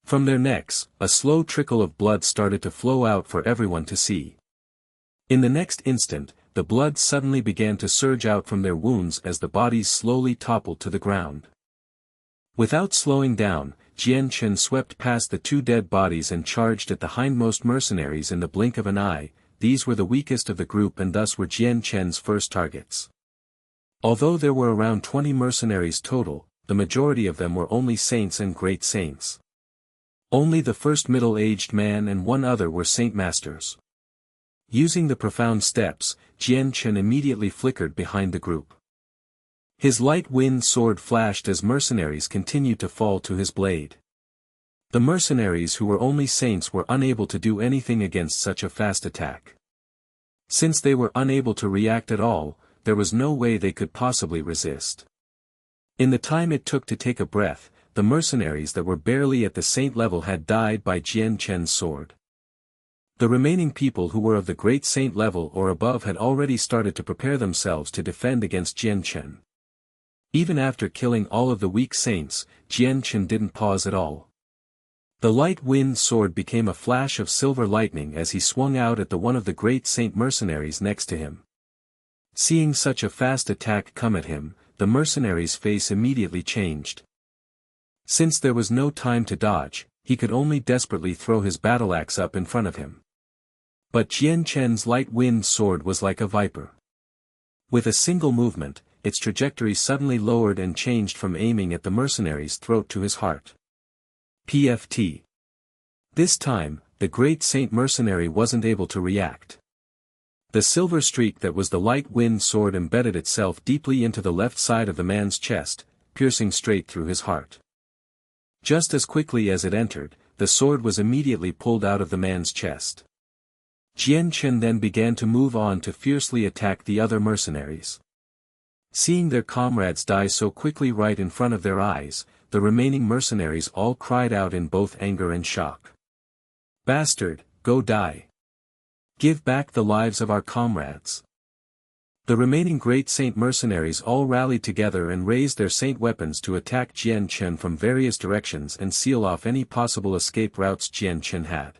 From their necks, a slow trickle of blood started to flow out for everyone to see. In the next instant, the blood suddenly began to surge out from their wounds as the bodies slowly toppled to the ground. Without slowing down, Jian Chen swept past the two dead bodies and charged at the hindmost mercenaries in the blink of an eye. These were the weakest of the group and thus were Jian Chen's first targets. Although there were around 20 mercenaries total, the majority of them were only saints and great saints. Only the first middle-aged man and one other were saint masters. Using the profound steps, Jian Chen immediately flickered behind the group. His light wind sword flashed as mercenaries continued to fall to his blade. The mercenaries who were only saints were unable to do anything against such a fast attack. Since they were unable to react at all, there was no way they could possibly resist. In the time it took to take a breath, the mercenaries that were barely at the saint level had died by Jian Chen's sword. The remaining people who were of the great saint level or above had already started to prepare themselves to defend against Jian Chen. Even after killing all of the weak saints, Jian Chen didn't pause at all. The light wind sword became a flash of silver lightning as he swung out at the one of the great saint mercenaries next to him. Seeing such a fast attack come at him, the mercenary's face immediately changed. Since there was no time to dodge, he could only desperately throw his battle axe up in front of him. But Jian Chen's light wind sword was like a viper. With a single movement, its trajectory suddenly lowered and changed from aiming at the mercenary's throat to his heart. PFT. This time, the great saint mercenary wasn't able to react. The silver streak that was the light wind sword embedded itself deeply into the left side of the man's chest, piercing straight through his heart. Just as quickly as it entered, the sword was immediately pulled out of the man's chest. Jian Chen then began to move on to fiercely attack the other mercenaries. Seeing their comrades die so quickly right in front of their eyes, the remaining mercenaries all cried out in both anger and shock. "Bastard, go die! Give back the lives of our comrades!" The remaining great saint mercenaries all rallied together and raised their saint weapons to attack Jian Chen from various directions and seal off any possible escape routes Jian Chen had.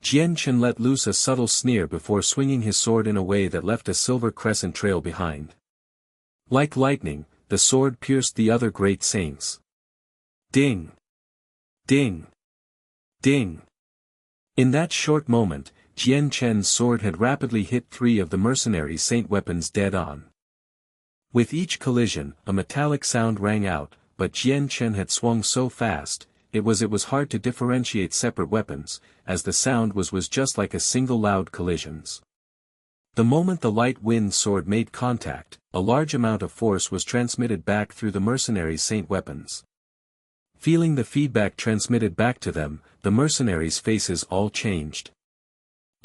Jian Chen let loose a subtle sneer before swinging his sword in a way that left a silver crescent trail behind. Like lightning, the sword pierced the other great saints. Ding! Ding! Ding! In that short moment, Jian Chen's sword had rapidly hit 3 of the mercenary saint weapons dead on. With each collision, a metallic sound rang out, but Jian Chen had swung so fast, it was hard to differentiate separate weapons, as the sound was just like a single loud collisions. The moment the light wind sword made contact, a large amount of force was transmitted back through the mercenary saint weapons. Feeling the feedback transmitted back to them, the mercenaries' faces all changed.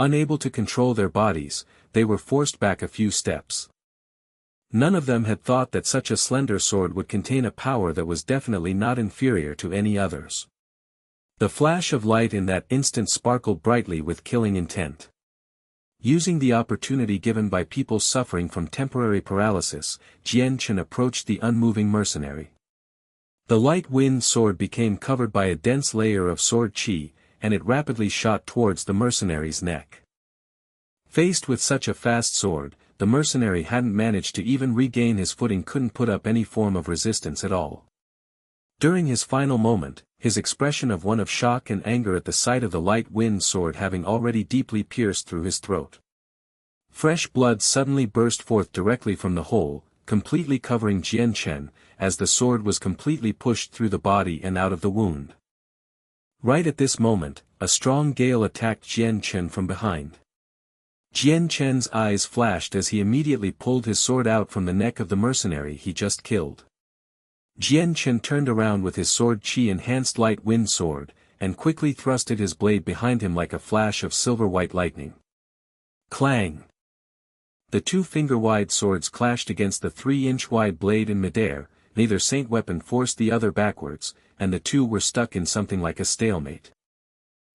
Unable to control their bodies, they were forced back a few steps. None of them had thought that such a slender sword would contain a power that was definitely not inferior to any others. The flash of light in that instant sparkled brightly with killing intent. Using the opportunity given by people suffering from temporary paralysis, Jian Chen approached the unmoving mercenary. The light wind sword became covered by a dense layer of sword chi, and it rapidly shot towards the mercenary's neck. Faced with such a fast sword, the mercenary hadn't managed to even regain his footing, couldn't put up any form of resistance at all. During his final moment, his expression of one of shock and anger at the sight of the light wind sword having already deeply pierced through his throat. Fresh blood suddenly burst forth directly from the hole, completely covering Jian Chen, as the sword was completely pushed through the body and out of the wound. Right at this moment, a strong gale attacked Jian Chen from behind. Jian Chen's eyes flashed as he immediately pulled his sword out from the neck of the mercenary he just killed. Jian Chen turned around with his sword chi-enhanced light wind sword, and quickly thrusted his blade behind him like a flash of silver-white lightning. Clang! The 2 finger-wide swords clashed against the 3-inch-wide blade in midair, neither saint weapon forced the other backwards, and the 2 were stuck in something like a stalemate.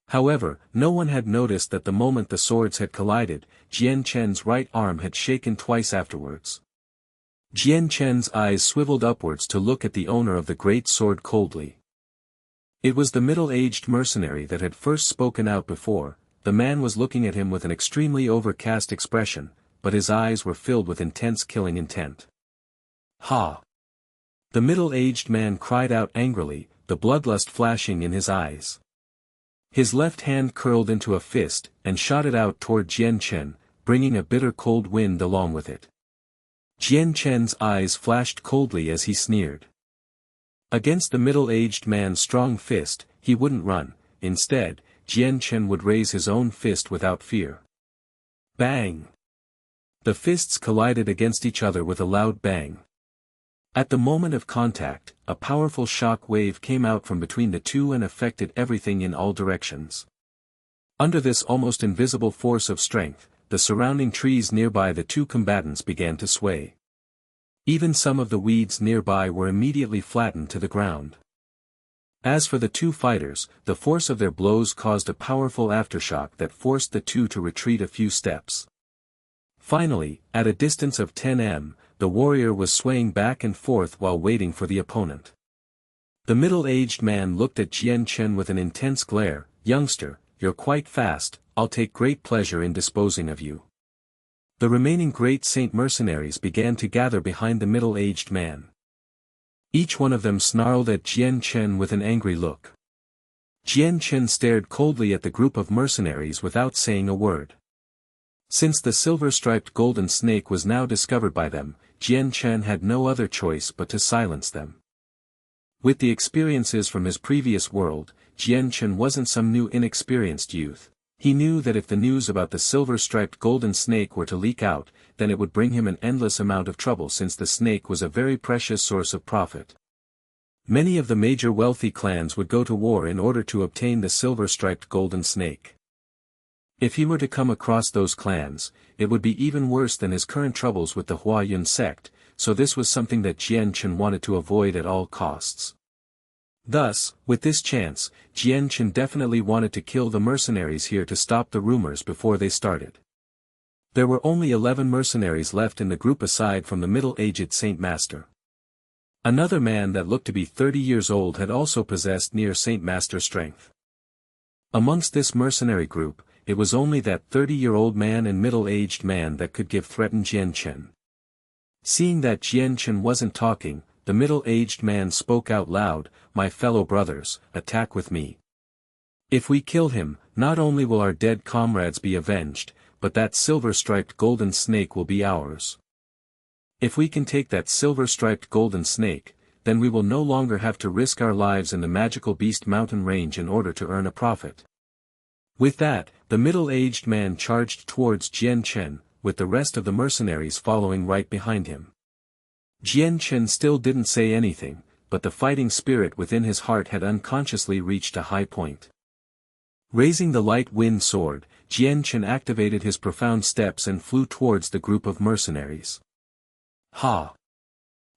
However, no one had noticed that the moment the swords had collided, Jian Chen's right arm had shaken twice afterwards. Jian Chen's eyes swiveled upwards to look at the owner of the great sword coldly. It was the middle-aged mercenary that had first spoken out before. The man was looking at him with an extremely overcast expression, but his eyes were filled with intense killing intent. Ha! The middle-aged man cried out angrily, the bloodlust flashing in his eyes. His left hand curled into a fist, and shot it out toward Jian Chen, bringing a bitter cold wind along with it. Jian Chen's eyes flashed coldly as he sneered. Against the middle-aged man's strong fist, he wouldn't run. Instead, Jian Chen would raise his own fist without fear. Bang! The fists collided against each other with a loud bang. At the moment of contact, a powerful shock wave came out from between the 2 and affected everything in all directions. Under this almost invisible force of strength, the surrounding trees nearby the 2 combatants began to sway. Even some of the weeds nearby were immediately flattened to the ground. As for the 2 fighters, the force of their blows caused a powerful aftershock that forced the 2 to retreat a few steps. Finally, at a distance of 10 m, the warrior was swaying back and forth while waiting for the opponent. The middle-aged man looked at Jian Chen with an intense glare. Youngster, you're quite fast, I'll take great pleasure in disposing of you. The remaining great saint mercenaries began to gather behind the middle-aged man. Each one of them snarled at Jian Chen with an angry look. Jian Chen stared coldly at the group of mercenaries without saying a word. Since the silver-striped golden snake was now discovered by them, Jian Chen had no other choice but to silence them. With the experiences from his previous world, Jian Chen wasn't some new inexperienced youth. He knew that if the news about the silver-striped golden snake were to leak out, then it would bring him an endless amount of trouble, since the snake was a very precious source of profit. Many of the major wealthy clans would go to war in order to obtain the silver-striped golden snake. If he were to come across those clans, it would be even worse than his current troubles with the Huayun sect, so this was something that Jian Chen wanted to avoid at all costs. Thus, with this chance, Jian Chen definitely wanted to kill the mercenaries here to stop the rumors before they started. There were only 11 mercenaries left in the group aside from the middle-aged Saint Master. Another man that looked to be 30 years old had also possessed near Saint Master strength. Amongst this mercenary group, it was only that 30-year-old man and middle-aged man that could threaten Jian Chen. Seeing that Jian Chen wasn't talking, the middle-aged man spoke out loud, "My fellow brothers, attack with me. If we kill him, not only will our dead comrades be avenged, but that silver-striped golden snake will be ours. If we can take that silver-striped golden snake, then we will no longer have to risk our lives in the magical beast mountain range in order to earn a profit." With that, the middle-aged man charged towards Jian Chen, with the rest of the mercenaries following right behind him. Jian Chen still didn't say anything, but the fighting spirit within his heart had unconsciously reached a high point. Raising the light wind sword, Jian Chen activated his profound steps and flew towards the group of mercenaries. Ha!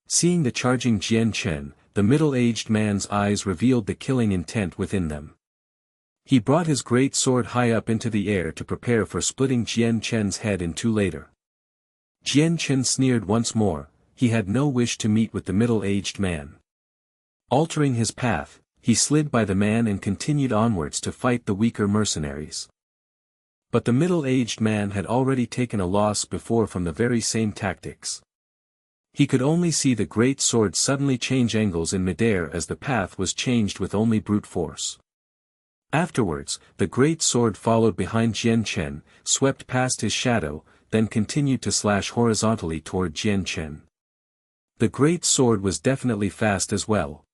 Seeing the charging Jian Chen, the middle-aged man's eyes revealed the killing intent within them. He brought his great sword high up into the air to prepare for splitting Jian Chen's head in two later. Jian Chen sneered once more. He had no wish to meet with the middle-aged man. Altering his path, he slid by the man and continued onwards to fight the weaker mercenaries. But the middle-aged man had already taken a loss before from the very same tactics. He could only see the great sword suddenly change angles in midair as the path was changed with only brute force. Afterwards, the great sword followed behind Jian Chen, swept past his shadow, then continued to slash horizontally toward Jian Chen. The great sword was definitely fast as well.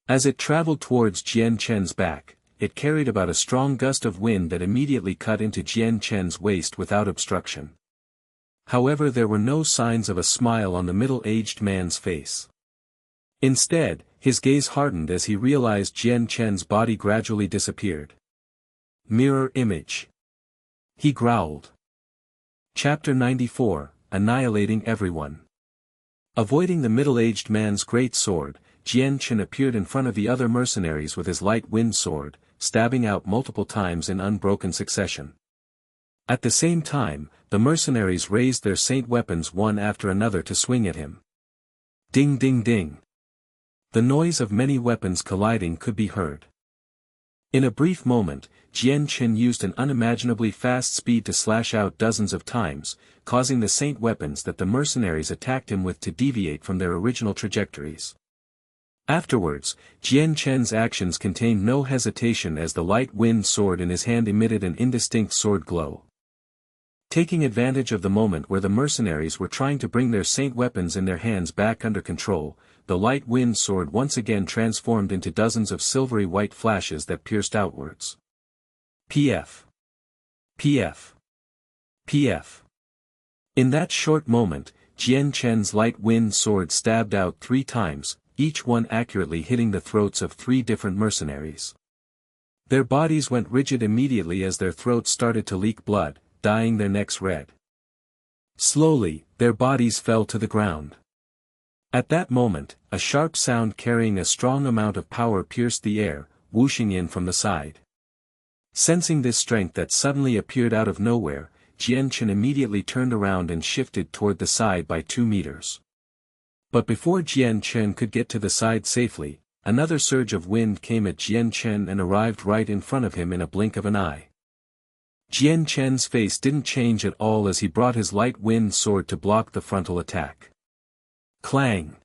As it traveled towards Jian Chen's back, it carried about a strong gust of wind that immediately cut into Jian Chen's waist without obstruction. However, there were no signs of a smile on the middle-aged man's face. Instead, his gaze hardened as he realized Jian Chen's body gradually disappeared. Mirror image. He growled. Chapter 94, Annihilating Everyone. Avoiding the middle-aged man's great sword, Jian Chen appeared in front of the other mercenaries with his light wind sword, stabbing out multiple times in unbroken succession. At the same time, the mercenaries raised their saint weapons one after another to swing at him. Ding ding ding. The noise of many weapons colliding could be heard. In a brief moment, Jian Chen used an unimaginably fast speed to slash out dozens of times, causing the saint weapons that the mercenaries attacked him with to deviate from their original trajectories. Afterwards, Jian Chen's actions contained no hesitation as the light wind sword in his hand emitted an indistinct sword glow. Taking advantage of the moment where the mercenaries were trying to bring their saint weapons in their hands back under control, the light wind sword once again transformed into dozens of silvery white flashes that pierced outwards. PF. PF. PF. In that short moment, Jian Chen's light wind sword stabbed out 3 times, each one accurately hitting the throats of 3 different mercenaries. Their bodies went rigid immediately as their throats started to leak blood, dyeing their necks red. Slowly, their bodies fell to the ground. At that moment, a sharp sound carrying a strong amount of power pierced the air, whooshing in from the side. Sensing this strength that suddenly appeared out of nowhere, Jian Chen immediately turned around and shifted toward the side by 2 meters. But before Jian Chen could get to the side safely, another surge of wind came at Jian Chen and arrived right in front of him in a blink of an eye. Jian Chen's face didn't change at all as he brought his light wind sword to block the frontal attack. Clang!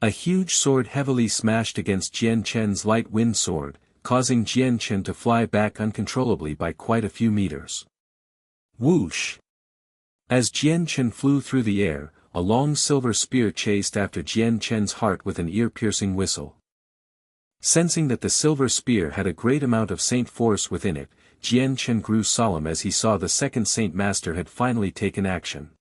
A huge sword heavily smashed against Jian Chen's light wind sword, causing Jian Chen to fly back uncontrollably by quite a few meters. Whoosh! As Jian Chen flew through the air, a long silver spear chased after Jian Chen's heart with an ear-piercing whistle. Sensing that the silver spear had a great amount of saint force within it, Jian Chen grew solemn as he saw the second Saint Master had finally taken action.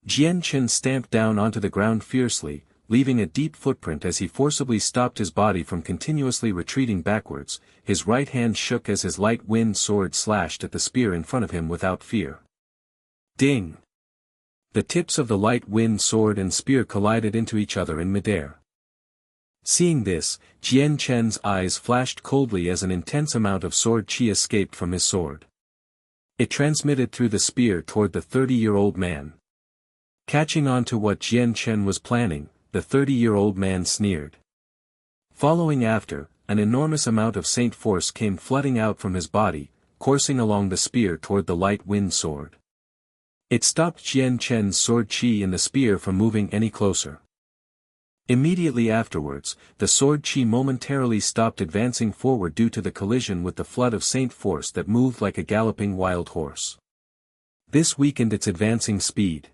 Jian Chen stamped down onto the ground fiercely, leaving a deep footprint as he forcibly stopped his body from continuously retreating backwards. His right hand shook as his light wind sword slashed at the spear in front of him without fear. Ding! The tips of the light wind sword and spear collided into each other in midair. Seeing this, Jian Chen's eyes flashed coldly as an intense amount of sword chi escaped from his sword. It transmitted through the spear toward the 30-year-old man. Catching on to what Jian Chen was planning, the 30-year-old man sneered. Following after, an enormous amount of saint force came flooding out from his body, coursing along the spear toward the light wind sword. It stopped Jian Chen's sword chi in the spear from moving any closer. Immediately afterwards, the sword chi momentarily stopped advancing forward due to the collision with the flood of saint force that moved like a galloping wild horse. This weakened its advancing speed.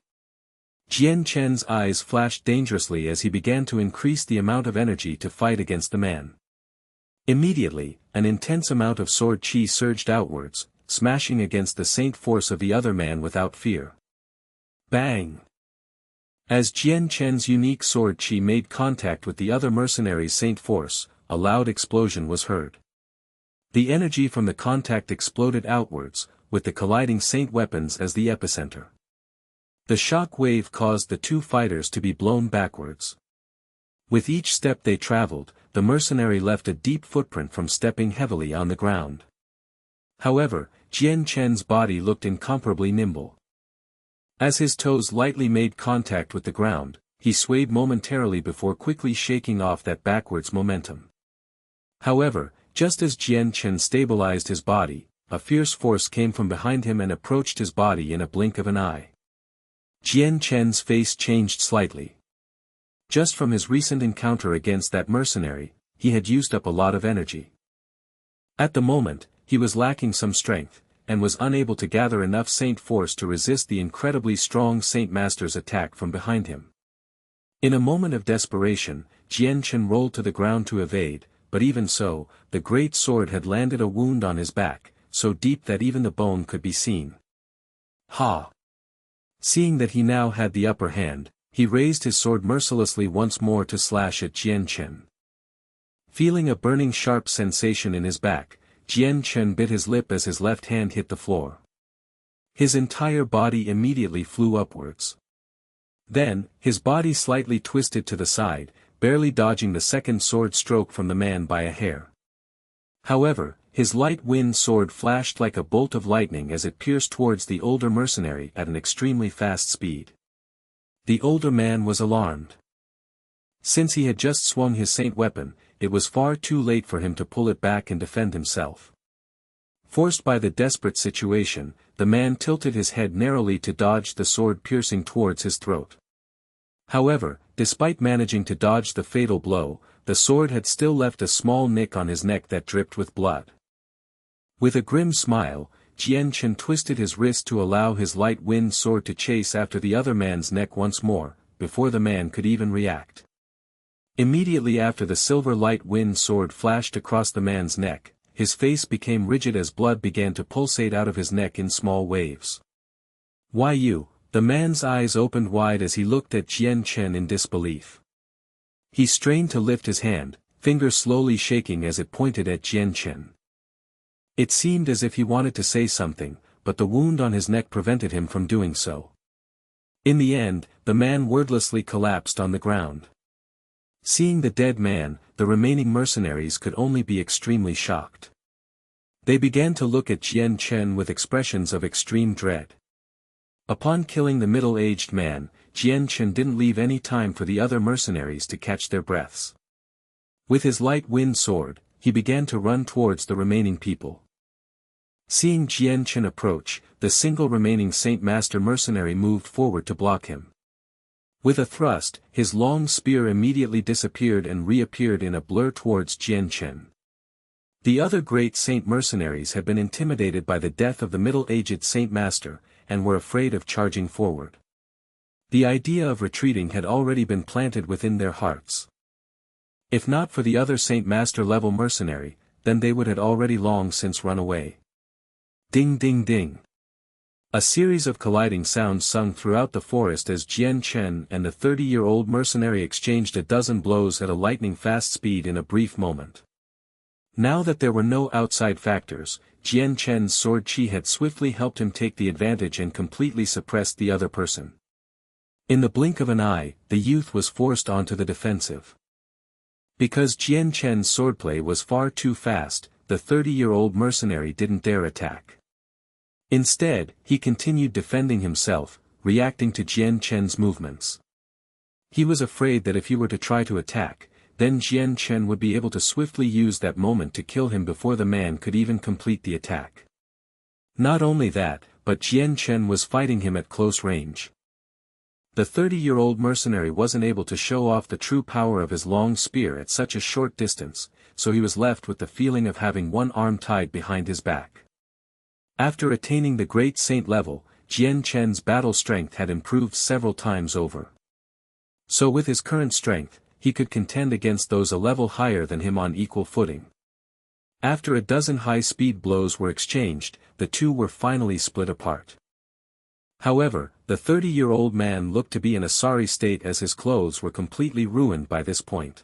Jian Chen's eyes flashed dangerously as he began to increase the amount of energy to fight against the man. Immediately, an intense amount of sword chi surged outwards, smashing against the saint force of the other man without fear. Bang! As Jian Chen's unique sword chi made contact with the other mercenary's saint force, a loud explosion was heard. The energy from the contact exploded outwards, with the colliding saint weapons as the epicenter. The shock wave caused the two fighters to be blown backwards. With each step they traveled, the mercenary left a deep footprint from stepping heavily on the ground. However, Jian Chen's body looked incomparably nimble. As his toes lightly made contact with the ground, he swayed momentarily before quickly shaking off that backwards momentum. However, just as Jian Chen stabilized his body, a fierce force came from behind him and approached his body in a blink of an eye. Jian Chen's face changed slightly. Just from his recent encounter against that mercenary, he had used up a lot of energy. At the moment, he was lacking some strength, and was unable to gather enough saint force to resist the incredibly strong Saint Master's attack from behind him. In a moment of desperation, Jian Chen rolled to the ground to evade, but even so, the great sword had landed a wound on his back, so deep that even the bone could be seen. Ha! Seeing that he now had the upper hand, he raised his sword mercilessly once more to slash at Jian Chen. Feeling a burning sharp sensation in his back, Jian Chen bit his lip as his left hand hit the floor. His entire body immediately flew upwards. Then, his body slightly twisted to the side, barely dodging the second sword stroke from the man by a hair. However, his light wind sword flashed like a bolt of lightning as it pierced towards the older mercenary at an extremely fast speed. The older man was alarmed. Since he had just swung his saint weapon, it was far too late for him to pull it back and defend himself. Forced by the desperate situation, the man tilted his head narrowly to dodge the sword piercing towards his throat. However, despite managing to dodge the fatal blow, the sword had still left a small nick on his neck that dripped with blood. With a grim smile, Jian Chen twisted his wrist to allow his light wind sword to chase after the other man's neck once more, before the man could even react. Immediately after the silver light wind sword flashed across the man's neck, his face became rigid as blood began to pulsate out of his neck in small waves. "Why you?" The man's eyes opened wide as he looked at Jian Chen in disbelief. He strained to lift his hand, fingers slowly shaking as it pointed at Jian Chen. It seemed as if he wanted to say something, but the wound on his neck prevented him from doing so. In the end, the man wordlessly collapsed on the ground. Seeing the dead man, the remaining mercenaries could only be extremely shocked. They began to look at Jian Chen with expressions of extreme dread. Upon killing the middle-aged man, Jian Chen didn't leave any time for the other mercenaries to catch their breaths. With his light wind sword, he began to run towards the remaining people. Seeing Jian Chen approach, the single remaining Saint Master mercenary moved forward to block him. With a thrust, his long spear immediately disappeared and reappeared in a blur towards Jian Chen. The other great Saint mercenaries had been intimidated by the death of the middle-aged Saint Master, and were afraid of charging forward. The idea of retreating had already been planted within their hearts. If not for the other Saint Master level mercenary, then they would have already long since run away. Ding ding ding. A series of colliding sounds sung throughout the forest as Jian Chen and the 30-year-old mercenary exchanged a dozen blows at a lightning-fast speed in a brief moment. Now that there were no outside factors, Jian Chen's sword chi had swiftly helped him take the advantage and completely suppressed the other person. In the blink of an eye, the youth was forced onto the defensive. Because Jian Chen's swordplay was far too fast, the 30-year-old mercenary didn't dare attack. Instead, he continued defending himself, reacting to Jian Chen's movements. He was afraid that if he were to try to attack, then Jian Chen would be able to swiftly use that moment to kill him before the man could even complete the attack. Not only that, but Jian Chen was fighting him at close range. The 30-year-old mercenary wasn't able to show off the true power of his long spear at such a short distance, so he was left with the feeling of having one arm tied behind his back. After attaining the Great Saint level, Jian Chen's battle strength had improved several times over. So with his current strength, he could contend against those a level higher than him on equal footing. After a dozen high-speed blows were exchanged, the two were finally split apart. However, the 30-year-old man looked to be in a sorry state as his clothes were completely ruined by this point.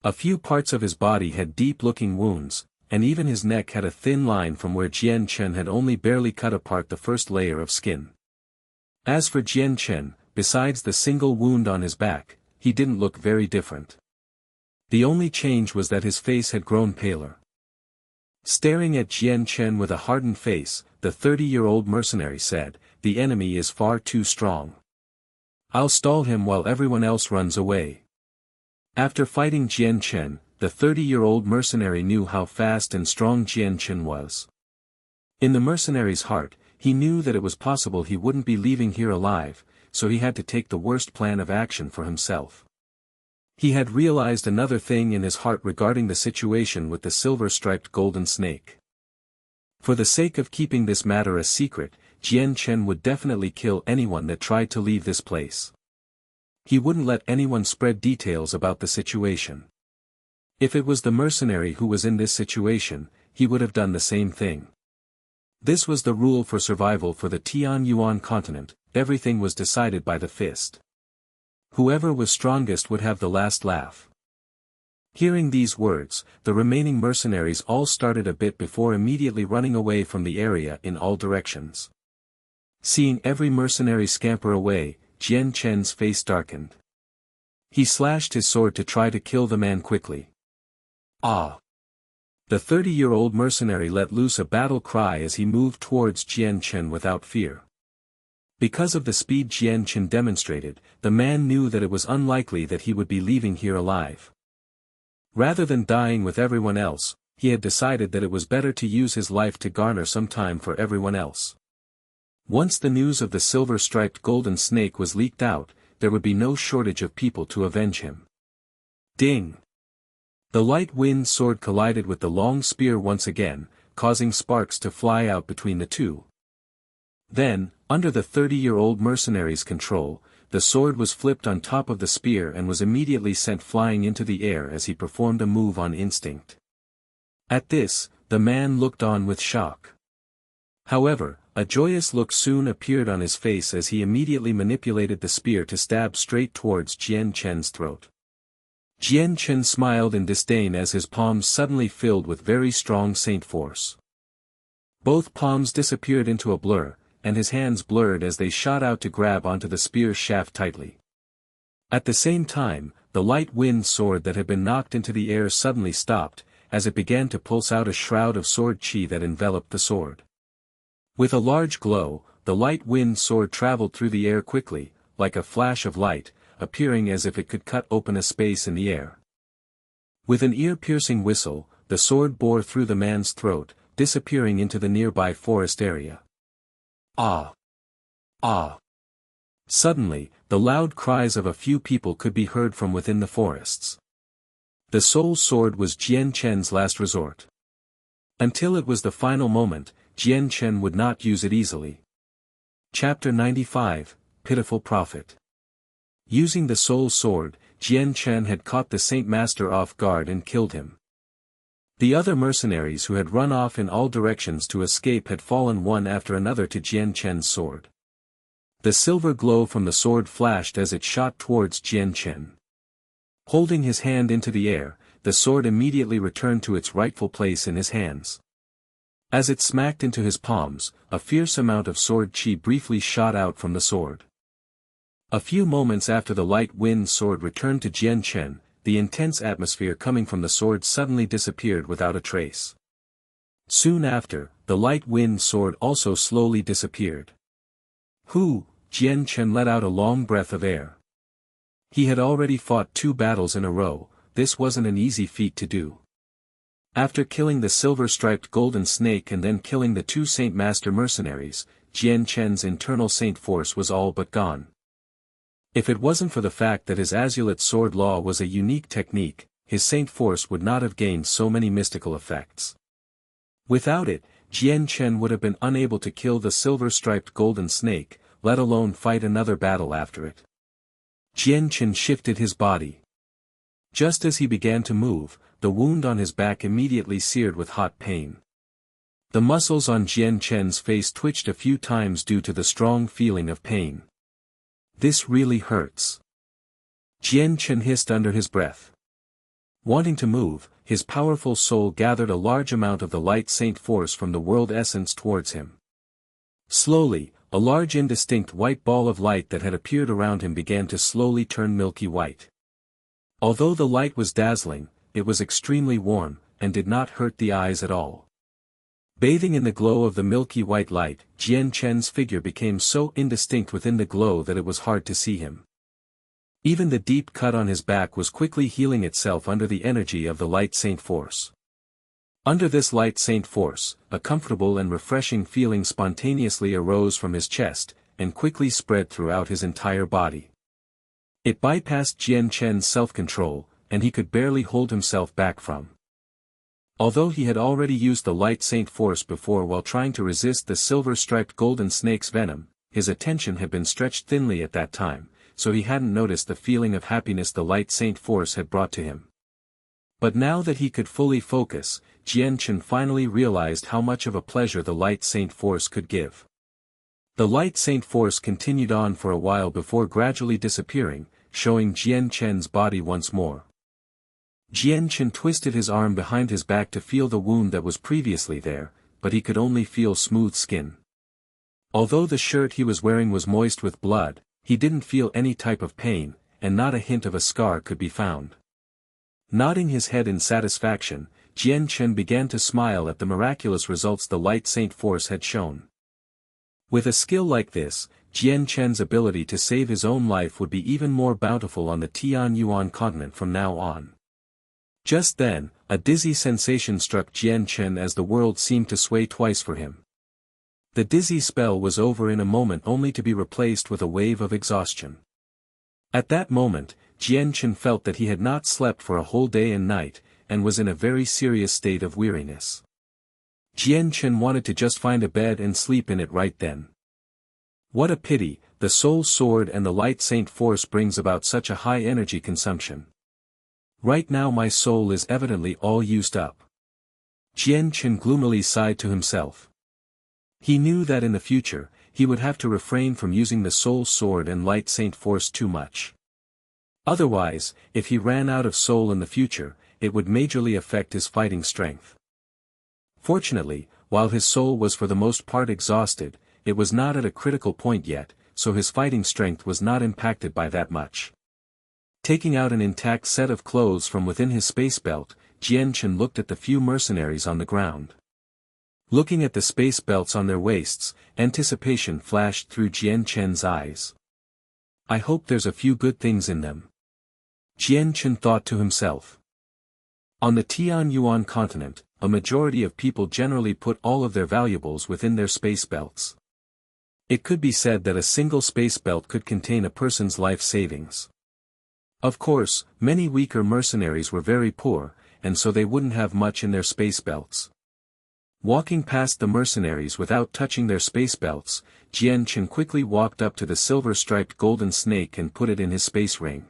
A few parts of his body had deep-looking wounds, and even his neck had a thin line from where Jian Chen had only barely cut apart the first layer of skin. As for Jian Chen, besides the single wound on his back, he didn't look very different. The only change was that his face had grown paler. Staring at Jian Chen with a hardened face, the 30-year-old mercenary said, "The enemy is far too strong. I'll stall him while everyone else runs away." After fighting Jian Chen, the 30-year-old mercenary knew how fast and strong Jian Chen was. In the mercenary's heart, he knew that it was possible he wouldn't be leaving here alive, so he had to take the worst plan of action for himself. He had realized another thing in his heart regarding the situation with the silver-striped golden snake. For the sake of keeping this matter a secret, Jian Chen would definitely kill anyone that tried to leave this place. He wouldn't let anyone spread details about the situation. If it was the mercenary who was in this situation, he would have done the same thing. This was the rule for survival for the Tianyuan continent. Everything was decided by the fist. Whoever was strongest would have the last laugh. Hearing these words, the remaining mercenaries all started a bit before immediately running away from the area in all directions. Seeing every mercenary scamper away, Jian Chen's face darkened. He slashed his sword to try to kill the man quickly. Ah! The 30-year-old mercenary let loose a battle cry as he moved towards Jian Chen without fear. Because of the speed Jian Chen demonstrated, the man knew that it was unlikely that he would be leaving here alive. Rather than dying with everyone else, he had decided that it was better to use his life to garner some time for everyone else. Once the news of the silver-striped golden snake was leaked out, there would be no shortage of people to avenge him. Ding! The light wind sword collided with the long spear once again, causing sparks to fly out between the two. Then, under the 30-year-old mercenary's control, the sword was flipped on top of the spear and was immediately sent flying into the air as he performed a move on instinct. At this, the man looked on with shock. However, a joyous look soon appeared on his face as he immediately manipulated the spear to stab straight towards Jian Chen's throat. Jian Chen smiled in disdain as his palms suddenly filled with very strong saint force. Both palms disappeared into a blur, and his hands blurred as they shot out to grab onto the spear's shaft tightly. At the same time, the light wind sword that had been knocked into the air suddenly stopped, as it began to pulse out a shroud of sword chi that enveloped the sword. With a large glow, the light wind sword traveled through the air quickly, like a flash of light, appearing as if it could cut open a space in the air. With an ear-piercing whistle, the sword bore through the man's throat, disappearing into the nearby forest area. Ah! Ah! Suddenly, the loud cries of a few people could be heard from within the forests. The soul sword was Jian Chen's last resort. Until it was the final moment, Jian Chen would not use it easily. Chapter 95, Pitiful Prophet. Using the soul sword, Jian Chen had caught the Saint Master off guard and killed him. The other mercenaries who had run off in all directions to escape had fallen one after another to Jian Chen's sword. The silver glow from the sword flashed as it shot towards Jian Chen. Holding his hand into the air, the sword immediately returned to its rightful place in his hands. As it smacked into his palms, a fierce amount of sword chi briefly shot out from the sword. A few moments after the light wind sword returned to Jian Chen, the intense atmosphere coming from the sword suddenly disappeared without a trace. Soon after, the light wind sword also slowly disappeared. Jian Chen let out a long breath of air. He had already fought 2 battles in a row. This wasn't an easy feat to do. After killing the silver-striped golden snake and then killing the 2 Saint Master mercenaries, Jian Chen's internal saint force was all but gone. If it wasn't for the fact that his azulate sword law was a unique technique, his saint force would not have gained so many mystical effects. Without it, Jian Chen would have been unable to kill the silver-striped golden snake, let alone fight another battle after it. Jian Chen shifted his body. Just as he began to move, the wound on his back immediately seared with hot pain. The muscles on Jian Chen's face twitched a few times due to the strong feeling of pain. This really hurts. Jian Chen hissed under his breath. Wanting to move, his powerful soul gathered a large amount of the light saint force from the world essence towards him. Slowly, a large indistinct white ball of light that had appeared around him began to slowly turn milky white. Although the light was dazzling, it was extremely warm, and did not hurt the eyes at all. Bathing in the glow of the milky white light, Jian Chen's figure became so indistinct within the glow that it was hard to see him. Even the deep cut on his back was quickly healing itself under the energy of the light saint force. Under this light saint force, a comfortable and refreshing feeling spontaneously arose from his chest, and quickly spread throughout his entire body. It bypassed Jian Chen's self-control, and he could barely hold himself back from. Although he had already used the light saint force before while trying to resist the silver-striped golden snake's venom, his attention had been stretched thinly at that time, so he hadn't noticed the feeling of happiness the light saint force had brought to him. But now that he could fully focus, Jian Chen finally realized how much of a pleasure the light saint force could give. The light saint force continued on for a while before gradually disappearing, showing Jian Chen's body once more. Jian Chen twisted his arm behind his back to feel the wound that was previously there, but he could only feel smooth skin. Although the shirt he was wearing was moist with blood, he didn't feel any type of pain, and not a hint of a scar could be found. Nodding his head in satisfaction, Jian Chen began to smile at the miraculous results the light saint force had shown. With a skill like this, Jian Chen's ability to save his own life would be even more bountiful on the Tianyuan continent from now on. Just then, a dizzy sensation struck Jian Chen as the world seemed to sway twice for him. The dizzy spell was over in a moment only to be replaced with a wave of exhaustion. At that moment, Jian Chen felt that he had not slept for a whole day and night, and was in a very serious state of weariness. Jian Chen wanted to just find a bed and sleep in it right then. What a pity, the soul sword and the light saint force brings about such a high energy consumption. Right now my soul is evidently all used up. Jian Chen gloomily sighed to himself. He knew that in the future, he would have to refrain from using the soul sword and light saint force too much. Otherwise, if he ran out of soul in the future, it would majorly affect his fighting strength. Fortunately, while his soul was for the most part exhausted, it was not at a critical point yet, so his fighting strength was not impacted by that much. Taking out an intact set of clothes from within his space belt, Jian Chen looked at the few mercenaries on the ground. Looking at the space belts on their waists, anticipation flashed through Jian Chen's eyes. I hope there's a few good things in them. Jian Chen thought to himself. On the Tianyuan continent, a majority of people generally put all of their valuables within their space belts. It could be said that a single space belt could contain a person's life savings. Of course, many weaker mercenaries were very poor, and so they wouldn't have much in their space belts. Walking past the mercenaries without touching their space belts, Jian Chen quickly walked up to the silver-striped golden snake and put it in his space ring.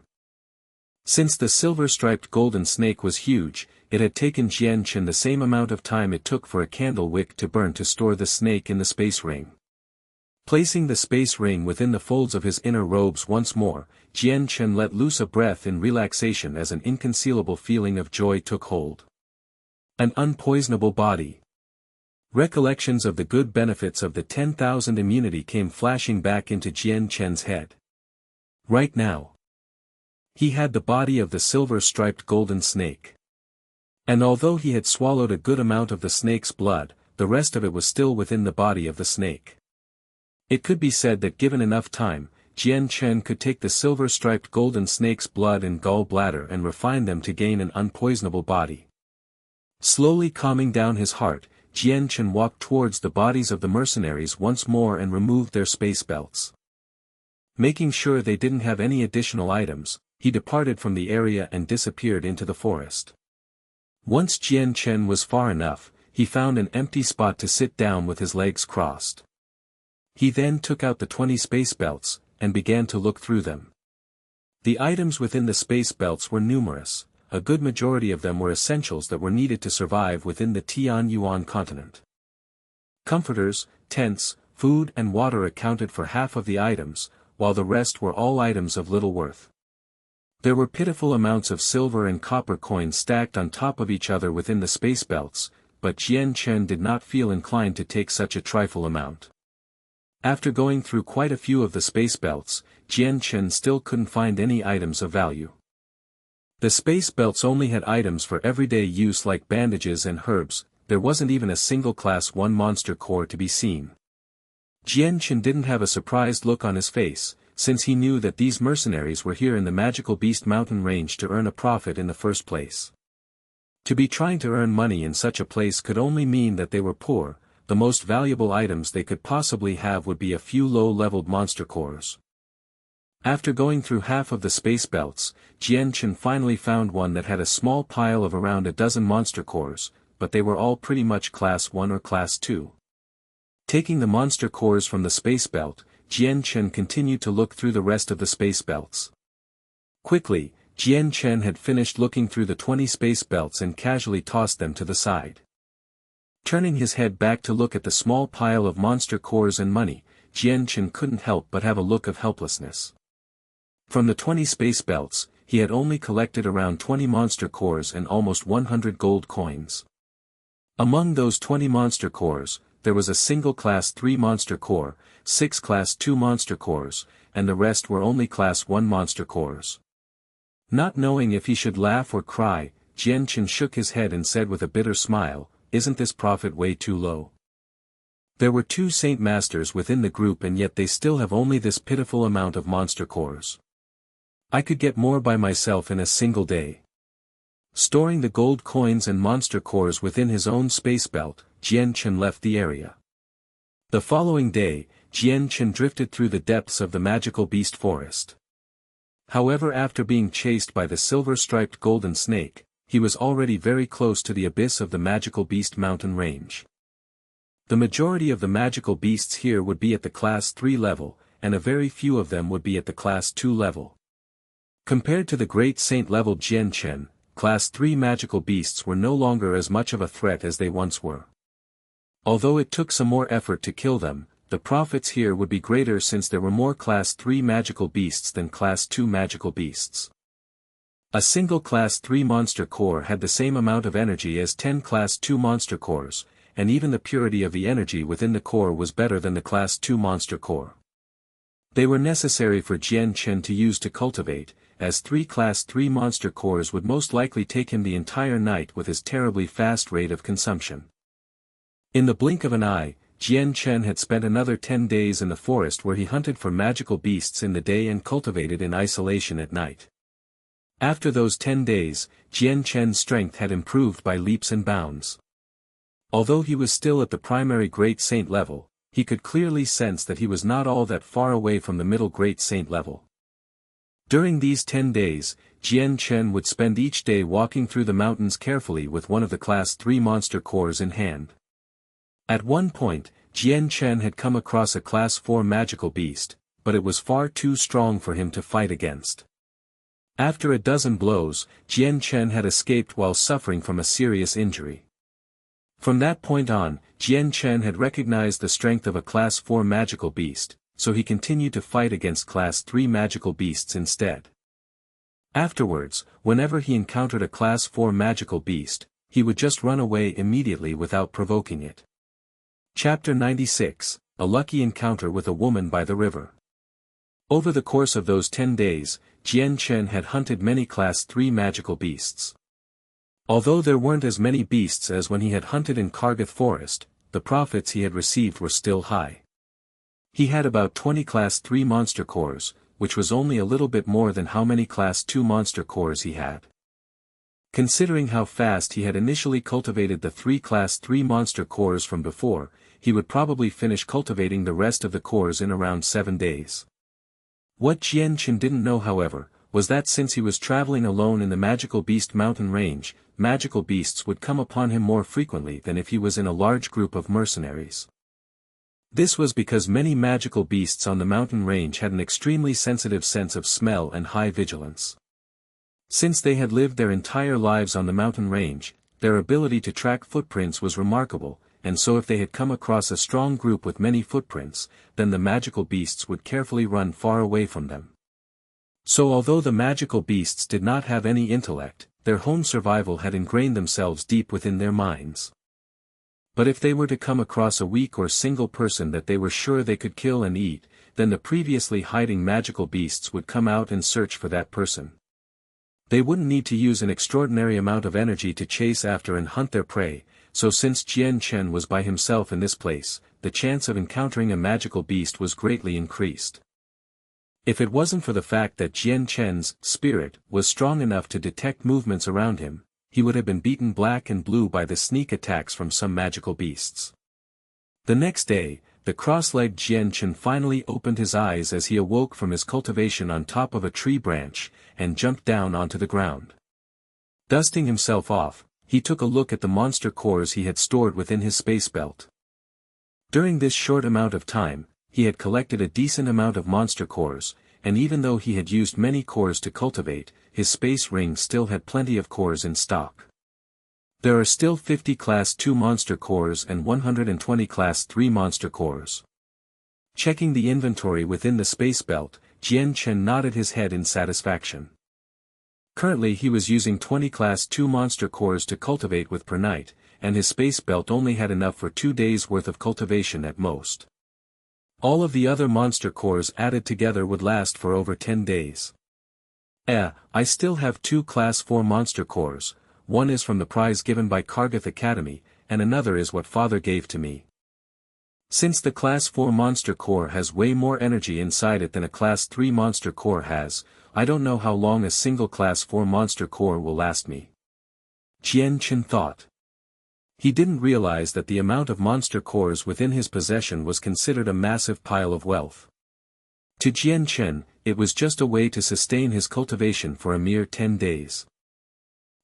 Since the silver-striped golden snake was huge, it had taken Jian Chen the same amount of time it took for a candle wick to burn to store the snake in the space ring. Placing the space ring within the folds of his inner robes once more, Jian Chen let loose a breath in relaxation as an inconcealable feeling of joy took hold. An unpoisonable body. Recollections of the good benefits of the 10,000 immunity came flashing back into Jian Chen's head. Right now, he had the body of the silver-striped golden snake. And although he had swallowed a good amount of the snake's blood, the rest of it was still within the body of the snake. It could be said that given enough time, Jian Chen could take the silver-striped golden snake's blood and gall bladder and refine them to gain an unpoisonable body. Slowly calming down his heart, Jian Chen walked towards the bodies of the mercenaries once more and removed their space belts. Making sure they didn't have any additional items, he departed from the area and disappeared into the forest. Once Jian Chen was far enough, he found an empty spot to sit down with his legs crossed. He then took out the 20 space belts, and began to look through them. The items within the space belts were numerous, a good majority of them were essentials that were needed to survive within the Tianyuan continent. Comforters, tents, food and water accounted for half of the items, while the rest were all items of little worth. There were pitiful amounts of silver and copper coins stacked on top of each other within the space belts, but Jian Chen did not feel inclined to take such a trifle amount. After going through quite a few of the space belts, Jian Chen still couldn't find any items of value. The space belts only had items for everyday use like bandages and herbs, there wasn't even a single Class 1 monster core to be seen. Jian Chen didn't have a surprised look on his face, since he knew that these mercenaries were here in the Magical Beast Mountain range to earn a profit in the first place. To be trying to earn money in such a place could only mean that they were poor. The most valuable items they could possibly have would be a few low-leveled monster cores. After going through half of the space belts, Jian Chen finally found one that had a small pile of around a dozen monster cores, but they were all pretty much Class 1 or Class 2. Taking the monster cores from the space belt, Jian Chen continued to look through the rest of the space belts. Quickly, Jian Chen had finished looking through the 20 space belts and casually tossed them to the side. Turning his head back to look at the small pile of monster cores and money, Jian Chen couldn't help but have a look of helplessness. From the 20 space belts, he had only collected around 20 monster cores and almost 100 gold coins. Among those 20 monster cores, there was a single Class 3 monster core, 6 Class 2 monster cores, and the rest were only Class 1 monster cores. Not knowing if he should laugh or cry, Jian Chen shook his head and said with a bitter smile, "Isn't this profit way too low?" There were 2 Saint Masters within the group and yet they still have only this pitiful amount of monster cores. I could get more by myself in a single day. Storing the gold coins and monster cores within his own space belt, Jian Chen left the area. The following day, Jian Chen drifted through the depths of the magical beast forest. However, after being chased by the silver-striped golden snake, he was already very close to the abyss of the magical beast mountain range. The majority of the magical beasts here would be at the Class 3 level, and a very few of them would be at the Class 2 level. Compared to the great saint-level Jian Chen, Class 3 magical beasts were no longer as much of a threat as they once were. Although it took some more effort to kill them, the profits here would be greater since there were more Class 3 magical beasts than Class 2 magical beasts. A single Class 3 monster core had the same amount of energy as 10 Class 2 monster cores, and even the purity of the energy within the core was better than the Class 2 monster core. They were necessary for Jian Chen to use to cultivate, as 3 Class 3 monster cores would most likely take him the entire night with his terribly fast rate of consumption. In the blink of an eye, Jian Chen had spent another 10 days in the forest where he hunted for magical beasts in the day and cultivated in isolation at night. After those 10 days, Jian Chen's strength had improved by leaps and bounds. Although he was still at the primary Great Saint level, he could clearly sense that he was not all that far away from the middle Great Saint level. During these 10 days, Jian Chen would spend each day walking through the mountains carefully with one of the Class 3 monster cores in hand. At one point, Jian Chen had come across a Class 4 magical beast, but it was far too strong for him to fight against. After a dozen blows, Jian Chen had escaped while suffering from a serious injury. From that point on, Jian Chen had recognized the strength of a Class 4 magical beast, so he continued to fight against Class 3 magical beasts instead. Afterwards, whenever he encountered a Class 4 magical beast, he would just run away immediately without provoking it. Chapter 96, A Lucky Encounter with a Woman by the River. Over the course of those 10 days, Jian Chen had hunted many Class 3 magical beasts. Although there weren't as many beasts as when he had hunted in Kargath Forest, the profits he had received were still high. He had about 20 Class 3 monster cores, which was only a little bit more than how many Class 2 monster cores he had. Considering how fast he had initially cultivated the 3 Class 3 monster cores from before, he would probably finish cultivating the rest of the cores in around 7 days. What Jian Chen didn't know however, was that since he was traveling alone in the magical beast mountain range, magical beasts would come upon him more frequently than if he was in a large group of mercenaries. This was because many magical beasts on the mountain range had an extremely sensitive sense of smell and high vigilance. Since they had lived their entire lives on the mountain range, their ability to track footprints was remarkable, and so if they had come across a strong group with many footprints, then the magical beasts would carefully run far away from them. So although the magical beasts did not have any intellect, their home survival had ingrained themselves deep within their minds. But if they were to come across a weak or single person that they were sure they could kill and eat, then the previously hiding magical beasts would come out and search for that person. They wouldn't need to use an extraordinary amount of energy to chase after and hunt their prey, so since Jian Chen was by himself in this place, the chance of encountering a magical beast was greatly increased. If it wasn't for the fact that Jian Chen's spirit was strong enough to detect movements around him, he would have been beaten black and blue by the sneak attacks from some magical beasts. The next day, the cross-legged Jian Chen finally opened his eyes as he awoke from his cultivation on top of a tree branch, and jumped down onto the ground. Dusting himself off, he took a look at the monster cores he had stored within his space belt. During this short amount of time, he had collected a decent amount of monster cores, and even though he had used many cores to cultivate, his space ring still had plenty of cores in stock. There are still 50 Class 2 monster cores and 120 Class 3 monster cores. Checking the inventory within the space belt, Jian Chen nodded his head in satisfaction. Currently he was using 20 Class 2 monster cores to cultivate with per night, and his space belt only had enough for 2 days' worth of cultivation at most. All of the other monster cores added together would last for over 10 days. I still have 2 Class 4 monster cores, one is from the prize given by Kargath Academy, and another is what father gave to me. Since the Class 4 monster core has way more energy inside it than a Class 3 monster core has, I don't know how long a single Class 4 monster core will last me. Jian Chen thought. He didn't realize that the amount of monster cores within his possession was considered a massive pile of wealth. To Jian Chen, it was just a way to sustain his cultivation for a mere 10 days.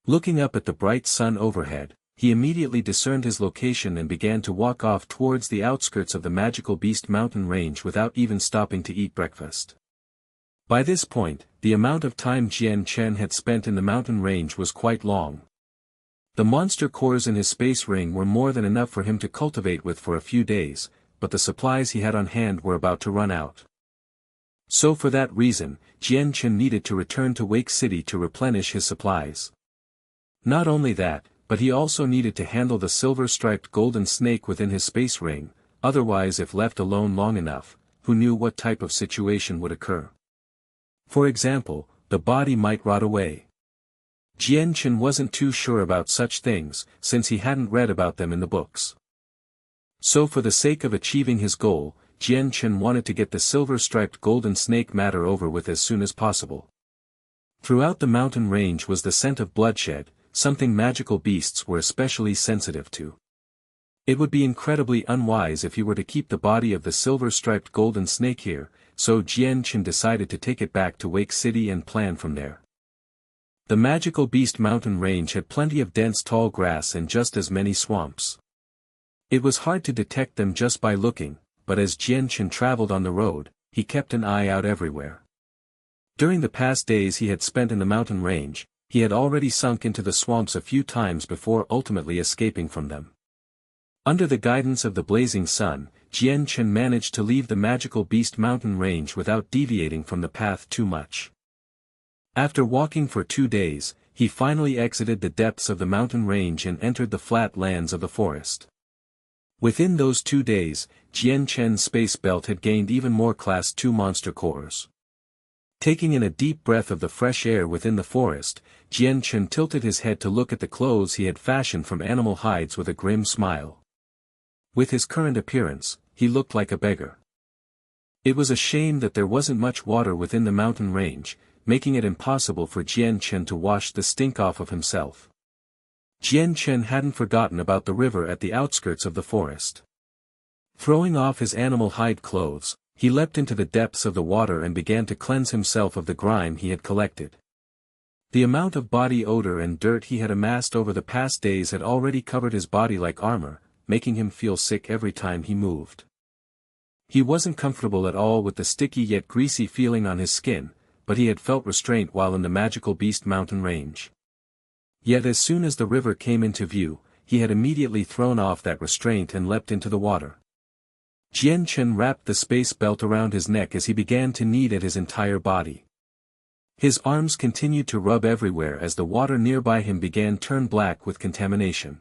Looking up at the bright sun overhead, he immediately discerned his location and began to walk off towards the outskirts of the magical beast mountain range without even stopping to eat breakfast. By this point, the amount of time Jian Chen had spent in the mountain range was quite long. The monster cores in his space ring were more than enough for him to cultivate with for a few days, but the supplies he had on hand were about to run out. So for that reason, Jian Chen needed to return to Wake City to replenish his supplies. Not only that, but he also needed to handle the silver-striped golden snake within his space ring, otherwise if left alone long enough, who knew what type of situation would occur. For example, the body might rot away. Jian Chen wasn't too sure about such things, since he hadn't read about them in the books. So for the sake of achieving his goal, Jian Chen wanted to get the silver-striped golden snake matter over with as soon as possible. Throughout the mountain range was the scent of bloodshed, something magical beasts were especially sensitive to. It would be incredibly unwise if he were to keep the body of the silver-striped golden snake here, so Jian Chen decided to take it back to Wake City and plan from there. The magical beast mountain range had plenty of dense tall grass and just as many swamps. It was hard to detect them just by looking, but as Jian Chen traveled on the road, he kept an eye out everywhere. During the past days he had spent in the mountain range, he had already sunk into the swamps a few times before ultimately escaping from them. Under the guidance of the blazing sun, Jian Chen managed to leave the magical beast mountain range without deviating from the path too much. After walking for 2 days, he finally exited the depths of the mountain range and entered the flat lands of the forest. Within those 2 days, Jian Chen's space belt had gained even more Class 2 monster cores. Taking in a deep breath of the fresh air within the forest, Jian Chen tilted his head to look at the clothes he had fashioned from animal hides with a grim smile. With his current appearance, he looked like a beggar. It was a shame that there wasn't much water within the mountain range, making it impossible for Jian Chen to wash the stink off of himself. Jian Chen hadn't forgotten about the river at the outskirts of the forest. Throwing off his animal hide clothes, He leapt into the depths of the water and began to cleanse himself of the grime he had collected. The amount of body odor and dirt he had amassed over the past days had already covered his body like armor, making him feel sick every time he moved. He wasn't comfortable at all with the sticky yet greasy feeling on his skin, but he had felt restraint while in the magical beast mountain range. Yet as soon as the river came into view, he had immediately thrown off that restraint and leapt into the water. Jian Chen wrapped the space belt around his neck as he began to knead at his entire body. His arms continued to rub everywhere as the water nearby him began to turn black with contamination.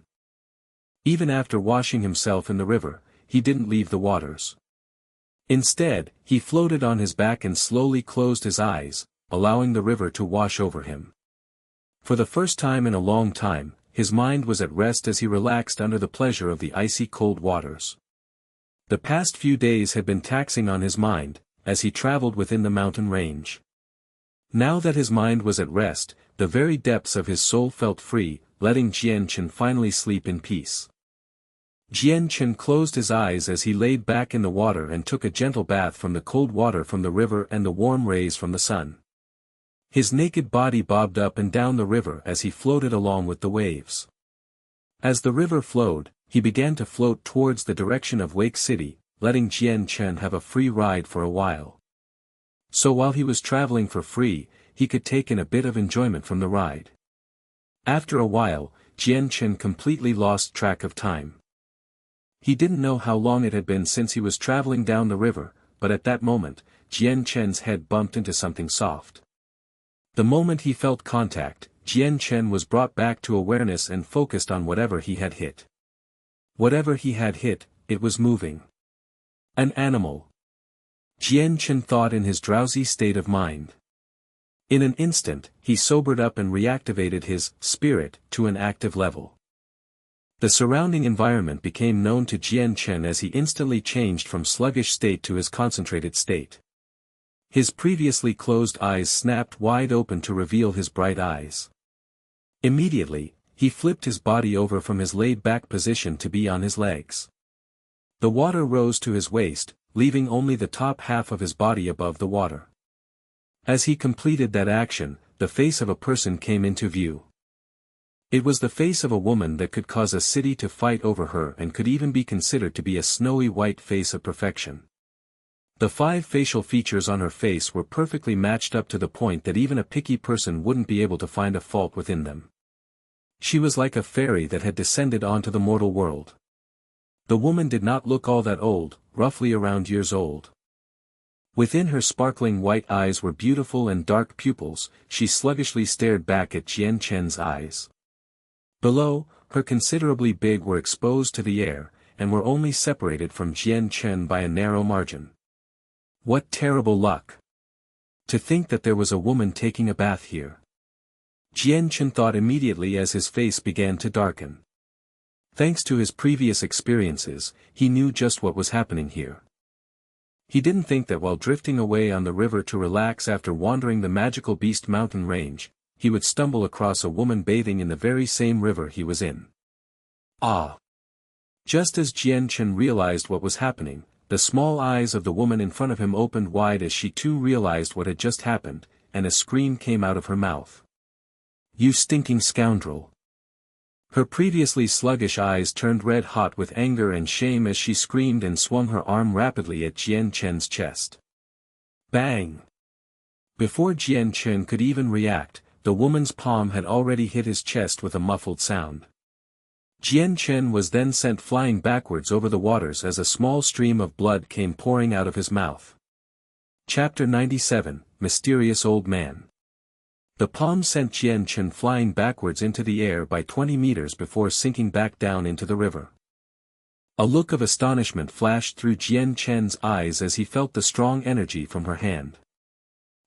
Even after washing himself in the river, he didn't leave the waters. Instead, he floated on his back and slowly closed his eyes, allowing the river to wash over him. For the first time in a long time, his mind was at rest as he relaxed under the pleasure of the icy cold waters. The past few days had been taxing on his mind, as he traveled within the mountain range. Now that his mind was at rest, the very depths of his soul felt free, letting Jian Chen finally sleep in peace. Jian Chen closed his eyes as he laid back in the water and took a gentle bath from the cold water from the river and the warm rays from the sun. His naked body bobbed up and down the river as he floated along with the waves. As the river flowed, he began to float towards the direction of Wake City, letting Jian Chen have a free ride for a while. So while he was traveling for free, he could take in a bit of enjoyment from the ride. After a while, Jian Chen completely lost track of time. He didn't know how long it had been since he was traveling down the river, but at that moment, Jian Chen's head bumped into something soft. The moment he felt contact, Jian Chen was brought back to awareness and focused on whatever he had hit. Whatever he had hit, it was moving. An animal. Jian Chen thought in his drowsy state of mind. In an instant, he sobered up and reactivated his spirit to an active level. The surrounding environment became known to Jian Chen as he instantly changed from sluggish state to his concentrated state. His previously closed eyes snapped wide open to reveal his bright eyes. Immediately, he flipped his body over from his laid-back position to be on his legs. The water rose to his waist, leaving only the top half of his body above the water. As he completed that action, the face of a person came into view. It was the face of a woman that could cause a city to fight over her and could even be considered to be a snowy white face of perfection. The 5 facial features on her face were perfectly matched up to the point that even a picky person wouldn't be able to find a fault within them. She was like a fairy that had descended onto the mortal world. The woman did not look all that old, roughly around years old. Within her sparkling white eyes were beautiful and dark pupils. She sluggishly stared back at Jian Chen's eyes. Below, her considerably big were exposed to the air, and were only separated from Jian Chen by a narrow margin. What terrible luck! To think that there was a woman taking a bath here. Jian Chen thought immediately as his face began to darken. Thanks to his previous experiences, he knew just what was happening here. He didn't think that while drifting away on the river to relax after wandering the magical beast mountain range, he would stumble across a woman bathing in the very same river he was in. Ah! Just as Jian Chen realized what was happening, the small eyes of the woman in front of him opened wide as she too realized what had just happened, and a scream came out of her mouth. "You stinking scoundrel!" Her previously sluggish eyes turned red-hot with anger and shame as she screamed and swung her arm rapidly at Jian Chen's chest. Bang! Before Jian Chen could even react, the woman's palm had already hit his chest with a muffled sound. Jian Chen was then sent flying backwards over the waters as a small stream of blood came pouring out of his mouth. Chapter 97, Mysterious Old Man. The palm sent Jian Chen flying backwards into the air by 20 meters before sinking back down into the river. A look of astonishment flashed through Jian Chen's eyes as he felt the strong energy from her hand.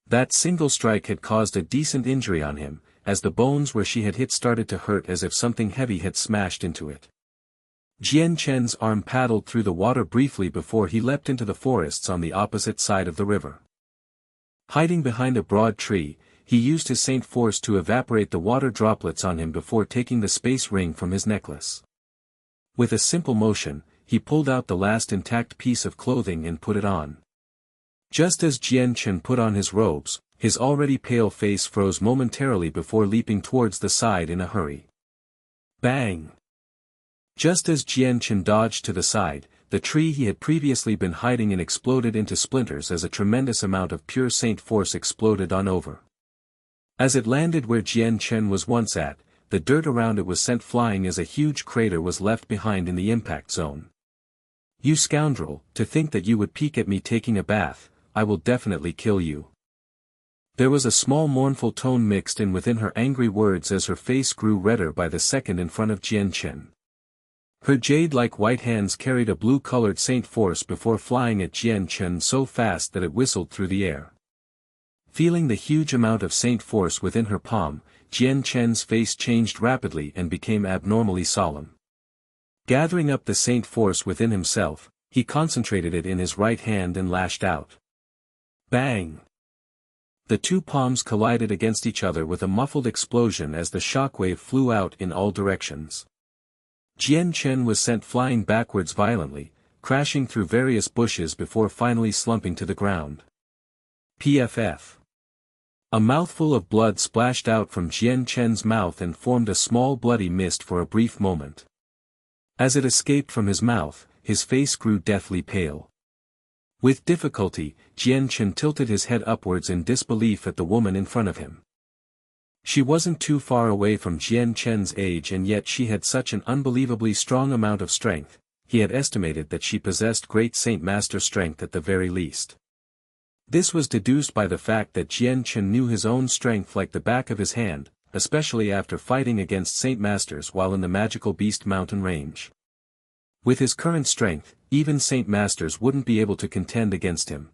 That single strike had caused a decent injury on him, as the bones where she had hit started to hurt as if something heavy had smashed into it. Jian Chen's arm paddled through the water briefly before he leapt into the forests on the opposite side of the river. Hiding behind a broad tree, he used his Saint Force to evaporate the water droplets on him before taking the space ring from his necklace. With a simple motion, he pulled out the last intact piece of clothing and put it on. Just as Jian Chen put on his robes, his already pale face froze momentarily before leaping towards the side in a hurry. Bang! Just as Jian Chen dodged to the side, the tree he had previously been hiding in exploded into splinters as a tremendous amount of pure saint force exploded on over. As it landed where Jian Chen was once at, the dirt around it was sent flying as a huge crater was left behind in the impact zone. You scoundrel, to think that you would peek at me taking a bath, I will definitely kill you. There was a small mournful tone mixed in within her angry words as her face grew redder by the second in front of Jian Chen. Her jade-like white hands carried a blue-colored saint force before flying at Jian Chen so fast that it whistled through the air. Feeling the huge amount of saint force within her palm, Jian Chen's face changed rapidly and became abnormally solemn. Gathering up the saint force within himself, he concentrated it in his right hand and lashed out. Bang! The two palms collided against each other with a muffled explosion as the shockwave flew out in all directions. Jian Chen was sent flying backwards violently, crashing through various bushes before finally slumping to the ground. PFF. A mouthful of blood splashed out from Jian Chen's mouth and formed a small bloody mist for a brief moment. As it escaped from his mouth, his face grew deathly pale. With difficulty, Jian Chen tilted his head upwards in disbelief at the woman in front of him. She wasn't too far away from Jian Chen's age and yet she had such an unbelievably strong amount of strength. He had estimated that she possessed great Saint Master strength at the very least. This was deduced by the fact that Jian Chen knew his own strength like the back of his hand, especially after fighting against Saint Masters while in the magical Beast Mountain range. With his current strength, even Saint Masters wouldn't be able to contend against him.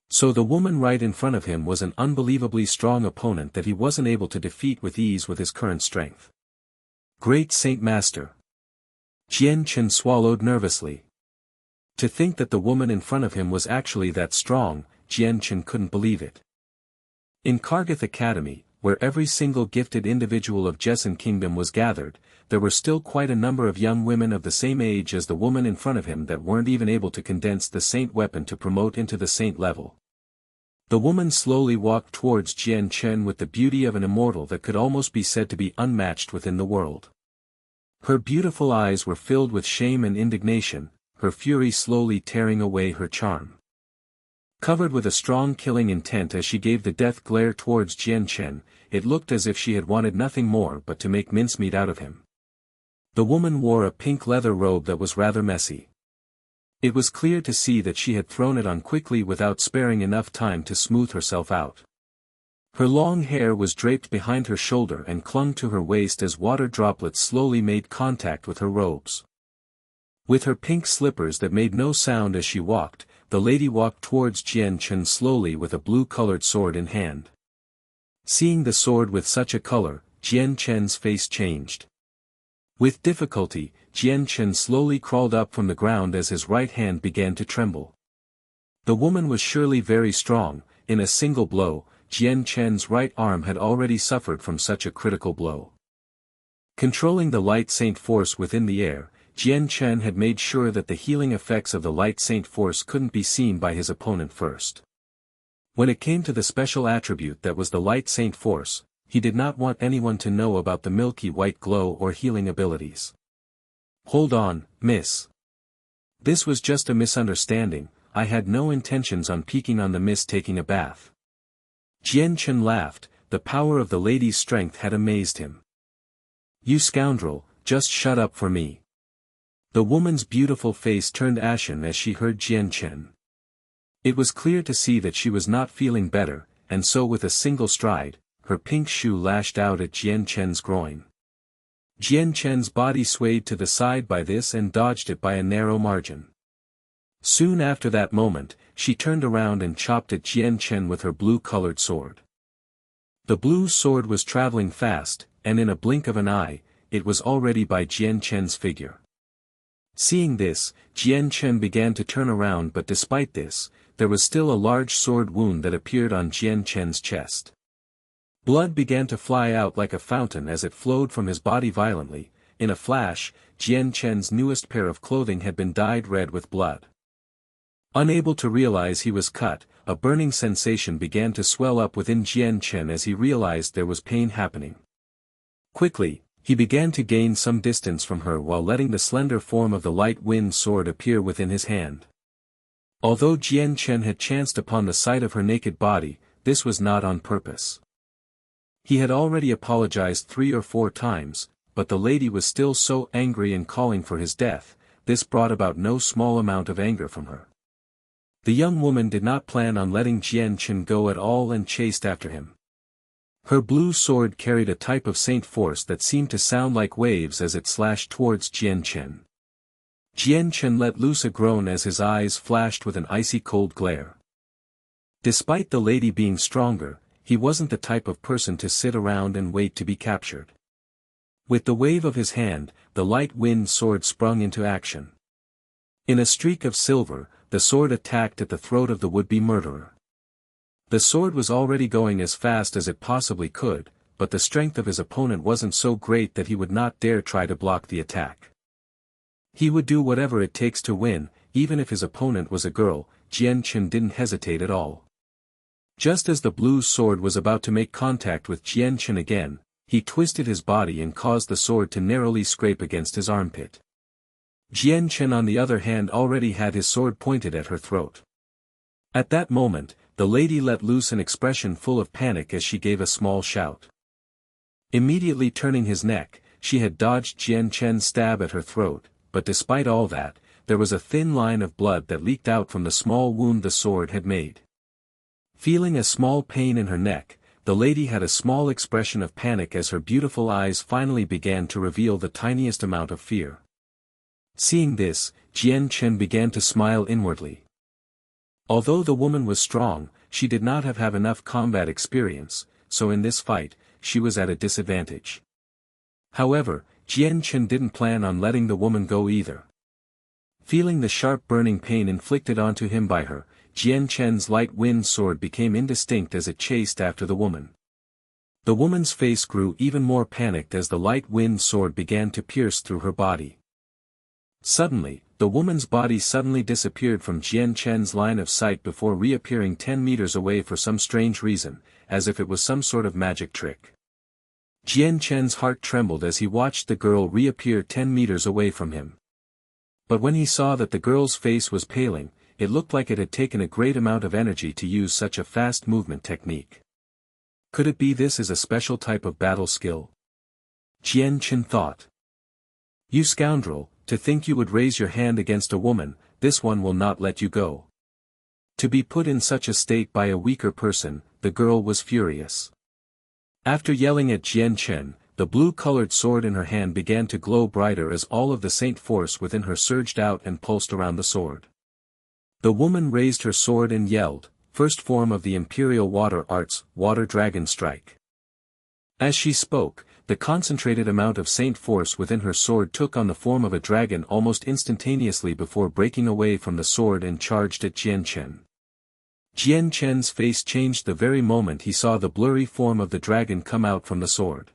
So the woman right in front of him was an unbelievably strong opponent that he wasn't able to defeat with ease with his current strength. Great Saint Master! Jian Chen swallowed nervously. To think that the woman in front of him was actually that strong, Jian Chen couldn't believe it. In Kargath Academy, where every single gifted individual of Jessen Kingdom was gathered, there were still quite a number of young women of the same age as the woman in front of him that weren't even able to condense the saint weapon to promote into the saint level. The woman slowly walked towards Jian Chen with the beauty of an immortal that could almost be said to be unmatched within the world. Her beautiful eyes were filled with shame and indignation, her fury slowly tearing away her charm. Covered with a strong killing intent as she gave the death glare towards Jian Chen, it looked as if she had wanted nothing more but to make mincemeat out of him. The woman wore a pink leather robe that was rather messy. It was clear to see that she had thrown it on quickly without sparing enough time to smooth herself out. Her long hair was draped behind her shoulder and clung to her waist as water droplets slowly made contact with her robes. With her pink slippers that made no sound as she walked, the lady walked towards Jian Chen slowly with a blue-colored sword in hand. Seeing the sword with such a color, Jian Chen's face changed. With difficulty, Jian Chen slowly crawled up from the ground as his right hand began to tremble. The woman was surely very strong. In a single blow, Jian Chen's right arm had already suffered from such a critical blow. Controlling the light saint force within the air, Jian Chen had made sure that the healing effects of the light saint force couldn't be seen by his opponent first. When it came to the special attribute that was the light saint force, he did not want anyone to know about the milky white glow or healing abilities. Hold on, miss. This was just a misunderstanding. I had no intentions on peeking on the miss taking a bath. Jian Chen laughed. The power of the lady's strength had amazed him. You scoundrel, just shut up for me. The woman's beautiful face turned ashen as she heard Jian Chen. It was clear to see that she was not feeling better, and so with a single stride, her pink shoe lashed out at Jian Chen's groin. Jian Chen's body swayed to the side by this and dodged it by a narrow margin. Soon after that moment, she turned around and chopped at Jian Chen with her blue-colored sword. The blue sword was traveling fast, and in a blink of an eye, it was already by Jian Chen's figure. Seeing this, Jian Chen began to turn around, but despite this, there was still a large sword wound that appeared on Jian Chen's chest. Blood began to fly out like a fountain as it flowed from his body violently. In a flash, Jian Chen's newest pair of clothing had been dyed red with blood. Unable to realize he was cut, a burning sensation began to swell up within Jian Chen as he realized there was pain happening. Quickly, he began to gain some distance from her while letting the slender form of the light wind sword appear within his hand. Although Jian Chen had chanced upon the sight of her naked body, this was not on purpose. He had already apologized 3 or 4 times, but the lady was still so angry and calling for his death. This brought about no small amount of anger from her. The young woman did not plan on letting Jian Chen go at all and chased after him. Her blue sword carried a type of saint force that seemed to sound like waves as it slashed towards Jian Chen. Jian Chen let loose a groan as his eyes flashed with an icy cold glare. Despite the lady being stronger, he wasn't the type of person to sit around and wait to be captured. With the wave of his hand, the light wind sword sprung into action. In a streak of silver, the sword attacked at the throat of the would-be murderer. The sword was already going as fast as it possibly could, but the strength of his opponent wasn't so great that he would not dare try to block the attack. He would do whatever it takes to win, even if his opponent was a girl. Jian Chen didn't hesitate at all. Just as the blue sword was about to make contact with Jian Chen again, he twisted his body and caused the sword to narrowly scrape against his armpit. Jian Chen on the other hand already had his sword pointed at her throat. At that moment, the lady let loose an expression full of panic as she gave a small shout. Immediately turning his neck, she had dodged Jian Chen's stab at her throat, but despite all that, there was a thin line of blood that leaked out from the small wound the sword had made. Feeling a small pain in her neck, the lady had a small expression of panic as her beautiful eyes finally began to reveal the tiniest amount of fear. Seeing this, Jian Chen began to smile inwardly. Although the woman was strong, she did not have enough combat experience, so in this fight, she was at a disadvantage. However, Jian Chen didn't plan on letting the woman go either. Feeling the sharp burning pain inflicted onto him by her, Jian Chen's light wind sword became indistinct as it chased after the woman. The woman's face grew even more panicked as the light wind sword began to pierce through her body. Suddenly, the woman's body suddenly disappeared from Jian Chen's line of sight before reappearing 10 meters away for some strange reason, as if it was some sort of magic trick. Jian Chen's heart trembled as he watched the girl reappear 10 meters away from him. But when he saw that the girl's face was paling, it looked like it had taken a great amount of energy to use such a fast movement technique. Could it be this is a special type of battle skill? Jian Chen thought. You scoundrel, to think you would raise your hand against a woman, this one will not let you go. To be put in such a state by a weaker person, the girl was furious. After yelling at Jian Chen, the blue-colored sword in her hand began to glow brighter as all of the saint force within her surged out and pulsed around the sword. The woman raised her sword and yelled, "First form of the Imperial water arts, Water Dragon Strike." As she spoke, the concentrated amount of saint force within her sword took on the form of a dragon almost instantaneously before breaking away from the sword and charged at Jian Chen. Jian Chen's face changed the very moment he saw the blurry form of the dragon come out from the sword.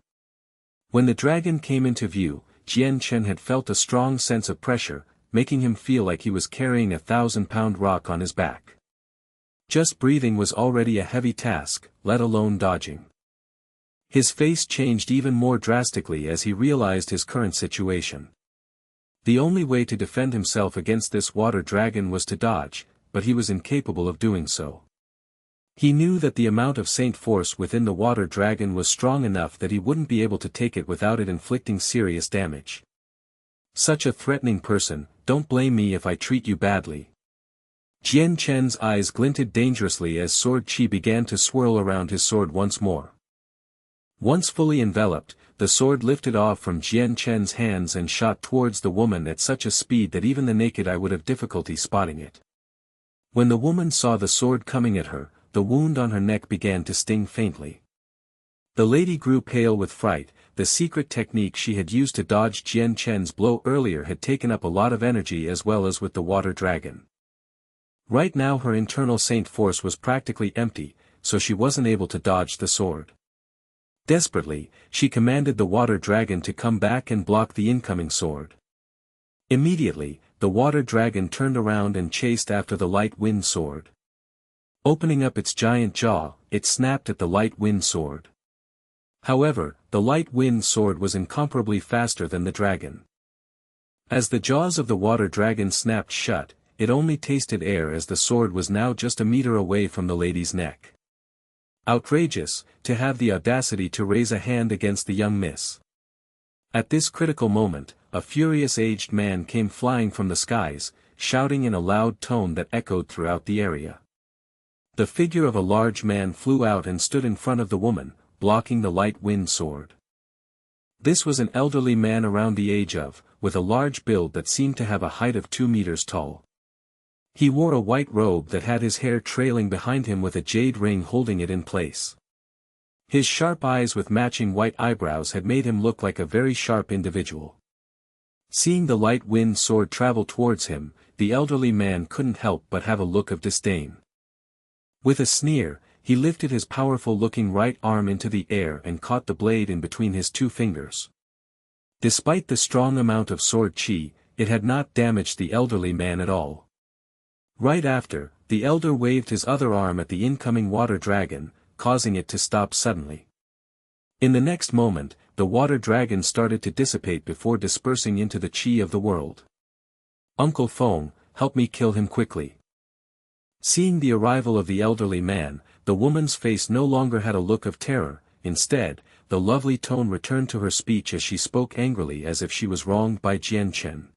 When the dragon came into view, Jian Chen had felt a strong sense of pressure, making him feel like he was carrying a 1,000-pound rock on his back. Just breathing was already a heavy task, let alone dodging. His face changed even more drastically as he realized his current situation. The only way to defend himself against this water dragon was to dodge, but he was incapable of doing so. He knew that the amount of saint force within the water dragon was strong enough that he wouldn't be able to take it without it inflicting serious damage. Such a threatening person, don't blame me if I treat you badly. Jian Chen's eyes glinted dangerously as sword chi began to swirl around his sword once more. Once fully enveloped, the sword lifted off from Jian Chen's hands and shot towards the woman at such a speed that even the naked eye would have difficulty spotting it. When the woman saw the sword coming at her, the wound on her neck began to sting faintly. The lady grew pale with fright. The secret technique she had used to dodge Jian Chen's blow earlier had taken up a lot of energy as well as with the water dragon. Right now her internal saint force was practically empty, so she wasn't able to dodge the sword. Desperately, she commanded the water dragon to come back and block the incoming sword. Immediately, the water dragon turned around and chased after the light wind sword. Opening up its giant jaw, it snapped at the light wind sword. However, the light wind sword was incomparably faster than the dragon. As the jaws of the water dragon snapped shut, it only tasted air as the sword was now just a meter away from the lady's neck. Outrageous, to have the audacity to raise a hand against the young miss. At this critical moment, a furious aged man came flying from the skies, shouting in a loud tone that echoed throughout the area. The figure of a large man flew out and stood in front of the woman, blocking the light wind sword. This was an elderly man around the age of, with a large build that seemed to have a height of 2 meters tall. He wore a white robe that had his hair trailing behind him with a jade ring holding it in place. His sharp eyes with matching white eyebrows had made him look like a very sharp individual. Seeing the light wind sword travel towards him, the elderly man couldn't help but have a look of disdain. With a sneer, he lifted his powerful-looking right arm into the air and caught the blade in between his 2 fingers. Despite the strong amount of sword chi, it had not damaged the elderly man at all. Right after, the elder waved his other arm at the incoming water dragon, causing it to stop suddenly. In the next moment, the water dragon started to dissipate before dispersing into the chi of the world. "Uncle Feng, help me kill him quickly." Seeing the arrival of the elderly man, the woman's face no longer had a look of terror. Instead, the lovely tone returned to her speech as she spoke angrily as if she was wronged by Jian Chen.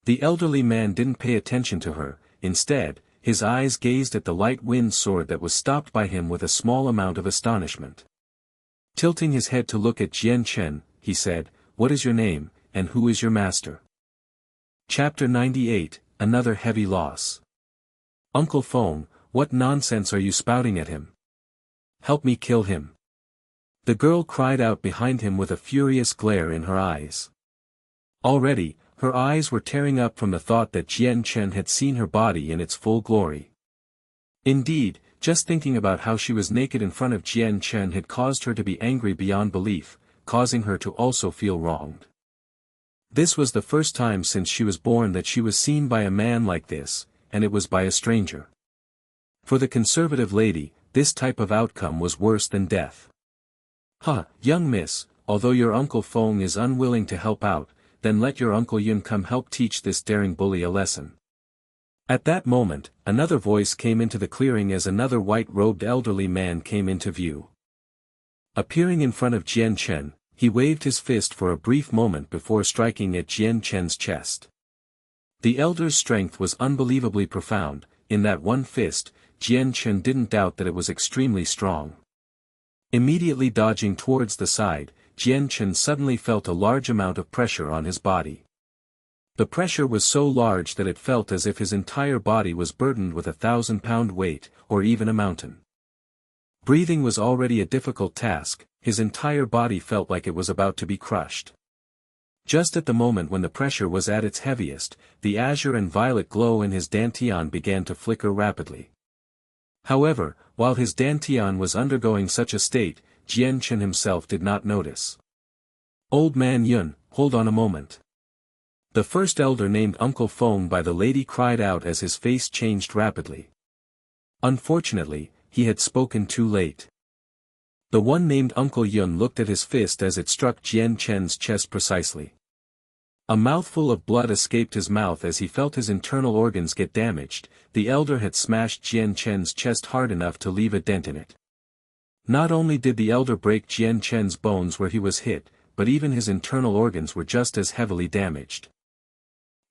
The elderly man didn't pay attention to her. Instead, his eyes gazed at the light wind sword that was stopped by him with a small amount of astonishment. Tilting his head to look at Jian Chen, he said, "What is your name, and who is your master?" Chapter 98, Another Heavy Loss. "Uncle Feng, what nonsense are you spouting at him? Help me kill him." The girl cried out behind him with a furious glare in her eyes. Already, her eyes were tearing up from the thought that Jian Chen had seen her body in its full glory. Indeed, just thinking about how she was naked in front of Jian Chen had caused her to be angry beyond belief, causing her to also feel wronged. This was the first time since she was born that she was seen by a man like this, and it was by a stranger. For the conservative lady, this type of outcome was worse than death. Young miss, although your Uncle Feng is unwilling to help out, then let your Uncle Yun come help teach this daring bully a lesson." At that moment, another voice came into the clearing as another white-robed elderly man came into view. Appearing in front of Jian Chen, he waved his fist for a brief moment before striking at Jian Chen's chest. The elder's strength was unbelievably profound. In that one fist, Jian Chen didn't doubt that it was extremely strong. Immediately dodging towards the side, Jian Chen suddenly felt a large amount of pressure on his body. The pressure was so large that it felt as if his entire body was burdened with 1,000-pound weight, or even a mountain. Breathing was already a difficult task, his entire body felt like it was about to be crushed. Just at the moment when the pressure was at its heaviest, the azure and violet glow in his dantian began to flicker rapidly. However, while his dantian was undergoing such a state, Jian Chen himself did not notice. "Old man Yun, hold on a moment." The first elder named Uncle Feng by the lady cried out as his face changed rapidly. Unfortunately, he had spoken too late. The one named Uncle Yun looked at his fist as it struck Jian Chen's chest precisely. A mouthful of blood escaped his mouth as he felt his internal organs get damaged. The elder had smashed Jian Chen's chest hard enough to leave a dent in it. Not only did the elder break Jian Chen's bones where he was hit, but even his internal organs were just as heavily damaged.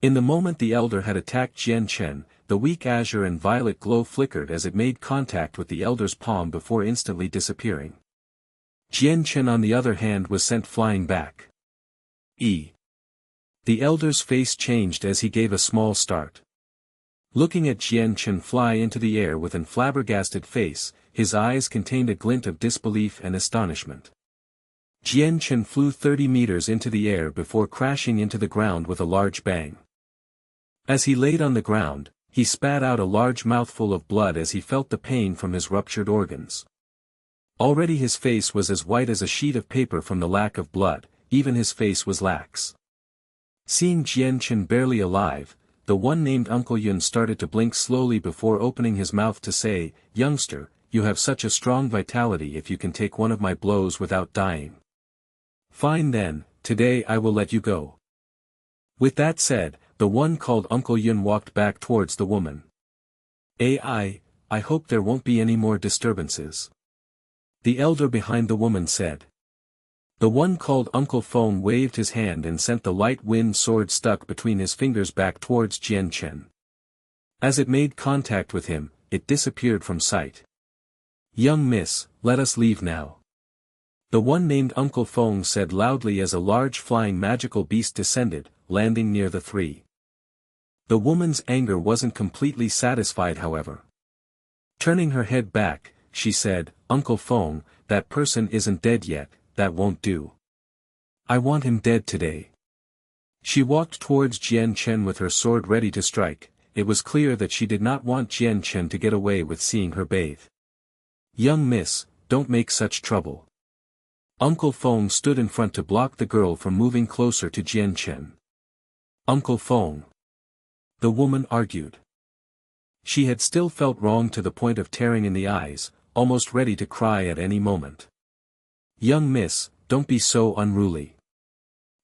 In the moment the elder had attacked Jian Chen, the weak azure and violet glow flickered as it made contact with the elder's palm before instantly disappearing. Jian Chen on the other hand was sent flying back. The elder's face changed as he gave a small start. Looking at Jian Chen fly into the air with an flabbergasted face, his eyes contained a glint of disbelief and astonishment. Jian Chen flew 30 meters into the air before crashing into the ground with a large bang. As he laid on the ground, he spat out a large mouthful of blood as he felt the pain from his ruptured organs. Already his face was as white as a sheet of paper from the lack of blood, even his face was lax. Seeing Jian Chen barely alive, the one named Uncle Yun started to blink slowly before opening his mouth to say, "Youngster, you have such a strong vitality if you can take one of my blows without dying. Fine then, today I will let you go." With that said, the one called Uncle Yun walked back towards the woman. I hope there won't be any more disturbances," the elder behind the woman said. The one called Uncle Feng waved his hand and sent the light wind sword stuck between his fingers back towards Jian Chen. As it made contact with him, it disappeared from sight. "Young miss, let us leave now," the one named Uncle Feng said loudly as a large flying magical beast descended, landing near the three. The woman's anger wasn't completely satisfied, however. Turning her head back, she said, "Uncle Feng, that person isn't dead yet, that won't do. I want him dead today." She walked towards Jian Chen with her sword ready to strike. It was clear that she did not want Jian Chen to get away with seeing her bathe. "Young miss, don't make such trouble." Uncle Feng stood in front to block the girl from moving closer to Jian Chen. "Uncle Feng," the woman argued. She had still felt wrong to the point of tearing in the eyes, almost ready to cry at any moment. "Young miss, don't be so unruly.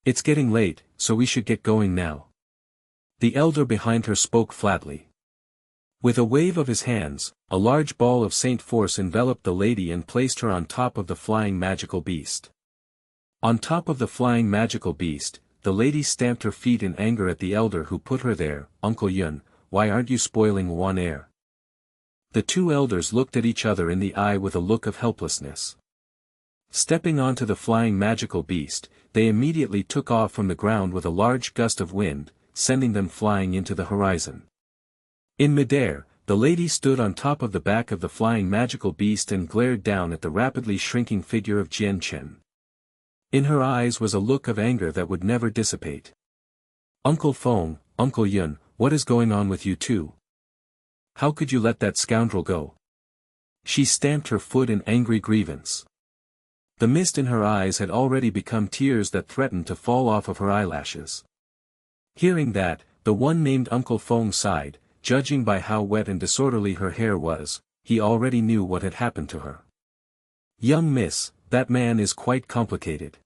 It's getting late, so we should get going now." The elder behind her spoke flatly. With a wave of his hands, a large ball of Saint Force enveloped the lady and placed her on top of the flying magical beast. On top of the flying magical beast, the lady stamped her feet in anger at the elder who put her there. "Uncle Yun, why aren't you spoiling one air?" The two elders looked at each other in the eye with a look of helplessness. Stepping onto the flying magical beast, they immediately took off from the ground with a large gust of wind, sending them flying into the horizon. In midair, the lady stood on top of the back of the flying magical beast and glared down at the rapidly shrinking figure of Jian Chen. In her eyes was a look of anger that would never dissipate. "Uncle Feng, Uncle Yun, what is going on with you two? How could you let that scoundrel go?" She stamped her foot in angry grievance. The mist in her eyes had already become tears that threatened to fall off of her eyelashes. Hearing that, the one named Uncle Feng sighed. Judging by how wet and disorderly her hair was, he already knew what had happened to her. "Young miss, that man is quite complicated.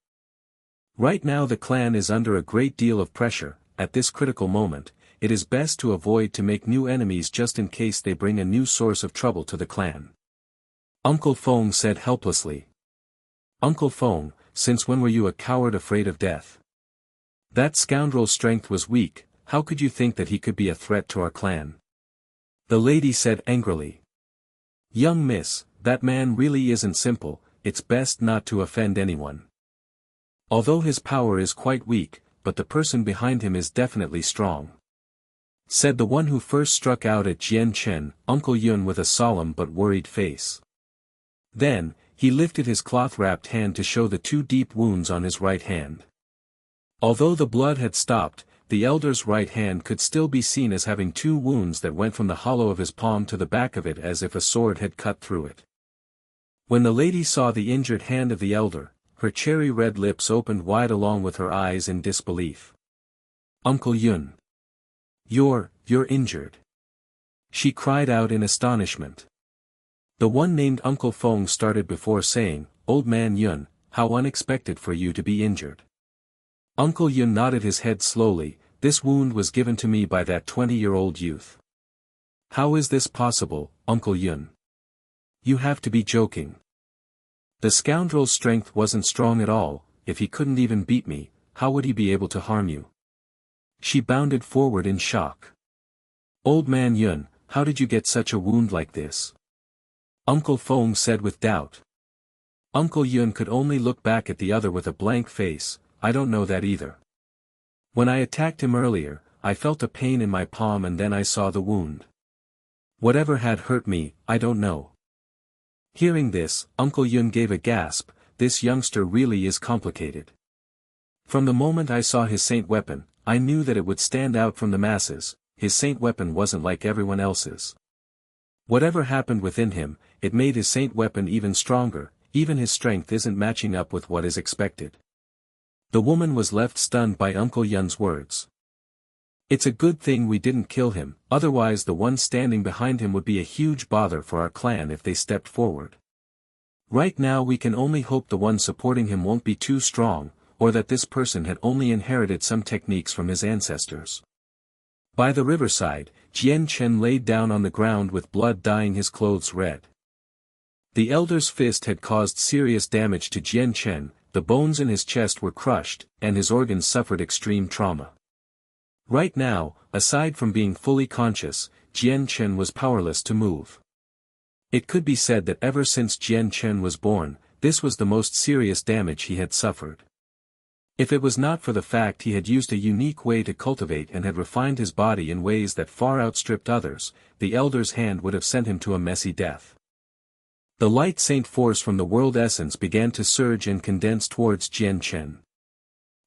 Right now the clan is under a great deal of pressure. At this critical moment, it is best to avoid to make new enemies just in case they bring a new source of trouble to the clan," Uncle Feng said helplessly. "Uncle Feng, since when were you a coward afraid of death? That scoundrel's strength was weak. How could you think that he could be a threat to our clan?" The lady said angrily. "Young miss, that man really isn't simple. It's best not to offend anyone. Although his power is quite weak, but the person behind him is definitely strong," said the one who first struck out at Jian Chen, Uncle Yun, with a solemn but worried face. Then, he lifted his cloth-wrapped hand to show the two deep wounds on his right hand. Although the blood had stopped, the elder's right hand could still be seen as having two wounds that went from the hollow of his palm to the back of it as if a sword had cut through it. When the lady saw the injured hand of the elder, her cherry-red lips opened wide along with her eyes in disbelief. "Uncle Yun. You're injured," she cried out in astonishment. The one named Uncle Feng started before saying, "Old man Yun, how unexpected for you to be injured." Uncle Yun nodded his head slowly. "This wound was given to me by that 20-year-old youth." "How is this possible, Uncle Yun? You have to be joking. The scoundrel's strength wasn't strong at all. If he couldn't even beat me, how would he be able to harm you?" She bounded forward in shock. "Old man Yun, how did you get such a wound like this?" Uncle Feng said with doubt. Uncle Yun could only look back at the other with a blank face. "I don't know that either. When I attacked him earlier, I felt a pain in my palm and then I saw the wound. Whatever had hurt me, I don't know." Hearing this, Uncle Yun gave a gasp. "This youngster really is complicated. From the moment I saw his saint weapon, I knew that it would stand out from the masses. His saint weapon wasn't like everyone else's. Whatever happened within him, it made his saint weapon even stronger. Even his strength isn't matching up with what is expected." The woman was left stunned by Uncle Yun's words. It's a good thing we didn't kill him, otherwise the one standing behind him would be a huge bother for our clan if they stepped forward. Right now we can only hope the one supporting him won't be too strong, or that this person had only inherited some techniques from his ancestors. By the riverside, Jian Chen laid down on the ground with blood dyeing his clothes red. The elder's fist had caused serious damage to Jian Chen, the bones in his chest were crushed, and his organs suffered extreme trauma. Right now, aside from being fully conscious, Jian Chen was powerless to move. It could be said that ever since Jian Chen was born, this was the most serious damage he had suffered. If it was not for the fact he had used a unique way to cultivate and had refined his body in ways that far outstripped others, the elder's hand would have sent him to a messy death. The light saint force from the world essence began to surge and condense towards Jian Chen.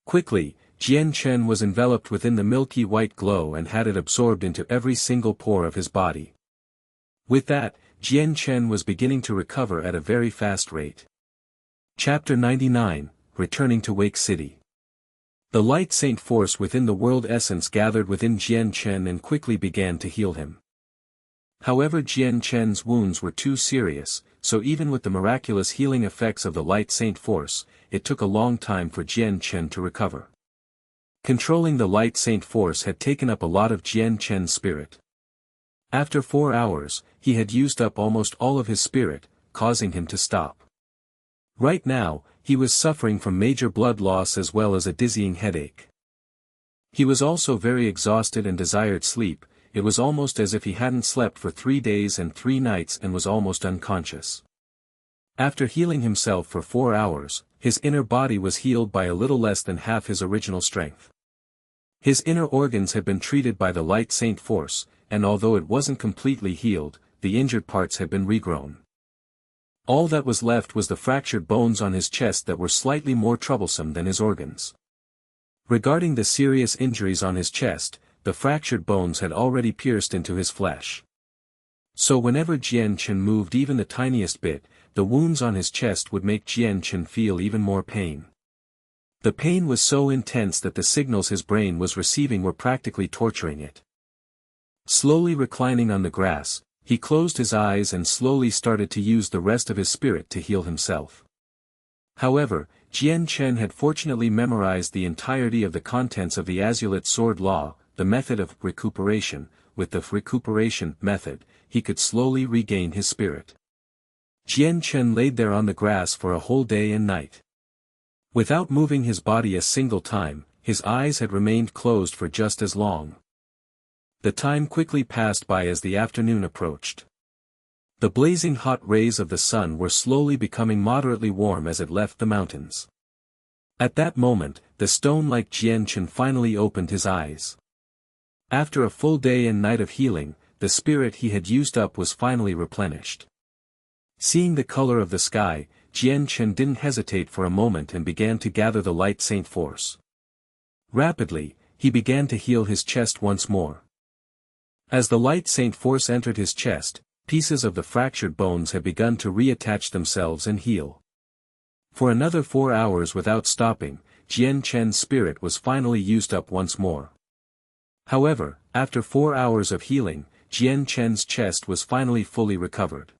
Quickly, Jian Chen was enveloped within the milky white glow and had it absorbed into every single pore of his body. With that, Jian Chen was beginning to recover at a very fast rate. Chapter 99, Returning to Wake City. The light saint force within the world essence gathered within Jian Chen and quickly began to heal him. However, Jian Chen's wounds were too serious, so even with the miraculous healing effects of the light saint force, it took a long time for Jian Chen to recover. Controlling the light saint force had taken up a lot of Jian Chen's spirit. After 4 hours, he had used up almost all of his spirit, causing him to stop. Right now, he was suffering from major blood loss as well as a dizzying headache. He was also very exhausted and desired sleep. It was almost as if he hadn't slept for 3 days and 3 nights and was almost unconscious. After healing himself for 4 hours, his inner body was healed by a little less than half his original strength. His inner organs had been treated by the light saint force, and although it wasn't completely healed, the injured parts had been regrown. All that was left was the fractured bones on his chest that were slightly more troublesome than his organs. Regarding the serious injuries on his chest, the fractured bones had already pierced into his flesh. So whenever Jian Chen moved even the tiniest bit, the wounds on his chest would make Jian Chen feel even more pain. The pain was so intense that the signals his brain was receiving were practically torturing it. Slowly reclining on the grass, he closed his eyes and slowly started to use the rest of his spirit to heal himself. However, Jian Chen had fortunately memorized the entirety of the contents of the Azulite Sword Law, the method of recuperation. With the recuperation method, he could slowly regain his spirit. Jian Chen laid there on the grass for a whole day and night. Without moving his body a single time, his eyes had remained closed for just as long. The time quickly passed by as the afternoon approached. The blazing hot rays of the sun were slowly becoming moderately warm as it left the mountains. At that moment, the stone-like Jian Chen finally opened his eyes. After a full day and night of healing, the spirit he had used up was finally replenished. Seeing the color of the sky, Jian Chen didn't hesitate for a moment and began to gather the light saint force. Rapidly, he began to heal his chest once more. As the light saint force entered his chest, pieces of the fractured bones had begun to reattach themselves and heal. For another 4 hours without stopping, Jian Chen's spirit was finally used up once more. However, after 4 hours of healing, Jian Chen's chest was finally fully recovered.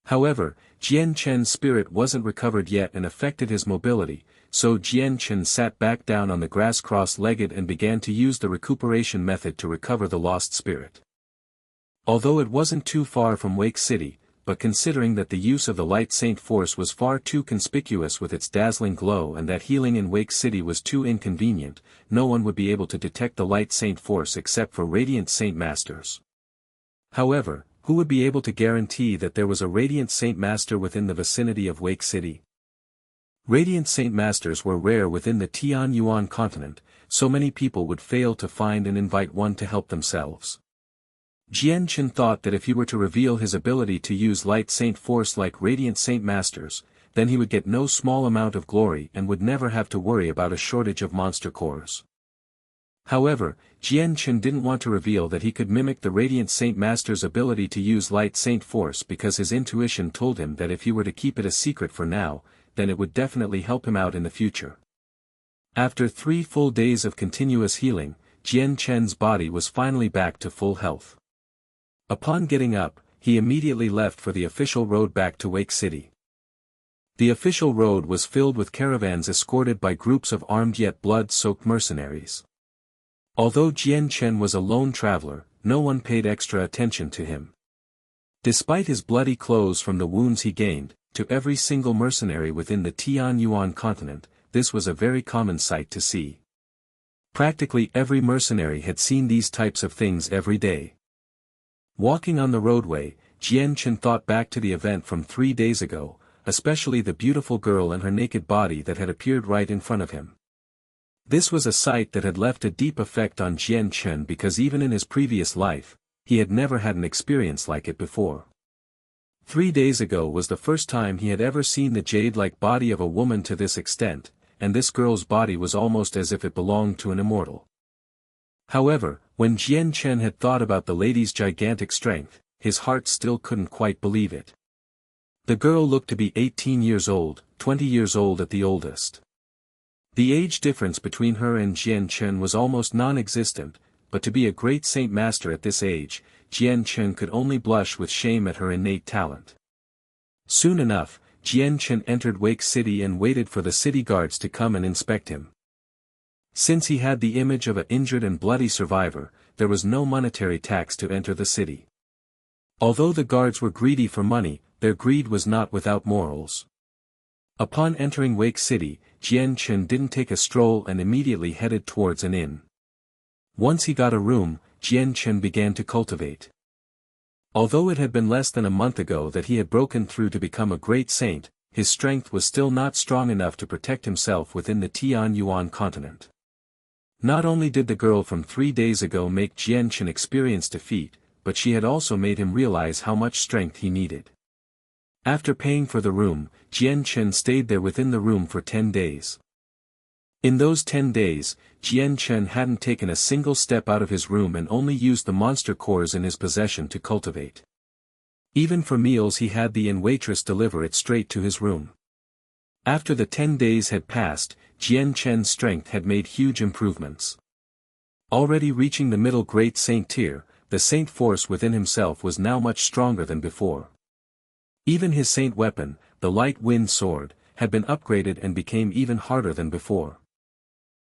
However, Jian Chen's spirit wasn't recovered yet and affected his mobility, so Jian Chen sat back down on the grass cross-legged and began to use the recuperation method to recover the lost spirit. Although it wasn't too far from Wake City, but considering that the use of the light saint force was far too conspicuous with its dazzling glow and that healing in Wake City was too inconvenient, no one would be able to detect the light saint force except for radiant saint masters. However, who would be able to guarantee that there was a radiant saint master within the vicinity of Wake City? Radiant saint masters were rare within the Tianyuan continent, so many people would fail to find and invite one to help themselves. Jian Chen thought that if he were to reveal his ability to use light saint force like radiant saint masters, then he would get no small amount of glory and would never have to worry about a shortage of monster cores. However, Jian Chen didn't want to reveal that he could mimic the Radiant Saint Master's ability to use Light Saint Force because his intuition told him that if he were to keep it a secret for now, then it would definitely help him out in the future. After 3 full days of continuous healing, Jian Chen's body was finally back to full health. Upon getting up, he immediately left for the official road back to Wake City. The official road was filled with caravans escorted by groups of armed yet blood-soaked mercenaries. Although Jian Chen was a lone traveler, no one paid extra attention to him. Despite his bloody clothes from the wounds he gained, to every single mercenary within the Tianyuan continent, this was a very common sight to see. Practically every mercenary had seen these types of things every day. Walking on the roadway, Jian Chen thought back to the event from 3 days ago, especially the beautiful girl and her naked body that had appeared right in front of him. This was a sight that had left a deep effect on Jian Chen because even in his previous life, he had never had an experience like it before. 3 days ago was the first time he had ever seen the jade-like body of a woman to this extent, and this girl's body was almost as if it belonged to an immortal. However, when Jian Chen had thought about the lady's gigantic strength, his heart still couldn't quite believe it. The girl looked to be 18 years old, 20 years old at the oldest. The age difference between her and Jian Chen was almost non-existent, but to be a great saint master at this age, Jian Chen could only blush with shame at her innate talent. Soon enough, Jian Chen entered Wake City and waited for the city guards to come and inspect him. Since he had the image of an injured and bloody survivor, there was no monetary tax to enter the city. Although the guards were greedy for money, their greed was not without morals. Upon entering Wake City, Jian Chen didn't take a stroll and immediately headed towards an inn. Once he got a room, Jian Chen began to cultivate. Although it had been less than a month ago that he had broken through to become a great saint, his strength was still not strong enough to protect himself within the Tianyuan continent. Not only did the girl from 3 days ago make Jian Chen experience defeat, but she had also made him realize how much strength he needed. After paying for the room, Jian Chen stayed there within the room for 10 days. In those 10 days, Jian Chen hadn't taken a single step out of his room and only used the monster cores in his possession to cultivate. Even for meals he had the inn waitress deliver it straight to his room. After the 10 days had passed, Jian Chen's strength had made huge improvements. Already reaching the middle great saint tier, the saint force within himself was now much stronger than before. Even his saint weapon, the light wind sword, had been upgraded and became even harder than before.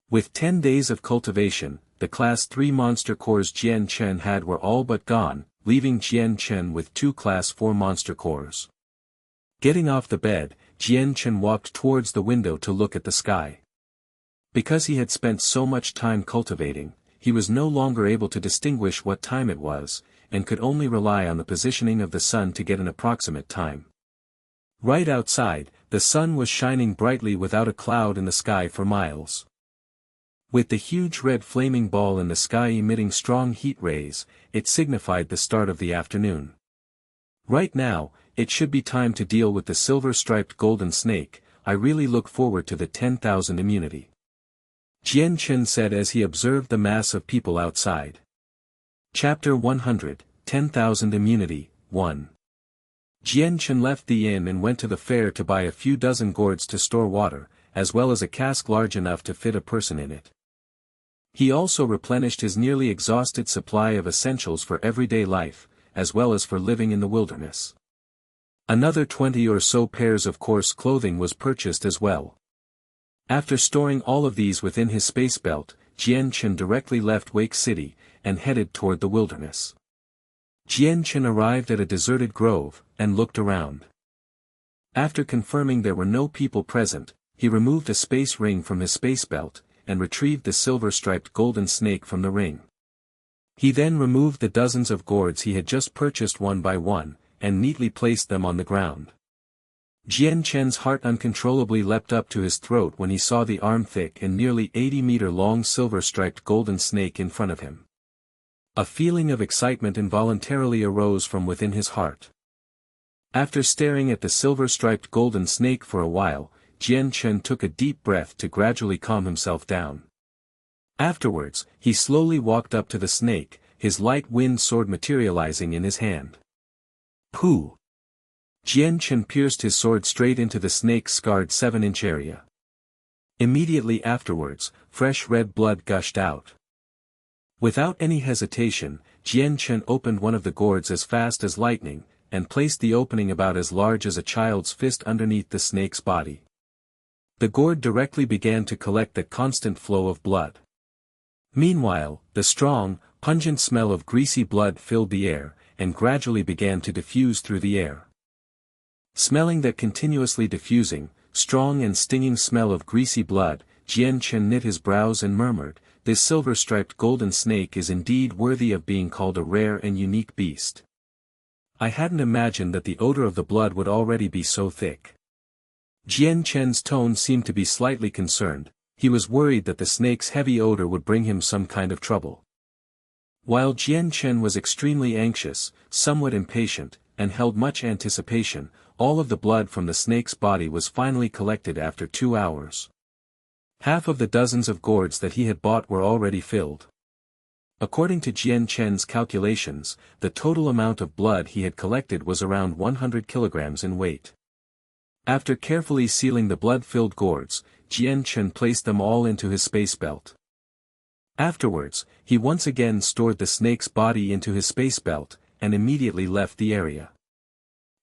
With 10 days of cultivation, the Class 3 monster cores Jian Chen had were all but gone, leaving Jian Chen with 2 Class 4 monster cores. Getting off the bed, Jian Chen walked towards the window to look at the sky. Because he had spent so much time cultivating, he was no longer able to distinguish what time it was, and could only rely on the positioning of the sun to get an approximate time. Right outside, the sun was shining brightly without a cloud in the sky for miles. With the huge red flaming ball in the sky emitting strong heat rays, it signified the start of the afternoon. Right now, it should be time to deal with the silver-striped golden snake. I really look forward to the 10,000 immunity. Jian Chen said as he observed the mass of people outside. Chapter 100, 10,000 Immunity, 1. Jian Chen left the inn and went to the fair to buy a few dozen gourds to store water, as well as a cask large enough to fit a person in it. He also replenished his nearly exhausted supply of essentials for everyday life, as well as for living in the wilderness. Another 20 or so pairs of coarse clothing was purchased as well. After storing all of these within his space belt, Jian Chen directly left Wake City, and headed toward the wilderness. Jian Chen arrived at a deserted grove, and looked around. After confirming there were no people present, he removed a space ring from his space belt, and retrieved the silver-striped golden snake from the ring. He then removed the dozens of gourds he had just purchased one by one, and neatly placed them on the ground. Jian Chen's heart uncontrollably leapt up to his throat when he saw the arm-thick and nearly 80-meter-long silver-striped golden snake in front of him. A feeling of excitement involuntarily arose from within his heart. After staring at the silver-striped golden snake for a while, Jian Chen took a deep breath to gradually calm himself down. Afterwards, he slowly walked up to the snake, his light wind sword materializing in his hand. Pooh! Jian Chen pierced his sword straight into the snake's scarred 7-inch area. Immediately afterwards, fresh red blood gushed out. Without any hesitation, Jian Chen opened one of the gourds as fast as lightning, and placed the opening about as large as a child's fist underneath the snake's body. The gourd directly began to collect the constant flow of blood. Meanwhile, the strong, pungent smell of greasy blood filled the air, and gradually began to diffuse through the air. Smelling that continuously diffusing, strong and stinging smell of greasy blood, Jian Chen knit his brows and murmured, "This silver-striped golden snake is indeed worthy of being called a rare and unique beast. I hadn't imagined that the odor of the blood would already be so thick." Jian Chen's tone seemed to be slightly concerned. He was worried that the snake's heavy odor would bring him some kind of trouble. While Jian Chen was extremely anxious, somewhat impatient, and held much anticipation, all of the blood from the snake's body was finally collected after 2 hours. Half of the dozens of gourds that he had bought were already filled. According to Jian Chen's calculations, the total amount of blood he had collected was around 100 kilograms in weight. After carefully sealing the blood-filled gourds, Jian Chen placed them all into his space belt. Afterwards, he once again stored the snake's body into his space belt, and immediately left the area.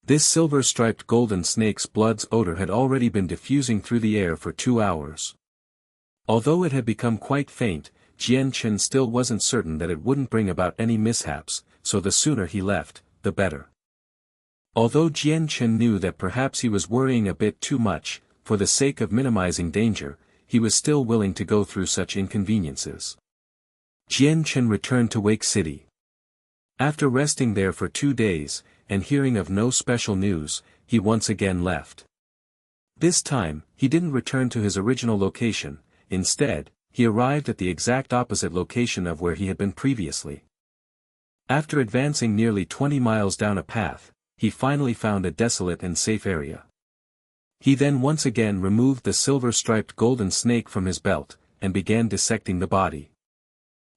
This silver-striped golden snake's blood's odor had already been diffusing through the air for 2 hours. Although it had become quite faint, Jian Chen still wasn't certain that it wouldn't bring about any mishaps, so the sooner he left, the better. Although Jian Chen knew that perhaps he was worrying a bit too much, for the sake of minimizing danger, he was still willing to go through such inconveniences. Jian Chen returned to Wake City. After resting there for 2 days, and hearing of no special news, he once again left. This time, he didn't return to his original location. Instead, he arrived at the exact opposite location of where he had been previously. After advancing nearly 20 miles down a path, he finally found a desolate and safe area. He then once again removed the silver-striped golden snake from his belt, and began dissecting the body.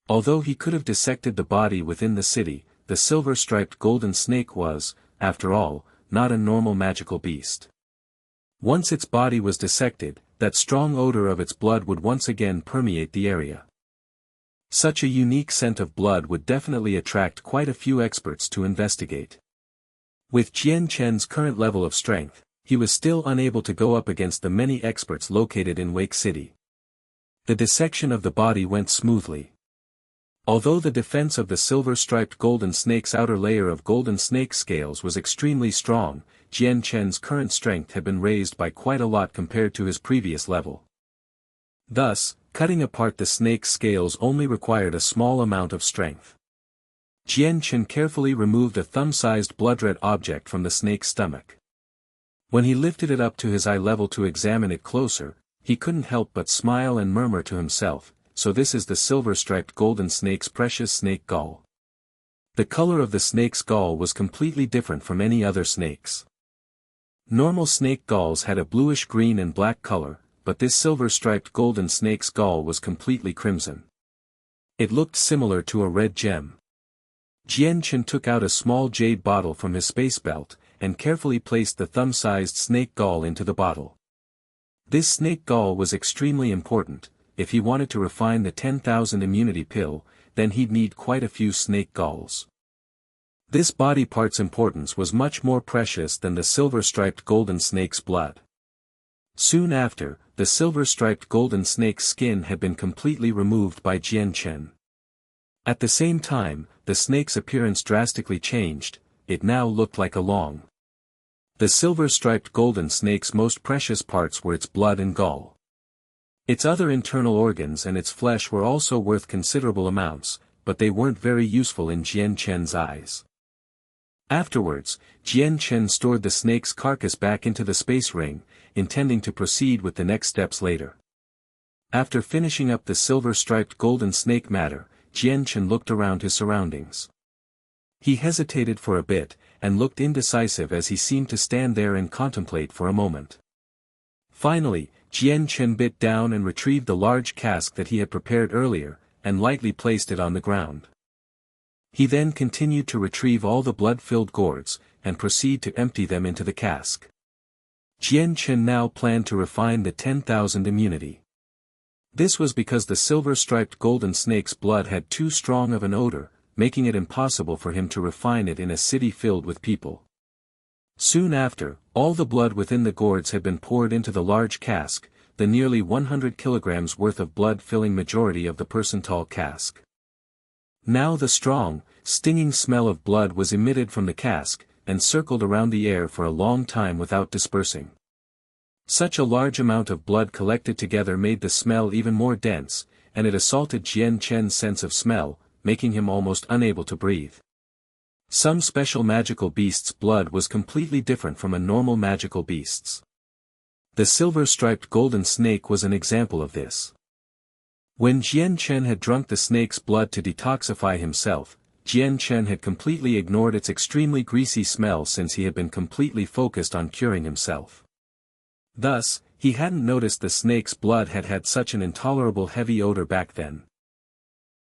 Although he could have dissected the body within the city, the silver-striped golden snake was, after all, not a normal magical beast. Once its body was dissected, that strong odor of its blood would once again permeate the area. Such a unique scent of blood would definitely attract quite a few experts to investigate. With Jian Chen's current level of strength, he was still unable to go up against the many experts located in Wake City. The dissection of the body went smoothly. Although the defense of the silver-striped golden snake's outer layer of golden snake scales was extremely strong, Jian Chen's current strength had been raised by quite a lot compared to his previous level. Thus, cutting apart the snake's scales only required a small amount of strength. Jian Chen carefully removed a thumb-sized blood-red object from the snake's stomach. When he lifted it up to his eye level to examine it closer, he couldn't help but smile and murmur to himself, "So this is the silver-striped golden snake's precious snake gall." The color of the snake's gall was completely different from any other snake's. Normal snake galls had a bluish green and black color, but this silver-striped golden snake's gall was completely crimson. It looked similar to a red gem. Jian Chen took out a small jade bottle from his space belt, and carefully placed the thumb-sized snake gall into the bottle. This snake gall was extremely important. If he wanted to refine the 10,000 immunity pill, then he'd need quite a few snake galls. This body part's importance was much more precious than the silver-striped golden snake's blood. Soon after, the silver-striped golden snake's skin had been completely removed by Jian Chen. At the same time, the snake's appearance drastically changed. It now looked like a long. The silver-striped golden snake's most precious parts were its blood and gall. Its other internal organs and its flesh were also worth considerable amounts, but they weren't very useful in Jian Chen's eyes. Afterwards, Jian Chen stored the snake's carcass back into the space ring, intending to proceed with the next steps later. After finishing up the silver-striped golden snake matter, Jian Chen looked around his surroundings. He hesitated for a bit, and looked indecisive as he seemed to stand there and contemplate for a moment. Finally, Jian Chen bit down and retrieved the large cask that he had prepared earlier, and lightly placed it on the ground. He then continued to retrieve all the blood-filled gourds, and proceed to empty them into the cask. Jian Chen now planned to refine the 10,000 immunity. This was because the silver-striped golden snake's blood had too strong of an odor, making it impossible for him to refine it in a city filled with people. Soon after, all the blood within the gourds had been poured into the large cask, the nearly 100 kilograms worth of blood filling majority of the person-tall cask. Now the strong, stinging smell of blood was emitted from the cask, and circled around the air for a long time without dispersing. Such a large amount of blood collected together made the smell even more dense, and it assaulted Jian Chen's sense of smell, making him almost unable to breathe. Some special magical beasts' blood was completely different from a normal magical beast's. The silver-striped golden snake was an example of this. When Jian Chen had drunk the snake's blood to detoxify himself, Jian Chen had completely ignored its extremely greasy smell since he had been completely focused on curing himself. Thus, he hadn't noticed the snake's blood had had such an intolerable heavy odor back then.